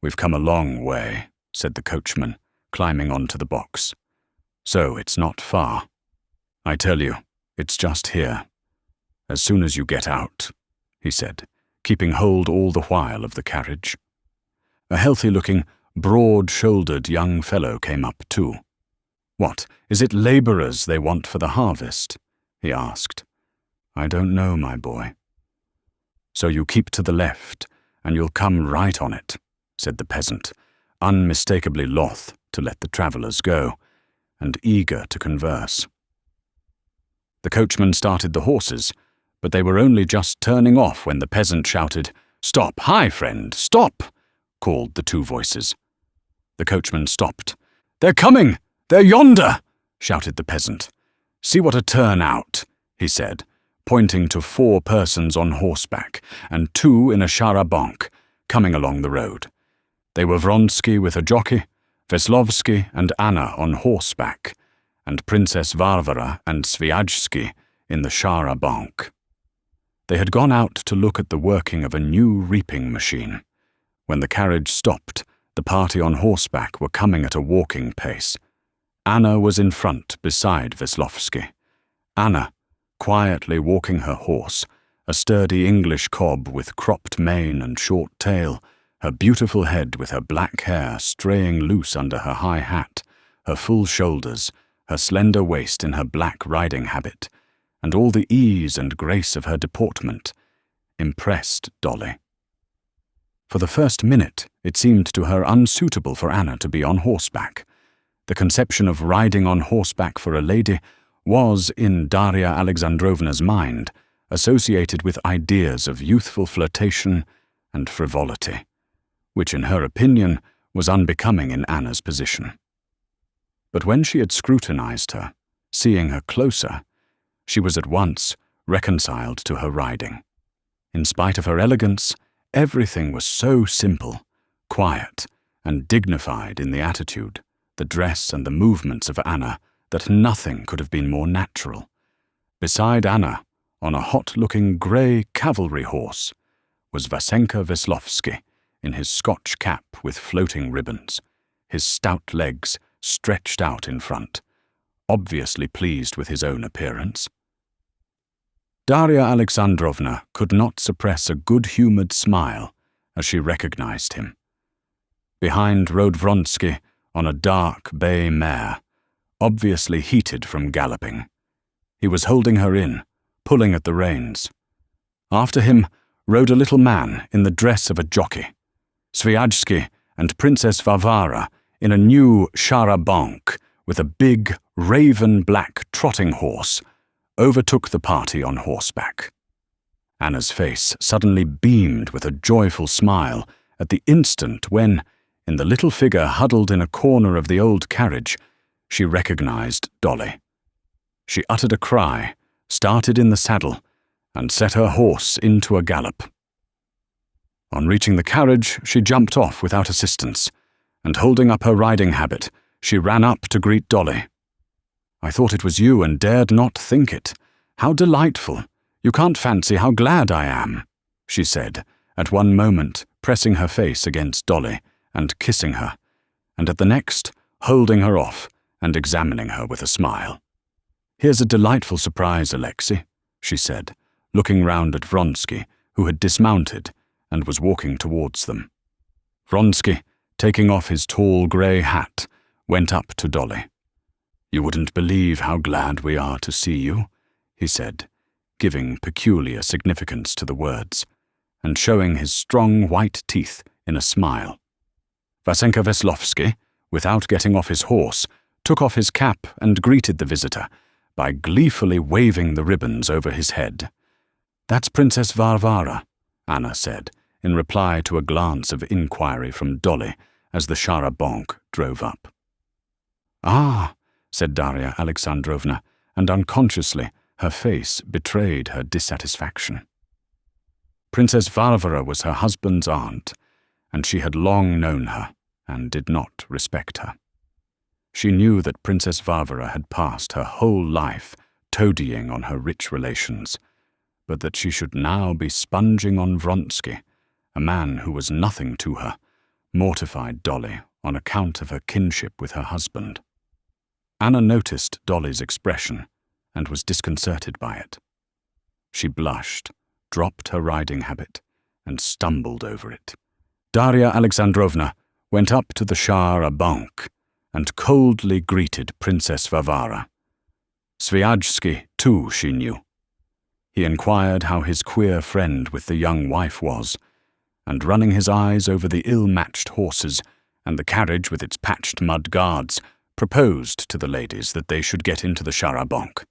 We've come a long way, said the coachman, climbing onto the box. So it's not far. I tell you, it's just here. As soon as you get out, he said, keeping hold all the while of the carriage. A healthy-looking, broad-shouldered young fellow came up too. What, is it labourers they want for the harvest? He asked. I don't know, my boy. So you keep to the left, and you'll come right on it, said the peasant, unmistakably loth to let the travellers go, and eager to converse. The coachman started the horses, but they were only just turning off when the peasant shouted, Stop! Hi, friend! Stop! Called the 2 voices. The coachman stopped. They're coming! They're yonder! Shouted the peasant. See what a turnout, he said, pointing to 4 persons on horseback and 2 in a char-à-banc coming along the road. They were Vronsky with a jockey, Veslovsky and Anna on horseback, and Princess Varvara and Sviajsky in the char-à-banc. They had gone out to look at the working of a new reaping machine. When the carriage stopped, the party on horseback were coming at a walking pace. Anna was in front beside Veslovsky. Anna, quietly walking her horse, a sturdy English cob with cropped mane and short tail, her beautiful head with her black hair straying loose under her high hat, her full shoulders, her slender waist in her black riding habit, and all the ease and grace of her deportment, impressed Dolly. For the first minute, it seemed to her unsuitable for Anna to be on horseback. The conception of riding on horseback for a lady was, in Darya Alexandrovna's mind, associated with ideas of youthful flirtation and frivolity, which in her opinion was unbecoming in Anna's position. But when she had scrutinized her, seeing her closer, she was at once reconciled to her riding. In spite of her elegance, everything was so simple, quiet, and dignified in the attitude, the dress and the movements of Anna that nothing could have been more natural. Beside Anna, on a hot-looking grey cavalry horse, was Vasenka Veslovsky in his Scotch cap with floating ribbons, his stout legs stretched out in front, obviously pleased with his own appearance. Darya Alexandrovna could not suppress a good-humoured smile as she recognized him. Behind rode Vronsky on a dark bay mare, obviously heated from galloping. He was holding her in, pulling at the reins. After him rode a little man in the dress of a jockey. Sviajsky and Princess Varvara in a new char-à-banc with a big, raven-black trotting horse overtook the party on horseback. Anna's face suddenly beamed with a joyful smile at the instant when, in the little figure huddled in a corner of the old carriage, she recognized Dolly. She uttered a cry, started in the saddle, and set her horse into a gallop. On reaching the carriage, she jumped off without assistance, and holding up her riding habit, she ran up to greet Dolly. I thought it was you and dared not think it. How delightful! You can't fancy how glad I am, she said, at one moment pressing her face against Dolly and kissing her, and at the next, holding her off and examining her with a smile. "Here's a delightful surprise, Alexei," she said, looking round at Vronsky, who had dismounted and was walking towards them. Vronsky, taking off his tall grey hat, went up to Dolly. "You wouldn't believe how glad we are to see you," he said, giving peculiar significance to the words, and showing his strong white teeth in a smile. Vasenka Veslovsky, without getting off his horse, took off his cap and greeted the visitor by gleefully waving the ribbons over his head. "That's Princess Varvara," Anna said, in reply to a glance of inquiry from Dolly as the char-à-banc drove up. "Ah," said Darya Alexandrovna, and unconsciously her face betrayed her dissatisfaction. Princess Varvara was her husband's aunt, and she had long known her and did not respect her. She knew that Princess Varvara had passed her whole life toadying on her rich relations, but that she should now be sponging on Vronsky, a man who was nothing to her, mortified Dolly on account of her kinship with her husband. Anna noticed Dolly's expression and was disconcerted by it. She blushed, dropped her riding habit, and stumbled over it. Darya Alexandrovna went up to the char-à-banc and coldly greeted Princess Varvara. Sviajsky, too, she knew. He inquired how his queer friend with the young wife was, and running his eyes over the ill-matched horses and the carriage with its patched mud guards, proposed to the ladies that they should get into the char-à-banc.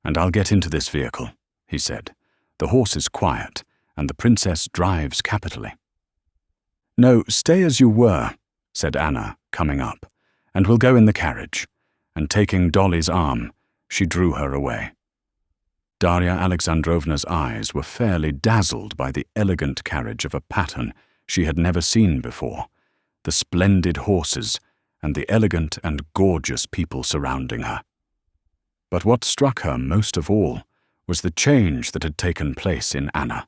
"And I'll get into this vehicle," he said. "The horse is quiet, and the princess drives capitally." "No, stay as you were," said Anna, coming up, "and we'll go in the carriage," and taking Dolly's arm, she drew her away. Darya Alexandrovna's eyes were fairly dazzled by the elegant carriage of a pattern she had never seen before, the splendid horses, and the elegant and gorgeous people surrounding her. But what struck her most of all was the change that had taken place in Anna,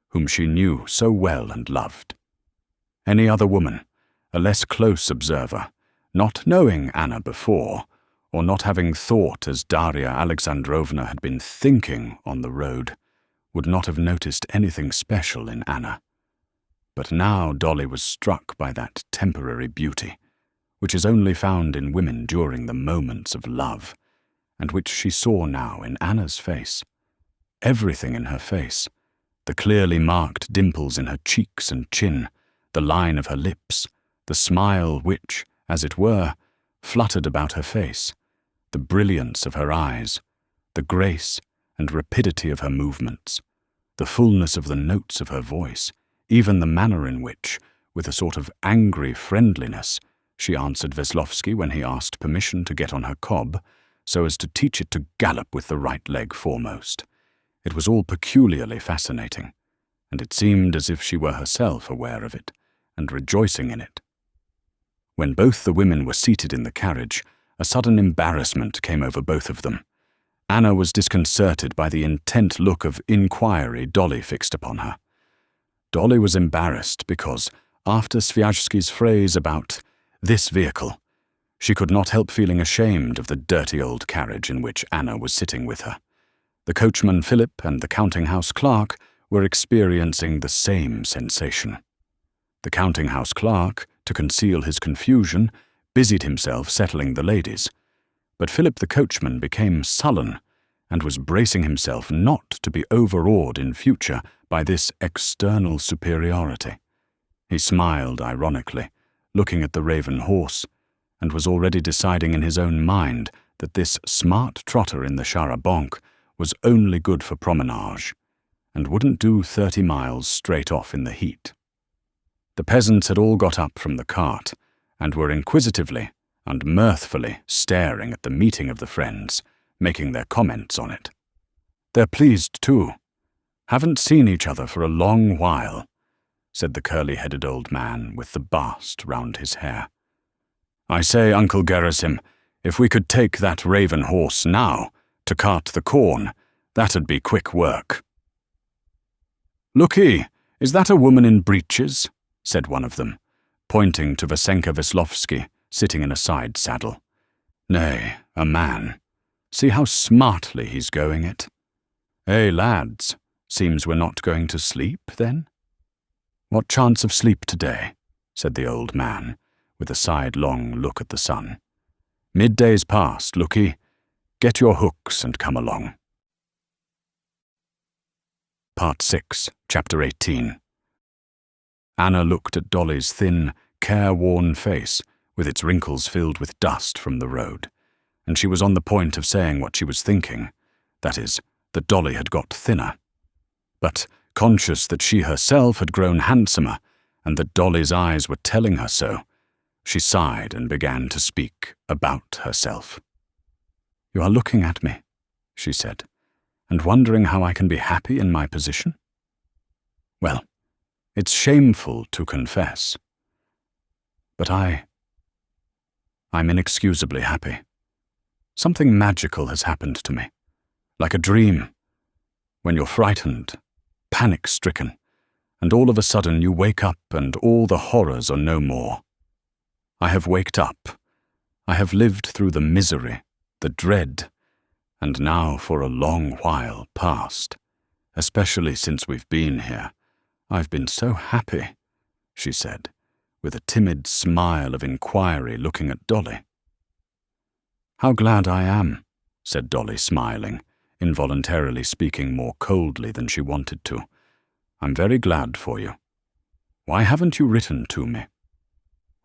whom she knew so well and loved. Any other woman, a less close observer, not knowing Anna before, or not having thought as Darya Alexandrovna had been thinking on the road, would not have noticed anything special in Anna. But now Dolly was struck by that temporary beauty, which is only found in women during the moments of love, and which she saw now in Anna's face. Everything in her face, the clearly marked dimples in her cheeks and chin, the line of her lips, the smile which, as it were, fluttered about her face, the brilliance of her eyes, the grace and rapidity of her movements, the fullness of the notes of her voice, even the manner in which, with a sort of angry friendliness, she answered Veslovsky when he asked permission to get on her cob, so as to teach it to gallop with the right leg foremost. It was all peculiarly fascinating, and it seemed as if she were herself aware of it, and rejoicing in it. When both the women were seated in the carriage, a sudden embarrassment came over both of them. Anna was disconcerted by the intent look of inquiry Dolly fixed upon her. Dolly was embarrassed because, after Sviajsky's phrase about this vehicle, she could not help feeling ashamed of the dirty old carriage in which Anna was sitting with her. The coachman Philip and the counting-house clerk were experiencing the same sensation. The counting-house clerk, to conceal his confusion, busied himself settling the ladies, but Philip the coachman became sullen and was bracing himself not to be overawed in future by this external superiority. He smiled ironically, looking at the raven horse, and was already deciding in his own mind that this smart trotter in the char-à-banc was only good for promenage, and wouldn't do 30 miles straight off in the heat. The peasants had all got up from the cart, and were inquisitively and mirthfully staring at the meeting of the friends, making their comments on it. "They're pleased, too. Haven't seen each other for a long while," said the curly-headed old man with the bast round his hair. "I say, Uncle Gerasim, if we could take that raven horse now to cart the corn, that'd be quick work." "Lookee, is that a woman in breeches?" said one of them, pointing to Vasenka Veslovsky sitting in a side saddle. "Nay, a man. See how smartly he's going it. Eh, lads, seems we're not going to sleep, then?" "What chance of sleep today?" said the old man, with a sidelong look at the sun. "Midday's past, look'ee. Get your hooks and come along." Part 6, Chapter 18. Anna looked at Dolly's thin, careworn face, with its wrinkles filled with dust from the road, and she was on the point of saying what she was thinking, that is, that Dolly had got thinner. But, conscious that she herself had grown handsomer, and that Dolly's eyes were telling her so, she sighed and began to speak about herself. "You are looking at me," she said, "and wondering how I can be happy in my position? Well, it's shameful to confess, but I'm inexcusably happy. Something magical has happened to me, like a dream, when you're frightened, panic-stricken, and all of a sudden you wake up and all the horrors are no more. I have waked up. I have lived through the misery, the dread, and now for a long while past, especially since we've been here, I've been so happy," she said, with a timid smile of inquiry looking at Dolly. "How glad I am," said Dolly, smiling, involuntarily speaking more coldly than she wanted to. "I'm very glad for you. Why haven't you written to me?"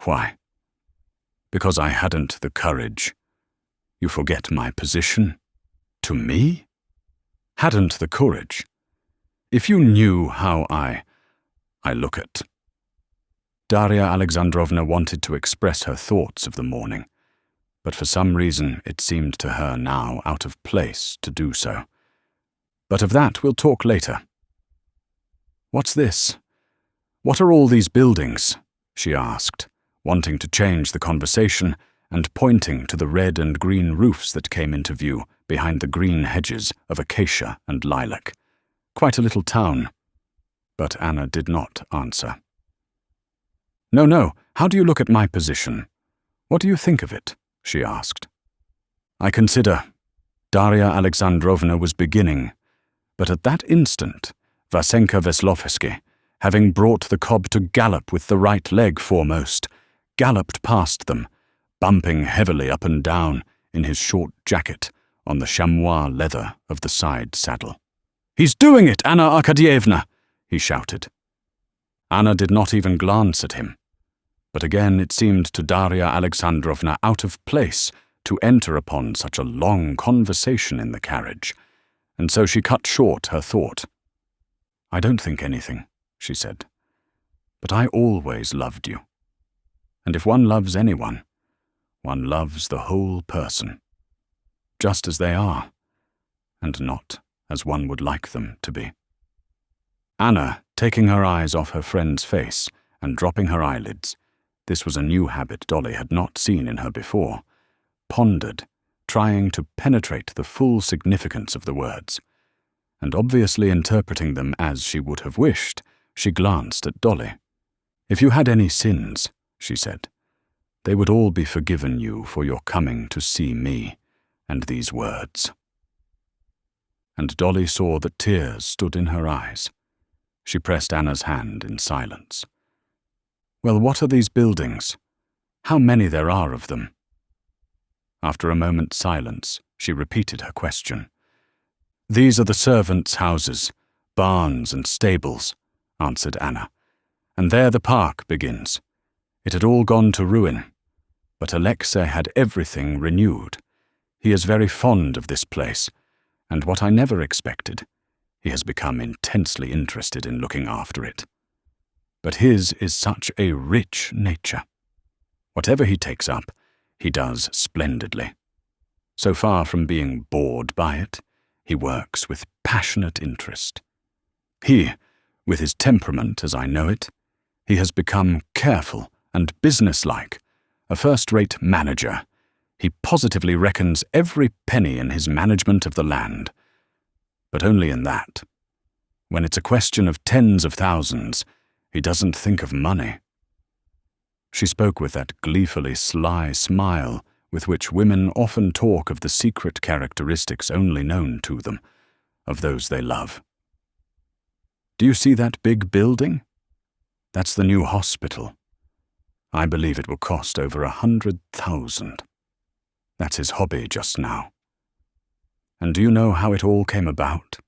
"Why? Because I hadn't the courage. You forget my position. To me? Hadn't the courage. If you knew how I look at—" Darya Alexandrovna wanted to express her thoughts of the morning, but for some reason it seemed to her now out of place to do so. "But of that we'll talk later. What's this? What are all these buildings?" she asked, wanting to change the conversation and pointing to the red and green roofs that came into view behind the green hedges of acacia and lilac. "Quite a little town." But Anna did not answer. No, how do you look at my position? What do you think of it?" she asked. "I consider—" Darya Alexandrovna was beginning, but at that instant, Vasenka Veslovsky, having brought the cob to gallop with the right leg foremost, galloped past them, bumping heavily up and down in his short jacket on the chamois leather of the side saddle. "He's doing it, Anna Arkadyevna!" he shouted. Anna did not even glance at him, but again it seemed to Darya Alexandrovna out of place to enter upon such a long conversation in the carriage, and so she cut short her thought. "I don't think anything," she said, "but I always loved you. And if one loves anyone, one loves the whole person, just as they are, and not as one would like them to be." Anna, taking her eyes off her friend's face and dropping her eyelids, this was a new habit Dolly had not seen in her before, pondered, trying to penetrate the full significance of the words, and obviously interpreting them as she would have wished, she glanced at Dolly. "If you had any sins," she said, "they would all be forgiven you for your coming to see me and these words." And Dolly saw that tears stood in her eyes. She pressed Anna's hand in silence. "Well, what are these buildings? How many there are of them?" After a moment's silence, she repeated her question. "These are the servants' houses, barns and stables," answered Anna, "and there the park begins. It had all gone to ruin, but Alexei had everything renewed. He is very fond of this place, and what I never expected, he has become intensely interested in looking after it. But his is such a rich nature. Whatever he takes up, he does splendidly. So far from being bored by it, he works with passionate interest. He, with his temperament as I know it, he has become careful and businesslike, a first-rate manager. He positively reckons every penny in his management of the land. But only in that. When it's a question of tens of thousands, he doesn't think of money. She spoke with that gleefully sly smile with which women often talk of the secret characteristics only known to them, of those they love. "Do you see that big building? That's the new hospital. I believe it will cost over 100,000. That's his hobby just now. And do you know how it all came about?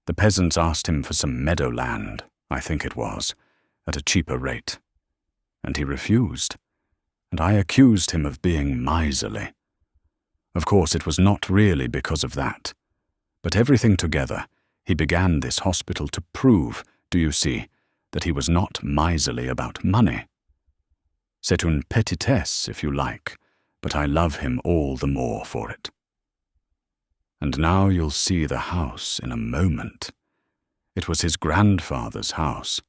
The peasants asked him for some meadowland, I think it was, at a cheaper rate. And he refused, and I accused him of being miserly. Of course, it was not really because of that, but everything together, he began this hospital to prove, do you see, that he was not miserly about money. C'est une petitesse, if you like, but I love him all the more for it. And now you'll see the house in a moment. It was his grandfather's house,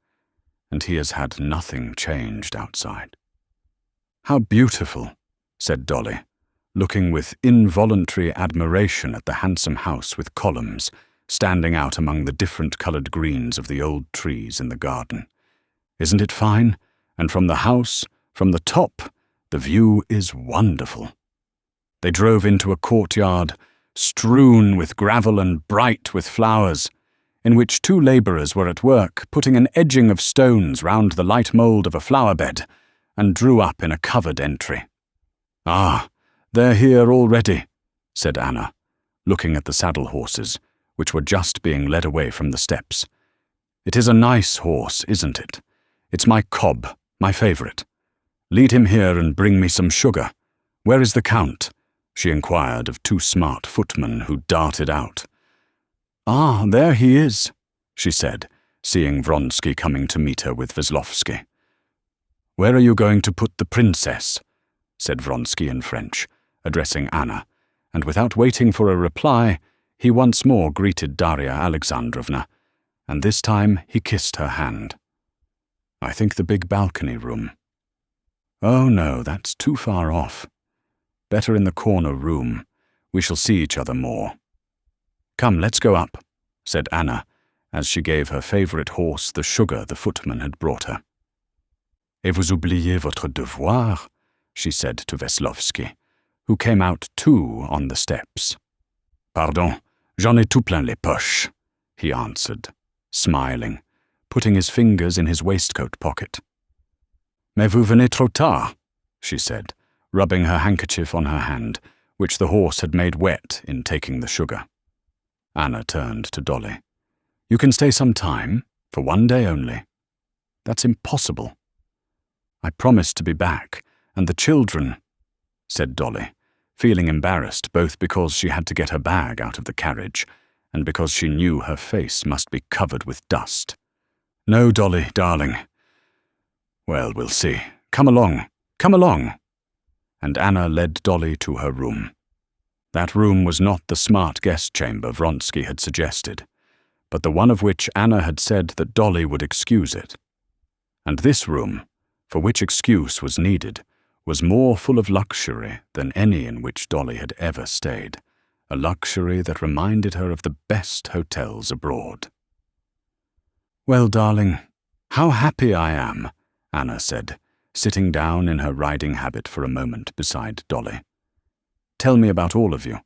and he has had nothing changed outside." "How beautiful," said Dolly, looking with involuntary admiration at the handsome house with columns, standing out among the different-coloured greens of the old trees in the garden. "Isn't it fine? And from the house, from the top, the view is wonderful." They drove into a courtyard, strewn with gravel and bright with flowers, in which 2 labourers were at work putting an edging of stones round the light mould of a flower-bed, and drew up in a covered entry. "Ah, they're here already," said Anna, looking at the saddle-horses, which were just being led away from the steps. "It is a nice horse, isn't it? It's my cob, my favourite. Lead him here and bring me some sugar. Where is the Count?" she inquired of 2 smart footmen who darted out. "Ah, there he is," she said, seeing Vronsky coming to meet her with Veslovsky. "Where are you going to put the princess?" said Vronsky in French, addressing Anna, and without waiting for a reply, he once more greeted Darya Alexandrovna, and this time he kissed her hand. "I think the big balcony room." "Oh no, that's too far off. Better in the corner room. We shall see each other more." "Come, let's go up," said Anna, as she gave her favourite horse the sugar the footman had brought her. "Et vous oubliez votre devoir," she said to Veslovsky, who came out too on the steps. "Pardon, j'en ai tout plein les poches," he answered, smiling, putting his fingers in his waistcoat pocket. "Mais vous venez trop tard," she said, rubbing her handkerchief on her hand, which the horse had made wet in taking the sugar. Anna turned to Dolly. "You can stay some time, for 1 day only." "That's impossible." "I promised to be back, and the children," said Dolly, feeling embarrassed both because she had to get her bag out of the carriage and because she knew her face must be covered with dust. "No, Dolly, darling." "Well, we'll see. Come along, come along." And Anna led Dolly to her room. That room was not the smart guest chamber Vronsky had suggested, but the one of which Anna had said that Dolly would excuse it. And this room, for which excuse was needed, was more full of luxury than any in which Dolly had ever stayed, a luxury that reminded her of the best hotels abroad. "Well, darling, how happy I am," Anna said, sitting down in her riding habit for a moment beside Dolly. "Tell me about all of you.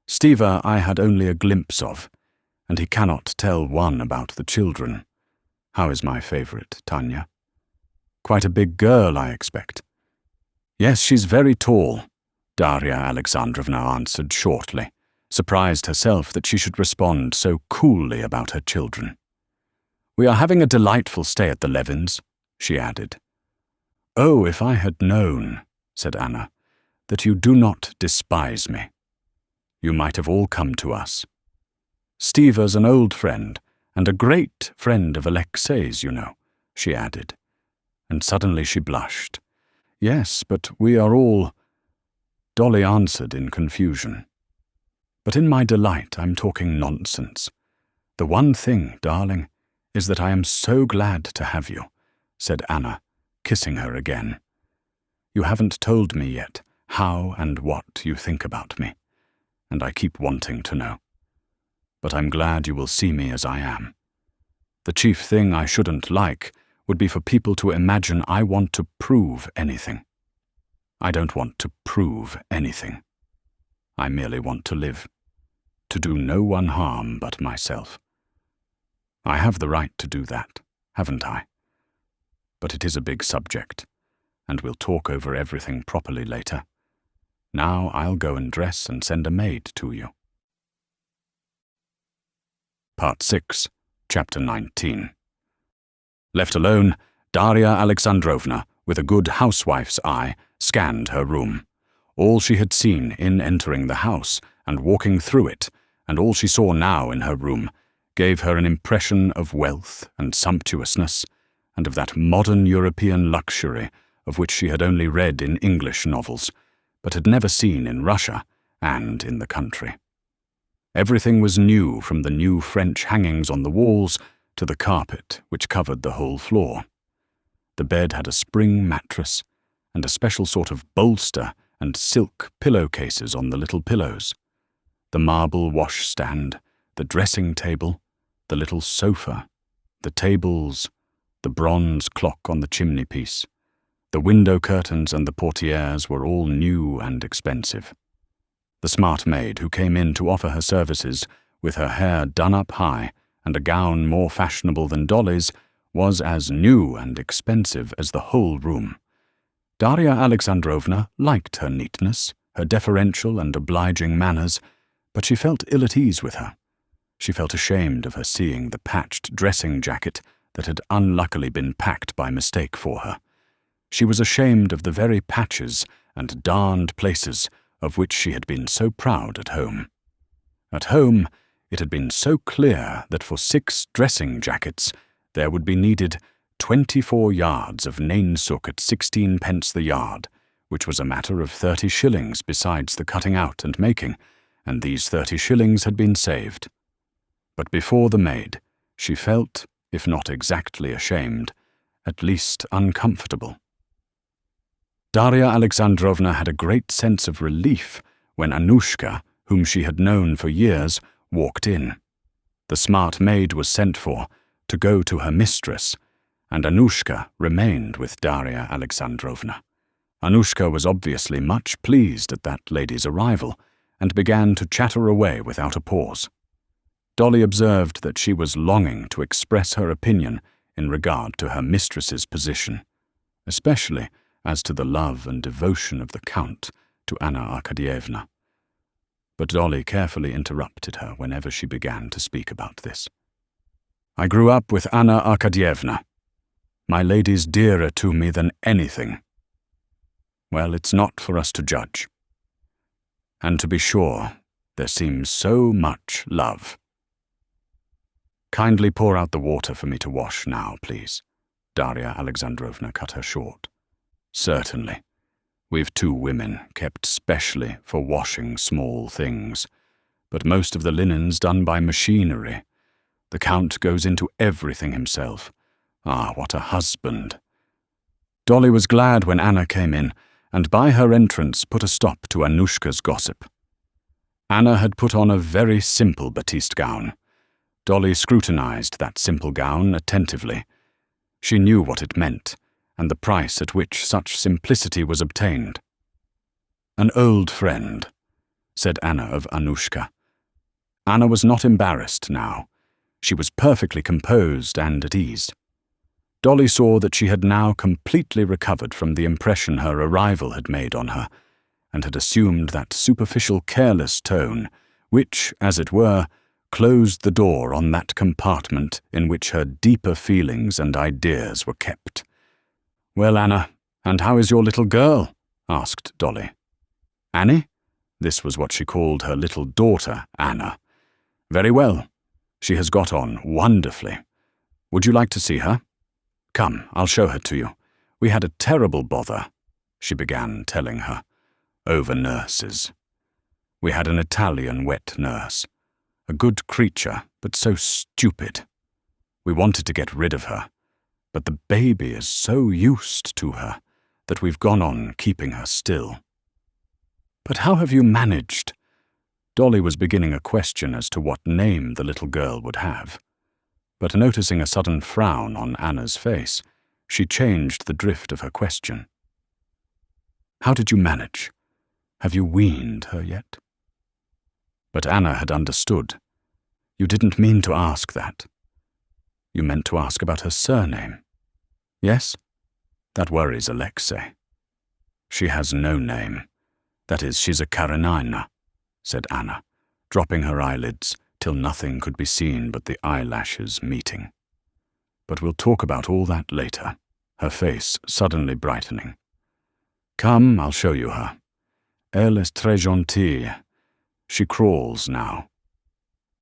Stiva I had only a glimpse of, and he cannot tell one about the children. How is my favourite, Tanya? Quite a big girl, I expect." "Yes, she's very tall," Darya Alexandrovna answered shortly, surprised herself that she should respond so coolly about her children. "We are having a delightful stay at the Levins," she added. "Oh, if I had known," said Anna, "that you do not despise me. You might have all come to us. Stiva's an old friend, and a great friend of Alexei's, you know," she added, and suddenly she blushed. "Yes, but we are all—" Dolly answered in confusion. "But in my delight I'm talking nonsense. The one thing, darling, is that I am so glad to have you," said Anna, kissing her again. "You haven't told me yet how and what you think about me, and I keep wanting to know. But I'm glad you will see me as I am. The chief thing I shouldn't like would be for people to imagine I want to prove anything. I don't want to prove anything. I merely want to live, to do no one harm but myself. I have the right to do that, haven't I? But it is a big subject, and we'll talk over everything properly later. Now I'll go and dress and send a maid to you. Part 6, Chapter 19. Left alone, Darya Alexandrovna, with a good housewife's eye, scanned her room. All she had seen in entering the house and walking through it, and all she saw now in her room, gave her an impression of wealth and sumptuousness, and of that modern European luxury of which she had only read in English novels, but had never seen in Russia and in the country. Everything was new, from the new French hangings on the walls to the carpet which covered the whole floor. The bed had a spring mattress, and a special sort of bolster and silk pillowcases on the little pillows. The marble washstand, the dressing table, the little sofa, the tables, the bronze clock on the chimney-piece, the window curtains and the portieres were all new and expensive. The smart maid who came in to offer her services, with her hair done up high and a gown more fashionable than Dolly's, was as new and expensive as the whole room. Darya Alexandrovna liked her neatness, her deferential and obliging manners, but she felt ill at ease with her. She felt ashamed of her seeing the patched dressing jacket that had unluckily been packed by mistake for her. She was ashamed of the very patches and darned places of which she had been so proud at home. At home, it had been so clear that for 6 dressing jackets there would be needed 24 yards of nainsook at 16 pence the yard, which was a matter of 30 shillings besides the cutting out and making, and these 30 shillings had been saved. But before the maid, she felt, if not exactly ashamed, at least uncomfortable. Darya Alexandrovna had a great sense of relief when Annushka, whom she had known for years, walked in. The smart maid was sent for to go to her mistress, and Annushka remained with Darya Alexandrovna. Annushka was obviously much pleased at that lady's arrival, and began to chatter away without a pause. Dolly observed that she was longing to express her opinion in regard to her mistress's position, especially as to the love and devotion of the Count to Anna Arkadyevna. But Dolly carefully interrupted her whenever she began to speak about this. "I grew up with Anna Arkadyevna. My lady's dearer to me than anything. Well, it's not for us to judge. And to be sure, there seems so much love. Kindly pour out the water for me to wash now, please." Darya Alexandrovna cut her short. "Certainly. We've 2 women kept specially for washing small things, but most of the linen's done by machinery. The Count goes into everything himself. Ah, what a husband." Dolly was glad when Anna came in, and by her entrance put a stop to Annushka's gossip. Anna had put on a very simple batiste gown. Dolly scrutinized that simple gown attentively. She knew what it meant, and the price at which such simplicity was obtained. "An old friend," said Anna of Annushka. Anna was not embarrassed now. She was perfectly composed and at ease. Dolly saw that she had now completely recovered from the impression her arrival had made on her, and had assumed that superficial careless tone which, as it were, closed the door on that compartment in which her deeper feelings and ideas were kept. "Well, Anna, and how is your little girl?" asked Dolly. Annie? This was what she called her little daughter, Anna. "Very well. She has got on wonderfully. Would you like to see her? Come, I'll show her to you. We had a terrible bother," she began telling her, "over nurses. We had an Italian wet nurse. A good creature, but so stupid. We wanted to get rid of her, but the baby is so used to her that we've gone on keeping her still." "But how have you managed?" Dolly was beginning a question as to what name the little girl would have. But noticing a sudden frown on Anna's face, she changed the drift of her question. "How did you manage? Have you weaned her yet?" But Anna had understood. "You didn't mean to ask that. You meant to ask about her surname. Yes? That worries Alexei. She has no name. That is, she's a Karenina," said Anna, dropping her eyelids till nothing could be seen but the eyelashes meeting. "But we'll talk about all that later," her face suddenly brightening. "Come, I'll show you her. Elle est très gentille. She crawls now."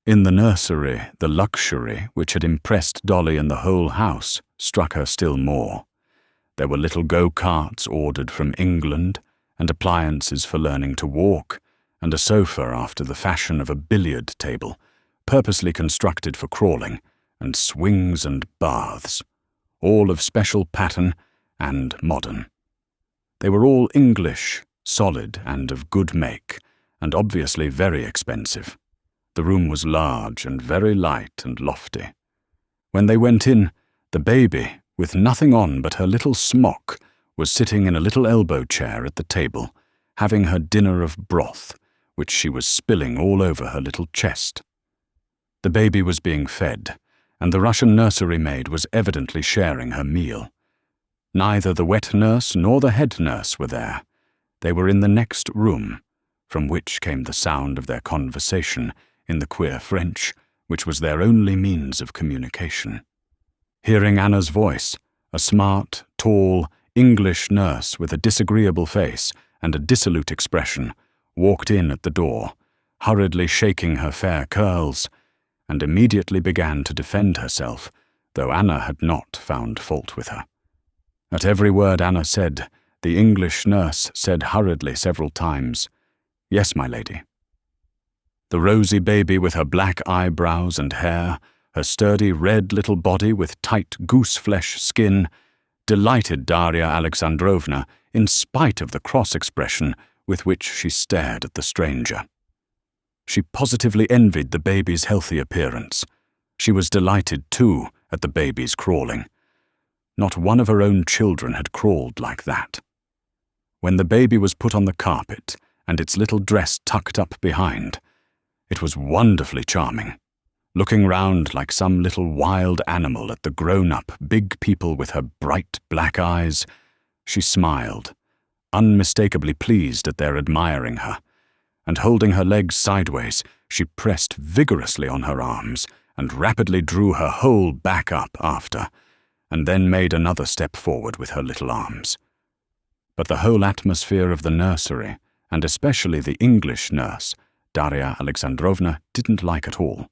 In the nursery, the luxury which had impressed Dolly and the whole house struck her still more. There were little go-karts ordered from England, and appliances for learning to walk, and a sofa after the fashion of a billiard table, purposely constructed for crawling, and swings and baths, all of special pattern and modern. They were all English, solid and of good make, and obviously very expensive. The room was large and very light and lofty. When they went in, the baby, with nothing on but her little smock, was sitting in a little elbow chair at the table, having her dinner of broth, which she was spilling all over her little chest. The baby was being fed, and the Russian nursery maid was evidently sharing her meal. Neither the wet nurse nor the head nurse were there. They were in the next room, from which came the sound of their conversation in the queer French, which was their only means of communication. Hearing Anna's voice, a smart, tall, English nurse with a disagreeable face and a dissolute expression walked in at the door, hurriedly shaking her fair curls, and immediately began to defend herself, though Anna had not found fault with her. At every word Anna said, the English nurse said hurriedly several times, "Yes, my lady." The rosy baby with her black eyebrows and hair, her sturdy red little body with tight goose-flesh skin, delighted Darya Alexandrovna in spite of the cross expression with which she stared at the stranger. She positively envied the baby's healthy appearance. She was delighted, too, at the baby's crawling. Not one of her own children had crawled like that. When the baby was put on the carpet and its little dress tucked up behind, it was wonderfully charming, looking round like some little wild animal at the grown-up big people with her bright black eyes. She smiled, unmistakably pleased at their admiring her, and holding her legs sideways, she pressed vigorously on her arms and rapidly drew her whole back up after, and then made another step forward with her little arms. But the whole atmosphere of the nursery, and especially the English nurse, Darya Alexandrovna didn't like at all.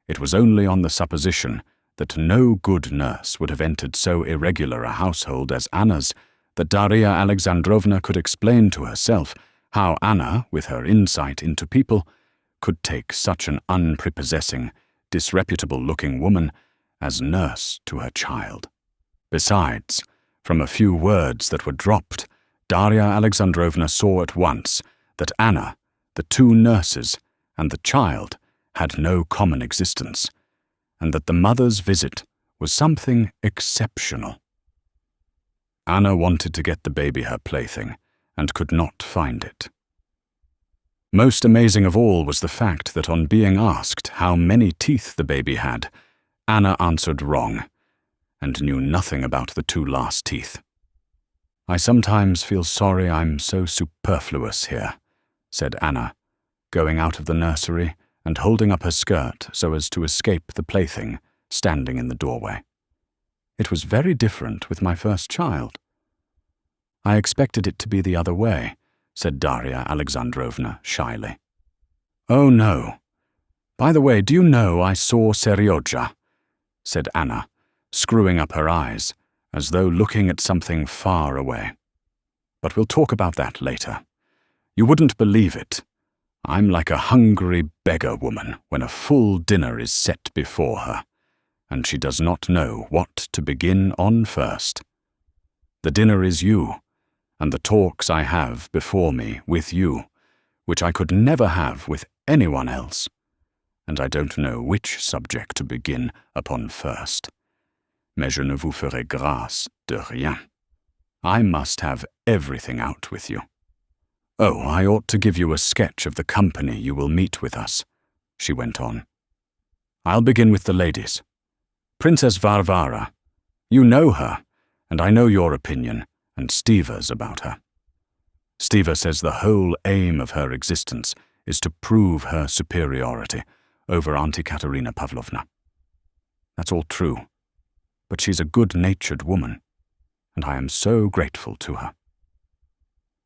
It was only on the supposition that no good nurse would have entered so irregular a household as Anna's that Darya Alexandrovna could explain to herself how Anna, with her insight into people, could take such an unprepossessing, disreputable-looking woman as nurse to her child. Besides, from a few words that were dropped, Darya Alexandrovna saw at once that Anna, the two nurses, and the child had no common existence, and that the mother's visit was something exceptional. Anna wanted to get the baby her plaything, and could not find it. Most amazing of all was the fact that on being asked how many teeth the baby had, Anna answered wrong, and knew nothing about the two last teeth. "I sometimes feel sorry I'm so superfluous here," said Anna, going out of the nursery and holding up her skirt so as to escape the plaything standing in the doorway. "It was very different with my first child." "I expected it to be the other way," said Darya Alexandrovna shyly. "Oh, no. By the way, do you know I saw Seryozha?" said Anna, screwing up her eyes, as though looking at something far away. "But we'll talk about that later. You wouldn't believe it. I'm like a hungry beggar woman when a full dinner is set before her, and she does not know what to begin on first. The dinner is you, and the talks I have before me with you, which I could never have with anyone else, and I don't know which subject to begin upon first. Mais je ne vous ferai grâce de rien. I must have everything out with you. Oh, I ought to give you a sketch of the company you will meet with us, she went on. I'll begin with the ladies. Princess Varvara. You know her, and I know your opinion, and Stiva's about her. Stiva says the whole aim of her existence is to prove her superiority over Auntie Katerina Pavlovna. That's all true, but she's a good-natured woman, and I am so grateful to her.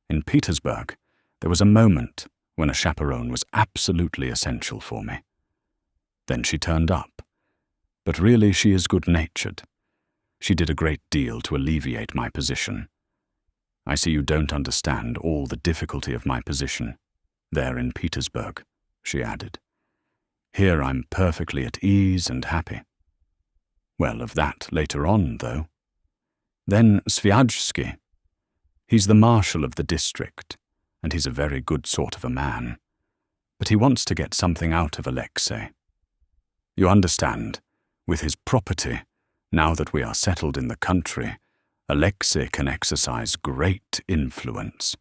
In Petersburg, there was a moment when a chaperone was absolutely essential for me. Then she turned up, but really she is good-natured. She did a great deal to alleviate my position. I see you don't understand all the difficulty of my position there in Petersburg, she added. Here I'm perfectly at ease and happy. Well, of that later on, though. Then Sviajsky. He's the marshal of the district, and he's a very good sort of a man. But he wants to get something out of Alexei. You understand, with his property, now that we are settled in the country, Alexei can exercise great influence.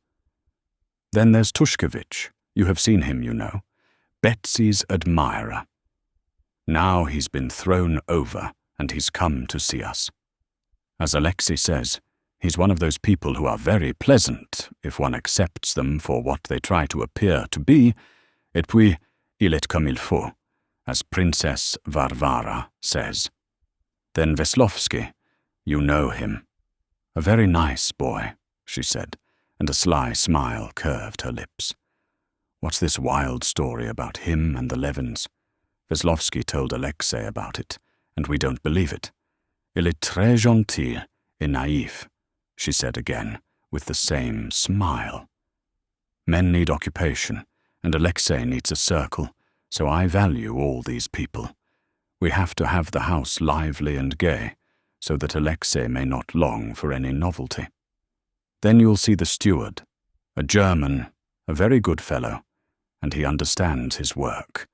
Then there's Tushkevich. You have seen him, you know. Betsy's admirer. Now he's been thrown over, and he's come to see us. As Alexei says, he's one of those people who are very pleasant, if one accepts them for what they try to appear to be, et puis, il est comme il faut, as Princess Varvara says. Then Veslovsky, you know him. A very nice boy, she said, and a sly smile curved her lips. What's this wild story about him and the Levins? Veslovsky told Alexei about it, and we don't believe it. Il est très gentil et naïf, she said again, with the same smile. Men need occupation, and Alexei needs a circle, so I value all these people. We have to have the house lively and gay, so that Alexei may not long for any novelty. Then you'll see the steward, a German, a very good fellow, and he understands his work.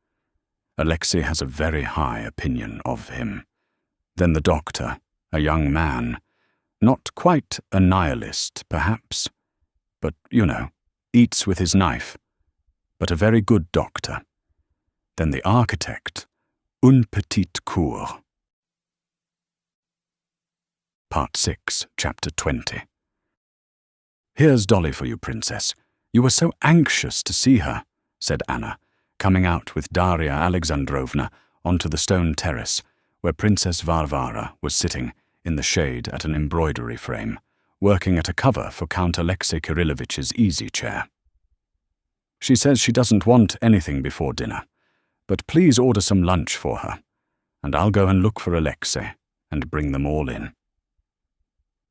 Alexei has a very high opinion of him. Then the doctor, a young man, not quite a nihilist, perhaps, but, you know, eats with his knife, but a very good doctor. Then the architect, une petite cour. Part 6, Chapter 20. Here's Dolly for you, Princess. You were so anxious to see her, said Anna, coming out with Daria Alexandrovna onto the stone terrace, where Princess Varvara was sitting in the shade at an embroidery frame, working at a cover for Count Alexei Kirillovich's easy chair. She says she doesn't want anything before dinner, but please order some lunch for her, and I'll go and look for Alexei and bring them all in.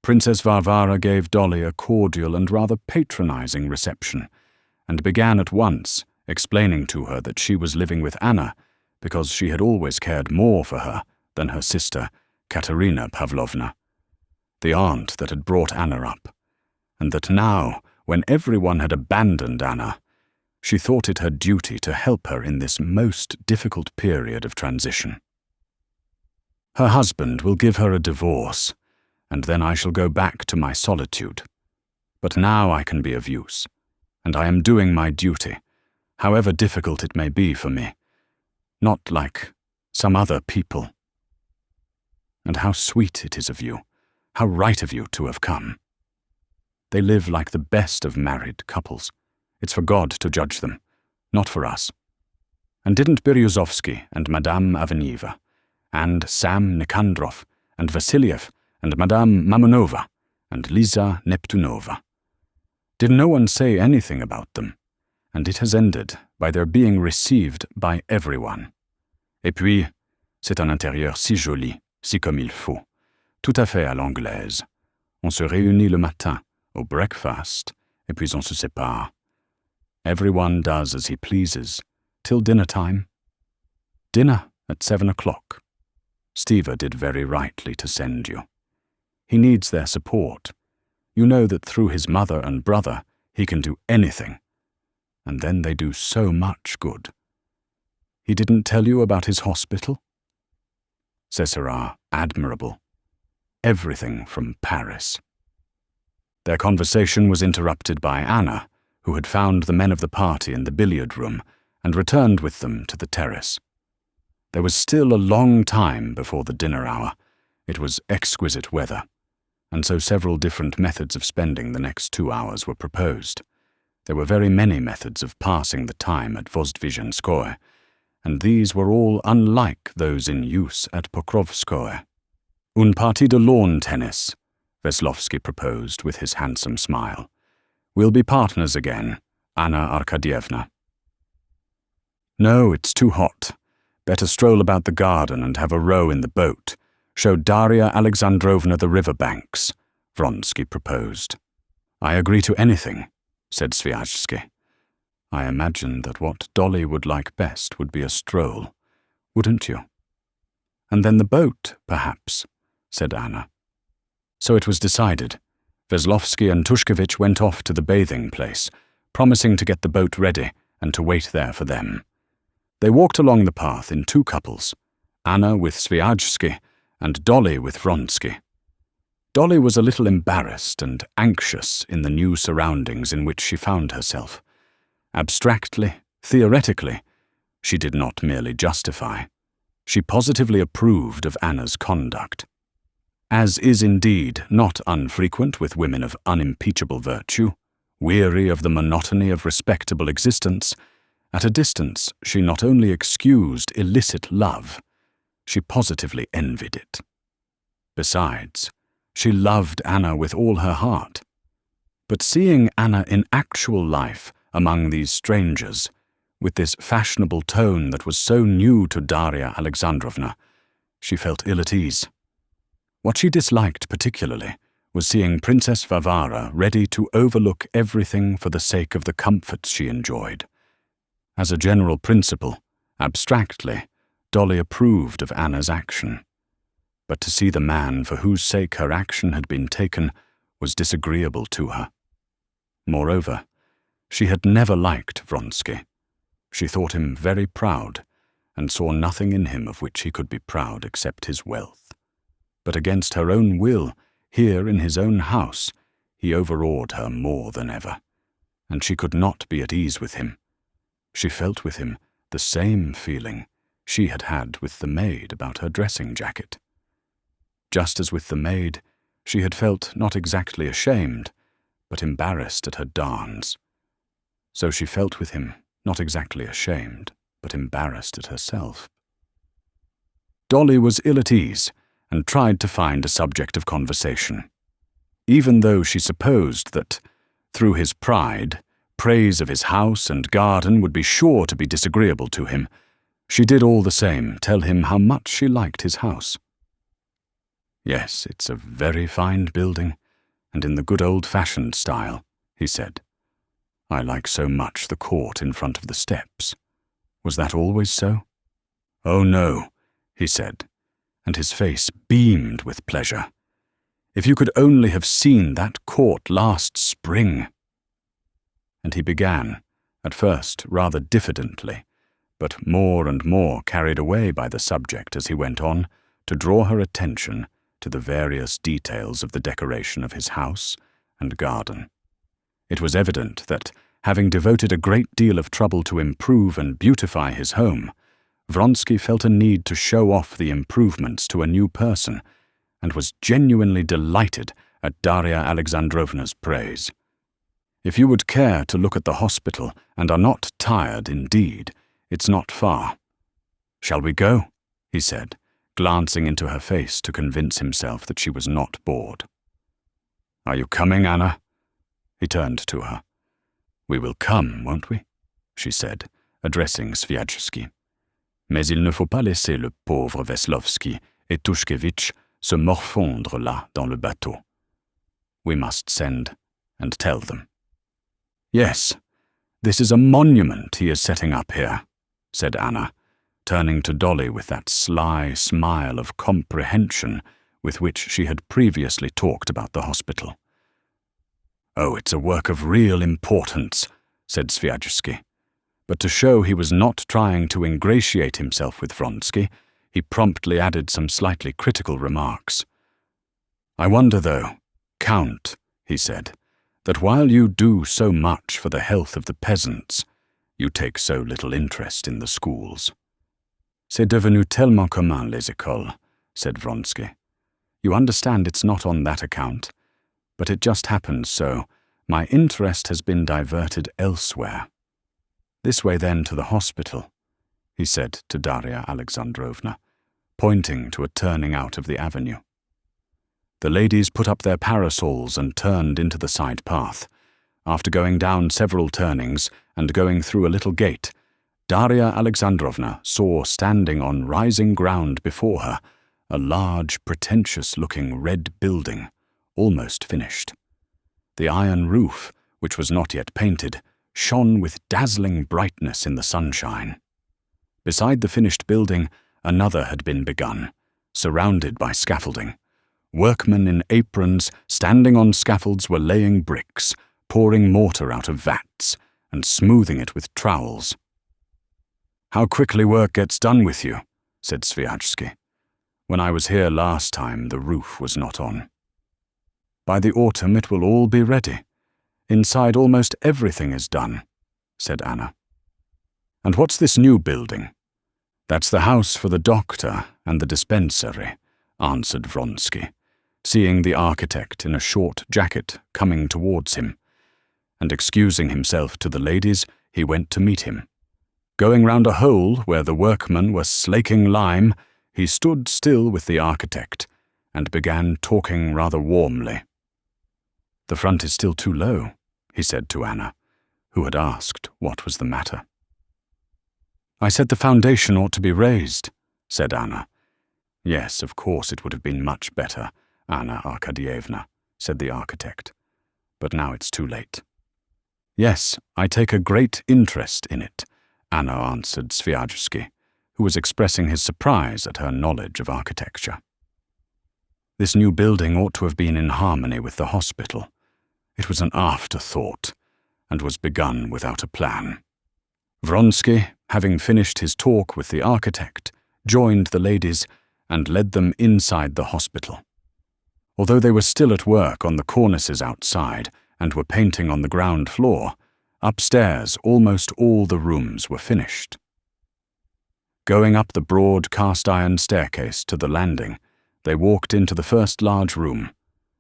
Princess Varvara gave Dolly a cordial and rather patronizing reception, and began at once explaining to her that she was living with Anna because she had always cared more for her than her sister, Katerina Pavlovna, the aunt that had brought Anna up, and that now, when everyone had abandoned Anna, she thought it her duty to help her in this most difficult period of transition. Her husband will give her a divorce, and then I shall go back to my solitude. But now I can be of use, and I am doing my duty, however difficult it may be for me, not like some other people. And how sweet it is of you, how right of you to have come. They live like the best of married couples. It's for God to judge them, not for us. And didn't Beryuzovsky and Madame Avenieva, and Sam Nikandrov, and Vasiliev, and Madame Mamonova, and Liza Neptunova, did no one say anything about them? And it has ended by their being received by everyone. Et puis, c'est un intérieur si joli, si comme il faut, tout à fait à l'anglaise. On se réunit le matin, au breakfast, et puis on se sépare. Everyone does as he pleases, till dinner time. Dinner at 7 o'clock. Stiva did very rightly to send you. He needs their support. You know that through his mother and brother he can do anything. And then they do so much good. He didn't tell you about his hospital? Ce sera admirable. everything from Paris. Their conversation was interrupted by Anna, who had found the men of the party in the billiard room and returned with them to the terrace. There was still a long time before the dinner hour. It was exquisite weather, and so several different methods of spending the next 2 hours were proposed. There were very many methods of passing the time at Vozdvizhenskoye, and these were all unlike those in use at Pokrovskoye. "Une partie de lawn tennis," Veslovsky proposed with his handsome smile. "We'll be partners again, Anna Arkadyevna." "No, it's too hot. Better stroll about the garden and have a row in the boat. Show Darya Alexandrovna the river banks," Vronsky proposed. "I agree to anything," said Sviazhsky. "I imagined that what Dolly would like best would be a stroll, wouldn't you?" "And then the boat, perhaps," said Anna. So it was decided. Veslovsky and Tushkevich went off to the bathing place, promising to get the boat ready and to wait there for them. They walked along the path in 2 couples, Anna with Sviazhsky and Dolly with Vronsky. Dolly was a little embarrassed and anxious in the new surroundings in which she found herself. Abstractly, theoretically, she did not merely justify. She positively approved of Anna's conduct. As is indeed not unfrequent with women of unimpeachable virtue, weary of the monotony of respectable existence, at a distance she not only excused illicit love, she positively envied it. Besides, she loved Anna with all her heart. But seeing Anna in actual life among these strangers, with this fashionable tone that was so new to Darya Alexandrovna, she felt ill at ease. What she disliked particularly was seeing Princess Varvara ready to overlook everything for the sake of the comforts she enjoyed. As a general principle, abstractly, Dolly approved of Anna's action. But to see the man for whose sake her action had been taken was disagreeable to her. Moreover, she had never liked Vronsky. She thought him very proud, and saw nothing in him of which he could be proud except his wealth. But against her own will, here in his own house, he overawed her more than ever, and she could not be at ease with him. She felt with him the same feeling she had had with the maid about her dressing jacket. Just as with the maid, she had felt not exactly ashamed, but embarrassed at her dance. So she felt with him not exactly ashamed, but embarrassed at herself. Dolly was ill at ease, and tried to find a subject of conversation. Even though she supposed that, through his pride, praise of his house and garden would be sure to be disagreeable to him, she did all the same tell him how much she liked his house. "Yes, it's a very fine building, and in the good old-fashioned style," he said. "I like so much the court in front of the steps. Was that always so?" "Oh, no," he said, and his face beamed with pleasure. "If you could only have seen that court last spring." And he began, at first rather diffidently, but more and more carried away by the subject as he went on, to draw her attention to the various details of the decoration of his house and garden. It was evident that, having devoted a great deal of trouble to improve and beautify his home, Vronsky felt a need to show off the improvements to a new person, and was genuinely delighted at Darya Alexandrovna's praise. "If you would care to look at the hospital and are not tired indeed, it's not far. Shall we go?" he said, glancing into her face to convince himself that she was not bored. "Are you coming, Anna?" He turned to her. "We will come, won't we?" she said, addressing Sviazhsky. "Mais il ne faut pas laisser le pauvre Veslovsky et Tushkevich se morfondre là dans le bateau. We must send and tell them." "Yes, this is a monument he is setting up here," said Anna, turning to Dolly with that sly smile of comprehension with which she had previously talked about the hospital. "Oh, it's a work of real importance," said Sviazhsky. But to show he was not trying to ingratiate himself with Vronsky, he promptly added some slightly critical remarks. "I wonder, though, Count," he said, "that while you do so much for the health of the peasants, you take so little interest in the schools." "C'est devenu tellement commun, les écoles," said Vronsky. "You understand it's not on that account, but it just happens so. My interest has been diverted elsewhere." "This way, then, to the hospital," he said to Darya Alexandrovna, pointing to a turning out of the avenue. The ladies put up their parasols and turned into the side path. After going down several turnings and going through a little gate, Darya Alexandrovna saw standing on rising ground before her a large, pretentious-looking red building, almost finished. The iron roof, which was not yet painted, shone with dazzling brightness in the sunshine. Beside the finished building, another had been begun, surrounded by scaffolding. Workmen in aprons standing on scaffolds were laying bricks, pouring mortar out of vats, and smoothing it with trowels. "How quickly work gets done with you," said Sviajsky. "When I was here last time, the roof was not on." "By the autumn it will all be ready. Inside almost everything is done," said Anna. "And what's this new building?" "That's the house for the doctor and the dispensary," answered Vronsky, seeing the architect in a short jacket coming towards him. And excusing himself to the ladies, he went to meet him. Going round a hole where the workmen were slaking lime, he stood still with the architect and began talking rather warmly. "The front is still too low," he said to Anna, who had asked what was the matter. "I said the foundation ought to be raised," said Anna. "Yes, of course it would have been much better, Anna Arkadyevna," said the architect. "But now it's too late." "Yes, I take a great interest in it," Anna answered Sviajsky, who was expressing his surprise at her knowledge of architecture. "This new building ought to have been in harmony with the hospital. It was an afterthought, and was begun without a plan." Vronsky, having finished his talk with the architect, joined the ladies and led them inside the hospital. Although they were still at work on the cornices outside and were painting on the ground floor, upstairs almost all the rooms were finished. Going up the broad cast-iron staircase to the landing, they walked into the first large room.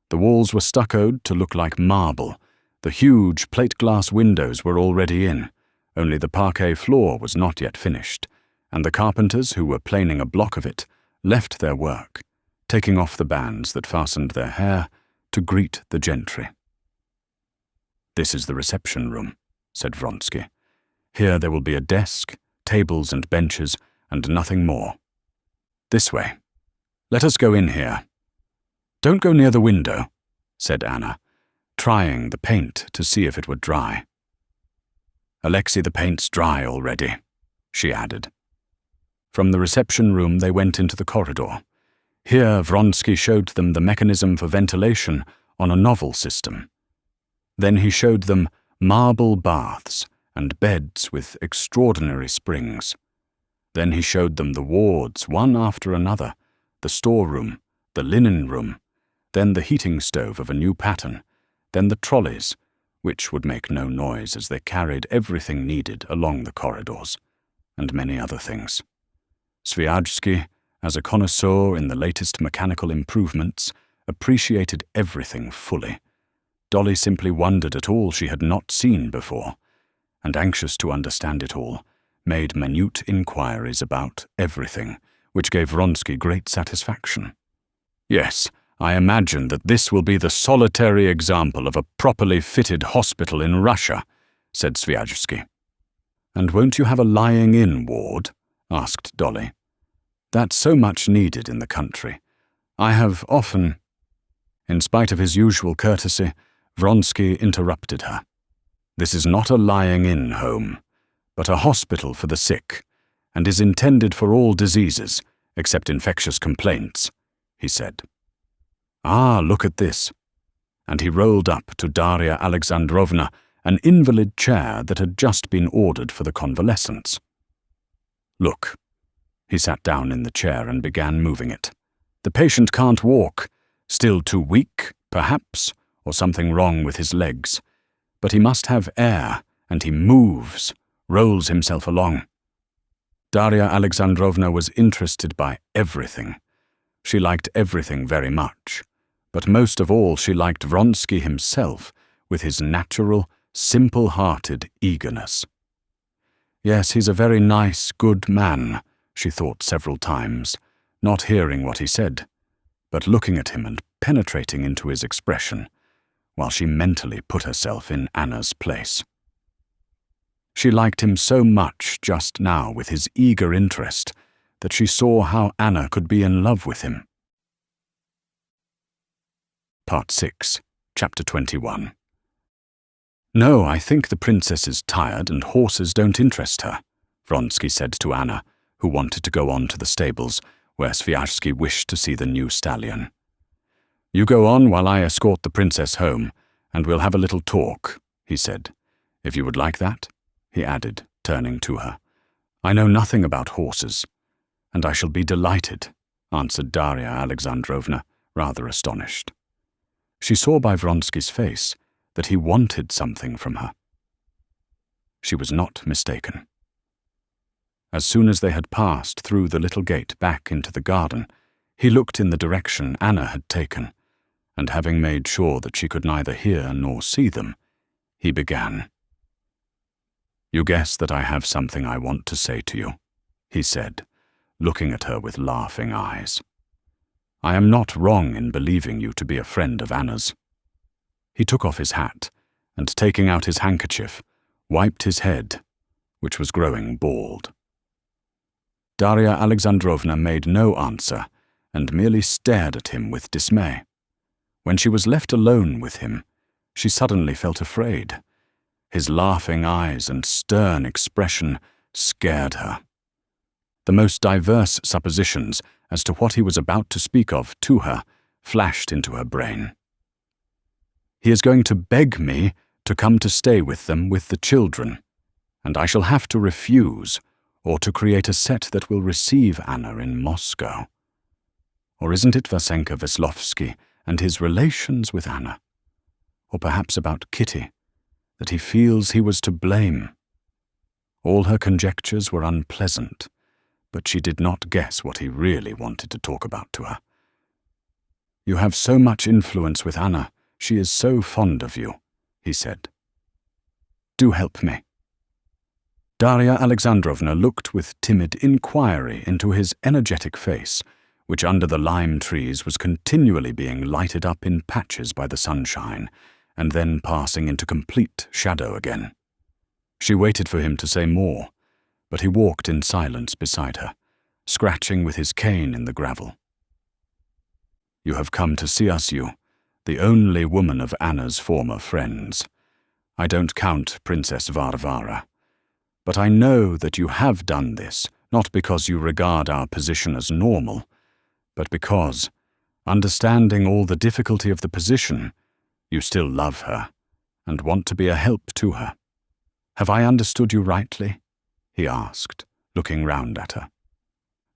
The walls were stuccoed to look like marble. The huge plate-glass windows were already in, only the parquet floor was not yet finished, and the carpenters who were planing a block of it left their work, taking off the bands that fastened their hair to greet the gentry. "This is the reception room," said Vronsky. "Here there will be a desk, tables and benches, and nothing more. This way. Let us go in here." "Don't go near the window," said Anna, trying the paint to see if it would dry. "Alexei, the paint's dry already," she added. From the reception room they went into the corridor. Here Vronsky showed them the mechanism for ventilation on a novel system. Then he showed them marble baths and beds with extraordinary springs. Then he showed them the wards one after another, the storeroom, the linen room, then the heating stove of a new pattern, then the trolleys, which would make no noise as they carried everything needed along the corridors, and many other things. Sviajsky, as a connoisseur in the latest mechanical improvements, appreciated everything fully. Dolly simply wondered at all she had not seen before, and anxious to understand it all, made minute inquiries about everything, which gave Vronsky great satisfaction. "Yes, I imagine that this will be the solitary example of a properly fitted hospital in Russia," said Sviajsky. "And won't you have a lying-in ward?" asked Dolly. "That's so much needed in the country. I have often—" In spite of his usual courtesy, Vronsky interrupted her. "This is not a lying-in home, but a hospital for the sick, and is intended for all diseases, except infectious complaints," he said. "Ah, look at this." And he rolled up to Darya Alexandrovna an invalid chair that had just been ordered for the convalescents. "Look." He sat down in the chair and began moving it. "The patient can't walk. Still too weak, perhaps, or something wrong with his legs. But he must have air, and he moves, rolls himself along. Darya Alexandrovna was interested by everything. She liked everything very much, but most of all she liked Vronsky himself with his natural, simple-hearted eagerness. Yes, he's a very nice, good man, she thought several times, not hearing what he said, but looking at him and penetrating into his expression, while she mentally put herself in Anna's place. She liked him so much just now with his eager interest that she saw how Anna could be in love with him. Part 6, Chapter 21. "No, I think the princess is tired and horses don't interest her," Vronsky said to Anna, who wanted to go on to the stables, where Sviazhsky wished to see the new stallion. "You go on while I escort the princess home, and we'll have a little talk," he said. "If you would like that," he added, turning to her. "I know nothing about horses." "And I shall be delighted," answered Darya Alexandrovna, rather astonished. She saw by Vronsky's face that he wanted something from her. She was not mistaken. As soon as they had passed through the little gate back into the garden, he looked in the direction Anna had taken, and having made sure that she could neither hear nor see them, he began. "You guess that I have something I want to say to you," he said, looking at her with laughing eyes. "I am not wrong in believing you to be a friend of Anna's." He took off his hat, and taking out his handkerchief, wiped his head, which was growing bald. Darya Alexandrovna made no answer, and merely stared at him with dismay. When she was left alone with him, she suddenly felt afraid. His laughing eyes and stern expression scared her. The most diverse suppositions as to what he was about to speak of to her flashed into her brain. "He is going to beg me to come to stay with them with the children, and I shall have to refuse, or to create a set that will receive Anna in Moscow. Or isn't it Vasenka Veslovsky and his relations with Anna? Or perhaps about Kitty, that he feels he was to blame?" All her conjectures were unpleasant, but she did not guess what he really wanted to talk about to her. "You have so much influence with Anna. She is so fond of you," he said. "Do help me." Darya Alexandrovna looked with timid inquiry into his energetic face, which under the lime trees was continually being lighted up in patches by the sunshine, and then passing into complete shadow again. She waited for him to say more, but he walked in silence beside her, scratching with his cane in the gravel. "You have come to see us, you, the only woman of Anna's former friends. I don't count Princess Varvara. But I know that you have done this, not because you regard our position as normal, but because, understanding all the difficulty of the position, you still love her and want to be a help to her. Have I understood you rightly?" he asked, looking round at her.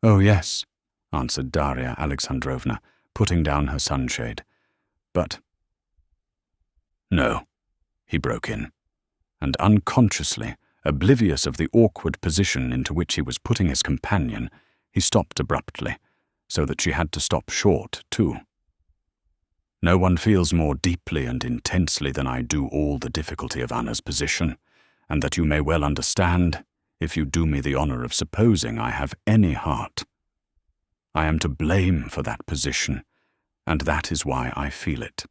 "Oh, yes," answered Darya Alexandrovna, putting down her sunshade. "But—" "No," he broke in, and unconsciously, oblivious of the awkward position into which he was putting his companion, he stopped abruptly, so that she had to stop short, too. "No one feels more deeply and intensely than I do all the difficulty of Anna's position, and that you may well understand, if you do me the honor of supposing I have any heart. I am to blame for that position, and that is why I feel it."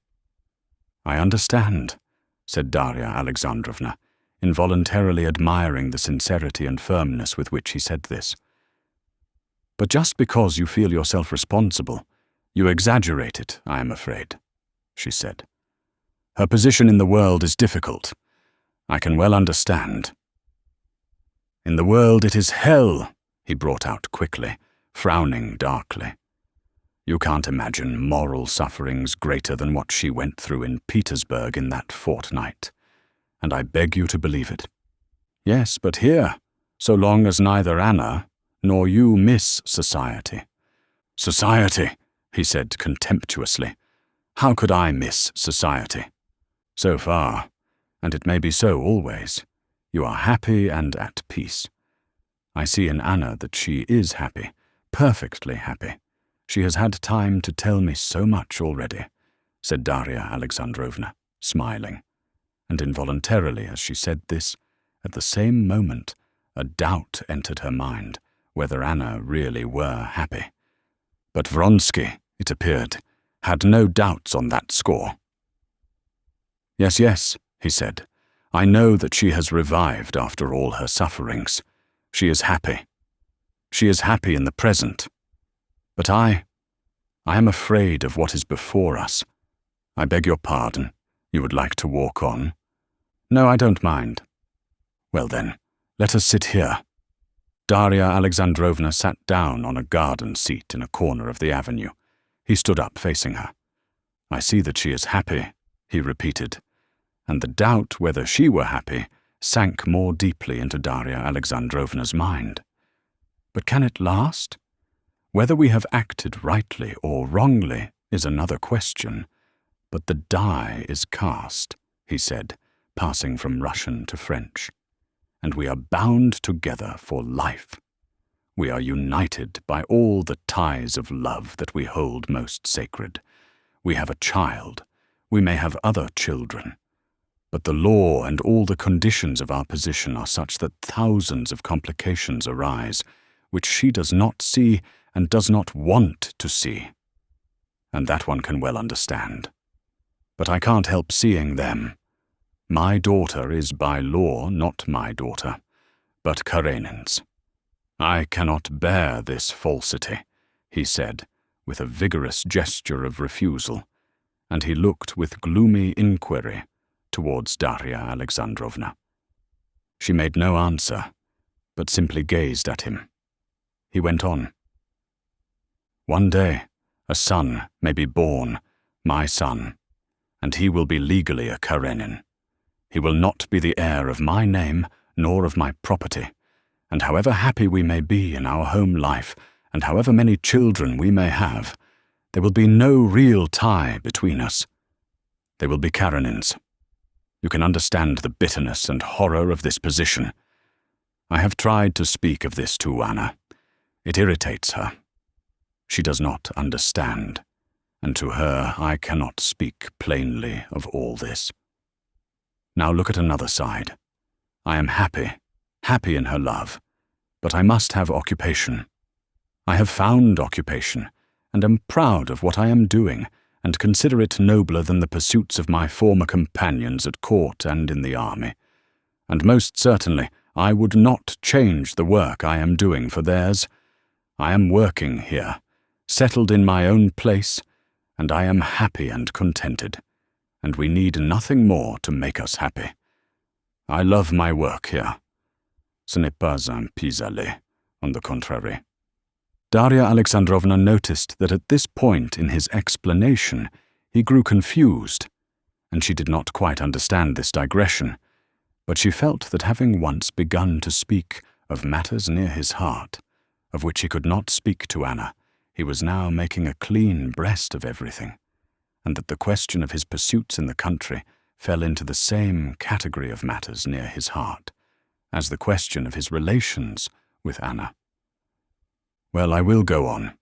"I understand," said Darya Alexandrovna, involuntarily admiring the sincerity and firmness with which he said this. "But just because you feel yourself responsible, you exaggerate it, I am afraid," she said. "Her position in the world is difficult. I can well understand." "In the world it is hell," he brought out quickly, frowning darkly. "You can't imagine moral sufferings greater than what she went through in Petersburg in that fortnight, and I beg you to believe it." "Yes, but here, so long as neither Anna nor you miss society." "Society," he said contemptuously. How could I miss society? So far, and it may be so always, you are happy and at peace. I see in Anna that she is happy, perfectly happy. She has had time to tell me so much already, said Darya Alexandrovna, smiling. And involuntarily, as she said this, at the same moment, a doubt entered her mind whether Anna really were happy. But Vronsky, it appeared, had no doubts on that score. Yes, yes, he said. I know that she has revived after all her sufferings. She is happy. She is happy in the present. But I am afraid of what is before us. I beg your pardon. You would like to walk on? No, I don't mind. Well then, let us sit here. Darya Alexandrovna sat down on a garden seat in a corner of the avenue. He stood up facing her. I see that she is happy, he repeated, and the doubt whether she were happy sank more deeply into Darya Alexandrovna's mind. But can it last? Whether we have acted rightly or wrongly is another question, but the die is cast, he said, passing from Russian to French, and we are bound together for life. We are united by all the ties of love that we hold most sacred. We have a child. We may have other children. But the law and all the conditions of our position are such that thousands of complications arise, which she does not see and does not want to see. And that one can well understand. But I can't help seeing them. My daughter is by law not my daughter, but Karenin's. I cannot bear this falsity, he said, with a vigorous gesture of refusal, and he looked with gloomy inquiry towards Darya Alexandrovna. She made no answer, but simply gazed at him. He went on. One day, a son may be born, my son, and he will be legally a Karenin. He will not be the heir of my name nor of my property, and however happy we may be in our home life, and however many children we may have, there will be no real tie between us. They will be Karenins. You can understand the bitterness and horror of this position. I have tried to speak of this to Anna. It irritates her. She does not understand, and to her I cannot speak plainly of all this. Now look at another side. I am happy in her love, but I must have occupation. I have found occupation, and am proud of what I am doing, and consider it nobler than the pursuits of my former companions at court and in the army. And most certainly I would not change the work I am doing for theirs. I am working here, settled in my own place, and I am happy and contented, and we need nothing more to make us happy. I love my work here. Ce n'est pas un pis-aller, on the contrary. Darya Alexandrovna noticed that at this point in his explanation he grew confused, and she did not quite understand this digression, but she felt that having once begun to speak of matters near his heart, of which he could not speak to Anna, he was now making a clean breast of everything, and that the question of his pursuits in the country fell into the same category of matters near his heart as the question of his relations with Anna. Well, I will go on,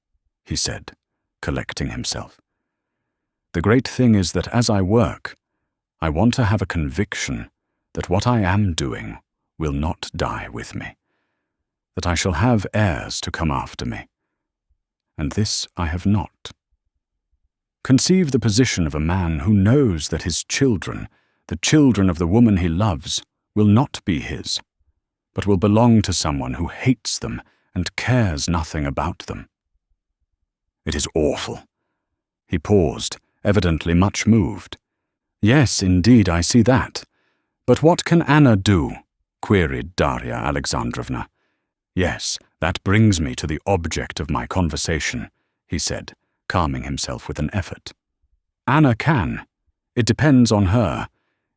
he said, collecting himself. The great thing is that as I work, I want to have a conviction that what I am doing will not die with me, that I shall have heirs to come after me, and this I have not. Conceive the position of a man who knows that his children, the children of the woman he loves, will not be his, but will belong to someone who hates them and cares nothing about them. It is awful. He paused, evidently much moved. Yes, indeed, I see that. But what can Anna do? Queried Darya Alexandrovna. Yes, that brings me to the object of my conversation, he said, calming himself with an effort. Anna can. It depends on her.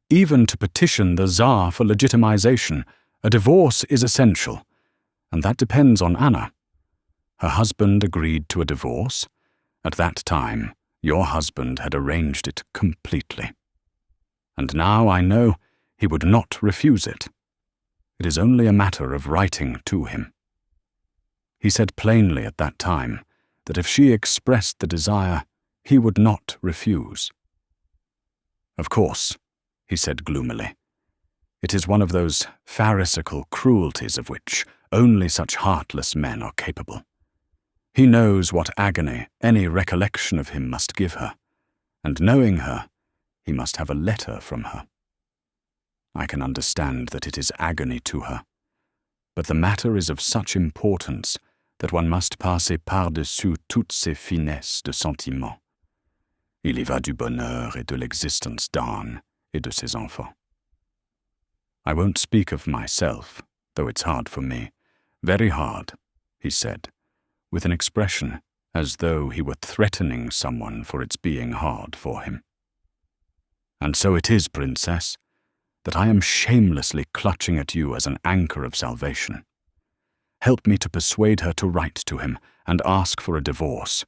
Even to petition the Tsar for legitimization, a divorce is essential, and that depends on Anna. Her husband agreed to a divorce. At that time, Your husband had arranged it completely. And now I know he would not refuse it. It is only a matter of writing to him. He said plainly at that time that if she expressed the desire, he would not refuse. Of course, he said gloomily, it is one of those pharisaical cruelties of which only such heartless men are capable. He knows what agony any recollection of him must give her, and knowing her, he must have a letter from her. I can understand that it is agony to her, but the matter is of such importance that one must passer par-dessus toutes ces finesses de sentiment. Il y va du bonheur et de l'existence d'Anne et de ses enfants. I won't speak of myself, though it's hard for me, very hard, he said, with an expression as though he were threatening someone for its being hard for him. And so it is, Princess, that I am shamelessly clutching at you as an anchor of salvation. Help me to persuade her to write to him and ask for a divorce.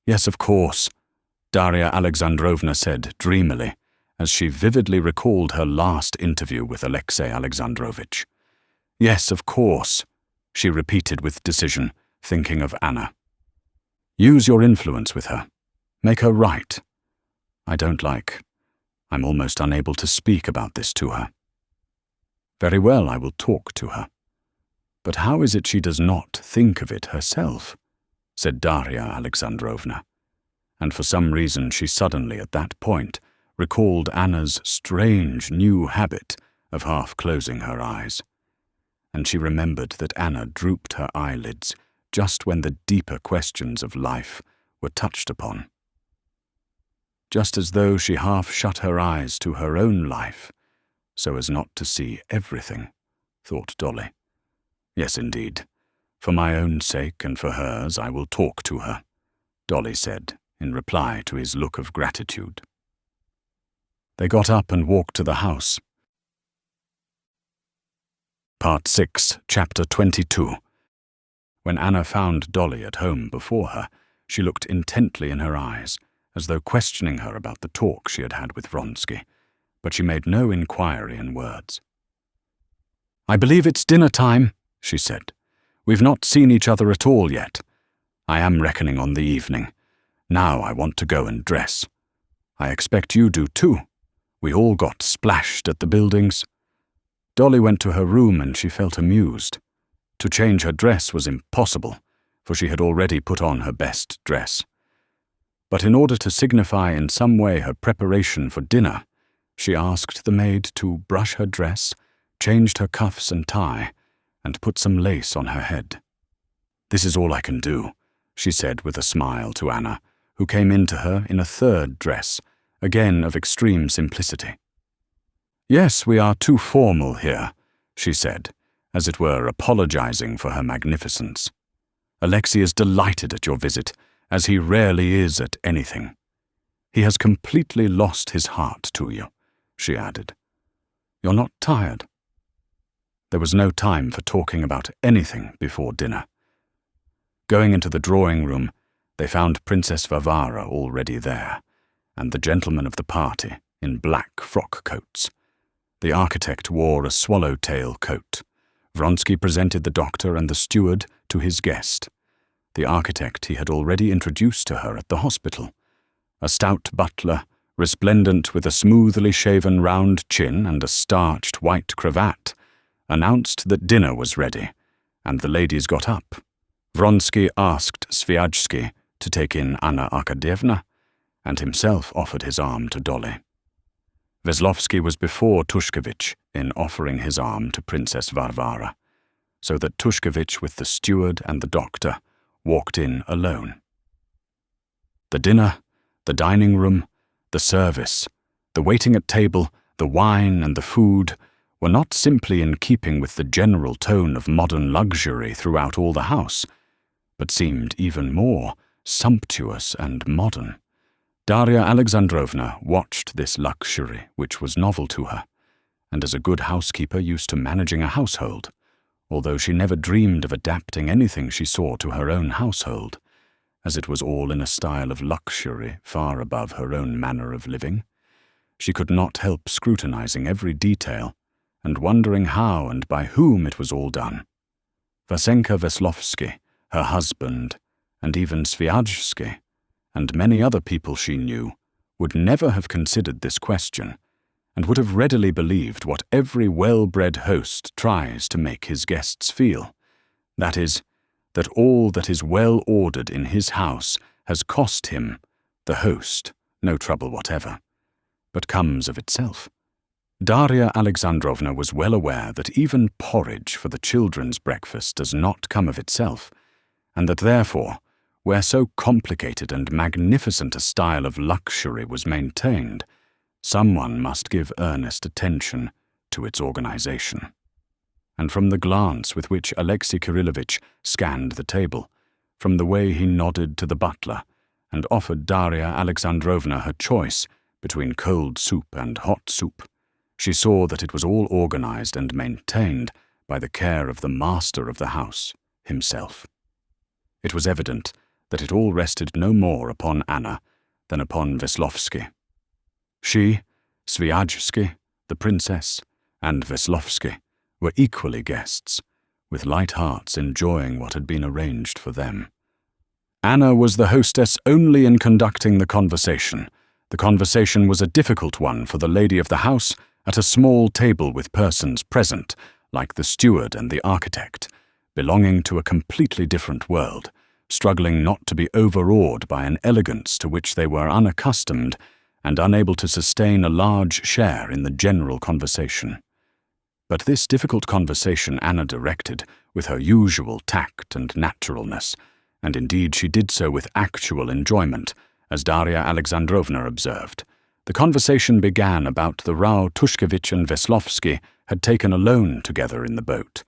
Yes, of course, Darya Alexandrovna said dreamily, as she vividly recalled her last interview with Alexei Alexandrovich. Yes, of course, she repeated with decision, thinking of Anna. Use your influence with her. Make her write. I'm almost unable to speak about this to her. Very well, I will talk to her. But how is it she does not think of it herself? Said Darya Alexandrovna. And for some reason she suddenly, at that point, recalled Anna's strange new habit of half-closing her eyes. And she remembered that Anna drooped her eyelids just when the deeper questions of life were touched upon. Just as though she half shut her eyes to her own life, so as not to see everything, thought Dolly. Yes, indeed. For my own sake and for hers I will talk to her, Dolly said, in reply to his look of gratitude. They got up and walked to the house. Part 6, Chapter 22. When Anna found Dolly at home before her, she looked intently in her eyes, as though questioning her about the talk she had had with Vronsky, but she made no inquiry in words. "I believe it's dinner time," she said. "We've not seen each other at all yet. I am reckoning on the evening. Now I want to go and dress. I expect you do too. We all got splashed at the buildings." Dolly went to her room and she felt amused. To change her dress was impossible, for she had already put on her best dress. But in order to signify in some way her preparation for dinner, she asked the maid to brush her dress, changed her cuffs and tie, and put some lace on her head. "This is all I can do," she said with a smile to Anna, who came in to her in a third dress, again of extreme simplicity. "Yes, we are too formal here," she said, as it were apologizing for her magnificence. "Alexei is delighted at your visit, as he rarely is at anything. He has completely lost his heart to you," she added. "You're not tired?" There was no time for talking about anything before dinner. Going into the drawing room, they found Princess Varvara already there, and the gentlemen of the party in black frock coats. The architect wore a swallowtail coat. Vronsky presented the doctor and the steward to his guest. The architect he had already introduced to her at the hospital. A stout butler, resplendent with a smoothly shaven round chin and a starched white cravat, announced that dinner was ready, and the ladies got up. Vronsky asked Sviajsky to take in Anna Arkadyevna, and himself offered his arm to Dolly. Veslovsky was before Tushkevich in offering his arm to Princess Varvara, so that Tushkevich with the steward and the doctor walked in alone. The dinner, the dining room, the service, the waiting at table, the wine and the food were not simply in keeping with the general tone of modern luxury throughout all the house, but seemed even more sumptuous and modern. Darya Alexandrovna watched this luxury, which was novel to her, and as a good housekeeper used to managing a household, although she never dreamed of adapting anything she saw to her own household, as it was all in a style of luxury far above her own manner of living. She could not help scrutinizing every detail, and wondering how and by whom it was all done. Vasenka Veslovsky, her husband, and even Sviajsky, and many other people she knew, would never have considered this question, and would have readily believed what every well-bred host tries to make his guests feel. That is, that all that is well ordered in his house has cost him, the host, no trouble whatever, but comes of itself. Darya Alexandrovna was well aware that even porridge for the children's breakfast does not come of itself, and that therefore, where so complicated and magnificent a style of luxury was maintained, someone must give earnest attention to its organization. And from the glance with which Alexei Kirillovitch scanned the table, from the way he nodded to the butler and offered Darya Alexandrovna her choice between cold soup and hot soup, she saw that it was all organized and maintained by the care of the master of the house himself. It was evident that it all rested no more upon Anna than upon Veslovsky. She, Sviajsky, the princess, and Veslovsky were equally guests, with light hearts enjoying what had been arranged for them. Anna was the hostess only in conducting the conversation. The conversation was a difficult one for the lady of the house at a small table with persons present, like the steward and the architect, belonging to a completely different world, struggling not to be overawed by an elegance to which they were unaccustomed and unable to sustain a large share in the general conversation. But this difficult conversation Anna directed with her usual tact and naturalness, and indeed she did so with actual enjoyment, as Darya Alexandrovna observed. The conversation began about the row Tushkevich and Veslovsky had taken alone together in the boat,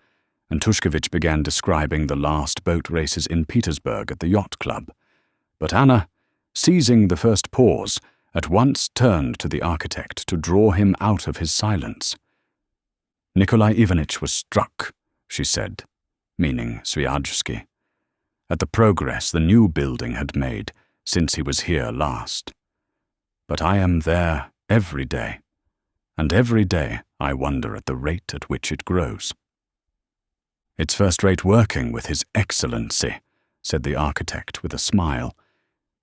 and Tushkevich began describing the last boat races in Petersburg at the yacht club. But Anna, seizing the first pause, at once turned to the architect to draw him out of his silence. Nikolai Ivanitch was struck, she said, meaning Sviajsky, at the progress the new building had made since he was here last. But I am there every day, and every day I wonder at the rate at which it grows. It's first-rate working with His Excellency, said the architect with a smile.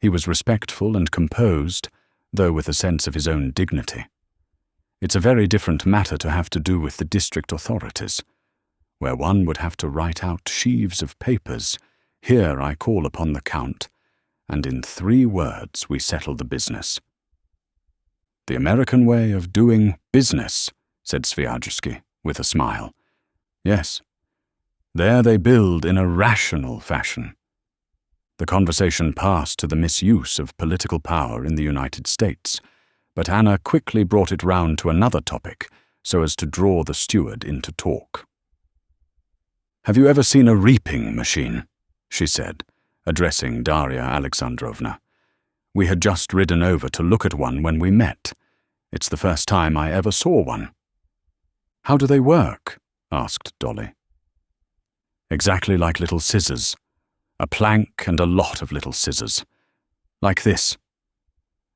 He was respectful and composed, though with a sense of his own dignity. It's a very different matter to have to do with the district authorities, where one would have to write out sheaves of papers. Here I call upon the Count, and in 3 words we settle the business. The American way of doing business, said Sviajsky with a smile. Yes. There they build in a rational fashion. The conversation passed to the misuse of political power in the United States, but Anna quickly brought it round to another topic so as to draw the steward into talk. Have you ever seen a reaping machine? She said, addressing Darya Alexandrovna. We had just ridden over to look at one when we met. It's the first time I ever saw one. How do they work? Asked Dolly. Exactly like little scissors. A plank and a lot of little scissors. Like this.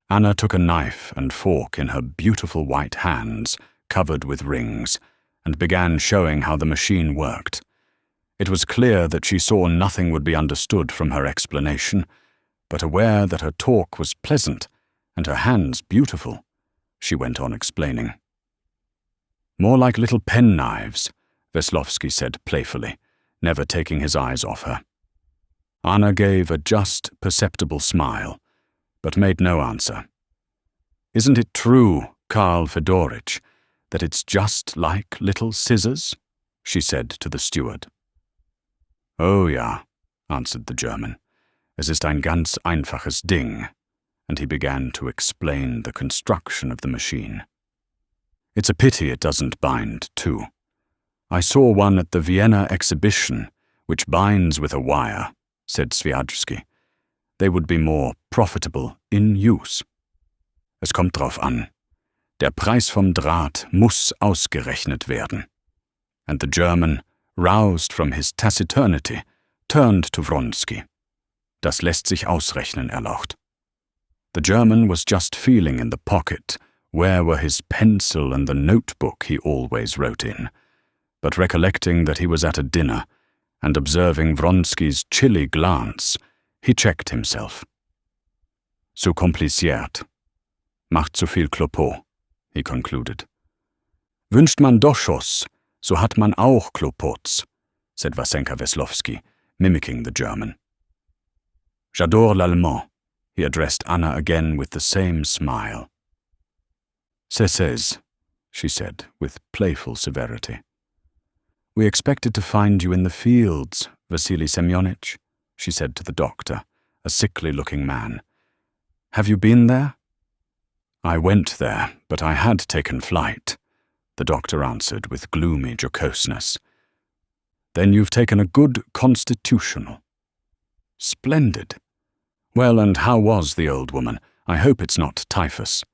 Anna took a knife and fork in her beautiful white hands, covered with rings, and began showing how the machine worked. It was clear that she saw nothing would be understood from her explanation, but aware that her talk was pleasant and her hands beautiful, she went on explaining. More like little penknives, Veslovsky said playfully, never taking his eyes off her. Anna gave a just perceptible smile, but made no answer. Isn't it true, Karl Fedoritch, that it's just like little scissors? She said to the steward. Oh ja, answered the German. Es ist ein ganz einfaches Ding, and he began to explain the construction of the machine. It's a pity it doesn't bind, too. I saw one at the Vienna exhibition, which binds with a wire, said Sviajsky. They would be more profitable in use. Es kommt drauf an. Der Preis vom Draht muss ausgerechnet werden. And the German, roused from his taciturnity, turned to Vronsky. Das lässt sich ausrechnen, erlaucht. The German was just feeling in the pocket where were his pencil and the notebook he always wrote in, but recollecting that he was at a dinner, and observing Vronsky's chilly glance, he checked himself. Zu kompliziert. Macht zu viel Klopo, he concluded. Wünscht man Doschos, so hat man auch Klopots, said Vasenka Veslowski, mimicking the German. J'adore l'allemand, he addressed Anna again with the same smile. Cessez, she said, with playful severity. We expected to find you in the fields, Vasily Semyonich, she said to the doctor, a sickly-looking man. Have you been there? I went there, but I had taken flight, the doctor answered with gloomy jocoseness. Then you've taken a good constitutional. Splendid. Well, and how was the old woman? I hope it's not typhus.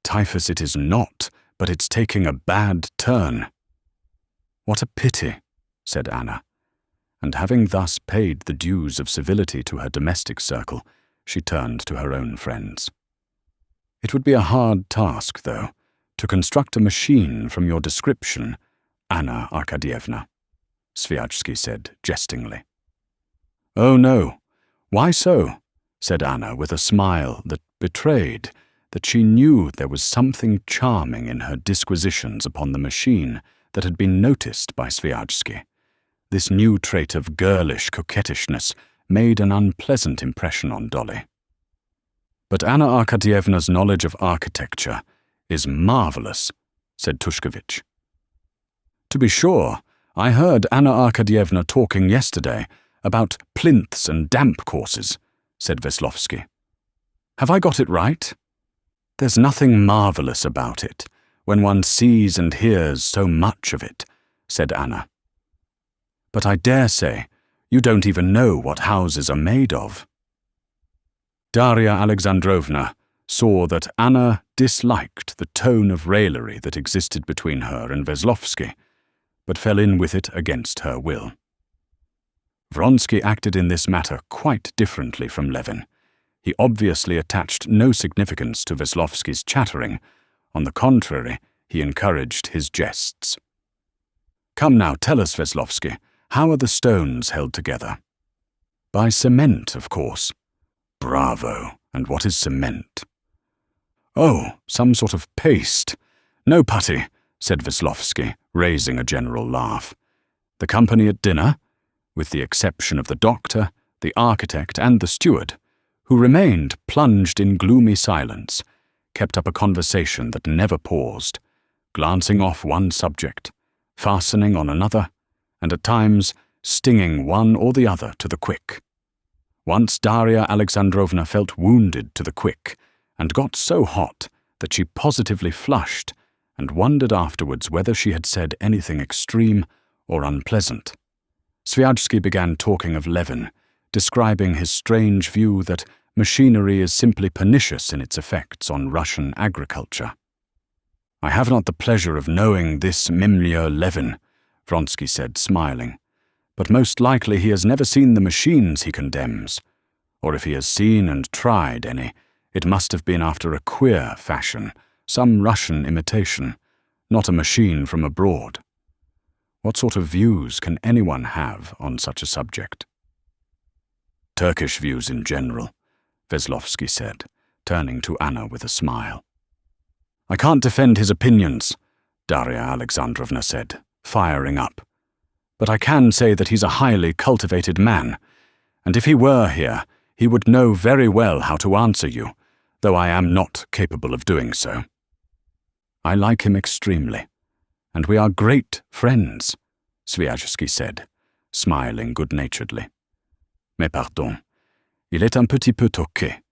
Typhus it is not, but it's taking a bad turn. What a pity, said Anna, and having thus paid the dues of civility to her domestic circle, she turned to her own friends. It would be a hard task, though, to construct a machine from your description, Anna Arkadyevna, Sviajsky said jestingly. Oh, no. Why so? Said Anna with a smile that betrayed that she knew there was something charming in her disquisitions upon the machine that had been noticed by Sviajsky. This new trait of girlish coquettishness made an unpleasant impression on Dolly. But Anna Arkadyevna's knowledge of architecture is marvelous, said Tushkevich. To be sure, I heard Anna Arkadyevna talking yesterday about plinths and damp courses, said Veslovsky. Have I got it right? There's nothing marvelous about it, when one sees and hears so much of it, said Anna. But I dare say you don't even know what houses are made of. Darya Alexandrovna saw that Anna disliked the tone of raillery that existed between her and Veslovsky, but fell in with it against her will. Vronsky acted in this matter quite differently from Levin. He obviously attached no significance to Veslovsky's chattering. On the contrary, he encouraged his jests. Come now, tell us, Veslovsky, how are the stones held together? By cement, of course. Bravo! And what is cement? Oh, some sort of paste. No putty, said Veslovsky, raising a general laugh. The company at dinner, with the exception of the doctor, the architect, and the steward, who remained plunged in gloomy silence, kept up a conversation that never paused, glancing off one subject, fastening on another, and at times stinging one or the other to the quick. Once Darya Alexandrovna felt wounded to the quick, and got so hot that she positively flushed and wondered afterwards whether she had said anything extreme or unpleasant. Sviajsky began talking of Levin, describing his strange view that machinery is simply pernicious in its effects on Russian agriculture. I have not the pleasure of knowing this Mimlyo Levin, Vronsky said, smiling, but most likely he has never seen the machines he condemns, or if he has seen and tried any, it must have been after a queer fashion, some Russian imitation, not a machine from abroad. What sort of views can anyone have on such a subject? Turkish views in general, Veslovsky said, turning to Anna with a smile. I can't defend his opinions, Darya Alexandrovna said, firing up. But I can say that he's a highly cultivated man, and if he were here, he would know very well how to answer you, though I am not capable of doing so. I like him extremely, and we are great friends, Sviajsky said, smiling good-naturedly. Mais pardon, il est un petit peu toqué.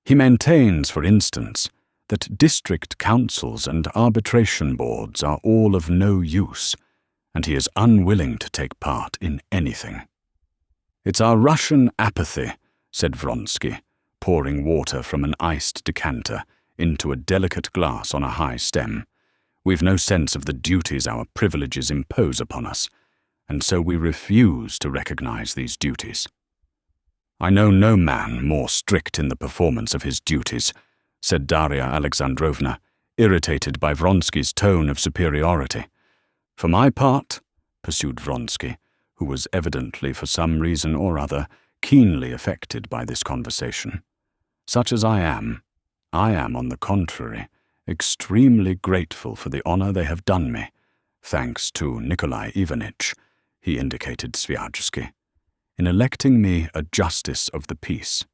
He maintains, for instance, that district councils and arbitration boards are all of no use, and he is unwilling to take part in anything. It's our Russian apathy, said Vronsky, pouring water from an iced decanter into a delicate glass on a high stem. We've no sense of the duties our privileges impose upon us, and so we refuse to recognize these duties. "I know no man more strict in the performance of his duties," said Darya Alexandrovna, irritated by Vronsky's tone of superiority. "For my part," pursued Vronsky, who was evidently, for some reason or other, keenly affected by this conversation, "such as I am, on the contrary, extremely grateful for the honor they have done me, thanks to Nikolai Ivanitch," he indicated Sviazhsky, "in electing me a justice of the peace.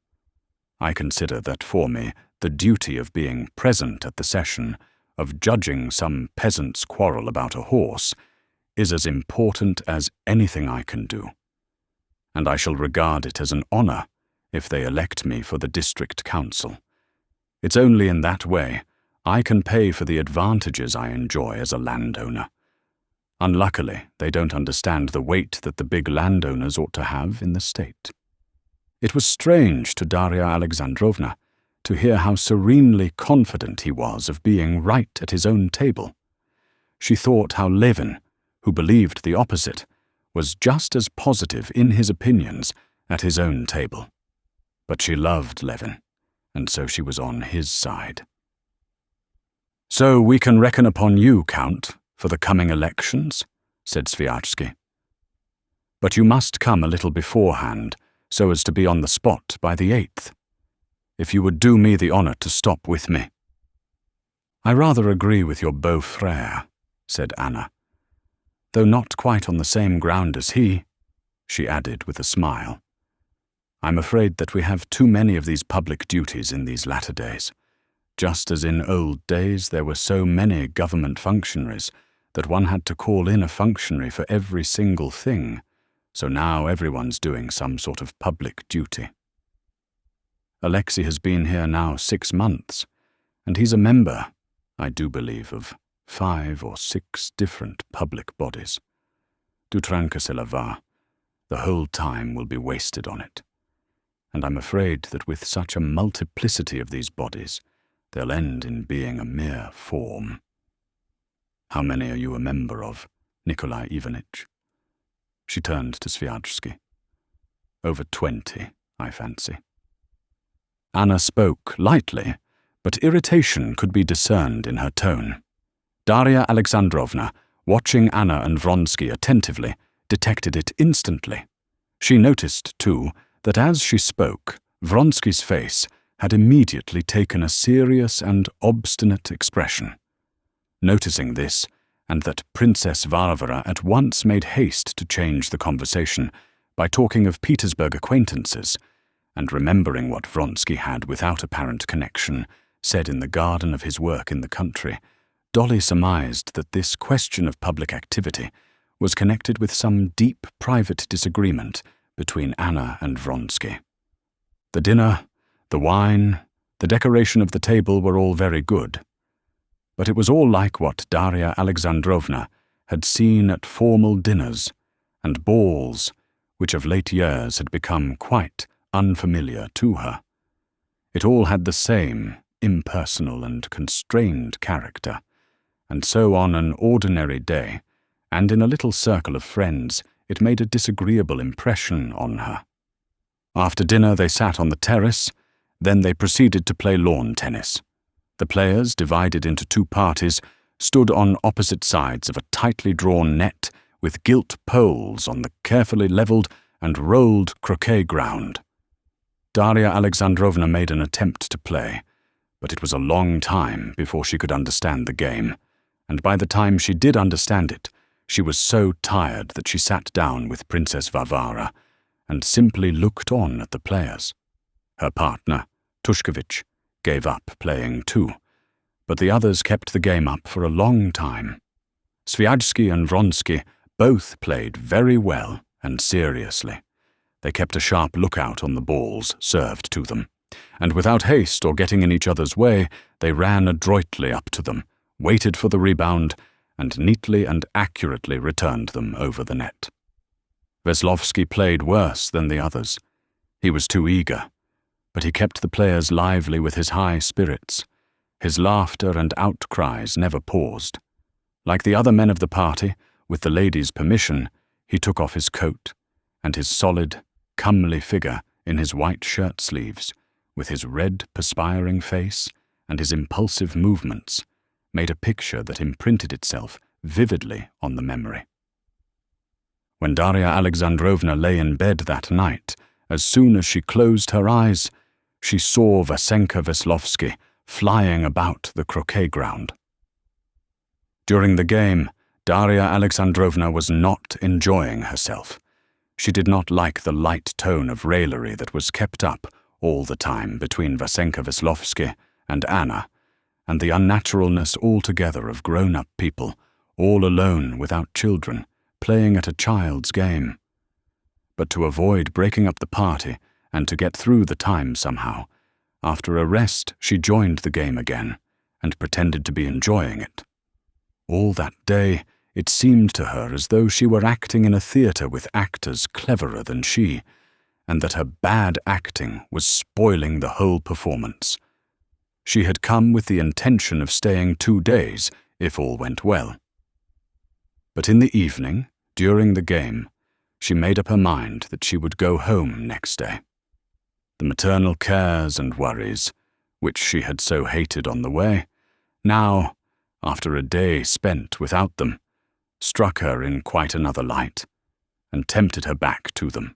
I consider that for me the duty of being present at the session, of judging some peasant's quarrel about a horse, is as important as anything I can do. And I shall regard it as an honor if they elect me for the district council. It's only in that way I can pay for the advantages I enjoy as a landowner. Unluckily, they don't understand the weight that the big landowners ought to have in the state." It was strange to Darya Alexandrovna to hear how serenely confident he was of being right at his own table. She thought how Levin, who believed the opposite, was just as positive in his opinions at his own table. But she loved Levin, and so she was on his side. "So we can reckon upon you, Count, for the coming elections?" said Sviazhsky. "But you must come a little beforehand, so as to be on the spot by the 8th. If you would do me the honor to stop with me." "I rather agree with your beau-frère," said Anna. "Though not quite on the same ground as he," she added with a smile. "I'm afraid that we have too many of these public duties in these latter days. Just as in old days there were so many government functionaries that one had to call in a functionary for every single thing, so now everyone's doing some sort of public duty. Alexei has been here now 6 months, and he's a member, I do believe, of 5 or 6 different public bodies. Dutranka se la va, the whole time will be wasted on it. And I'm afraid that with such a multiplicity of these bodies, they'll end in being a mere form. How many are you a member of, Nikolai Ivanitch?" She turned to Sviazhsky. "Over 20, I fancy." Anna spoke lightly, but irritation could be discerned in her tone. Darya Alexandrovna, watching Anna and Vronsky attentively, detected it instantly. She noticed, too, that as she spoke, Vronsky's face had immediately taken a serious and obstinate expression. Noticing this, and that Princess Varvara at once made haste to change the conversation by talking of Petersburg acquaintances, and remembering what Vronsky had, without apparent connection, said in the garden of his work in the country, Dolly surmised that this question of public activity was connected with some deep private disagreement between Anna and Vronsky. The dinner, the wine, the decoration of the table were all very good, but it was all like what Darya Alexandrovna had seen at formal dinners and balls, which of late years had become quite unfamiliar to her. It all had the same impersonal and constrained character, and so on an ordinary day, and in a little circle of friends, it made a disagreeable impression on her. After dinner they sat on the terrace, then they proceeded to play lawn tennis. The players, divided into 2 parties, stood on opposite sides of a tightly drawn net with gilt poles on the carefully levelled and rolled croquet ground. Darya Alexandrovna made an attempt to play, but it was a long time before she could understand the game, and by the time she did understand it, she was so tired that she sat down with Princess Varvara and simply looked on at the players. Her partner, Tushkevich, gave up playing too, but the others kept the game up for a long time. Sviazhsky and Vronsky both played very well and seriously. They kept a sharp lookout on the balls served to them, and without haste or getting in each other's way, they ran adroitly up to them, waited for the rebound, and neatly and accurately returned them over the net. Veslovsky played worse than the others. He was too eager, but he kept the players lively with his high spirits. His laughter and outcries never paused. Like the other men of the party, with the ladies' permission, he took off his coat, and his solid, comely figure in his white shirt sleeves, with his red, perspiring face and his impulsive movements, made a picture that imprinted itself vividly on the memory. When Darya Alexandrovna lay in bed that night, as soon as she closed her eyes, she saw Vasenka Veslovsky flying about the croquet ground. During the game, Darya Alexandrovna was not enjoying herself. She did not like the light tone of raillery that was kept up all the time between Vasenka Veslovsky and Anna, and the unnaturalness altogether of grown-up people, all alone without children, playing at a child's game. But to avoid breaking up the party and to get through the time somehow, after a rest she joined the game again and pretended to be enjoying it. All that day it seemed to her as though she were acting in a theatre with actors cleverer than she, and that her bad acting was spoiling the whole performance. She had come with the intention of staying 2 days, if all went well. But in the evening, during the game, she made up her mind that she would go home next day. The maternal cares and worries, which she had so hated on the way, now, after a day spent without them, struck her in quite another light, and tempted her back to them.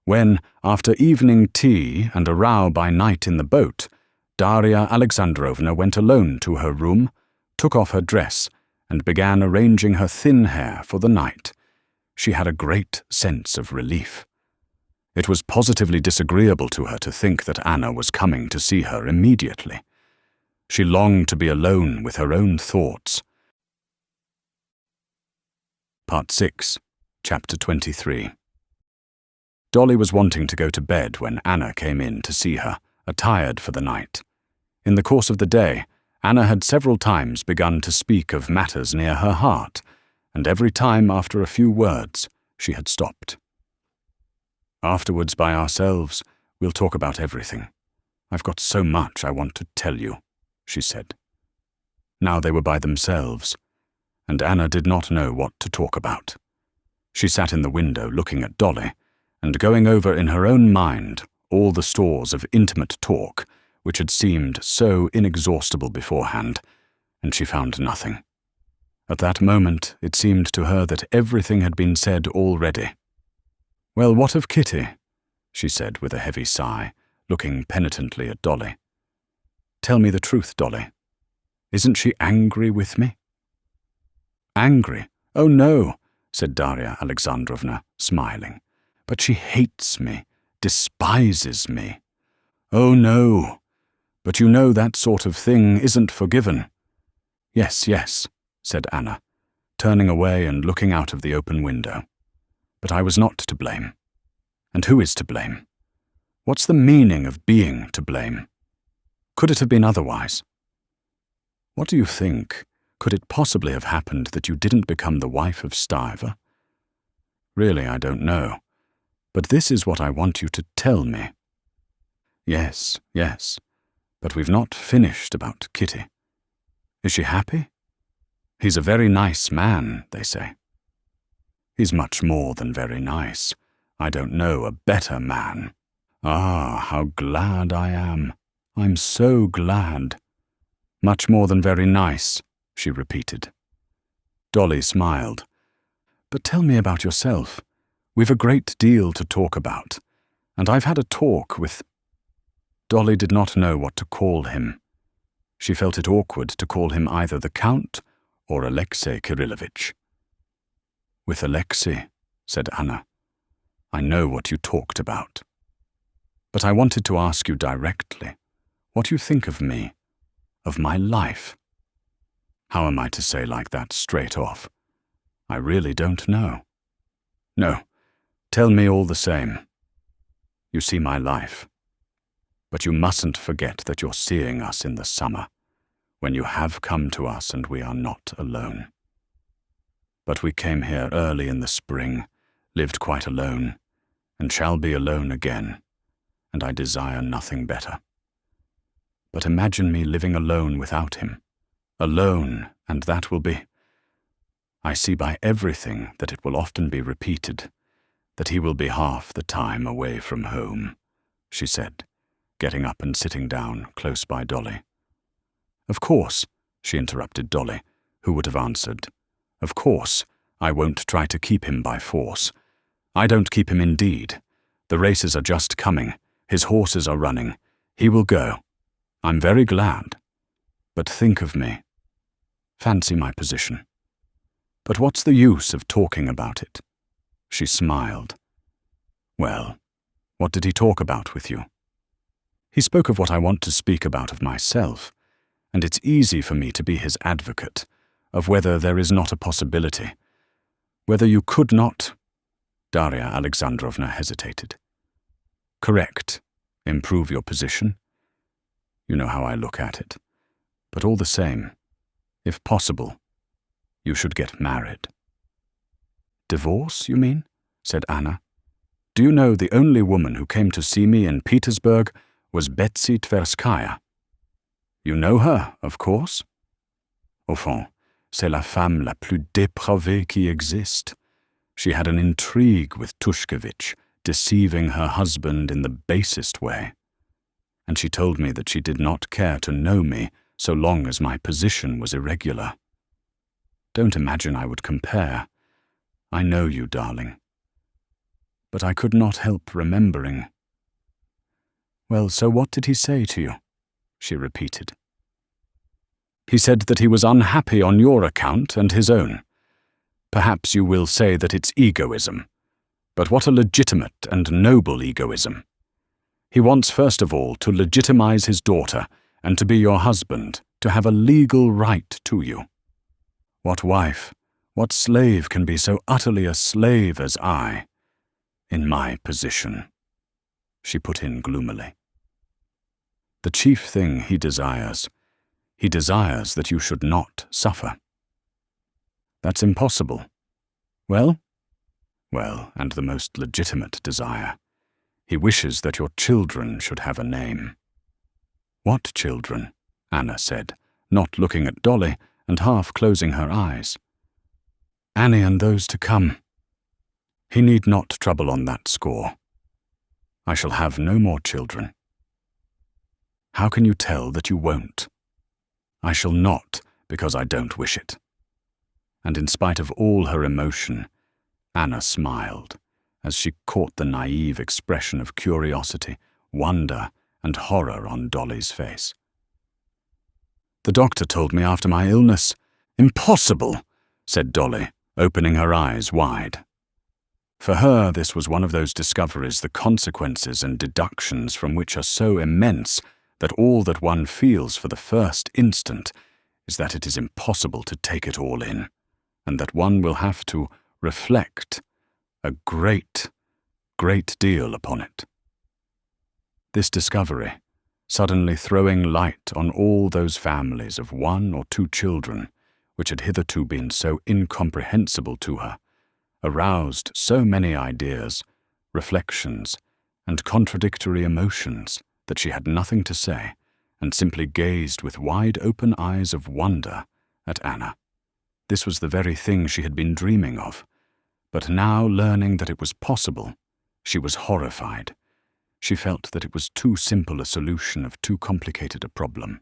When, after evening tea and a row by night in the boat, Darya Alexandrovna went alone to her room, took off her dress, and began arranging her thin hair for the night, she had a great sense of relief. It was positively disagreeable to her to think that Anna was coming to see her immediately. She longed to be alone with her own thoughts. Part 6, Chapter 23. Dolly was wanting to go to bed when Anna came in to see her, attired for the night. In the course of the day, Anna had several times begun to speak of matters near her heart, and every time after a few words she had stopped. "Afterwards, by ourselves, we'll talk about everything. I've got so much I want to tell you," she said. Now they were by themselves, and Anna did not know what to talk about. She sat in the window looking at Dolly, and going over in her own mind all the stores of intimate talk which had seemed so inexhaustible beforehand, and she found nothing. At that moment it seemed to her that everything had been said already. "Well, what of Kitty?" she said with a heavy sigh, looking penitently at Dolly. "Tell me the truth, Dolly. Isn't she angry with me?" "Angry? Oh, no," said Darya Alexandrovna, smiling. "But she hates me, despises me." "Oh, no. But you know that sort of thing isn't forgiven." "Yes, yes," said Anna, turning away and looking out of the open window. "But I was not to blame. And who is to blame? What's the meaning of being to blame? Could it have been otherwise? What do you think? Could it possibly have happened that you didn't become the wife of Stiver? Really, I don't know. But this is what I want you to tell me." "Yes, yes. But we've not finished about Kitty. Is she happy? He's a very nice man, they say." "He's much more than very nice. I don't know a better man." "Ah, how glad I am. I'm so glad." "Much more than very nice," she repeated. Dolly smiled. "But tell me about yourself. We've a great deal to talk about, and I've had a talk with—" Dolly did not know what to call him. She felt it awkward to call him either the Count or Alexei Kirillovitch. "With Alexei," said Anna. "I know what you talked about. But I wanted to ask you directly, what you think of me, of my life." "How am I to say like that straight off? I really don't know." "No, tell me all the same. You see my life. But you mustn't forget that you're seeing us in the summer, when you have come to us and we are not alone. But we came here early in the spring, lived quite alone, and shall be alone again, and I desire nothing better. But imagine me living alone without him, alone, and that will be— I see by everything that it will often be repeated, that he will be half the time away from home," she said, getting up and sitting down close by Dolly. "Of course," she interrupted Dolly, who would have answered, "Of course, I won't try to keep him by force. I don't keep him indeed. The races are just coming. His horses are running. He will go. I'm very glad. But think of me. Fancy my position. But what's the use of talking about it?" She smiled. "Well, what did he talk about with you?" "He spoke of what I want to speak about of myself, and it's easy for me to be his advocate, of whether there is not a possibility, whether you could not—" Darya Alexandrovna hesitated. "Correct. Improve your position. You know how I look at it. But all the same, if possible, you should get married." "Divorce, you mean?" said Anna. "Do you know the only woman who came to see me in Petersburg was Betsy Tverskaya? You know her, of course? Au fond, c'est la femme la plus dépravée qui existe. She had an intrigue with Tushkevich, deceiving her husband in the basest way. And she told me that she did not care to know me so long as my position was irregular. Don't imagine I would compare. I know you, darling. But I could not help remembering." "Well, so what did he say to you?" she repeated. "He said that he was unhappy on your account and his own. Perhaps you will say that it's egoism, but what a legitimate and noble egoism. He wants first of all to legitimize his daughter and to be your husband, to have a legal right to you. What wife, what slave can be so utterly a slave as I, in my position?" she put in gloomily. "The chief thing he desires that you should not suffer." "That's impossible." Well, and the most legitimate desire. He wishes that your children should have a name." "What children?" Anna said, not looking at Dolly and half closing her eyes. "Annie and those to come. He need not trouble on that score. I shall have no more children." "How can you tell that you won't?" "I shall not, because I don't wish it." And in spite of all her emotion, Anna smiled as she caught the naive expression of curiosity, wonder, and horror on Dolly's face. "The doctor told me after my illness—" "Impossible!" said Dolly, opening her eyes wide. For her, this was one of those discoveries, the consequences and deductions from which are so immense that all that one feels for the first instant is that it is impossible to take it all in, and that one will have to reflect a great, great deal upon it. This discovery, suddenly throwing light on all those families of 1 or 2 children, which had hitherto been so incomprehensible to her, aroused so many ideas, reflections, and contradictory emotions that she had nothing to say, and simply gazed with wide-open eyes of wonder at Anna. This was the very thing she had been dreaming of, but now learning that it was possible, she was horrified. She felt that it was too simple a solution of too complicated a problem.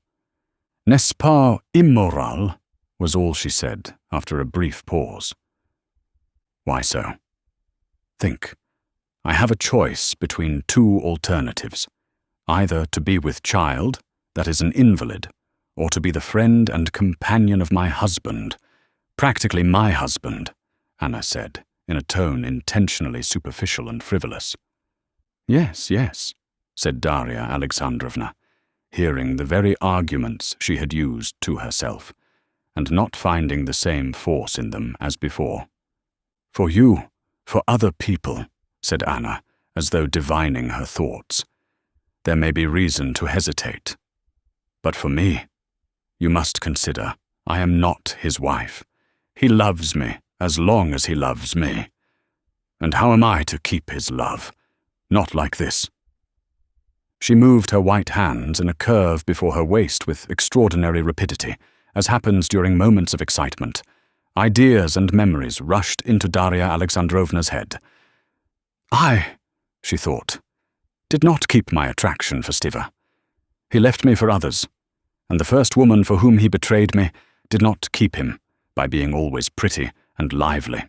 "N'est-ce pas immoral?" was all she said after a brief pause. "Why so?" "Think. I have a choice between 2 alternatives. Either to be with child, that is an invalid, or to be the friend and companion of my husband, practically my husband," Anna said, in a tone intentionally superficial and frivolous. "Yes, yes," said Darya Alexandrovna, hearing the very arguments she had used to herself, and not finding the same force in them as before. "For you, for other people," said Anna, as though divining her thoughts, "there may be reason to hesitate. But for me, you must consider I am not his wife. He loves me as long as he loves me. And how am I to keep his love? Not like this." She moved her white hands in a curve before her waist with extraordinary rapidity, as happens during moments of excitement. Ideas and memories rushed into Darya Alexandrovna's head. I, she thought, did not keep my attraction for Stiva. He left me for others, and the first woman for whom he betrayed me did not keep him by being always pretty and lively.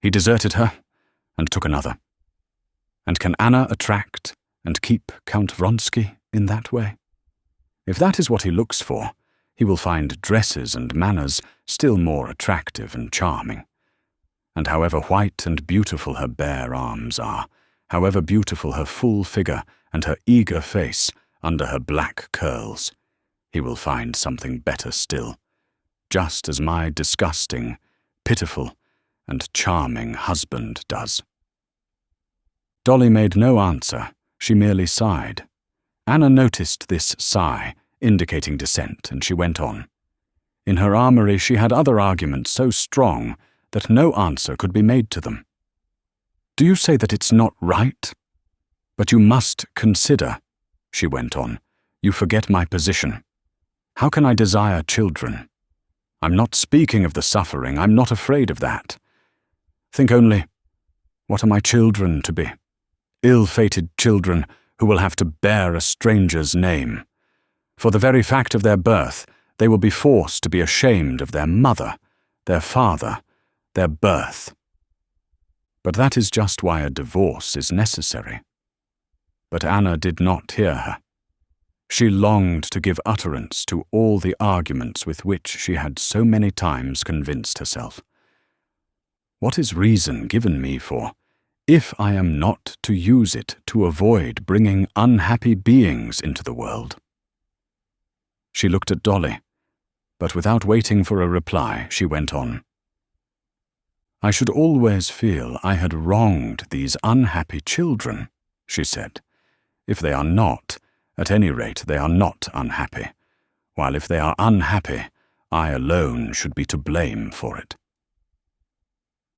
He deserted her and took another. And can Anna attract and keep Count Vronsky in that way? If that is what he looks for, he will find dresses and manners still more attractive and charming. And however white and beautiful her bare arms are, however beautiful her full figure and her eager face under her black curls, he will find something better still, just as my disgusting, pitiful, and charming husband does. Dolly made no answer. She merely sighed. Anna noticed this sigh, indicating dissent, and she went on. In her armory she had other arguments so strong that no answer could be made to them. Do you say that it's not right? But you must consider, she went on. You forget my position. How can I desire children? I'm not speaking of the suffering. I'm not afraid of that. Think only, what are my children to be? Ill-fated children who will have to bear a stranger's name. For the very fact of their birth, they will be forced to be ashamed of their mother, their father, their birth. But that is just why a divorce is necessary. But Anna did not hear her. She longed to give utterance to all the arguments with which she had so many times convinced herself. What is reason given me for, if I am not to use it to avoid bringing unhappy beings into the world? She looked at Dolly, but without waiting for a reply, she went on. I should always feel I had wronged these unhappy children, she said. If they are not, at any rate they are not unhappy, while if they are unhappy, I alone should be to blame for it.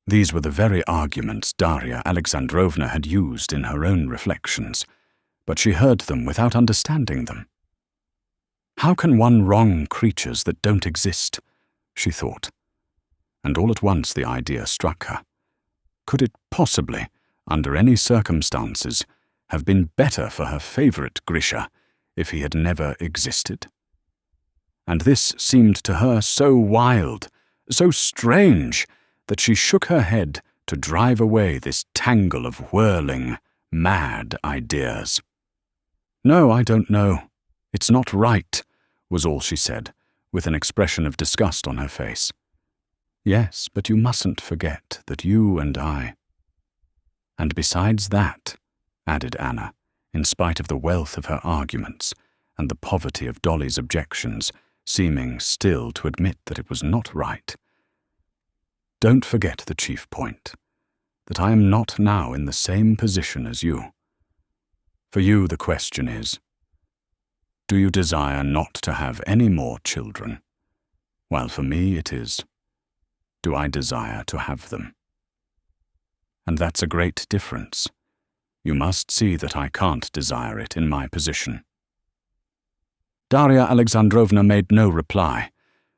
These were the very arguments Darya Alexandrovna had used in her own reflections, but she heard them without understanding them. How can one wrong creatures that don't exist? She thought. And all at once the idea struck her. Could it possibly, under any circumstances, have been better for her favourite Grisha if he had never existed? And this seemed to her so wild, so strange, that she shook her head to drive away this tangle of whirling, mad ideas. No, I don't know. It's not right, was all she said, with an expression of disgust on her face. Yes, but you mustn't forget that you and I. And besides that, added Anna, in spite of the wealth of her arguments and the poverty of Dolly's objections, seeming still to admit that it was not right. Don't forget the chief point, that I am not now in the same position as you. For you the question is, do you desire not to have any more children? While for me it is, do I desire to have them? And that's a great difference. You must see that I can't desire it in my position. Darya Alexandrovna made no reply.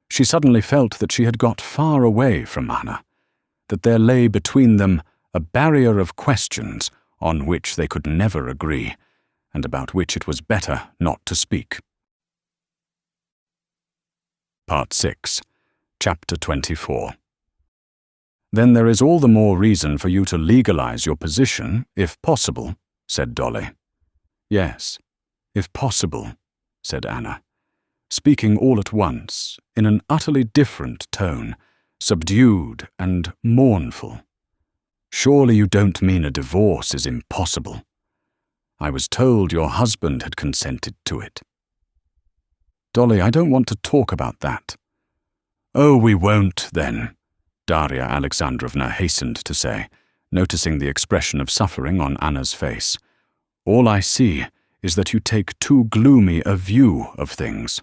She suddenly felt that she had got far away from Anna, that there lay between them a barrier of questions on which they could never agree, and about which it was better not to speak. Part 6, Chapter 24. Then there is all the more reason for you to legalize your position, if possible, said Dolly. Yes, if possible, said Anna, speaking all at once, in an utterly different tone, subdued and mournful. Surely you don't mean a divorce is impossible. I was told your husband had consented to it. Dolly, I don't want to talk about that. Oh, we won't, then, Darya Alexandrovna hastened to say, noticing the expression of suffering on Anna's face. All I see is that you take too gloomy a view of things.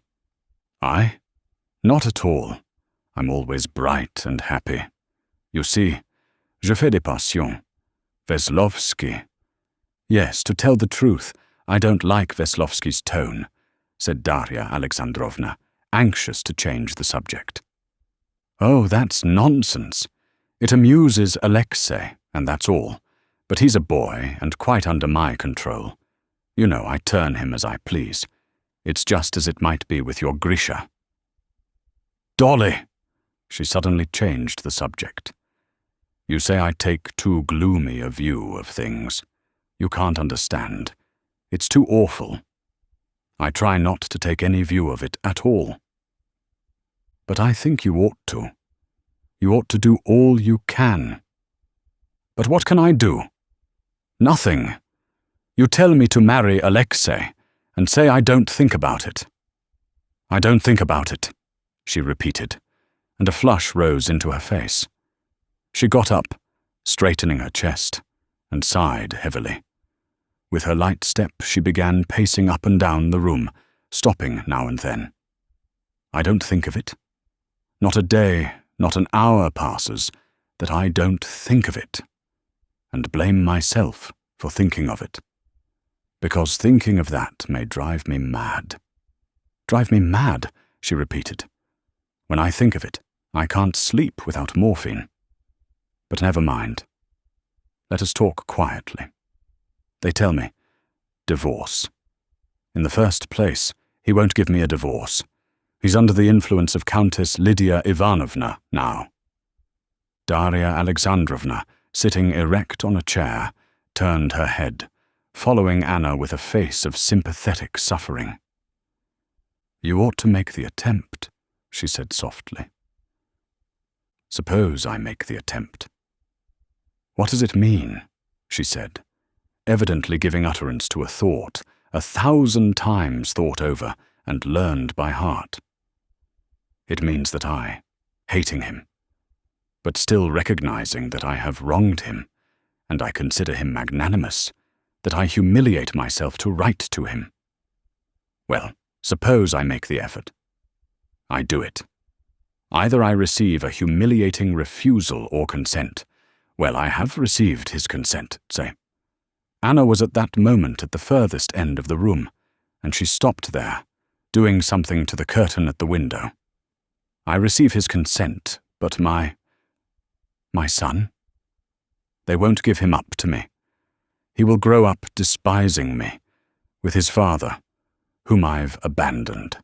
I? Not at all. I'm always bright and happy. You see, je fais des passions. Veslovsky. Yes, to tell the truth, I don't like Veslovsky's tone, said Darya Alexandrovna, anxious to change the subject. Oh, that's nonsense. It amuses Alexei, and that's all. But he's a boy and quite under my control. You know, I turn him as I please. It's just as it might be with your Grisha." "Dolly!" She suddenly changed the subject. "You say I take too gloomy a view of things. You can't understand. It's too awful. I try not to take any view of it at all. But I think you ought to. You ought to do all you can." "But what can I do?" "Nothing. You tell me to marry Alexei and say I don't think about it." "I don't think about it," she repeated, and a flush rose into her face. She got up, straightening her chest, and sighed heavily. With her light step, she began pacing up and down the room, stopping now and then. "I don't think of it. Not a day, not an hour passes that I don't think of it, and blame myself for thinking of it. Because thinking of that may drive me mad." "Drive me mad," she repeated. "When I think of it, I can't sleep without morphine. But never mind. Let us talk quietly. They tell me, divorce. In the first place, he won't give me a divorce. He's under the influence of Countess Lydia Ivanovna now." Daria Alexandrovna, sitting erect on a chair, turned her head, following Anna with a face of sympathetic suffering. "You ought to make the attempt," she said softly. "Suppose I make the attempt." "What does it mean?" she said, evidently giving utterance to a thought, 1,000 times thought over and learned by heart. "It means that I, hating him, but still recognizing that I have wronged him, and I consider him magnanimous, that I humiliate myself to write to him. Well, suppose I make the effort. I do it. Either I receive a humiliating refusal or consent. Well, I have received his consent, say. Anna was at that moment at the furthest end of the room, and she stopped there, doing something to the curtain at the window. I receive his consent, but my son? They won't give him up to me. He will grow up despising me, with his father, whom I've abandoned.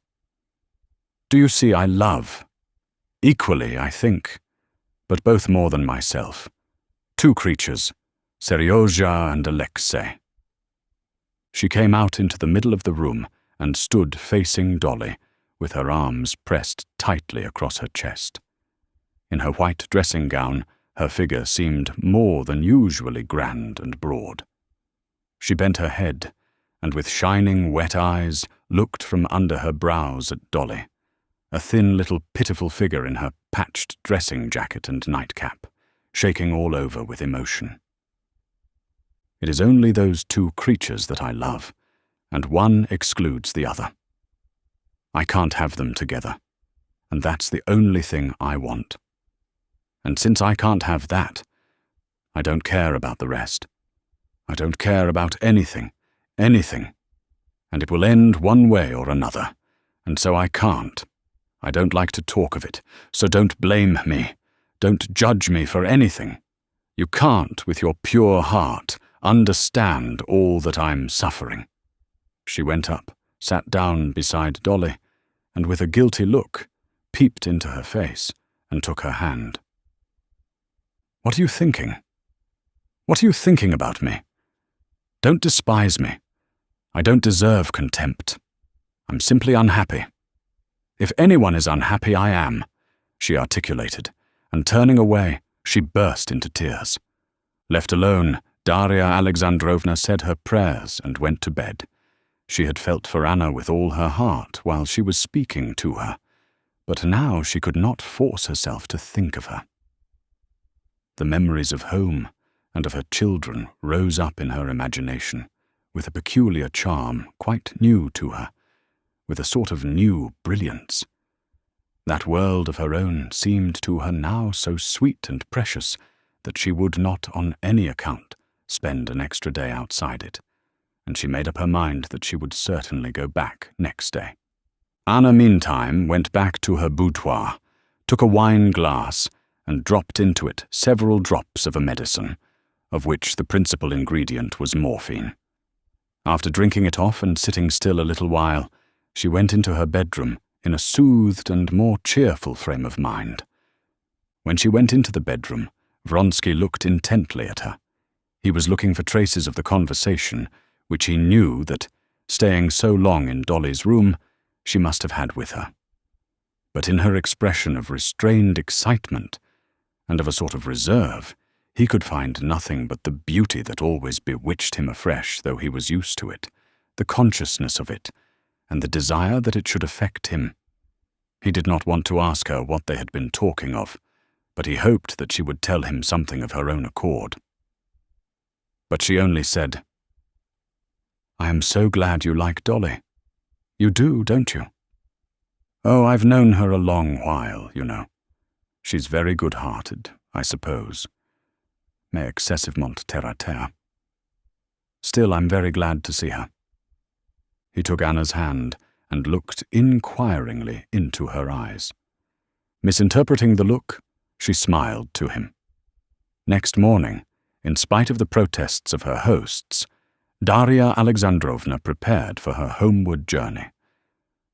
Do you see, I love, equally, I think, but both more than myself, 2 creatures, Seryozha and Alexei." She came out into the middle of the room and stood facing Dolly, with her arms pressed tightly across her chest. In her white dressing gown, her figure seemed more than usually grand and broad. She bent her head, and with shining wet eyes looked from under her brows at Dolly, a thin little pitiful figure in her patched dressing jacket and nightcap, shaking all over with emotion. "It is only those 2 creatures that I love, and one excludes the other. I can't have them together, and that's the only thing I want. And since I can't have that, I don't care about the rest. I don't care about anything, and it will end one way or another, and so I can't. I don't like to talk of it, so don't blame me. Don't judge me for anything. You can't, with your pure heart, understand all that I'm suffering." She went up, sat down beside Dolly, and with a guilty look, peeped into her face and took her hand. "What are you thinking? What are you thinking about me? Don't despise me. I don't deserve contempt. I'm simply unhappy. If anyone is unhappy, I am," she articulated, and turning away, she burst into tears. Left alone, Daria Alexandrovna said her prayers and went to bed. She had felt for Anna with all her heart while she was speaking to her, but now she could not force herself to think of her. The memories of home and of her children rose up in her imagination, with a peculiar charm quite new to her, with a sort of new brilliance. That world of her own seemed to her now so sweet and precious that she would not on any account spend an extra day outside it, and she made up her mind that she would certainly go back next day. Anna, meantime, went back to her boudoir, took a wine glass, and dropped into it several drops of a medicine, of which the principal ingredient was morphine. After drinking it off and sitting still a little while, she went into her bedroom in a soothed and more cheerful frame of mind. When she went into the bedroom, Vronsky looked intently at her. He was looking for traces of the conversation, which he knew that, staying so long in Dolly's room, she must have had with her. But in her expression of restrained excitement and of a sort of reserve, he could find nothing but the beauty that always bewitched him afresh, though he was used to it, the consciousness of it, and the desire that it should affect him. He did not want to ask her what they had been talking of, but he hoped that she would tell him something of her own accord. But she only said, "I am so glad you like Dolly. You do, don't you?" "Oh, I've known her a long while, you know. She's very good-hearted, I suppose. Mais excessivement terre-à-terre. Still, I'm very glad to see her." He took Anna's hand and looked inquiringly into her eyes. Misinterpreting the look, she smiled to him. Next morning, in spite of the protests of her hosts, Darya Alexandrovna prepared for her homeward journey.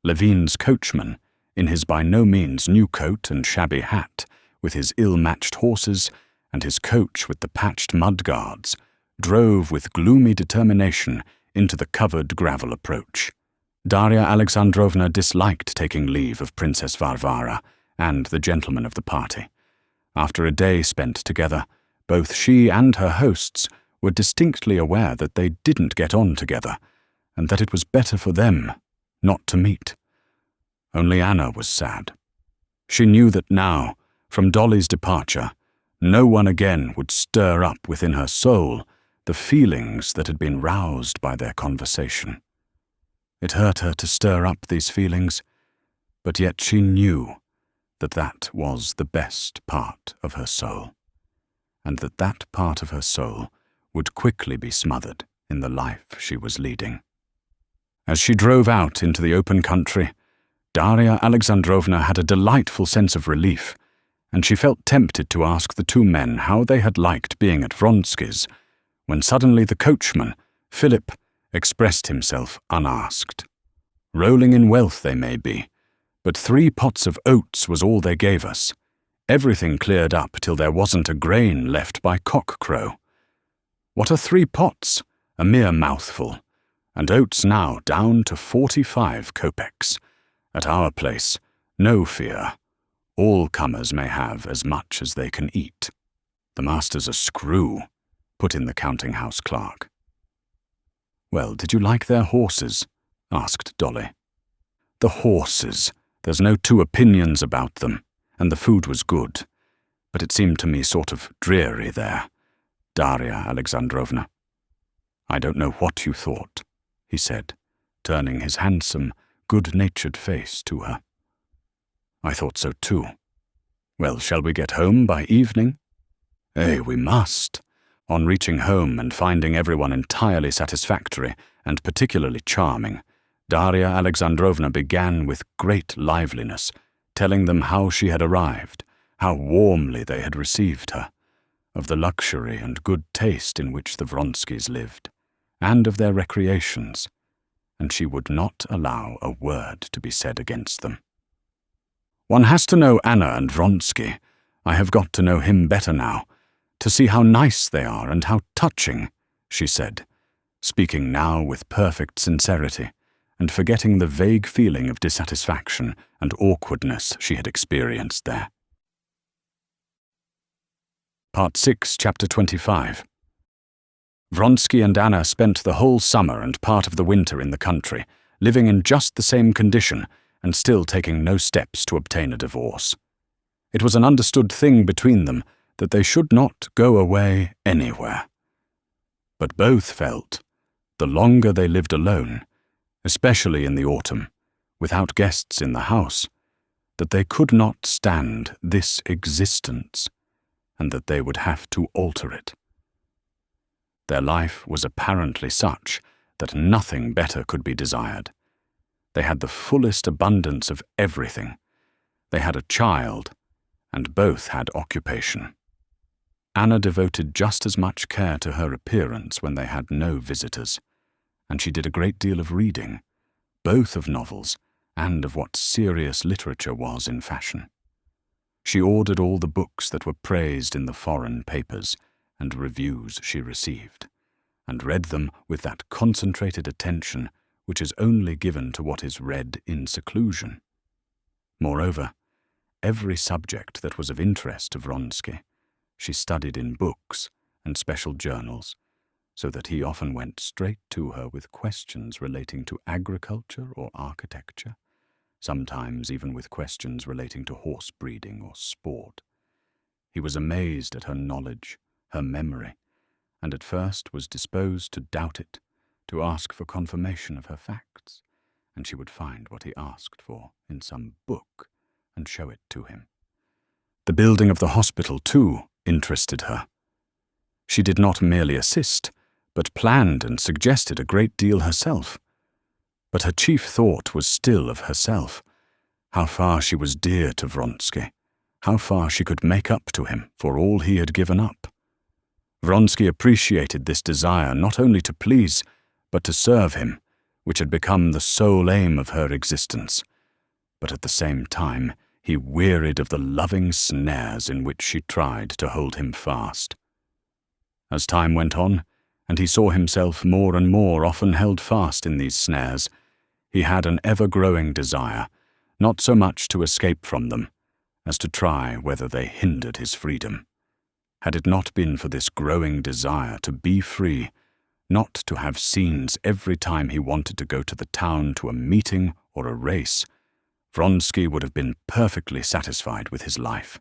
Levin's coachman, in his by no means new coat and shabby hat, with his ill-matched horses, and his coach with the patched mudguards, drove with gloomy determination into the covered gravel approach. Darya Alexandrovna disliked taking leave of Princess Varvara and the gentlemen of the party. After a day spent together, both she and her hosts were distinctly aware that they didn't get on together, and that it was better for them not to meet. Only Anna was sad. She knew that now, from Dolly's departure, no one again would stir up within her soul the feelings that had been roused by their conversation. It hurt her to stir up these feelings, but yet she knew that that was the best part of her soul, and that that part of her soul would quickly be smothered in the life she was leading. As she drove out into the open country, Darya Alexandrovna had a delightful sense of relief, and she felt tempted to ask the two men how they had liked being at Vronsky's, when suddenly the coachman, Philip, expressed himself unasked. Rolling in wealth they may be, but 3 pots of oats was all they gave us. Everything cleared up till there wasn't a grain left by cock-crow. What are 3 pots? A mere mouthful. And oats now down to 45 kopecks. At our place, no fear. All comers may have as much as they can eat. The master's a screw, put in the counting-house clerk. "Well, did you like their horses?" asked Dolly. "The horses. There's no two opinions about them, and the food was good. But it seemed to me sort of dreary there, Darya Alexandrovna." "I don't know what you thought," he said, turning his handsome, good-natured face to her. "I thought so too. Well, shall we get home by evening?" We must." On reaching home and finding everyone entirely satisfactory and particularly charming, Darya Alexandrovna began with great liveliness, telling them how she had arrived, how warmly they had received her, of the luxury and good taste in which the Vronskys lived, and of their recreations, and she would not allow a word to be said against them. "One has to know Anna and Vronsky. I have got to know him better now, to see how nice they are and how touching," she said, speaking now with perfect sincerity, and forgetting the vague feeling of dissatisfaction and awkwardness she had experienced there. Part 6, Chapter 25. Vronsky and Anna spent the whole summer and part of the winter in the country, living in just the same condition and still taking no steps to obtain a divorce. It was an understood thing between them that they should not go away anywhere. But both felt, the longer they lived alone, especially in the autumn, without guests in the house, that they could not stand this existence, and that they would have to alter it. Their life was apparently such that nothing better could be desired. They had the fullest abundance of everything. They had a child, and both had occupation. Anna devoted just as much care to her appearance when they had no visitors, and she did a great deal of reading, both of novels and of what serious literature was in fashion. She ordered all the books that were praised in the foreign papers and reviews she received, and read them with that concentrated attention which is only given to what is read in seclusion. Moreover, every subject that was of interest to Vronsky she studied in books and special journals, so that he often went straight to her with questions relating to agriculture or architecture, sometimes even with questions relating to horse breeding or sport. He was amazed at her knowledge, her memory, and at first was disposed to doubt it, to ask for confirmation of her facts, and she would find what he asked for in some book and show it to him. The building of the hospital, too, interested her. She did not merely assist, but planned and suggested a great deal herself. But her chief thought was still of herself, how far she was dear to Vronsky, how far she could make up to him for all he had given up. Vronsky appreciated this desire not only to please, but to serve him, which had become the sole aim of her existence. But at the same time, he wearied of the loving snares in which she tried to hold him fast. As time went on, and he saw himself more and more often held fast in these snares, he had an ever-growing desire, not so much to escape from them, as to try whether they hindered his freedom. Had it not been for this growing desire to be free, not to have scenes every time he wanted to go to the town to a meeting or a race, Vronsky would have been perfectly satisfied with his life.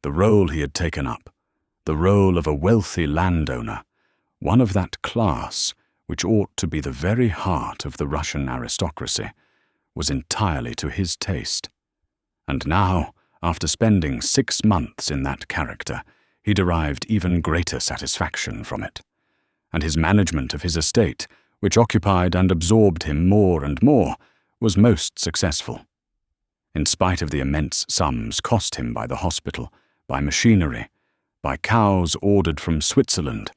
The role he had taken up, the role of a wealthy landowner, one of that class which ought to be the very heart of the Russian aristocracy, was entirely to his taste. And now, after spending 6 months in that character, he derived even greater satisfaction from it. And his management of his estate, which occupied and absorbed him more and more, was most successful. In spite of the immense sums cost him by the hospital, by machinery, by cows ordered from Switzerland,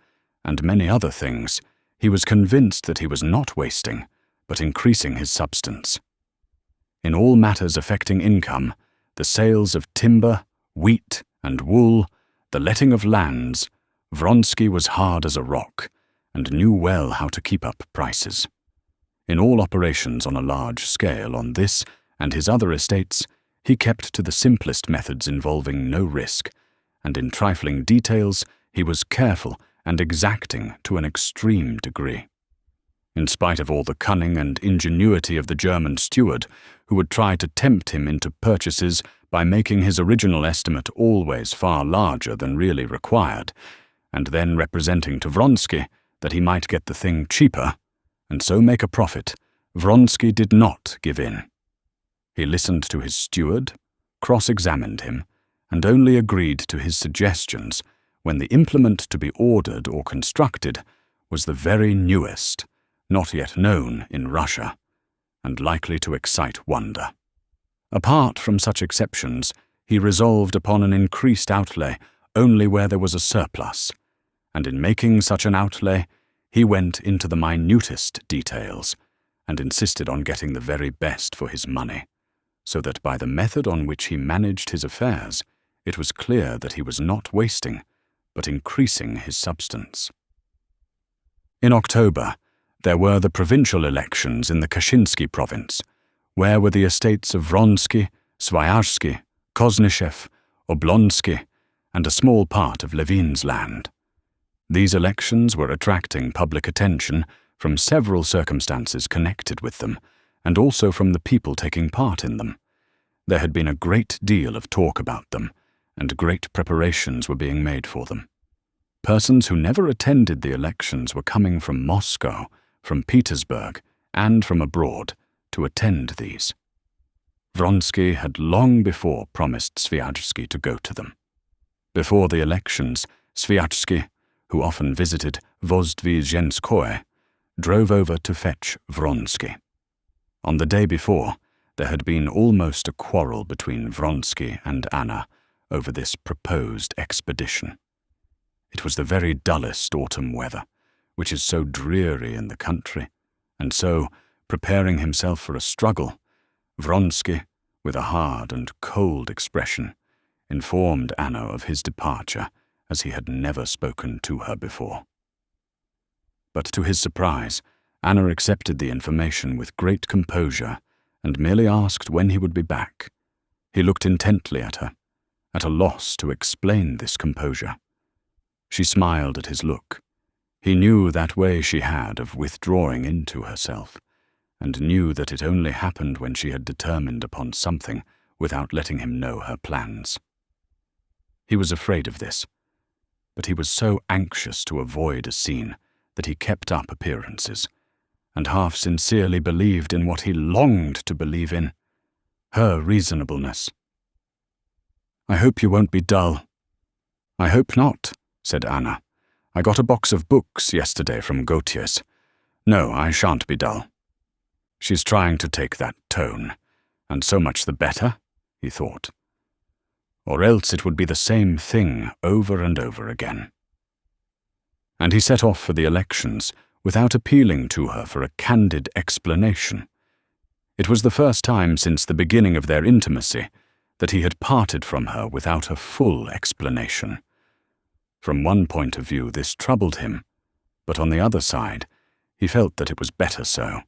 and many other things, he was convinced that he was not wasting, but increasing his substance. In all matters affecting income, the sales of timber, wheat, and wool, the letting of lands, Vronsky was hard as a rock, and knew well how to keep up prices. In all operations on a large scale on this and his other estates, he kept to the simplest methods involving no risk, and in trifling details he was careful and exacting to an extreme degree. In spite of all the cunning and ingenuity of the German steward, who would try to tempt him into purchases by making his original estimate always far larger than really required, and then representing to Vronsky that he might get the thing cheaper, and so make a profit, Vronsky did not give in. He listened to his steward, cross-examined him, and only agreed to his suggestions when the implement to be ordered or constructed was the very newest, not yet known in Russia, and likely to excite wonder. Apart from such exceptions, he resolved upon an increased outlay only where there was a surplus, and in making such an outlay, he went into the minutest details, and insisted on getting the very best for his money, so that by the method on which he managed his affairs, it was clear that he was not wasting, but increasing his substance. In October, there were the provincial elections in the Kashinsky province, where were the estates of Vronsky, Swiarzky, Koznishev, Oblonsky, and a small part of Levin's land. These elections were attracting public attention from several circumstances connected with them, and also from the people taking part in them. There had been a great deal of talk about them, and great preparations were being made for them. Persons who never attended the elections were coming from Moscow, from Petersburg, and from abroad to attend these. Vronsky had long before promised Sviazhsky to go to them. Before the elections, Sviazhsky, who often visited Vozdvizhenskoye, drove over to fetch Vronsky. On the day before, there had been almost a quarrel between Vronsky and Anna over this proposed expedition. It was the very dullest autumn weather, which is so dreary in the country, and so, preparing himself for a struggle, Vronsky, with a hard and cold expression, informed Anna of his departure as he had never spoken to her before. But to his surprise, Anna accepted the information with great composure and merely asked when he would be back. He looked intently at her, at a loss to explain this composure. She smiled at his look. He knew that way she had of withdrawing into herself, and knew that it only happened when she had determined upon something without letting him know her plans. He was afraid of this, but he was so anxious to avoid a scene that he kept up appearances, and half sincerely believed in what he longed to believe in, her reasonableness. "I hope you won't be dull." "I hope not," said Anna. "I got a box of books yesterday from Gautier's. No, I shan't be dull." She's trying to take that tone, and so much the better, he thought. Or else it would be the same thing over and over again. And he set off for the elections without appealing to her for a candid explanation. It was the first time since the beginning of their intimacy that he had parted from her without a full explanation. From one point of view this troubled him, but on the other side he felt that it was better so.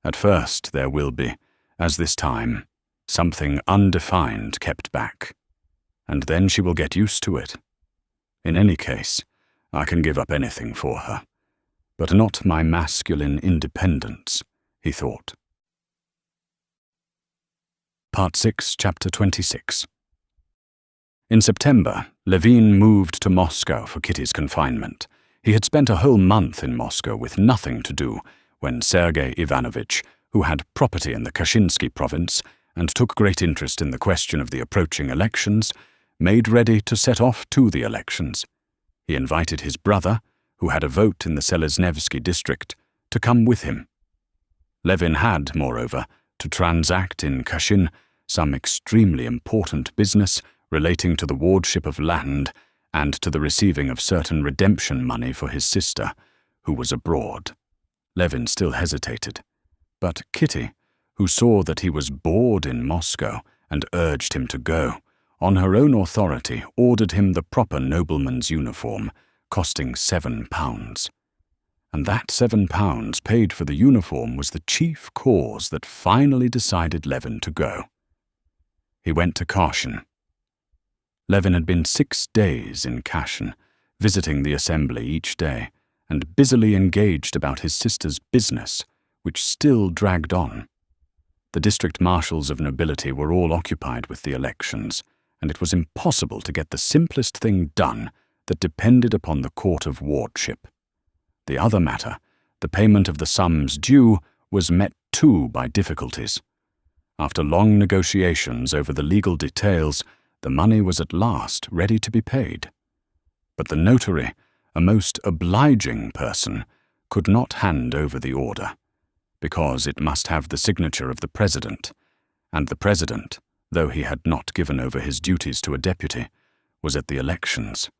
At first there will be, as this time, something undefined kept back, and then she will get used to it. In any case, I can give up anything for her, but not my masculine independence, he thought. Part 6, Chapter 26. In September, Levin moved to Moscow for Kitty's confinement. He had spent a whole month in Moscow with nothing to do when Sergei Ivanovich, who had property in the Kashinsky province and took great interest in the question of the approaching elections, made ready to set off to the elections. He invited his brother, who had a vote in the Selesnevsky district, to come with him. Levin had, moreover, to transact in Kashin some extremely important business relating to the wardship of land and to the receiving of certain redemption money for his sister, who was abroad. Levin still hesitated, but Kitty, who saw that he was bored in Moscow and urged him to go, on her own authority ordered him the proper nobleman's uniform, costing £7. And that £7 paid for the uniform was the chief cause that finally decided Levin to go. He went to Kashin. Levin had been 6 days in Kashin, visiting the assembly each day, and busily engaged about his sister's business, which still dragged on. The district marshals of nobility were all occupied with the elections, and it was impossible to get the simplest thing done that depended upon the court of wardship. The other matter, the payment of the sums due, was met too by difficulties. After long negotiations over the legal details, the money was at last ready to be paid. But the notary, a most obliging person, could not hand over the order, because it must have the signature of the president, and the president, though he had not given over his duties to a deputy, was at the elections.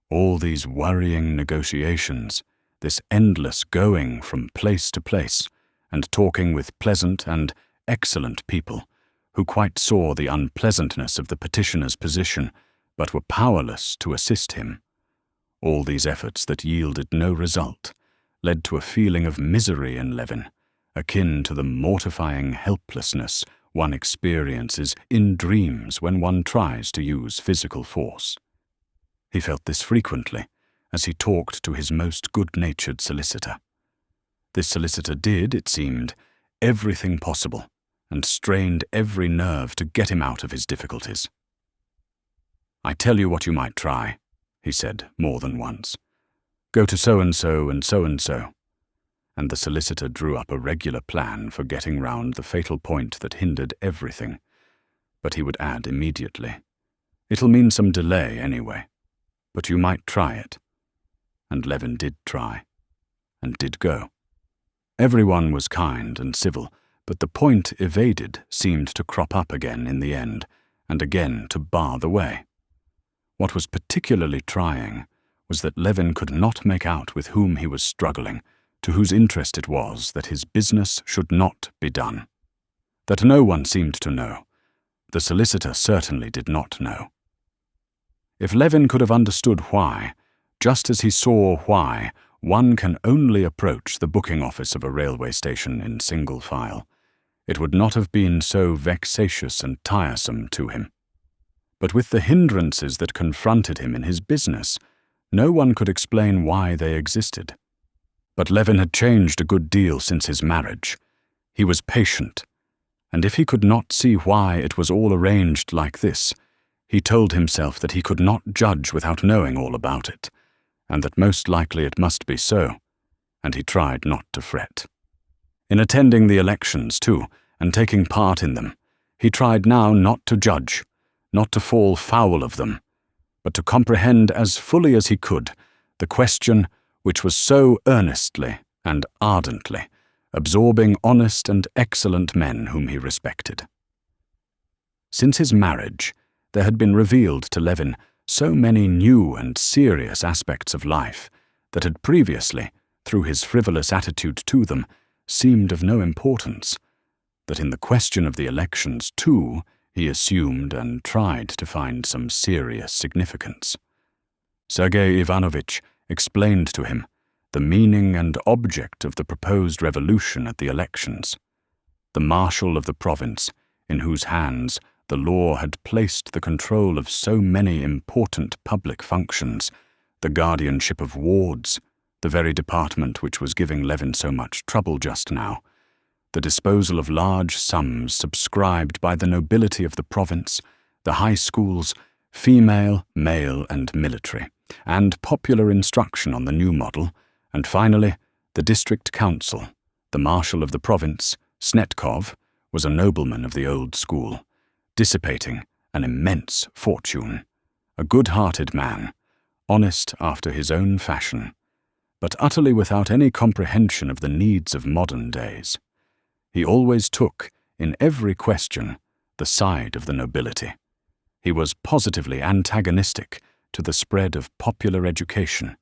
All these worrying negotiations, this endless going from place to place, and talking with pleasant and excellent people, who quite saw the unpleasantness of the petitioner's position, but were powerless to assist him. All these efforts that yielded no result led to a feeling of misery in Levin, akin to the mortifying helplessness one experiences in dreams when one tries to use physical force. He felt this frequently as he talked to his most good-natured solicitor. This solicitor did, it seemed, everything possible, and strained every nerve to get him out of his difficulties. "I tell you what you might try," he said more than once. "Go to so-and-so and so-and-so." And the solicitor drew up a regular plan for getting round the fatal point that hindered everything. But he would add immediately, "It'll mean some delay anyway, but you might try it." And Levin did try, and did go. Everyone was kind and civil, but the point evaded seemed to crop up again in the end, and again to bar the way. What was particularly trying was that Levin could not make out with whom he was struggling, to whose interest it was that his business should not be done. That no one seemed to know. The solicitor certainly did not know. If Levin could have understood why, just as he saw why one can only approach the booking office of a railway station in single file, it would not have been so vexatious and tiresome to him. But with the hindrances that confronted him in his business, no one could explain why they existed. But Levin had changed a good deal since his marriage. He was patient, and if he could not see why it was all arranged like this, he told himself that he could not judge without knowing all about it, and that most likely it must be so, and he tried not to fret. In attending the elections, too, and taking part in them, he tried now not to judge, not to fall foul of them, but to comprehend as fully as he could the question which was so earnestly and ardently absorbing honest and excellent men whom he respected. Since his marriage, there had been revealed to Levin so many new and serious aspects of life that had previously, through his frivolous attitude to them, seemed of no importance, that in the question of the elections, too, he assumed and tried to find some serious significance. Sergei Ivanovitch explained to him the meaning and object of the proposed revolution at the elections. The marshal of the province, in whose hands the law had placed the control of so many important public functions, the guardianship of wards, the very department which was giving Levin so much trouble just now, the disposal of large sums subscribed by the nobility of the province, the high schools, female, male, and military, and popular instruction on the new model, and finally, the district council. The marshal of the province, Snetkov, was a nobleman of the old school, dissipating an immense fortune, a good-hearted man, honest after his own fashion, but utterly without any comprehension of the needs of modern days. He always took, in every question, the side of the nobility. He was positively antagonistic to the spread of popular education,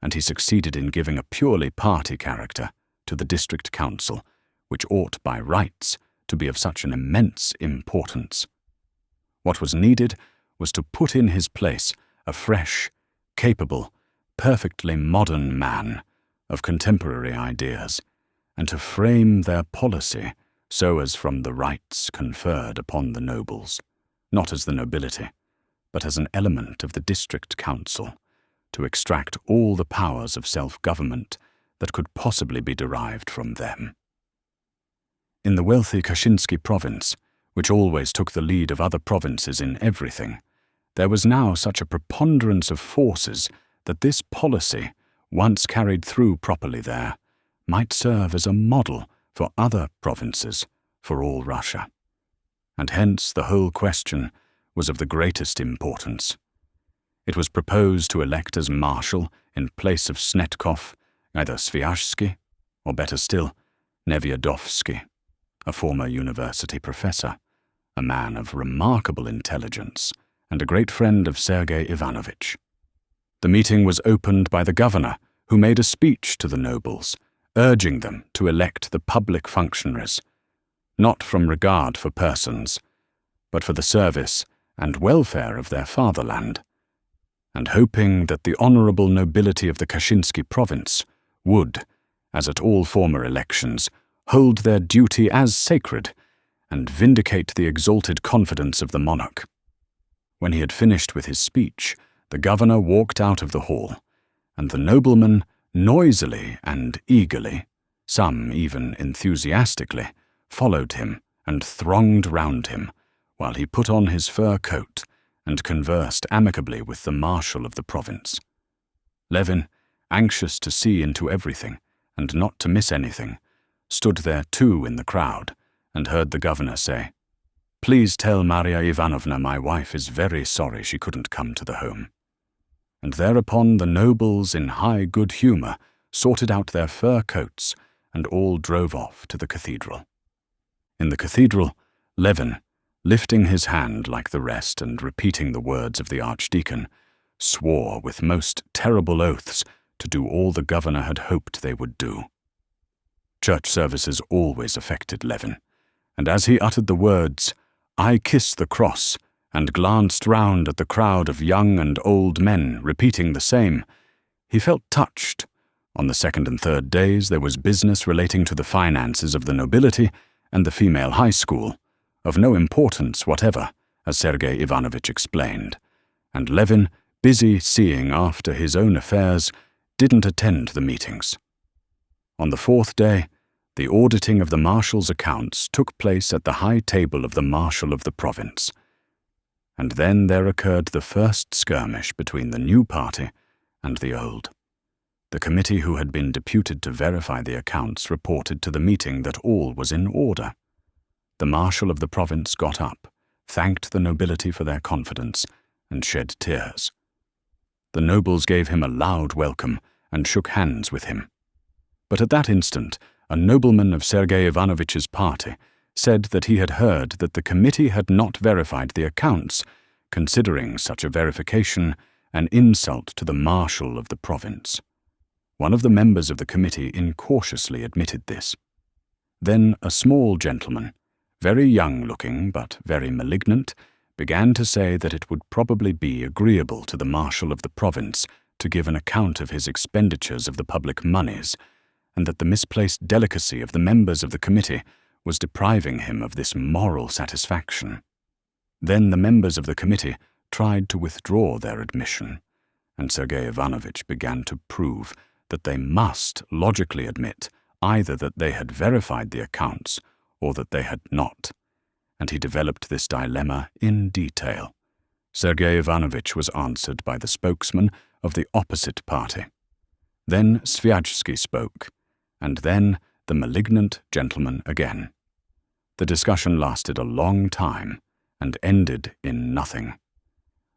and he succeeded in giving a purely party character to the district council, which ought by rights to be of such an immense importance. What was needed was to put in his place a fresh, capable, perfectly modern man of contemporary ideas, and to frame their policy so as from the rights conferred upon the nobles, not as the nobility, but as an element of the district council, to extract all the powers of self-government that could possibly be derived from them. In the wealthy Kashinsky province, which always took the lead of other provinces in everything, there was now such a preponderance of forces that this policy, once carried through properly there, might serve as a model for other provinces, for all Russia. And hence the whole question was of the greatest importance. It was proposed to elect as marshal, in place of Snetkov, either Sviazhsky, or better still, Nevyadovsky, a former university professor, a man of remarkable intelligence, and a great friend of Sergei Ivanovitch. The meeting was opened by the governor, who made a speech to the nobles, urging them to elect the public functionaries, not from regard for persons, but for the service and welfare of their fatherland, and hoping that the honorable nobility of the Kashinsky province would, as at all former elections, hold their duty as sacred and vindicate the exalted confidence of the monarch. When he had finished with his speech, the governor walked out of the hall, and the noblemen noisily and eagerly, some even enthusiastically, followed him and thronged round him, while he put on his fur coat and conversed amicably with the marshal of the province. Levin, anxious to see into everything and not to miss anything, stood there too in the crowd and heard the governor say, "Please tell Maria Ivanovna my wife is very sorry she couldn't come to the home." And thereupon the nobles in high good humor sorted out their fur coats and all drove off to the cathedral. In the cathedral, Levin, lifting his hand like the rest and repeating the words of the archdeacon, swore with most terrible oaths to do all the governor had hoped they would do. Church services always affected Levin, and as he uttered the words, "I kiss the cross," and glanced round at the crowd of young and old men repeating the same, he felt touched. On the second and third days there was business relating to the finances of the nobility and the female high school, of no importance whatever, as Sergei Ivanovitch explained, and Levin, busy seeing after his own affairs, didn't attend the meetings. On the fourth day, the auditing of the marshal's accounts took place at the high table of the marshal of the province. And then there occurred the first skirmish between the new party and the old. The committee who had been deputed to verify the accounts reported to the meeting that all was in order. The marshal of the province got up, thanked the nobility for their confidence, and shed tears. The nobles gave him a loud welcome and shook hands with him. But at that instant, a nobleman of Sergei Ivanovitch's party said that he had heard that the committee had not verified the accounts, considering such a verification an insult to the marshal of the province. One of the members of the committee incautiously admitted this. Then a small gentleman, very young-looking but very malignant, began to say that it would probably be agreeable to the marshal of the province to give an account of his expenditures of the public moneys, and that the misplaced delicacy of the members of the committee was depriving him of this moral satisfaction. Then the members of the committee tried to withdraw their admission, and Sergei Ivanovitch began to prove that they must logically admit either that they had verified the accounts or that they had not, and he developed this dilemma in detail. Sergei Ivanovitch was answered by the spokesman of the opposite party. Then Sviajsky spoke, and then the malignant gentleman again. The discussion lasted a long time and ended in nothing.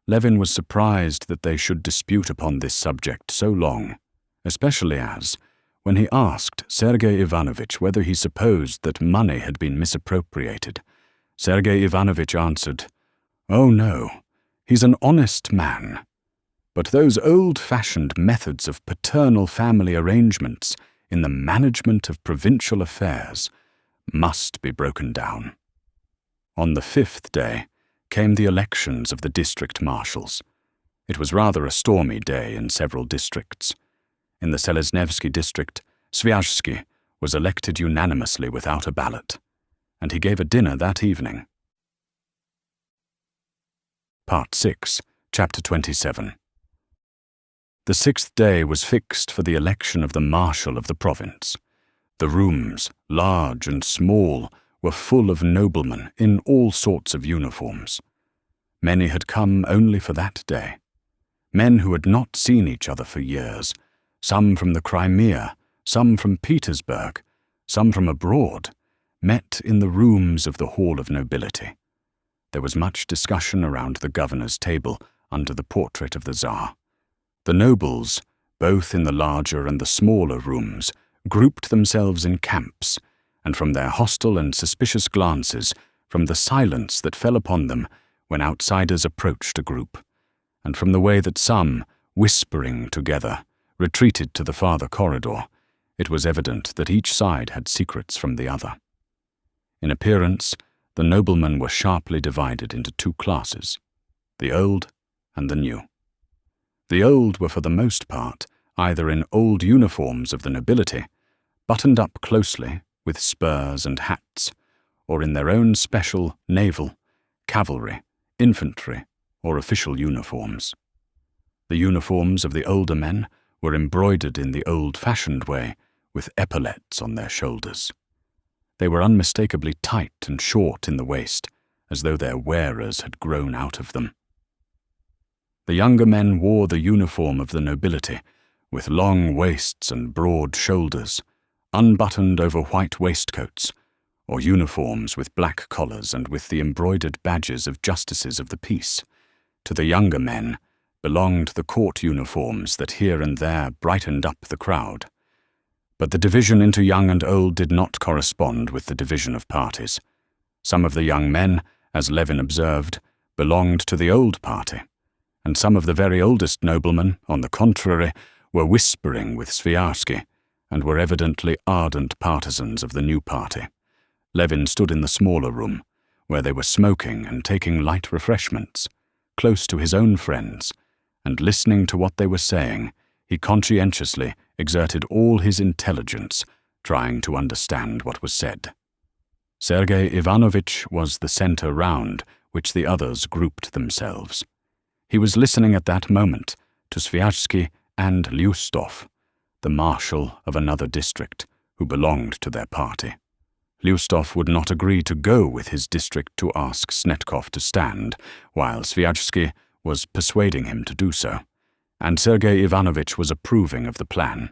Levin was surprised that they should dispute upon this subject so long, especially as, when he asked Sergei Ivanovitch whether he supposed that money had been misappropriated, Sergei Ivanovitch answered, "Oh no, he's an honest man. But those old-fashioned methods of paternal family arrangements in the management of provincial affairs must be broken down." On the fifth day came the elections of the district marshals. It was rather a stormy day in several districts. In the Selesnevsky district, Sviajsky was elected unanimously without a ballot, and he gave a dinner that evening. Part 6, Chapter 27. The sixth day was fixed for the election of the marshal of the province. The rooms, large and small, were full of noblemen in all sorts of uniforms. Many had come only for that day. Men who had not seen each other for years, some from the Crimea, some from Petersburg, some from abroad, met in the rooms of the Hall of Nobility. There was much discussion around the governor's table under the portrait of the Tsar. The nobles, both in the larger and the smaller rooms, grouped themselves in camps, and from their hostile and suspicious glances, from the silence that fell upon them when outsiders approached a group, and from the way that some, whispering together, retreated to the farther corridor, it was evident that each side had secrets from the other. In appearance, the noblemen were sharply divided into two classes, the old and the new. The old were for the most part either in old uniforms of the nobility, buttoned up closely with spurs and hats, or in their own special naval, cavalry, infantry, or official uniforms. The uniforms of the older men were embroidered in the old-fashioned way with epaulets on their shoulders. They were unmistakably tight and short in the waist, as though their wearers had grown out of them. The younger men wore the uniform of the nobility, with long waists and broad shoulders, unbuttoned over white waistcoats, or uniforms with black collars and with the embroidered badges of justices of the peace. To the younger men belonged the court uniforms that here and there brightened up the crowd. But the division into young and old did not correspond with the division of parties. Some of the young men as Levin observed, belonged to the old party, and some of the very oldest noblemen, on the contrary, were whispering with Swijaschski, and were evidently ardent partisans of the new party. Levin stood in the smaller room, where they were smoking and taking light refreshments, close to his own friends, and listening to what they were saying, he conscientiously exerted all his intelligence, trying to understand what was said. Sergei Ivanovitch was the center round which the others grouped themselves. He was listening at that moment to Swijaschski and Lyustov, the marshal of another district, who belonged to their party. Lyustov would not agree to go with his district to ask Snetkov to stand, while Swijaschski was persuading him to do so, and Sergei Ivanovitch was approving of the plan.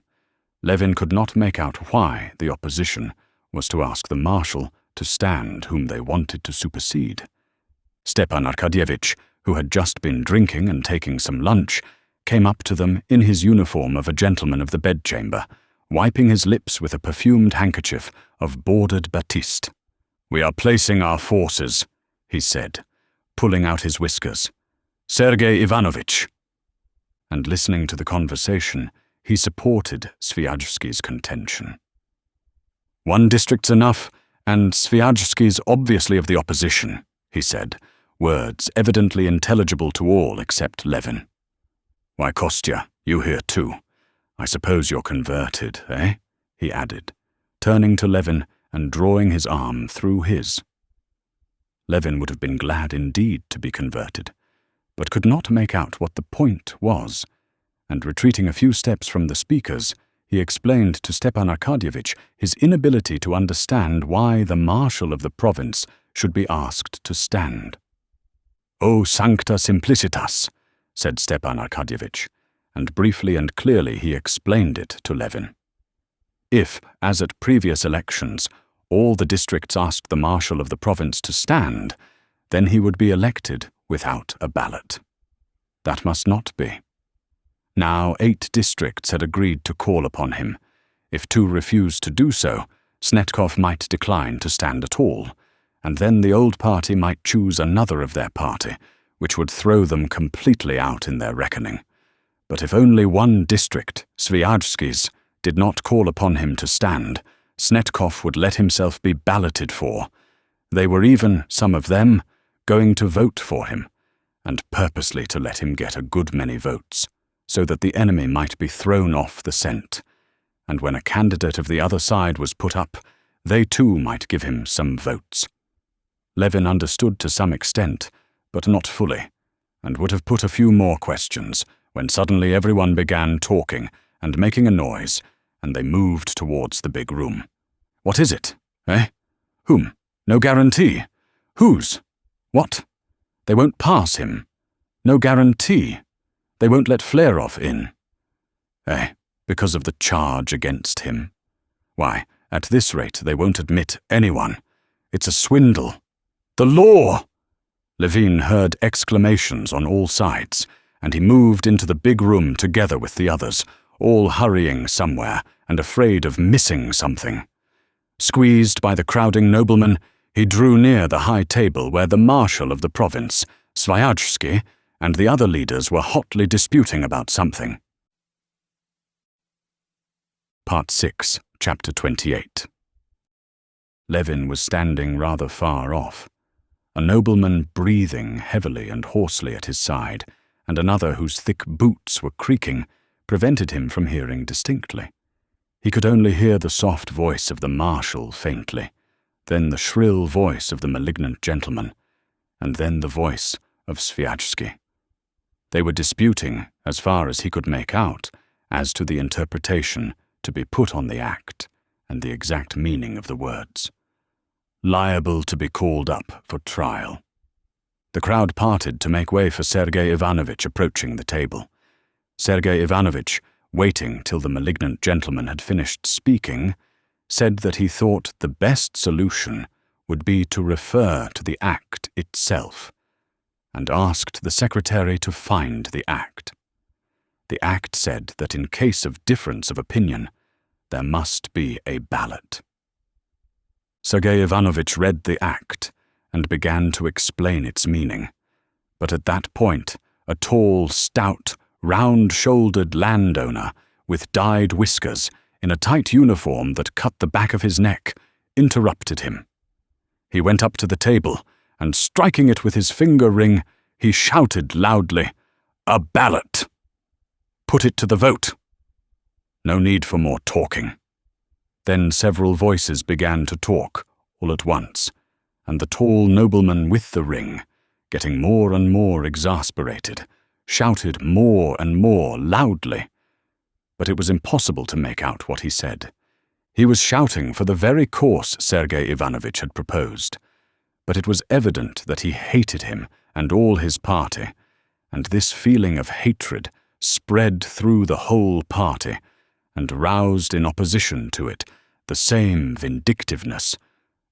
Levin could not make out why the opposition was to ask the marshal to stand whom they wanted to supersede. Stepan Arkadyevitch, who had just been drinking and taking some lunch, came up to them in his uniform of a gentleman of the bedchamber, wiping his lips with a perfumed handkerchief of bordered batiste. "We are placing our forces," he said, pulling out his whiskers. "Sergei Ivanovitch." And listening to the conversation, he supported Swijaschski's contention. "One district's enough, and Swijaschski's obviously of the opposition," he said, words evidently intelligible to all except Levin. "Why, Kostya, you here too. I suppose you're converted, eh?" he added, turning to Levin and drawing his arm through his. Levin would have been glad indeed to be converted, but could not make out what the point was, and retreating a few steps from the speakers, he explained to Stepan Arkadyevitch his inability to understand why the marshal of the province should be asked to stand. "O sancta simplicitas," said Stepan Arkadyevitch, and briefly and clearly he explained it to Levin. If, as at previous elections, all the districts asked the marshal of the province to stand, then he would be elected without a ballot. That must not be. Now 8 districts had agreed to call upon him. If 2 refused to do so, Snetkov might decline to stand at all, and then the old party might choose another of their party, which would throw them completely out in their reckoning. But if only one district, Swijaschski's, did not call upon him to stand, Snetkov would let himself be balloted for. They were even, some of them, going to vote for him, and purposely to let him get a good many votes, so that the enemy might be thrown off the scent, and when a candidate of the other side was put up, they too might give him some votes. Levin understood to some extent, but not fully, and would have put a few more questions, when suddenly everyone began talking and making a noise, and they moved towards the big room. "What is it? Eh? Whom? No guarantee? Whose? What? They won't pass him. No guarantee. They won't let Flerov in. Because of the charge against him. Why, at this rate they won't admit anyone. It's a swindle. The law!" Levin heard exclamations on all sides, and he moved into the big room together with the others, all hurrying somewhere and afraid of missing something. Squeezed by the crowding noblemen, he drew near the high table where the marshal of the province, Swijaschski, and the other leaders were hotly disputing about something. Part 6, Chapter 28. Levin was standing rather far off, a nobleman breathing heavily and hoarsely at his side, and another whose thick boots were creaking, prevented him from hearing distinctly. He could only hear the soft voice of the marshal faintly, then the shrill voice of the malignant gentleman, and then the voice of Swijaschski. They were disputing, as far as he could make out, as to the interpretation to be put on the act and the exact meaning of the words. Liable to be called up for trial. The crowd parted to make way for Sergei Ivanovitch approaching the table. Sergei Ivanovitch, waiting till the malignant gentleman had finished speaking, said that he thought the best solution would be to refer to the act itself, and asked the secretary to find the act. The act said that in case of difference of opinion, there must be a ballot. Sergei Ivanovitch read the act, and began to explain its meaning. But at that point, a tall, stout, round-shouldered landowner with dyed whiskers in a tight uniform that cut the back of his neck interrupted him. He went up to the table, and striking it with his finger ring, he shouted loudly, "A ballot! Put it to the vote! No need for more talking." Then several voices began to talk, all at once, and the tall nobleman with the ring, getting more and more exasperated, shouted more and more loudly. But it was impossible to make out what he said. He was shouting for the very course Sergei Ivanovich had proposed, but it was evident that he hated him and all his party, and this feeling of hatred spread through the whole party, and roused in opposition to it the same vindictiveness,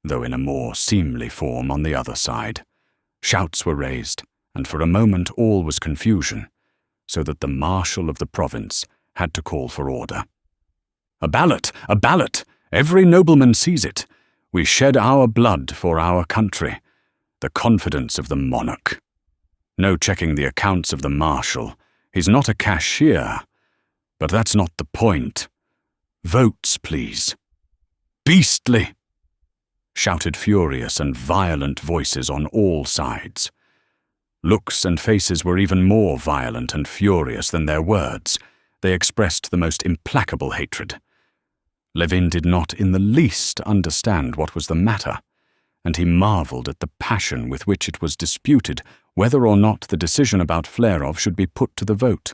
though in a more seemly form on the other side. Shouts were raised, and for a moment all was confusion, so that the marshal of the province had to call for order. "A ballot! A ballot! Every nobleman sees it. We shed our blood for our country. The confidence of the monarch. No checking the accounts of the marshal. He's not a cashier. But that's not the point. Votes, please." "Beastly!" shouted furious and violent voices on all sides. Looks and faces were even more violent and furious than their words. They expressed the most implacable hatred. Levin did not in the least understand what was the matter, and he marveled at the passion with which it was disputed whether or not the decision about Flerov should be put to the vote.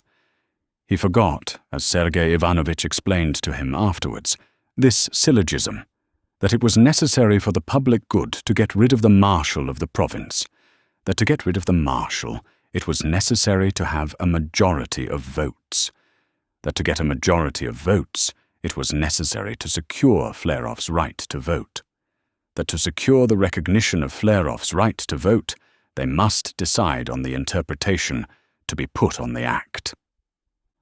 He forgot, as Sergei Ivanovich explained to him afterwards, this syllogism, that it was necessary for the public good to get rid of the marshal of the province, that to get rid of the marshal it was necessary to have a majority of votes, that to get a majority of votes it was necessary to secure Flerov's right to vote, that to secure the recognition of Flerov's right to vote they must decide on the interpretation to be put on the act.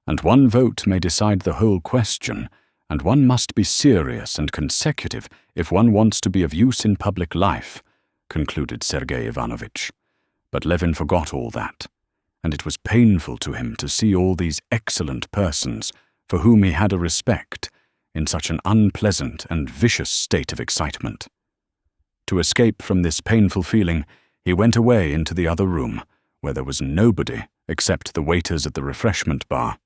And one vote may decide the whole question, and one must be serious and consecutive if one wants to be of use in public life, concluded Sergei Ivanovich. But Levin forgot all that, and it was painful to him to see all these excellent persons for whom he had a respect in such an unpleasant and vicious state of excitement. To escape from this painful feeling, he went away into the other room, where there was nobody except the waiters at the refreshment bar.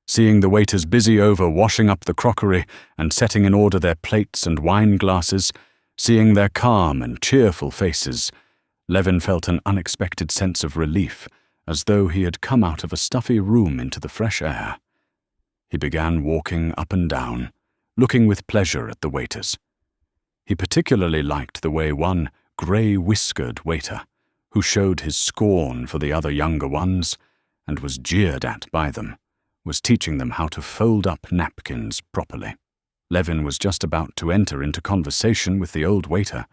Seeing the waiters busy over washing up the crockery and setting in order their plates and wine glasses, seeing their calm and cheerful faces, Levin felt an unexpected sense of relief, as though he had come out of a stuffy room into the fresh air. He began walking up and down, looking with pleasure at the waiters. He particularly liked the way one grey-whiskered waiter, who showed his scorn for the other younger ones, and was jeered at by them, was teaching them how to fold up napkins properly. Levin was just about to enter into conversation with the old waiter,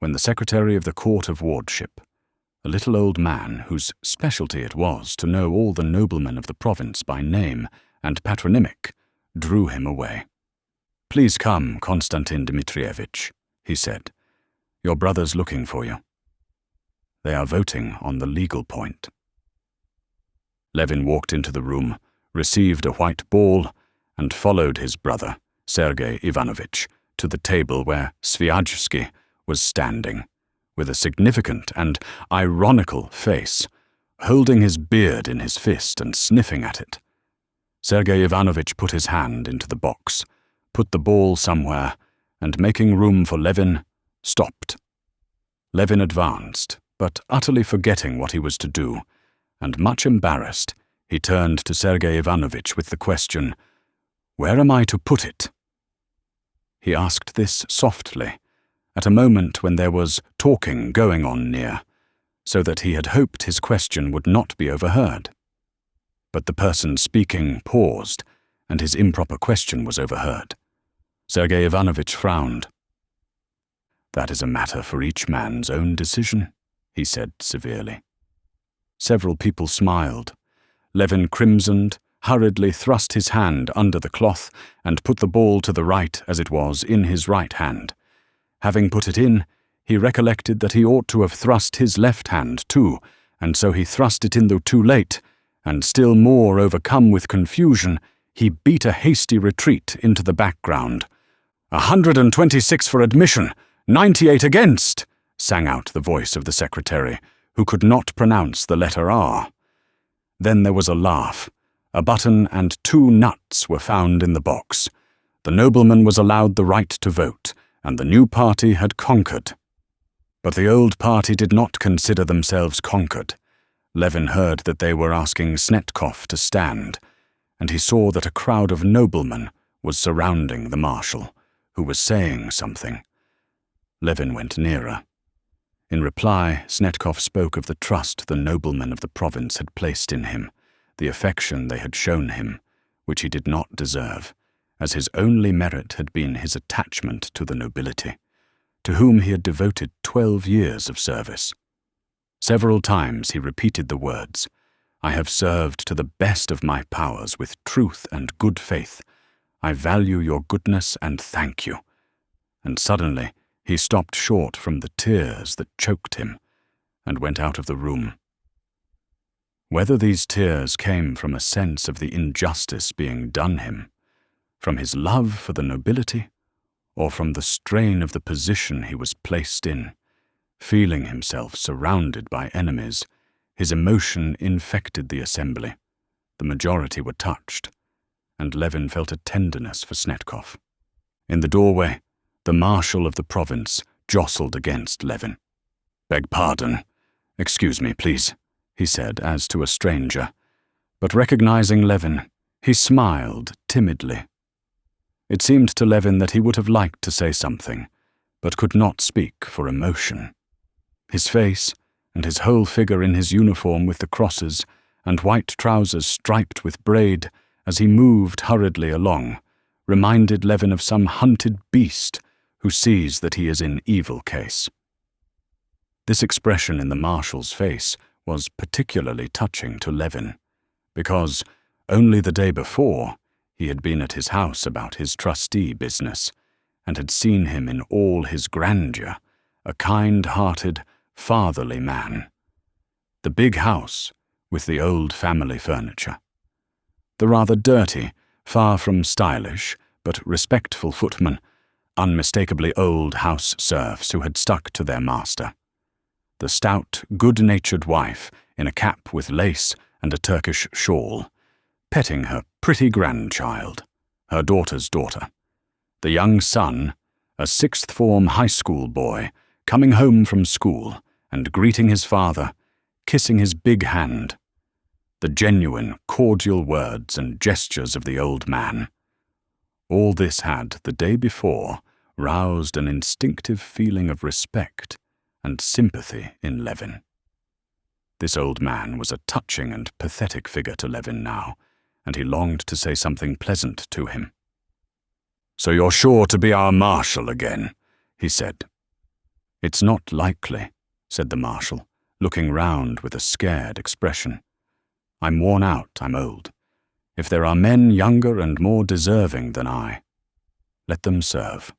when the secretary of the Court of Wardship, a little old man whose specialty it was to know all the noblemen of the province by name and patronymic, drew him away. "Please come, Konstantin Dmitrievitch," he said. "Your brother's looking for you. They are voting on the legal point." Levin walked into the room, received a white ball, and followed his brother, Sergei Ivanovich, to the table where Sviajsky was standing, with a significant and ironical face, holding his beard in his fist and sniffing at it. Sergei Ivanovich put his hand into the box, put the ball somewhere, and making room for Levin, stopped. Levin advanced, but utterly forgetting what he was to do, and much embarrassed, he turned to Sergei Ivanovich with the question, "Where am I to put it?" He asked this softly, at a moment when there was talking going on near, so that he had hoped his question would not be overheard. But the person speaking paused, and his improper question was overheard. Sergei Ivanovich frowned. "That is a matter for each man's own decision," he said severely. Several people smiled. Levin crimsoned, hurriedly thrust his hand under the cloth, and put the ball to the right as it was in his right hand. Having put it in, he recollected that he ought to have thrust his left hand too, and so he thrust it in though too late, and still more overcome with confusion, he beat a hasty retreat into the background. 126 for admission, 98 against, sang out the voice of the secretary, who could not pronounce the letter R. Then there was a laugh. A button and 2 nuts were found in the box. The nobleman was allowed the right to vote, and the new party had conquered. But the old party did not consider themselves conquered. Levin heard that they were asking Snetkov to stand, and he saw that a crowd of noblemen was surrounding the marshal, who was saying something. Levin went nearer. In reply, Snetkov spoke of the trust the noblemen of the province had placed in him, the affection they had shown him, which he did not deserve, as his only merit had been his attachment to the nobility, to whom he had devoted 12 years of service. Several times he repeated the words, "I have served to the best of my powers with truth and good faith. I value your goodness and thank you." And suddenly he stopped short from the tears that choked him and went out of the room. Whether these tears came from a sense of the injustice being done him, from his love for the nobility, or from the strain of the position he was placed in, feeling himself surrounded by enemies, his emotion infected the assembly. The majority were touched, and Levin felt a tenderness for Snetkov. In the doorway, the marshal of the province jostled against Levin. "Beg pardon. Excuse me, please," he said, as to a stranger. But recognizing Levin, he smiled timidly. It seemed to Levin that he would have liked to say something, but could not speak for emotion. His face, and his whole figure in his uniform with the crosses, and white trousers striped with braid, as he moved hurriedly along, reminded Levin of some hunted beast who sees that he is in evil case. This expression in the marshal's face was particularly touching to Levin, because, only the day before, he had been at his house about his trustee business, and had seen him in all his grandeur, a kind-hearted, fatherly man. The big house, with the old family furniture. The rather dirty, far from stylish, but respectful footmen, unmistakably old house serfs who had stuck to their master. The stout, good-natured wife, in a cap with lace and a Turkish shawl, petting her pretty grandchild, her daughter's daughter. The young son, a sixth-form high school boy, coming home from school and greeting his father, kissing his big hand. The genuine, cordial words and gestures of the old man. All this had, the day before, roused an instinctive feeling of respect and sympathy in Levin. This old man was a touching and pathetic figure to Levin now, and he longed to say something pleasant to him. "So you're sure to be our marshal again," he said. "It's not likely," said the marshal, looking round with a scared expression. "I'm worn out, I'm old. If there are men younger and more deserving than I, let them serve."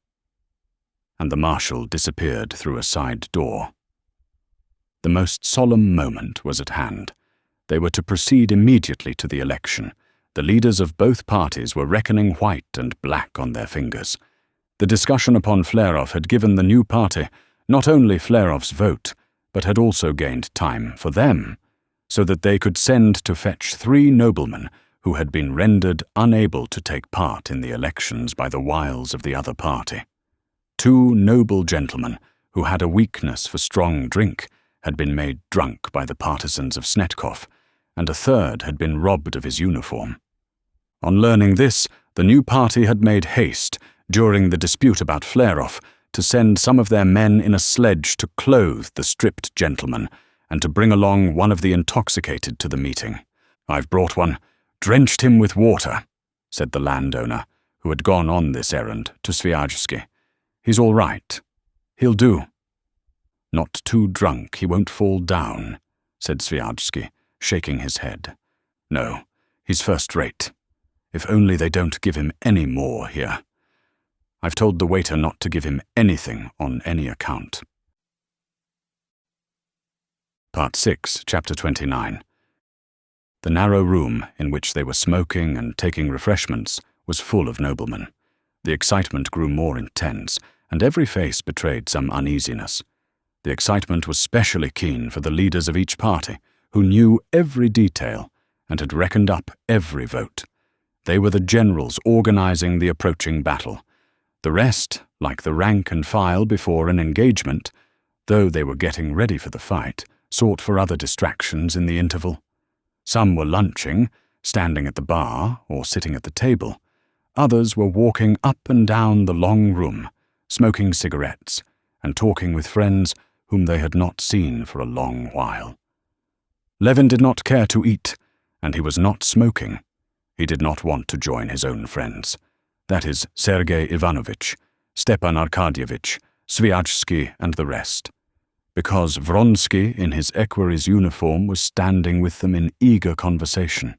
And the marshal disappeared through a side door. The most solemn moment was at hand. They were to proceed immediately to the election. The leaders of both parties were reckoning white and black on their fingers. The discussion upon Flerov had given the new party not only Flerov's vote, but had also gained time for them, so that they could send to fetch 3 noblemen who had been rendered unable to take part in the elections by the wiles of the other party. 2 noble gentlemen, who had a weakness for strong drink, had been made drunk by the partisans of Snetkov, and a 3rd had been robbed of his uniform. On learning this, the new party had made haste, during the dispute about Flerov, to send some of their men in a sledge to clothe the stripped gentleman, and to bring along one of the intoxicated to the meeting. "I've brought one, drenched him with water," said the landowner, who had gone on this errand, to Sviajsky. "He's all right. He'll do." "Not too drunk, he won't fall down," said Sviajsky, shaking his head. "No, he's first-rate. If only they don't give him any more here. I've told the waiter not to give him anything on any account." Part 6, Chapter 29. The narrow room in which they were smoking and taking refreshments was full of noblemen. The excitement grew more intense, and every face betrayed some uneasiness. The excitement was specially keen for the leaders of each party, who knew every detail and had reckoned up every vote. They were the generals organizing the approaching battle. The rest, like the rank and file before an engagement, though they were getting ready for the fight, sought for other distractions in the interval. Some were lunching, standing at the bar or sitting at the table. Others were walking up and down the long room, smoking cigarettes and talking with friends whom they had not seen for a long while. Levin did not care to eat, and he was not smoking. He did not want to join his own friends. That is, Sergei Ivanovitch, Stepan Arkadyevitch, Sviazhsky, and the rest. Because Vronsky, in his equerry's uniform, was standing with them in eager conversation.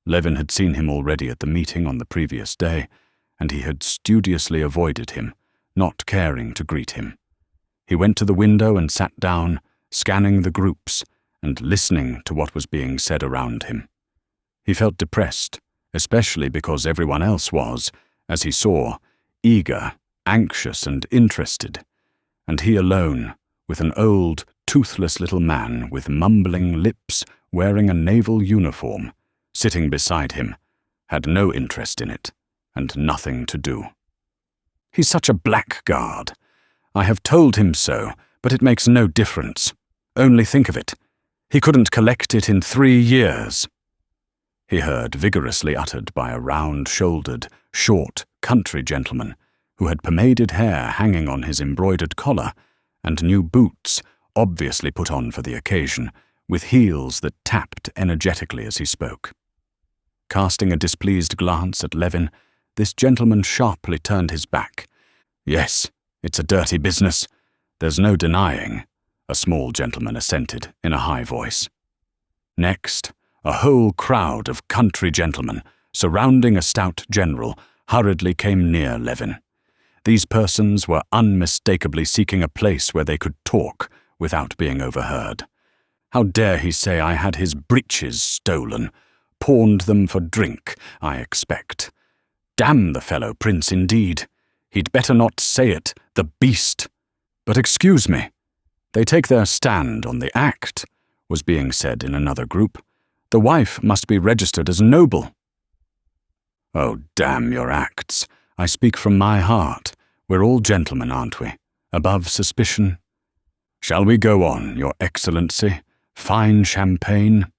Levin had seen him already at the meeting on the previous day, and he had studiously avoided him, not caring to greet him. He went to the window and sat down, scanning the groups and listening to what was being said around him. He felt depressed, especially because everyone else was, as he saw, eager, anxious, and interested, and he alone, with an old, toothless little man with mumbling lips wearing a naval uniform, sitting beside him, had no interest in it and nothing to do. "He's such a blackguard. I have told him so, but it makes no difference. Only think of it. He couldn't collect it in 3 years." He heard vigorously uttered by a round-shouldered, short country gentleman who had pomaded hair hanging on his embroidered collar and new boots, obviously put on for the occasion, with heels that tapped energetically as he spoke. Casting a displeased glance at Levin, this gentleman sharply turned his back. "Yes, it's a dirty business. There's no denying," a small gentleman assented in a high voice. Next, a whole crowd of country gentlemen, surrounding a stout general, hurriedly came near Levin. These persons were unmistakably seeking a place where they could talk without being overheard. How dare he say I had his breeches stolen? Pawned them for drink, I expect. Damn the fellow prince, indeed. He'd better not say it, the beast. But excuse me. They take their stand on the act, was being said in another group. The wife must be registered as noble. Oh, damn your acts. I speak from my heart. We're all gentlemen, aren't we? Above suspicion. Shall we go on, Your Excellency? Fine champagne.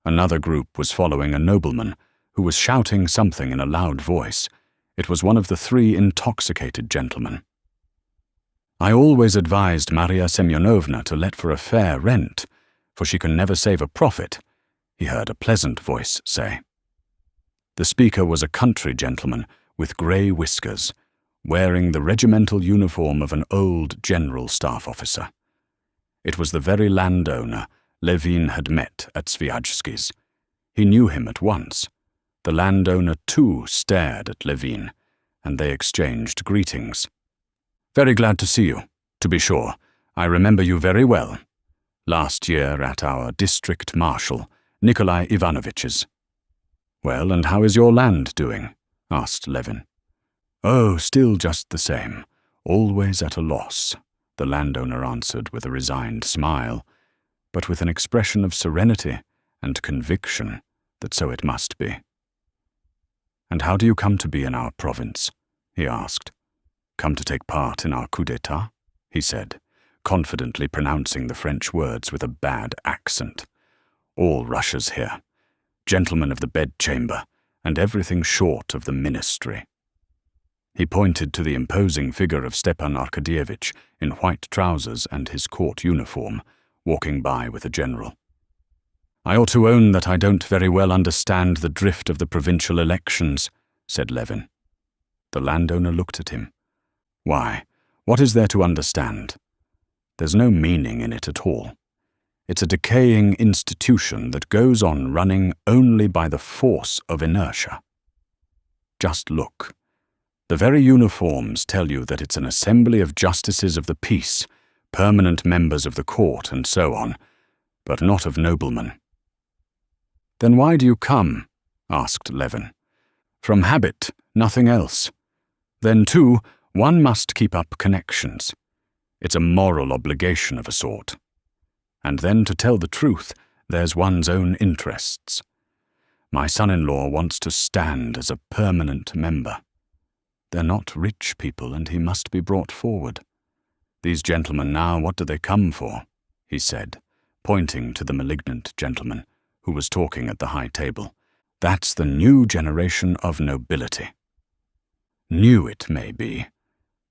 Another group was following a nobleman who was shouting something in a loud voice. It was one of the 3 intoxicated gentlemen. I always advised Maria Semyonovna to let for a fair rent, for she can never save a profit, he heard a pleasant voice say. The speaker was a country gentleman with grey whiskers, wearing the regimental uniform of an old general staff officer. It was the very landowner Levin had met at Sviazhsky's. He knew him at once. The landowner too stared at Levin, and they exchanged greetings. "Very glad to see you, to be sure. I remember you very well. Last year at our district marshal, Nikolai Ivanovitch's." "Well, and how is your land doing?" asked Levin. "Oh, still just the same. Always at a loss," the landowner answered with a resigned smile, but with an expression of serenity and conviction that so it must be. "And how do you come to be in our province?" he asked. "Come to take part in our coup d'etat?" he said, confidently pronouncing the French words with a bad accent. "All Russia's here. Gentlemen of the bedchamber, and everything short of the ministry." He pointed to the imposing figure of Stepan Arkadyevitch in white trousers and his court uniform, walking by with a general. "I ought to own that I don't very well understand the drift of the provincial elections," said Levin. The landowner looked at him. "Why, what is there to understand? There's no meaning in it at all. It's a decaying institution that goes on running only by the force of inertia. Just look. The very uniforms tell you that it's an assembly of justices of the peace, permanent members of the court and so on, but not of noblemen." "Then why do you come?" asked Levin. "From habit, nothing else. Then, too, one must keep up connections. It's a moral obligation of a sort. And then, to tell the truth, there's one's own interests. My son-in-law wants to stand as a permanent member. They're not rich people, and he must be brought forward. These gentlemen now, what do they come for?" he said, pointing to the malignant gentleman who was talking at the high table. "That's the new generation of nobility. New it may be,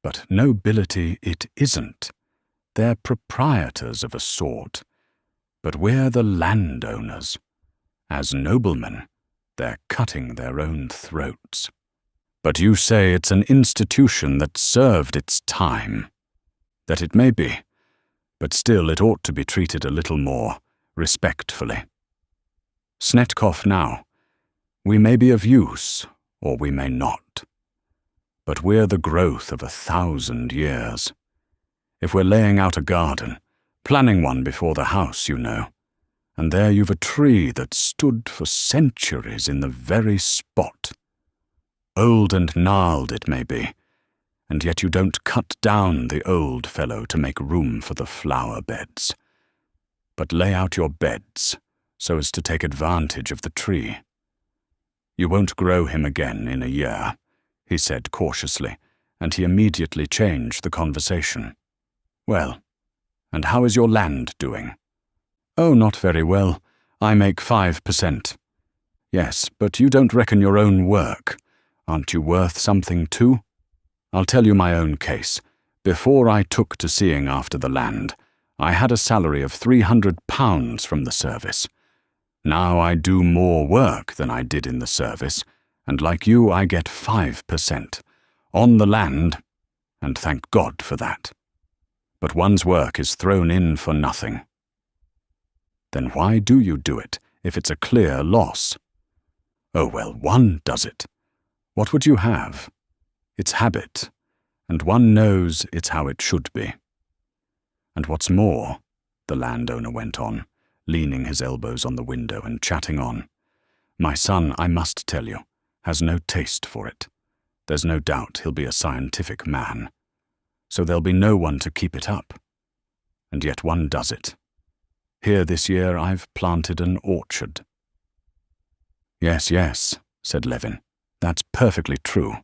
but nobility it isn't. They're proprietors of a sort, but we're the landowners. As noblemen, they're cutting their own throats. But you say it's an institution that served its time. That it may be, but still it ought to be treated a little more respectfully. Snetkov now, we may be of use, or we may not. But we're the growth of 1,000 years. If we're laying out a garden, planning one before the house, you know, and there you've a tree that stood for centuries in the very spot. Old and gnarled it may be, and yet you don't cut down the old fellow to make room for the flower beds, but lay out your beds so as to take advantage of the tree. You won't grow him again in a year," he said cautiously, and he immediately changed the conversation. "Well, and how is your land doing?" "Oh, not very well. I make 5%. "Yes, but you don't reckon your own work. Aren't you worth something too? I'll tell you my own case. Before I took to seeing after the land, I had a salary of £300 from the service. Now I do more work than I did in the service, and like you I get 5%, on the land, and thank God for that. But one's work is thrown in for nothing." "Then why do you do it, if it's a clear loss?" "Oh well, one does it. What would you have? It's habit, and one knows it's how it should be. And what's more," the landowner went on, leaning his elbows on the window and chatting on, "my son, I must tell you, has no taste for it. There's no doubt he'll be a scientific man. So there'll be no one to keep it up. And yet one does it. Here this year I've planted an orchard." Yes, said Levin. "That's perfectly true.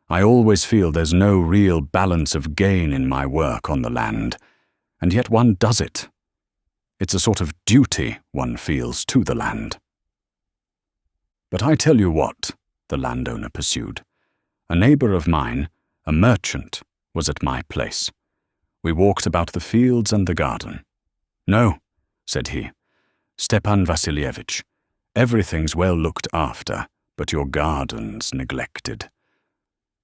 I always feel there's no real balance of gain in my work on the land, and yet one does it. It's a sort of duty one feels to the land." "But I tell you what," the landowner pursued, "a neighbor of mine, a merchant, was at my place. We walked about the fields and the garden. 'No,' said he, 'Stepan Vasilievich, everything's well looked after, but your garden's neglected.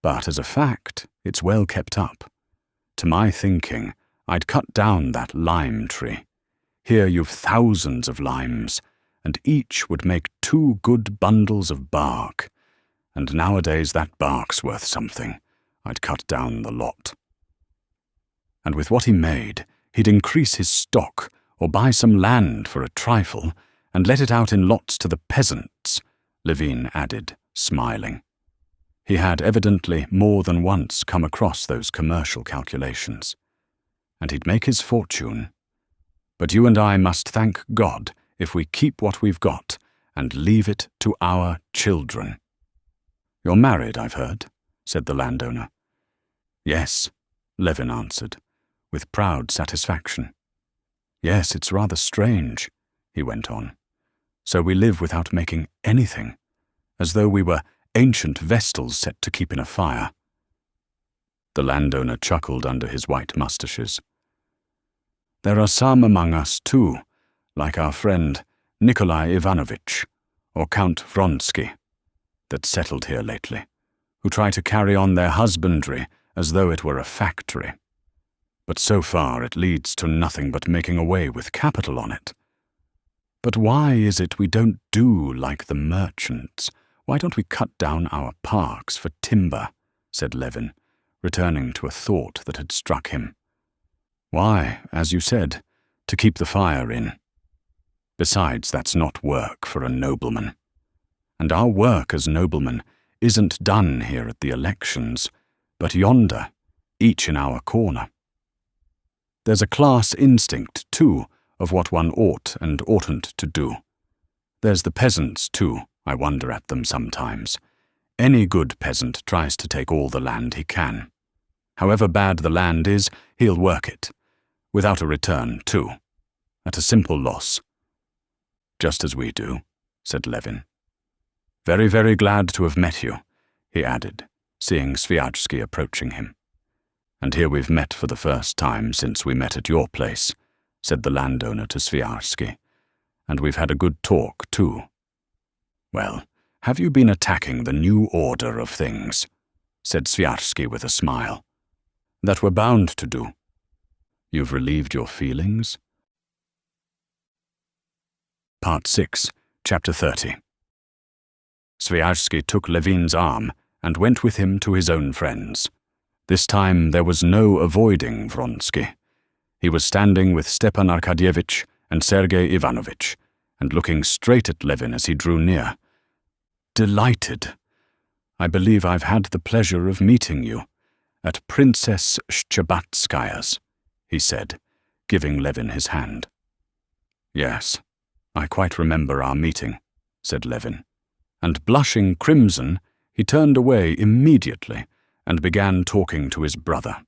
But as a fact, it's well kept up. To my thinking, I'd cut down that lime tree. Here you've thousands of limes, and each would make 2 good bundles of bark. And nowadays that bark's worth something. I'd cut down the lot.' And with what he made, he'd increase his stock, or buy some land for a trifle, and let it out in lots to the peasants," Levin added, smiling. He had evidently more than once come across those commercial calculations. "And he'd make his fortune. But you and I must thank God if we keep what we've got and leave it to our children." "You're married, I've heard," said the landowner. "Yes," Levin answered, with proud satisfaction. "Yes, it's rather strange," he went on. "So we live without making anything, as though we were ancient vestals set to keep in a fire." The landowner chuckled under his white moustaches. "There are some among us, too, like our friend Nikolai Ivanovitch, or Count Vronsky, that settled here lately, who try to carry on their husbandry as though it were a factory. But so far it leads to nothing but making away with capital on it. But why is it we don't do like the merchants? Why don't we cut down our parks for timber?" said Levin, returning to a thought that had struck him. Why, as you said, to keep the fire in. Besides, that's not work for a nobleman. And our work as noblemen isn't done here at the elections, but yonder, each in our corner. There's a class instinct, too, of what one ought and oughtn't to do. There's the peasants, too. I wonder at them sometimes. Any good peasant tries to take all the land he can. However bad the land is, he'll work it. Without a return, too. At a simple loss. Just as we do, said Levin. Very, very glad to have met you, he added, seeing Sviajsky approaching him. And here we've met for the first time since we met at your place, said the landowner to Sviajsky. And we've had a good talk, too. Well, have you been attacking the new order of things? Said Sviajsky with a smile. That we're bound to do. You've relieved your feelings? Part 6, Chapter 30. Sviajsky took Levin's arm and went with him to his own friends. This time there was no avoiding Vronsky. He was standing with Stepan Arkadyevitch and Sergei Ivanovitch, and looking straight at Levin as he drew near. Delighted. I believe I've had the pleasure of meeting you at Princess Shchebatskaya's, he said, giving Levin his hand. Yes, I quite remember our meeting, said Levin, and blushing crimson, he turned away immediately and began talking to his brother.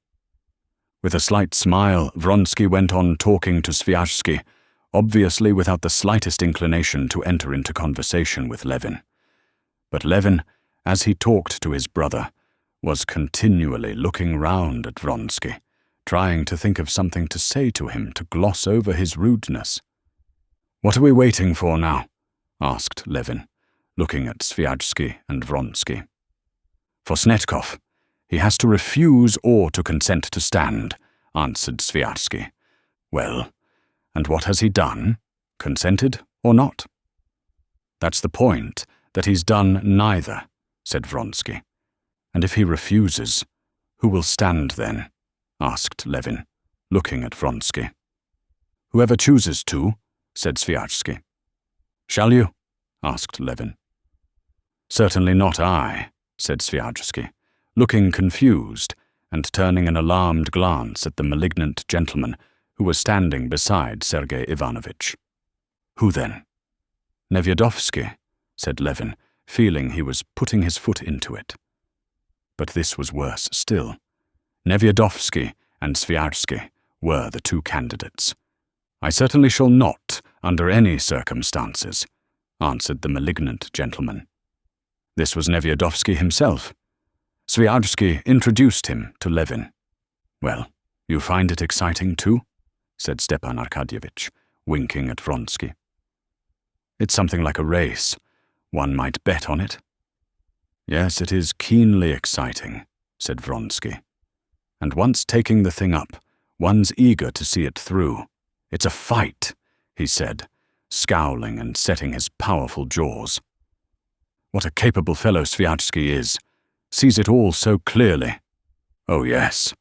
With a slight smile, Vronsky went on talking to Sviajsky, obviously without the slightest inclination to enter into conversation with Levin. But Levin, as he talked to his brother, was continually looking round at Vronsky, trying to think of something to say to him to gloss over his rudeness. What are we waiting for now? Asked Levin, looking at Sviajsky and Vronsky. For Snetkov. He has to refuse or to consent to stand, answered Sviajsky. Well, and what has he done? Consented or not? That's the point, that he's done neither, said Vronsky. And if he refuses, who will stand then? Asked Levin, looking at Vronsky. Whoever chooses to, said Sviajsky. Shall you? Asked Levin. Certainly not I, said Sviajsky, looking confused and turning an alarmed glance at the malignant gentleman who was standing beside Sergei Ivanovitch. Who then? Nevyedovsky, said Levin, feeling he was putting his foot into it. But this was worse still. Nevyedovsky and Sviajsky were the two candidates. I certainly shall not, under any circumstances, answered the malignant gentleman. This was Nevyedovsky himself. Sviajsky introduced him to Levin. Well, you find it exciting too? Said Stepan Arkadyevitch, winking at Vronsky. It's something like a race. One might bet on it. Yes, it is keenly exciting, said Vronsky. And once taking the thing up, one's eager to see it through. It's a fight, he said, scowling and setting his powerful jaws. What a capable fellow Sviajsky is. Sees it all so clearly. Oh yes,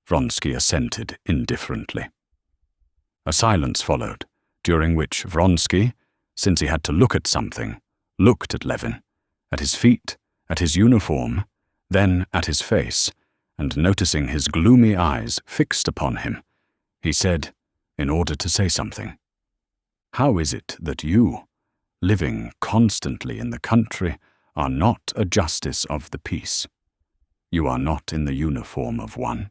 Vronsky assented indifferently. A silence followed, during which Vronsky, since he had to look at something, looked at Levin, at his feet, at his uniform, then at his face, and noticing his gloomy eyes fixed upon him, he said, in order to say something, How is it that you, living constantly in the country, are not a justice of the peace? You are not in the uniform of one.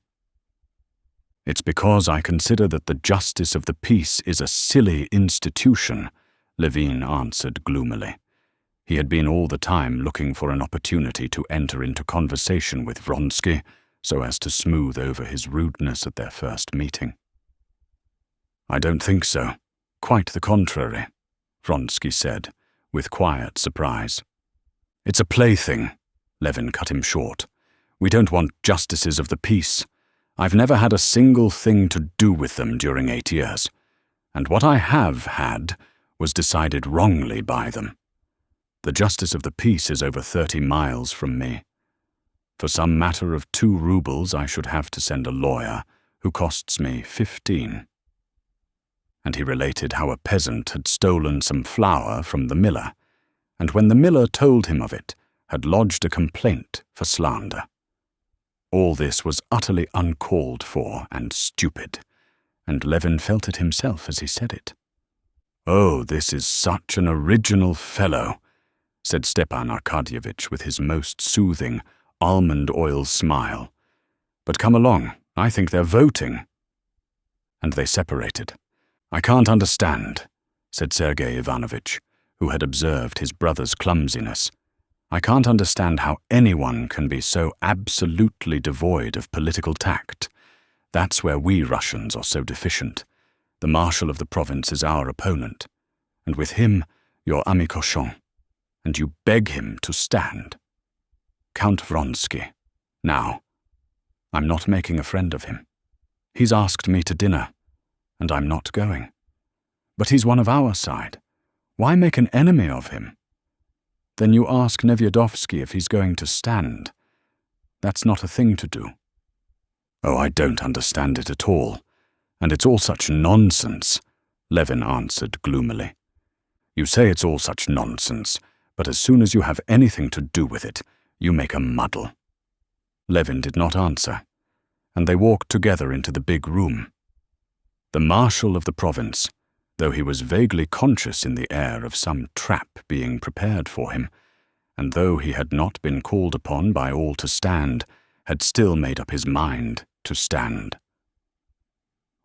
It's because I consider that the justice of the peace is a silly institution, Levin answered gloomily. He had been all the time looking for an opportunity to enter into conversation with Vronsky, so as to smooth over his rudeness at their first meeting. I don't think so. Quite the contrary, Vronsky said, with quiet surprise. It's a plaything, Levin cut him short. We don't want justices of the peace. I've never had a single thing to do with them during 8 years, and what I have had was decided wrongly by them. The justice of the peace is over 30 miles from me. For some matter of 2 rubles I should have to send a lawyer, who costs me 15. And he related how a peasant had stolen some flour from the miller, and when the miller told him of it, had lodged a complaint for slander. All this was utterly uncalled for and stupid, and Levin felt it himself as he said it. "Oh, this is such an original fellow," said Stepan Arkadyevitch with his most soothing, almond oil smile. "But come along, I think they're voting." And they separated. "I can't understand," said Sergei Ivanovitch, who had observed his brother's clumsiness. "I can't understand how anyone can be so absolutely devoid of political tact. That's where we Russians are so deficient. The marshal of the province is our opponent, and with him you're ami cochon, and you beg him to stand. Count Vronsky. Now, I'm not making a friend of him. He's asked me to dinner, and I'm not going. But he's one of our side. Why make an enemy of him? Then you ask Nevyedovsky if he's going to stand. That's not a thing to do." "Oh, I don't understand it at all, and it's all such nonsense," Levin answered gloomily. "You say it's all such nonsense, but as soon as you have anything to do with it, you make a muddle." Levin did not answer, and they walked together into the big room. The marshal of the province, though he was vaguely conscious in the air of some trap being prepared for him, and though he had not been called upon by all to stand, had still made up his mind to stand.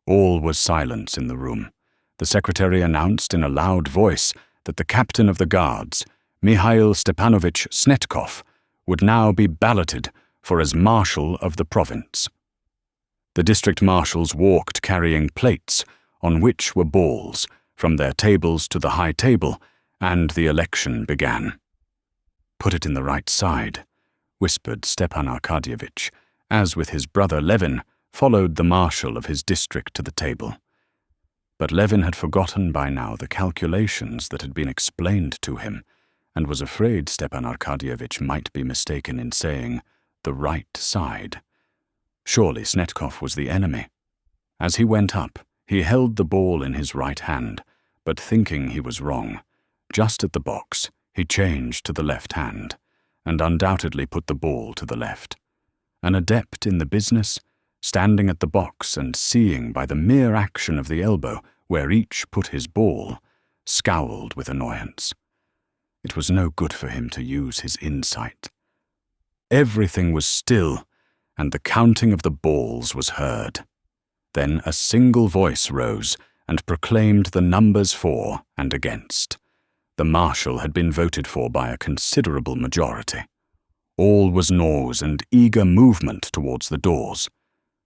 All was silence in the room. The secretary announced in a loud voice that the captain of the guards, Mikhail Stepanovich Snetkov, would now be balloted for as marshal of the province. The district marshals walked carrying plates on which were balls, from their tables to the high table, and the election began. "Put it in the right side," whispered Stepan Arkadyevitch, as with his brother Levin followed the marshal of his district to the table. But Levin had forgotten by now the calculations that had been explained to him, and was afraid Stepan Arkadyevitch might be mistaken in saying the right side. Surely Snetkov was the enemy. As he went up, he held the ball in his right hand, but thinking he was wrong, just at the box, he changed to the left hand, and undoubtedly put the ball to the left. An adept in the business, standing at the box and seeing by the mere action of the elbow where each put his ball, scowled with annoyance. It was no good for him to use his insight. Everything was still, and the counting of the balls was heard. Then a single voice rose and proclaimed the numbers for and against. The marshal had been voted for by a considerable majority. All was noise and eager movement towards the doors.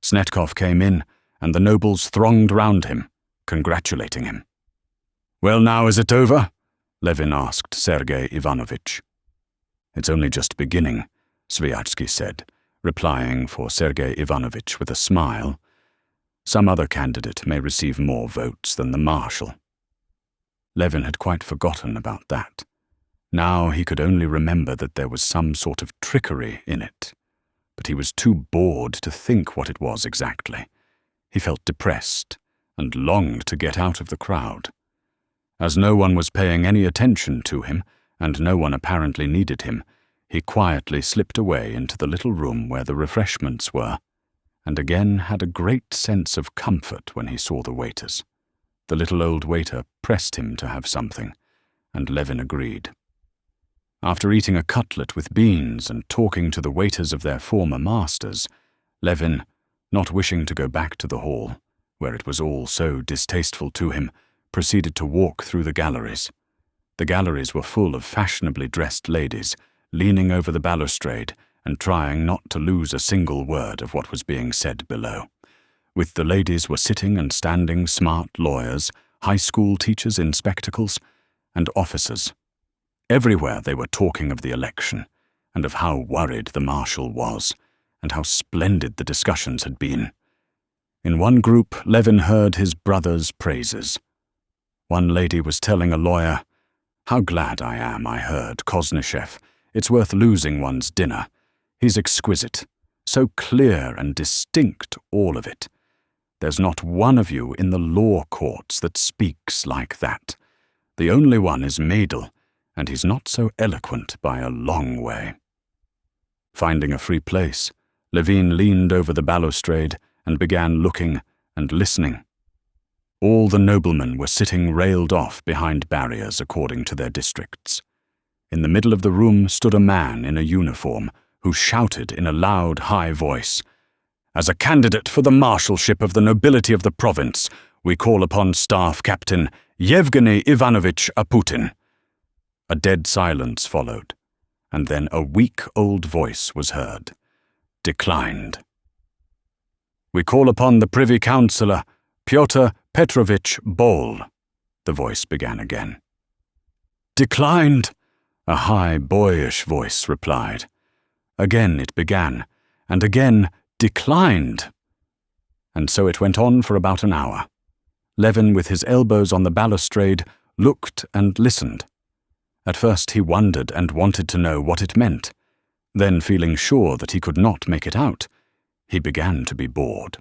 Snetkov came in, and the nobles thronged round him, congratulating him. "Well, now is it over?" Levin asked Sergei Ivanovitch. "It's only just beginning," Sviatsky said, replying for Sergei Ivanovitch with a smile. "Some other candidate may receive more votes than the marshal." Levin had quite forgotten about that. Now he could only remember that there was some sort of trickery in it. But he was too bored to think what it was exactly. He felt depressed and longed to get out of the crowd. As no one was paying any attention to him, and no one apparently needed him, he quietly slipped away into the little room where the refreshments were, and again had a great sense of comfort when he saw the waiters. The little old waiter pressed him to have something, and Levin agreed. After eating a cutlet with beans and talking to the waiters of their former masters, Levin, not wishing to go back to the hall, where it was all so distasteful to him, proceeded to walk through the galleries. The galleries were full of fashionably dressed ladies, leaning over the balustrade and trying not to lose a single word of what was being said below. With the ladies were sitting and standing smart lawyers, high school teachers in spectacles, and officers. Everywhere they were talking of the election, and of how worried the marshal was, and how splendid the discussions had been. In one group, Levin heard his brother's praises. One lady was telling a lawyer, "How glad I am I heard Koznishev. It's worth losing one's dinner. He's exquisite. So clear and distinct, all of it. There's not one of you in the law courts that speaks like that. The only one is Mädel, and he's not so eloquent by a long way." Finding a free place, Levin leaned over the balustrade and began looking and listening. All the noblemen were sitting railed off behind barriers according to their districts. In the middle of the room stood a man in a uniform who shouted in a loud, high voice, "As a candidate for the marshalship of the nobility of the province, we call upon Staff Captain Yevgeny Ivanovich Aputin." A dead silence followed, and then a weak old voice was heard. "Declined." "We call upon the Privy Councillor, Pyotr Petrovich Bol," the voice began again. "Declined," a high, boyish voice replied. Again it began, and again, "Declined." And so it went on for about an hour. Levin, with his elbows on the balustrade, looked and listened. At first he wondered and wanted to know what it meant. Then, feeling sure that he could not make it out, he began to be bored.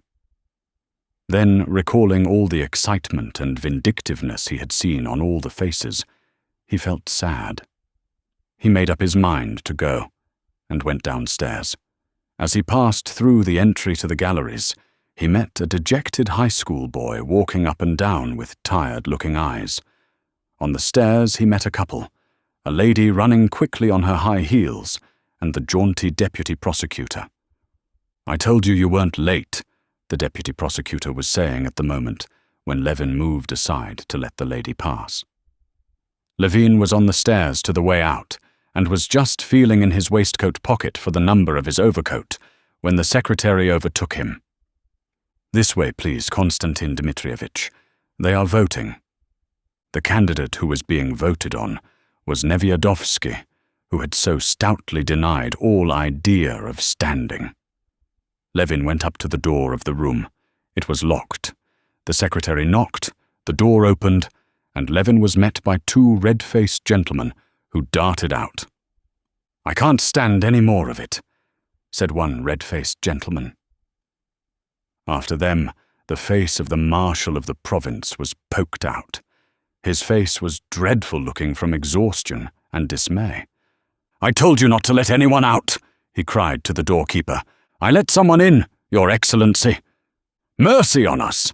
Then, recalling all the excitement and vindictiveness he had seen on all the faces, he felt sad. He made up his mind to go, and went downstairs. As he passed through the entry to the galleries, he met a dejected high school boy walking up and down with tired-looking eyes. On the stairs he met a couple, a lady running quickly on her high heels, and the jaunty deputy prosecutor. "I told you you weren't late," the deputy prosecutor was saying at the moment, when Levin moved aside to let the lady pass. Levin was on the stairs to the way out, and was just feeling in his waistcoat pocket for the number of his overcoat, when the secretary overtook him. "This way, please, Konstantin Dmitrievitch. They are voting." The candidate who was being voted on was Nevyedovsky, who had so stoutly denied all idea of standing. Levin went up to the door of the room. It was locked. The secretary knocked, the door opened, and Levin was met by two red-faced gentlemen who darted out. "I can't stand any more of it," said one red-faced gentleman. After them, the face of the marshal of the province was poked out. His face was dreadful-looking from exhaustion and dismay. "I told you not to let anyone out," he cried to the doorkeeper. "I let someone in, Your Excellency. Mercy on us!"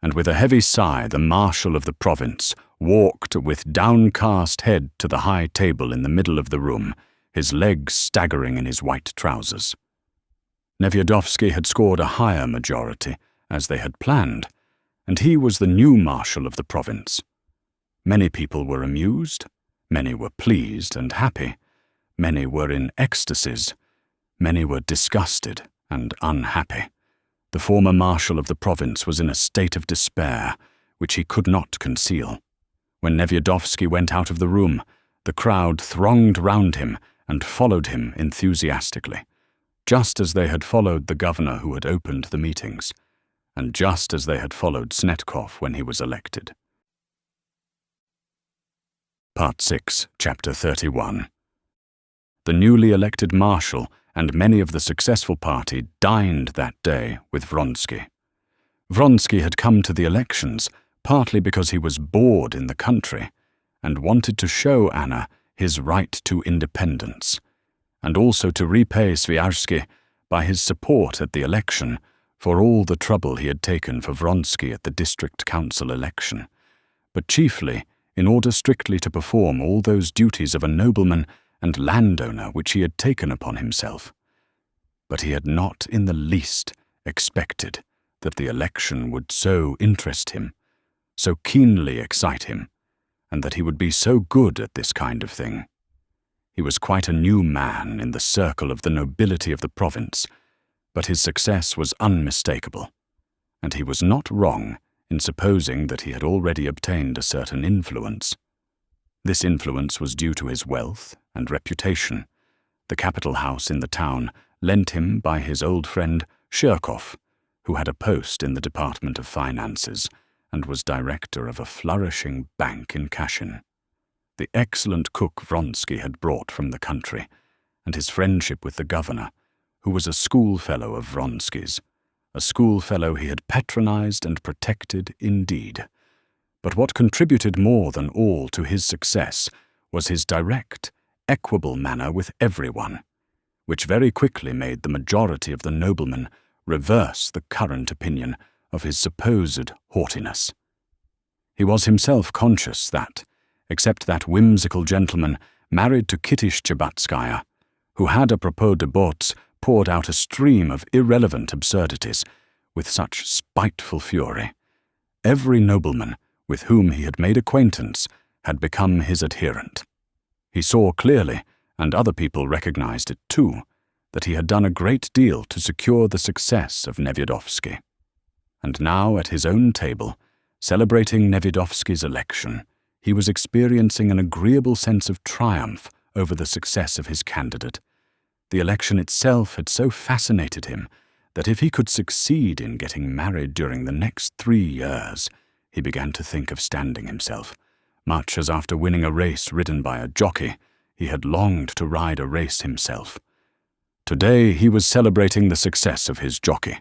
And with a heavy sigh, the marshal of the province walked with downcast head to the high table in the middle of the room, his legs staggering in his white trousers. Nevyedovsky had scored a higher majority, as they had planned, and he was the new marshal of the province. Many people were amused, many were pleased and happy, many were in ecstasies, many were disgusted and unhappy. The former marshal of the province was in a state of despair, which he could not conceal. When Nevyedovsky went out of the room, the crowd thronged round him and followed him enthusiastically, just as they had followed the governor who had opened the meetings, and just as they had followed Snetkov when he was elected. Part 6, Chapter 31. The newly elected marshal and many of the successful party dined that day with Vronsky. Vronsky had come to the elections partly because he was bored in the country and wanted to show Anna his right to independence, and also to repay Sviazhsky by his support at the election for all the trouble he had taken for Vronsky at the district council election, but chiefly in order strictly to perform all those duties of a nobleman and landowner which he had taken upon himself. But he had not in the least expected that the election would so interest him, so keenly excite him, and that he would be so good at this kind of thing. He was quite a new man in the circle of the nobility of the province, but his success was unmistakable, and he was not wrong in supposing that he had already obtained a certain influence. This influence was due to his wealth and reputation. The capital house in the town lent him by his old friend Shirkov, who had a post in the Department of Finances and was director of a flourishing bank in Kashin. The excellent cook Vronsky had brought from the country, and his friendship with the governor, who was a schoolfellow of Vronsky's, a schoolfellow he had patronized and protected indeed. But what contributed more than all to his success was his direct, equable manner with everyone, which very quickly made the majority of the noblemen reverse the current opinion of his supposed haughtiness. He was himself conscious that, except that whimsical gentleman married to Kitty Szczebatskaya, who had apropos de bottes poured out a stream of irrelevant absurdities with such spiteful fury, every nobleman with whom he had made acquaintance had become his adherent. He saw clearly, and other people recognized it too, that he had done a great deal to secure the success of Nevyedovsky. And now, at his own table, celebrating Nevyedovsky's election, he was experiencing an agreeable sense of triumph over the success of his candidate. The election itself had so fascinated him that if he could succeed in getting married during the next 3 years, he began to think of standing himself, much as after winning a race ridden by a jockey, he had longed to ride a race himself. Today he was celebrating the success of his jockey.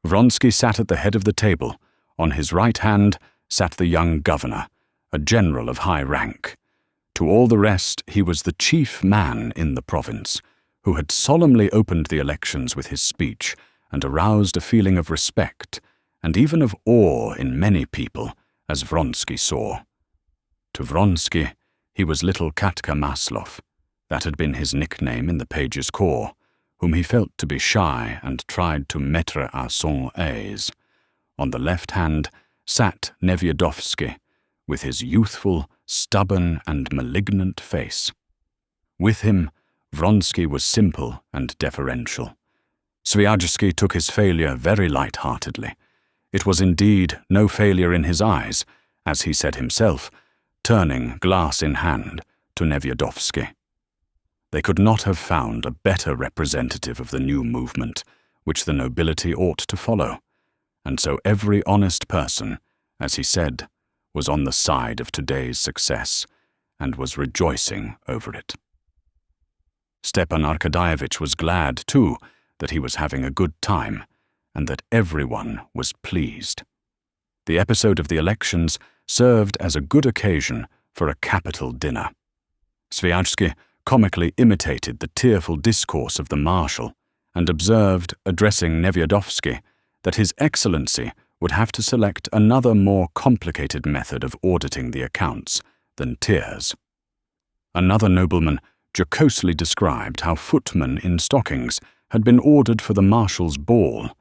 Vronsky sat at the head of the table. On his right hand sat the young governor, a general of high rank. To all the rest, he was the chief man in the province, who had solemnly opened the elections with his speech and aroused a feeling of respect and even of awe in many people, as Vronsky saw. To Vronsky, he was little Katka Maslov. That had been his nickname in the page's corps, whom he felt to be shy and tried to mettre à son aise. On the left hand sat Nevyedovsky, with his youthful, stubborn and malignant face. With him, Vronsky was simple and deferential. Sviajsky took his failure very light-heartedly. It was indeed no failure in his eyes, as he said himself, turning, glass in hand, to Nevyedovsky. They could not have found a better representative of the new movement, which the nobility ought to follow, and so every honest person, as he said, was on the side of today's success, and was rejoicing over it. Stepan Arkadyevitch was glad, too, that he was having a good time, and that everyone was pleased. The episode of the elections served as a good occasion for a capital dinner. Sviajsky comically imitated the tearful discourse of the marshal, and observed, addressing Nevyedovsky, that His Excellency would have to select another more complicated method of auditing the accounts than tears. Another nobleman jocosely described how footmen in stockings had been ordered for the marshal's ball,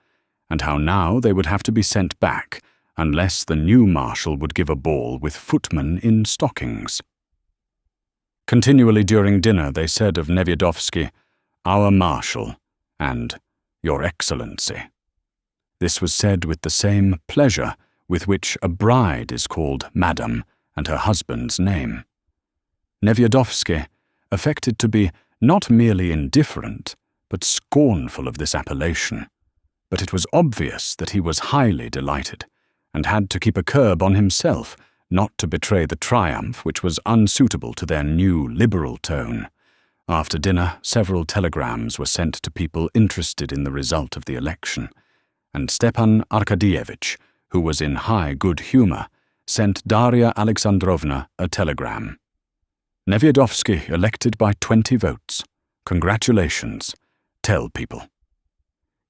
and how now they would have to be sent back unless the new marshal would give a ball with footmen in stockings. Continually during dinner they said of Nevyedovsky, "Our marshal," and "Your Excellency." This was said with the same pleasure with which a bride is called Madam and her husband's name. Nevyedovsky affected to be not merely indifferent, but scornful of this appellation. But it was obvious that he was highly delighted, and had to keep a curb on himself not to betray the triumph which was unsuitable to their new liberal tone. After dinner, several telegrams were sent to people interested in the result of the election, and Stepan Arkadyevitch, who was in high good humor, sent Darya Alexandrovna a telegram. "Nevyedovsky elected by 20 votes. Congratulations. Tell people."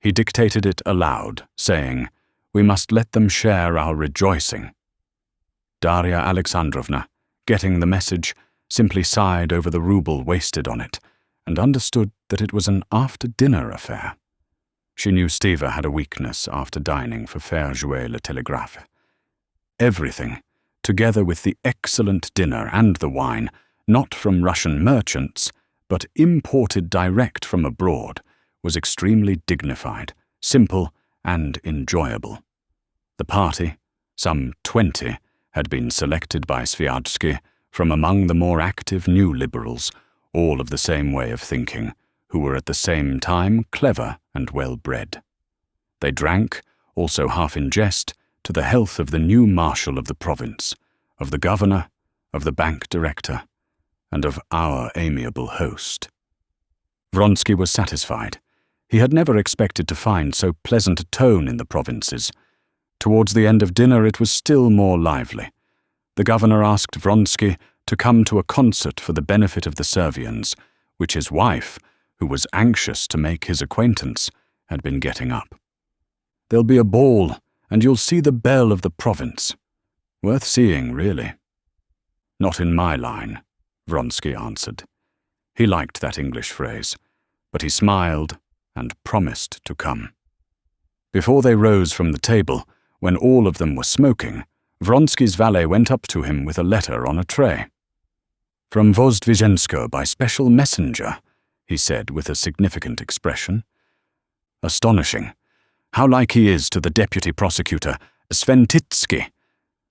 He dictated it aloud, saying, "We must let them share our rejoicing." Darya Alexandrovna, getting the message, simply sighed over the rouble wasted on it, and understood that it was an after-dinner affair. She knew Stiva had a weakness after dining for faire jouer le télégraphe. Everything, together with the excellent dinner and the wine, not from Russian merchants, but imported direct from abroad, was extremely dignified, simple, and enjoyable. The party, some 20, had been selected by Sviajsky from among the more active new liberals, all of the same way of thinking, who were at the same time clever and well-bred. They drank, also half in jest, to the health of the new marshal of the province, of the governor, of the bank director, and of our amiable host. Vronsky was satisfied. He had never expected to find so pleasant a tone in the provinces. Towards the end of dinner it was still more lively. The governor asked Vronsky to come to a concert for the benefit of the Servians, which his wife, who was anxious to make his acquaintance, had been getting up. "There'll be a ball, and you'll see the belle of the province. Worth seeing, really." "Not in my line," Vronsky answered. He liked that English phrase, but he smiled and promised to come. Before they rose from the table, when all of them were smoking, Vronsky's valet went up to him with a letter on a tray. "From Vozdvizensko by special messenger," he said with a significant expression. "Astonishing. How like he is to the deputy prosecutor, Sventitsky,"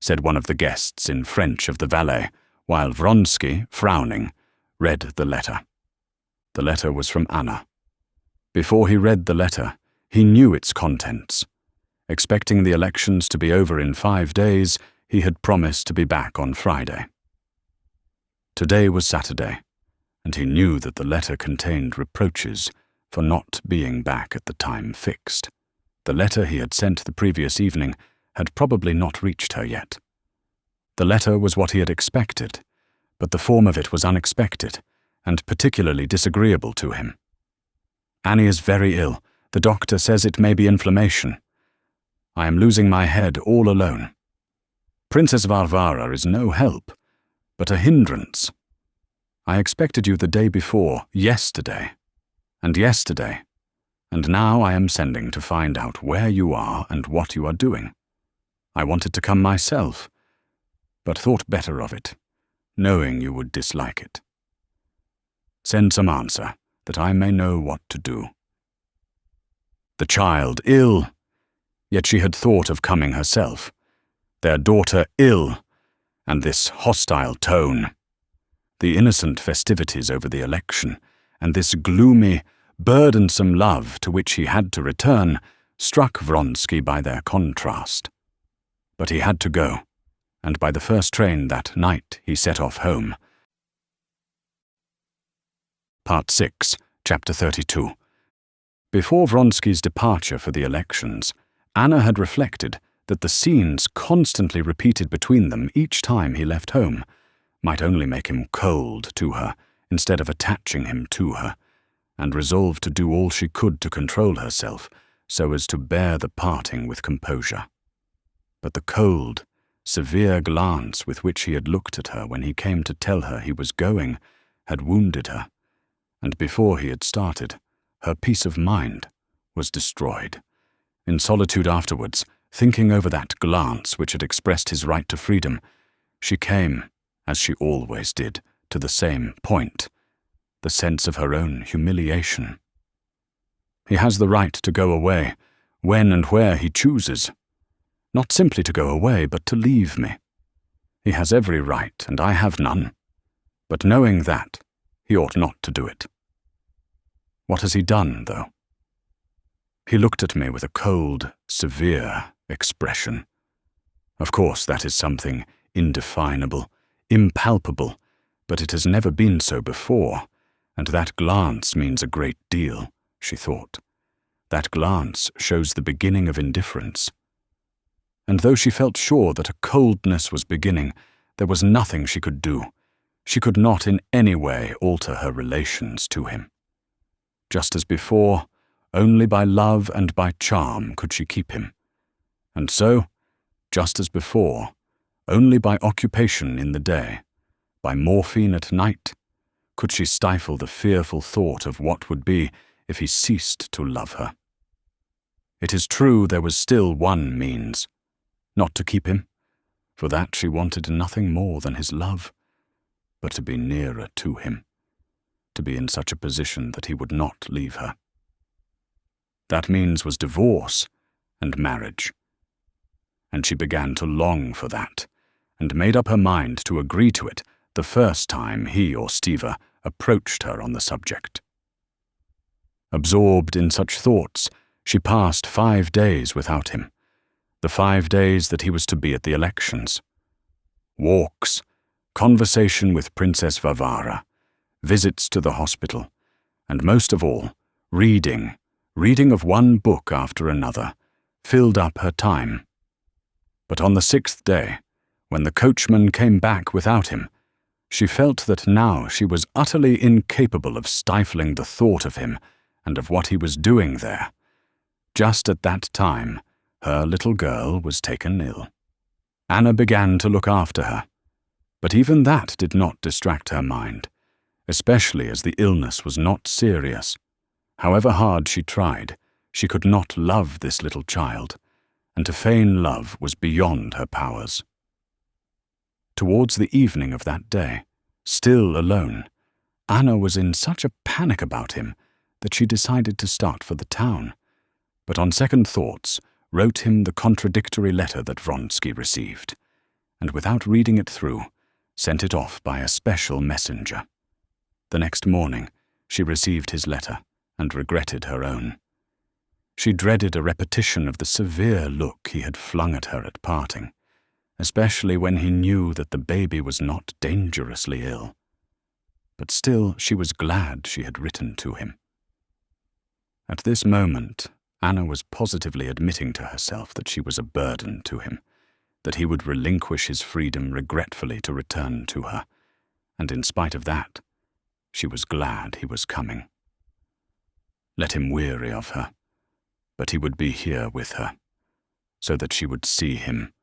said one of the guests in French of the valet, while Vronsky, frowning, read the letter. The letter was from Anna. Before he read the letter, he knew its contents. Expecting the elections to be over in 5 days, he had promised to be back on Friday. Today was Saturday, and he knew that the letter contained reproaches for not being back at the time fixed. The letter he had sent the previous evening had probably not reached her yet. The letter was what he had expected, but the form of it was unexpected and particularly disagreeable to him. "Annie is very ill. The doctor says it may be inflammation. I am losing my head all alone. Princess Varvara is no help, but a hindrance. I expected you the day before, yesterday, and now I am sending to find out where you are and what you are doing. I wanted to come myself, but thought better of it, knowing you would dislike it. Send some answer, that I may know what to do." The child ill, yet she had thought of coming herself. Their daughter ill, and this hostile tone. The innocent festivities over the election, and this gloomy, burdensome love to which he had to return, struck Vronsky by their contrast. But he had to go, and by the first train that night he set off home. Part 6, Chapter 32. Before Vronsky's departure for the elections, Anna had reflected that the scenes constantly repeated between them each time he left home might only make him cold to her instead of attaching him to her, and resolved to do all she could to control herself so as to bear the parting with composure. But the cold, severe glance with which he had looked at her when he came to tell her he was going had wounded her, and before he had started, her peace of mind was destroyed. In solitude afterwards, thinking over that glance which had expressed his right to freedom, she came, as she always did, to the same point, the sense of her own humiliation. He has the right to go away, when and where he chooses. Not simply to go away, but to leave me. He has every right, and I have none. But knowing that, he ought not to do it. What has he done, though? He looked at me with a cold, severe expression. Of course, that is something indefinable, impalpable, but it has never been so before, and that glance means a great deal, she thought. That glance shows the beginning of indifference. And though she felt sure that a coldness was beginning, there was nothing she could do. She could not in any way alter her relations to him. Just as before, only by love and by charm could she keep him. And so, just as before, only by occupation in the day, by morphine at night, could she stifle the fearful thought of what would be if he ceased to love her. It is true there was still one means, not to keep him, for that she wanted nothing more than his love, but to be nearer to him, to be in such a position that he would not leave her. That means was divorce and marriage. And she began to long for that, and made up her mind to agree to it the first time he or Stiva approached her on the subject. Absorbed in such thoughts, she passed 5 days without him, the 5 days that he was to be at the elections. Walks, conversation with Princess Varvara, visits to the hospital, and most of all, reading, reading of one book after another, filled up her time. But on the 6th day, when the coachman came back without him, she felt that now she was utterly incapable of stifling the thought of him and of what he was doing there. Just at that time, her little girl was taken ill. Anna began to look after her, but even that did not distract her mind, especially as the illness was not serious. However hard she tried, she could not love this little child, and to feign love was beyond her powers. Towards the evening of that day, still alone, Anna was in such a panic about him that she decided to start for the town, but on second thoughts wrote him the contradictory letter that Vronsky received, and without reading it through, sent it off by a special messenger. The next morning, she received his letter and regretted her own. She dreaded a repetition of the severe look he had flung at her at parting, especially when he knew that the baby was not dangerously ill. But still she was glad she had written to him. At this moment, Anna was positively admitting to herself that she was a burden to him, that he would relinquish his freedom regretfully to return to her, and in spite of that, she was glad he was coming. Let him weary of her, but he would be here with her, so that she would see him,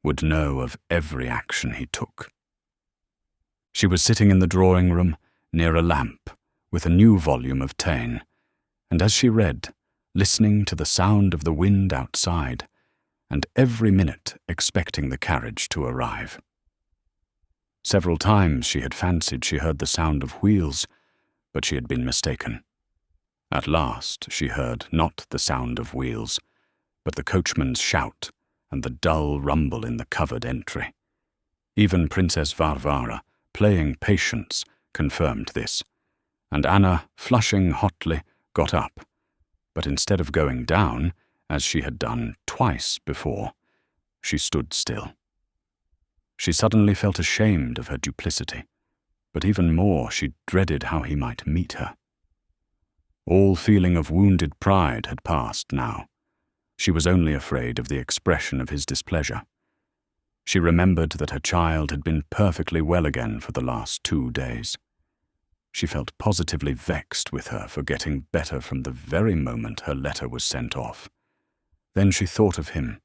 would know of every action he took. She was sitting in the drawing-room, near a lamp, with a new volume of Taine, and as she read, listening to the sound of the wind outside, and every minute expecting the carriage to arrive. Several times she had fancied she heard the sound of wheels, but she had been mistaken. At last she heard not the sound of wheels, but the coachman's shout and the dull rumble in the covered entry. Even Princess Varvara, playing patience, confirmed this, and Anna, flushing hotly, got up, but instead of going down, as she had done twice before, she stood still. She suddenly felt ashamed of her duplicity, but even more she dreaded how he might meet her. All feeling of wounded pride had passed now. She was only afraid of the expression of his displeasure. She remembered that her child had been perfectly well again for the last 2 days. She felt positively vexed with her for getting better from the very moment her letter was sent off. Then she thought of him,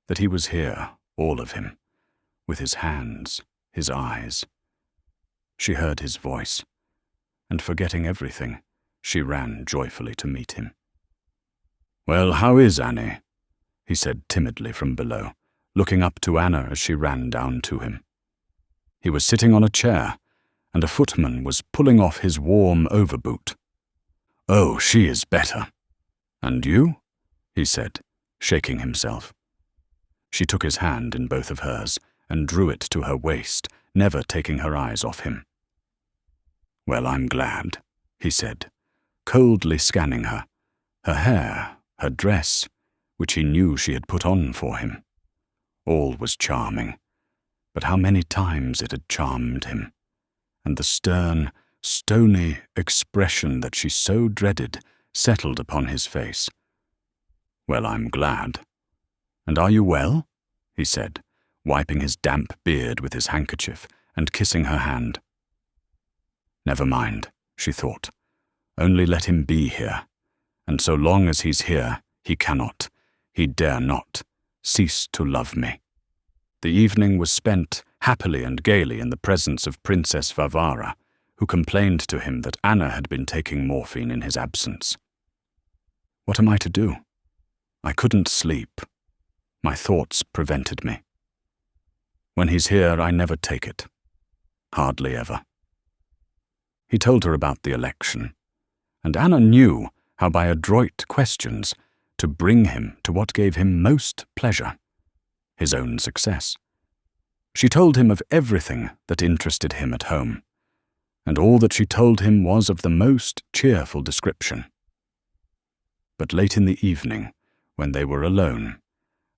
that he was here, all of him, with his hands, his eyes. She heard his voice, and forgetting everything, she ran joyfully to meet him. "Well, how is Annie?" he said timidly from below, looking up to Anna as she ran down to him. He was sitting on a chair, and a footman was pulling off his warm overboot. "Oh, she is better. And you?" he said, shaking himself. She took his hand in both of hers and drew it to her waist, never taking her eyes off him. "Well, I'm glad," he said, coldly scanning her, her hair, her dress, which he knew she had put on for him. All was charming, but how many times it had charmed him, and the stern, stony expression that she so dreaded settled upon his face. "Well, I'm glad. And are you well?" he said, wiping his damp beard with his handkerchief and kissing her hand. Never mind, she thought. Only let him be here, and so long as he's here, he cannot, he dare not, cease to love me. The evening was spent happily and gaily in the presence of Princess Varvara, who complained to him that Anna had been taking morphine in his absence. "What am I to do? I couldn't sleep. My thoughts prevented me. When he's here, I never take it. Hardly ever." He told her about the election, and Anna knew how by adroit questions to bring him to what gave him most pleasure, his own success. She told him of everything that interested him at home, and all that she told him was of the most cheerful description. But late in the evening, when they were alone,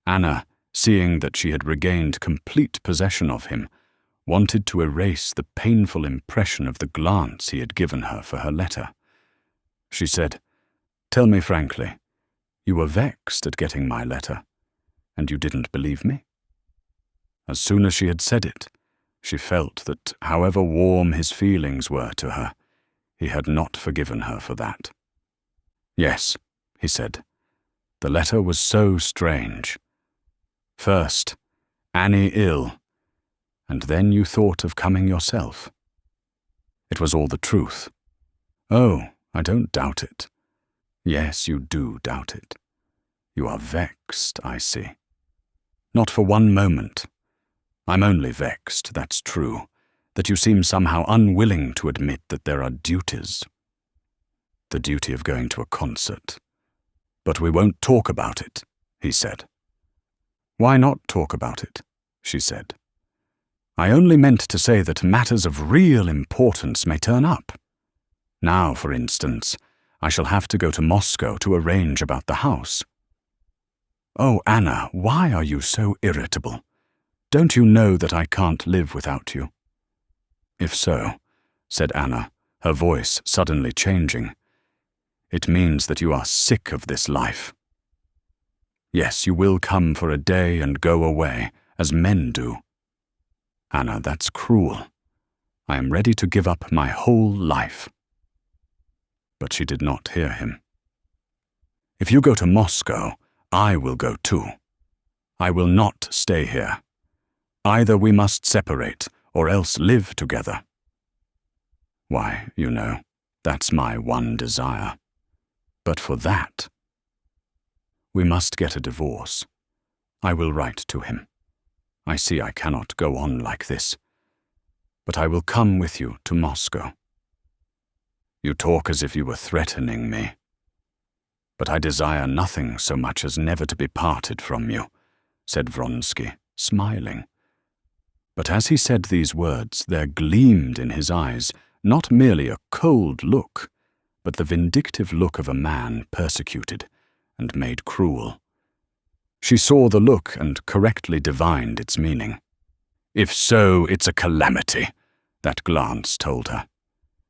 Anna, seeing that she had regained complete possession of him, wanted to erase the painful impression of the glance he had given her for her letter. She said, Tell me frankly, you were vexed at getting my letter, and you didn't believe me?" As soon as she had said it, she felt that however warm his feelings were to her, he had not forgiven her for that. "Yes," he said, "the letter was so strange. First, Annie ill, and then you thought of coming yourself. It was all the truth. Oh, I don't doubt it. Yes, you do doubt it. You are vexed, I see. Not for one moment. I'm only vexed, that's true, that you seem somehow unwilling to admit that there are duties. The duty of going to a concert. But we won't talk about it," he said. "Why not talk about it?" she said. "I only meant to say that matters of real importance may turn up. Now, for instance, I shall have to go to Moscow to arrange about the house." "Oh, Anna, why are you so irritable? Don't you know that I can't live without you?" "If so," said Anna, her voice suddenly changing, "it means that you are sick of this life. Yes, you will come for a day and go away, as men do. Anna, that's cruel. I am ready to give up my whole life." But she did not hear him. "If you go to Moscow, I will go too. I will not stay here. Either we must separate, or else live together. Why, you know, that's my one desire. But for that, we must get a divorce. I will write to him. I see I cannot go on like this. But I will come with you to Moscow." "You talk as if you were threatening me. But I desire nothing so much as never to be parted from you," said Vronsky, smiling. But as he said these words, there gleamed in his eyes not merely a cold look, but the vindictive look of a man persecuted and made cruel. She saw the look and correctly divined its meaning. If so, it's a calamity, that glance told her.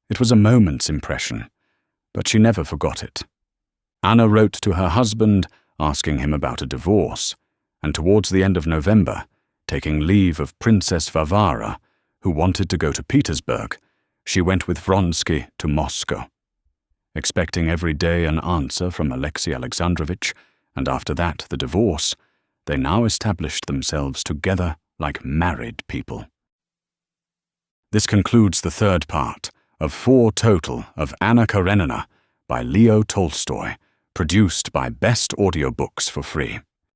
It was a moment's impression, but she never forgot it. Anna wrote to her husband asking him about a divorce, and towards the end of November, taking leave of Princess Varvara, who wanted to go to Petersburg, she went with Vronsky to Moscow. Expecting every day an answer from Alexei Alexandrovich, and after that the divorce, they now established themselves together like married people. This concludes the third part of 4 total of Anna Karenina by Leo Tolstoy, produced by Best Audiobooks for free.